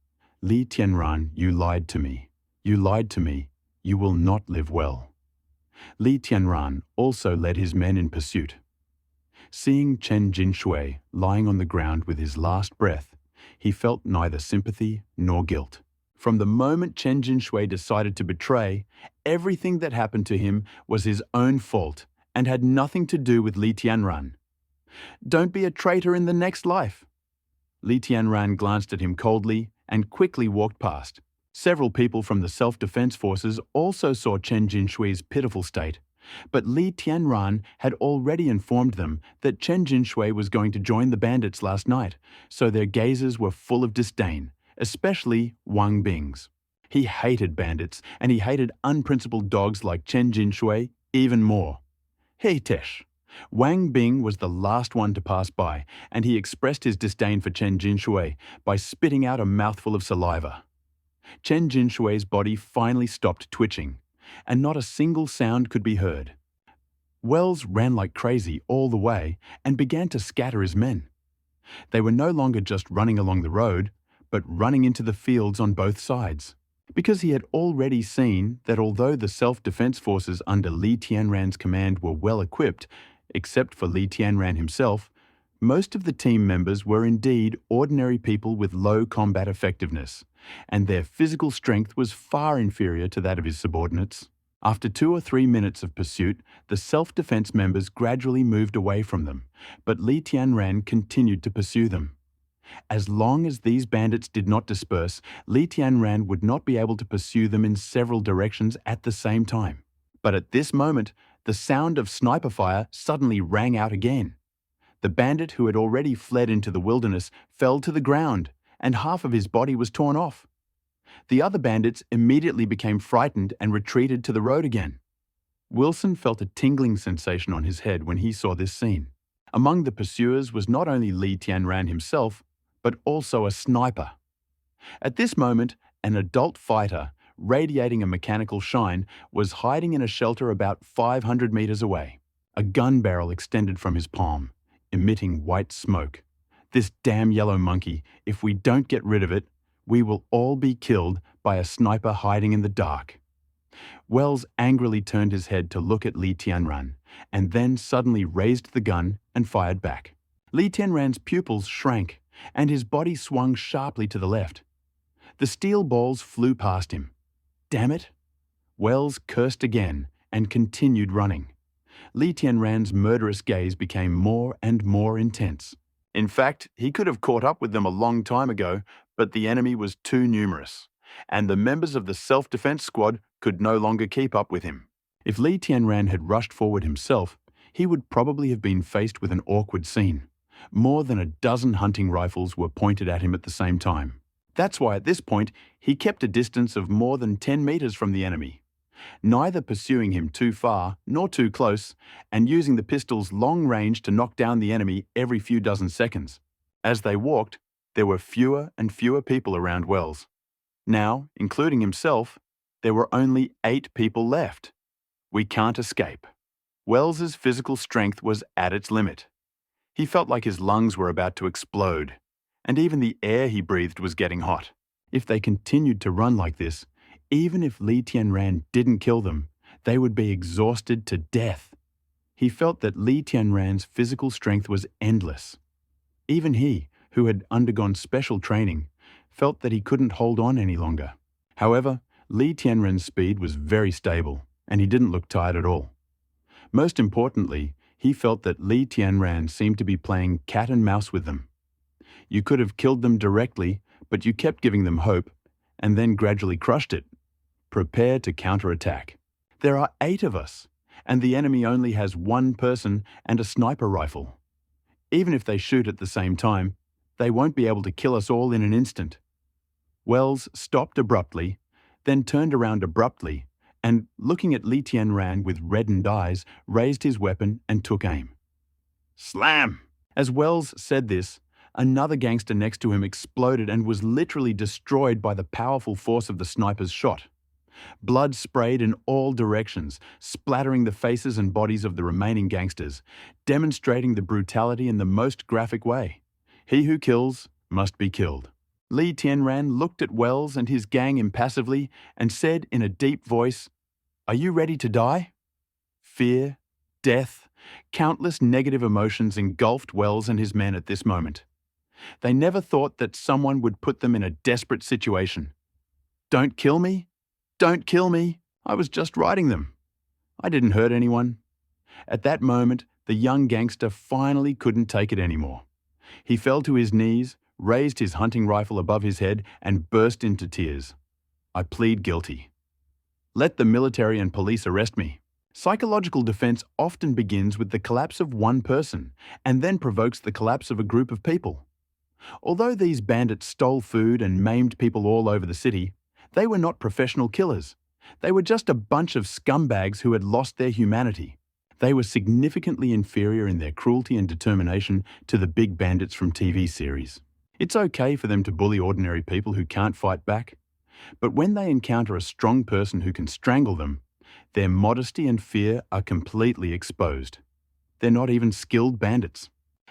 "Li Tianran, you lied to me. You lied to me. You will not live well." Li Tianran also led his men in pursuit. Seeing Chen Jinshui lying on the ground with his last breath, he felt neither sympathy nor guilt. From the moment Chen Jinshui decided to betray, everything that happened to him was his own fault and had nothing to do with Li Tianran. "Don't be a traitor in the next life." Li Tianran glanced at him coldly and quickly walked past. Several people from the self-defense forces also saw Chen Jinshui's pitiful state, but Li Tianran had already informed them that Chen Jinshui was going to join the bandits last night, so their gazes were full of disdain, especially Wang Bing's. He hated bandits, and he hated unprincipled dogs like Chen Jinshui even more. Hey Tesh. Wang Bing was the last one to pass by, and he expressed his disdain for Chen Jinshui by spitting out a mouthful of saliva. Chen Jinshui's body finally stopped twitching, and not a single sound could be heard. Wells ran like crazy all the way and began to scatter his men. They were no longer just running along the road, but running into the fields on both sides. Because he had already seen that although the self-defense forces under Li Tianran's command were well equipped, except for Li Tianran himself, most of the team members were indeed ordinary people with low combat effectiveness, and their physical strength was far inferior to that of his subordinates. After 2 or 3 minutes of pursuit, the self-defense members gradually moved away from them, but Li Tianran continued to pursue them. As long as these bandits did not disperse, Li Tianran would not be able to pursue them in several directions at the same time. But at this moment, the sound of sniper fire suddenly rang out again. The bandit who had already fled into the wilderness fell to the ground, and half of his body was torn off. The other bandits immediately became frightened and retreated to the road again. Wilson felt a tingling sensation on his head when he saw this scene. Among the pursuers was not only Li Tianran himself, but also a sniper. At this moment, an adult fighter, radiating a mechanical shine, was hiding in a shelter about 500 meters away. A gun barrel extended from his palm, emitting white smoke. This damn yellow monkey, if we don't get rid of it, we will all be killed by a sniper hiding in the dark. Wells angrily turned his head to look at Li Tianran, and then suddenly raised the gun and fired back. Li Tianran's pupils shrank, and his body swung sharply to the left. The steel balls flew past him. Damn it! Wells cursed again and continued running. Li Tianran's murderous gaze became more and more intense. In fact, he could have caught up with them a long time ago, but the enemy was too numerous, and the members of the self-defense squad could no longer keep up with him. If Li Tianran had rushed forward himself, he would probably have been faced with an awkward scene. More than a dozen hunting rifles were pointed at him at the same time. That's why at this point, he kept a distance of more than 10 meters from the enemy, neither pursuing him too far nor too close, and using the pistol's long range to knock down the enemy every few dozen seconds. As they walked, there were fewer and fewer people around Wells. Now, including himself, there were only 8 people left. We can't escape. Wells's physical strength was at its limit. He felt like his lungs were about to explode, and even the air he breathed was getting hot. If they continued to run like this, even if Li Tianran didn't kill them, they would be exhausted to death. He felt that Li Tianran's physical strength was endless. Even he, who had undergone special training, felt that he couldn't hold on any longer. However, Li Tianran's speed was very stable, and he didn't look tired at all. Most importantly, he felt that Li Tianran seemed to be playing cat and mouse with them. You could have killed them directly, but you kept giving them hope, and then gradually crushed it. Prepare to counterattack. There are 8 of us, and the enemy only has 1 person and a sniper rifle. Even if they shoot at the same time, they won't be able to kill us all in an instant. Wells stopped abruptly, then turned around abruptly, and, looking at Li Tianran with reddened eyes, raised his weapon and took aim. Slam! As Wells said this, another gangster next to him exploded and was literally destroyed by the powerful force of the sniper's shot. Blood sprayed in all directions, splattering the faces and bodies of the remaining gangsters, demonstrating the brutality in the most graphic way. He who kills must be killed. Li Tianran looked at Wells and his gang impassively and said in a deep voice, "Are you ready to die?" Fear, death, countless negative emotions engulfed Wells and his men at this moment. They never thought that someone would put them in a desperate situation. Don't kill me? Don't kill me. I was just riding them. I didn't hurt anyone. At that moment, the young gangster finally couldn't take it anymore. He fell to his knees, raised his hunting rifle above his head, and burst into tears. I plead guilty. Let the military and police arrest me. Psychological defense often begins with the collapse of one person and then provokes the collapse of a group of people. Although these bandits stole food and maimed people all over the city, they were not professional killers. They were just a bunch of scumbags who had lost their humanity. They were significantly inferior in their cruelty and determination to the big bandits from TV series. It's okay for them to bully ordinary people who can't fight back, but when they encounter a strong person who can strangle them, their modesty and fear are completely exposed. They're not even skilled bandits.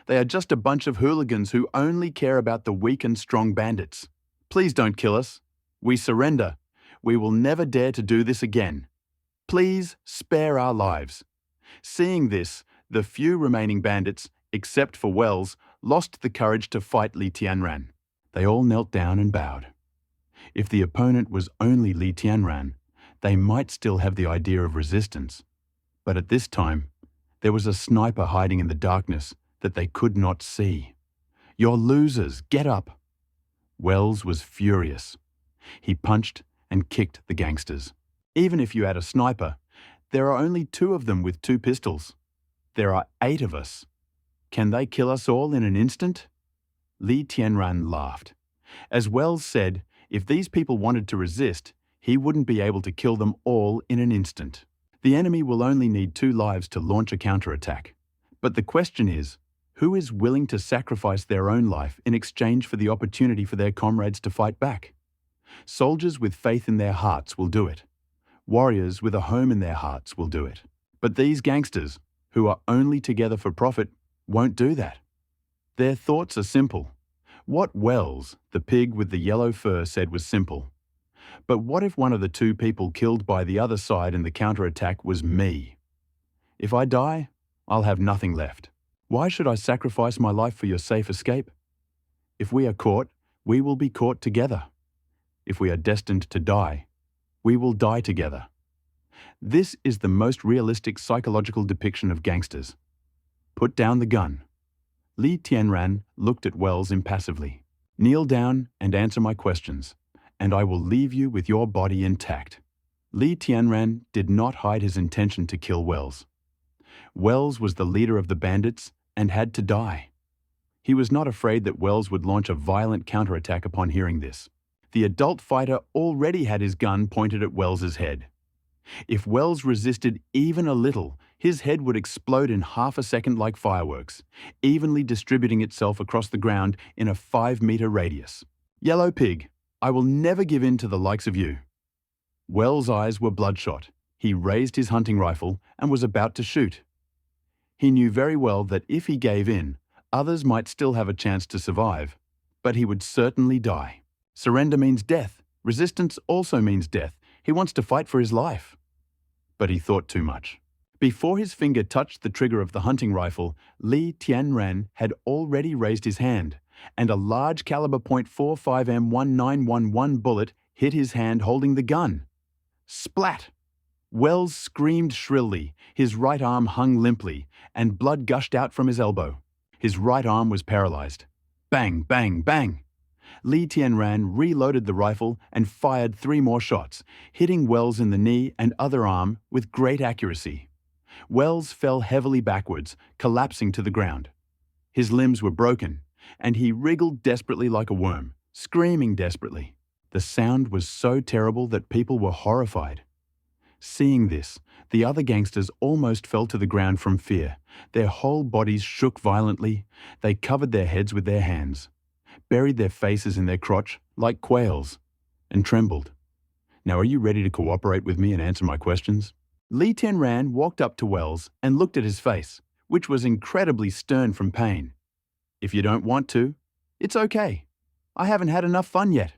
They are just a bunch of hooligans who only care about the weak and strong bandits. Please don't kill us. We surrender. We will never dare to do this again. Please spare our lives." Seeing this, the few remaining bandits, except for Wells, lost the courage to fight Li Tianran. They all knelt down and bowed. If the opponent was only Li Tianran, they might still have the idea of resistance. But at this time, there was a sniper hiding in the darkness that they could not see. "You're losers, get up!" Wells was furious. He punched and kicked the gangsters. Even if you had a sniper, there are only 2 of them with 2 pistols. There are 8 of us. Can they kill us all in an instant? Li Tianran laughed. As Wells said, if these people wanted to resist, he wouldn't be able to kill them all in an instant. The enemy will only need 2 lives to launch a counterattack. But the question is, who is willing to sacrifice their own life in exchange for the opportunity for their comrades to fight back? Soldiers with faith in their hearts will do it. Warriors with a home in their hearts will do it. But these gangsters, who are only together for profit, won't do that. Their thoughts are simple. What Wells, the pig with the yellow fur, said was simple. But what if one of the 2 people killed by the other side in the counterattack was me? If I die, I'll have nothing left. Why should I sacrifice my life for your safe escape? If we are caught, we will be caught together. If we are destined to die, we will die together. This is the most realistic psychological depiction of gangsters. Put down the gun. Li Tianran looked at Wells impassively. Kneel down and answer my questions, and I will leave you with your body intact. Li Tianran did not hide his intention to kill Wells. Wells was the leader of the bandits and had to die. He was not afraid that Wells would launch a violent counterattack upon hearing this. The adult fighter already had his gun pointed at Wells's head. If Wells resisted even a little, his head would explode in half a second like fireworks, evenly distributing itself across the ground in a 5-meter radius. "Yellow pig, I will never give in to the likes of you." Wells' eyes were bloodshot. He raised his hunting rifle and was about to shoot. He knew very well that if he gave in, others might still have a chance to survive, but he would certainly die. Surrender means death. Resistance also means death. He wants to fight for his life. But he thought too much. Before his finger touched the trigger of the hunting rifle, Li Tianran had already raised his hand, and a large caliber .45 M1911 bullet hit his hand holding the gun. Splat! Wells screamed shrilly, his right arm hung limply, and blood gushed out from his elbow. His right arm was paralyzed. Bang, bang, bang! Li Tianran reloaded the rifle and fired 3 more shots, hitting Wells in the knee and other arm with great accuracy. Wells fell heavily backwards, collapsing to the ground. His limbs were broken, and he wriggled desperately like a worm, screaming desperately. The sound was so terrible that people were horrified. Seeing this, the other gangsters almost fell to the ground from fear. Their whole bodies shook violently. They covered their heads with their hands, buried their faces in their crotch like quails, and trembled. "Now are you ready to cooperate with me and answer my questions?" Li Tianran walked up to Wells and looked at his face, which was incredibly stern from pain. "If you don't want to, it's okay. I haven't had enough fun yet."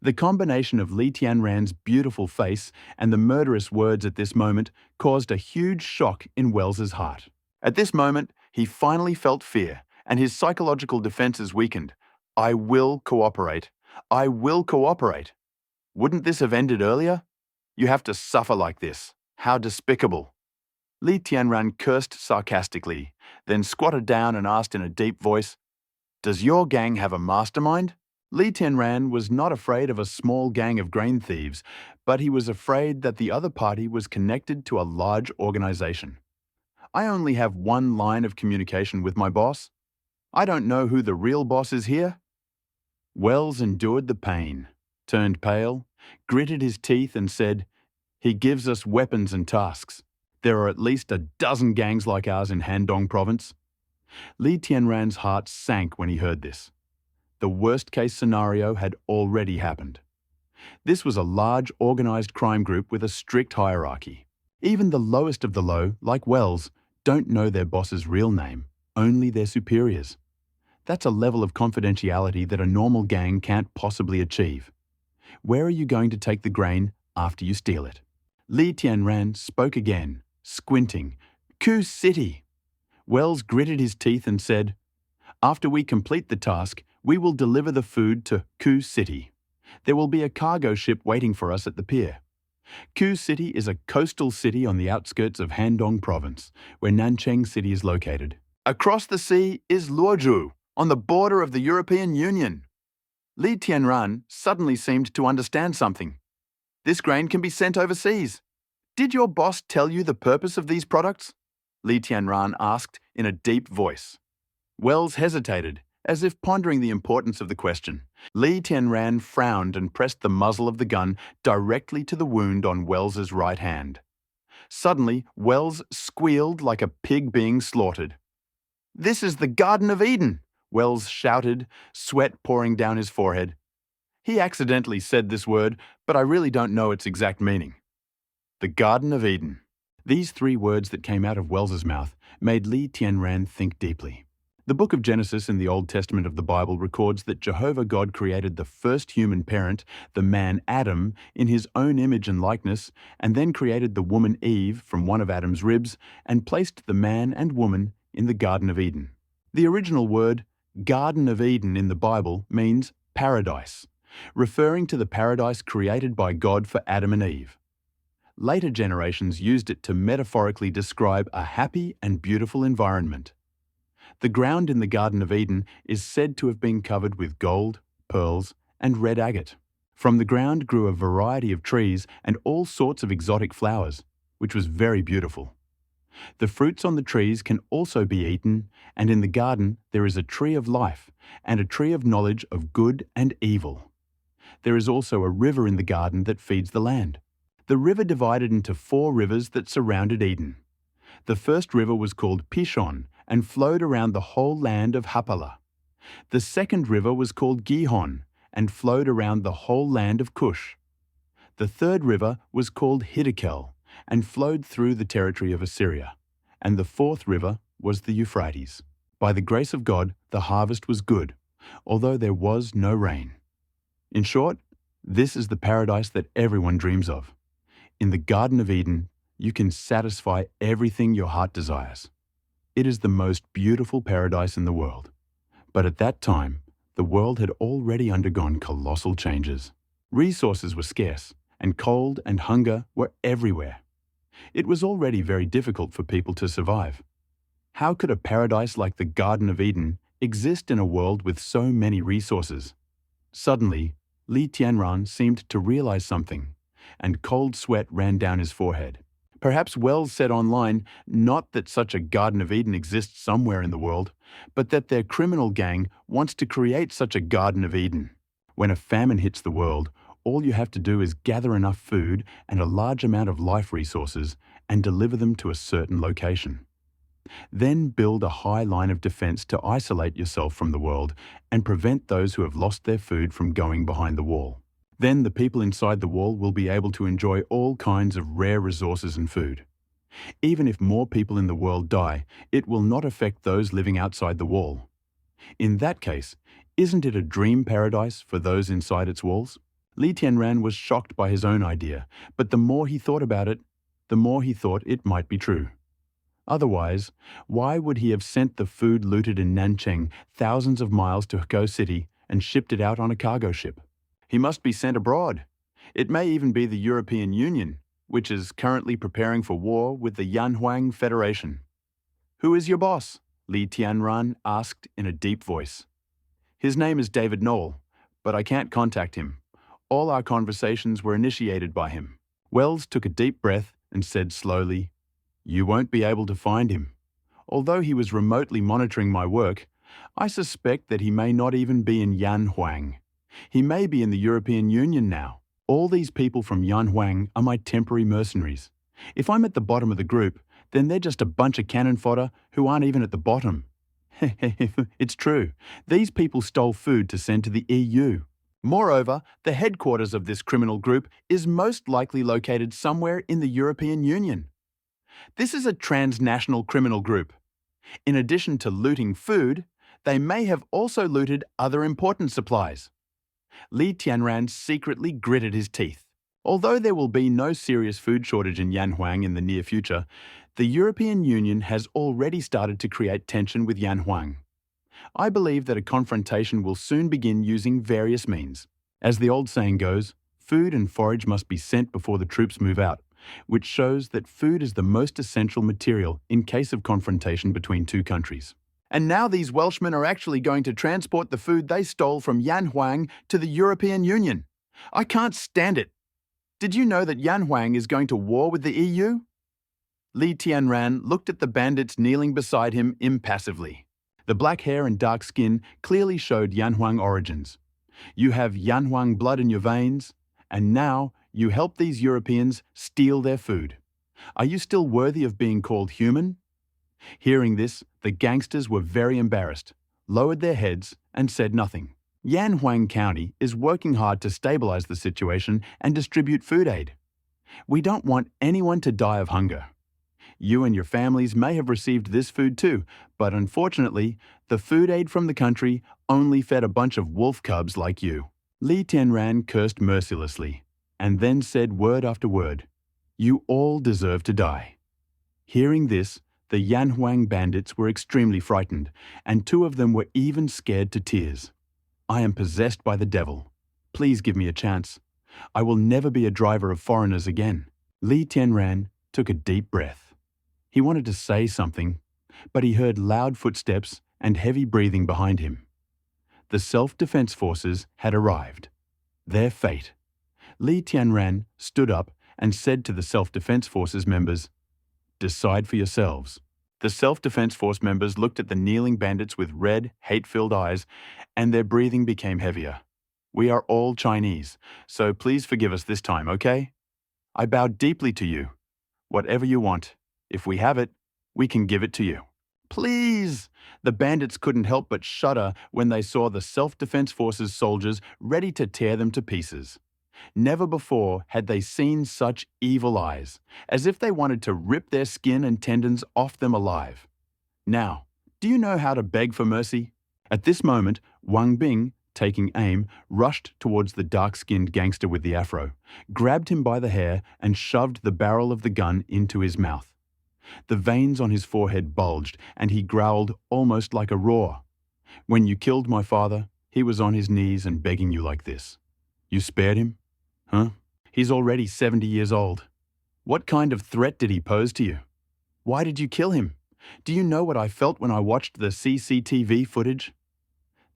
The combination of Li Tianran's beautiful face and the murderous words at this moment caused a huge shock in Wells's heart. At this moment, he finally felt fear, and his psychological defenses weakened. "I will cooperate. I will cooperate. Wouldn't this have ended earlier? You have to suffer like this. How despicable." Li Tianran cursed sarcastically, then squatted down and asked in a deep voice, "Does your gang have a mastermind?" Li Tianran was not afraid of a small gang of grain thieves, but he was afraid that the other party was connected to a large organization. "I only have one line of communication with my boss. I don't know who the real boss is here." Wells endured the pain, turned pale, gritted his teeth and said, "He gives us weapons and tasks. There are at least a dozen gangs like ours in Handong province." Li Tianran's heart sank when he heard this. The worst-case scenario had already happened. This was a large, organized crime group with a strict hierarchy. Even the lowest of the low, like Wells, don't know their boss's real name, only their superiors. That's a level of confidentiality that a normal gang can't possibly achieve. Where are you going to take the grain after you steal it? Li Tianran spoke again, squinting. Ku City. Wells gritted his teeth and said, "After we complete the task, we will deliver the food to Ku City. There will be a cargo ship waiting for us at the pier." Ku City is a coastal city on the outskirts of Handong Province, where Nanchang City is located. Across the sea is Luozhou, on the border of the European Union. Li Tianran suddenly seemed to understand something. This grain can be sent overseas. Did your boss tell you the purpose of these products? Li Tianran asked in a deep voice. Wells hesitated, as if pondering the importance of the question. Li Tianran frowned and pressed the muzzle of the gun directly to the wound on Wells's right hand. Suddenly, Wells squealed like a pig being slaughtered. "This is the Garden of Eden!" Wells shouted, sweat pouring down his forehead. He accidentally said this word, but I really don't know its exact meaning. The Garden of Eden. These three words that came out of Wells's mouth made Li Tianran think deeply. The book of Genesis in the Old Testament of the Bible records that Jehovah God created the first human parent, the man Adam, in his own image and likeness, and then created the woman Eve from one of Adam's ribs and placed the man and woman in the Garden of Eden. The original word, Garden of Eden in the Bible, means paradise, referring to the paradise created by God for Adam and Eve. Later generations used it to metaphorically describe a happy and beautiful environment. The ground in the Garden of Eden is said to have been covered with gold, pearls, and red agate. From the ground grew a variety of trees and all sorts of exotic flowers, which was very beautiful. The fruits on the trees can also be eaten, and in the garden there is a tree of life and a tree of knowledge of good and evil. There is also a river in the garden that feeds the land. The river divided into 4 rivers that surrounded Eden. The first river was called Pishon and flowed around the whole land of Happala. The second river was called Gihon and flowed around the whole land of Cush. The third river was called Hiddekel and flowed through the territory of Assyria. And the fourth river was the Euphrates. By the grace of God, the harvest was good, although there was no rain. In short, this is the paradise that everyone dreams of. In the Garden of Eden, you can satisfy everything your heart desires. It is the most beautiful paradise in the world. But at that time, the world had already undergone colossal changes. Resources were scarce, and cold and hunger were everywhere. It was already very difficult for people to survive. How could a paradise like the Garden of Eden exist in a world with so many resources? Suddenly, Li Tianran seemed to realize something, and cold sweat ran down his forehead. Perhaps Wells said online, not that such a Garden of Eden exists somewhere in the world, but that their criminal gang wants to create such a Garden of Eden. When a famine hits the world, all you have to do is gather enough food and a large amount of life resources and deliver them to a certain location. Then build a high line of defense to isolate yourself from the world and prevent those who have lost their food from going behind the wall. Then the people inside the wall will be able to enjoy all kinds of rare resources and food. Even if more people in the world die, it will not affect those living outside the wall. In that case, isn't it a dream paradise for those inside its walls? Li Tianran was shocked by his own idea, but the more he thought about it, the more he thought it might be true. Otherwise, why would he have sent the food looted in Nanchang thousands of miles to Heko City and shipped it out on a cargo ship? He must be sent abroad. It may even be the European Union, which is currently preparing for war with the Yanhuang Federation. "Who is your boss?" Li Tianran asked in a deep voice. "His name is David Knoll, but I can't contact him. All our conversations were initiated by him." Wells took a deep breath and said slowly, "You won't be able to find him. Although he was remotely monitoring my work, I suspect that he may not even be in Yanhuang. He may be in the European Union now. All these people from Yanhuang are my temporary mercenaries. If I'm at the bottom of the group, then they're just a bunch of cannon fodder who aren't even at the bottom." It's true. These people stole food to send to the EU. Moreover, the headquarters of this criminal group is most likely located somewhere in the European Union. This is a transnational criminal group. In addition to looting food, they may have also looted other important supplies. Li Tianran secretly gritted his teeth. Although there will be no serious food shortage in Yanhuang in the near future, the European Union has already started to create tension with Yanhuang. I believe that a confrontation will soon begin using various means. As the old saying goes, food and forage must be sent before the troops move out, which shows that food is the most essential material in case of confrontation between two countries. And now these Welshmen are actually going to transport the food they stole from Yanhuang to the European Union. I can't stand it. Did you know that Yanhuang is going to war with the EU? Li Tianran looked at the bandits kneeling beside him impassively. The black hair and dark skin clearly showed Yanhuang origins. You have Yanhuang blood in your veins, and now you help these Europeans steal their food. Are you still worthy of being called human? Hearing this, the gangsters were very embarrassed, lowered their heads, and said nothing. Yanhuang County is working hard to stabilize the situation and distribute food aid. We don't want anyone to die of hunger. You and your families may have received this food too, but unfortunately, the food aid from the country only fed a bunch of wolf cubs like you. Li Tianran cursed mercilessly, and then said word after word, "You all deserve to die." Hearing this, the Yanhuang bandits were extremely frightened, and two of them were even scared to tears. "I am possessed by the devil. Please give me a chance. I will never be a driver of foreigners again." Li Tianran took a deep breath. He wanted to say something, but he heard loud footsteps and heavy breathing behind him. The self-defense forces had arrived. Their fate. Li Tianran stood up and said to the self-defense forces members, "Decide for yourselves." The self-defense force members looked at the kneeling bandits with red, hate-filled eyes, and their breathing became heavier. "We are all Chinese, so please forgive us this time, okay? I bow deeply to you. Whatever you want, if we have it, we can give it to you." "Please!" The bandits couldn't help but shudder when they saw the self-defense forces soldiers ready to tear them to pieces. Never before had they seen such evil eyes, as if they wanted to rip their skin and tendons off them alive. Now, do you know how to beg for mercy? At this moment, Wang Bing, taking aim, rushed towards the dark-skinned gangster with the afro, grabbed him by the hair and shoved the barrel of the gun into his mouth. The veins on his forehead bulged, and he growled almost like a roar. "When you killed my father, he was on his knees and begging you like this. You spared him? Huh? He's already 70 years old. What kind of threat did he pose to you? Why did you kill him? Do you know what I felt when I watched the CCTV footage?"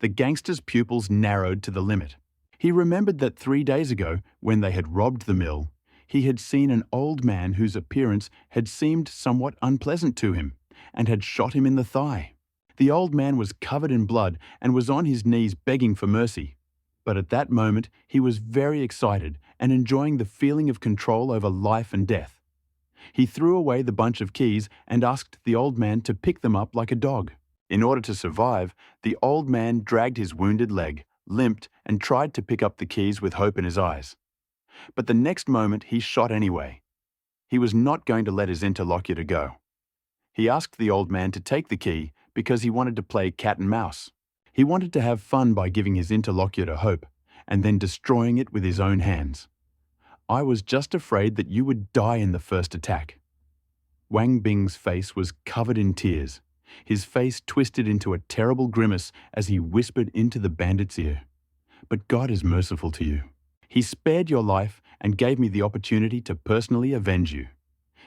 The gangster's pupils narrowed to the limit. He remembered that 3 days ago, when they had robbed the mill, he had seen an old man whose appearance had seemed somewhat unpleasant to him, and had shot him in the thigh. The old man was covered in blood and was on his knees begging for mercy. But at that moment, he was very excited and enjoying the feeling of control over life and death. He threw away the bunch of keys and asked the old man to pick them up like a dog. In order to survive, the old man dragged his wounded leg, limped, and tried to pick up the keys with hope in his eyes. But the next moment, he shot anyway. He was not going to let his interlocutor go. He asked the old man to take the key because he wanted to play cat and mouse. He wanted to have fun by giving his interlocutor hope and then destroying it with his own hands. "I was just afraid that you would die in the first attack." Wang Bing's face was covered in tears. His face twisted into a terrible grimace as he whispered into the bandit's ear, "But God is merciful to you. He spared your life and gave me the opportunity to personally avenge you.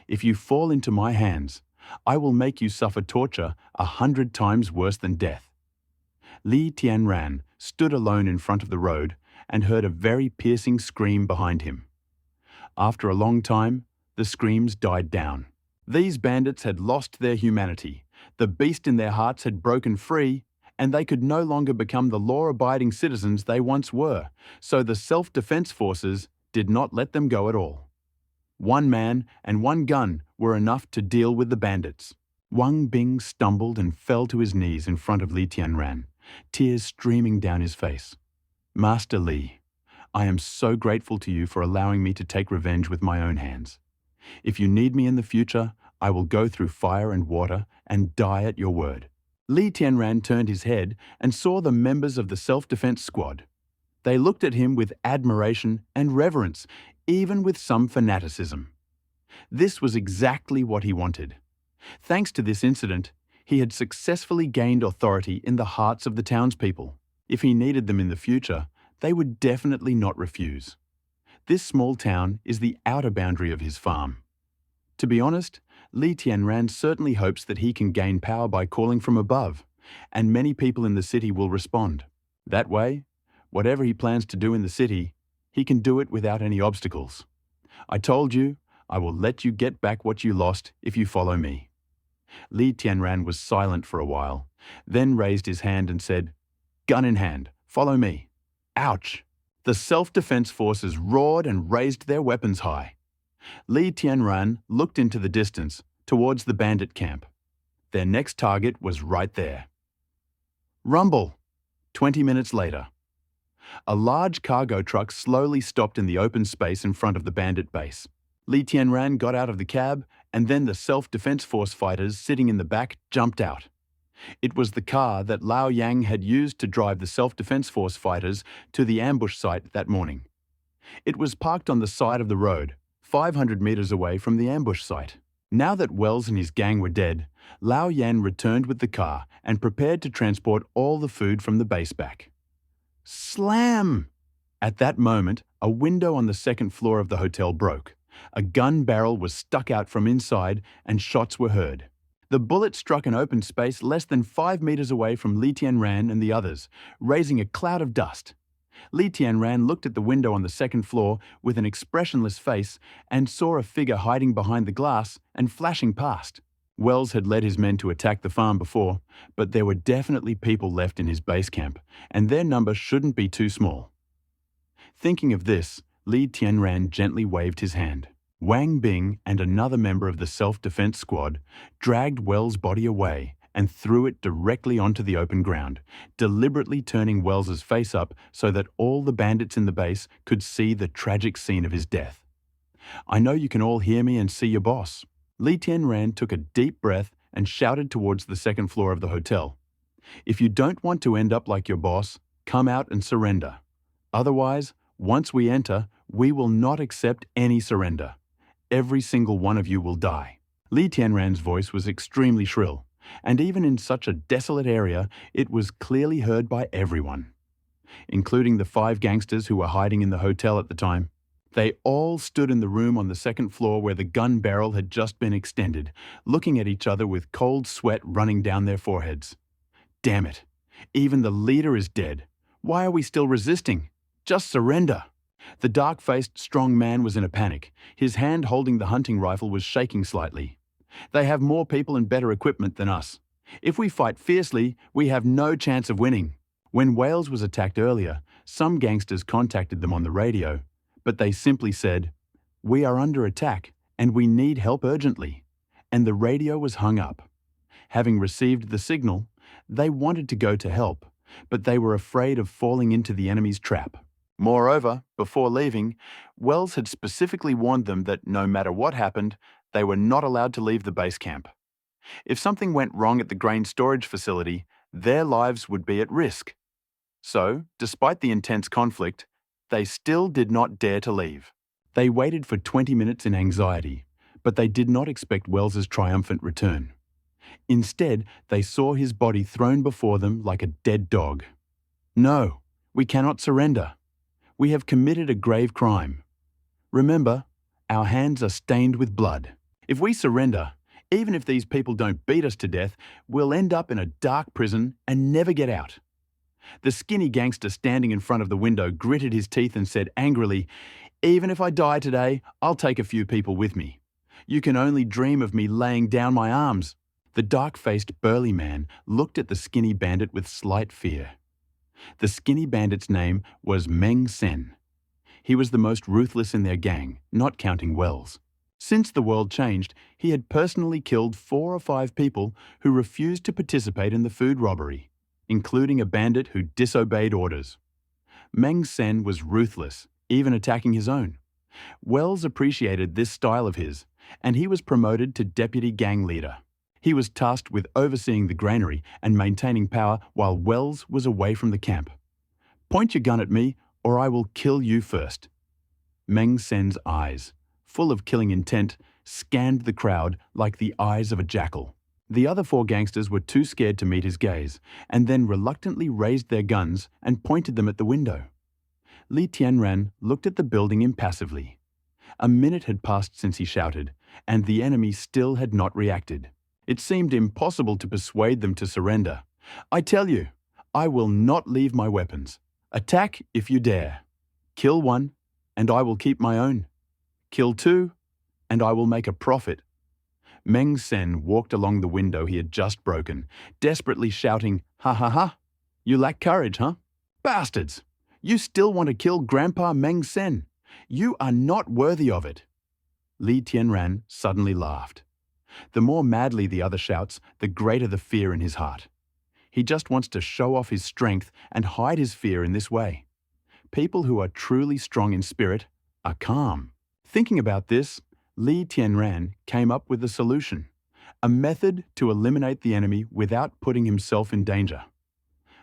If you fall into my hands, I will make you suffer torture 100 times worse than death." Li Tianran stood alone in front of the road and heard a very piercing scream behind him. After a long time, the screams died down. These bandits had lost their humanity. The beast in their hearts had broken free, and they could no longer become the law-abiding citizens they once were, so the self-defense forces did not let them go at all. 1 man and 1 gun were enough to deal with the bandits. Wang Bing stumbled and fell to his knees in front of Li Tianran, tears streaming down his face. "Master Li, I am so grateful to you for allowing me to take revenge with my own hands. If you need me in the future, I will go through fire and water and die at your word." Li Tianran turned his head and saw the members of the self-defense squad. They looked at him with admiration and reverence, even with some fanaticism. This was exactly what he wanted. Thanks to this incident, he had successfully gained authority in the hearts of the townspeople. If he needed them in the future, they would definitely not refuse. This small town is the outer boundary of his farm. To be honest, Li Tianran certainly hopes that he can gain power by calling from above, and many people in the city will respond. That way, whatever he plans to do in the city, he can do it without any obstacles. I told you, I will let you get back what you lost if you follow me. Li Tianran was silent for a while, then raised his hand and said, "Gun in hand, follow me." Ouch! The self-defense forces roared and raised their weapons high. Li Tianran looked into the distance, towards the bandit camp. Their next target was right there. Rumble! 20 minutes later. A large cargo truck slowly stopped in the open space in front of the bandit base. Li Tianran got out of the cab, and then the self-defense force fighters sitting in the back jumped out. It was the car that Lao Yang had used to drive the self-defense force fighters to the ambush site that morning. It was parked on the side of the road, 500 meters away from the ambush site. Now that Wells and his gang were dead, Lao Yan returned with the car and prepared to transport all the food from the base back. Slam! At that moment, a window on the second floor of the hotel broke. A gun barrel was stuck out from inside and shots were heard. The bullet struck an open space less than 5 meters away from Li Tianran and the others, raising a cloud of dust. Li Tianran looked at the window on the second floor with an expressionless face and saw a figure hiding behind the glass and flashing past. Wells had led his men to attack the farm before, but there were definitely people left in his base camp, and their number shouldn't be too small. Thinking of this, Li Tianran gently waved his hand. Wang Bing and another member of the self-defense squad dragged Wells' body away and threw it directly onto the open ground, deliberately turning Wells's face up so that all the bandits in the base could see the tragic scene of his death. "I know you can all hear me and see your boss." Li Tianran took a deep breath and shouted towards the second floor of the hotel. "If you don't want to end up like your boss, come out and surrender. Otherwise, once we enter, we will not accept any surrender. Every single one of you will die." Li Tianran's voice was extremely shrill, and even in such a desolate area, it was clearly heard by everyone, including the 5 gangsters who were hiding in the hotel at the time. They all stood in the room on the second floor where the gun barrel had just been extended, looking at each other with cold sweat running down their foreheads. Damn it! Even the leader is dead. Why are we still resisting? Just surrender! The dark-faced, strong man was in a panic. His hand holding the hunting rifle was shaking slightly. "They have more people and better equipment than us. If we fight fiercely, we have no chance of winning." When Wales was attacked earlier, some gangsters contacted them on the radio, but they simply said, "We are under attack and we need help urgently." And the radio was hung up. Having received the signal, they wanted to go to help, but they were afraid of falling into the enemy's trap. Moreover, before leaving, Wells had specifically warned them that no matter what happened, they were not allowed to leave the base camp. If something went wrong at the grain storage facility, their lives would be at risk. So, despite the intense conflict, they still did not dare to leave. They waited for 20 minutes in anxiety, but they did not expect Wells's triumphant return. Instead, they saw his body thrown before them like a dead dog. "No, we cannot surrender. We have committed a grave crime. Remember, our hands are stained with blood. If we surrender, even if these people don't beat us to death, we'll end up in a dark prison and never get out." The skinny gangster standing in front of the window gritted his teeth and said angrily, "Even if I die today, I'll take a few people with me. You can only dream of me laying down my arms." The dark-faced burly man looked at the skinny bandit with slight fear. The skinny bandit's name was Meng Sen. He was the most ruthless in their gang, not counting Wells. Since the world changed, he had personally killed 4 or 5 people who refused to participate in the food robbery, including a bandit who disobeyed orders. Meng Sen was ruthless, even attacking his own. Wells appreciated this style of his, and he was promoted to deputy gang leader. He was tasked with overseeing the granary and maintaining power while Wells was away from the camp. "Point your gun at me, or I will kill you first." Meng Sen's eyes, full of killing intent, scanned the crowd like the eyes of a jackal. The other four gangsters were too scared to meet his gaze, and then reluctantly raised their guns and pointed them at the window. Li Tianran looked at the building impassively. A minute had passed since he shouted, and the enemy still had not reacted. It seemed impossible to persuade them to surrender. "I tell you, I will not leave my weapons. Attack if you dare. Kill one, and I will keep my own. Kill two, and I will make a profit." Meng Sen walked along the window he had just broken, desperately shouting, "Ha ha ha! You lack courage, huh? Bastards! You still want to kill Grandpa Meng Sen? You are not worthy of it." Li Tianran suddenly laughed. The more madly the other shouts, the greater the fear in his heart. He just wants to show off his strength and hide his fear in this way. People who are truly strong in spirit are calm. Thinking about this, Li Tianran came up with a solution, a method to eliminate the enemy without putting himself in danger.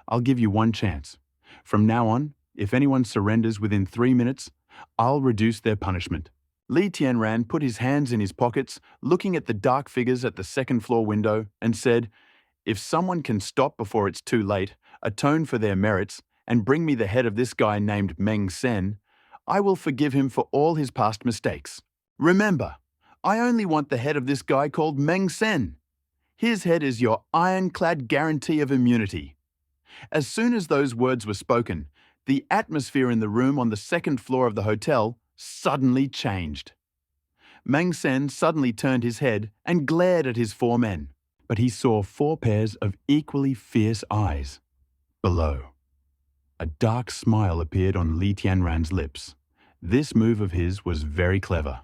"I'll give you one chance. From now on, if anyone surrenders within 3 minutes, I'll reduce their punishment." Li Tianran put his hands in his pockets, looking at the dark figures at the second-floor window, and said, "If someone can stop before it's too late, atone for their merits, and bring me the head of this guy named Meng Sen, I will forgive him for all his past mistakes. Remember, I only want the head of this guy called Meng Sen. His head is your ironclad guarantee of immunity." As soon as those words were spoken, the atmosphere in the room on the second floor of the hotel suddenly changed. Meng Sen suddenly turned his head and glared at his four men, but he saw 4 pairs of equally fierce eyes. Below, a dark smile appeared on Li Tianran's lips. This move of his was very clever.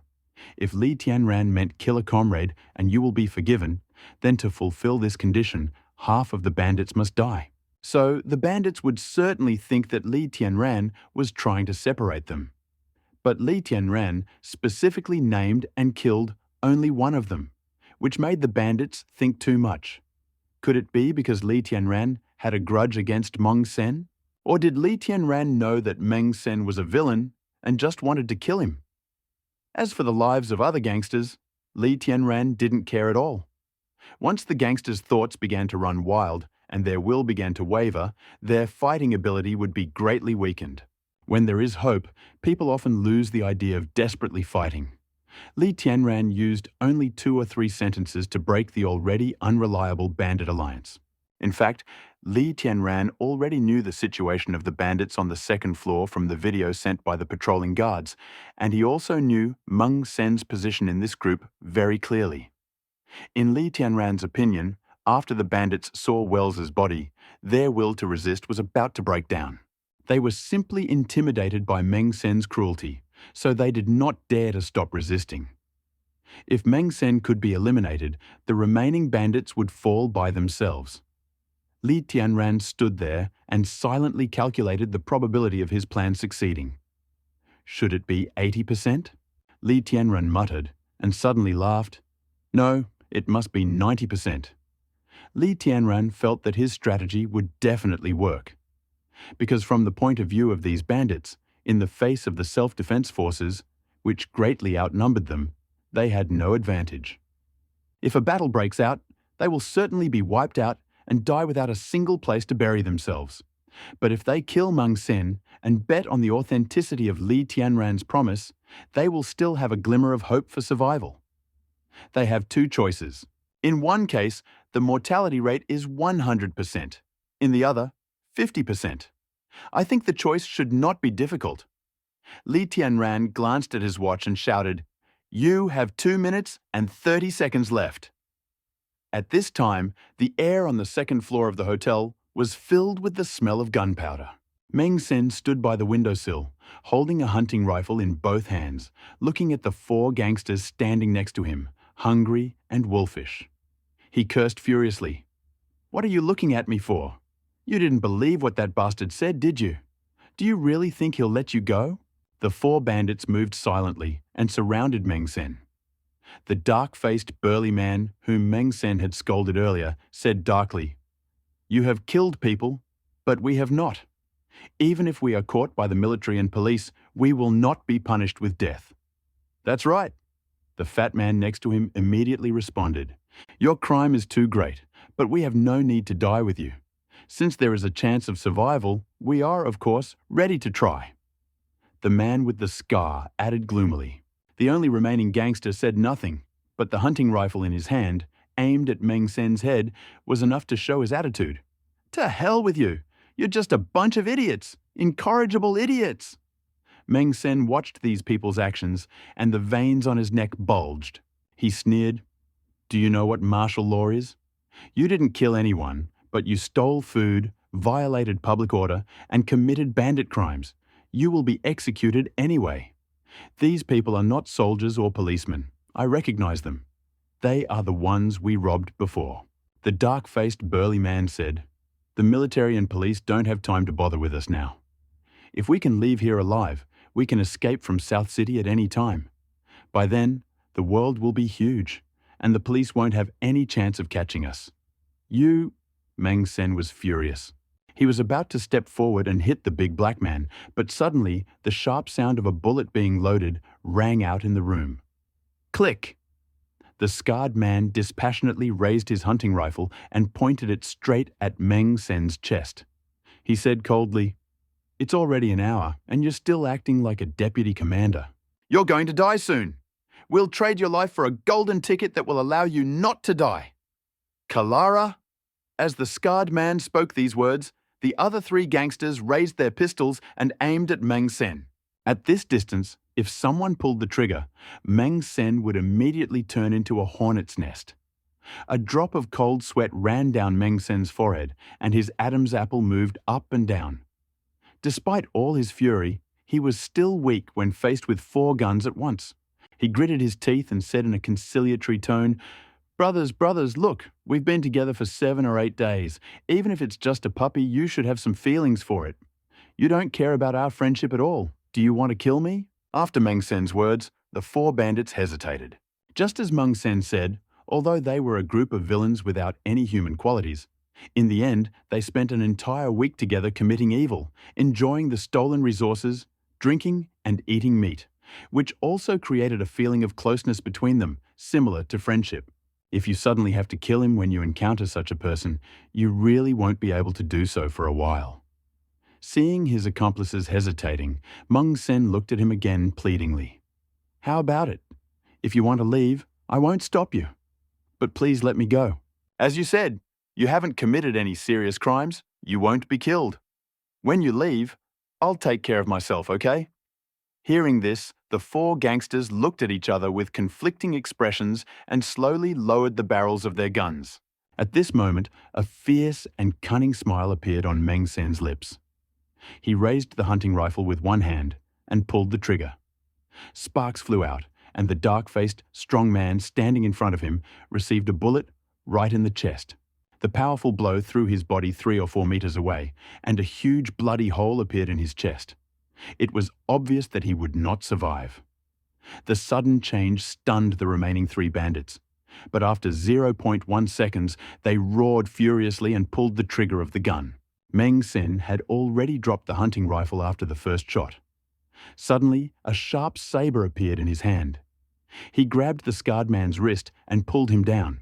If Li Tianran meant kill a comrade and you will be forgiven, then to fulfill this condition, half of the bandits must die. So the bandits would certainly think that Li Tianran was trying to separate them. But Li Tianran specifically named and killed only one of them, which made the bandits think too much. Could it be because Li Tianran had a grudge against Meng Sen? Or did Li Tianran know that Meng Sen was a villain and just wanted to kill him? As for the lives of other gangsters, Li Tianran didn't care at all. Once the gangsters' thoughts began to run wild and their will began to waver, their fighting ability would be greatly weakened. When there is hope, people often lose the idea of desperately fighting. Li Tianran used only 2 or 3 sentences to break the already unreliable bandit alliance. In fact, Li Tianran already knew the situation of the bandits on the second floor from the video sent by the patrolling guards, and he also knew Meng Sen's position in this group very clearly. In Li Tianran's opinion, after the bandits saw Wells's body, their will to resist was about to break down. They were simply intimidated by Meng Sen's cruelty, so they did not dare to stop resisting. If Meng Sen could be eliminated, the remaining bandits would fall by themselves. Li Tianran stood there and silently calculated the probability of his plan succeeding. Should it be 80%? Li Tianran muttered and suddenly laughed. No, it must be 90%. Li Tianran felt that his strategy would definitely work. Because from the point of view of these bandits, in the face of the self-defense forces, which greatly outnumbered them, they had no advantage. If a battle breaks out, they will certainly be wiped out and die without a single place to bury themselves. But if they kill Meng Sen and bet on the authenticity of Li Tianran's promise, they will still have a glimmer of hope for survival. They have 2 choices. In one case, the mortality rate is 100%. In the other, 50%. I think the choice should not be difficult. Li Tianran glanced at his watch and shouted, "You have 2 minutes and 30 seconds left." At this time, the air on the second floor of the hotel was filled with the smell of gunpowder. Meng Sen stood by the windowsill, holding a hunting rifle in both hands, looking at the 4 gangsters standing next to him, hungry and wolfish. He cursed furiously. "What are you looking at me for? You didn't believe what that bastard said, did you? Do you really think he'll let you go?" The 4 bandits moved silently and surrounded Meng Sen. The dark-faced, burly man, whom Meng Sen had scolded earlier, said darkly, "You have killed people, but we have not. Even if we are caught by the military and police, we will not be punished with death." "That's right," the fat man next to him immediately responded. "Your crime is too great, but we have no need to die with you. Since there is a chance of survival, we are, of course, ready to try." The man with the scar added gloomily. The only remaining gangster said nothing, but the hunting rifle in his hand, aimed at Meng Sen's head, was enough to show his attitude. "To hell with you! You're just a bunch of idiots! Incorrigible idiots!" Meng Sen watched these people's actions, and the veins on his neck bulged. He sneered, "Do you know what martial law is? You didn't kill anyone, but you stole food, violated public order, and committed bandit crimes. You will be executed anyway. These people are not soldiers or policemen. I recognize them. They are the ones we robbed before." The dark-faced burly man said, "The military and police don't have time to bother with us now. If we can leave here alive, we can escape from South City at any time. By then, the world will be huge, and the police won't have any chance of catching us. You—" Meng Sen was furious. He was about to step forward and hit the big black man, but suddenly the sharp sound of a bullet being loaded rang out in the room. Click! The scarred man dispassionately raised his hunting rifle and pointed it straight at Meng Sen's chest. He said coldly, "It's already an hour, and you're still acting like a deputy commander. You're going to die soon. We'll trade your life for a golden ticket that will allow you not to die. Kalara?" As the scarred man spoke these words, the other three gangsters raised their pistols and aimed at Meng Sen. At this distance, if someone pulled the trigger, Meng Sen would immediately turn into a hornet's nest. A drop of cold sweat ran down Meng Sen's forehead, and his Adam's apple moved up and down. Despite all his fury, he was still weak when faced with 4 guns at once. He gritted his teeth and said in a conciliatory tone, brothers, look, we've been together for 7 or 8 days. Even if it's just a puppy, you should have some feelings for it. You don't care about our friendship at all. Do you want to kill me?" After Meng Sen's words, the 4 bandits hesitated. Just as Meng Sen said, although they were a group of villains without any human qualities, in the end, they spent an entire week together committing evil, enjoying the stolen resources, drinking and eating meat, which also created a feeling of closeness between them, similar to friendship. If you suddenly have to kill him when you encounter such a person, you really won't be able to do so for a while. Seeing his accomplices hesitating, Meng Sen looked at him again pleadingly. "How about it? If you want to leave, I won't stop you. But please let me go. As you said, you haven't committed any serious crimes. You won't be killed. When you leave, I'll take care of myself, okay?" Hearing this, the 4 gangsters looked at each other with conflicting expressions and slowly lowered the barrels of their guns. At this moment, a fierce and cunning smile appeared on Meng Sen's lips. He raised the hunting rifle with one hand and pulled the trigger. Sparks flew out, and the dark-faced, strong man standing in front of him received a bullet right in the chest. The powerful blow threw his body 3 or 4 meters away, and a huge bloody hole appeared in his chest. It was obvious that he would not survive. The sudden change stunned the remaining 3 bandits, but after 0.1 seconds, they roared furiously and pulled the trigger of the gun. Meng Sen had already dropped the hunting rifle after the first shot. Suddenly, a sharp saber appeared in his hand. He grabbed the scarred man's wrist and pulled him down.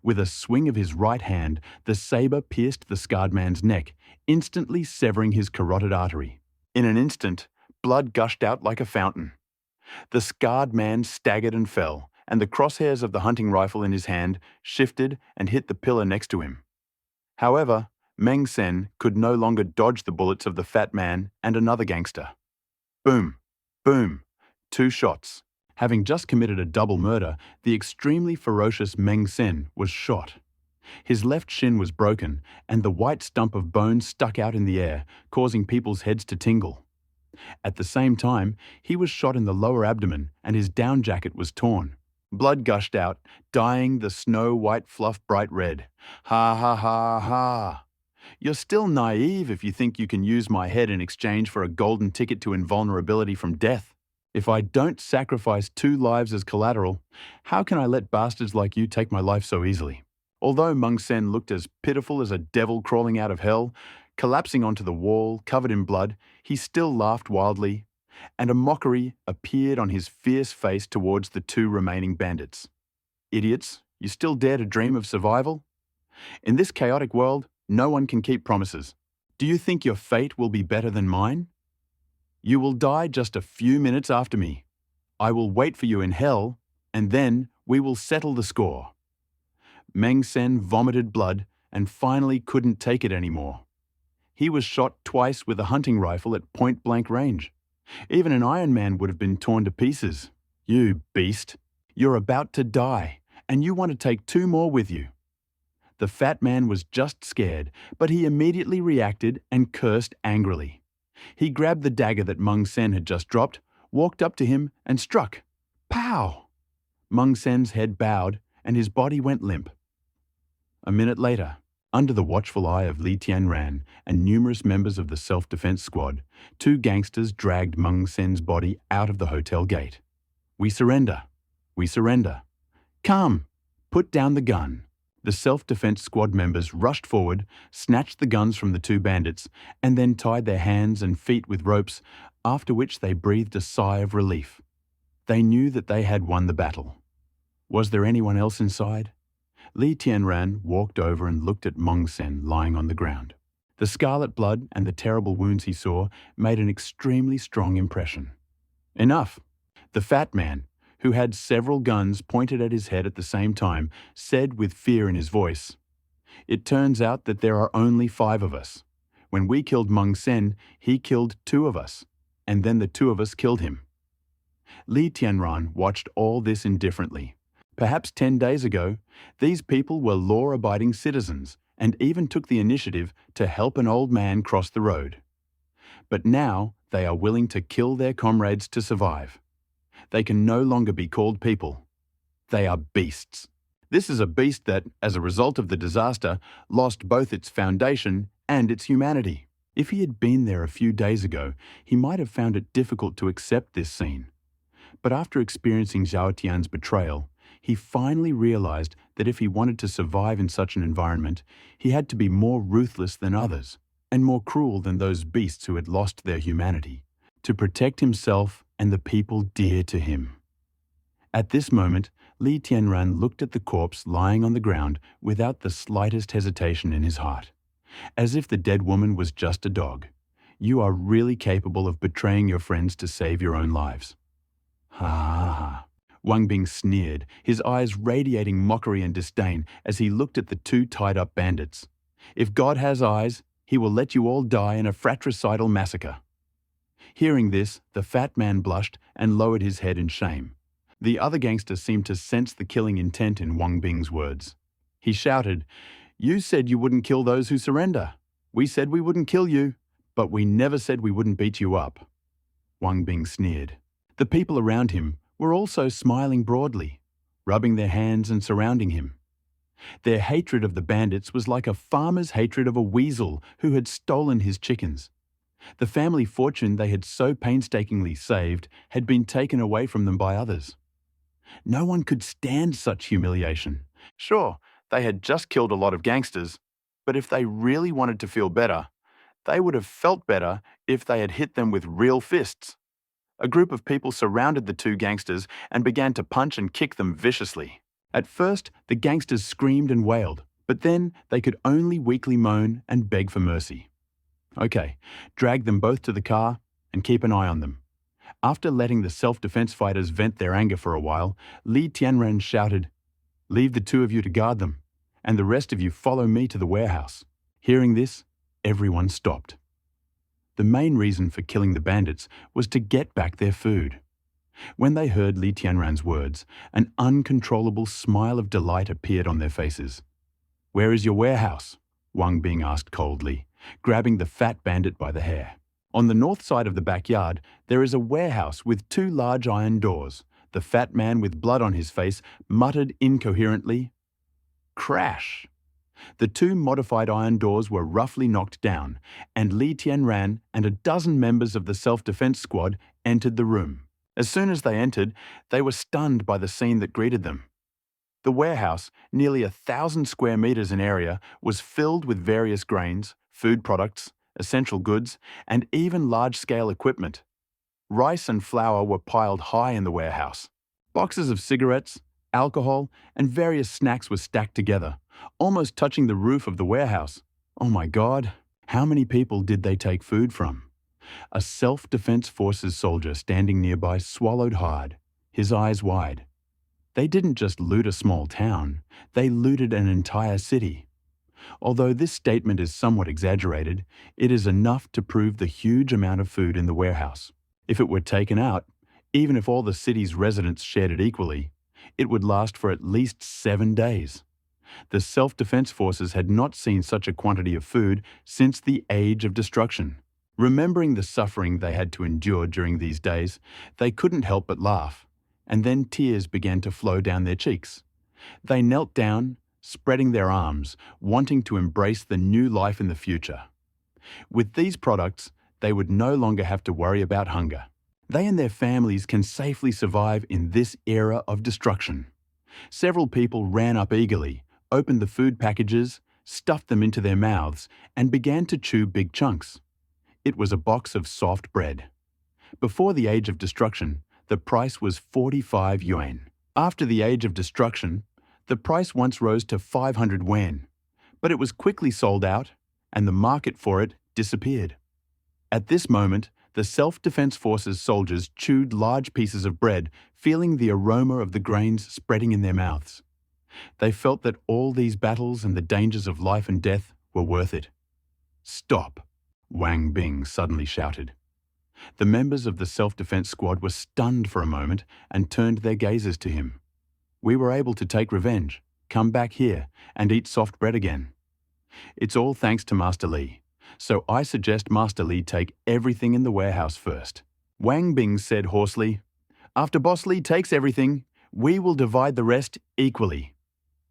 With a swing of his right hand, the saber pierced the scarred man's neck, instantly severing his carotid artery. In an instant, blood gushed out like a fountain. The scarred man staggered and fell, and the crosshairs of the hunting rifle in his hand shifted and hit the pillar next to him. However, Meng Sen could no longer dodge the bullets of the fat man and another gangster. Boom, boom, 2 shots. Having just committed a double murder, the extremely ferocious Meng Sen was shot. His left shin was broken, and the white stump of bone stuck out in the air, causing people's heads to tingle. At the same time, he was shot in the lower abdomen, and his down jacket was torn. Blood gushed out, dyeing the snow-white fluff bright red. Ha ha ha ha! You're still naive if you think you can use my head in exchange for a golden ticket to invulnerability from death. If I don't sacrifice 2 lives as collateral, how can I let bastards like you take my life so easily? Although Meng Sen looked as pitiful as a devil crawling out of hell, Collapsing onto the wall, covered in blood, he still laughed wildly, and a mockery appeared on his fierce face towards the two remaining bandits. Idiots, you still dare to dream of survival? In this chaotic world, no one can keep promises. Do you think your fate will be better than mine? You will die just a few minutes after me. I will wait for you in hell, and then we will settle the score. Meng Sen vomited blood and finally couldn't take it anymore. He was shot twice with a hunting rifle at point-blank range. Even an Iron Man would have been torn to pieces. You beast! You're about to die, and you want to take two more with you. The fat man was just scared, but he immediately reacted and cursed angrily. He grabbed the dagger that Meng Sen had just dropped, walked up to him, and struck. Pow! Meng Sen's head bowed, and his body went limp. A minute later, under the watchful eye of Li Tianran and numerous members of the self-defense squad, two gangsters dragged Meng Sen's body out of the hotel gate. We surrender. We surrender. Come! Put down the gun. The self-defense squad members rushed forward, snatched the guns from the two bandits, and then tied their hands and feet with ropes, after which they breathed a sigh of relief. They knew that they had won the battle. Was there anyone else inside? Li Tianran walked over and looked at Meng Sen lying on the ground. The scarlet blood and the terrible wounds he saw made an extremely strong impression. Enough! The fat man, who had several guns pointed at his head at the same time, said with fear in his voice, "It turns out that there are only 5 of us. When we killed Meng Sen, he killed 2 of us, and then the 2 of us killed him." Li Tianran watched all this indifferently. Perhaps 10 days ago, these people were law-abiding citizens and even took the initiative to help an old man cross the road. But now they are willing to kill their comrades to survive. They can no longer be called people. They are beasts. This is a beast that, as a result of the disaster, lost both its foundation and its humanity. If he had been there a few days ago, he might have found it difficult to accept this scene. But after experiencing Zhao Tian's betrayal, he finally realized that if he wanted to survive in such an environment, he had to be more ruthless than others, and more cruel than those beasts who had lost their humanity, to protect himself and the people dear to him. At this moment, Li Tianran looked at the corpse lying on the ground without the slightest hesitation in his heart, as if the dead woman was just a dog. You are really capable of betraying your friends to save your own lives. Ha ha ha. Wang Bing sneered, his eyes radiating mockery and disdain as he looked at the two tied-up bandits. If God has eyes, he will let you all die in a fratricidal massacre. Hearing this, the fat man blushed and lowered his head in shame. The other gangster seemed to sense the killing intent in Wang Bing's words. He shouted, "You said you wouldn't kill those who surrender. We said we wouldn't kill you, but we never said we wouldn't beat you up." Wang Bing sneered. The people around him were also smiling broadly, rubbing their hands and surrounding him. Their hatred of the bandits was like a farmer's hatred of a weasel who had stolen his chickens. The family fortune they had so painstakingly saved had been taken away from them by others. No one could stand such humiliation. Sure, they had just killed a lot of gangsters, but if they really wanted to feel better, they would have felt better if they had hit them with real fists. A group of people surrounded the two gangsters and began to punch and kick them viciously. At first, the gangsters screamed and wailed, but then they could only weakly moan and beg for mercy. Okay, drag them both to the car and keep an eye on them. After letting the self-defense fighters vent their anger for a while, Li Tianran shouted, "Leave the 2 of you to guard them, and the rest of you follow me to the warehouse." Hearing this, everyone stopped. The main reason for killing the bandits was to get back their food. When they heard Li Tianran's words, an uncontrollable smile of delight appeared on their faces. "Where is your warehouse?" Wang Bing asked coldly, grabbing the fat bandit by the hair. On the north side of the backyard, there is a warehouse with 2 large iron doors. The fat man with blood on his face muttered incoherently, "Crash!" The 2 modified iron doors were roughly knocked down, and Li Tianran and a dozen members of the self-defense squad entered the room. As soon as they entered, they were stunned by the scene that greeted them. The warehouse, nearly 1,000 square meters in area, was filled with various grains, food products, essential goods, and even large-scale equipment. Rice and flour were piled high in the warehouse. Boxes of cigarettes, alcohol, and various snacks were stacked together, almost touching the roof of the warehouse. Oh my God, how many people did they take food from? A self-defense forces soldier standing nearby swallowed hard, his eyes wide. They didn't just loot a small town, they looted an entire city. Although this statement is somewhat exaggerated, it is enough to prove the huge amount of food in the warehouse. If it were taken out, even if all the city's residents shared it equally, it would last for at least 7 days. The self-defense forces had not seen such a quantity of food since the Age of Destruction. Remembering the suffering they had to endure during these days, they couldn't help but laugh, and then tears began to flow down their cheeks. They knelt down, spreading their arms, wanting to embrace the new life in the future. With these products, they would no longer have to worry about hunger. They and their families can safely survive in this era of destruction. Several people ran up eagerly, opened the food packages, stuffed them into their mouths, and began to chew big chunks. It was a box of soft bread. Before the Age of Destruction, the price was 45 yuan. After the Age of Destruction, the price once rose to 500 yuan, but it was quickly sold out, and the market for it disappeared. At this moment, the self-defense forces soldiers chewed large pieces of bread, feeling the aroma of the grains spreading in their mouths. They felt that all these battles and the dangers of life and death were worth it. "Stop!" Wang Bing suddenly shouted. The members of the self-defense squad were stunned for a moment and turned their gazes to him. "We were able to take revenge, come back here, and eat soft bread again. It's all thanks to Master Li. So I suggest Master Li take everything in the warehouse first." Wang Bing said hoarsely, "After Boss Li takes everything, we will divide the rest equally."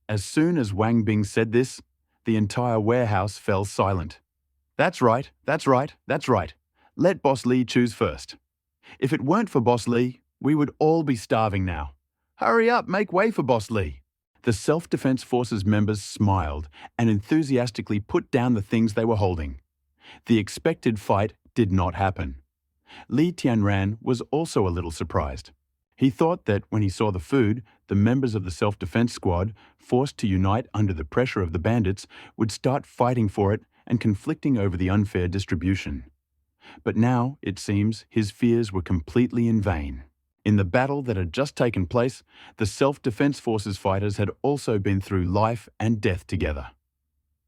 As soon as Wang Bing said this, the entire warehouse fell silent. That's right. Let Boss Li choose first. If it weren't for Boss Li, we would all be starving now. Hurry up, make way for Boss Li." The Self-Defense Forces members smiled and enthusiastically put down the things they were holding. The expected fight did not happen. Li Tianran was also a little surprised. He thought that when he saw the food, the members of the self-defense squad, forced to unite under the pressure of the bandits, would start fighting for it and conflicting over the unfair distribution. But now, it seems, his fears were completely in vain. In the battle that had just taken place, the self-defense forces fighters had also been through life and death together.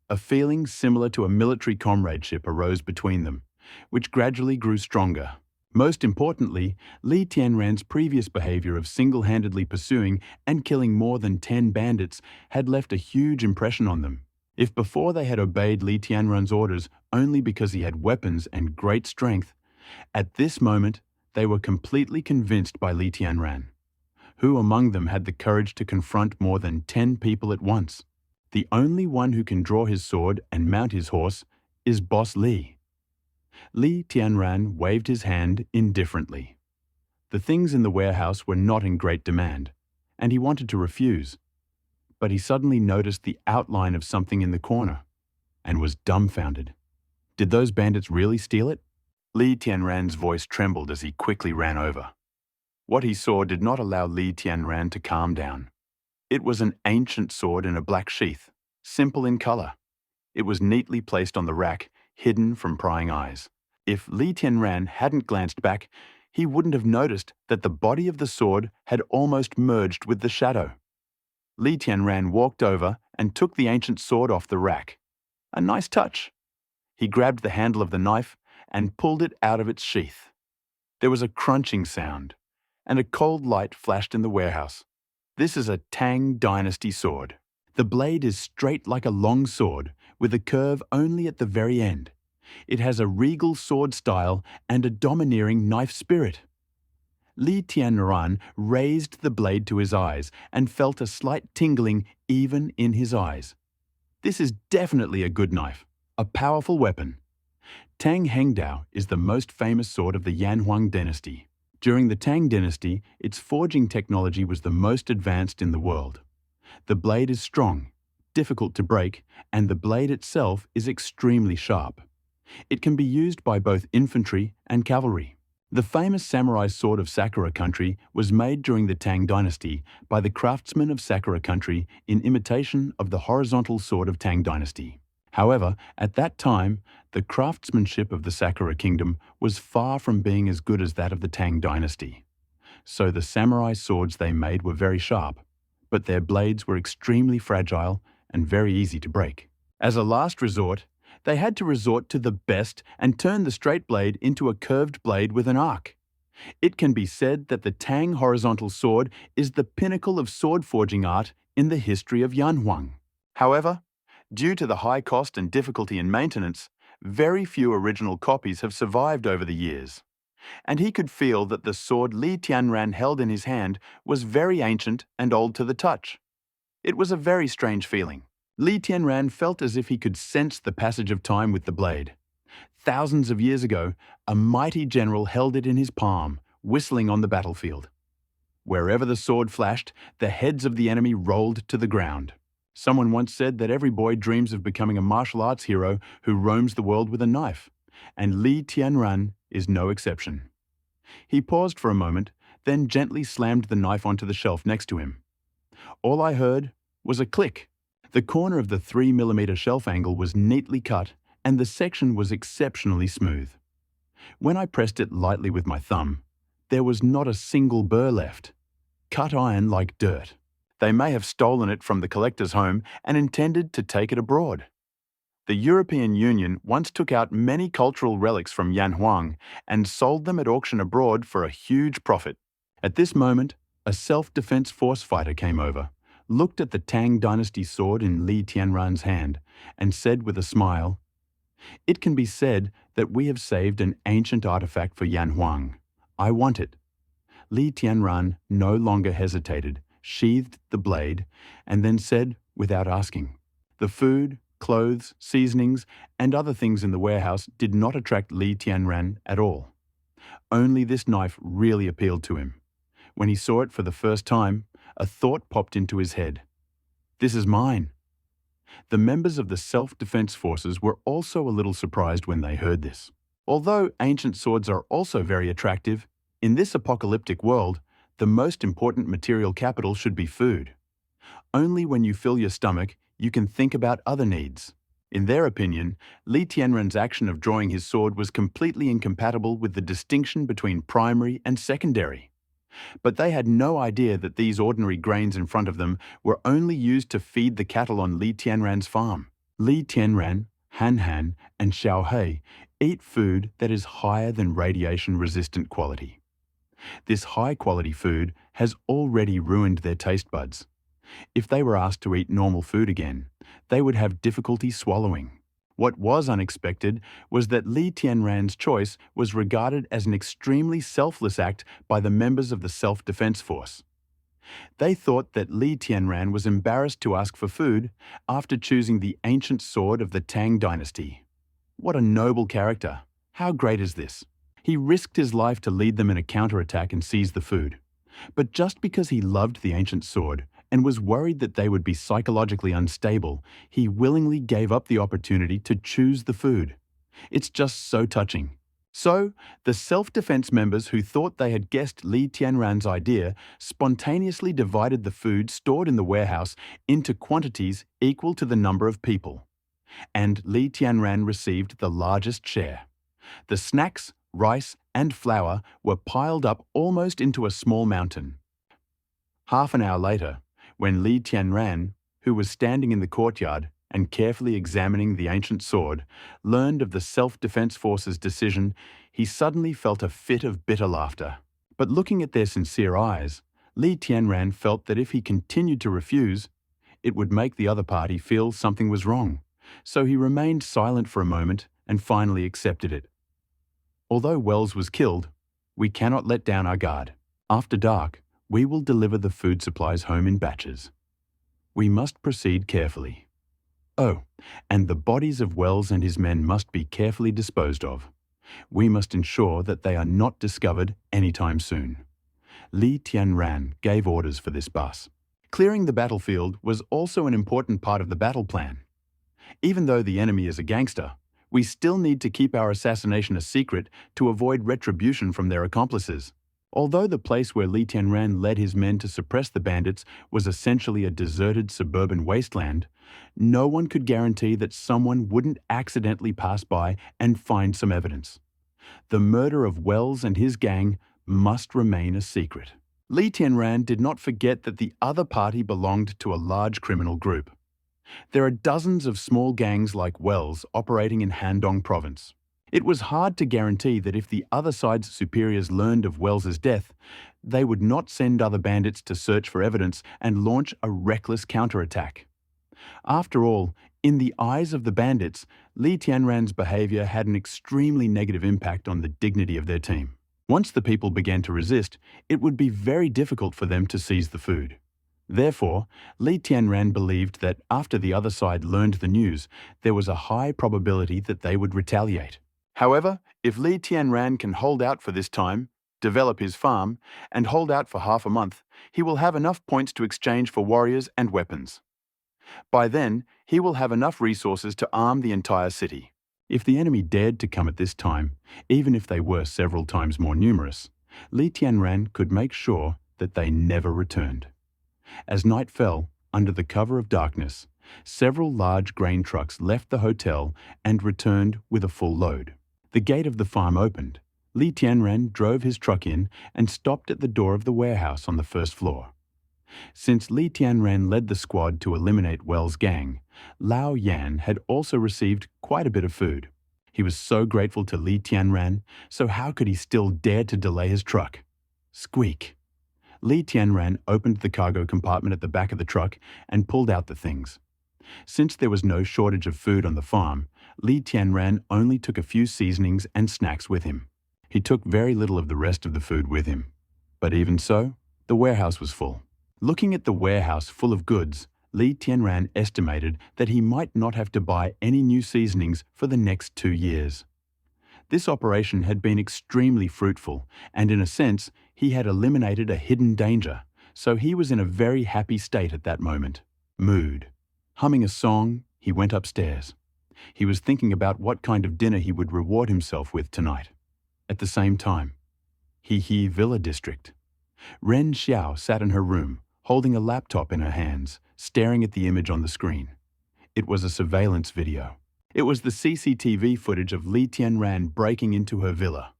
A feeling similar to a military comradeship arose between them, which gradually grew stronger. Most importantly, Li Tianran's previous behavior of single-handedly pursuing and killing more than 10 bandits had left a huge impression on them. If before they had obeyed Li Tianran's orders only because he had weapons and great strength, at this moment they were completely convinced by Li Tianran. Who among them had the courage to confront more than 10 people at once? The only one who can draw his sword and mount his horse is Boss Li. Li Tianran waved his hand indifferently. The things in the warehouse were not in great demand, and he wanted to refuse. But he suddenly noticed the outline of something in the corner, and was dumbfounded. Did those bandits really steal it? Li Tianran's voice trembled as he quickly ran over. What he saw did not allow Li Tianran to calm down. It was an ancient sword in a black sheath, simple in color. It was neatly placed on the rack, hidden from prying eyes. If Li Tianran hadn't glanced back, he wouldn't have noticed that the body of the sword had almost merged with the shadow. Li Tianran walked over and took the ancient sword off the rack. A nice touch. He grabbed the handle of the knife and pulled it out of its sheath. There was a crunching sound, and a cold light flashed in the warehouse. This is a Tang Dynasty sword. The blade is straight like a long sword, with a curve only at the very end. It has a regal sword style and a domineering knife spirit. Li Tianran raised the blade to his eyes and felt a slight tingling even in his eyes. This is definitely a good knife, a powerful weapon. Tang Hengdao is the most famous sword of the Yanhuang dynasty. During the Tang dynasty, its forging technology was the most advanced in the world. The blade is strong, difficult to break, and the blade itself is extremely sharp. It can be used by both infantry and cavalry. The famous samurai sword of Sakura country was made during the Tang dynasty by the craftsmen of Sakura country in imitation of the horizontal sword of Tang dynasty. However, at that time, the craftsmanship of the Sakura kingdom was far from being as good as that of the Tang dynasty. So the samurai swords they made were very sharp, but their blades were extremely fragile and very easy to break. As a last resort, they had to resort to the best and turn the straight blade into a curved blade with an arc. It can be said that the Tang horizontal sword is the pinnacle of sword forging art in the history of Yanhuang. However, due to the high cost and difficulty in maintenance, very few original copies have survived over the years. And he could feel that the sword Li Tianran held in his hand was very ancient and old to the touch. It was a very strange feeling. Li Tianran felt as if he could sense the passage of time with the blade. Thousands of years ago, a mighty general held it in his palm, whistling on the battlefield. Wherever the sword flashed, the heads of the enemy rolled to the ground. Someone once said that every boy dreams of becoming a martial arts hero who roams the world with a knife, and Li Tianran is no exception. He paused for a moment, then gently slammed the knife onto the shelf next to him. All I heard was a click. The corner of the 3mm shelf angle was neatly cut, and the section was exceptionally smooth. When I pressed it lightly with my thumb, there was not a single burr left. Cut iron like dirt. They may have stolen it from the collector's home and intended to take it abroad. The European Union once took out many cultural relics from Yanhuang and sold them at auction abroad for a huge profit. At this moment, a self-defense force fighter came over, looked at the Tang dynasty sword in Li Tianran's hand, and said with a smile, "It can be said that we have saved an ancient artifact for Yanhuang. I want it." Li Tianran no longer hesitated, sheathed the blade, and then said without asking, "The food, clothes, seasonings, and other things in the warehouse did not attract Li Tianran at all. Only this knife really appealed to him. When he saw it for the first time, a thought popped into his head. This is mine. The members of the self-defense forces were also a little surprised when they heard this. Although ancient swords are also very attractive, in this apocalyptic world, the most important material capital should be food. Only when you fill your stomach, you can think about other needs. In their opinion, Li Tianran's action of drawing his sword was completely incompatible with the distinction between primary and secondary. But they had no idea that these ordinary grains in front of them were only used to feed the cattle on Li Tianran's farm. Li Tianran, Han Han, and Xiao Hei eat food that is higher than radiation-resistant quality. This high-quality food has already ruined their taste buds. If they were asked to eat normal food again, they would have difficulty swallowing. What was unexpected was that Li Tianran's choice was regarded as an extremely selfless act by the members of the self-defense force. They thought that Li Tianran was embarrassed to ask for food after choosing the ancient sword of the Tang dynasty. What a noble character! How great is this? He risked his life to lead them in a counterattack and seize the food. But just because he loved the ancient sword and was worried that they would be psychologically unstable, he willingly gave up the opportunity to choose the food. It's just so touching. So, the self-defense members who thought they had guessed Li Tianran's idea spontaneously divided the food stored in the warehouse into quantities equal to the number of people. And Li Tianran received the largest share. The snacks, rice, and flour were piled up almost into a small mountain. Half an hour later, when Li Tianran, who was standing in the courtyard and carefully examining the ancient sword, learned of the self-defense force's decision, he suddenly felt a fit of bitter laughter. But looking at their sincere eyes, Li Tianran felt that if he continued to refuse, it would make the other party feel something was wrong. So he remained silent for a moment and finally accepted it. Although Wells was killed, we cannot let down our guard. After dark, we will deliver the food supplies home in batches. We must proceed carefully. Oh, and the bodies of Wells and his men must be carefully disposed of. We must ensure that they are not discovered anytime soon. Li Tianran gave orders for this bus. Clearing the battlefield was also an important part of the battle plan. Even though the enemy is a gangster, we still need to keep our assassination a secret to avoid retribution from their accomplices. Although the place where Li Tianran led his men to suppress the bandits was essentially a deserted suburban wasteland, no one could guarantee that someone wouldn't accidentally pass by and find some evidence. The murder of Wells and his gang must remain a secret. Li Tianran did not forget that the other party belonged to a large criminal group. There are dozens of small gangs like Wells operating in Handong province. It was hard to guarantee that if the other side's superiors learned of Wells's death, they would not send other bandits to search for evidence and launch a reckless counterattack. After all, in the eyes of the bandits, Li Tianran's behavior had an extremely negative impact on the dignity of their team. Once the people began to resist, it would be very difficult for them to seize the food. Therefore, Li Tianran believed that after the other side learned the news, there was a high probability that they would retaliate. However, if Li Tianran can hold out for this time, develop his farm, and hold out for half a month, he will have enough points to exchange for warriors and weapons. By then, he will have enough resources to arm the entire city. If the enemy dared to come at this time, even if they were several times more numerous, Li Tianran could make sure that they never returned. As night fell, under the cover of darkness, several large grain trucks left the hotel and returned with a full load. The gate of the farm opened. Li Tianran drove his truck in and stopped at the door of the warehouse on the first floor. Since Li Tianran led the squad to eliminate Well's gang, Lao Yan had also received quite a bit of food. He was so grateful to Li Tianran, so how could he still dare to delay his truck? Squeak! Li Tianran opened the cargo compartment at the back of the truck and pulled out the things. Since there was no shortage of food on the farm, Li Tianran only took a few seasonings and snacks with him. He took very little of the rest of the food with him. But even so, the warehouse was full. Looking at the warehouse full of goods, Li Tianran estimated that he might not have to buy any new seasonings for the next 2 years. This operation had been extremely fruitful, and in a sense, he had eliminated a hidden danger, so he was in a very happy state at that moment. Mood. Humming a song, he went upstairs. He was thinking about what kind of dinner he would reward himself with tonight. At the same time, He Villa District. Ren Xiao sat in her room, holding a laptop in her hands, staring at the image on the screen. It was a surveillance video. It was the CCTV footage of Li Tianran breaking into her villa.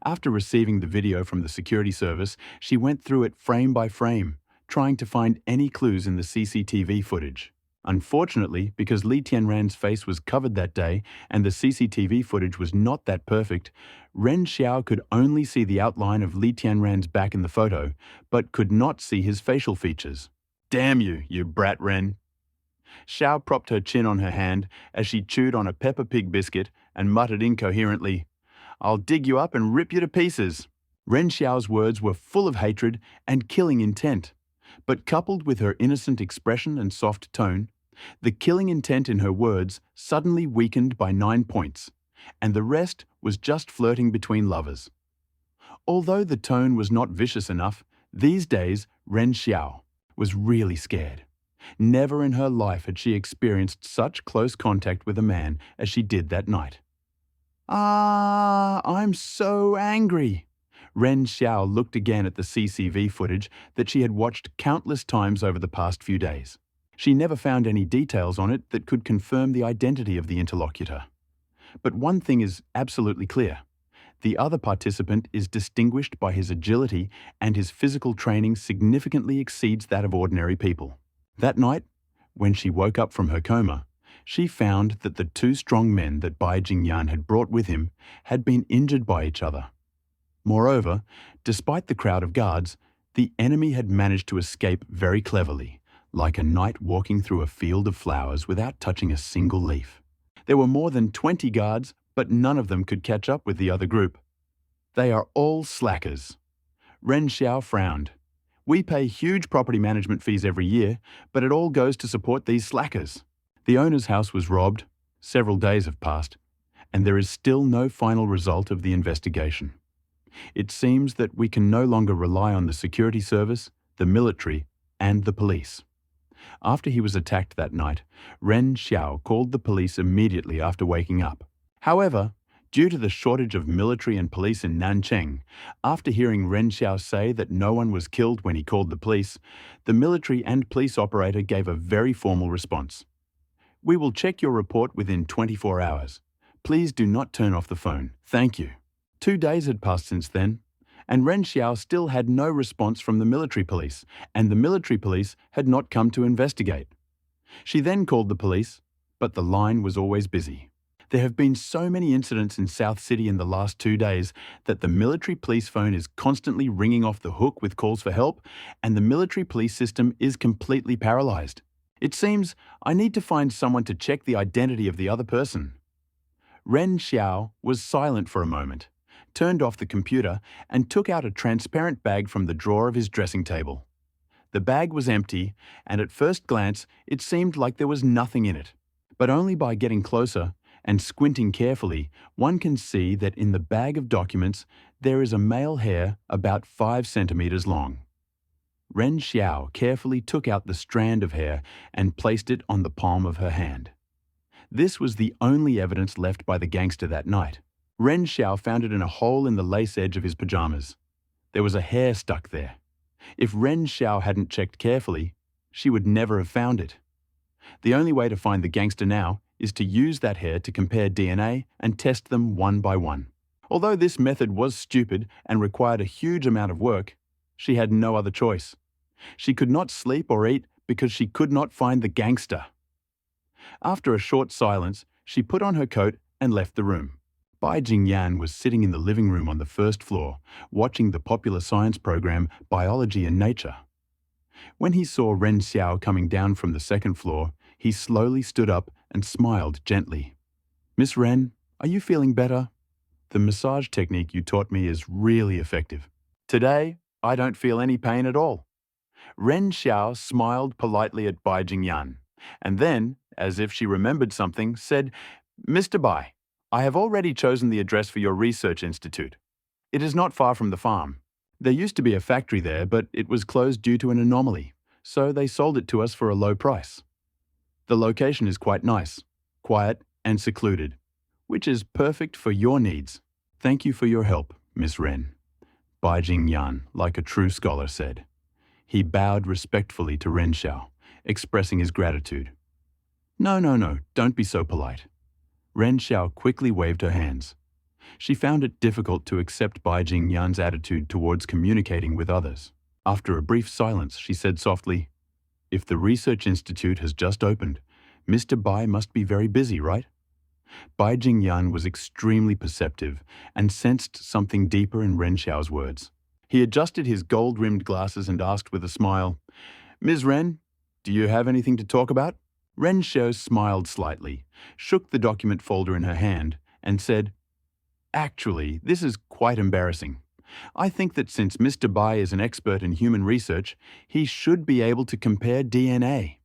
After receiving the video from the security service, she went through it frame by frame, trying to find any clues in the CCTV footage. Unfortunately, because Li Tianran's face was covered that day and the CCTV footage was not that perfect, Ren Xiao could only see the outline of Li Tianran's back in the photo, but could not see his facial features. "Damn you, you brat, Ren!" Xiao propped her chin on her hand as she chewed on a Peppa Pig biscuit and muttered incoherently, "I'll dig you up and rip you to pieces." Ren Xiao's words were full of hatred and killing intent, but coupled with her innocent expression and soft tone, the killing intent in her words suddenly weakened by 9 points, and the rest was just flirting between lovers. Although the tone was not vicious enough, these days Ren Xiao was really scared. Never in her life had she experienced such close contact with a man as she did that night. I'm so angry." Ren Xiao looked again at the CCTV footage that she had watched countless times over the past few days. She never found any details on it that could confirm the identity of the interlocutor. But one thing is absolutely clear. The other participant is distinguished by his agility, and his physical training significantly exceeds that of ordinary people. That night, when she woke up from her coma, she found that the 2 strong men that Bai Jingyan had brought with him had been injured by each other. Moreover, despite the crowd of guards, the enemy had managed to escape very cleverly, like a knight walking through a field of flowers without touching a single leaf. There were more than 20 guards, but none of them could catch up with the other group. "They are all slackers." Ren Xiao frowned. "We pay huge property management fees every year, but it all goes to support these slackers." The owner's house was robbed, several days have passed, and there is still no final result of the investigation. It seems that we can no longer rely on the security service, the military, and the police. After he was attacked that night, Ren Xiao called the police immediately after waking up. However, due to the shortage of military and police in Nancheng, after hearing Ren Xiao say that no one was killed when he called the police, the military and police operator gave a very formal response. "We will check your report within 24 hours. Please do not turn off the phone. Thank you." 2 days had passed since then, and Ren Xiao still had no response from the military police, and the military police had not come to investigate. She then called the police, but the line was always busy. There have been so many incidents in South City in the last 2 days that the military police phone is constantly ringing off the hook with calls for help, and the military police system is completely paralyzed. It seems I need to find someone to check the identity of the other person. Ren Xiao was silent for a moment, turned off the computer, and took out a transparent bag from the drawer of his dressing table. The bag was empty, and at first glance it seemed like there was nothing in it. But only by getting closer and squinting carefully, one can see that in the bag of documents there is a male hair about 5 centimeters long. Ren Xiao carefully took out the strand of hair and placed it on the palm of her hand. This was the only evidence left by the gangster that night. Ren Xiao found it in a hole in the lace edge of his pajamas. There was a hair stuck there. If Ren Xiao hadn't checked carefully, she would never have found it. The only way to find the gangster now is to use that hair to compare DNA and test them one by one. Although this method was stupid and required a huge amount of work, she had no other choice. She could not sleep or eat because she could not find the gangster. After a short silence, she put on her coat and left the room. Bai Jingyan was sitting in the living room on the first floor, watching the popular science program Biology and Nature. When he saw Ren Xiao coming down from the second floor, he slowly stood up and smiled gently. "Miss Ren, are you feeling better? The massage technique you taught me is really effective. Today, I don't feel any pain at all." Ren Xiao smiled politely at Bai Jingyan, and then, as if she remembered something, said, "Mr. Bai, I have already chosen the address for your research institute. It is not far from the farm. There used to be a factory there, but it was closed due to an anomaly, so they sold it to us for a low price. The location is quite nice, quiet and secluded, which is perfect for your needs. Thank you for your help, Miss Ren," Bai Jingyan, like a true scholar, said. He bowed respectfully to Ren Xiao, expressing his gratitude. No, don't be so polite." Ren Xiao quickly waved her hands. She found it difficult to accept Bai Jingyan's attitude towards communicating with others. After a brief silence, she said softly, "If the research institute has just opened, Mr. Bai must be very busy, right?" Bai Jingyan was extremely perceptive and sensed something deeper in Ren Xiao's words. He adjusted his gold-rimmed glasses and asked with a smile, "Ms. Ren, do you have anything to talk about?" Ren Xiao smiled slightly, shook the document folder in her hand, and said, "Actually, this is quite embarrassing. I think that since Mr. Bai is an expert in human research, he should be able to compare DNA.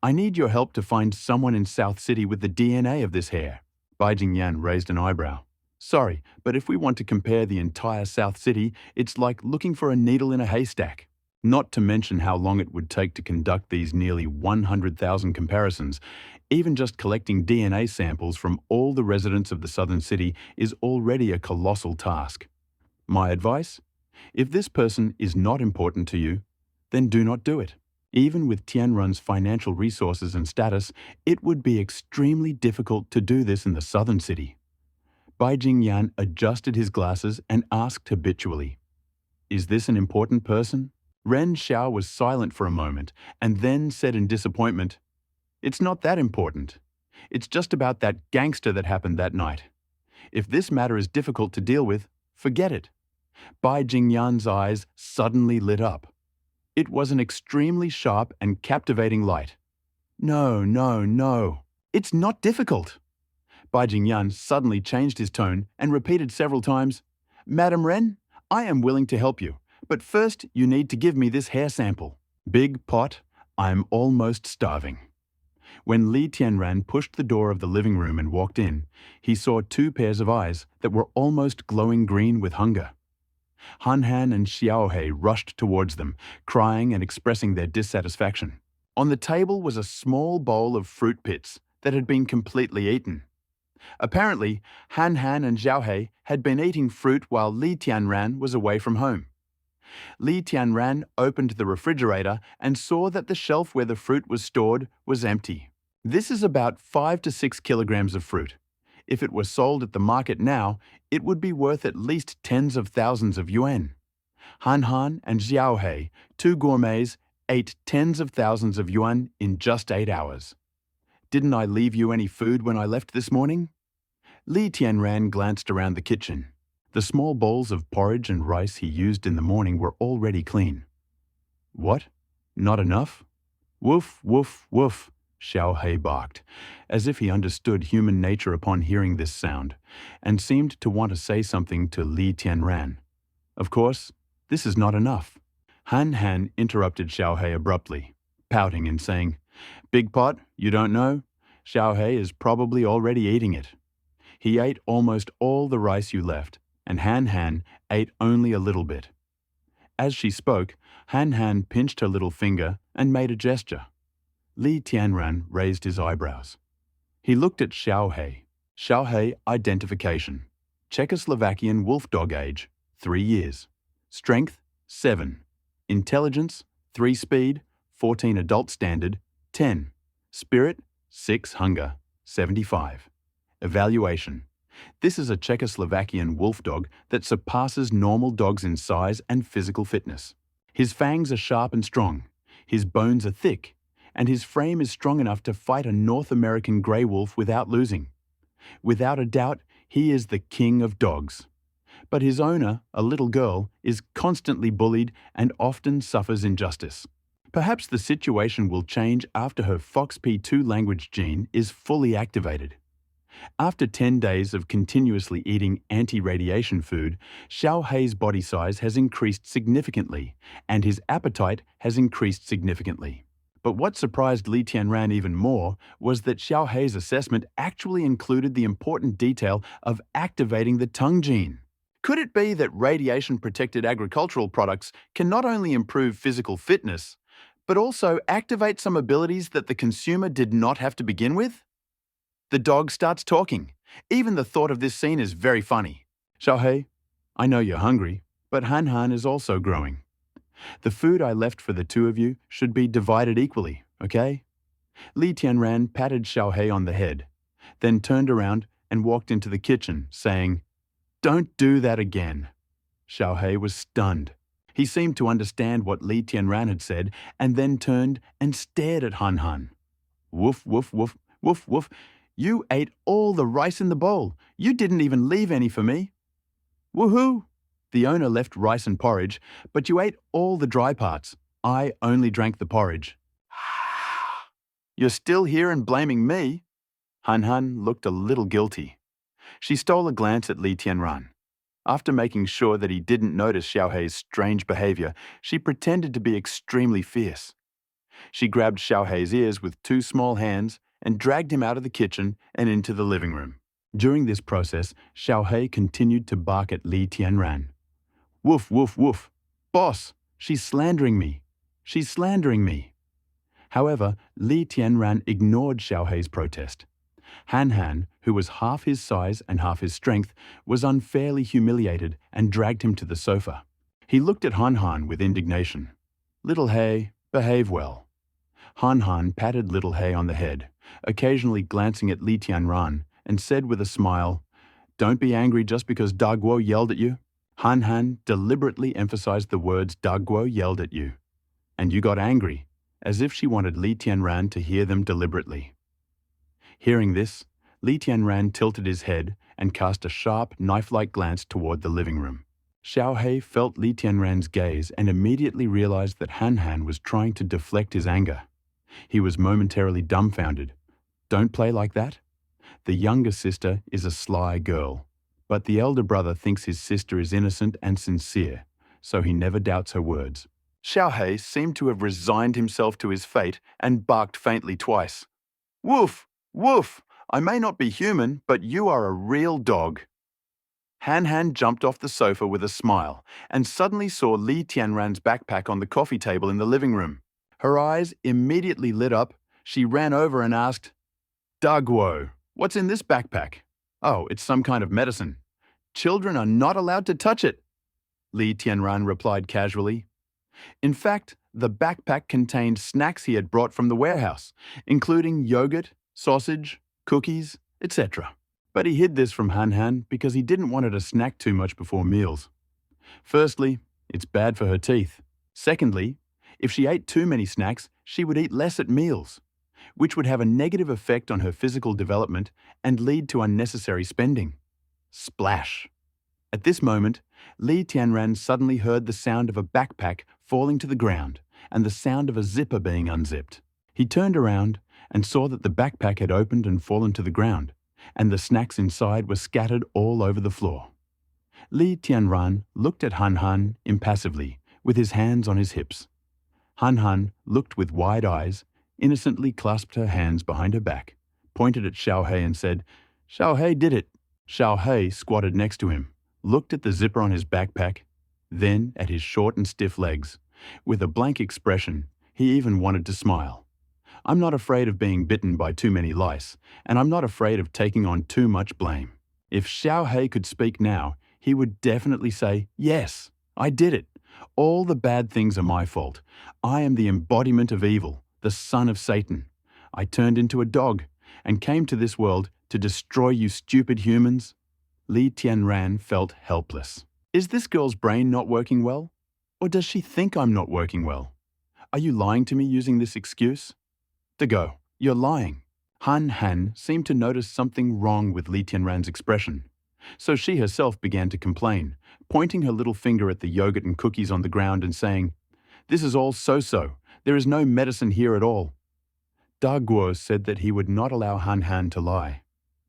I need your help to find someone in South City with the DNA of this hair." Bai Jingyan raised an eyebrow. "Sorry, but if we want to compare the entire South City, it's like looking for a needle in a haystack. Not to mention how long it would take to conduct these nearly 100,000 comparisons. Even just collecting DNA samples from all the residents of the southern city is already a colossal task. My advice? If this person is not important to you, then do not do it. Even with Tianrun's financial resources and status, it would be extremely difficult to do this in the southern city." Bai Jingyan adjusted his glasses and asked habitually, "Is this an important person?" Ren Xiao was silent for a moment and then said in disappointment, "It's not that important. It's just about that gangster that happened that night. If this matter is difficult to deal with, forget it." Bai Jingyan's eyes suddenly lit up. It was an extremely sharp and captivating light. No. It's not difficult." Bai Jingyan suddenly changed his tone and repeated several times, "Madam Ren, I am willing to help you. But first, you need to give me this hair sample. Big pot, I'm almost starving." When Li Tianran pushed the door of the living room and walked in, he saw 2 pairs of eyes that were almost glowing green with hunger. Han Han and Xiaohei rushed towards them, crying and expressing their dissatisfaction. On the table was a small bowl of fruit pits that had been completely eaten. Apparently, Han Han and Xiaohei had been eating fruit while Li Tianran was away from home. Li Tianran opened the refrigerator and saw that the shelf where the fruit was stored was empty. This is about 5 to 6 kilograms of fruit. If it were sold at the market now, it would be worth at least tens of thousands of yuan. Han Han and Xiaohei, two gourmets, ate tens of thousands of yuan in just 8 hours. Didn't I leave you any food when I left this morning? Li Tianran glanced around the kitchen. The small bowls of porridge and rice he used in the morning were already clean. What? Not enough? Woof, woof, woof, Xiaohei barked, as if he understood human nature upon hearing this sound, and seemed to want to say something to Li Tianran. Of course, this is not enough. Han Han interrupted Xiaohei abruptly, pouting and saying, "Big pot, you don't know? Xiaohei is probably already eating it. He ate almost all the rice you left, and Han Han ate only a little bit." As she spoke, Han Han pinched her little finger and made a gesture. Li Tianran raised his eyebrows. He looked at Xiaohei. Xiaohei identification. Czechoslovakian wolf dog age, 3 years. Strength, 7. Intelligence, 3 speed, 14 adult standard, 10. Spirit, 6 hunger, 75. Evaluation. This is a Czechoslovakian wolf dog that surpasses normal dogs in size and physical fitness. His fangs are sharp and strong, his bones are thick, and his frame is strong enough to fight a North American grey wolf without losing. Without a doubt, he is the king of dogs. But his owner, a little girl, is constantly bullied and often suffers injustice. Perhaps the situation will change after her FOXP2 language gene is fully activated. After 10 days of continuously eating anti-radiation food, Xiaohei's body size has increased significantly, and his appetite has increased significantly. But what surprised Li Tianran even more was that Xiaohei's assessment actually included the important detail of activating the tongue gene. Could it be that radiation-protected agricultural products can not only improve physical fitness, but also activate some abilities that the consumer did not have to begin with? The dog starts talking. Even the thought of this scene is very funny. "Xiaohei, I know you're hungry, but Han Han is also growing. The food I left for the two of you should be divided equally, okay?" Li Tianran patted Xiaohei on the head, then turned around and walked into the kitchen, saying, "Don't do that again." Xiaohei was stunned. He seemed to understand what Li Tianran had said, and then turned and stared at Han Han. "Woof, woof, woof, woof, woof. You ate all the rice in the bowl. You didn't even leave any for me." "Woohoo! The owner left rice and porridge, but you ate all the dry parts. I only drank the porridge." "You're still here and blaming me?" Han Han looked a little guilty. She stole a glance at Li Tianran. After making sure that he didn't notice Xiaohei's strange behavior, she pretended to be extremely fierce. She grabbed Xiaohei's ears with 2 small hands and dragged him out of the kitchen and into the living room. During this process, Xiaohei continued to bark at Li Tianran. "Woof, woof, woof. Boss, she's slandering me. She's slandering me." However, Li Tianran ignored Xiaohei's protest. Han Han, who was half his size and half his strength, was unfairly humiliated and dragged him to the sofa. He looked at Han Han with indignation. "Little Hei, behave well." Han Han patted Little Hei on the head, occasionally glancing at Li Tianran, and said with a smile, "Don't be angry just because Daguo yelled at you." Han Han deliberately emphasized the words "Daguo yelled at you," and you got angry, as if she wanted Li Tianran to hear them deliberately. Hearing this, Li Tianran tilted his head and cast a sharp, knife-like glance toward the living room. Xiaohei felt Li Tianran's gaze and immediately realized that Han Han was trying to deflect his anger. He was momentarily dumbfounded. Don't play like that. The younger sister is a sly girl, but the elder brother thinks his sister is innocent and sincere, so he never doubts her words. Xiaohei seemed to have resigned himself to his fate and barked faintly twice. "Woof! Woof! I may not be human, but you are a real dog." Han Han jumped off the sofa with a smile and suddenly saw Li Tianran's backpack on the coffee table in the living room. Her eyes immediately lit up. She ran over and asked, "Daguo, what's in this backpack?" "Oh, it's some kind of medicine. Children are not allowed to touch it," Li Tianran replied casually. In fact, the backpack contained snacks he had brought from the warehouse, including yogurt, sausage, cookies, etc. But he hid this from Han Han because he didn't want her to snack too much before meals. Firstly, it's bad for her teeth. Secondly, if she ate too many snacks, she would eat less at meals, which would have a negative effect on her physical development and lead to unnecessary spending. Splash! At this moment, Li Tianran suddenly heard the sound of a backpack falling to the ground and the sound of a zipper being unzipped. He turned around and saw that the backpack had opened and fallen to the ground, and the snacks inside were scattered all over the floor. Li Tianran looked at Han Han impassively, with his hands on his hips. Han Han looked with wide eyes, innocently clasped her hands behind her back, pointed at Xiaohei and said, "Xiaohei did it." Xiaohei squatted next to him, looked at the zipper on his backpack, then at his short and stiff legs. With a blank expression, he even wanted to smile. "I'm not afraid of being bitten by too many lice, and I'm not afraid of taking on too much blame." If Xiaohei could speak now, he would definitely say, "Yes, I did it. All the bad things are my fault. I am the embodiment of evil, the son of Satan. I turned into a dog and came to this world to destroy you stupid humans." Li Tianran felt helpless. Is this girl's brain not working well? Or does she think I'm not working well? Are you lying to me using this excuse? Dago, you're lying. Han Han seemed to notice something wrong with Li Tianran's expression. So she herself began to complain, pointing her little finger at the yogurt and cookies on the ground and saying, "This is all so-so. There is no medicine here at all." Daguo said that he would not allow Han Han to lie.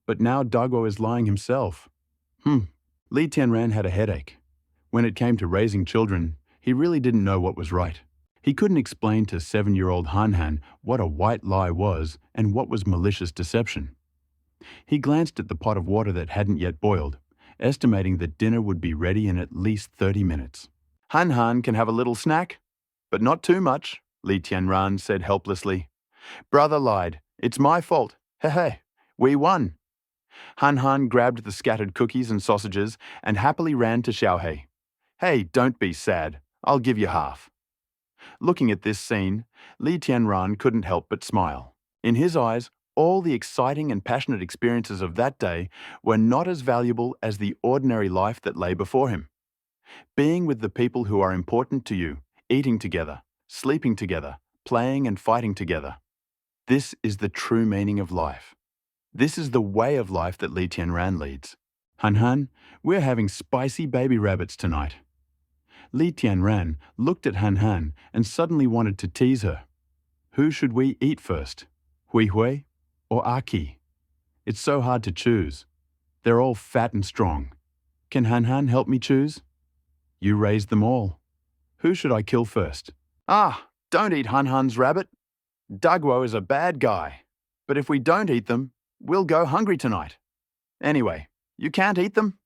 But now Daguo is lying himself. Li Tianran had a headache. When it came to raising children, he really didn't know what was right. He couldn't explain to 7-year-old Han Han what a white lie was and what was malicious deception. He glanced at the pot of water that hadn't yet boiled, estimating that dinner would be ready in at least 30 minutes. "Han Han can have a little snack, but not too much," Li Tianran said helplessly. "Brother lied. It's my fault. Hey, we won." Han Han grabbed the scattered cookies and sausages and happily ran to Xiaohei. "Hey, don't be sad. I'll give you half." Looking at this scene, Li Tianran couldn't help but smile. In his eyes, all the exciting and passionate experiences of that day were not as valuable as the ordinary life that lay before him. Being with the people who are important to you, eating together, sleeping together, playing and fighting together. This is the true meaning of life. This is the way of life that Li Tianran leads. "Han Han, we're having spicy baby rabbits tonight." Li Tianran looked at Han Han and suddenly wanted to tease her. Who should we eat first? Hui Hui or Aki? It's so hard to choose. They're all fat and strong. Can Han Han help me choose? You raised them all. Who should I kill first? Don't eat Han Han's rabbit. Daguo is a bad guy. But if we don't eat them, we'll go hungry tonight. Anyway, you can't eat them?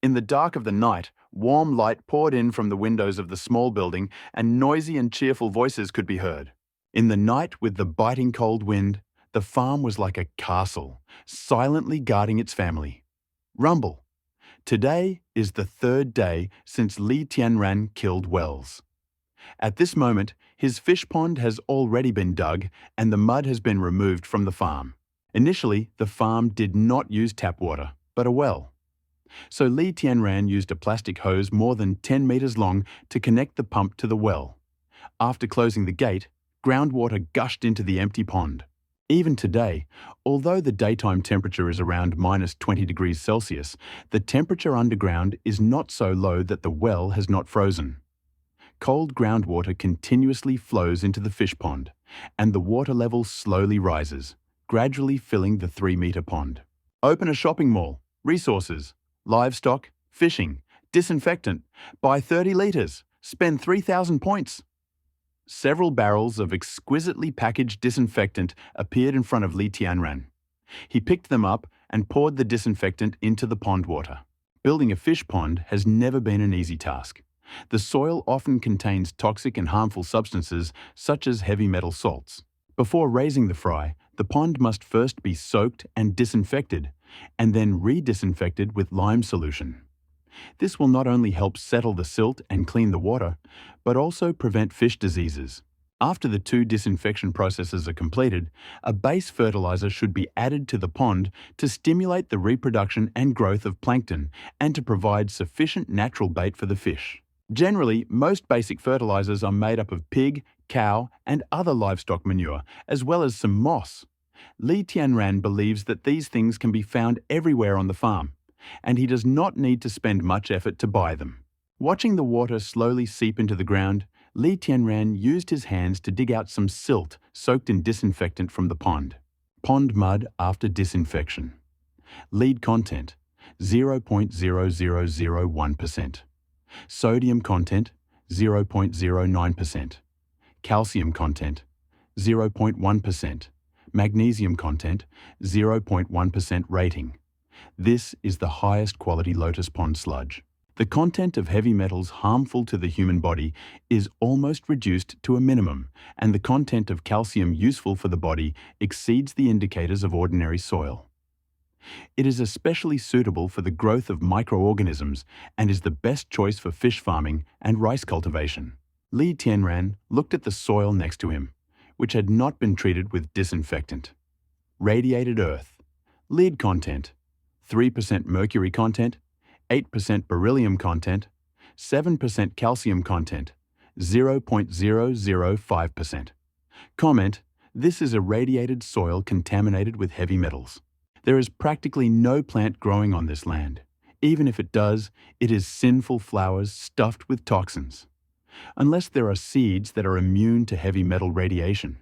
In the dark of the night, warm light poured in from the windows of the small building and noisy and cheerful voices could be heard. In the night with the biting cold wind, the farm was like a castle, silently guarding its family. Rumble. Today is the 3rd day since Li Tianran killed Wells. At this moment, his fish pond has already been dug and the mud has been removed from the farm. Initially, the farm did not use tap water, but a well. So Li Tianran used a plastic hose more than 10 meters long to connect the pump to the well. After closing the gate, groundwater gushed into the empty pond. Even today, although the daytime temperature is around -20 degrees Celsius, the temperature underground is not so low that the well has not frozen. Cold groundwater continuously flows into the fish pond, and the water level slowly rises, gradually filling the 3-meter pond. Open a shopping mall, resources, livestock, fishing, disinfectant, buy 30 litres, spend 3,000 points. Several barrels of exquisitely packaged disinfectant appeared in front of Li Tianran. He picked them up and poured the disinfectant into the pond water. Building a fish pond has never been an easy task. The soil often contains toxic and harmful substances such as heavy metal salts. Before raising the fry, the pond must first be soaked and disinfected, and then re-disinfected with lime solution. This will not only help settle the silt and clean the water, but also prevent fish diseases. After the two disinfection processes are completed, a base fertilizer should be added to the pond to stimulate the reproduction and growth of plankton and to provide sufficient natural bait for the fish. Generally, most basic fertilizers are made up of pig, cow, and other livestock manure, as well as some moss. Li Tianran believes that these things can be found everywhere on the farm, and he does not need to spend much effort to buy them. Watching the water slowly seep into the ground, Li Tianran used his hands to dig out some silt soaked in disinfectant from the pond. Pond mud after disinfection. Lead content, 0.0001%. Sodium content, 0.09%. Calcium content, 0.1%. Magnesium content, 0.1% rating. This is the highest quality lotus pond sludge. The content of heavy metals harmful to the human body is almost reduced to a minimum, and the content of calcium useful for the body exceeds the indicators of ordinary soil. It is especially suitable for the growth of microorganisms and is the best choice for fish farming and rice cultivation. Li Tianran looked at the soil next to him, which had not been treated with disinfectant. Radiated earth. Lead content, 3% mercury content, 8% beryllium content, 7% calcium content, 0.005%. Comment: this is irradiated soil contaminated with heavy metals. There is practically no plant growing on this land. Even if it does, it is sinful flowers stuffed with toxins. Unless there are seeds that are immune to heavy metal radiation.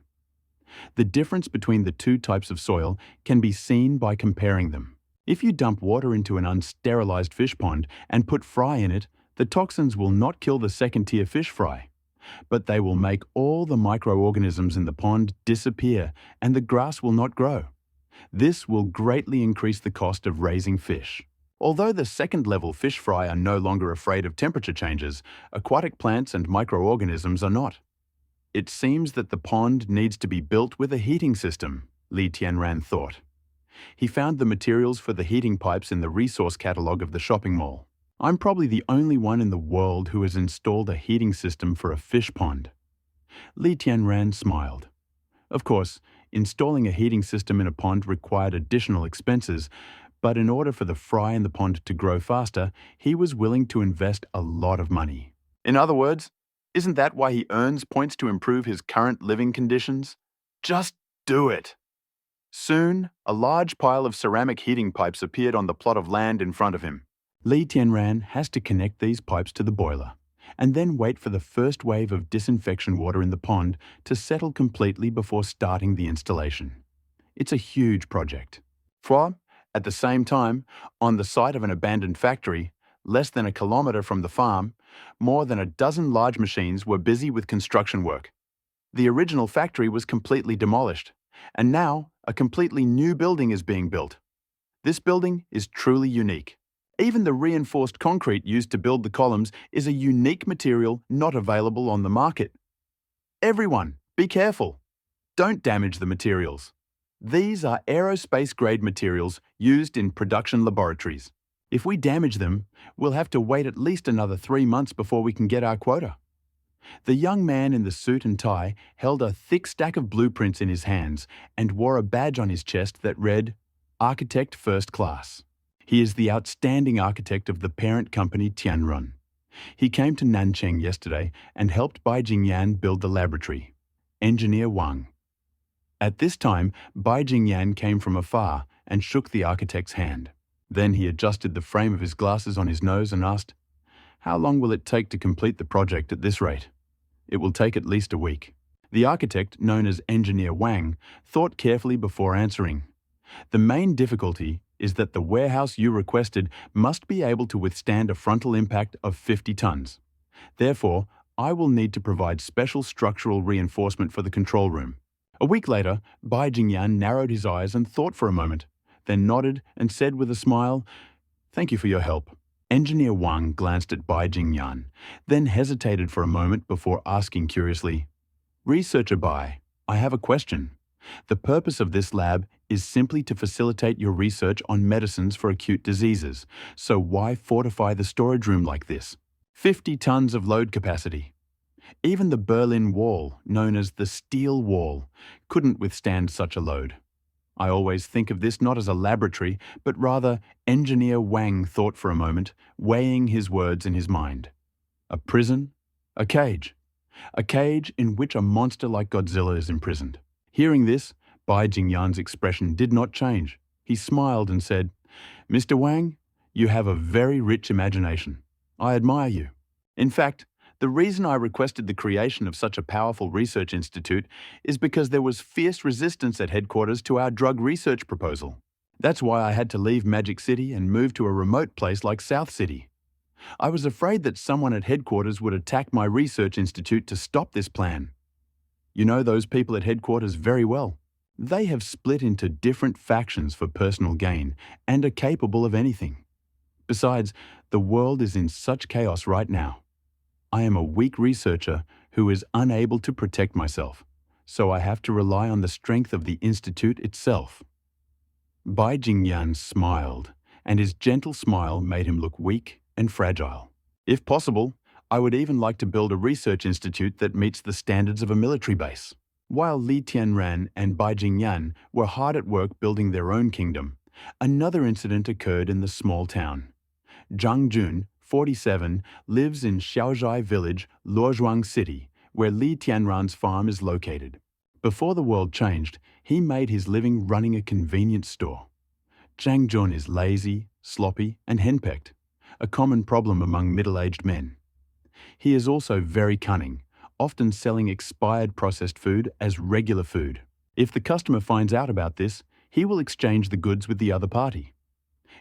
The difference between the two types of soil can be seen by comparing them. If you dump water into an unsterilized fish pond and put fry in it, the toxins will not kill the second-tier fish fry, but they will make all the microorganisms in the pond disappear and the grass will not grow. This will greatly increase the cost of raising fish. Although the second-level fish fry are no longer afraid of temperature changes, aquatic plants and microorganisms are not. It seems that the pond needs to be built with a heating system, Li Tianran thought. He found the materials for the heating pipes in the resource catalog of the shopping mall. I'm probably the only one in the world who has installed a heating system for a fish pond. Li Tianran smiled. Of course, installing a heating system in a pond required additional expenses, but in order for the fry in the pond to grow faster, he was willing to invest a lot of money. In other words, isn't that why he earns points to improve his current living conditions? Just do it! Soon, a large pile of ceramic heating pipes appeared on the plot of land in front of him. Li Tianran has to connect these pipes to the boiler, and then wait for the first wave of disinfection water in the pond to settle completely before starting the installation. It's a huge project. At the same time, on the site of an abandoned factory, less than a kilometre from the farm, more than a dozen large machines were busy with construction work. The original factory was completely demolished, and now a completely new building is being built. This building is truly unique. Even the reinforced concrete used to build the columns is a unique material not available on the market. Everyone, be careful. Don't damage the materials. These are aerospace-grade materials used in production laboratories. If we damage them, we'll have to wait at least another 3 months before we can get our quota. The young man in the suit and tie held a thick stack of blueprints in his hands and wore a badge on his chest that read, Architect First Class. He is the outstanding architect of the parent company Tianrun. He came to Nancheng yesterday and helped Bai Jingyan build the laboratory. Engineer Wang. At this time, Bai Jingyan came from afar and shook the architect's hand. Then he adjusted the frame of his glasses on his nose and asked, How long will it take to complete the project at this rate? It will take at least a week. The architect, known as Engineer Wang, thought carefully before answering. The main difficulty is that the warehouse you requested must be able to withstand a frontal impact of 50 tons. Therefore, I will need to provide special structural reinforcement for the control room. A week later, Bai Jingyan narrowed his eyes and thought for a moment, then nodded and said with a smile, Thank you for your help. Engineer Wang glanced at Bai Jingyan, then hesitated for a moment before asking curiously, "Researcher Bai, I have a question. The purpose of this lab is simply to facilitate your research on medicines for acute diseases, so why fortify the storage room like this? 50 tons of load capacity. Even the Berlin Wall, known as the Steel Wall, couldn't withstand such a load. I always think of this not as a laboratory, but rather, Engineer Wang thought for a moment, weighing his words in his mind. A prison? A cage. A cage in which a monster like Godzilla is imprisoned. Hearing this, Bai Jingyan's expression did not change. He smiled and said, "Mr. Wang, you have a very rich imagination. I admire you. In fact, the reason I requested the creation of such a powerful research institute is because there was fierce resistance at headquarters to our drug research proposal. That's why I had to leave Magic City and move to a remote place like South City. I was afraid that someone at headquarters would attack my research institute to stop this plan. You know those people at headquarters very well. They have split into different factions for personal gain and are capable of anything. Besides, the world is in such chaos right now. I am a weak researcher who is unable to protect myself, so I have to rely on the strength of the institute itself." Bai Jingyan smiled, and his gentle smile made him look weak and fragile. "If possible, I would even like to build a research institute that meets the standards of a military base." While Li Tianran and Bai Jingyan were hard at work building their own kingdom, another incident occurred in the small town. Zhang Jun, 47, lives in Xiaozhai village, Luozhuang City, where Li Tianran's farm is located. Before the world changed, he made his living running a convenience store. Zhang Jun is lazy, sloppy, and henpecked, a common problem among middle-aged men. He is also very cunning, often selling expired processed food as regular food. If the customer finds out about this, he will exchange the goods with the other party.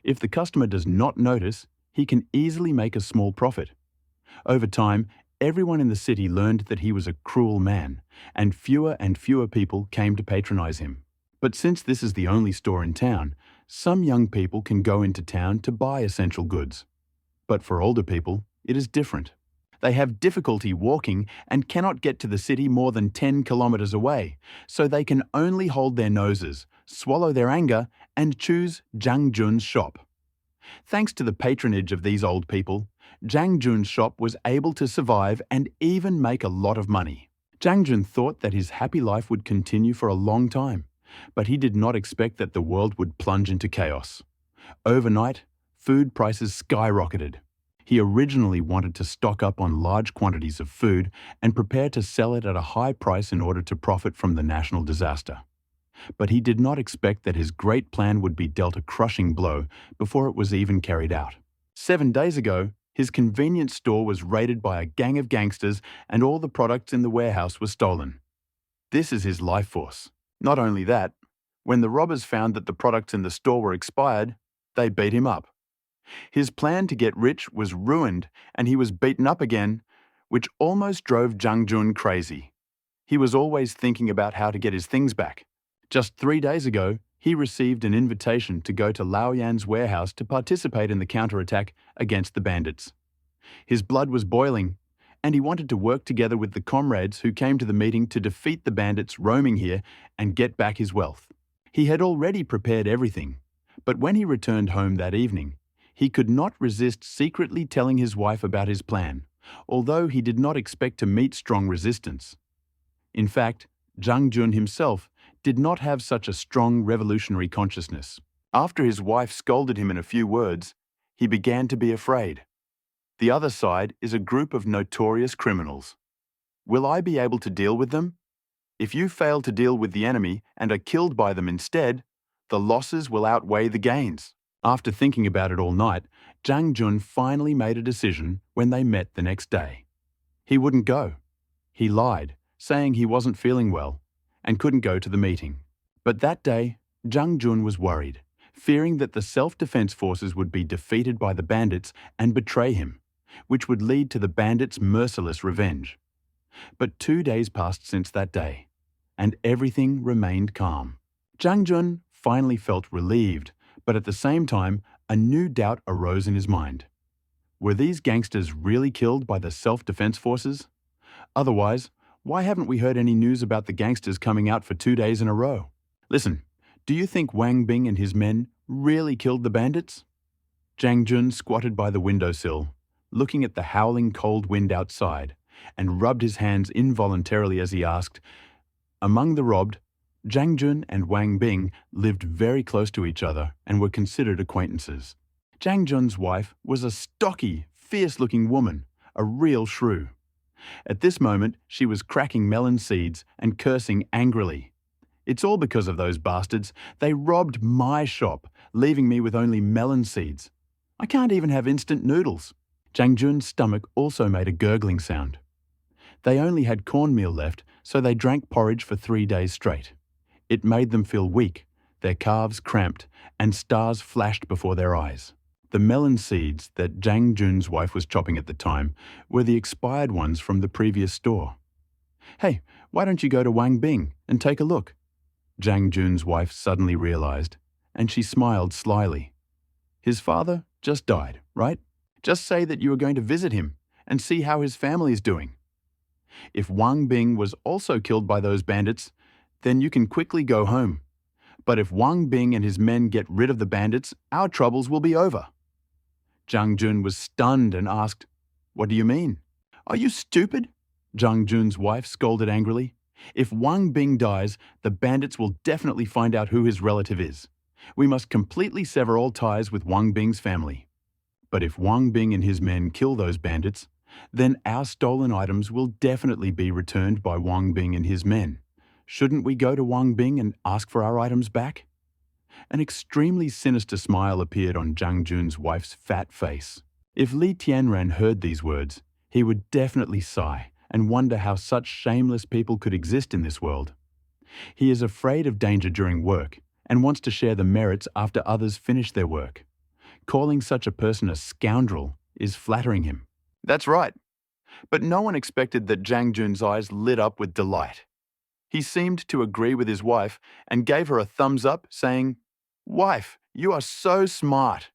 If the customer does not notice, he can easily make a small profit. Over time, everyone in the city learned that he was a cruel man, and fewer people came to patronize him. But since this is the only store in town, some young people can go into town to buy essential goods. But for older people, it is different. They have difficulty walking and cannot get to the city more than 10 kilometers away, so they can only hold their noses, swallow their anger, and choose Zhang Jun's shop. Thanks to the patronage of these old people, Zhang Jun's shop was able to survive and even make a lot of money. Zhang Jun thought that his happy life would continue for a long time, but he did not expect that the world would plunge into chaos. Overnight, food prices skyrocketed. He originally wanted to stock up on large quantities of food and prepare to sell it at a high price in order to profit from the national disaster. But he did not expect that his great plan would be dealt a crushing blow before it was even carried out. 7 days ago, his convenience store was raided by a gang of gangsters and all the products in the warehouse were stolen. This is his life force. Not only that, when the robbers found that the products in the store were expired, they beat him up. His plan to get rich was ruined and he was beaten up again, which almost drove Zhang Jun crazy. He was always thinking about how to get his things back. Just 3 days ago, he received an invitation to go to Lao Yan's warehouse to participate in the counterattack against the bandits. His blood was boiling, and he wanted to work together with the comrades who came to the meeting to defeat the bandits roaming here and get back his wealth. He had already prepared everything, but when he returned home that evening, he could not resist secretly telling his wife about his plan, although he did not expect to meet strong resistance. In fact, Zhang Jun himself did not have such a strong revolutionary consciousness. After his wife scolded him in a few words, he began to be afraid. The other side is a group of notorious criminals. Will I be able to deal with them? If you fail to deal with the enemy and are killed by them instead, the losses will outweigh the gains. After thinking about it all night, Zhang Jun finally made a decision when they met the next day. He wouldn't go. He lied, saying he wasn't feeling well and couldn't go to the meeting. But that day, Zhang Jun was worried, fearing that the self-defense forces would be defeated by the bandits and betray him, which would lead to the bandits' merciless revenge. But 2 days passed since that day, and everything remained calm. Zhang Jun finally felt relieved, but at the same time, a new doubt arose in his mind. Were these gangsters really killed by the self-defense forces? Otherwise, why haven't we heard any news about the gangsters coming out for 2 days in a row? Listen, do you think Wang Bing and his men really killed the bandits? Zhang Jun squatted by the windowsill, looking at the howling cold wind outside, and rubbed his hands involuntarily as he asked, among the robbed, Zhang Jun and Wang Bing lived very close to each other and were considered acquaintances. Zhang Jun's wife was a stocky, fierce-looking woman, a real shrew. At this moment, she was cracking melon seeds and cursing angrily. It's all because of those bastards. They robbed my shop, leaving me with only melon seeds. I can't even have instant noodles. Zhang Jun's stomach also made a gurgling sound. They only had cornmeal left, so they drank porridge for 3 days straight. It made them feel weak, their calves cramped, and stars flashed before their eyes. The melon seeds that Zhang Jun's wife was chopping at the time were the expired ones from the previous store. Hey, why don't you go to Wang Bing and take a look? Zhang Jun's wife suddenly realized, and she smiled slyly. His father just died, right? Just say that you are going to visit him and see how his family is doing. If Wang Bing was also killed by those bandits, then you can quickly go home. But if Wang Bing and his men get rid of the bandits, our troubles will be over. Zhang Jun was stunned and asked, "What do you mean?" "Are you stupid?" Zhang Jun's wife scolded angrily. "If Wang Bing dies, the bandits will definitely find out who his relative is. We must completely sever all ties with Wang Bing's family. But if Wang Bing and his men kill those bandits, then our stolen items will definitely be returned by Wang Bing and his men. Shouldn't we go to Wang Bing and ask for our items back?" An extremely sinister smile appeared on Zhang Jun's wife's fat face. If Li Tianran heard these words, he would definitely sigh and wonder how such shameless people could exist in this world. He is afraid of danger during work and wants to share the merits after others finish their work. Calling such a person a scoundrel is flattering him. That's right. But no one expected that Zhang Jun's eyes lit up with delight. He seemed to agree with his wife and gave her a thumbs up, saying, "Wife, you are so smart.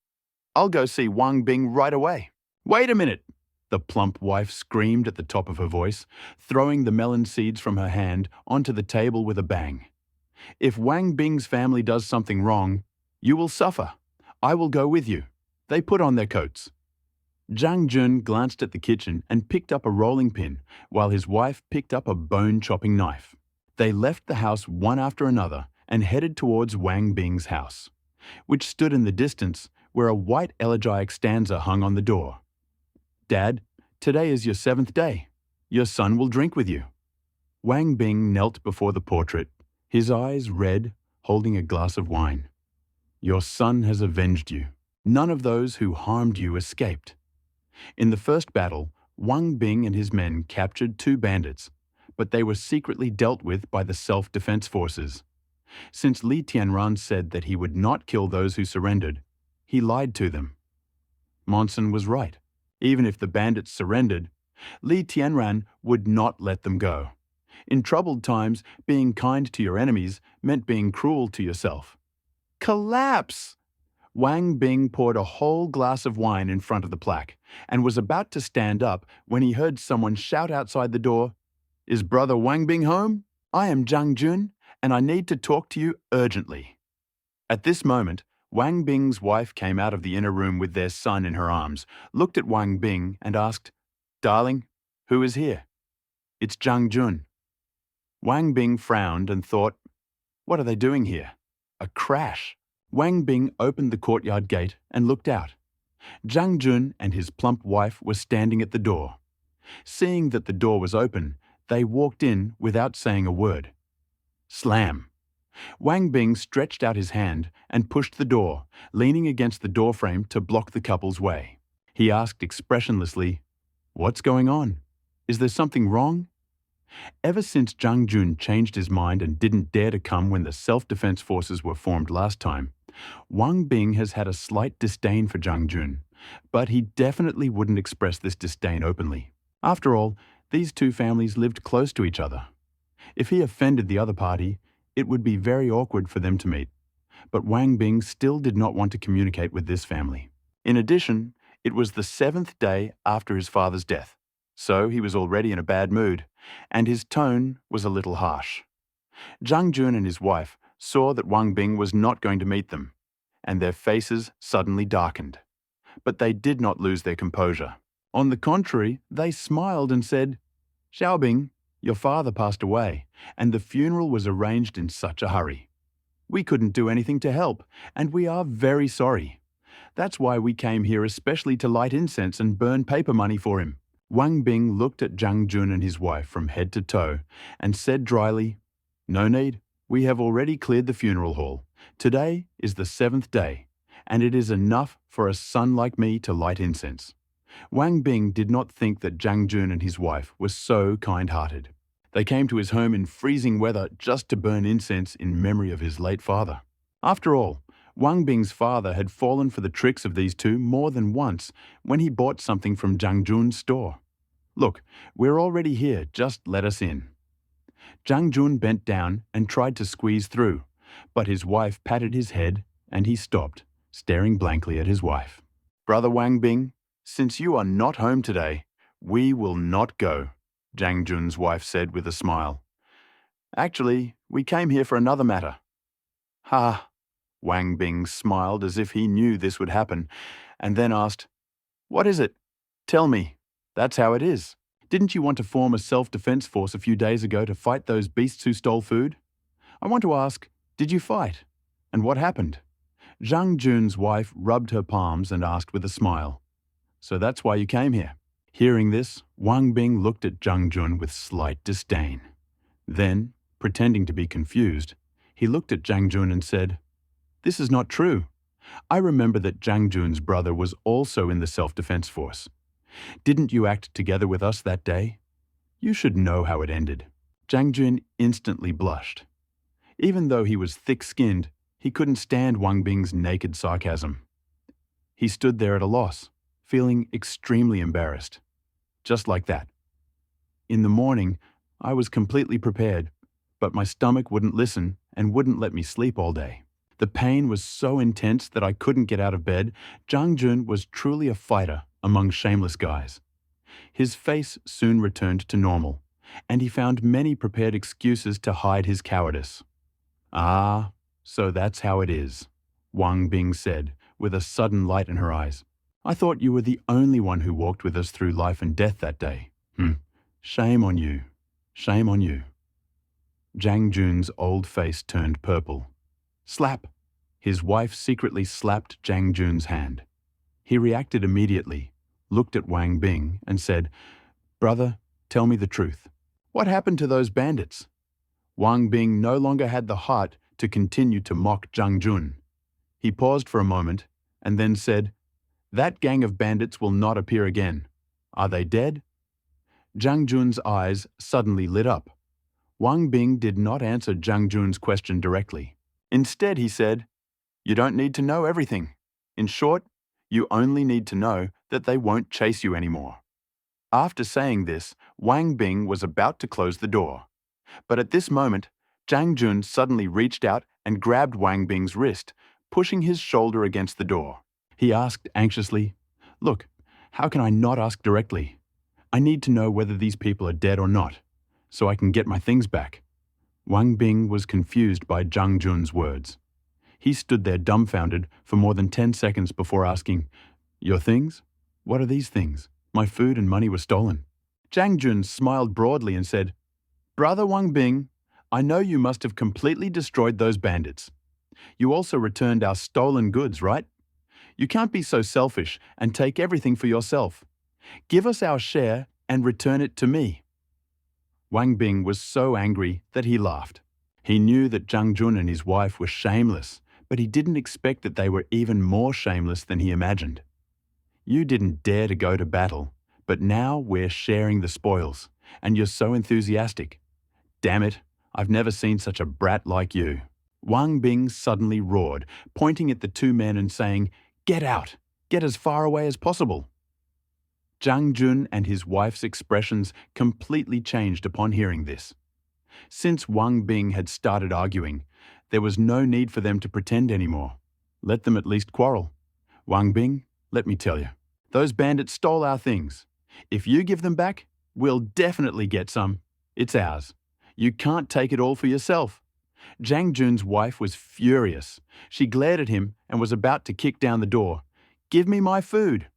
I'll go see Wang Bing right away." "Wait a minute," the plump wife screamed at the top of her voice, throwing the melon seeds from her hand onto the table with a bang. "If Wang Bing's family does something wrong, you will suffer. I will go with you." They put on their coats. Zhang Jun glanced at the kitchen and picked up a rolling pin, while his wife picked up a bone-chopping knife. They left the house one after another and headed towards Wang Bing's house, which stood in the distance where a white elegiac stanza hung on the door. "Dad, today is your 7th day. Your son will drink with you." Wang Bing knelt before the portrait, his eyes red, holding a glass of wine. "Your son has avenged you. None of those who harmed you escaped." In the first battle, Wang Bing and his men captured 2 bandits, but they were secretly dealt with by the self-defense forces. Since Li Tianran said that he would not kill those who surrendered, he lied to them. Monson was right. Even if the bandits surrendered, Li Tianran would not let them go. In troubled times, being kind to your enemies meant being cruel to yourself. Collapse! Wang Bing poured a whole glass of wine in front of the plaque and was about to stand up when he heard someone shout outside the door, "Is brother Wang Bing home? I am Zhang Jun, and I need to talk to you urgently." At this moment, Wang Bing's wife came out of the inner room with their son in her arms, looked at Wang Bing and asked, "Darling, who is here?" "It's Zhang Jun." Wang Bing frowned and thought, "What are they doing here? A crash." Wang Bing opened the courtyard gate and looked out. Zhang Jun and his plump wife were standing at the door. Seeing that the door was open, they walked in without saying a word. Slam! Wang Bing stretched out his hand and pushed the door, leaning against the doorframe to block the couple's way. He asked expressionlessly, "What's going on? Is there something wrong?" Ever since Zhang Jun changed his mind and didn't dare to come when the self-defense forces were formed last time, Wang Bing has had a slight disdain for Zhang Jun, but he definitely wouldn't express this disdain openly. After all, these 2 families lived close to each other. If he offended the other party, it would be very awkward for them to meet. But Wang Bing still did not want to communicate with this family. In addition, It was the 7th day after his father's death, so he was already in a bad mood, and his tone was a little harsh. Zhang Jun and his wife saw that Wang Bing was not going to meet them, and their faces suddenly darkened. But they did not lose their composure. On the contrary, they smiled and said, "Xiaobing, your father passed away, and the funeral was arranged in such a hurry. We couldn't do anything to help, and we are very sorry. That's why we came here especially to light incense and burn paper money for him." Wang Bing looked at Zhang Jun and his wife from head to toe and said dryly, "No need. We have already cleared the funeral hall. Today is the 7th day, and it is enough for a son like me to light incense." Wang Bing did not think that Zhang Jun and his wife were so kind-hearted. They came to his home in freezing weather just to burn incense in memory of his late father. After all, Wang Bing's father had fallen for the tricks of these two more than once when he bought something from Zhang Jun's store. "Look, we're already here, just let us in." Zhang Jun bent down and tried to squeeze through, but his wife patted his head and he stopped, staring blankly at his wife. "Brother Wang Bing, since you are not home today, we will not go," Zhang Jun's wife said with a smile. "Actually, we came here for another matter." "Ha!" Wang Bing smiled as if he knew this would happen, and then asked, "What is it? Tell me. That's how it is. Didn't you want to form a self-defense force a few days ago to fight those beasts who stole food? I want to ask, did you fight? And what happened?" Zhang Jun's wife rubbed her palms and asked with a smile, "So that's why you came here?" Hearing this, Wang Bing looked at Zhang Jun with slight disdain. Then, pretending to be confused, he looked at Zhang Jun and said, "This is not true. I remember that Zhang Jun's brother was also in the self-defense force. Didn't you act together with us that day? You should know how it ended." Zhang Jun instantly blushed. Even though he was thick-skinned, he couldn't stand Wang Bing's naked sarcasm. He stood there at a loss, feeling extremely embarrassed. Just like that. In the morning, I was completely prepared, but my stomach wouldn't listen and wouldn't let me sleep all day. The pain was so intense that I couldn't get out of bed. Zhang Jun was truly a fighter among shameless guys. His face soon returned to normal, and he found many prepared excuses to hide his cowardice. "Ah, so that's how it is," Wang Bing said, with a sudden light in her eyes. "I thought you were the only one who walked with us through life and death that day. Shame on you. Shame on you." Zhang Jun's old face turned purple. Slap! His wife secretly slapped Zhang Jun's hand. He reacted immediately, looked at Wang Bing, and said, "Brother, tell me the truth. What happened to those bandits?" Wang Bing no longer had the heart to continue to mock Zhang Jun. He paused for a moment and then said, "That gang of bandits will not appear again. Are they dead?" Zhang Jun's eyes suddenly lit up. Wang Bing did not answer Zhang Jun's question directly. Instead, he said, "You don't need to know everything. In short, you only need to know that they won't chase you anymore." After saying this, Wang Bing was about to close the door. But at this moment, Zhang Jun suddenly reached out and grabbed Wang Bing's wrist, pushing his shoulder against the door. He asked anxiously, "Look, how can I not ask directly? I need to know whether these people are dead or not, so I can get my things back." Wang Bing was confused by Zhang Jun's words. He stood there dumbfounded for more than 10 seconds before asking, "Your things? What are these things? My food and money were stolen." Zhang Jun smiled broadly and said, "Brother Wang Bing, I know you must have completely destroyed those bandits. You also returned our stolen goods, right? You can't be so selfish and take everything for yourself. Give us our share and return it to me." Wang Bing was so angry that he laughed. He knew that Zhang Jun and his wife were shameless, but he didn't expect that they were even more shameless than he imagined. "You didn't dare to go to battle, but now we're sharing the spoils, and you're so enthusiastic. Damn it, I've never seen such a brat like you." Wang Bing suddenly roared, pointing at the two men and saying, "Get out! Get as far away as possible!" Zhang Jun and his wife's expressions completely changed upon hearing this. Since Wang Bing had started arguing, there was no need for them to pretend anymore. Let them at least quarrel. "Wang Bing, let me tell you, Those bandits stole our things. If you give them back, we'll definitely get some. It's ours. You can't take it all for yourself." Jang Jun's wife was furious. She glared at him and was about to kick down the door. "Give me my food.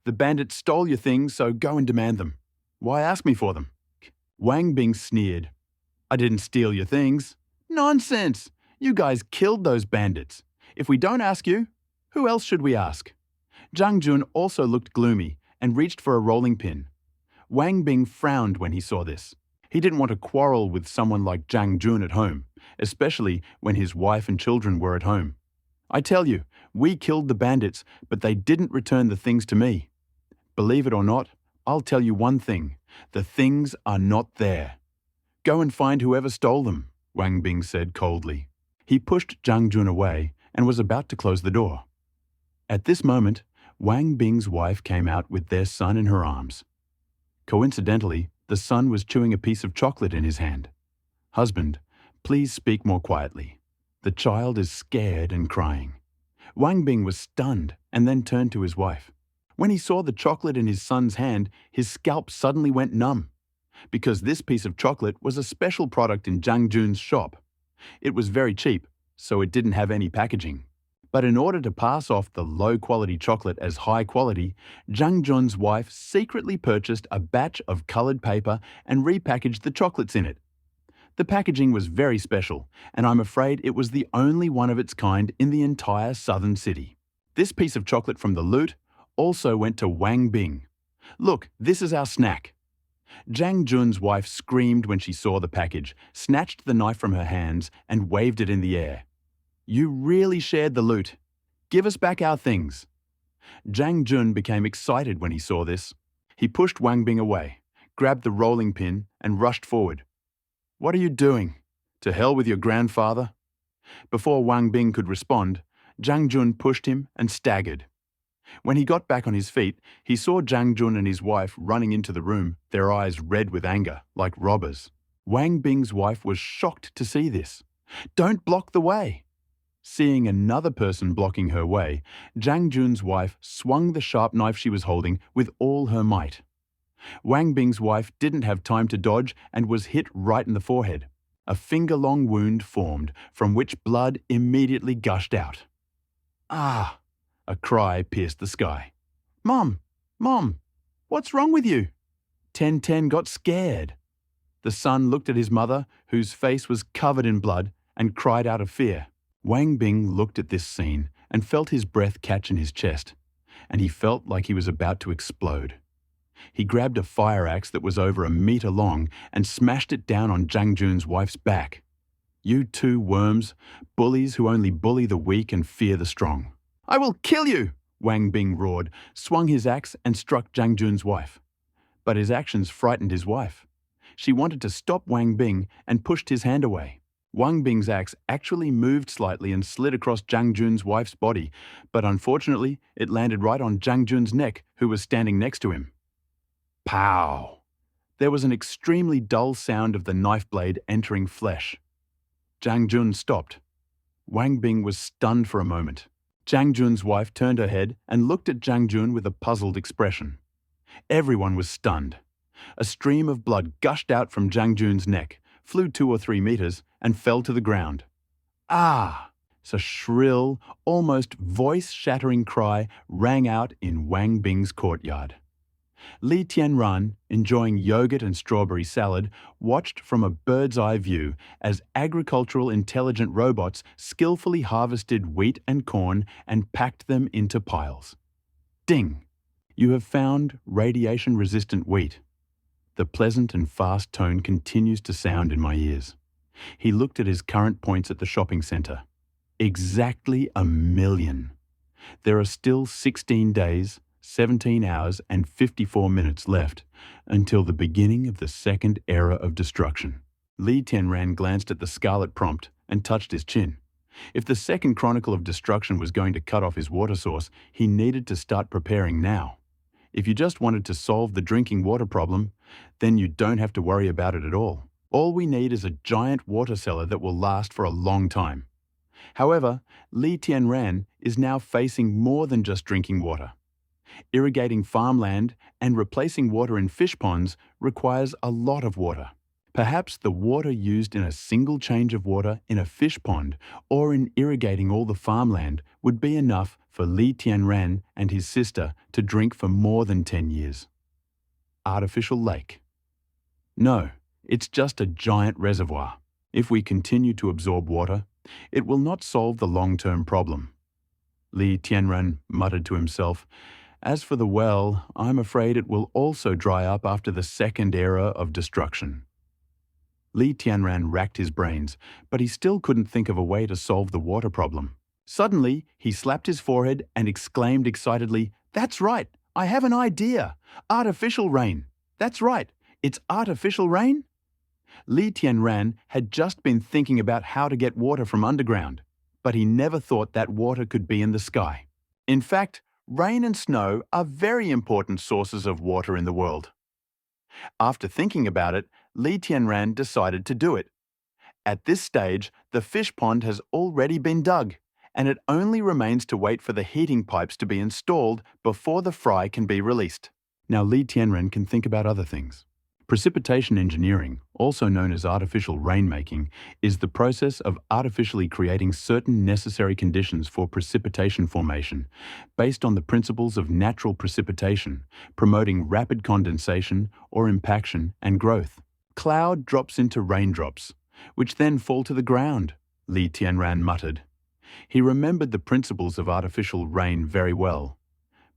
The bandits stole your things, so go and demand them. Why ask me for them?" Wang Bing sneered. "I didn't steal your things." "Nonsense! You guys killed those bandits. If we don't ask you, who else should we ask?" Zhang Jun also looked gloomy and reached for a rolling pin. Wang Bing frowned when he saw this. He didn't want to quarrel with someone like Zhang Jun at home, especially when his wife and children were at home. "I tell you, we killed the bandits, but they didn't return the things to me. Believe it or not, I'll tell you one thing. The things are not there. Go and find whoever stole them," Wang Bing said coldly. He pushed Zhang Jun away and was about to close the door. At this moment, Wang Bing's wife came out with their son in her arms. Coincidentally, the son was chewing a piece of chocolate in his hand. "Husband, please speak more quietly. The child is scared and crying." Wang Bing was stunned and then turned to his wife. When he saw the chocolate in his son's hand, his scalp suddenly went numb. Because this piece of chocolate was a special product in Zhang Jun's shop. It was very cheap, so it didn't have any packaging. But in order to pass off the low-quality chocolate as high quality, Zhang Jun's wife secretly purchased a batch of colored paper and repackaged the chocolates in it. The packaging was very special, and I'm afraid it was the only one of its kind in the entire southern city. This piece of chocolate from the loot also went to Wang Bing. "Look, this is our snack." Zhang Jun's wife screamed when she saw the package, snatched the knife from her hands, and waved it in the air. "You really shared the loot. Give us back our things." Zhang Jun became excited when he saw this. He pushed Wang Bing away, grabbed the rolling pin, and rushed forward. "What are you doing? To hell with your grandfather?" Before Wang Bing could respond, Zhang Jun pushed him and staggered. When he got back on his feet, he saw Zhang Jun and his wife running into the room, their eyes red with anger, like robbers. Wang Bing's wife was shocked to see this. "Don't block the way!" Seeing another person blocking her way, Zhang Jun's wife swung the sharp knife she was holding with all her might. Wang Bing's wife didn't have time to dodge and was hit right in the forehead. A finger-long wound formed, from which blood immediately gushed out. "Ah!" A cry pierced the sky. "Mom! Mom! What's wrong with you?" Ten got scared. The son looked at his mother, whose face was covered in blood, and cried out of fear. Wang Bing looked at this scene and felt his breath catch in his chest, and he felt like he was about to explode. He grabbed a fire axe that was over a meter long and smashed it down on Zhang Jun's wife's back. "You two worms, bullies who only bully the weak and fear the strong." "I will kill you!" Wang Bing roared, swung his axe and struck Zhang Jun's wife. But his actions frightened his wife. She wanted to stop Wang Bing and pushed his hand away. Wang Bing's axe actually moved slightly and slid across Zhang Jun's wife's body, but unfortunately it landed right on Zhang Jun's neck, who was standing next to him. Pow! There was an extremely dull sound of the knife blade entering flesh. Zhang Jun stopped. Wang Bing was stunned for a moment. Zhang Jun's wife turned her head and looked at Zhang Jun with a puzzled expression. Everyone was stunned. A stream of blood gushed out from Zhang Jun's neck, flew 2 or 3 meters, and fell to the ground. "Ah!" A shrill, almost voice-shattering cry rang out in Wang Bing's courtyard. Li Tianran, enjoying yogurt and strawberry salad, watched from a bird's-eye view as agricultural intelligent robots skillfully harvested wheat and corn and packed them into piles. Ding! You have found radiation-resistant wheat. The pleasant and fast tone continues to sound in my ears. He looked at his current points at the shopping centre. Exactly 1,000,000. There are still 16 days, 17 hours and 54 minutes left until the beginning of the second era of destruction. Li Tianran glanced at the scarlet prompt and touched his chin. If the second chronicle of destruction was going to cut off his water source, he needed to start preparing now. If you just wanted to solve the drinking water problem, then you don't have to worry about it at all. All we need is a giant water cellar that will last for a long time. However, Li Tianran is now facing more than just drinking water. Irrigating farmland and replacing water in fish ponds requires a lot of water. Perhaps the water used in a single change of water in a fish pond or in irrigating all the farmland would be enough for Li Tianran and his sister to drink for more than 10 years. Artificial lake. No, it's just a giant reservoir. If we continue to absorb water, it will not solve the long-term problem. Li Tianran muttered to himself, "As for the well, I'm afraid it will also dry up after the second era of destruction." Li Tianran racked his brains, but he still couldn't think of a way to solve the water problem. Suddenly, he slapped his forehead and exclaimed excitedly, "That's right! I have an idea! Artificial rain! That's right! It's artificial rain?" Li Tianran had just been thinking about how to get water from underground, but he never thought that water could be in the sky. In fact, rain and snow are very important sources of water in the world. After thinking about it, Li Tianran decided to do it. At this stage, the fish pond has already been dug, and it only remains to wait for the heating pipes to be installed before the fry can be released. Now Li Tianran can think about other things. Precipitation engineering, also known as artificial rainmaking, is the process of artificially creating certain necessary conditions for precipitation formation, based on the principles of natural precipitation, promoting rapid condensation or impaction and growth. Cloud drops into raindrops, which then fall to the ground, Li Tianran muttered. He remembered the principles of artificial rain very well.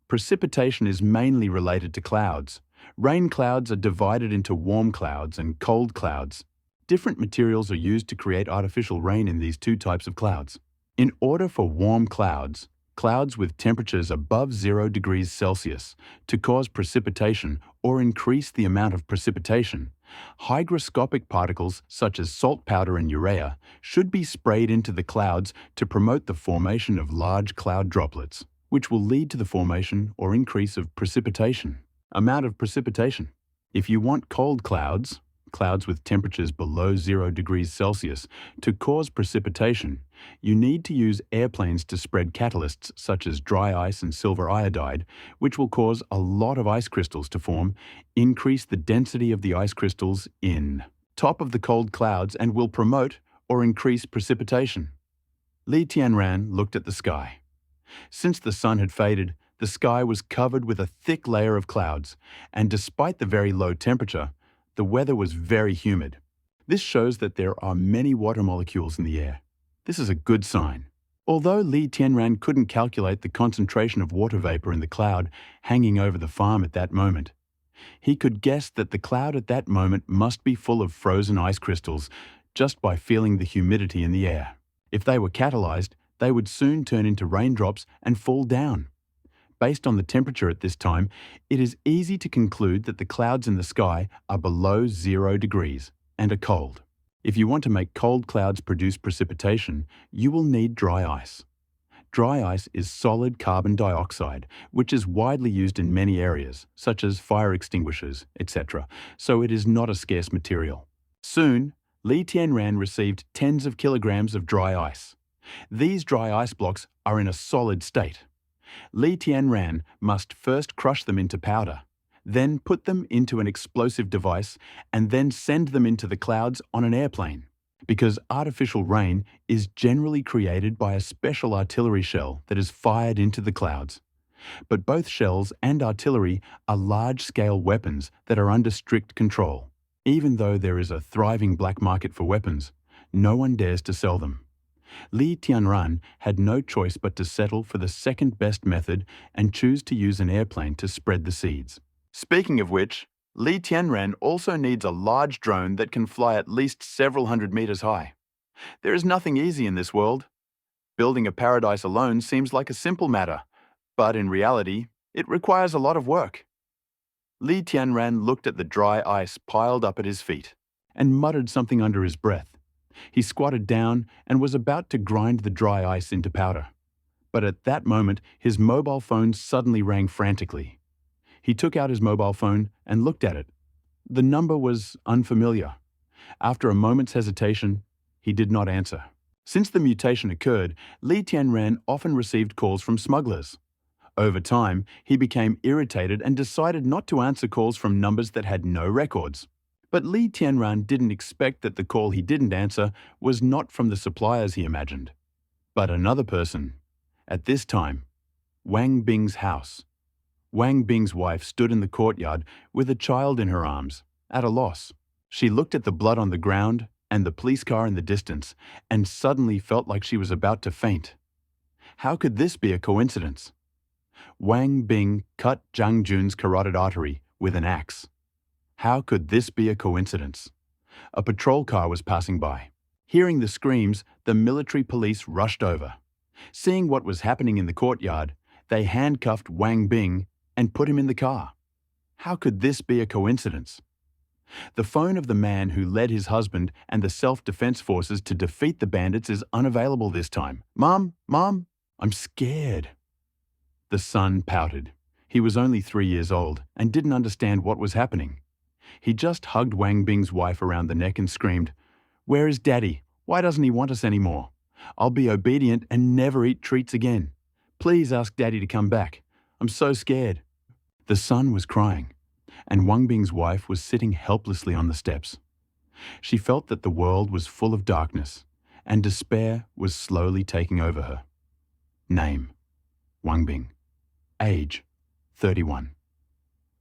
Precipitation is mainly related to clouds. Rain clouds are divided into warm clouds and cold clouds. Different materials are used to create artificial rain in these two types of clouds. In order for warm clouds, clouds with temperatures above 0 degrees Celsius, to cause precipitation or increase the amount of precipitation, hygroscopic particles such as salt powder and urea should be sprayed into the clouds to promote the formation of large cloud droplets, which will lead to the formation or increase of precipitation. Amount of precipitation. If you want cold clouds, clouds with temperatures below 0 degrees Celsius, to cause precipitation, you need to use airplanes to spread catalysts such as dry ice and silver iodide, which will cause a lot of ice crystals to form, increase the density of the ice crystals in top of the cold clouds, and will promote or increase precipitation. Li Tianran looked at the sky. Since the sun had faded, the sky was covered with a thick layer of clouds, and despite the very low temperature, the weather was very humid. This shows that there are many water molecules in the air. This is a good sign. Although Li Tianran couldn't calculate the concentration of water vapor in the cloud hanging over the farm at that moment, he could guess that the cloud at that moment must be full of frozen ice crystals just by feeling the humidity in the air. If they were catalyzed, they would soon turn into raindrops and fall down. Based on the temperature at this time, it is easy to conclude that the clouds in the sky are below 0 degrees and are cold. If you want to make cold clouds produce precipitation, you will need dry ice. Dry ice is solid carbon dioxide, which is widely used in many areas, such as fire extinguishers, etc., so it is not a scarce material. Soon, Li Tianran received tens of kilograms of dry ice. These dry ice blocks are in a solid state. Li Tianran must first crush them into powder, then put them into an explosive device, and then send them into the clouds on an airplane. Because artificial rain is generally created by a special artillery shell that is fired into the clouds. But both shells and artillery are large-scale weapons that are under strict control. Even though there is a thriving black market for weapons, no one dares to sell them. Li Tianran had no choice but to settle for the second best method and choose to use an airplane to spread the seeds. Speaking of which, Li Tianran also needs a large drone that can fly at least several hundred meters high. There is nothing easy in this world. Building a paradise alone seems like a simple matter, but in reality, it requires a lot of work. Li Tianran looked at the dry ice piled up at his feet and muttered something under his breath. He squatted down and was about to grind the dry ice into powder. But at that moment, his mobile phone suddenly rang frantically. He took out his mobile phone and looked at it. The number was unfamiliar. After a moment's hesitation, he did not answer. Since the mutation occurred, Li Tianran often received calls from smugglers. Over time, he became irritated and decided not to answer calls from numbers that had no records. But Li Tianran didn't expect that the call he didn't answer was not from the suppliers he imagined, but another person. At this time, Wang Bing's house. Wang Bing's wife stood in the courtyard with a child in her arms, at a loss. She looked at the blood on the ground and the police car in the distance and suddenly felt like she was about to faint. How could this be a coincidence? Wang Bing cut Zhang Jun's carotid artery with an axe. How could this be a coincidence? A patrol car was passing by. Hearing the screams, the military police rushed over. Seeing what was happening in the courtyard, they handcuffed Wang Bing and put him in the car. How could this be a coincidence? The phone of the man who led his husband and the self-defense forces to defeat the bandits is unavailable this time. Mom, I'm scared. The son pouted. He was only 3 years old and didn't understand what was happening. He just hugged Wang Bing's wife around the neck and screamed, "Where is Daddy? Why doesn't he want us anymore? I'll be obedient and never eat treats again. Please ask Daddy to come back. I'm so scared." The son was crying, and Wang Bing's wife was sitting helplessly on the steps. She felt that the world was full of darkness, and despair was slowly taking over her. Name: Wang Bing. Age: 31.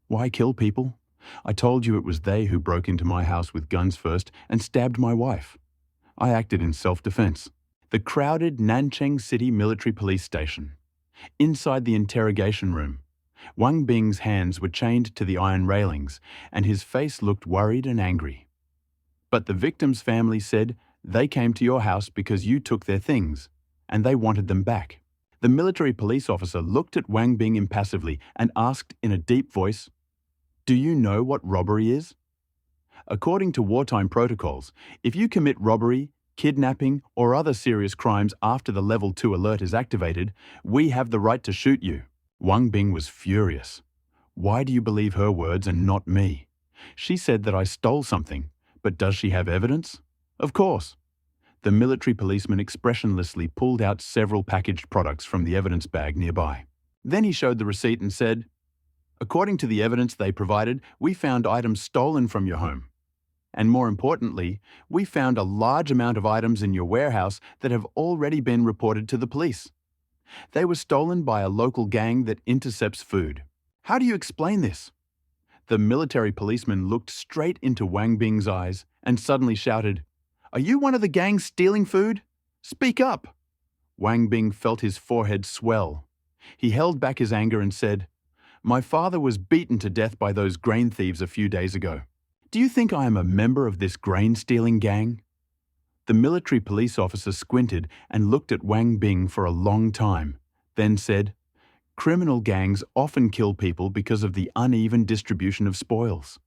Why kill people? I told you it was they who broke into my house with guns first and stabbed my wife. I acted in self-defense. The crowded Nancheng City Military Police Station. Inside the interrogation room, Wang Bing's hands were chained to the iron railings, and his face looked worried and angry. But the victim's family said they came to your house because you took their things, and they wanted them back. The military police officer looked at Wang Bing impassively and asked in a deep voice, "Do you know what robbery is?" According to wartime protocols, if you commit robbery, kidnapping, or other serious crimes after the Level 2 alert is activated, we have the right to shoot you. Wang Bing was furious. Why do you believe her words and not me? She said that I stole something, but does she have evidence? Of course. The military policeman expressionlessly pulled out several packaged products from the evidence bag nearby. Then he showed the receipt and said, "According to the evidence they provided, we found items stolen from your home. And more importantly, we found a large amount of items in your warehouse that have already been reported to the police. They were stolen by a local gang that intercepts food. How do you explain this?" The military policeman looked straight into Wang Bing's eyes and suddenly shouted, "Are you one of the gangs stealing food? Speak up!" Wang Bing felt his forehead swell. He held back his anger and said, "My father was beaten to death by those grain thieves a few days ago. Do you think I am a member of this grain-stealing gang?" The military police officer squinted and looked at Wang Bing for a long time, then said, "Criminal gangs often kill people because of the uneven distribution of spoils."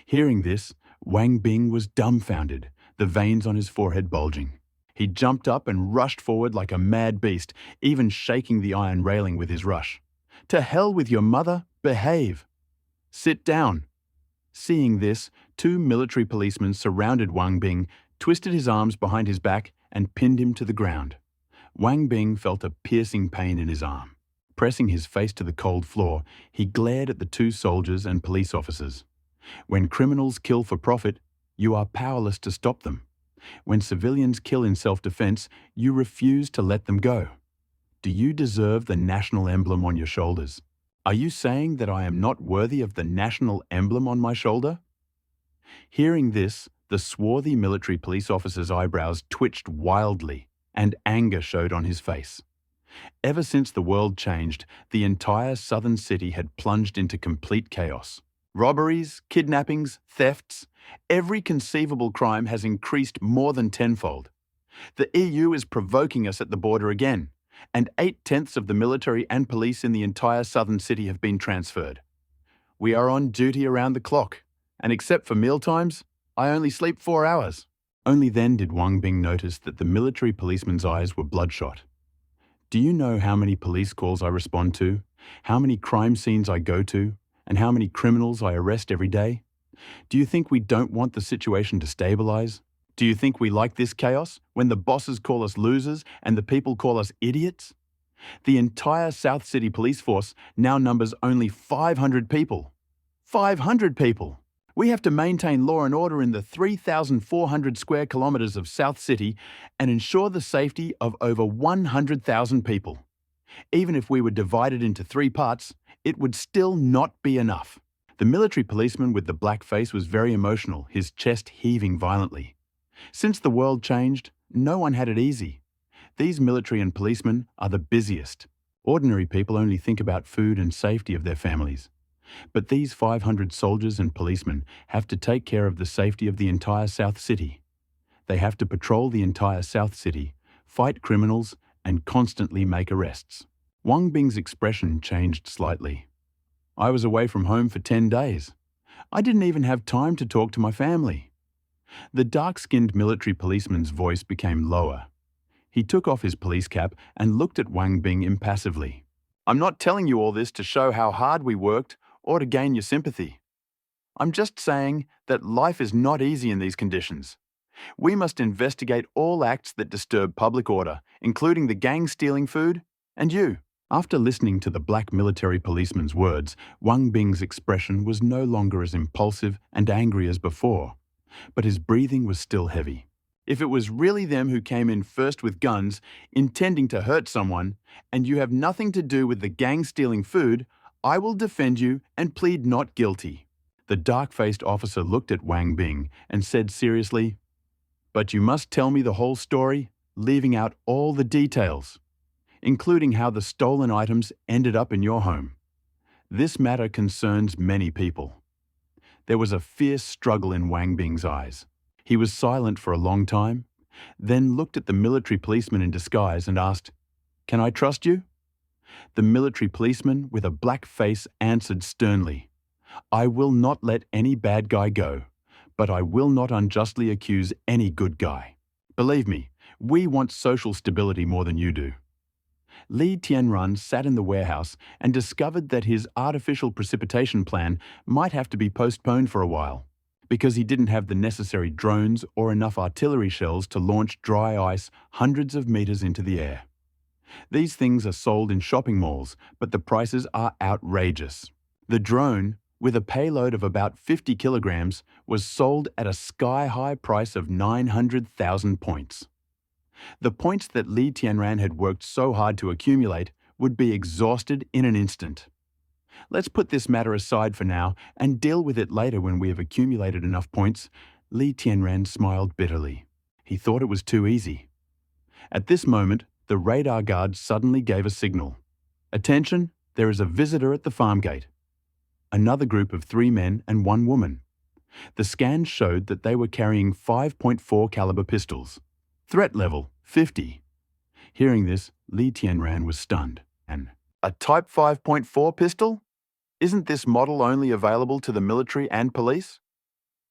Hearing this, Wang Bing was dumbfounded, the veins on his forehead bulging. He jumped up and rushed forward like a mad beast, even shaking the iron railing with his rush. "To hell with your mother, behave. Sit down." Seeing this, 2 military policemen surrounded Wang Bing, twisted his arms behind his back, and pinned him to the ground. Wang Bing felt a piercing pain in his arm. Pressing his face to the cold floor, he glared at the 2 soldiers and police officers. When criminals kill for profit, you are powerless to stop them. When civilians kill in self-defense, you refuse to let them go. Do you deserve the national emblem on your shoulders? Are you saying that I am not worthy of the national emblem on my shoulder? Hearing this, the swarthy military police officer's eyebrows twitched wildly, and anger showed on his face. Ever since the world changed, the entire southern city had plunged into complete chaos. Robberies, kidnappings, thefts, every conceivable crime has increased more than tenfold. The EU is provoking us at the border again, and 8/10 of the military and police in the entire southern city have been transferred. We are on duty around the clock, and except for mealtimes, I only sleep 4 hours. Only then did Wang Bing notice that the military policeman's eyes were bloodshot. Do you know how many police calls I respond to, how many crime scenes I go to, and how many criminals I arrest every day? Do you think we don't want the situation to stabilize? Do you think we like this chaos, when the bosses call us losers and the people call us idiots? The entire South City police force now numbers only 500 people. 500 people! We have to maintain law and order in the 3,400 square kilometers of South City and ensure the safety of over 100,000 people. Even if we were divided into 3 parts, it would still not be enough. The military policeman with the black face was very emotional, his chest heaving violently. Since the world changed, no one had it easy. These military and policemen are the busiest. Ordinary people only think about food and safety of their families. But these 500 soldiers and policemen have to take care of the safety of the entire South City. They have to patrol the entire South City, fight criminals, and constantly make arrests. Wang Bing's expression changed slightly. I was away from home for 10 days. I didn't even have time to talk to my family. The dark-skinned military policeman's voice became lower. He took off his police cap and looked at Wang Bing impassively. I'm not telling you all this to show how hard we worked or to gain your sympathy. I'm just saying that life is not easy in these conditions. We must investigate all acts that disturb public order, including the gang stealing food and you. After listening to the black military policeman's words, Wang Bing's expression was no longer as impulsive and angry as before, but his breathing was still heavy. If it was really them who came in first with guns, intending to hurt someone, and you have nothing to do with the gang stealing food, I will defend you and plead not guilty. The dark-faced officer looked at Wang Bing and said seriously, But you must tell me the whole story, leaving out all the details, including how the stolen items ended up in your home. This matter concerns many people. There was a fierce struggle in Wang Bing's eyes. He was silent for a long time, then looked at the military policeman in disguise and asked, Can I trust you? The military policeman with a black face answered sternly, I will not let any bad guy go, but I will not unjustly accuse any good guy. Believe me, we want social stability more than you do. Li Tianran sat in the warehouse and discovered that his artificial precipitation plan might have to be postponed for a while, because he didn't have the necessary drones or enough artillery shells to launch dry ice hundreds of meters into the air. These things are sold in shopping malls, but the prices are outrageous. The drone, with a payload of about 50 kilograms, was sold at a sky-high price of 900,000 points. The points that Li Tianran had worked so hard to accumulate would be exhausted in an instant. Let's put this matter aside for now and deal with it later when we have accumulated enough points. Li Tianran smiled bitterly. He thought it was too easy. At this moment, the radar guard suddenly gave a signal. Attention, there is a visitor at the farm gate. Another group of 3 men and 1 woman. The scans showed that they were carrying 5.4 caliber pistols. Threat level, 50. Hearing this, Li Tianran was stunned. A Type 5.4 pistol? Isn't this model only available to the military and police?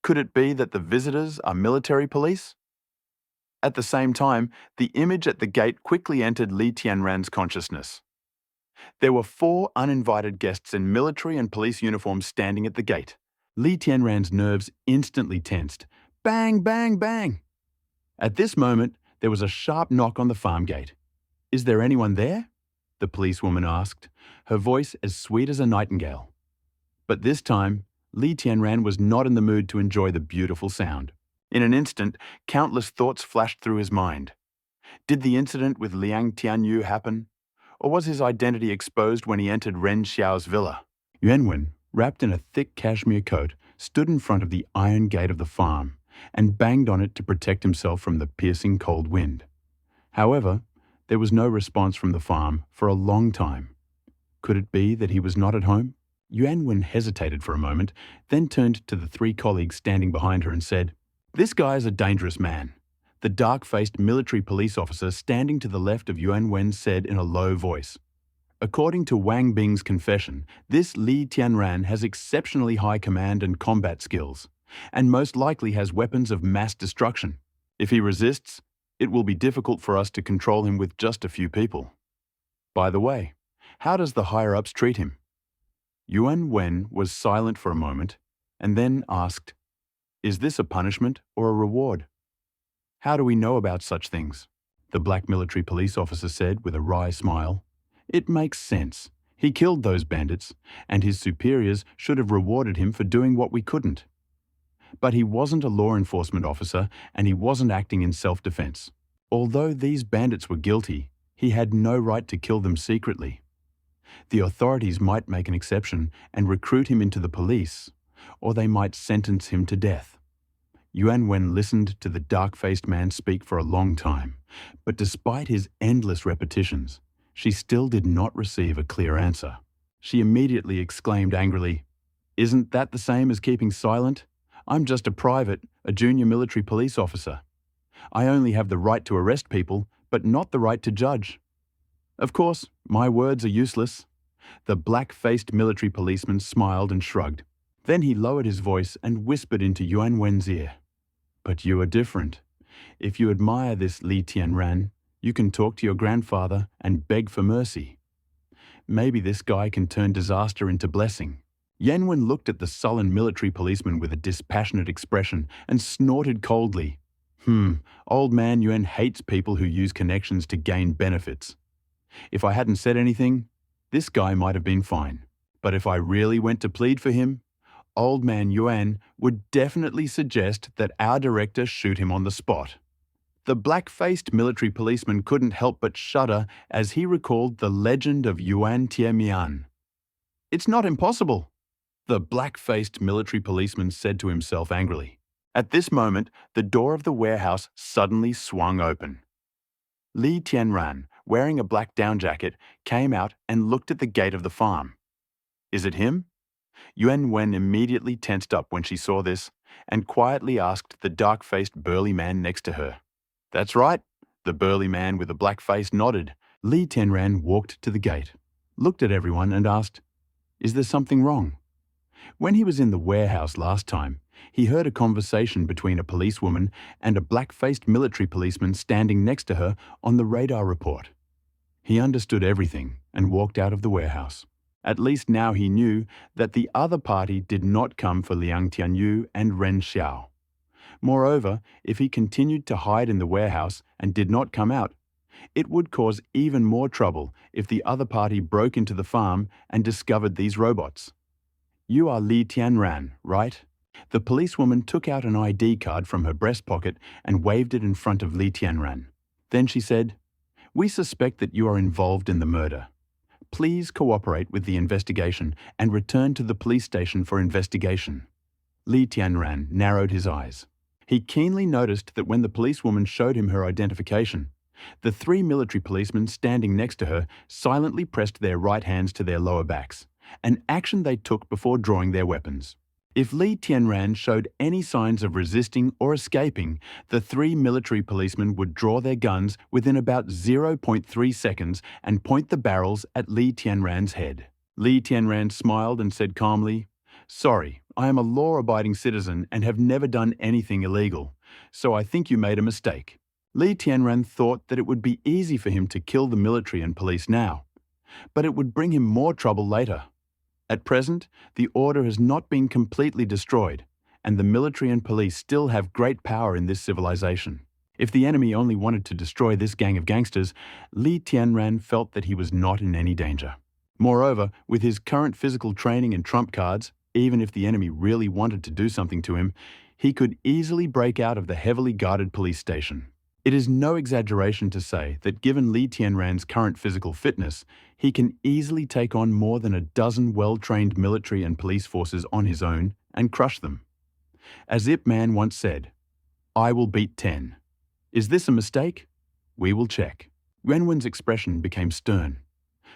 Could it be that the visitors are military police? At the same time, the image at the gate quickly entered Li Tianran's consciousness. There were 4 uninvited guests in military and police uniforms standing at the gate. Li Tianran's nerves instantly tensed. Bang, bang, bang! At this moment, there was a sharp knock on the farm gate. Is there anyone there? The policewoman asked, her voice as sweet as a nightingale. But this time, Li Tianran was not in the mood to enjoy the beautiful sound. In an instant, countless thoughts flashed through his mind. Did the incident with Liang Tianyu happen? Or was his identity exposed when he entered Ren Xiao's villa? Yuanwen, wrapped in a thick cashmere coat, stood in front of the iron gate of the farm and banged on it to protect himself from the piercing cold wind. However, there was no response from the farm for a long time. Could it be that he was not at home? Yuanwen hesitated for a moment, then turned to the 3 colleagues standing behind her and said, This guy is a dangerous man. The dark-faced military police officer standing to the left of Yuanwen said in a low voice. According to Wang Bing's confession, this Li Tianran has exceptionally high command and combat skills, and most likely has weapons of mass destruction. If he resists, it will be difficult for us to control him with just a few people. By the way, how does the higher-ups treat him? Yuanwen was silent for a moment, and then asked, Is this a punishment or a reward? How do we know about such things? The black military police officer said with a wry smile. It makes sense. He killed those bandits, and his superiors should have rewarded him for doing what we couldn't. But he wasn't a law enforcement officer, and he wasn't acting in self-defense. Although these bandits were guilty, he had no right to kill them secretly. The authorities might make an exception and recruit him into the police, or they might sentence him to death. Yuan Wen listened to the dark-faced man speak for a long time, but despite his endless repetitions, she still did not receive a clear answer. She immediately exclaimed angrily, "Isn't that the same as keeping silent? I'm just a private, a junior military police officer. I only have the right to arrest people, but not the right to judge. Of course, my words are useless." The black-faced military policeman smiled and shrugged. Then he lowered his voice and whispered into Yuan Wen's ear. "But you are different. If you admire this Li Tianran, you can talk to your grandfather and beg for mercy. Maybe this guy can turn disaster into blessing." Yan Wen looked at the sullen military policeman with a dispassionate expression and snorted coldly. Old man Yuan hates people who use connections to gain benefits. If I hadn't said anything, this guy might have been fine. But if I really went to plead for him, old man Yuan would definitely suggest that our director shoot him on the spot. The black-faced military policeman couldn't help but shudder as he recalled the legend of Yuan Tiemian. "It's not impossible," the black-faced military policeman said to himself angrily. At this moment, the door of the warehouse suddenly swung open. Li Tianran, wearing a black down jacket, came out and looked at the gate of the farm. "Is it him?" Yuan Wen immediately tensed up when she saw this and quietly asked the dark-faced burly man next to her. "That's right," the burly man with the black face nodded. Li Tianran walked to the gate, looked at everyone and asked, "Is there something wrong?" When he was in the warehouse last time, he heard a conversation between a policewoman and a black-faced military policeman standing next to her on the radar report. He understood everything and walked out of the warehouse. At least now he knew that the other party did not come for Liang Tianyu and Ren Xiao. Moreover, if he continued to hide in the warehouse and did not come out, it would cause even more trouble if the other party broke into the farm and discovered these robots. "You are Li Tianran, right?" The policewoman took out an ID card from her breast pocket and waved it in front of Li Tianran. Then she said, "We suspect that you are involved in the murder. Please cooperate with the investigation and return to the police station for investigation." Li Tianran narrowed his eyes. He keenly noticed that when the policewoman showed him her identification, the three military policemen standing next to her silently pressed their right hands to their lower backs, an action they took before drawing their weapons. If Li Tianran showed any signs of resisting or escaping, the three military policemen would draw their guns within about 0.3 seconds and point the barrels at Li Tianran's head. Li Tianran smiled and said calmly, "Sorry, I am a law-abiding citizen and have never done anything illegal, so I think you made a mistake." Li Tianran thought that it would be easy for him to kill the military and police now, but it would bring him more trouble later. At present, the order has not been completely destroyed, and the military and police still have great power in this civilization. If the enemy only wanted to destroy this gang of gangsters, Li Tianran felt that he was not in any danger. Moreover, with his current physical training and trump cards, even if the enemy really wanted to do something to him, he could easily break out of the heavily guarded police station. It is no exaggeration to say that given Li Tianran's current physical fitness, he can easily take on more than a dozen well-trained military and police forces on his own and crush them. As Ip Man once said, "I will beat 10. Is this a mistake? We will check." Yuan Wen's expression became stern.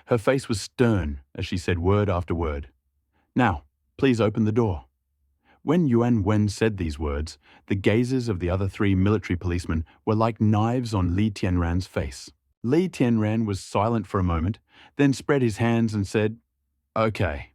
Her face was stern as she said word after word. "Now, please open the door." When Yuan Wen said these words, the gazes of the other three military policemen were like knives on Li Tianran's face. Li Tianran was silent for a moment, then spread his hands and said, "Okay."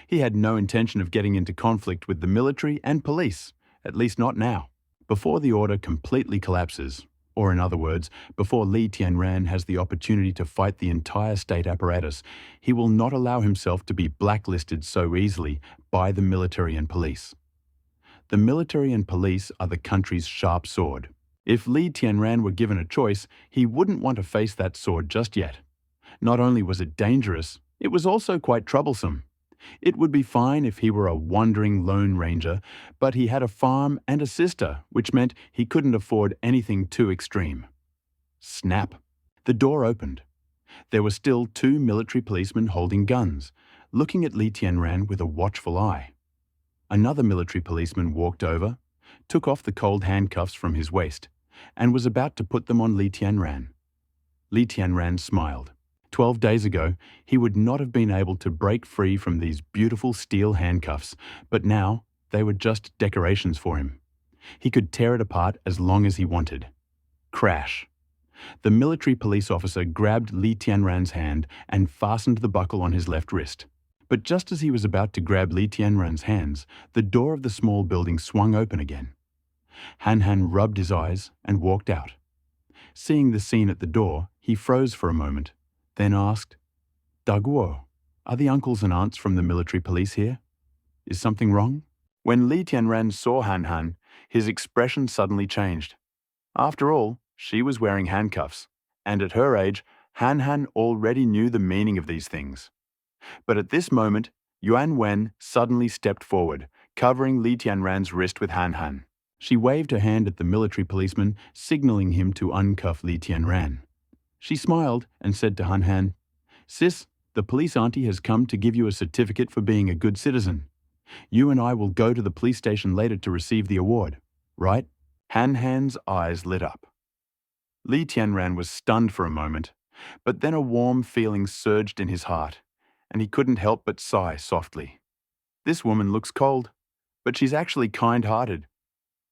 He had no intention of getting into conflict with the military and police, at least not now. Before the order completely collapses, or in other words, before Li Tianran has the opportunity to fight the entire state apparatus, he will not allow himself to be blacklisted so easily by the military and police. The military and police are the country's sharp sword. If Li Tianran were given a choice, he wouldn't want to face that sword just yet. Not only was it dangerous, it was also quite troublesome. It would be fine if he were a wandering lone ranger, but he had a farm and a sister, which meant he couldn't afford anything too extreme. Snap! The door opened. There were still 2 military policemen holding guns, looking at Li Tianran with a watchful eye. Another military policeman walked over, took off the cold handcuffs from his waist, and was about to put them on Li Tianran. Li Tianran smiled. 12 days ago, he would not have been able to break free from these beautiful steel handcuffs, but now they were just decorations for him. He could tear it apart as long as he wanted. Crash! The military police officer grabbed Li Tianran's hand and fastened the buckle on his left wrist. But just as he was about to grab Li Tianran's hands, the door of the small building swung open again. Han Han rubbed his eyes and walked out. Seeing the scene at the door, he froze for a moment, then asked, "Daguo, are the uncles and aunts from the military police here? Is something wrong?" When Li Tianran saw Han Han, his expression suddenly changed. After all, she was wearing handcuffs, and at her age, Han Han already knew the meaning of these things. But at this moment, Yuan Wen suddenly stepped forward, covering Li Tianran's wrist with Han Han. She waved her hand at the military policeman, signaling him to uncuff Li Tianran. She smiled and said to Han Han, "Sis, the police auntie has come to give you a certificate for being a good citizen. You and I will go to the police station later to receive the award, right?" Han Han's eyes lit up. Li Tianran was stunned for a moment, but then a warm feeling surged in his heart, and he couldn't help but sigh softly. This woman looks cold, but she's actually kind-hearted.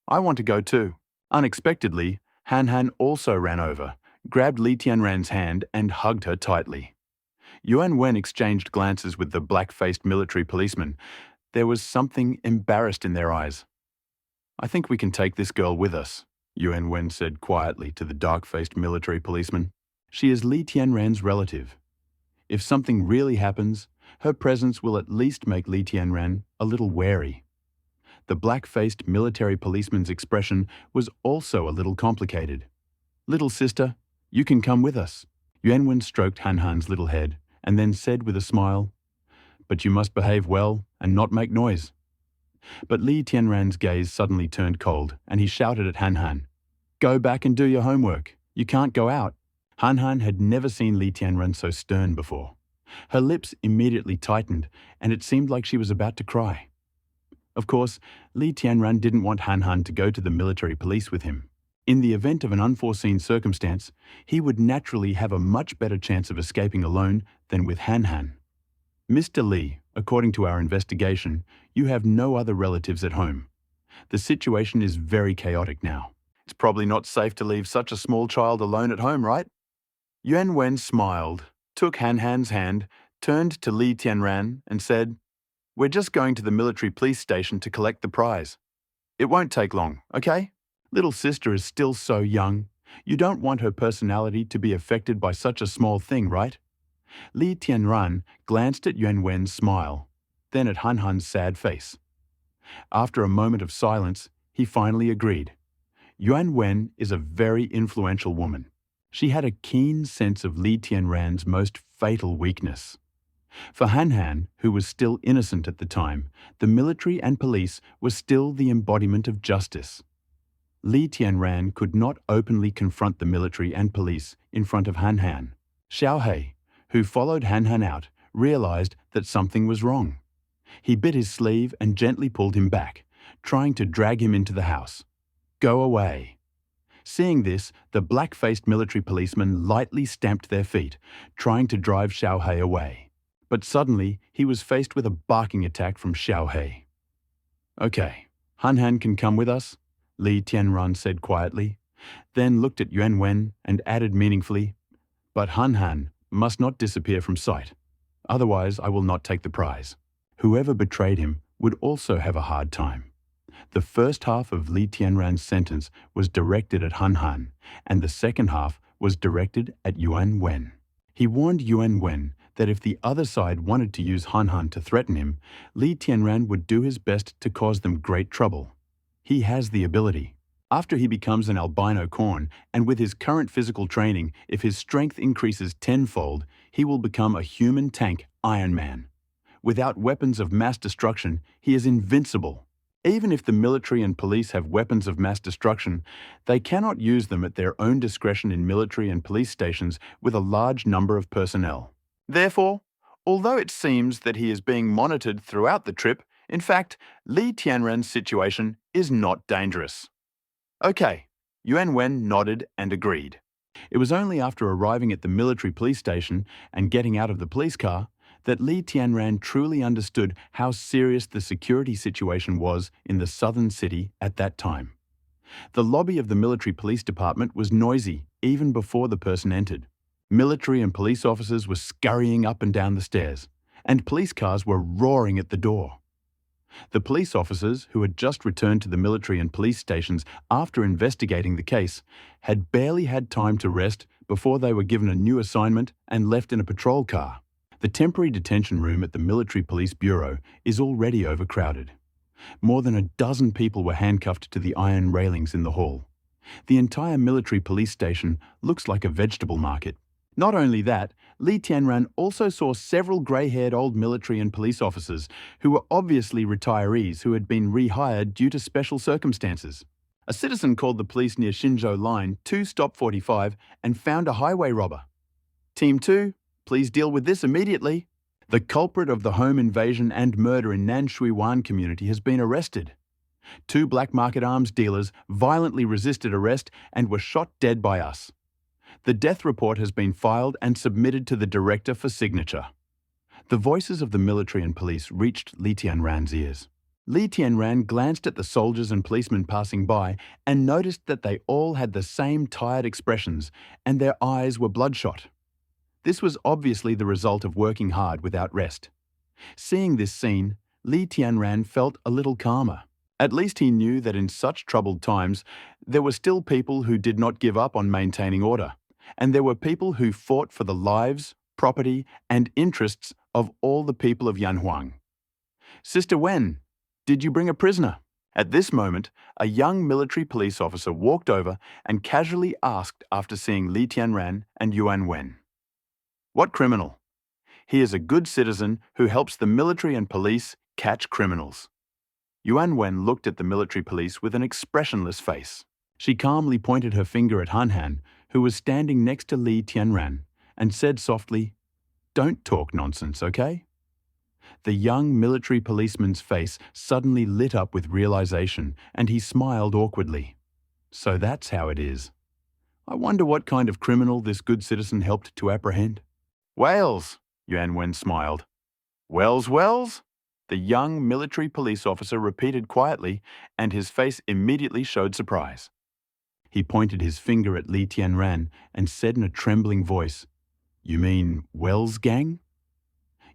I want to go too. Unexpectedly, Han Han also ran over, grabbed Li Tianran's hand and hugged her tightly. Yuan Wen exchanged glances with the black-faced military policeman. There was something embarrassed in their eyes. "I think we can take this girl with us," Yuan Wen said quietly to the dark-faced military policeman. "She is Li Tianran's relative. If something really happens, her presence will at least make Li Tianran a little wary." The black-faced military policeman's expression was also a little complicated. "Little sister, you can come with us." Yuan Wen stroked Han Han's little head and then said with a smile, "But you must behave well and not make noise." But Li Tianran's gaze suddenly turned cold and he shouted at Han Han, "Go back and do your homework. You can't go out." Han Han had never seen Li Tianran so stern before. Her lips immediately tightened and it seemed like she was about to cry. Of course, Li Tianran didn't want Han Han to go to the military police with him. In the event of an unforeseen circumstance, he would naturally have a much better chance of escaping alone than with Han Han. "Mr. Li, according to our investigation, you have no other relatives at home. The situation is very chaotic now. It's probably not safe to leave such a small child alone at home, right?" Yuan Wen smiled, took Han Han's hand, turned to Li Tianran and said, "We're just going to the military police station to collect the prize. It won't take long, okay? Little sister is still so young. You don't want her personality to be affected by such a small thing, right?" Li Tianran glanced at Yuan Wen's smile, then at Han Han's sad face. After a moment of silence, he finally agreed. Yuan Wen is a very influential woman. She had a keen sense of Li Tianran's most fatal weakness. For Han Han, who was still innocent at the time, the military and police were still the embodiment of justice. Li Tianran could not openly confront the military and police in front of Han Han. Xiao He, who followed Han Han out, realized that something was wrong. He bit his sleeve and gently pulled him back, trying to drag him into the house. "Go away." Seeing this, the black-faced military policemen lightly stamped their feet, trying to drive Xiao He away. But suddenly, he was faced with a barking attack from Xiao He. "Okay, Han Han can come with us," Li Tianran said quietly, then looked at Yuan Wen and added meaningfully, "But Han Han must not disappear from sight. Otherwise, I will not take the prize." Whoever betrayed him would also have a hard time. The first half of Li Tianran's sentence was directed at Han Han, and the second half was directed at Yuan Wen. He warned Yuan Wen that if the other side wanted to use Han Han to threaten him, Li Tianran would do his best to cause them great trouble. He has the ability. After he becomes an albino corn, and with his current physical training, if his strength increases tenfold, he will become a human tank Iron Man. Without weapons of mass destruction, he is invincible. Even if the military and police have weapons of mass destruction, they cannot use them at their own discretion in military and police stations with a large number of personnel. Therefore, although it seems that he is being monitored throughout the trip, in fact, Li Tianran's situation is not dangerous. Okay, Yuan Wen nodded and agreed. It was only after arriving at the military police station and getting out of the police car that Li Tianran truly understood how serious the security situation was in the southern city at that time. The lobby of the military police department was noisy even before the person entered. Military and police officers were scurrying up and down the stairs, and police cars were roaring at the door. The police officers, who had just returned to the military and police stations after investigating the case, had barely had time to rest before they were given a new assignment and left in a patrol car. The temporary detention room at the Military Police Bureau is already overcrowded. More than a dozen people were handcuffed to the iron railings in the hall. The entire military police station looks like a vegetable market. Not only that, Li Tianran also saw several grey-haired old military and police officers who were obviously retirees who had been rehired due to special circumstances. A citizen called the police near Xinzhou Line to Stop 45 and found a highway robber. Team 2, please deal with this immediately. The culprit of the home invasion and murder in Nanshui community has been arrested. 2 black market arms dealers violently resisted arrest and were shot dead by us. The death report has been filed and submitted to the director for signature. The voices of the military and police reached Li Tianran's ears. Li Tianran glanced at the soldiers and policemen passing by and noticed that they all had the same tired expressions and their eyes were bloodshot. This was obviously the result of working hard without rest. Seeing this scene, Li Tianran felt a little calmer. At least he knew that in such troubled times, there were still people who did not give up on maintaining order, and there were people who fought for the lives, property, and interests of all the people of Yanhuang. Sister Wen, did you bring a prisoner? At this moment, a young military police officer walked over and casually asked after seeing Li Tianran and Yuan Wen. What criminal? He is a good citizen who helps the military and police catch criminals. Yuan Wen looked at the military police with an expressionless face. She calmly pointed her finger at Han Han, who was standing next to Li Tianran, and said softly, "Don't talk nonsense, okay?" The young military policeman's face suddenly lit up with realization, and he smiled awkwardly. So that's how it is. I wonder what kind of criminal this good citizen helped to apprehend. Wales, Yuan Wen smiled. Wells? The young military police officer repeated quietly, and his face immediately showed surprise. He pointed his finger at Li Tianran and said in a trembling voice, "You mean Wells gang?"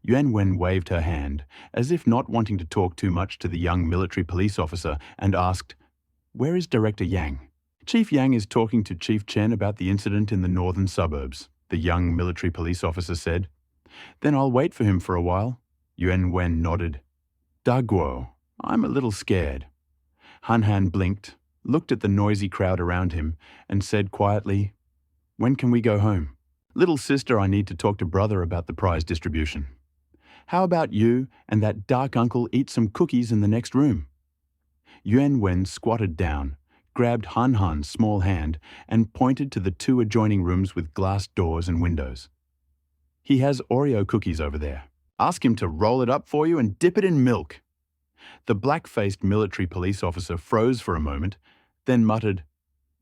Yuan Wen waved her hand, as if not wanting to talk too much to the young military police officer, and asked, "Where is Director Yang?" "Chief Yang is talking to Chief Chen about the incident in the northern suburbs," the young military police officer said. "Then I'll wait for him for a while." Yuan Wen nodded. "Daguo, I'm a little scared." Han Han blinked, looked at the noisy crowd around him, and said quietly, "When can we go home?" "Little sister, I need to talk to brother about the prize distribution. How about you and that dark uncle eat some cookies in the next room?" Yuan Wen squatted down, grabbed Han Han's small hand, and pointed to the 2 adjoining rooms with glass doors and windows. "He has Oreo cookies over there. Ask him to roll it up for you and dip it in milk." The black-faced military police officer froze for a moment, then muttered,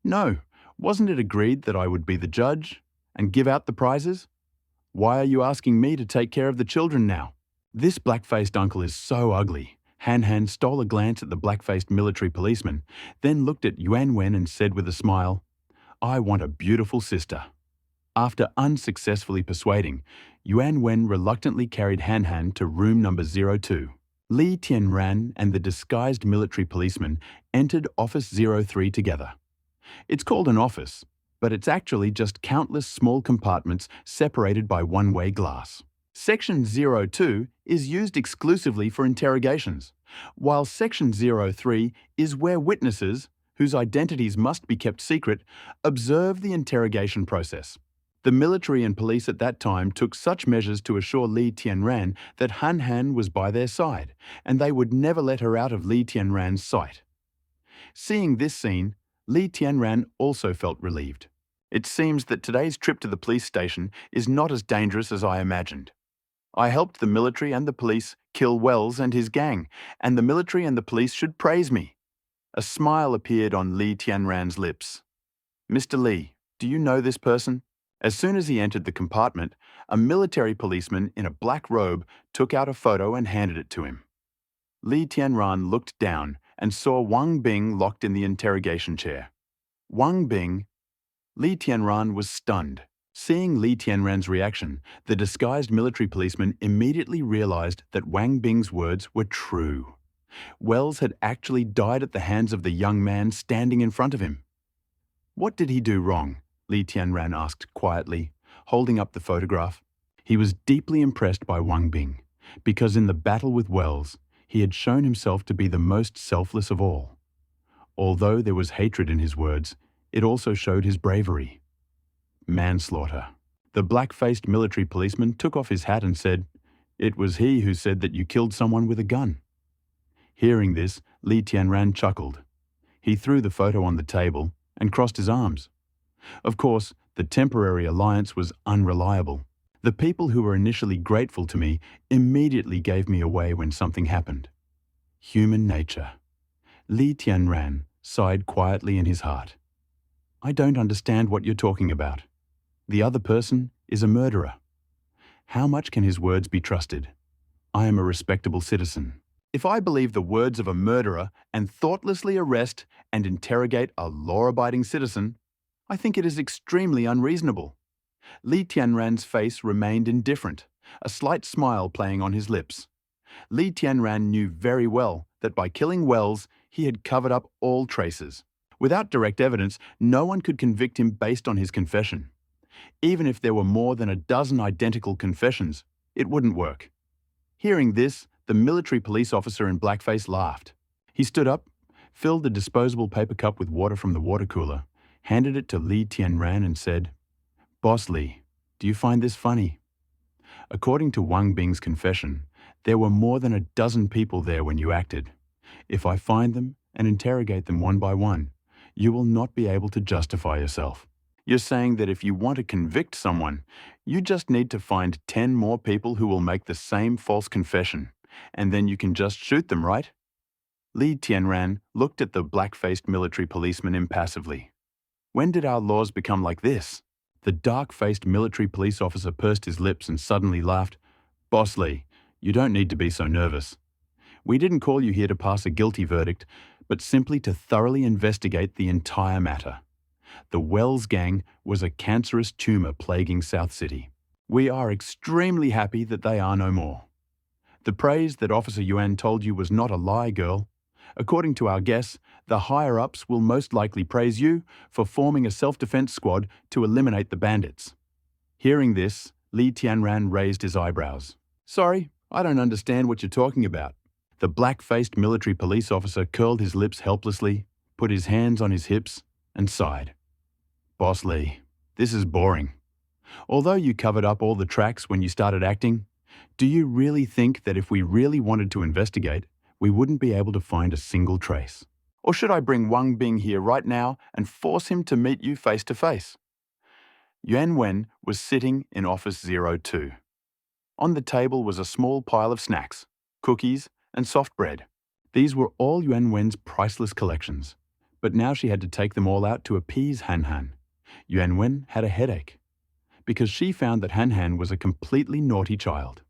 "No, wasn't it agreed that I would be the judge and give out the prizes? Why are you asking me to take care of the children now?" "This black-faced uncle is so ugly." Han Han stole a glance at the black-faced military policeman, then looked at Yuan Wen and said with a smile, "I want a beautiful sister." After unsuccessfully persuading, Yuan Wen reluctantly carried Han Han to room number 02. Li Tianran and the disguised military policeman entered Office 03 together. It's called an office, but it's actually just countless small compartments separated by one-way glass. Section 02 is used exclusively for interrogations, while Section 03 is where witnesses, whose identities must be kept secret, observe the interrogation process. The military and police at that time took such measures to assure Li Tianran that Han Han was by their side, and they would never let her out of Li Tianran's sight. Seeing this scene, Li Tianran also felt relieved. It seems that today's trip to the police station is not as dangerous as I imagined. I helped the military and the police kill Wells and his gang, and the military and the police should praise me. A smile appeared on Li Tianran's lips. Mr. Li, do you know this person? As soon as he entered the compartment, a military policeman in a black robe took out a photo and handed it to him. Li Tianran looked down and saw Wang Bing locked in the interrogation chair. Wang Bing? Li Tianran was stunned. Seeing Li Tianran's reaction, the disguised military policeman immediately realized that Wang Bing's words were true. Wells had actually died at the hands of the young man standing in front of him. What did he do wrong? Li Tianran asked quietly, holding up the photograph. He was deeply impressed by Wang Bing, because in the battle with Wells, he had shown himself to be the most selfless of all. Although there was hatred in his words, it also showed his bravery. Manslaughter. The black-faced military policeman took off his hat and said, "It was he who said that you killed someone with a gun." Hearing this, Li Tianran chuckled. He threw the photo on the table and crossed his arms. Of course, the temporary alliance was unreliable. The people who were initially grateful to me immediately gave me away when something happened. Human nature. Li Tianran sighed quietly in his heart. I don't understand what you're talking about. The other person is a murderer. How much can his words be trusted? I am a respectable citizen. If I believe the words of a murderer and thoughtlessly arrest and interrogate a law-abiding citizen, I think it is extremely unreasonable. Li Tianran's face remained indifferent, a slight smile playing on his lips. Li Tianran knew very well that by killing Wells, he had covered up all traces. Without direct evidence, no one could convict him based on his confession. Even if there were more than a dozen identical confessions, it wouldn't work. Hearing this, the military police officer in blackface laughed. He stood up, filled a disposable paper cup with water from the water cooler, handed it to Li Tianran and said, "Boss Li, do you find this funny?" According to Wang Bing's confession, there were more than a dozen people there when you acted. If I find them and interrogate them one by one, you will not be able to justify yourself. You're saying that if you want to convict someone, you just need to find 10 more people who will make the same false confession, and then you can just shoot them, right? Li Tianran looked at the black-faced military policeman impassively. When did our laws become like this? The dark-faced military police officer pursed his lips and suddenly laughed. Boss Li, you don't need to be so nervous. We didn't call you here to pass a guilty verdict, but simply to thoroughly investigate the entire matter. The Wells gang was a cancerous tumor plaguing South City. We are extremely happy that they are no more. The praise that Officer Yuan told you was not a lie, girl. According to our guess, the higher-ups will most likely praise you for forming a self-defense squad to eliminate the bandits. Hearing this, Li Tianran raised his eyebrows. Sorry, I don't understand what you're talking about. The black-faced military police officer curled his lips helplessly, put his hands on his hips, and sighed. Boss Li, this is boring. Although you covered up all the tracks when you started acting, do you really think that if we really wanted to investigate, we wouldn't be able to find a single trace? Or should I bring Wang Bing here right now and force him to meet you face to face? Yuan Wen was sitting in Office 02. On the table was a small pile of snacks, cookies, and soft bread. These were all Yuan Wen's priceless collections, but now she had to take them all out to appease Han Han. Yuan Wen had a headache, because she found that Han Han was a completely naughty child.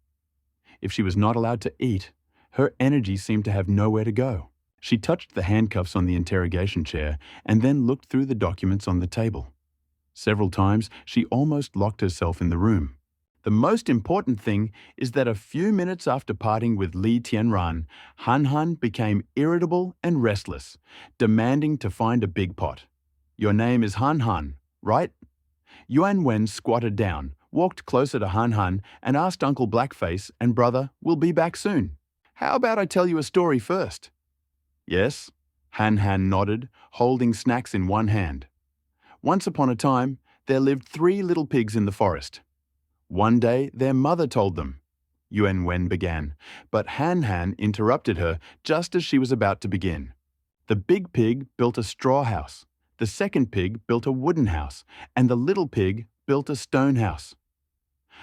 If she was not allowed to eat, her energy seemed to have nowhere to go. She touched the handcuffs on the interrogation chair and then looked through the documents on the table. Several times, she almost locked herself in the room. The most important thing is that a few minutes after parting with Li Tianran, Han Han became irritable and restless, demanding to find a big pot. Your name is Han Han, right? Yuan Wen squatted down, walked closer to Han Han, and asked Uncle Blackface and brother, "We'll be back soon. How about I tell you a story first?" Yes? Han Han nodded, holding snacks in one hand. Once upon a time, there lived 3 little pigs in the forest. One day, their mother told them. Yuan Wen began, but Han Han interrupted her just as she was about to begin. The big pig built a straw house, the second pig built a wooden house, and the little pig built a stone house.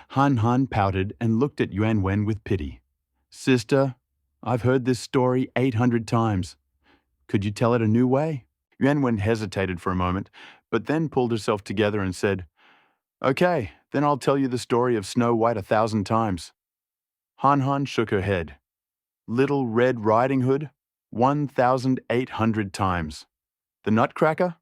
Han Han pouted and looked at Yuan Wen with pity. Sister, I've heard this story 800 times. Could you tell it a new way? Yuan Wen hesitated for a moment, but then pulled herself together and said, Okay, then I'll tell you the story of Snow White 1,000 times. Han Han shook her head. Little Red Riding Hood, 1,800 times. The Nutcracker,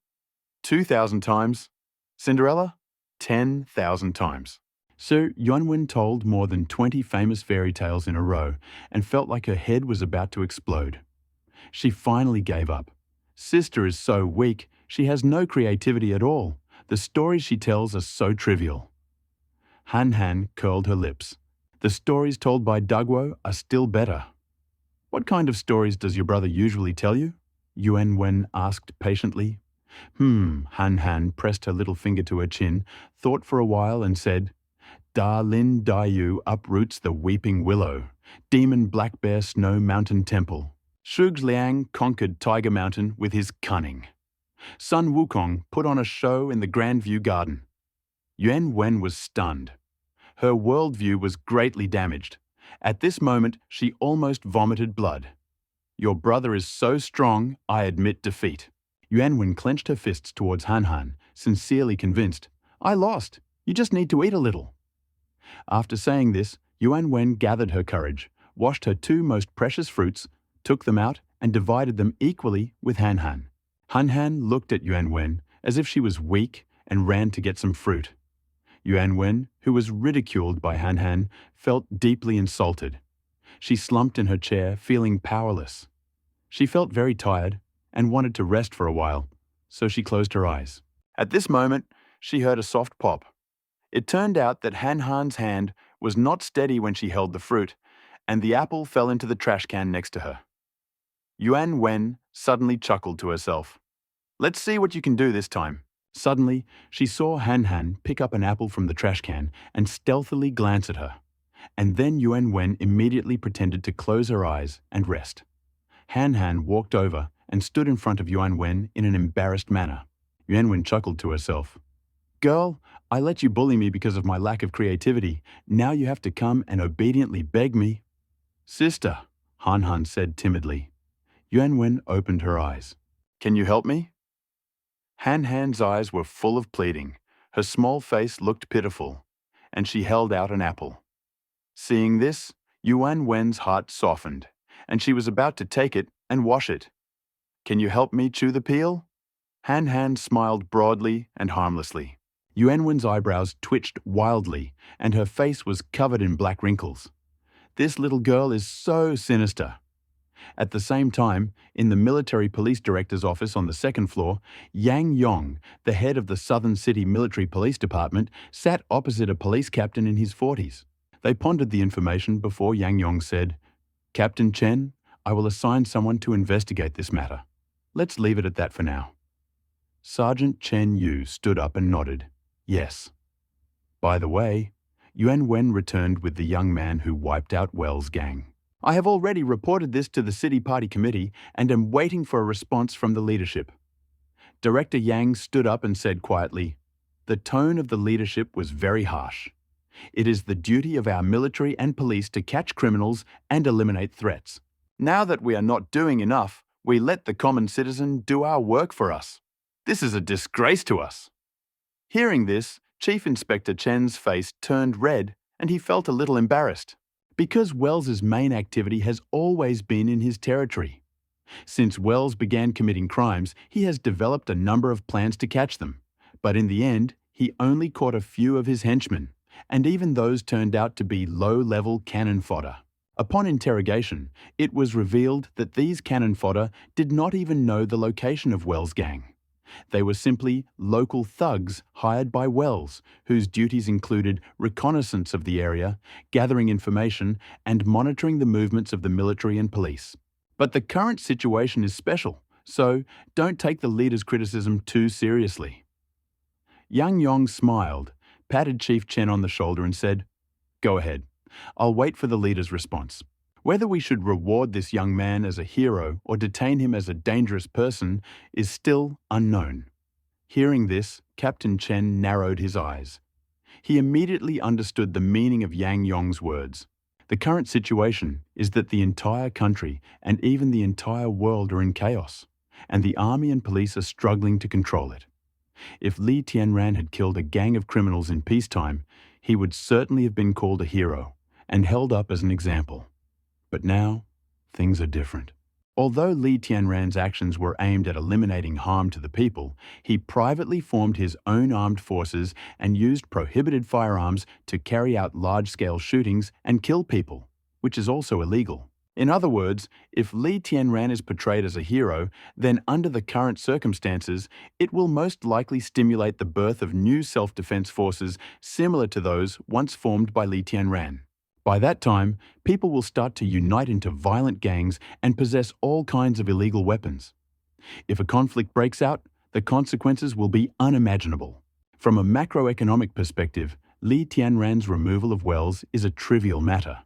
2,000 times. Cinderella, 10,000 times. So Yuanwen told more than 20 famous fairy tales in a row and felt like her head was about to explode. She finally gave up. Sister is so weak, she has no creativity at all. The stories she tells are so trivial. Han Han curled her lips. The stories told by Dugwo are still better. What kind of stories does your brother usually tell you? Yuan Wen asked patiently. Han Han pressed her little finger to her chin, thought for a while and said, Da Lin Dayu uproots the weeping willow. Demon Black Bear Snow Mountain Temple. Shug Liang conquered Tiger Mountain with his cunning. Sun Wukong put on a show in the Grandview Garden. Yuan Wen was stunned. Her worldview was greatly damaged. At this moment, she almost vomited blood. Your brother is so strong, I admit defeat. Yuan Wen clenched her fists towards Han Han, sincerely convinced. I lost. You just need to eat a little. After saying this, Yuan Wen gathered her courage, washed her 2 most precious fruits, took them out, and divided them equally with Han Han. Han Han looked at Yuan Wen as if she was weak and ran to get some fruit. Yuan Wen, who was ridiculed by Han Han, felt deeply insulted. She slumped in her chair, feeling powerless. She felt very tired and wanted to rest for a while, so she closed her eyes. At this moment, she heard a soft pop. It turned out that Han Han's hand was not steady when she held the fruit, and the apple fell into the trash can next to her. Yuan Wen suddenly chuckled to herself. Let's see what you can do this time. Suddenly, she saw Han Han pick up an apple from the trash can and stealthily glance at her. And then Yuan Wen immediately pretended to close her eyes and rest. Han Han walked over and stood in front of Yuan Wen in an embarrassed manner. Yuan Wen chuckled to herself. Girl, I let you bully me because of my lack of creativity. Now you have to come and obediently beg me. Sister, Han Han said timidly. Yuan Wen opened her eyes. Can you help me? Han Han's eyes were full of pleading. Her small face looked pitiful, and she held out an apple. Seeing this, Yuan Wen's heart softened, and she was about to take it and wash it. Can you help me chew the peel? Han Han smiled broadly and harmlessly. Yuan Wen's eyebrows twitched wildly, and her face was covered in black wrinkles. This little girl is so sinister. At the same time, in the military police director's office on the 2nd floor, Yang Yong, the head of the Southern City Military Police Department, sat opposite a police captain in his 40s. They pondered the information before Yang Yong said, Captain Chen, I will assign someone to investigate this matter. Let's leave it at that for now. Sergeant Chen Yu stood up and nodded. Yes. By the way, Yuan Wen returned with the young man who wiped out Wells' gang. I have already reported this to the City Party Committee and am waiting for a response from the leadership. Director Yang stood up and said quietly, The tone of the leadership was very harsh. It is the duty of our military and police to catch criminals and eliminate threats. Now that we are not doing enough, we let the common citizen do our work for us. This is a disgrace to us. Hearing this, Chief Inspector Chen's face turned red and he felt a little embarrassed. Because Wells's main activity has always been in his territory. Since Wells began committing crimes, he has developed a number of plans to catch them. But in the end, he only caught a few of his henchmen, and even those turned out to be low-level cannon fodder. Upon interrogation, it was revealed that these cannon fodder did not even know the location of Wells' gang. They were simply local thugs hired by Wells, whose duties included reconnaissance of the area, gathering information, and monitoring the movements of the military and police. But the current situation is special, So don't take the leader's criticism too seriously. Yang Yong smiled, patted Chief Chen on the shoulder and said, "Go ahead. I'll wait for the leader's response. Whether we should reward this young man as a hero or detain him as a dangerous person is still unknown." Hearing this, Captain Chen narrowed his eyes. He immediately understood the meaning of Yang Yong's words. The current situation is that the entire country and even the entire world are in chaos, and the army and police are struggling to control it. If Li Tianran had killed a gang of criminals in peacetime, he would certainly have been called a hero and held up as an example. But now, things are different. Although Li Tianran's actions were aimed at eliminating harm to the people, he privately formed his own armed forces and used prohibited firearms to carry out large-scale shootings and kill people, which is also illegal. In other words, if Li Tianran is portrayed as a hero, then under the current circumstances, it will most likely stimulate the birth of new self-defense forces similar to those once formed by Li Tianran. By that time, people will start to unite into violent gangs and possess all kinds of illegal weapons. If a conflict breaks out, the consequences will be unimaginable. From a macroeconomic perspective, Li Tianran's removal of wells is a trivial matter.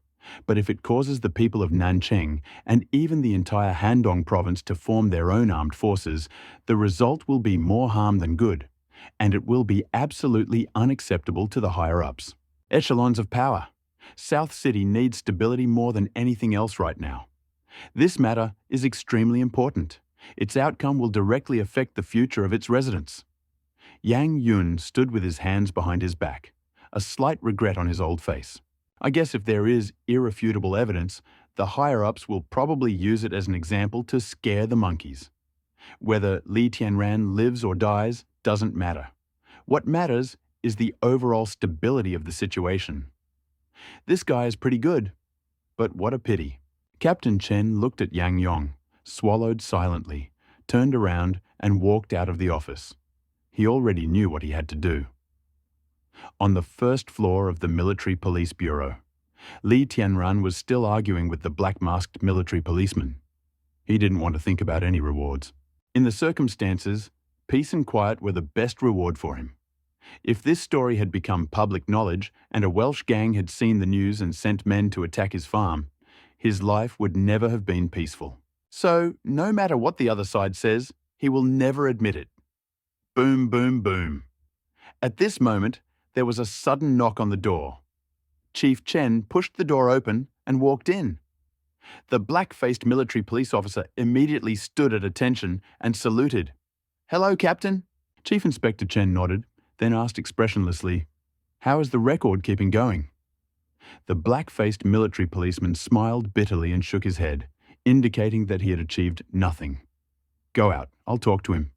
But if it causes the people of Nancheng and even the entire Handong province to form their own armed forces, the result will be more harm than good, and it will be absolutely unacceptable to the higher-ups. Echelons of power. South City needs stability more than anything else right now. This matter is extremely important. Its outcome will directly affect the future of its residents. Yang Yun stood with his hands behind his back, a slight regret on his old face. I guess if there is irrefutable evidence, the higher-ups will probably use it as an example to scare the monkeys. Whether Li Tianran lives or dies doesn't matter. What matters is the overall stability of the situation. This guy is pretty good, but what a pity. Captain Chen looked at Yang Yong, swallowed silently, turned around and walked out of the office. He already knew what he had to do. On the first floor of the Military Police Bureau, Li Tianran was still arguing with the black-masked military policeman. He didn't want to think about any rewards. In the circumstances, peace and quiet were the best reward for him. If this story had become public knowledge and a Welsh gang had seen the news and sent men to attack his farm, his life would never have been peaceful. So, no matter what the other side says, he will never admit it. Boom, boom, boom. At this moment, there was a sudden knock on the door. Chief Chen pushed the door open and walked in. The black-faced military police officer immediately stood at attention and saluted. "Hello, Captain." Chief Inspector Chen nodded, then asked expressionlessly, "How is the record keeping going?" The black-faced military policeman smiled bitterly and shook his head, indicating that he had achieved nothing. "Go out, I'll talk to him."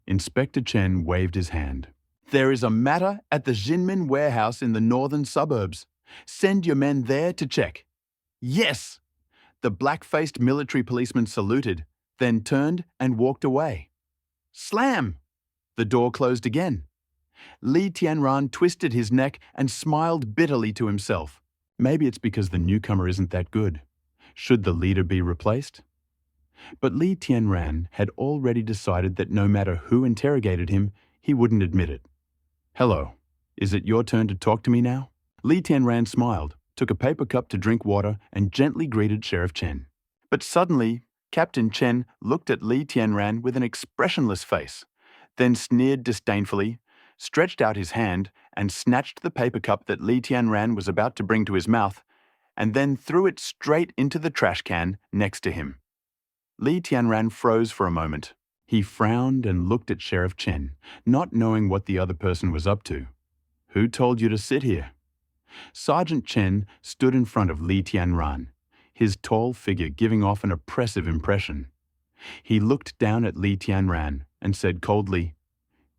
Inspector Chen waved his hand. "There is a matter at the Jinmin warehouse in the northern suburbs. Send your men there to check." "Yes!" The black-faced military policeman saluted, then turned and walked away. Slam! The door closed again. Li Tianran twisted his neck and smiled bitterly to himself. Maybe it's because the newcomer isn't that good. Should the leader be replaced? But Li Tianran had already decided that no matter who interrogated him, he wouldn't admit it. "Hello, is it your turn to talk to me now?" Li Tianran smiled, took a paper cup to drink water, and gently greeted Sheriff Chen. But suddenly, Captain Chen looked at Li Tianran with an expressionless face, then sneered disdainfully, stretched out his hand, and snatched the paper cup that Li Tianran was about to bring to his mouth, and then threw it straight into the trash can next to him. Li Tianran froze for a moment. He frowned and looked at Sheriff Chen, not knowing what the other person was up to. "Who told you to sit here?" Sergeant Chen stood in front of Li Tianran, his tall figure giving off an oppressive impression. He looked down at Li Tianran and said coldly,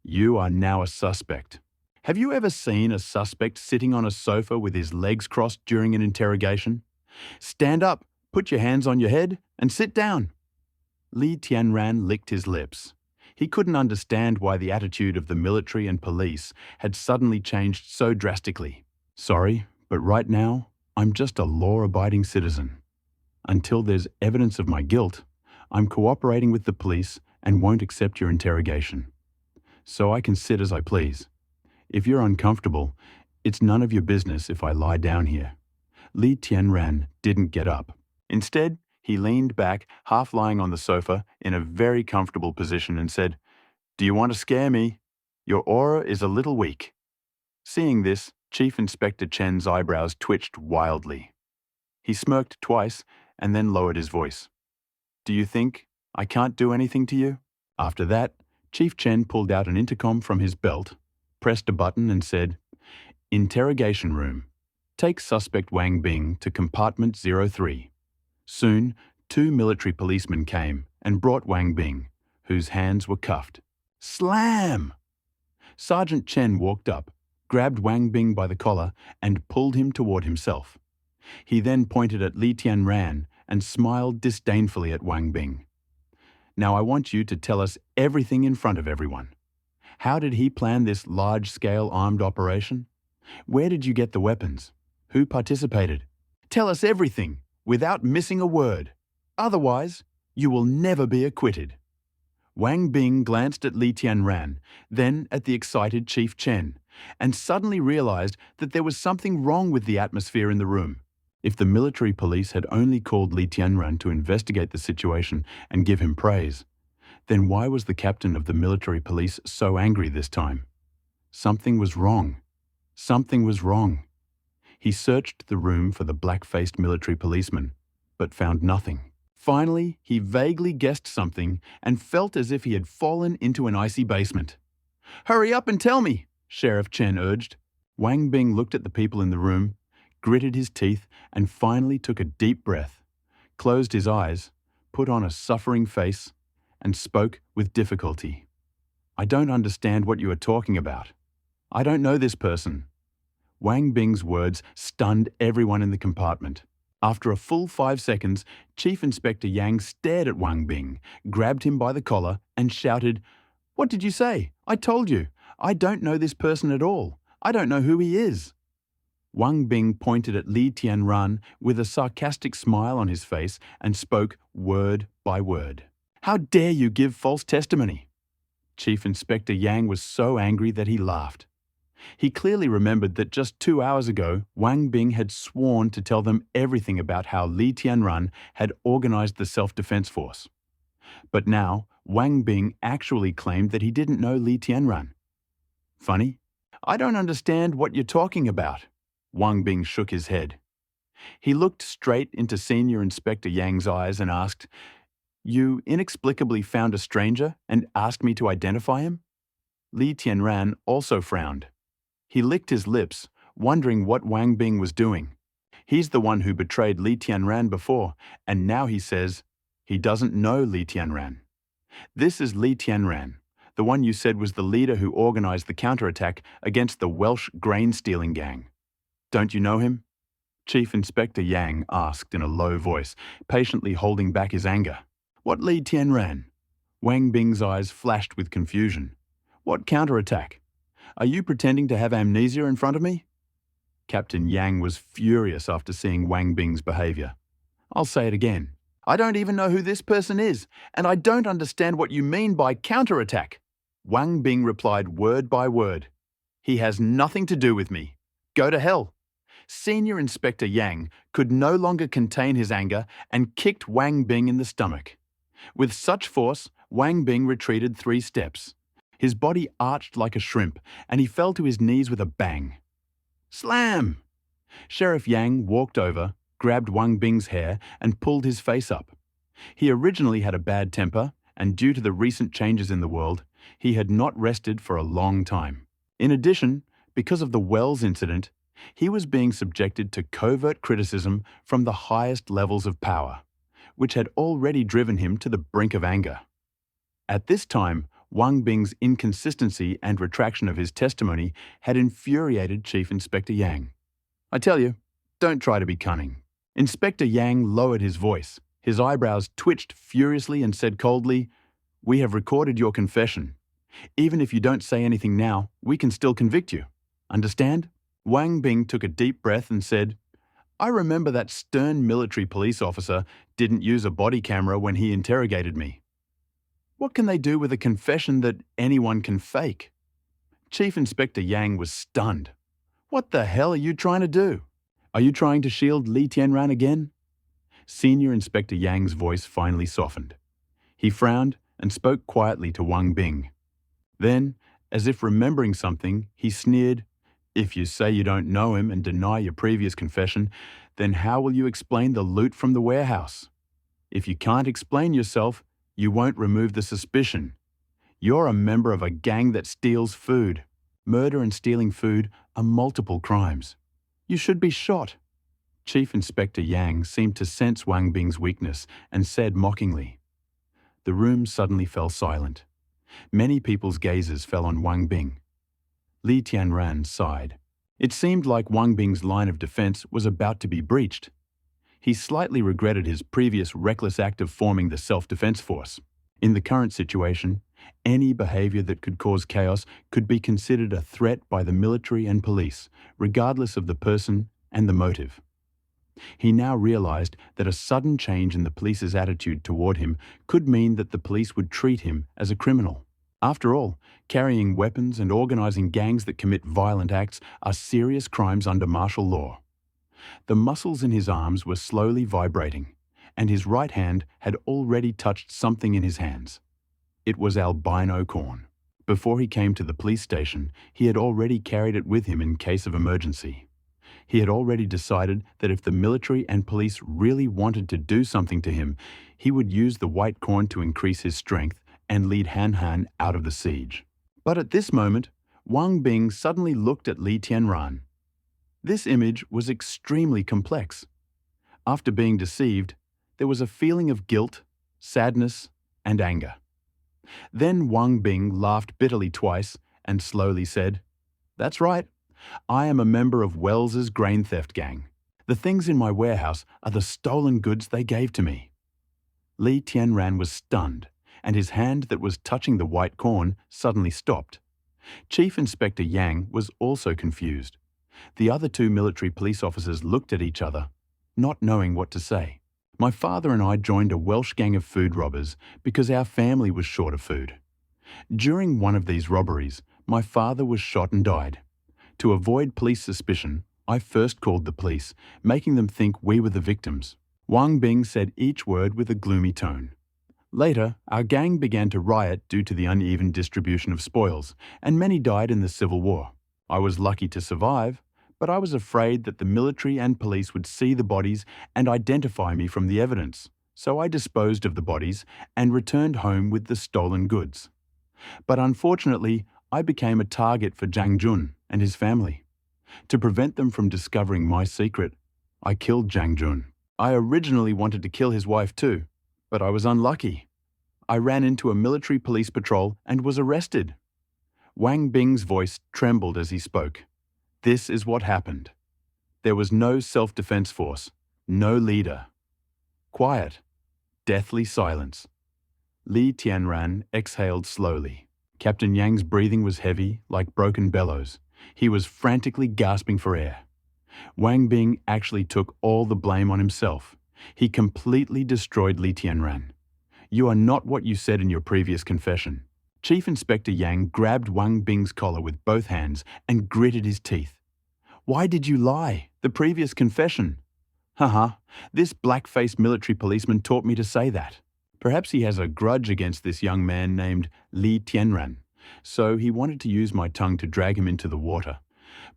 "You are now a suspect." Have you ever seen a suspect sitting on a sofa with his legs crossed during an interrogation? Stand up, put your hands on your head, and sit down. Li Tianran licked his lips. He couldn't understand why the attitude of the military and police had suddenly changed so drastically. "Sorry, but right now, I'm just a law-abiding citizen. Until there's evidence of my guilt, I'm cooperating with the police and won't accept your interrogation. So I can sit as I please. If you're uncomfortable, it's none of your business if I lie down here." Li Tianran didn't get up. Instead, he leaned back, half lying on the sofa in a very comfortable position and said, "Do you want to scare me? Your aura is a little weak." Seeing this, Chief Inspector Chen's eyebrows twitched wildly. He smirked twice and then lowered his voice. "Do you think I can't do anything to you?" After that, Chief Chen pulled out an intercom from his belt, pressed a button and said, "Interrogation room. Take suspect Wang Bing to compartment 03. Soon, 2 military policemen came and brought Wang Bing, whose hands were cuffed. Slam! Sergeant Chen walked up, grabbed Wang Bing by the collar and pulled him toward himself. He then pointed at Li Tianran and smiled disdainfully at Wang Bing. "Now I want you to tell us everything in front of everyone. How did he plan this large-scale armed operation? Where did you get the weapons? Who participated? Tell us everything, without missing a word. Otherwise, you will never be acquitted." Wang Bing glanced at Li Tianran, then at the excited Chief Chen, and suddenly realized that there was something wrong with the atmosphere in the room. If the military police had only called Li Tianran to investigate the situation and give him praise, then why was the captain of the military police so angry this time? Something was wrong. Something was wrong. He searched the room for the black-faced military policeman, but found nothing. Finally, he vaguely guessed something and felt as if he had fallen into an icy basement. "Hurry up and tell me," Sheriff Chen urged. Wang Bing looked at the people in the room, gritted his teeth, and finally took a deep breath, closed his eyes, put on a suffering face, and spoke with difficulty. "I don't understand what you are talking about. I don't know this person." Wang Bing's words stunned everyone in the compartment. After a full 5 seconds, Chief Inspector Yang stared at Wang Bing, grabbed him by the collar, and shouted, "What did you say? I told you. I don't know this person at all. I don't know who he is." Wang Bing pointed at Li Tianran with a sarcastic smile on his face and spoke word by word. "How dare you give false testimony?" Chief Inspector Yang was so angry that he laughed. He clearly remembered that just 2 hours ago, Wang Bing had sworn to tell them everything about how Li Tianran had organized the self-defense force. But now, Wang Bing actually claimed that he didn't know Li Tianran. Funny? "I don't understand what you're talking about." Wang Bing shook his head. He looked straight into Senior Inspector Yang's eyes and asked, "You inexplicably found a stranger and asked me to identify him?" Li Tianran also frowned. He licked his lips, wondering what Wang Bing was doing. He's the one who betrayed Li Tianran before, and now he says he doesn't know Li Tianran. This is Li Tianran, the one you said was the leader who organized the counterattack against the Welsh grain-stealing gang. Don't you know him? Chief Inspector Yang asked in a low voice, patiently holding back his anger. "What Li Tianran?" Wang Bing's eyes flashed with confusion. "What counterattack? Are you pretending to have amnesia in front of me?" Captain Yang was furious after seeing Wang Bing's behavior. "I'll say it again. I don't even know who this person is, and I don't understand what you mean by counterattack." Wang Bing replied word by word. "He has nothing to do with me. Go to hell." Senior Inspector Yang could no longer contain his anger and kicked Wang Bing in the stomach. With such force, Wang Bing retreated 3 steps. His body arched like a shrimp, and he fell to his knees with a bang. Slam! Sheriff Yang walked over, grabbed Wang Bing's hair, and pulled his face up. He originally had a bad temper, and due to the recent changes in the world, he had not rested for a long time. In addition, because of the Wells incident, he was being subjected to covert criticism from the highest levels of power, which had already driven him to the brink of anger. At this time, Wang Bing's inconsistency and retraction of his testimony had infuriated Chief Inspector Yang. "I tell you, don't try to be cunning." Inspector Yang lowered his voice. His eyebrows twitched furiously and said coldly, "We have recorded your confession. Even if you don't say anything now, we can still convict you. Understand?" Wang Bing took a deep breath and said, I remember that stern military police officer didn't use a body camera when he interrogated me. What can they do with a confession that anyone can fake? Chief Inspector Yang was stunned. What the hell are you trying to do? Are you trying to shield Li Tianran again? Senior Inspector Yang's voice finally softened. He frowned and spoke quietly to Wang Bing. Then, as if remembering something, he sneered, "If you say you don't know him and deny your previous confession, then how will you explain the loot from the warehouse? If you can't explain yourself, you won't remove the suspicion. You're a member of a gang that steals food. Murder and stealing food are multiple crimes. You should be shot." Chief Inspector Yang seemed to sense Wang Bing's weakness and said mockingly. The room suddenly fell silent. Many people's gazes fell on Wang Bing. Li Tianran sighed. It seemed like Wang Bing's line of defense was about to be breached. He slightly regretted his previous reckless act of forming the self-defense force. In the current situation, any behavior that could cause chaos could be considered a threat by the military and police, regardless of the person and the motive. He now realized that a sudden change in the police's attitude toward him could mean that the police would treat him as a criminal. After all, carrying weapons and organizing gangs that commit violent acts are serious crimes under martial law. The muscles in his arms were slowly vibrating, and his right hand had already touched something in his hands. It was albino corn. Before he came to the police station, he had already carried it with him in case of emergency. He had already decided that if the military and police really wanted to do something to him, he would use the white corn to increase his strength and lead Han Han out of the siege. But at this moment, Wang Bing suddenly looked at Li Tianran. This image was extremely complex. After being deceived, there was a feeling of guilt, sadness, and anger. Then Wang Bing laughed bitterly twice and slowly said, "That's right. I am a member of Wells's grain theft gang. The things in my warehouse are the stolen goods they gave to me." Li Tianran was stunned, and his hand that was touching the white corn suddenly stopped. Chief Inspector Yang was also confused. The other two military police officers looked at each other, not knowing what to say. My father and I joined a Welsh gang of food robbers because our family was short of food. During one of these robberies, my father was shot and died. To avoid police suspicion, I first called the police, making them think we were the victims. Wang Bing said each word with a gloomy tone. Later, our gang began to riot due to the uneven distribution of spoils, and many died in the Civil War. I was lucky to survive, but I was afraid that the military and police would see the bodies and identify me from the evidence, so I disposed of the bodies and returned home with the stolen goods. But unfortunately, I became a target for Zhang Jun and his family. To prevent them from discovering my secret, I killed Zhang Jun. I originally wanted to kill his wife too, but I was unlucky. I ran into a military police patrol and was arrested. Wang Bing's voice trembled as he spoke. This is what happened. There was no self-defense force, no leader. Quiet, deathly silence. Li Tianran exhaled slowly. Captain Yang's breathing was heavy, like broken bellows. He was frantically gasping for air. Wang Bing actually took all the blame on himself. He completely destroyed Li Tianran. You are not what you said in your previous confession. Chief Inspector Yang grabbed Wang Bing's collar with both hands and gritted his teeth. Why did you lie? The previous confession. Haha, this black-faced military policeman taught me to say that. Perhaps he has a grudge against this young man named Li Tianran, so he wanted to use my tongue to drag him into the water.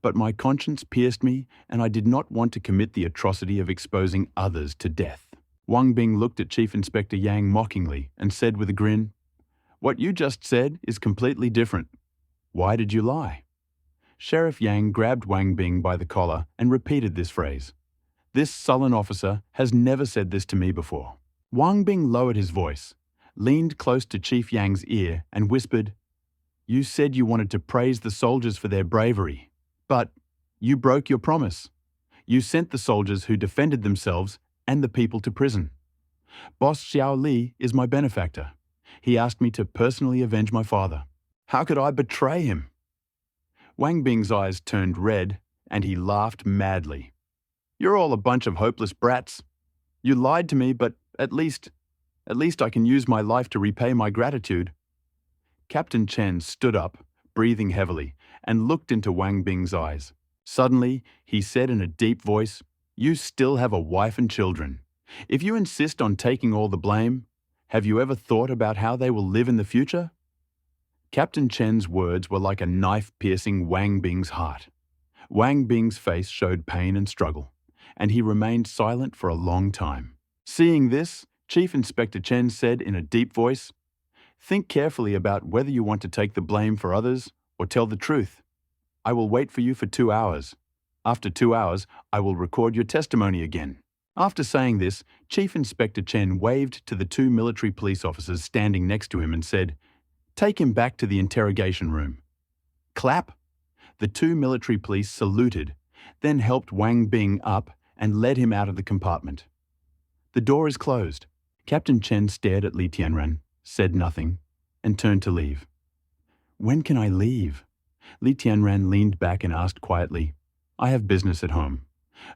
But my conscience pierced me, and I did not want to commit the atrocity of exposing others to death. Wang Bing looked at Chief Inspector Yang mockingly and said with a grin, "What you just said is completely different. Why did you lie?" Sheriff Yang grabbed Wang Bing by the collar and repeated this phrase. This sullen officer has never said this to me before. Wang Bing lowered his voice, leaned close to Chief Yang's ear and whispered, "You said you wanted to praise the soldiers for their bravery, but you broke your promise. You sent the soldiers who defended themselves and the people to prison. Boss Xiao Li is my benefactor. He asked me to personally avenge my father. How could I betray him?" Wang Bing's eyes turned red and he laughed madly. You're all a bunch of hopeless brats. You lied to me, but at least I can use my life to repay my gratitude." Captain Chen stood up, breathing heavily, and looked into Wang Bing's eyes. Suddenly, he said in a deep voice, "You still have a wife and children. If you insist on taking all the blame, have you ever thought about how they will live in the future?" Captain Chen's words were like a knife piercing Wang Bing's heart. Wang Bing's face showed pain and struggle, and he remained silent for a long time. Seeing this, Chief Inspector Chen said in a deep voice, "Think carefully about whether you want to take the blame for others or tell the truth. I will wait for you for 2 hours. After 2 hours, I will record your testimony again." After saying this, Chief Inspector Chen waved to the 2 military police officers standing next to him and said, "Take him back to the interrogation room." Clap! The 2 military police saluted, then helped Wang Bing up and led him out of the compartment. "The door is closed." Captain Chen stared at Li Tianran, said nothing, and turned to leave. "When can I leave?" Li Tianran leaned back and asked quietly, "I have business at home.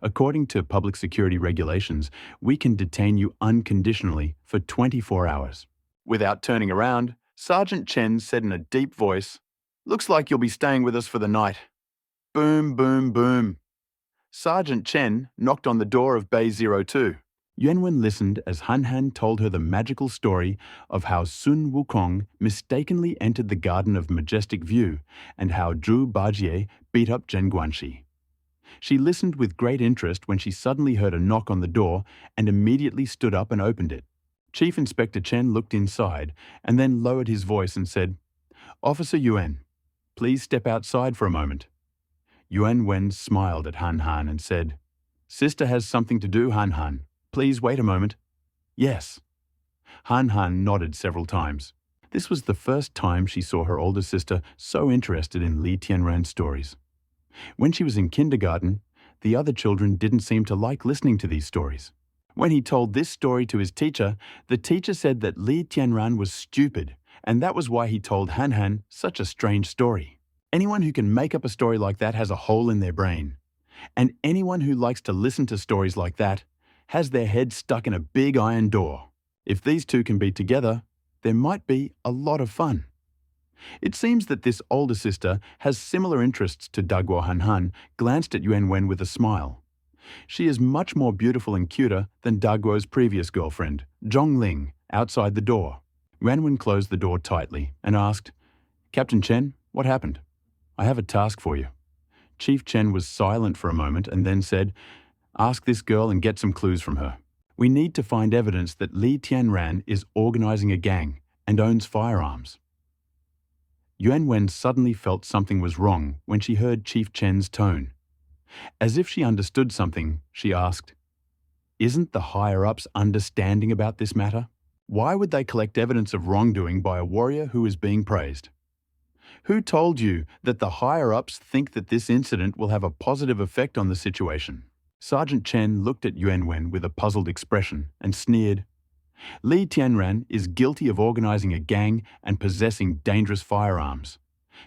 According to public security regulations, we can detain you unconditionally for 24 hours. Without turning around, Sergeant Chen said in a deep voice, "Looks like you'll be staying with us for the night." Boom, boom, boom. Sergeant Chen knocked on the door of Bay 02. Yuanwen listened as Han Han told her the magical story of how Sun Wukong mistakenly entered the Garden of Majestic View and how Zhu Bajie beat up Zhen Guanxi. She listened with great interest when she suddenly heard a knock on the door and immediately stood up and opened it. Chief Inspector Chen looked inside and then lowered his voice and said, "Officer Yuan, please step outside for a moment." Yuan Wen smiled at Han Han and said, "Sister has something to do, Han Han. Please wait a moment." "Yes." Han Han nodded several times. This was the first time she saw her older sister so interested in Li Tianran's stories. When she was in kindergarten, the other children didn't seem to like listening to these stories. When he told this story to his teacher, the teacher said that Li Tianran was stupid, and that was why he told Han Han such a strange story. Anyone who can make up a story like that has a hole in their brain. And anyone who likes to listen to stories like that has their head stuck in a big iron door. If these two can be together, there might be a lot of fun. It seems that this older sister has similar interests to Daguo Han Han glanced at Yuan Wen with a smile. She is much more beautiful and cuter than Daguo's previous girlfriend, Zhong Ling, outside the door. Yuan Wen closed the door tightly and asked, "Captain Chen, what happened? I have a task for you." Chief Chen was silent for a moment and then said, "Ask this girl and get some clues from her. We need to find evidence that Li Tianran is organizing a gang and owns firearms." Yuan Wen suddenly felt something was wrong when she heard Chief Chen's tone. As if she understood something, she asked, "Isn't the higher-ups understanding about this matter? Why would they collect evidence of wrongdoing by a warrior who is being praised? Who told you that the higher-ups think that this incident will have a positive effect on the situation?" Sergeant Chen looked at Yuan Wen with a puzzled expression and sneered, "Li Tianran is guilty of organizing a gang and possessing dangerous firearms.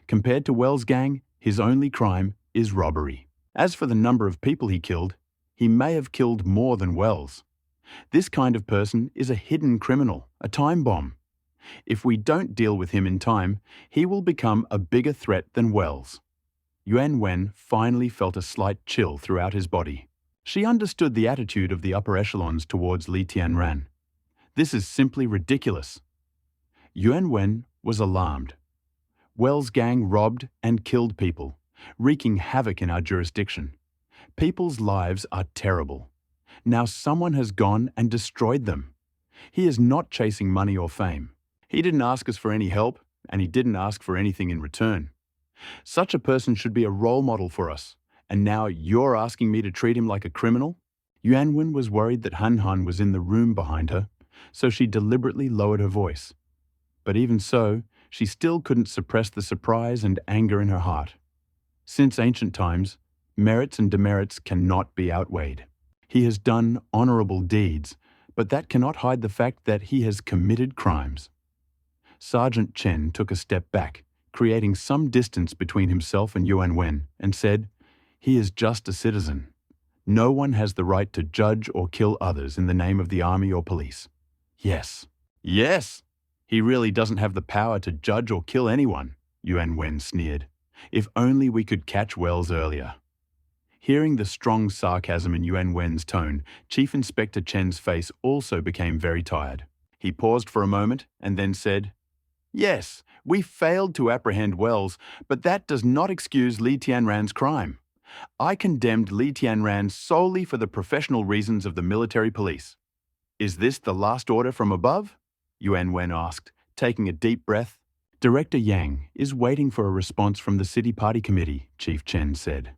Compared to Wells' gang, his only crime is robbery. As for the number of people he killed, he may have killed more than Wells. This kind of person is a hidden criminal, a time bomb. If we don't deal with him in time, he will become a bigger threat than Wells." Yuan Wen finally felt a slight chill throughout his body. She understood the attitude of the upper echelons towards Li Tianran. This is simply ridiculous. Yuan Wen was alarmed. Wells' gang robbed and killed people, wreaking havoc in our jurisdiction. People's lives are terrible. Now someone has gone and destroyed them. He is not chasing money or fame. He didn't ask us for any help, and he didn't ask for anything in return. Such a person should be a role model for us, and now you're asking me to treat him like a criminal? Yuan Wen was worried that Han Han was in the room behind her, so she deliberately lowered her voice. But even so, she still couldn't suppress the surprise and anger in her heart. Since ancient times, merits and demerits cannot be outweighed. He has done honorable deeds, but that cannot hide the fact that he has committed crimes. Sergeant Chen took a step back, creating some distance between himself and Yuan Wen, and said, "He is just a citizen. No one has the right to judge or kill others in the name of the army or police. Yes. Yes! He really doesn't have the power to judge or kill anyone, Yuan Wen sneered. If only we could catch Wells earlier. Hearing the strong sarcasm in Yuan Wen's tone, Chief Inspector Chen's face also became very tired. He paused for a moment and then said, "Yes, we failed to apprehend Wells, but that does not excuse Li Tianran's crime. I condemned Li Tianran solely for the professional reasons of the military police." "Is this the last order from above?" Yuan Wen asked, taking a deep breath. "Director Yang is waiting for a response from the City Party Committee," Chief Chen said.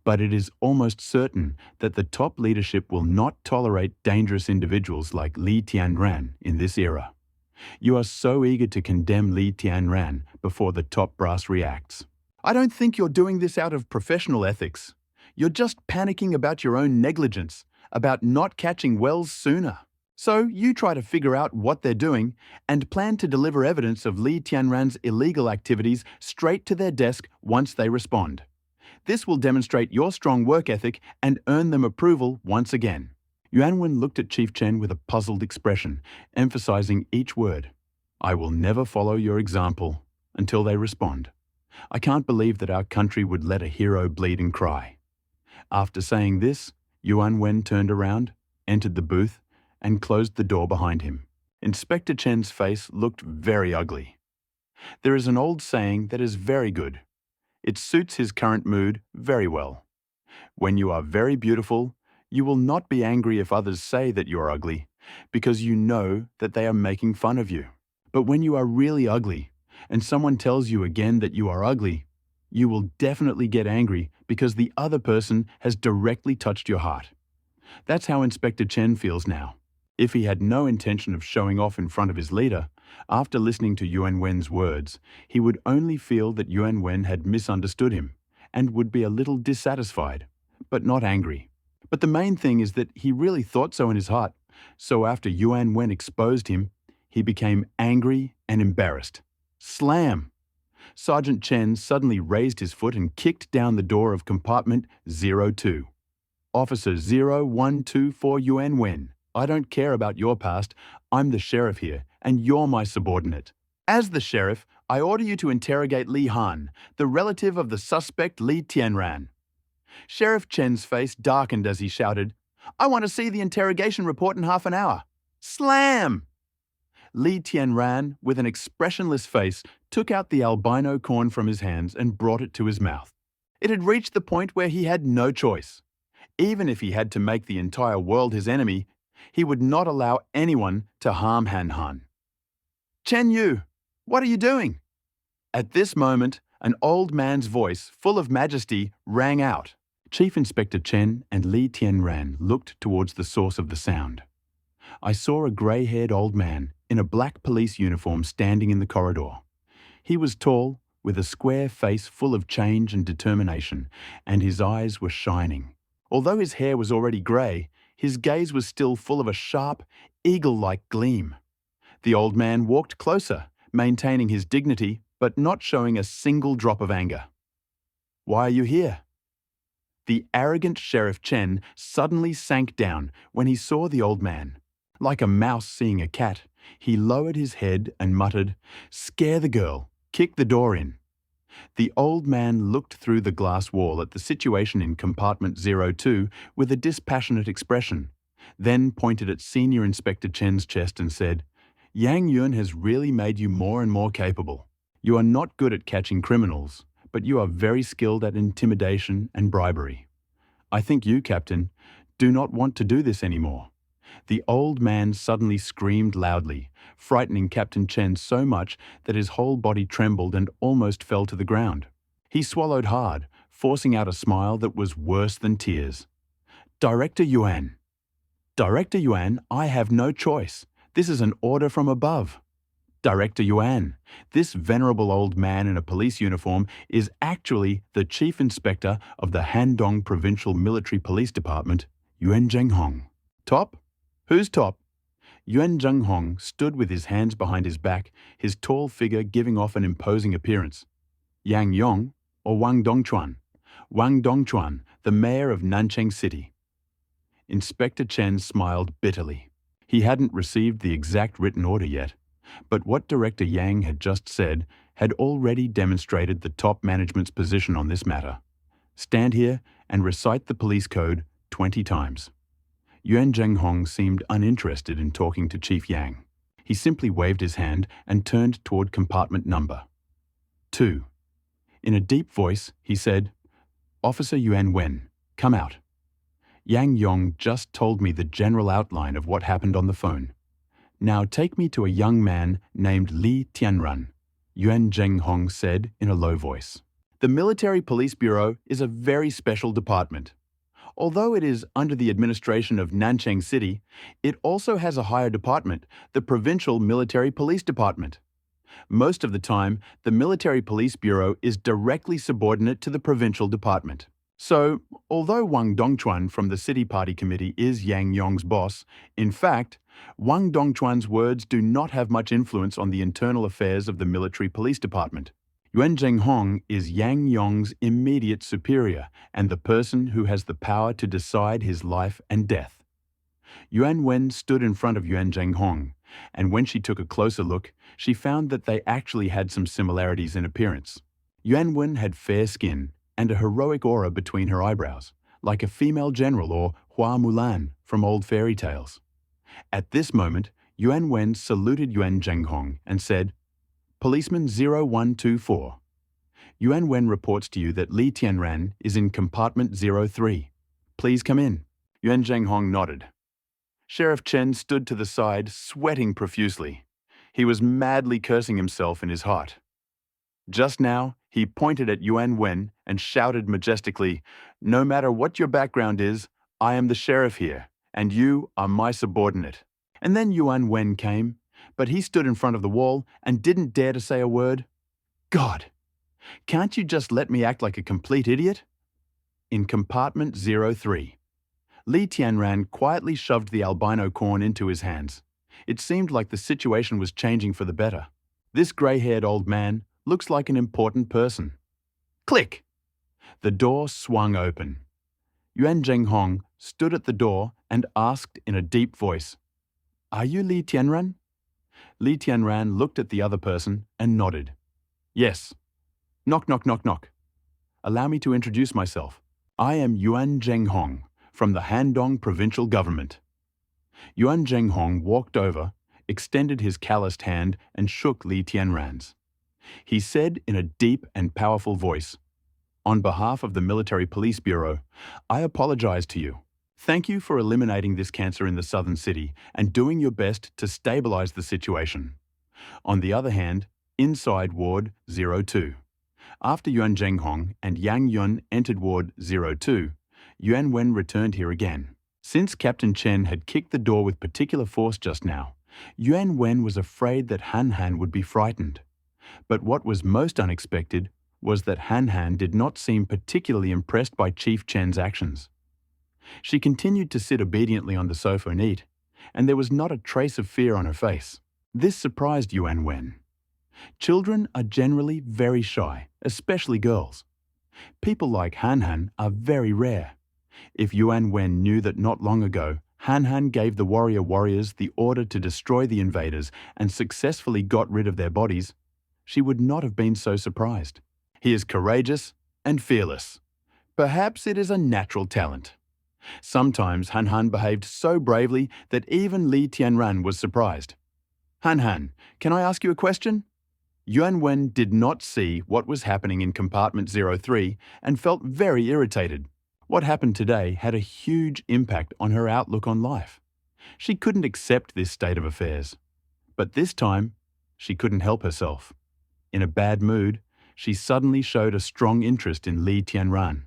"But it is almost certain that the top leadership will not tolerate dangerous individuals like Li Tianran in this era. You are so eager to condemn Li Tianran before the top brass reacts. I don't think you're doing this out of professional ethics. You're just panicking about your own negligence, about not catching Wells sooner. So you try to figure out what they're doing and plan to deliver evidence of Li Tianran's illegal activities straight to their desk once they respond. This will demonstrate your strong work ethic and earn them approval once again." Yuan Wen looked at Chief Chen with a puzzled expression, emphasizing each word. "I will never follow your example until they respond. I can't believe that our country would let a hero bleed and cry." After saying this, Yuan Wen turned around, entered the booth, and closed the door behind him. Inspector Chen's face looked very ugly. There is an old saying that is very good. It suits his current mood very well. When you are very beautiful, you will not be angry if others say that you are ugly, because you know that they are making fun of you. But when you are really ugly, and someone tells you again that you are ugly, you will definitely get angry because the other person has directly touched your heart. That's how Inspector Chen feels now. If he had no intention of showing off in front of his leader, after listening to Yuan Wen's words, he would only feel that Yuan Wen had misunderstood him and would be a little dissatisfied, but not angry. But the main thing is that he really thought so in his heart, so after Yuan Wen exposed him, he became angry and embarrassed. Slam! Sergeant Chen suddenly raised his foot and kicked down the door of compartment 02. "Officer 0124 Yuan Wen, I don't care about your past. I'm the sheriff here, and you're my subordinate. As the sheriff, I order you to interrogate Li Han, the relative of the suspect Li Tianran." Sheriff Chen's face darkened as he shouted, "I want to see the interrogation report in half an hour." Slam! Li Tianran, with an expressionless face, took out the albino corn from his hands and brought it to his mouth. It had reached the point where he had no choice. Even if he had to make the entire world his enemy, he would not allow anyone to harm Han Han. "Chen Yu, what are you doing?" At this moment, an old man's voice, full of majesty, rang out. Chief Inspector Chen and Li Tianran looked towards the source of the sound. I saw a grey-haired old man in a black police uniform standing in the corridor. He was tall, with a square face full of change and determination, and his eyes were shining. Although his hair was already grey, his gaze was still full of a sharp, eagle-like gleam. The old man walked closer, maintaining his dignity, but not showing a single drop of anger. "Why are you here?" The arrogant Sheriff Chen suddenly sank down when he saw the old man. Like a mouse seeing a cat, he lowered his head and muttered, "Scare the girl, kick the door in." The old man looked through the glass wall at the situation in compartment 02 with a dispassionate expression, then pointed at Senior Inspector Chen's chest and said, "Yang Yun has really made you more and more capable. You are not good at catching criminals, but you are very skilled at intimidation and bribery. I think you, Captain, do not want to do this anymore." The old man suddenly screamed loudly, frightening Captain Chen so much that his whole body trembled and almost fell to the ground. He swallowed hard, forcing out a smile that was worse than tears. "Director Yuan. Director Yuan, I have no choice. This is an order from above." "Director Yuan, this venerable old man in a police uniform is actually the Chief Inspector of the Handong Provincial Military Police Department, Yuan Zhenghong." "Top? Who's top?" Yuan Zhenghong stood with his hands behind his back, his tall figure giving off an imposing appearance. "Yang Yong or Wang Dongchuan? Wang Dongchuan, the mayor of Nanchang City. Inspector Chen smiled bitterly. He hadn't received the exact written order yet, but what Director Yang had just said had already demonstrated the top management's position on this matter. Stand here and recite the police code 20 times. Yuan Zhenghong seemed uninterested in talking to Chief Yang. He simply waved his hand and turned toward compartment number 2. In a deep voice, he said, "Officer Yuan Wen, come out." Yang Yong just told me the general outline of what happened on the phone. Now take me to a young man named Li Tianran, Yuan Zhenghong said in a low voice. The Military Police Bureau is a very special department. Although it is under the administration of Nanchang City, it also has a higher department, the Provincial Military Police Department. Most of the time, the Military Police Bureau is directly subordinate to the provincial department. So, although Wang Dongchuan from the City Party Committee is Yang Yong's boss, in fact, Wang Dongchuan's words do not have much influence on the internal affairs of the Military Police Department. Yuan Zhenghong is Yang Yong's immediate superior and the person who has the power to decide his life and death. Yuan Wen stood in front of Yuan Zhenghong, and when she took a closer look, she found that they actually had some similarities in appearance. Yuan Wen had fair skin and a heroic aura between her eyebrows, like a female general or Hua Mulan from old fairy tales. At this moment, Yuan Wen saluted Yuan Zhenghong and said, "Policeman 0124. Yuan Wen reports to you that Li Tianran is in compartment 03. Please come in." Yuan Zhenghong nodded. Sheriff Chen stood to the side, sweating profusely. He was madly cursing himself in his heart. Just now, he pointed at Yuan Wen and shouted majestically, "No matter what your background is, I am the sheriff here, and you are my subordinate." And then Yuan Wen came, but he stood in front of the wall and didn't dare to say a word. God, can't you just let me act like a complete idiot? In compartment 03, Li Tianran quietly shoved the albino corn into his hands. It seemed like the situation was changing for the better. This grey-haired old man looks like an important person. Click! The door swung open. Yuan Zhenghong stood at the door and asked in a deep voice, "Are you Li Tianran?" Li Tianran looked at the other person and nodded. "Yes." Knock, knock, knock, knock. Allow me to introduce myself. I am Yuan Zhenghong from the Handong provincial government. Yuan Zhenghong walked over, extended his calloused hand and shook Li Tianran's. He said in a deep and powerful voice, "On behalf of the Military Police Bureau, I apologize to you. Thank you for eliminating this cancer in the southern city and doing your best to stabilize the situation. On the other hand, inside Ward 02. After Yuan Zhenghong and Yang Yun entered Ward 02, Yuan Wen returned here again. Since Captain Chen had kicked the door with particular force just now, Yuan Wen was afraid that Han Han would be frightened. But what was most unexpected was that Han Han did not seem particularly impressed by Chief Chen's actions. She continued to sit obediently on the sofa and eat, and there was not a trace of fear on her face. This surprised Yuan Wen. Children are generally very shy, especially girls. People like Han Han are very rare. If Yuan Wen knew that not long ago, Han Han gave the warriors the order to destroy the invaders and successfully got rid of their bodies, she would not have been so surprised. He is courageous and fearless. Perhaps it is a natural talent. Sometimes Han Han behaved so bravely that even Li Tianran was surprised. "Han Han, can I ask you a question?" Yuan Wen did not see what was happening in compartment 03 and felt very irritated. What happened today had a huge impact on her outlook on life. She couldn't accept this state of affairs. But this time, she couldn't help herself. In a bad mood, she suddenly showed a strong interest in Li Tianran.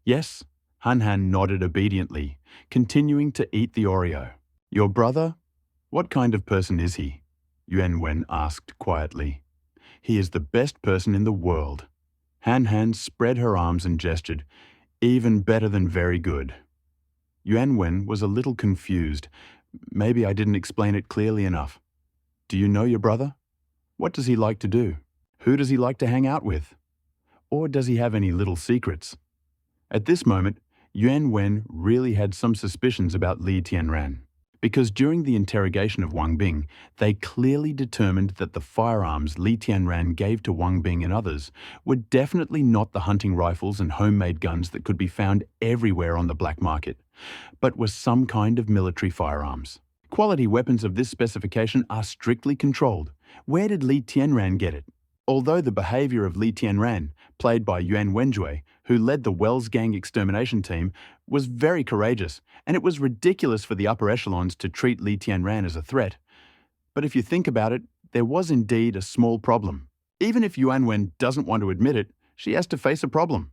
"Yes," Han Han nodded obediently, continuing to eat the Oreo. "Your brother? What kind of person is he?" Yuan Wen asked quietly. "He is the best person in the world." Han Han spread her arms and gestured, "Even better than very good." Yuan Wen was a little confused. Maybe I didn't explain it clearly enough. "Do you know your brother? What does he like to do? Who does he like to hang out with? Or does he have any little secrets?" At this moment, Yuan Wen really had some suspicions about Li Tianran, because during the interrogation of Wang Bing, they clearly determined that the firearms Li Tianran gave to Wang Bing and others were definitely not the hunting rifles and homemade guns that could be found everywhere on the black market, but were some kind of military firearms. Quality weapons of this specification are strictly controlled. Where did Li Tianran get it? Although the behavior of Li Tianran, played by Yuan Wenjue, who led the Wells Gang extermination team, was very courageous, and it was ridiculous for the upper echelons to treat Li Tianran as a threat. But if you think about it, there was indeed a small problem. Even if Yuan Wen doesn't want to admit it, she has to face a problem.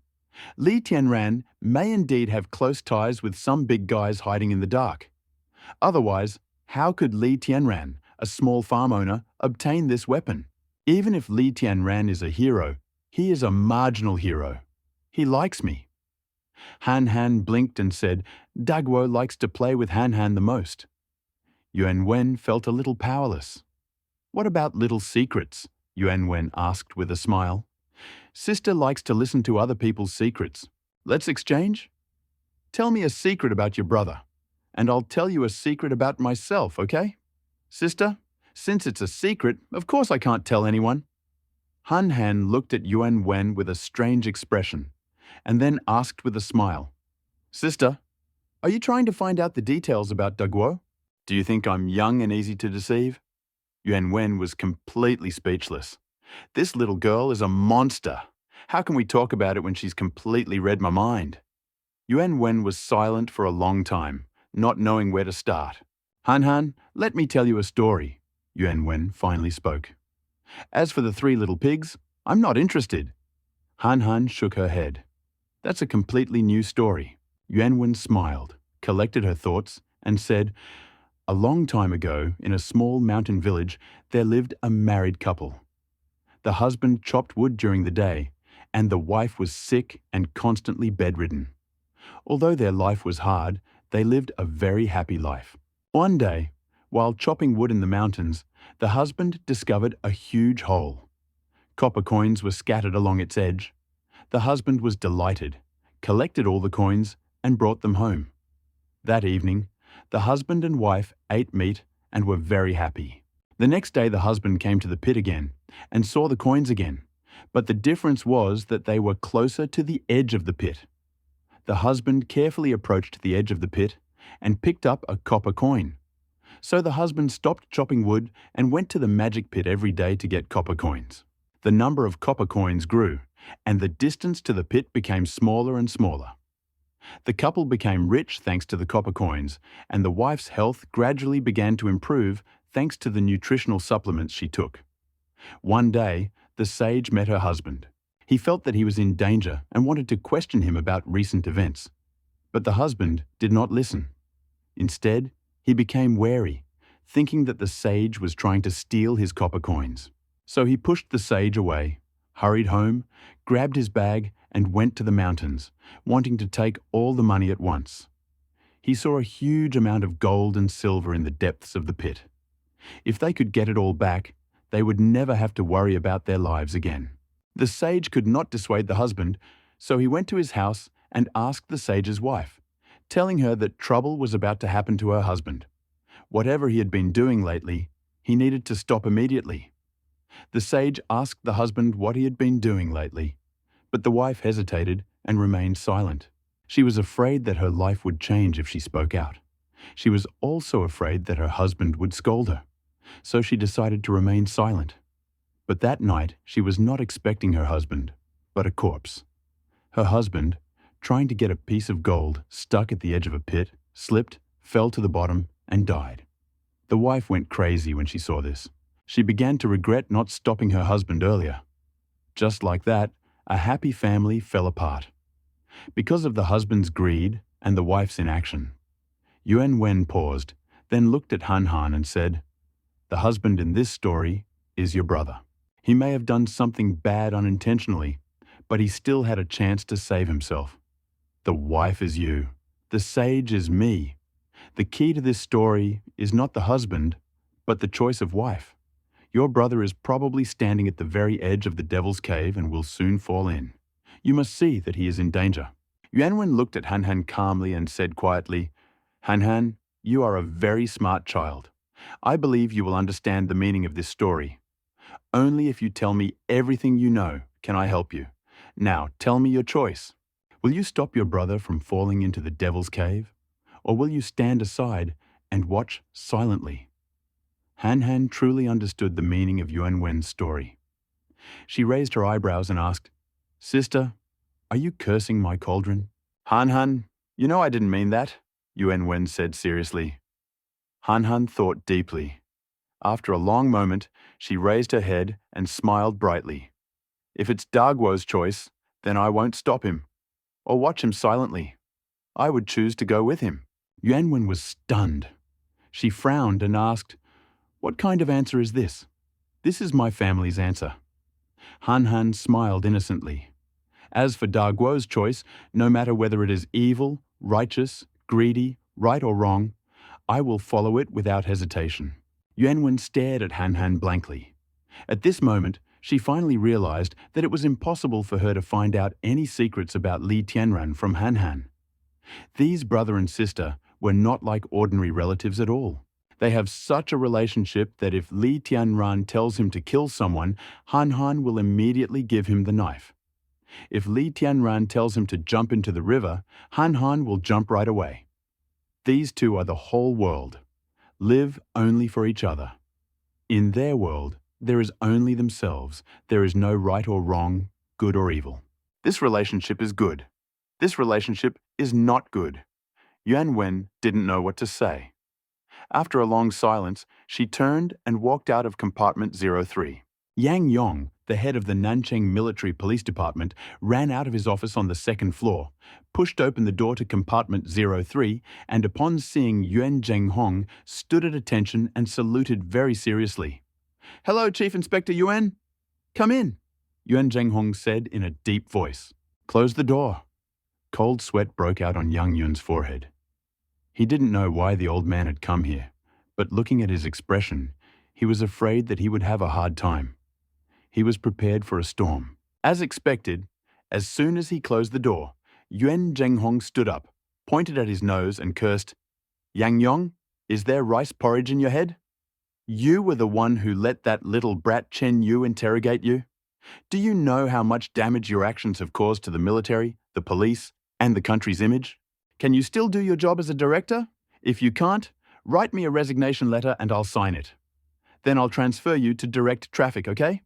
Li Tianran may indeed have close ties with some big guys hiding in the dark. Otherwise, how could Li Tianran, a small farm owner, obtain this weapon? Even if Li Tianran is a hero, he is a marginal hero. He likes me. Han Han blinked and said, Daguo likes to play with Han Han the most. Yuan Wen felt a little powerless. What about little secrets? Yuan Wen asked with a smile. Sister likes to listen to other people's secrets. Let's exchange? Tell me a secret about your brother, and I'll tell you a secret about myself, okay? Sister, since it's a secret, of course I can't tell anyone. Han Han looked at Yuan Wen with a strange expression, and then asked with a smile, Sister, are you trying to find out the details about Daguo? Do you think I'm young and easy to deceive? Yuan Wen was completely speechless. This little girl is a monster. How can we talk about it when she's completely read my mind? Yuan Wen was silent for a long time, not knowing where to start. Han Han, let me tell you a story, Yuan Wen finally spoke. As for the three little pigs, I'm not interested. Han Han shook her head. That's a completely new story. Yuan Wen smiled, collected her thoughts, and said, A long time ago, in a small mountain village, there lived a married couple. The husband chopped wood during the day, and the wife was sick and constantly bedridden. Although their life was hard, they lived a very happy life. One day, while chopping wood in the mountains, the husband discovered a huge hole. Copper coins were scattered along its edge. The husband was delighted, collected all the coins, and brought them home. That evening, the husband and wife ate meat and were very happy. The next day the husband came to the pit again and saw the coins again, but the difference was that they were closer to the edge of the pit. The husband carefully approached the edge of the pit and picked up a copper coin. So the husband stopped chopping wood and went to the magic pit every day to get copper coins. The number of copper coins grew, and the distance to the pit became smaller and smaller. The couple became rich thanks to the copper coins, and the wife's health gradually began to improve thanks to the nutritional supplements she took. One day, the sage met her husband. He felt that he was in danger and wanted to question him about recent events. But the husband did not listen. Instead, he became wary, thinking that the sage was trying to steal his copper coins. So he pushed the sage away, hurried home, grabbed his bag, and went to the mountains, wanting to take all the money at once. He saw a huge amount of gold and silver in the depths of the pit. If they could get it all back, they would never have to worry about their lives again. The sage could not dissuade the husband, so he went to his house and asked the sage's wife, telling her that trouble was about to happen to her husband. Whatever he had been doing lately, he needed to stop immediately. The sage asked the husband what he had been doing lately, but the wife hesitated and remained silent. She was afraid that her life would change if she spoke out. She was also afraid that her husband would scold her, so she decided to remain silent. But that night, she was not expecting her husband, but a corpse. Her husband, trying to get a piece of gold stuck at the edge of a pit, slipped, fell to the bottom, and died. The wife went crazy when she saw this. She began to regret not stopping her husband earlier. Just like that, a happy family fell apart. Because of the husband's greed and the wife's inaction. Yuan Wen paused, then looked at Han Han and said, The husband in this story is your brother. He may have done something bad unintentionally, but he still had a chance to save himself. The wife is you. The sage is me. The key to this story is not the husband, but the choice of wife. Your brother is probably standing at the very edge of the devil's cave and will soon fall in. You must see that he is in danger. Yuanwen looked at Han Han calmly and said quietly, Han Han, you are a very smart child. I believe you will understand the meaning of this story. Only if you tell me everything you know can I help you. Now, tell me your choice. Will you stop your brother from falling into the devil's cave? Or will you stand aside and watch silently? Han Han truly understood the meaning of Yuan Wen's story. She raised her eyebrows and asked, Sister, are you cursing my cauldron? Han Han, you know I didn't mean that, Yuan Wen said seriously. Han Han thought deeply. After a long moment, she raised her head and smiled brightly. If it's Dagwo's choice, then I won't stop him, or watch him silently. I would choose to go with him. Yuan Wen was stunned. She frowned and asked, What kind of answer is this? This is my family's answer. Han Han smiled innocently. As for Dagwo's choice, no matter whether it is evil, righteous, greedy, right or wrong, I will follow it without hesitation. Yuan Wen stared at Han Han blankly. At this moment, she finally realized that it was impossible for her to find out any secrets about Li Tianran from Han Han. These brother and sister were not like ordinary relatives at all. They have such a relationship that if Li Tianran tells him to kill someone, Han Han will immediately give him the knife. If Li Tianran tells him to jump into the river, Han Han will jump right away. These two are the whole world. Live only for each other. In their world, there is only themselves. There is no right or wrong, good or evil. This relationship is good. This relationship is not good. Yuan Wen didn't know what to say. After a long silence, she turned and walked out of compartment 03. Yang Yong, the head of the Nancheng Military Police Department, ran out of his office on the second floor, pushed open the door to compartment 03, and upon seeing Yuan Zhenghong, stood at attention and saluted very seriously. "Hello, Chief Inspector Yuan. Come in," Yuan Zhenghong said in a deep voice. "Close the door." Cold sweat broke out on Yang Yun's forehead. He didn't know why the old man had come here, but looking at his expression, he was afraid that he would have a hard time. He was prepared for a storm. As expected, as soon as he closed the door, Yuan Zhenghong stood up, pointed at his nose and cursed, "Yang Yong, is there rice porridge in your head? You were the one who let that little brat Chen Yu interrogate you. Do you know how much damage your actions have caused to the military, the police, and the country's image? Can you still do your job as a director? If you can't, write me a resignation letter and I'll sign it. Then I'll transfer you to direct traffic, okay?"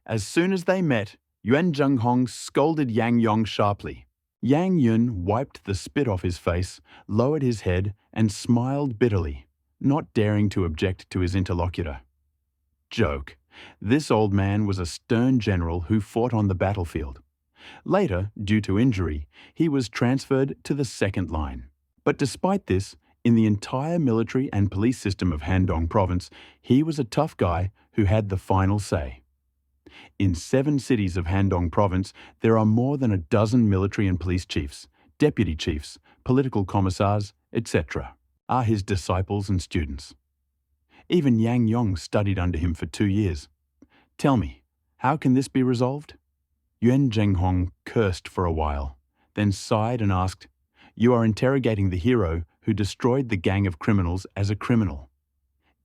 As soon as they met, Yuan Zhenghong scolded Yang Yong sharply. Yang Yun wiped the spit off his face, lowered his head, and smiled bitterly, not daring to object to his interlocutor. Joke. This old man was a stern general who fought on the battlefield. Later, due to injury, he was transferred to the second line. But despite this, in the entire military and police system of Handong Province, he was a tough guy who had the final say. In 7 cities of Handong Province, there are more than a dozen military and police chiefs, deputy chiefs, political commissars, etc., are his disciples and students. Even Yang Yong studied under him for 2 years. Tell me, how can this be resolved? Yuan Zhenghong cursed for a while, then sighed and asked, "You are interrogating the hero who destroyed the gang of criminals as a criminal.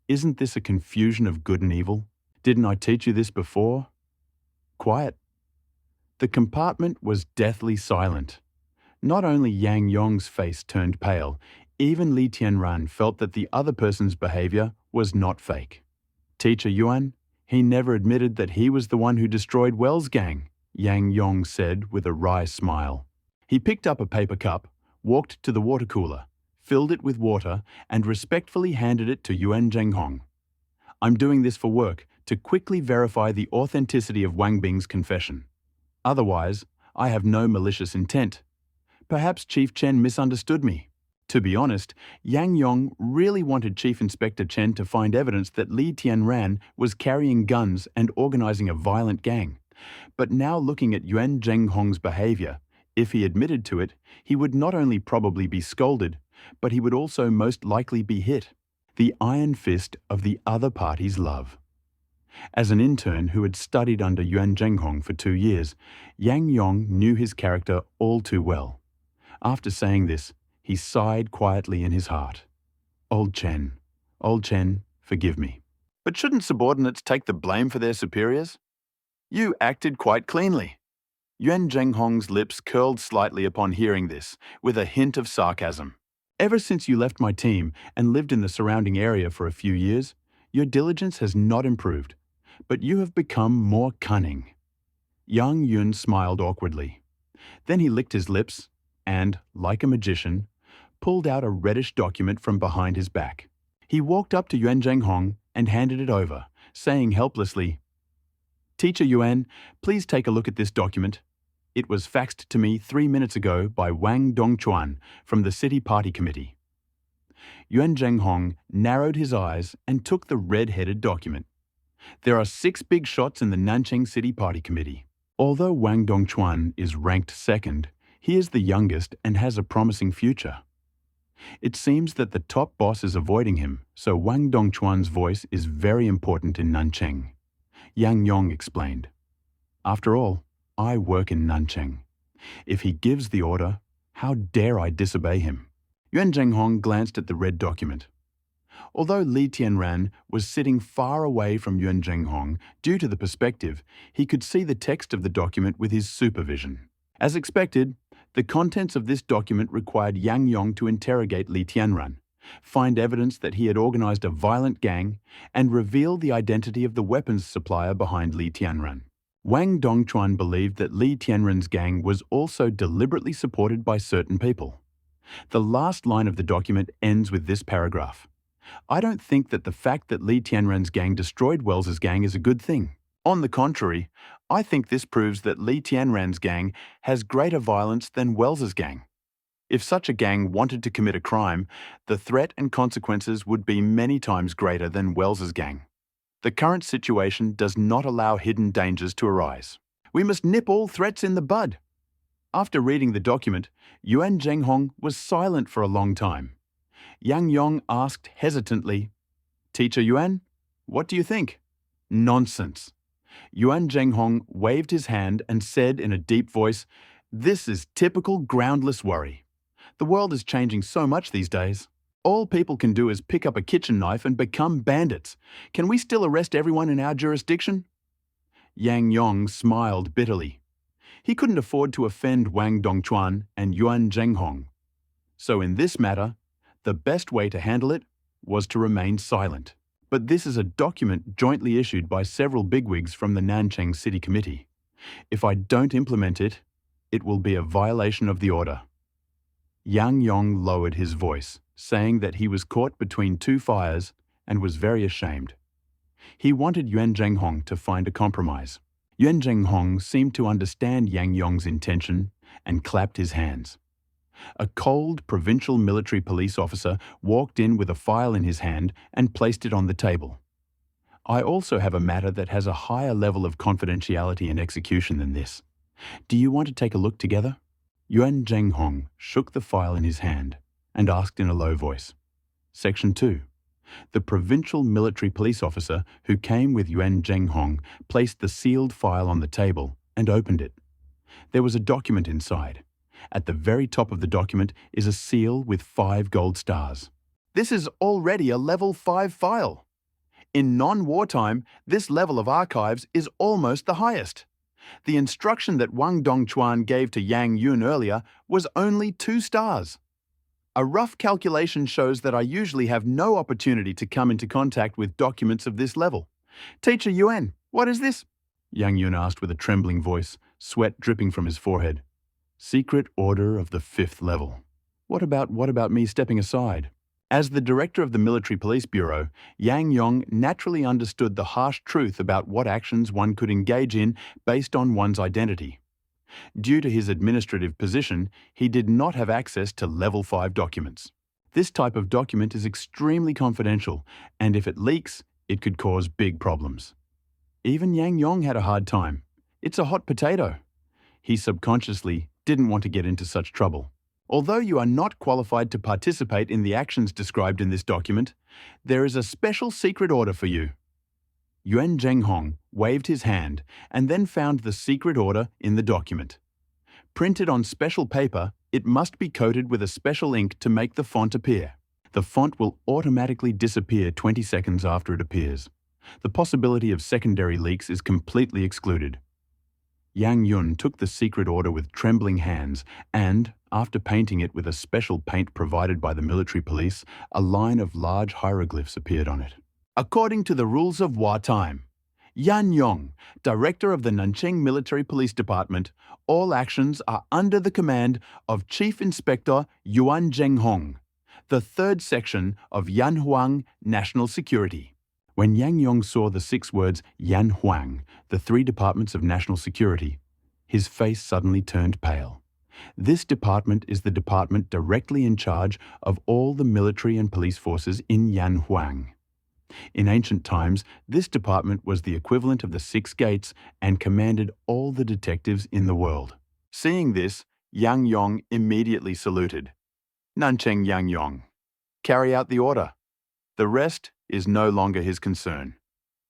Isn't this a confusion of good and evil? Didn't I teach you this before?" Quiet. The compartment was deathly silent. Not only Yang Yong's face turned pale, even Li Tianran felt that the other person's behavior was not fake. "Teacher Yuan, he never admitted that he was the one who destroyed Wells' gang," Yang Yong said with a wry smile. He picked up a paper cup, walked to the water cooler, filled it with water, and respectfully handed it to Yuan Zhenghong. "I'm doing this for work, to quickly verify the authenticity of Wang Bing's confession. Otherwise, I have no malicious intent. Perhaps Chief Chen misunderstood me." To be honest, Yang Yong really wanted Chief Inspector Chen to find evidence that Li Tianran was carrying guns and organizing a violent gang. But now looking at Yuan Zhenghong's behavior, if he admitted to it, he would not only probably be scolded, but he would also most likely be hit. The iron fist of the other party's love. As an intern who had studied under Yuan Zhenghong for 2 years, Yang Yong knew his character all too well. After saying this, he sighed quietly in his heart. Old Chen, forgive me. But shouldn't subordinates take the blame for their superiors? You acted quite cleanly. Yuan Zhenghong's lips curled slightly upon hearing this, with a hint of sarcasm. Ever since you left my team and lived in the surrounding area for a few years, your diligence has not improved, but you have become more cunning. Yang Yun smiled awkwardly. Then he licked his lips and, like a magician, pulled out a reddish document from behind his back. He walked up to Yuan Zhenghong and handed it over, saying helplessly, "Teacher Yuan, please take a look at this document. It was faxed to me 3 minutes ago by Wang Dongchuan from the City Party Committee." Yuan Zhenghong narrowed his eyes and took the red-headed document. There are 6 big shots in the Nancheng City Party Committee. Although Wang Dongchuan is ranked second, he is the youngest and has a promising future. It seems that the top boss is avoiding him, so Wang Dongchuan's voice is very important in Nancheng. Yang Yong explained. After all, I work in Nancheng. If he gives the order, how dare I disobey him? Yuan Zhenghong glanced at the red document. Although Li Tianran was sitting far away from Yuan Zhenghong due to the perspective, he could see the text of the document with his supervision. As expected, the contents of this document required Yang Yong to interrogate Li Tianran, find evidence that he had organized a violent gang, and reveal the identity of the weapons supplier behind Li Tianran. Wang Dongchuan believed that Li Tianran's gang was also deliberately supported by certain people. The last line of the document ends with this paragraph. I don't think that the fact that Li Tianran's gang destroyed Wells's gang is a good thing. On the contrary, I think this proves that Li Tianran's gang has greater violence than Wells's gang. If such a gang wanted to commit a crime, the threat and consequences would be many times greater than Wells's gang. The current situation does not allow hidden dangers to arise. We must nip all threats in the bud. After reading the document, Yuan Zhenghong was silent for a long time. Yang Yong asked hesitantly, "Teacher Yuan, what do you think?" "Nonsense." Yuan Zhenghong waved his hand and said in a deep voice, "This is typical groundless worry. The world is changing so much these days. All people can do is pick up a kitchen knife and become bandits. Can we still arrest everyone in our jurisdiction?" Yang Yong smiled bitterly. He couldn't afford to offend Wang Dongchuan and Yuan Zhenghong. So in this matter, the best way to handle it was to remain silent. But this is a document jointly issued by several bigwigs from the Nancheng City Committee. If I don't implement it, it will be a violation of the order. Yang Yong lowered his voice, saying that he was caught between 2 fires and was very ashamed. He wanted Yuan Zhenghong to find a compromise. Yuan Zhenghong seemed to understand Yang Yong's intention and clapped his hands. A cold provincial military police officer walked in with a file in his hand and placed it on the table. I also have a matter that has a higher level of confidentiality and execution than this. Do you want to take a look together? Yuan Zhenghong shook the file in his hand and asked in a low voice. Section 2. The provincial military police officer who came with Yuan Zhenghong placed the sealed file on the table and opened it. There was a document inside. At the very top of the document is a seal with 5 gold stars. This is already a level 5 file. In non-wartime, this level of archives is almost the highest. The instruction that Wang Dongchuan gave to Yang Yun earlier was only 2 stars. A rough calculation shows that I usually have no opportunity to come into contact with documents of this level. Teacher Yuan, what is this? Yang Yun asked with a trembling voice, sweat dripping from his forehead. Secret order of the 5th level. What about me stepping aside? As the director of the Military Police Bureau, Yang Yong naturally understood the harsh truth about what actions one could engage in based on one's identity. Due to his administrative position, he did not have access to level 5 documents. This type of document is extremely confidential, and if it leaks, it could cause big problems. Even Yang Yong had a hard time. It's a hot potato. He subconsciously didn't want to get into such trouble. Although you are not qualified to participate in the actions described in this document, there is a special secret order for you. Yuan Zhenghong waved his hand and then found the secret order in the document. Printed on special paper, it must be coated with a special ink to make the font appear. The font will automatically disappear 20 seconds after it appears. The possibility of secondary leaks is completely excluded. Yang Yun took the secret order with trembling hands and, after painting it with a special paint provided by the military police, a line of large hieroglyphs appeared on it. According to the rules of wartime, Yan Yong, director of the Nancheng Military Police Department, all actions are under the command of Chief Inspector Yuan Zhenghong, the third section of Yan Huang National Security. When Yang Yong saw the 6 words Yan Huang, the 3 departments of national security, his face suddenly turned pale. This department is the department directly in charge of all the military and police forces in Yan Huang. In ancient times, this department was the equivalent of the 6 gates and commanded all the detectives in the world. Seeing this, Yang Yong immediately saluted. Nancheng Yang Yong, carry out the order. The rest is no longer his concern.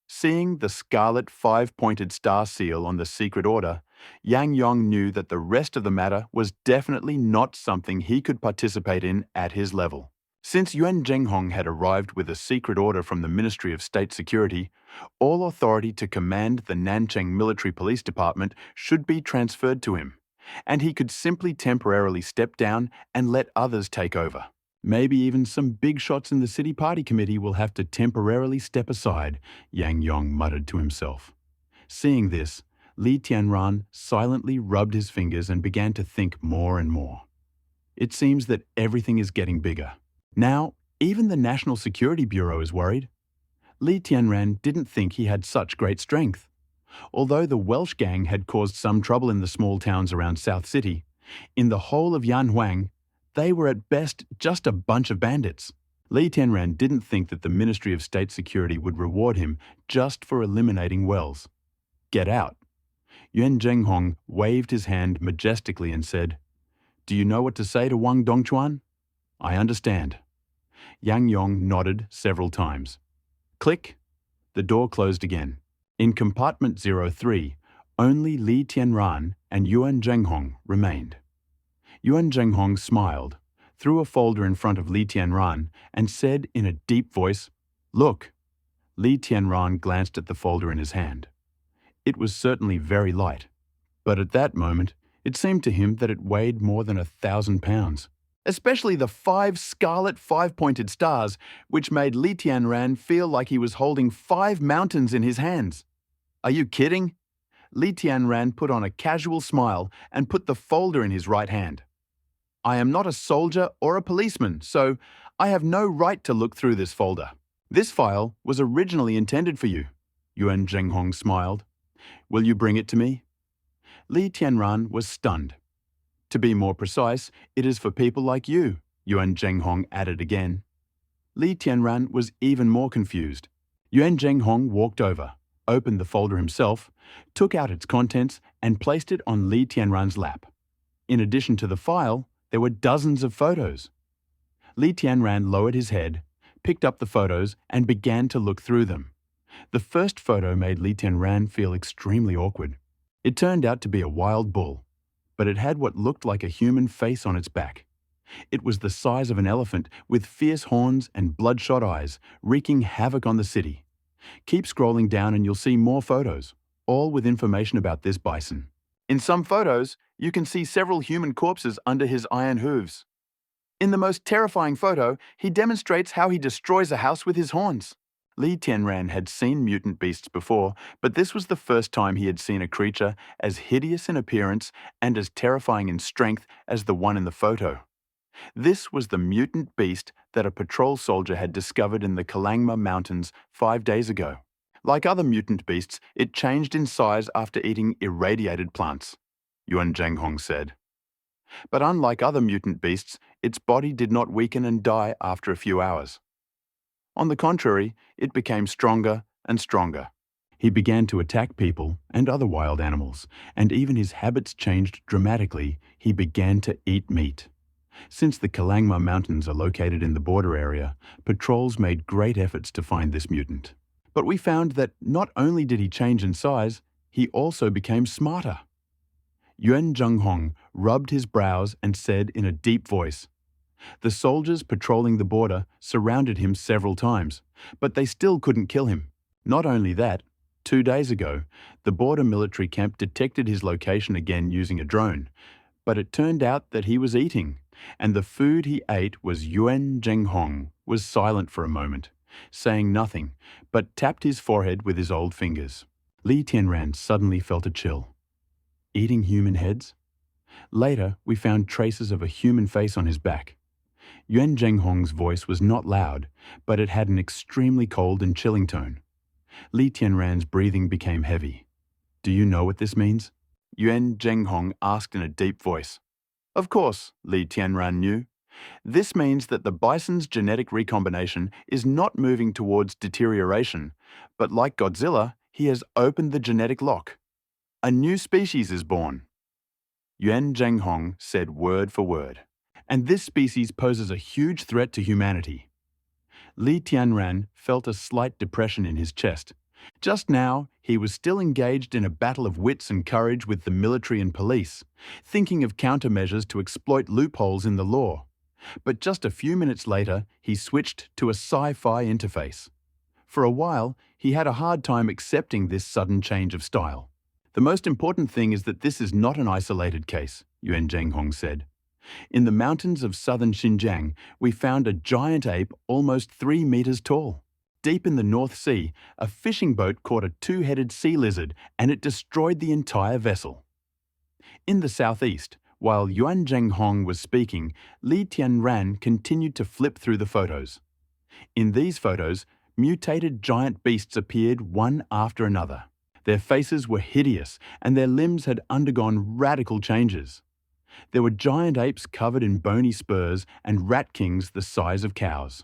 Seeing the scarlet 5-pointed star seal on the secret order, Yang Yong knew that the rest of the matter was definitely not something he could participate in at his level. Since Yuan Zhenghong had arrived with a secret order from the Ministry of State Security, all authority to command the Nancheng Military Police Department should be transferred to him, and he could simply temporarily step down and let others take over. Maybe even some big shots in the city party committee will have to temporarily step aside, Yang Yong muttered to himself. Seeing this, Li Tianran silently rubbed his fingers and began to think more and more. It seems that everything is getting bigger. Now, even the National Security Bureau is worried. Li Tianran didn't think he had such great strength. Although the Welsh gang had caused some trouble in the small towns around South City, in the whole of Yan Huang, they were at best just a bunch of bandits. Li Tianran didn't think that the Ministry of State Security would reward him just for eliminating Wells. Get out. Yuan Zhenghong waved his hand majestically and said, "Do you know what to say to Wang Dongchuan?" "I understand." Yang Yong nodded several times. Click. The door closed again. In compartment 03, only Li Tianran and Yuan Zhenghong remained. Yuan Zhenghong smiled, threw a folder in front of Li Tianran, and said in a deep voice, "Look." Li Tianran glanced at the folder in his hand. It was certainly very light, but at that moment, it seemed to him that it weighed more than 1,000 pounds. Especially the 5 scarlet 5-pointed stars, which made Li Tianran feel like he was holding 5 mountains in his hands. Are you kidding? Li Tianran put on a casual smile and put the folder in his right hand. I am not a soldier or a policeman, so I have no right to look through this folder. This file was originally intended for you. Yuan Zhenghong smiled. Will you bring it to me? Li Tianran was stunned. To be more precise, it is for people like you, Yuan Zhenghong added again. Li Tianran was even more confused. Yuan Zhenghong walked over, opened the folder himself, took out its contents, and placed it on Li Tianran's lap. In addition to the file, there were dozens of photos. Li Tianran lowered his head, picked up the photos, and began to look through them. The first photo made Li Tianran feel extremely awkward. It turned out to be a wild bull, but it had what looked like a human face on its back. It was the size of an elephant with fierce horns and bloodshot eyes, wreaking havoc on the city. Keep scrolling down and you'll see more photos, all with information about this bison. In some photos, you can see several human corpses under his iron hooves. In the most terrifying photo, he demonstrates how he destroys a house with his horns. Li Tianran had seen mutant beasts before, but this was the first time he had seen a creature as hideous in appearance and as terrifying in strength as the one in the photo. This was the mutant beast that a patrol soldier had discovered in the Kalangma Mountains 5 days ago. Like other mutant beasts, it changed in size after eating irradiated plants, Yuan Zhenghong said. But unlike other mutant beasts, its body did not weaken and die after a few hours. On the contrary, it became stronger and stronger. He began to attack people and other wild animals, and even his habits changed dramatically. He began to eat meat. Since the Kalangma Mountains are located in the border area, patrols made great efforts to find this mutant. But we found that not only did he change in size, he also became smarter. Yuan Zhenghong rubbed his brows and said in a deep voice, "The soldiers patrolling the border surrounded him several times, but they still couldn't kill him. Not only that, 2 days ago, the border military camp detected his location again using a drone, but it turned out that he was eating, and the food he ate was." Yuan Zhenghong was silent for a moment, saying nothing, but tapped his forehead with his old fingers. Li Tianran suddenly felt a chill. Eating human heads? Later, we found traces of a human face on his back. Yuan Zhenghong's voice was not loud, but it had an extremely cold and chilling tone. Li Tianran's breathing became heavy. "Do you know what this means?" Yuan Zhenghong asked in a deep voice. Of course, Li Tianran knew. This means that the bison's genetic recombination is not moving towards deterioration, but like Godzilla, he has opened the genetic lock. A new species is born. Yuan Zhenghong said word for word. And this species poses a huge threat to humanity. Li Tianran felt a slight depression in his chest. Just now, he was still engaged in a battle of wits and courage with the military and police, thinking of countermeasures to exploit loopholes in the law. But just a few minutes later, he switched to a sci-fi interface. For a while, he had a hard time accepting this sudden change of style. "The most important thing is that this is not an isolated case," Yuan Zhenghong said. "In the mountains of southern Xinjiang, we found a giant ape almost 3 meters tall. Deep in the North Sea, a fishing boat caught a 2-headed sea lizard and it destroyed the entire vessel." In the southeast, while Yuan Zhenghong was speaking, Li Tianran continued to flip through the photos. In these photos, mutated giant beasts appeared one after another. Their faces were hideous and their limbs had undergone radical changes. There were giant apes covered in bony spurs and rat kings the size of cows.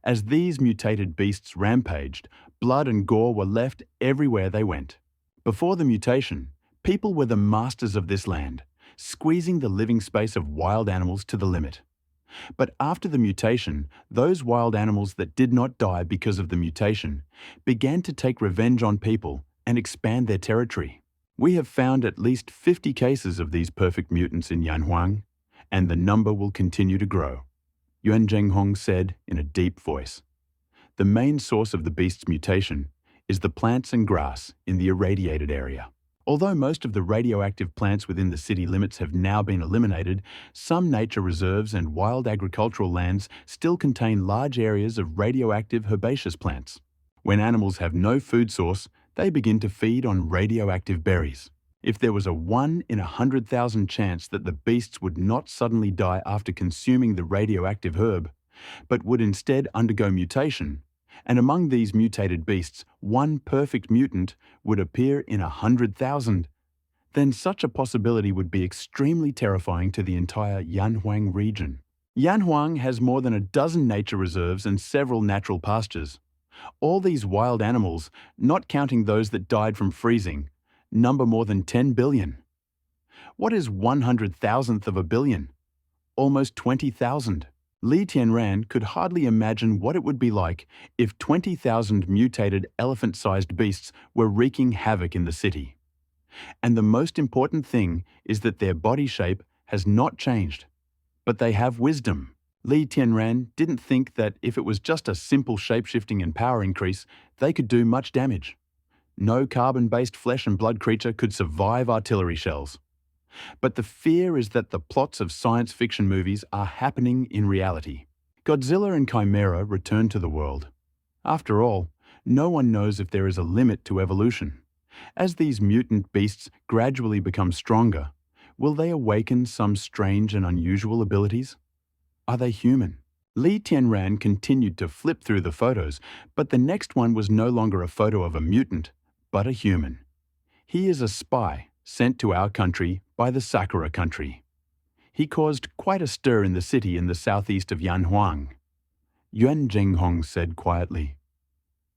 As these mutated beasts rampaged, blood and gore were left everywhere they went. Before the mutation, people were the masters of this land, squeezing the living space of wild animals to the limit. But after the mutation, those wild animals that did not die because of the mutation began to take revenge on people and expand their territory. We have found at least 50 cases of these perfect mutants in Yanhuang, and the number will continue to grow. Yuan Zhenghong said in a deep voice. The main source of the beast's mutation is the plants and grass in the irradiated area. Although most of the radioactive plants within the city limits have now been eliminated, some nature reserves and wild agricultural lands still contain large areas of radioactive herbaceous plants. When animals have no food source, they begin to feed on radioactive berries. If there was a 1 in 100,000 chance that the beasts would not suddenly die after consuming the radioactive herb, but would instead undergo mutation, and among these mutated beasts, one perfect mutant would appear in 100,000, then such a possibility would be extremely terrifying to the entire Yanhuang region. Yanhuang has more than a dozen nature reserves and several natural pastures. All these wild animals, not counting those that died from freezing, number more than 10 billion. What is 100,000th of a billion? Almost 20,000. Li Tianran could hardly imagine what it would be like if 20,000 mutated elephant-sized beasts were wreaking havoc in the city. And the most important thing is that their body shape has not changed, but they have wisdom. Li Tianran didn't think that if it was just a simple shape-shifting and power increase, they could do much damage. No carbon-based flesh and blood creature could survive artillery shells. But the fear is that the plots of science fiction movies are happening in reality. Godzilla and Chimera return to the world. After all, no one knows if there is a limit to evolution. As these mutant beasts gradually become stronger, will they awaken some strange and unusual abilities? Are they human? Li Tianran continued to flip through the photos, but the next one was no longer a photo of a mutant, but a human. He is a spy sent to our country by the Sakura country. He caused quite a stir in the city in the southeast of Yanhuang. Yuan Zhenghong said quietly,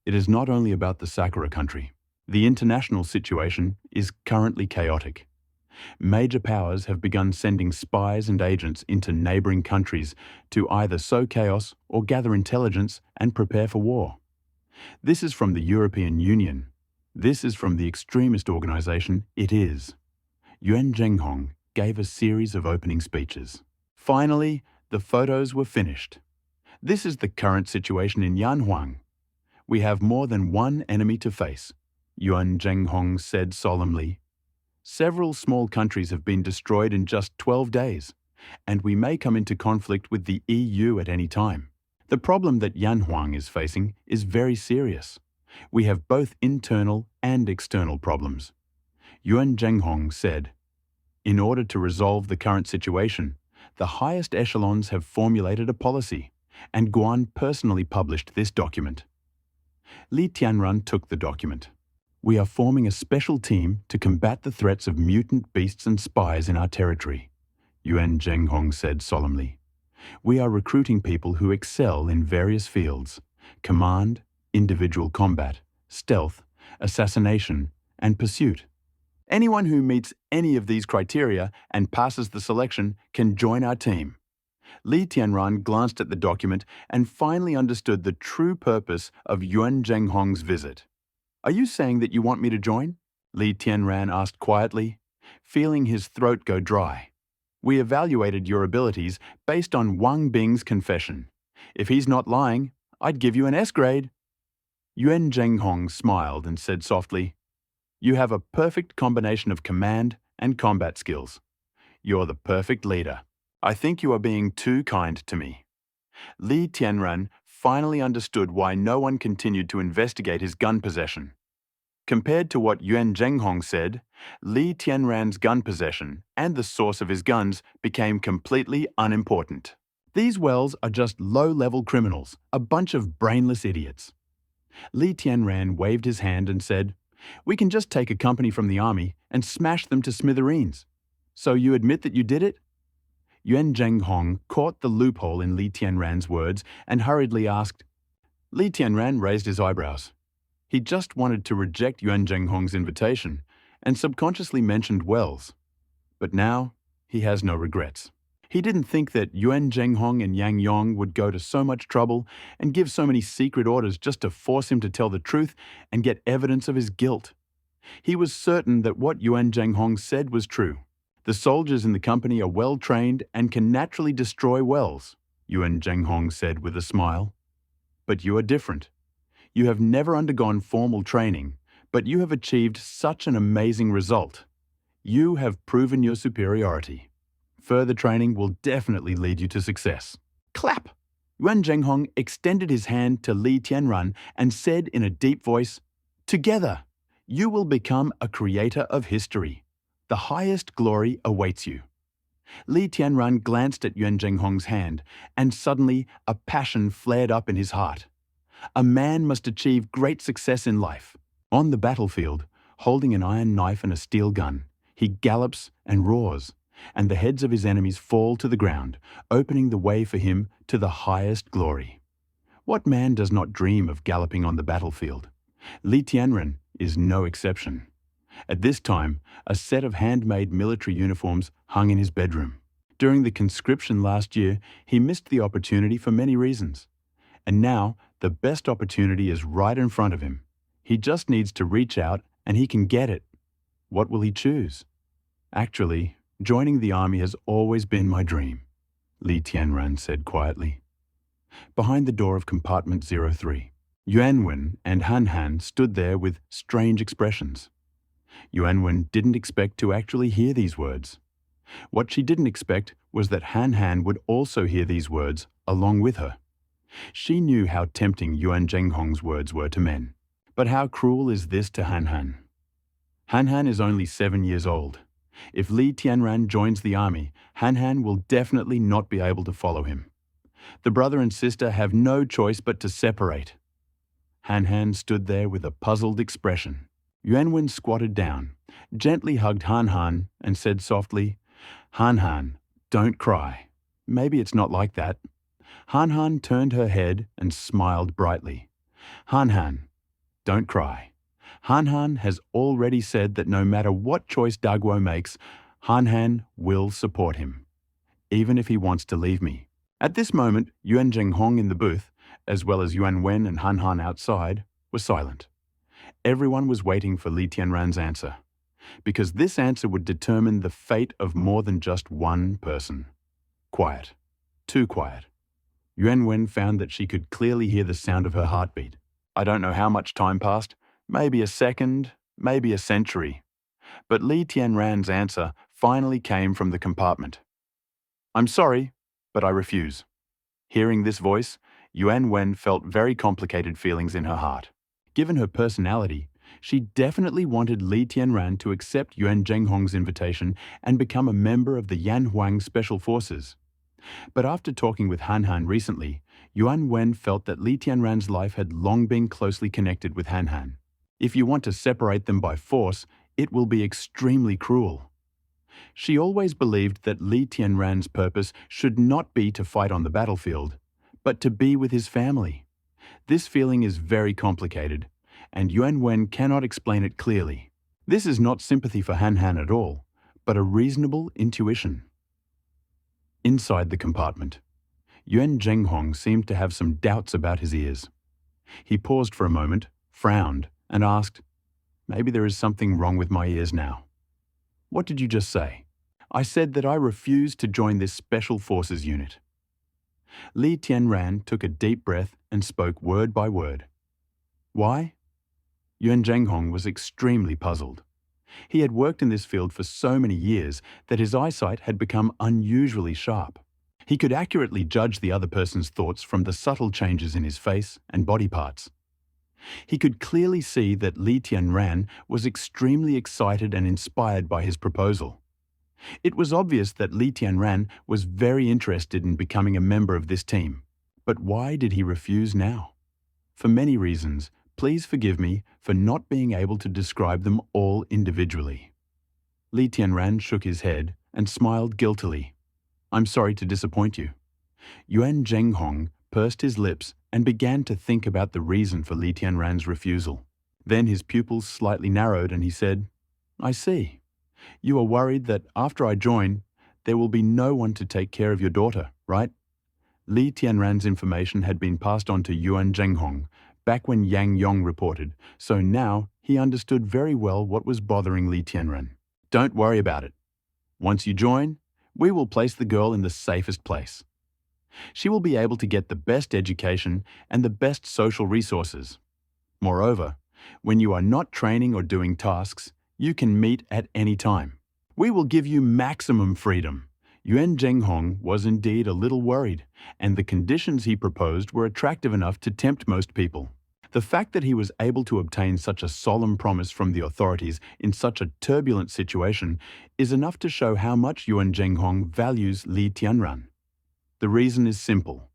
"It is not only about the Sakura country. The international situation is currently chaotic. Major powers have begun sending spies and agents into neighboring countries to either sow chaos or gather intelligence and prepare for war. This is from the European Union. This is from the extremist organization It Is. Yuan Zhenghong gave a series of opening speeches. Finally, the photos were finished. This is the current situation in Yanhuang. We have more than one enemy to face, Yuan Zhenghong said solemnly. Several small countries have been destroyed in just 12 days, and we may come into conflict with the EU at any time. The problem that Yanhuang is facing is very serious. We have both internal and external problems. Yuan Zhenghong said, in order to resolve the current situation, the highest echelons have formulated a policy, and Guan personally published this document. Li Tianran took the document. We are forming a special team to combat the threats of mutant beasts and spies in our territory, Yuan Zhenghong said solemnly. We are recruiting people who excel in various fields: command, individual combat, stealth, assassination, and pursuit. Anyone who meets any of these criteria and passes the selection can join our team. Li Tianran glanced at the document and finally understood the true purpose of Yuan Zhenghong's visit. Are you saying that you want me to join? Li Tianran asked quietly, feeling his throat go dry. We evaluated your abilities based on Wang Bing's confession. If he's not lying, I'd give you an S grade. Yuan Zhenghong smiled and said softly, you have a perfect combination of command and combat skills. You're the perfect leader. I think you are being too kind to me. Li Tianran finally understood why no one continued to investigate his gun possession. Compared to what Yuan Zhenghong said, Li Tianran's gun possession and the source of his guns became completely unimportant. These Wells are just low-level criminals, a bunch of brainless idiots. Li Tianran waved his hand and said, we can just take a company from the army and smash them to smithereens. So you admit that you did it? Yuan Zhenghong caught the loophole in Li Tianran's words and hurriedly asked. Li Tianran raised his eyebrows. He just wanted to reject Yuan Zhenghong's invitation and subconsciously mentioned Wells. But now, he has no regrets. He didn't think that Yuan Zhenghong and Yang Yong would go to so much trouble and give so many secret orders just to force him to tell the truth and get evidence of his guilt. He was certain that what Yuan Zhenghong said was true. The soldiers in the company are well trained and can naturally destroy Wells, Yuan Zhenghong said with a smile. But you are different. You have never undergone formal training, but you have achieved such an amazing result. You have proven your superiority. Further training will definitely lead you to success. Clap! Yuan Zhenghong extended his hand to Li Tianran and said in a deep voice, together, you will become a creator of history. The highest glory awaits you. Li Tianran glanced at Yuan Zhenghong's hand, and suddenly a passion flared up in his heart. A man must achieve great success in life. On the battlefield, holding an iron knife and a steel gun, he gallops and roars, and the heads of his enemies fall to the ground, opening the way for him to the highest glory. What man does not dream of galloping on the battlefield? Li Tianran is no exception. At this time, a set of handmade military uniforms hung in his bedroom. During the conscription last year, he missed the opportunity for many reasons. And now, the best opportunity is right in front of him. He just needs to reach out and he can get it. What will he choose? Actually, joining the army has always been my dream, Li Tianran said quietly. Behind the door of compartment 03, Yuanwen and Han Han stood there with strange expressions. Yuanwen didn't expect to actually hear these words. What she didn't expect was that Han Han would also hear these words along with her. She knew how tempting Yuan Zhenghong's words were to men. But how cruel is this to Han Han? Han Han is only 7 years old. If Li Tianran joins the army, Han Han will definitely not be able to follow him. The brother and sister have no choice but to separate. Han Han stood there with a puzzled expression. Yuanwen squatted down, gently hugged Han Han, and said softly, Han Han, don't cry. Maybe it's not like that. Han Han turned her head and smiled brightly. Han Han, don't cry. Han Han has already said that no matter what choice Daguo makes, Han Han will support him, even if he wants to leave me. At this moment, Yuan Zhenghong in the booth, as well as Yuan Wen and Han Han outside, were silent. Everyone was waiting for Li Tianran's answer, because this answer would determine the fate of more than just one person. Quiet. Too quiet. Yuan Wen found that she could clearly hear the sound of her heartbeat. I don't know how much time passed, maybe a second, maybe a century. But Li Tianran's answer finally came from the compartment. I'm sorry, but I refuse. Hearing this voice, Yuan Wen felt very complicated feelings in her heart. Given her personality, she definitely wanted Li Tianran to accept Yuan Zhenghong's invitation and become a member of the Yan Huang Special Forces. But after talking with Han Han recently, Yuan Wen felt that Li Tianran's life had long been closely connected with Han Han. If you want to separate them by force, it will be extremely cruel. She always believed that Li Tianran's purpose should not be to fight on the battlefield, but to be with his family. This feeling is very complicated, and Yuan Wen cannot explain it clearly. This is not sympathy for Han Han at all, but a reasonable intuition. Inside the compartment, Yuan Zhenghong seemed to have some doubts about his ears. He paused for a moment, frowned, and asked, "Maybe there is something wrong with my ears now." "What did you just say?" "I said that I refuse to join this Special Forces unit." Li Tianran took a deep breath and spoke word by word. "Why?" Yuan Zhenghong was extremely puzzled. He had worked in this field for so many years that his eyesight had become unusually sharp. He could accurately judge the other person's thoughts from the subtle changes in his face and body parts. He could clearly see that Li Tianran was extremely excited and inspired by his proposal. It was obvious that Li Tianran was very interested in becoming a member of this team. But why did he refuse now? For many reasons. Please forgive me for not being able to describe them all individually. Li Tianran shook his head and smiled guiltily. "I'm sorry to disappoint you." Yuan Zhenghong pursed his lips and began to think about the reason for Li Tianran's refusal. Then his pupils slightly narrowed and he said, "I see. You are worried that after I join, there will be no one to take care of your daughter, right?" Li Tianran's information had been passed on to Yuan Zhenghong back when Yang Yong reported, so now he understood very well what was bothering Li Tianran. "Don't worry about it. Once you join, we will place the girl in the safest place. She will be able to get the best education and the best social resources. Moreover, when you are not training or doing tasks, you can meet at any time. We will give you maximum freedom." Yuan Zhenghong was indeed a little worried, and the conditions he proposed were attractive enough to tempt most people. The fact that he was able to obtain such a solemn promise from the authorities in such a turbulent situation is enough to show how much Yuan Zhenghong values Li Tianran. The reason is simple.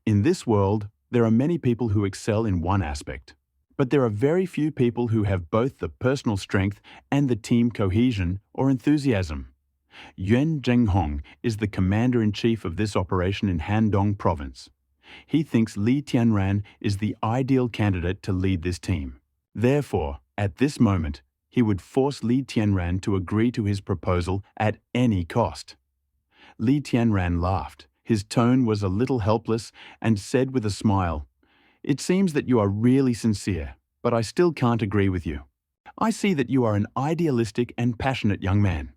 In this world, there are many people who excel in one aspect, but there are very few people who have both the personal strength and the team cohesion or enthusiasm. Yuan Zhenghong is the commander-in-chief of this operation in Handong province. He thinks Li Tianran is the ideal candidate to lead this team. Therefore, at this moment, he would force Li Tianran to agree to his proposal at any cost. Li Tianran laughed. His tone was a little helpless and said with a smile, "It seems that you are really sincere, but I still can't agree with you. I see that you are an idealistic and passionate young man.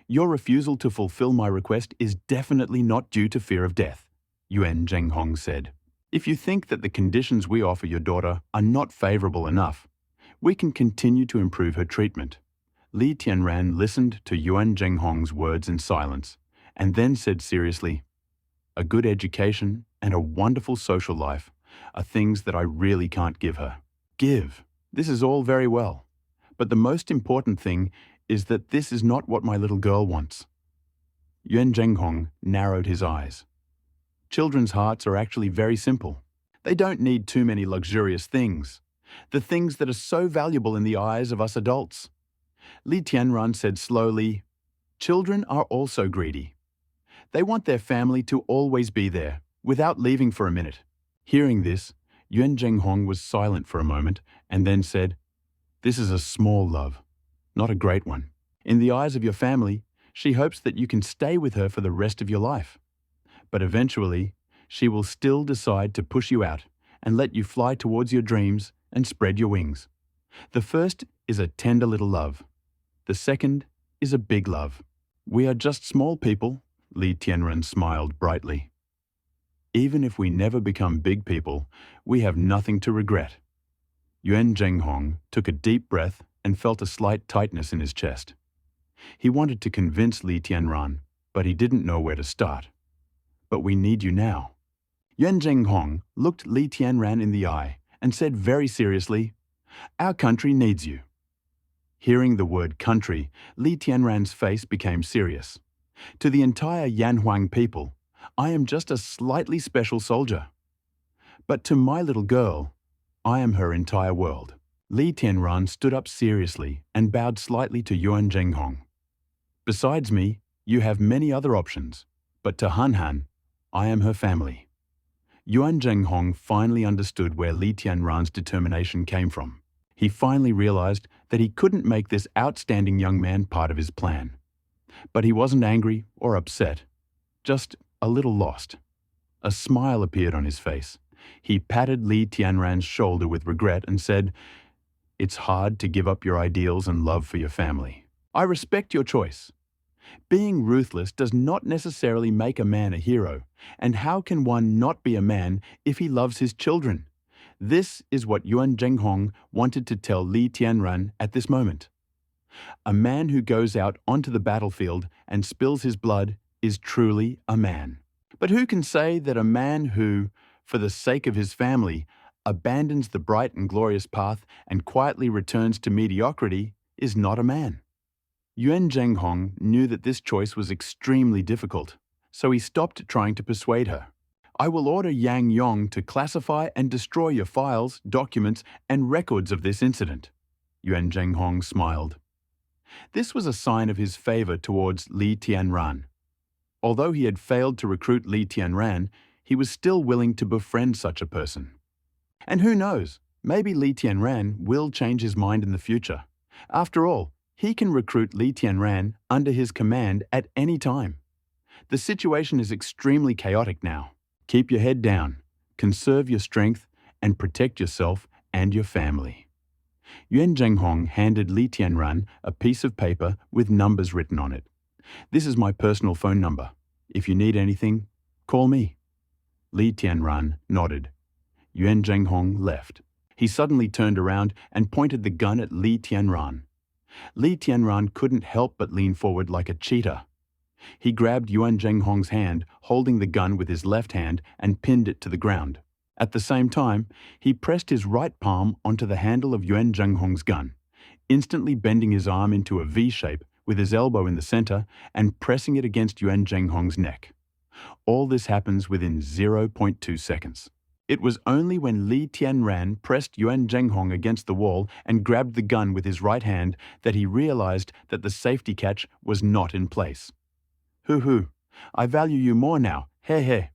Your refusal to fulfill my request is definitely not due to fear of death," Yuan Zhenghong said. "If you think that the conditions we offer your daughter are not favorable enough, we can continue to improve her treatment." Li Tianran listened to Yuan Zhenghong's words in silence, and then said seriously, "A good education and a wonderful social life are things that I really can't give her." "Give. This is all very well. But the most important thing is that this is not what my little girl wants." Yuan Zhenghong narrowed his eyes. Children's hearts are actually very simple. They don't need too many luxurious things, the things that are so valuable in the eyes of us adults. Li Tianran said slowly, "Children are also greedy. They want their family to always be there, without leaving for a minute." Hearing this, Yuan Zhenghong was silent for a moment and then said, "This is a small love, not a great one. In the eyes of your family, she hopes that you can stay with her for the rest of your life. But eventually, she will still decide to push you out and let you fly towards your dreams and spread your wings. The first is a tender little love. The second is a big love. We are just small people, Li Tianren smiled brightly. Even if we never become big people, we have nothing to regret. Yuan Zhenghong took a deep breath and felt a slight tightness in his chest. He wanted to convince Li Tianran, but he didn't know where to start. But we need you now. Yuan Zhenghong looked Li Tianran in the eye and said very seriously, "Our country needs you." Hearing the word country, Li Tianran's face became serious. To the entire Yanhuang people, I am just a slightly special soldier. But to my little girl, I am her entire world. Li Tianran stood up seriously and bowed slightly to Yuan Zhenghong. Besides me, you have many other options, but to Han Han, I am her family. Yuan Zhenghong finally understood where Li Tianran's determination came from. He finally realized that he couldn't make this outstanding young man part of his plan. But he wasn't angry or upset, just a little lost. A smile appeared on his face. He patted Li Tianran's shoulder with regret and said, "It's hard to give up your ideals and love for your family. I respect your choice. Being ruthless does not necessarily make a man a hero, and how can one not be a man if he loves his children?" This is what Yuan Zhenghong wanted to tell Li Tianran at this moment. A man who goes out onto the battlefield and spills his blood is truly a man. But who can say that a man who, for the sake of his family, abandons the bright and glorious path and quietly returns to mediocrity is not a man? Yuan Zhenghong knew that this choice was extremely difficult, so he stopped trying to persuade her. "I will order Yang Yong to classify and destroy your files, documents, and records of this incident." Yuan Zhenghong smiled. This was a sign of his favor towards Li Tianran. Although he had failed to recruit Li Tianran, he was still willing to befriend such a person. And who knows, maybe Li Tianran will change his mind in the future. After all, he can recruit Li Tianran under his command at any time. The situation is extremely chaotic now. Keep your head down, conserve your strength, and protect yourself and your family. Yuan Zhenghong handed Li Tianran a piece of paper with numbers written on it. "This is my personal phone number. If you need anything, call me." Li Tianran nodded. Yuan Zhenghong left. He suddenly turned around and pointed the gun at Li Tianran. Li Tianran couldn't help but lean forward like a cheetah. He grabbed Yuan Zhenghong's hand, holding the gun with his left hand, and pinned it to the ground. At the same time, he pressed his right palm onto the handle of Yuan Zhenghong's gun, instantly bending his arm into a V shape with his elbow in the center and pressing it against Yuan Zhenghong's neck. All this happens within 0.2 seconds. It was only when Li Tianran pressed Yuan Zhenghong against the wall and grabbed the gun with his right hand that he realized that the safety catch was not in place. "Hoo, I value you more now, he."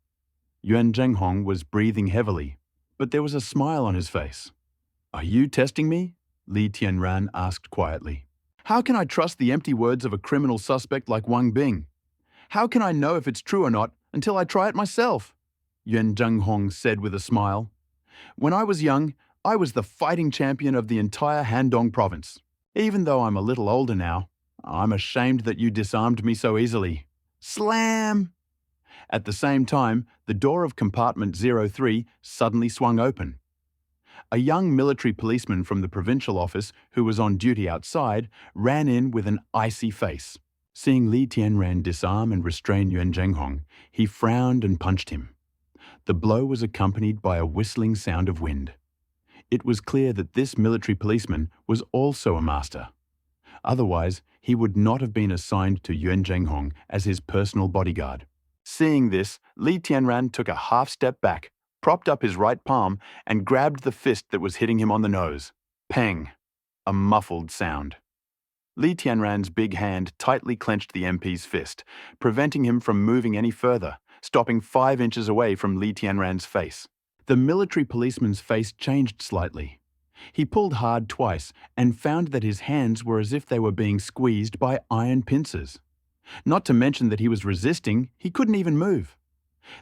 Yuan Zhenghong was breathing heavily, but there was a smile on his face. "Are you testing me?" Li Tianran asked quietly. "How can I trust the empty words of a criminal suspect like Wang Bing? How can I know if it's true or not until I try it myself?" Yuan Zhenghong said with a smile. "When I was young, I was the fighting champion of the entire Handong province. Even though I'm a little older now, I'm ashamed that you disarmed me so easily." Slam! At the same time, the door of compartment 03 suddenly swung open. A young military policeman from the provincial office, who was on duty outside, ran in with an icy face. Seeing Li Tianran disarm and restrain Yuan Zhenghong, he frowned and punched him. The blow was accompanied by a whistling sound of wind. It was clear that this military policeman was also a master. Otherwise, he would not have been assigned to Yuan Zhenghong as his personal bodyguard. Seeing this, Li Tianran took a half step back, propped up his right palm, and grabbed the fist that was hitting him on the nose. Peng! A muffled sound. Li Tianran's big hand tightly clenched the MP's fist, preventing him from moving any further, stopping 5 inches away from Li Tianran's face. The military policeman's face changed slightly. He pulled hard twice and found that his hands were as if they were being squeezed by iron pincers. Not to mention that he was resisting, he couldn't even move.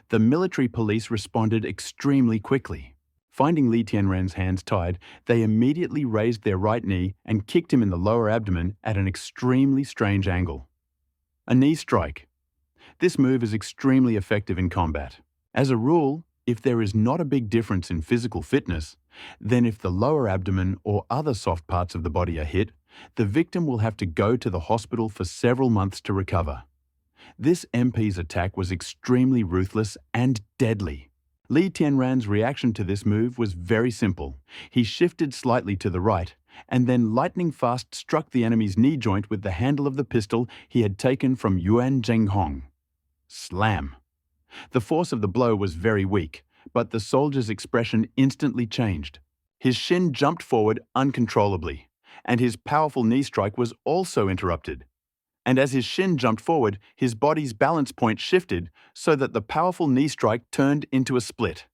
The military police responded extremely quickly. Finding Li Tianran's hands tied, they immediately raised their right knee and kicked him in the lower abdomen at an extremely strange angle. A knee strike. This move is extremely effective in combat. As a rule, if there is not a big difference in physical fitness, then if the lower abdomen or other soft parts of the body are hit, the victim will have to go to the hospital for several months to recover. This MP's attack was extremely ruthless and deadly. Li Tianran's reaction to this move was very simple. He shifted slightly to the right, and then lightning fast struck the enemy's knee joint with the handle of the pistol he had taken from Yuan Zhenghong. Slam! The force of the blow was very weak, but the soldier's expression instantly changed. His shin jumped forward uncontrollably, and his powerful knee strike was also interrupted. And as his shin jumped forward, his body's balance point shifted so that the powerful knee strike turned into a split.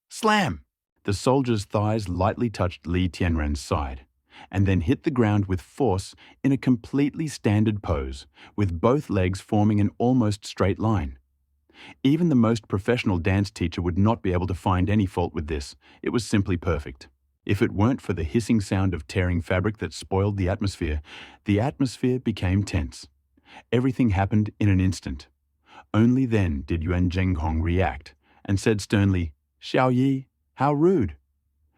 Slam! The soldier's thighs lightly touched Li Tianran's side, and then hit the ground with force in a completely standard pose, with both legs forming an almost straight line. Even the most professional dance teacher would not be able to find any fault with this. It was simply perfect. If it weren't for the hissing sound of tearing fabric that spoiled the atmosphere became tense. Everything happened in an instant. Only then did Yuan Zhenghong react and said sternly, "Xiao Yi, how rude."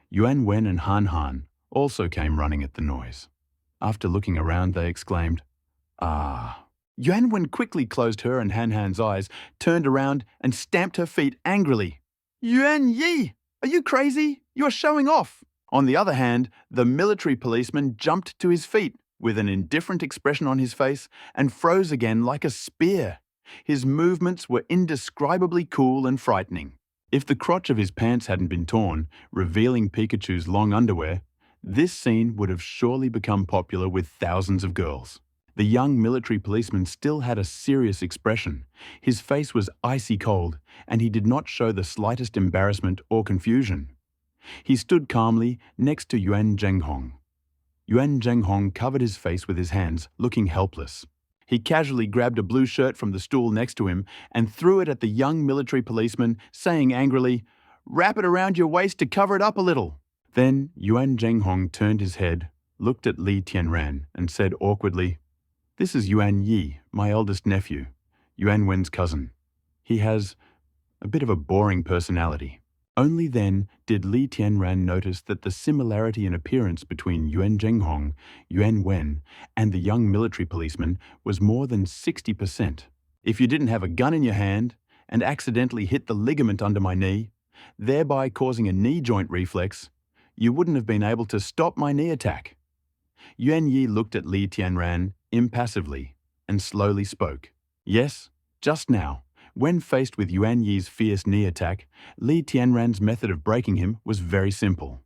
Yuan Wen and Han Han also came running at the noise. After looking around, they exclaimed, "Ah." Yuan Wen quickly closed her and Han Han's eyes, turned around and stamped her feet angrily. "Yuan Yi, are you crazy? You are showing off." On the other hand, the military policeman jumped to his feet with an indifferent expression on his face and froze again like a spear. His movements were indescribably cool and frightening. If the crotch of his pants hadn't been torn, revealing Pikachu's long underwear, this scene would have surely become popular with thousands of girls. The young military policeman still had a serious expression. His face was icy cold, and he did not show the slightest embarrassment or confusion. He stood calmly next to Yuan Zhenghong. Yuan Zhenghong covered his face with his hands, looking helpless. He casually grabbed a blue shirt from the stool next to him and threw it at the young military policeman, saying angrily, "Wrap it around your waist to cover it up a little." Then Yuan Zhenghong turned his head, looked at Li Tianran, and said awkwardly, "This is Yuan Yi, my eldest nephew, Yuan Wen's cousin. He has a bit of a boring personality." Only then did Li Tianran notice that the similarity in appearance between Yuan Zhenghong, Yuan Wen, and the young military policeman was more than 60%. "If you didn't have a gun in your hand and accidentally hit the ligament under my knee, thereby causing a knee joint reflex, you wouldn't have been able to stop my knee attack." Yuan Yi looked at Li Tianran impassively and slowly spoke. Yes, just now, when faced with Yuan Yi's fierce knee attack, Li Tianran's method of breaking him was very simple.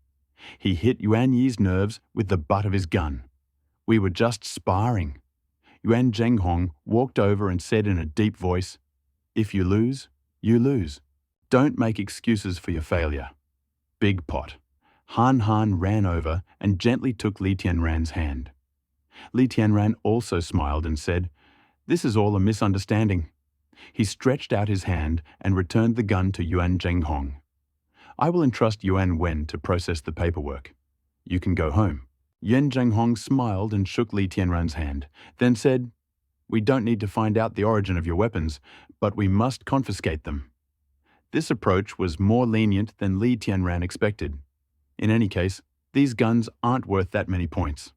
He hit Yuan Yi's nerves with the butt of his gun. "We were just sparring." Yuan Zhenghong walked over and said in a deep voice, "If you lose, you lose. Don't make excuses for your failure." Big pot. Han Han ran over and gently took Li Tianran's hand. Li Tianran also smiled and said, "This is all a misunderstanding." He stretched out his hand and returned the gun to Yuan Zhenghong. "I will entrust Yuan Wen to process the paperwork. You can go home." Yuan Zhenghong smiled and shook Li Tianran's hand, then said, "We don't need to find out the origin of your weapons, but we must confiscate them." This approach was more lenient than Li Tianran expected. In any case, these guns aren't worth that many points.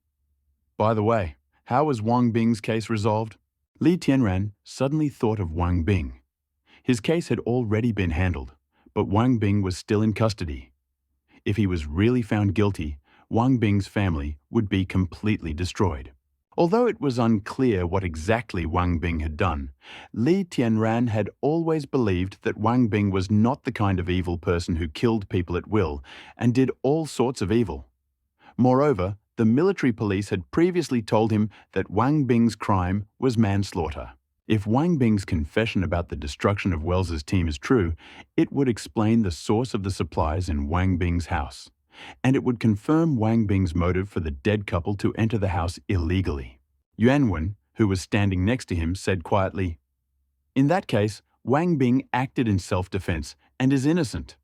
By the way, how was Wang Bing's case resolved? Li Tianran suddenly thought of Wang Bing. His case had already been handled, but Wang Bing was still in custody. If he was really found guilty, Wang Bing's family would be completely destroyed. Although it was unclear what exactly Wang Bing had done, Li Tianran had always believed that Wang Bing was not the kind of evil person who killed people at will and did all sorts of evil. Moreover, the military police had previously told him that Wang Bing's crime was manslaughter. If Wang Bing's confession about the destruction of Wells's team is true, it would explain the source of the supplies in Wang Bing's house, and it would confirm Wang Bing's motive for the dead couple to enter the house illegally. Yuan Wen, who was standing next to him, said quietly, "In that case, Wang Bing acted in self-defense and is innocent."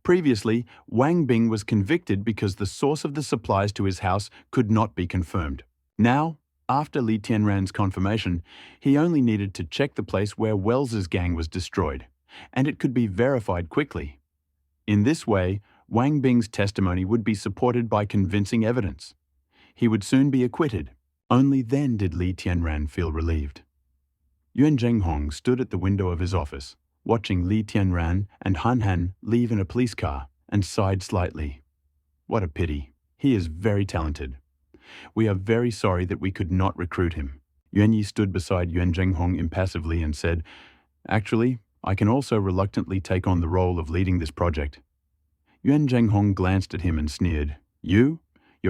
Previously, Wang Bing was convicted because the source of the supplies to his house could not be confirmed. Now, after Li Tianran's confirmation, he only needed to check the place where Wells's gang was destroyed, and it could be verified quickly. In this way, Wang Bing's testimony would be supported by convincing evidence. He would soon be acquitted. Only then did Li Tianran feel relieved. Yuan Zhenghong stood at the window of his office, watching Li Tianran and Han Han leave in a police car, and sighed slightly. What a pity. He is very talented. We are very sorry that we could not recruit him. Yuan Yi stood beside Yuan Zhenghong impassively and said, Actually, I can also reluctantly take on the role of leading this project. Yuan Zhenghong glanced at him and sneered, Your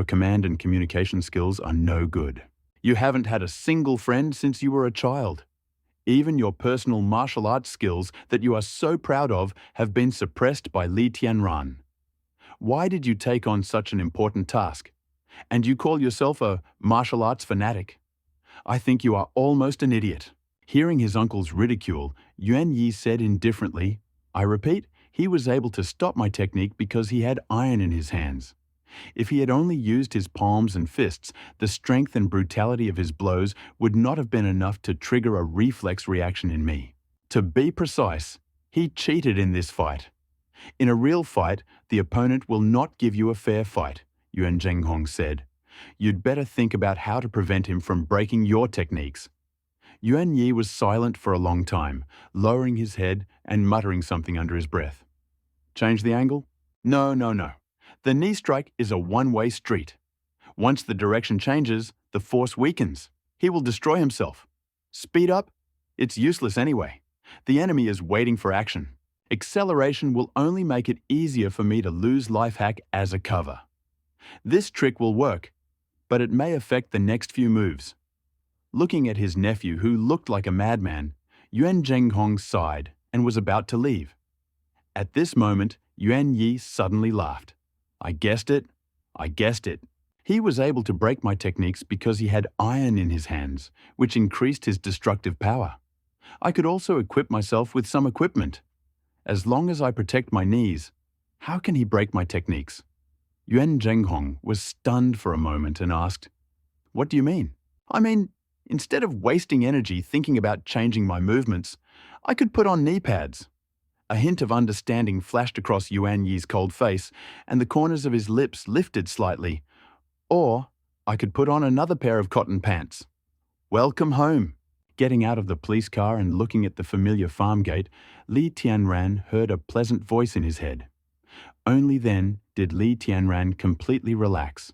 command and communication skills are no good. You haven't had a single friend since you were a child. Even your personal martial arts skills that you are so proud of have been suppressed by Li Tianran. Why did you take on such an important task? And you call yourself a martial arts fanatic? I think you are almost an idiot. Hearing his uncle's ridicule, Yuan Yi said indifferently, I repeat, he was able to stop my technique because he had iron in his hands. If he had only used his palms and fists, the strength and brutality of his blows would not have been enough to trigger a reflex reaction in me. To be precise, he cheated in this fight. In a real fight, the opponent will not give you a fair fight, Yuan Zhenghong said. You'd better think about how to prevent him from breaking your techniques. Yuan Yi was silent for a long time, lowering his head and muttering something under his breath. Change the angle? No. The knee strike is a one-way street. Once the direction changes, the force weakens. He will destroy himself. Speed up? It's useless anyway. The enemy is waiting for action. Acceleration will only make it easier for me to lose life hack as a cover. This trick will work, but it may affect the next few moves. Looking at his nephew, who looked like a madman, Yuan Zhenghong sighed and was about to leave. At this moment, Yuan Yi suddenly laughed. I guessed it. He was able to break my techniques because he had iron in his hands, which increased his destructive power. I could also equip myself with some equipment. As long as I protect my knees, how can he break my techniques? Yuan Zhenghong was stunned for a moment and asked, What do you mean? I mean, instead of wasting energy thinking about changing my movements, I could put on knee pads. A hint of understanding flashed across Yuan Yi's cold face, and the corners of his lips lifted slightly. Or I could put on another pair of cotton pants. Welcome home. Getting out of the police car and looking at the familiar farm gate, Li Tianran heard a pleasant voice in his head. Only then did Li Tianran completely relax.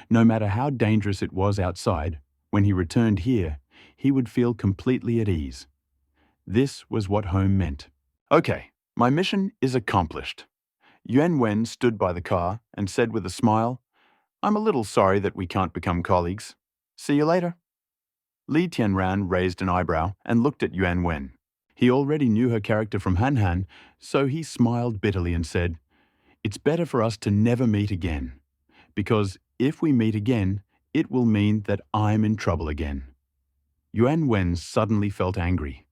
No matter how dangerous it was outside, when he returned here, he would feel completely at ease. This was what home meant. Okay, my mission is accomplished. Yuan Wen stood by the car and said with a smile, I'm a little sorry that we can't become colleagues. See you later. Li Tianran raised an eyebrow and looked at Yuan Wen. He already knew her character from Han Han, so he smiled bitterly and said, It's better for us to never meet again, because if we meet again, it will mean that I'm in trouble again. Yuan Wen suddenly felt angry.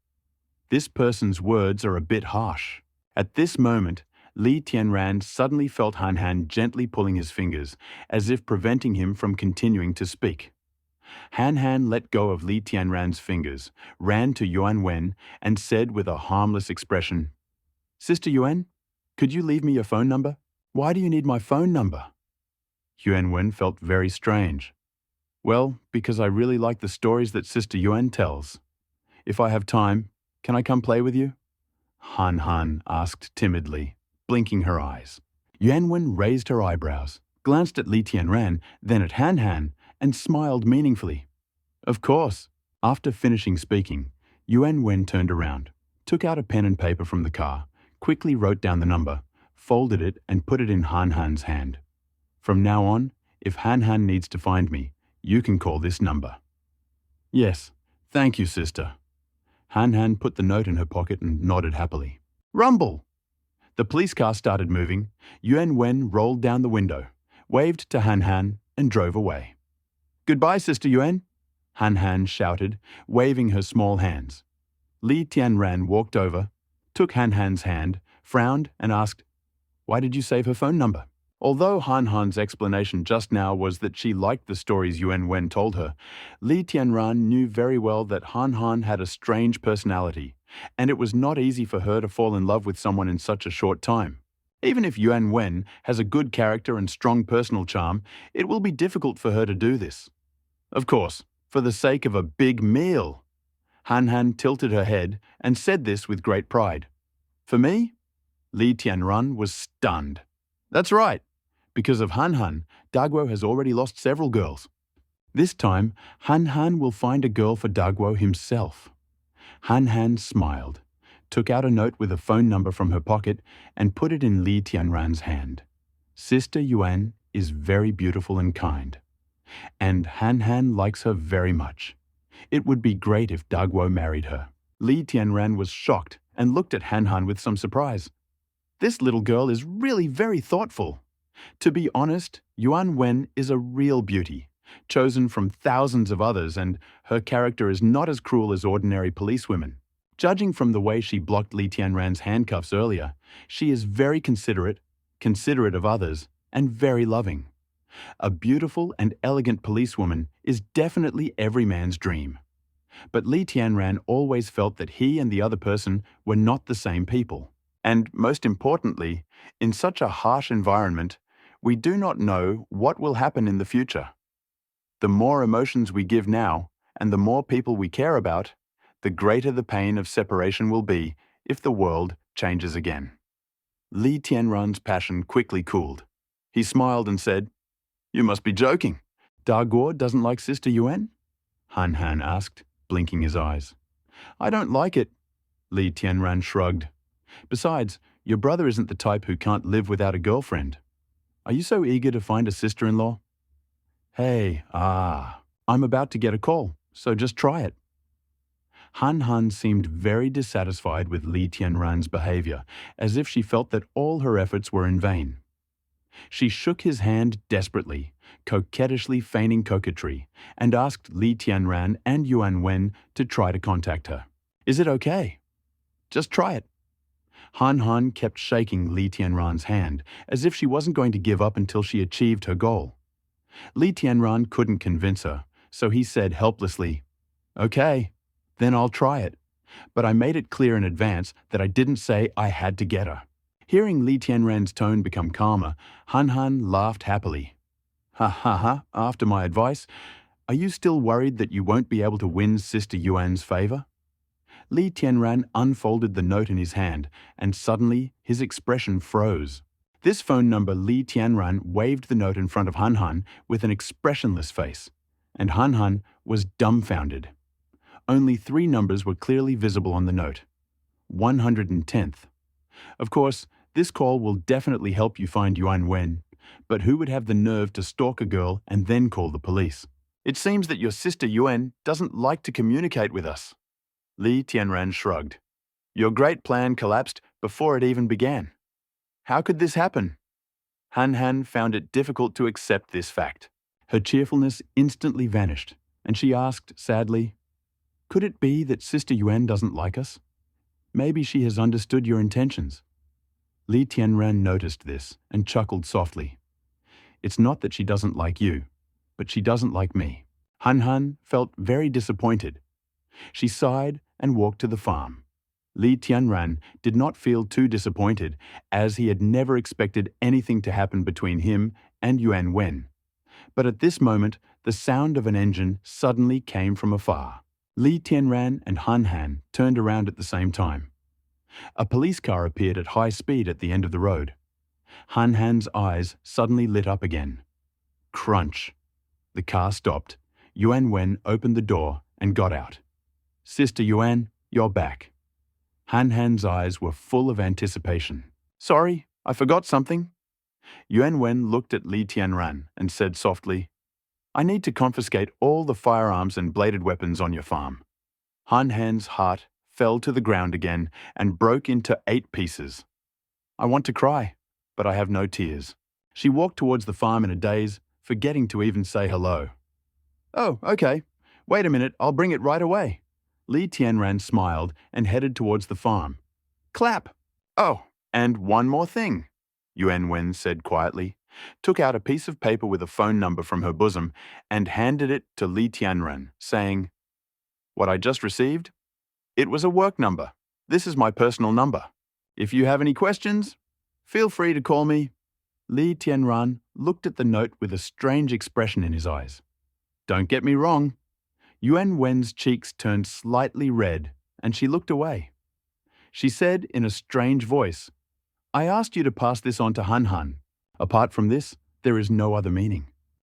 This person's words are a bit harsh. At this moment, Li Tianran suddenly felt Han Han gently pulling his fingers, as if preventing him from continuing to speak. Han Han let go of Li Tianran's fingers, ran to Yuan Wen, and said with a harmless expression, Sister Yuan, could you leave me your phone number? Why do you need my phone number? Yuan Wen felt very strange. Well, because I really like the stories that Sister Yuan tells. If I have time, can I come play with you? Han Han asked timidly, blinking her eyes. Yuan Wen raised her eyebrows, glanced at Li Tianran, then at Han Han, and smiled meaningfully. Of course. After finishing speaking, Yuan Wen turned around, took out a pen and paper from the car, quickly wrote down the number, folded it and put it in Han Han's hand. From now on, if Han Han needs to find me, you can call this number. Yes, thank you, sister. Han Han put the note in her pocket and nodded happily. Rumble! The police car started moving. Yuan Wen rolled down the window, waved to Han Han, and drove away. Goodbye, Sister Yuan, Han Han shouted, waving her small hands. Li Tianran walked over, took Han Han's hand, frowned, and asked, Why did you save her phone number? Although Han Han's explanation just now was that she liked the stories Yuan Wen told her, Li Tianran knew very well that Han Han had a strange personality, and it was not easy for her to fall in love with someone in such a short time. Even if Yuan Wen has a good character and strong personal charm, it will be difficult for her to do this. Of course, for the sake of a big meal. Han Han tilted her head and said this with great pride. For me? Li Tianran was stunned. That's right. Because of Han Han, Daguo has already lost several girls. This time, Han Han will find a girl for Daguo himself. Han Han smiled, took out a note with a phone number from her pocket, and put it in Li Tianran's hand. Sister Yuan is very beautiful and kind, and Han Han likes her very much. It would be great if Daguo married her. Li Tianran was shocked and looked at Han Han with some surprise. This little girl is really very thoughtful. To be honest, Yuan Wen is a real beauty, chosen from thousands of others, and her character is not as cruel as ordinary policewomen. Judging from the way she blocked Li Tianran's handcuffs earlier, she is very considerate of others, and very loving. A beautiful and elegant policewoman is definitely every man's dream. But Li Tianran always felt that he and the other person were not the same people. And most importantly, in such a harsh environment, we do not know what will happen in the future. The more emotions we give now, and the more people we care about, the greater the pain of separation will be if the world changes again. Li Tianran's passion quickly cooled. He smiled and said, "You must be joking. Daguo doesn't like Sister Yuan?" Han Han asked, blinking his eyes. "I don't like it." Li Tianran shrugged. "Besides, your brother isn't the type who can't live without a girlfriend. Are you so eager to find a sister-in-law?" "Hey, I'm about to get a call, so just try it." Han Han seemed very dissatisfied with Li Tianran's behavior, as if she felt that all her efforts were in vain. She shook his hand desperately, coquettishly feigning coquetry, and asked Li Tianran and Yuan Wen to try to contact her. "Is it okay? Just try it." Han Han kept shaking Li Tianran's hand, as if she wasn't going to give up until she achieved her goal. Li Tianran couldn't convince her, so he said helplessly, "Okay, then I'll try it. But I made it clear in advance that I didn't say I had to get her." Hearing Li Tianran's tone become calmer, Han Han laughed happily. "Ha ha ha, after my advice, are you still worried that you won't be able to win Sister Yuan's favor?" Li Tianran unfolded the note in his hand, and suddenly his expression froze. This phone number Li Tianran waved the note in front of Han Han with an expressionless face, and Han Han was dumbfounded. Only 3 numbers were clearly visible on the note. 110th. Of course, this call will definitely help you find Yuan Wen, but who would have the nerve to stalk a girl and then call the police? "It seems that your sister Yuan doesn't like to communicate with us." Li Tianran shrugged. "Your great plan collapsed before it even began. How could this happen?" Han Han found it difficult to accept this fact. Her cheerfulness instantly vanished, and she asked sadly, "Could it be that Sister Yuan doesn't like us? Maybe she has understood your intentions." Li Tianran noticed this and chuckled softly. "It's not that she doesn't like you, but she doesn't like me." Han Han felt very disappointed. She sighed and walked to the farm. Li Tianran did not feel too disappointed, as he had never expected anything to happen between him and Yuan Wen. But at this moment, the sound of an engine suddenly came from afar. Li Tianran and Han Han turned around at the same time. A police car appeared at high speed at the end of the road. Han Han's eyes suddenly lit up again. Crunch. The car stopped. Yuan Wen opened the door and got out. "Sister Yuan, you're back." Han Han's eyes were full of anticipation. "Sorry, I forgot something." Yuan Wen looked at Li Tianran and said softly, "I need to confiscate all the firearms and bladed weapons on your farm." Han Han's heart fell to the ground again and broke into 8 pieces. "I want to cry, but I have no tears." She walked towards the farm in a daze, forgetting to even say hello. "Oh, okay. Wait a minute, I'll bring it right away." Li Tianran smiled and headed towards the farm. "Clap! Oh, and one more thing." Yuan Wen said quietly, took out a piece of paper with a phone number from her bosom, and handed it to Li Tianren, saying, "What I just received? It was a work number. This is my personal number. If you have any questions, feel free to call me." Li Tianran looked at the note with a strange expression in his eyes. Don't get me wrong. Yuan Wen's cheeks turned slightly red, and she looked away. She said in a strange voice, "I asked you to pass this on to Han Han. Apart from this, there is no other meaning."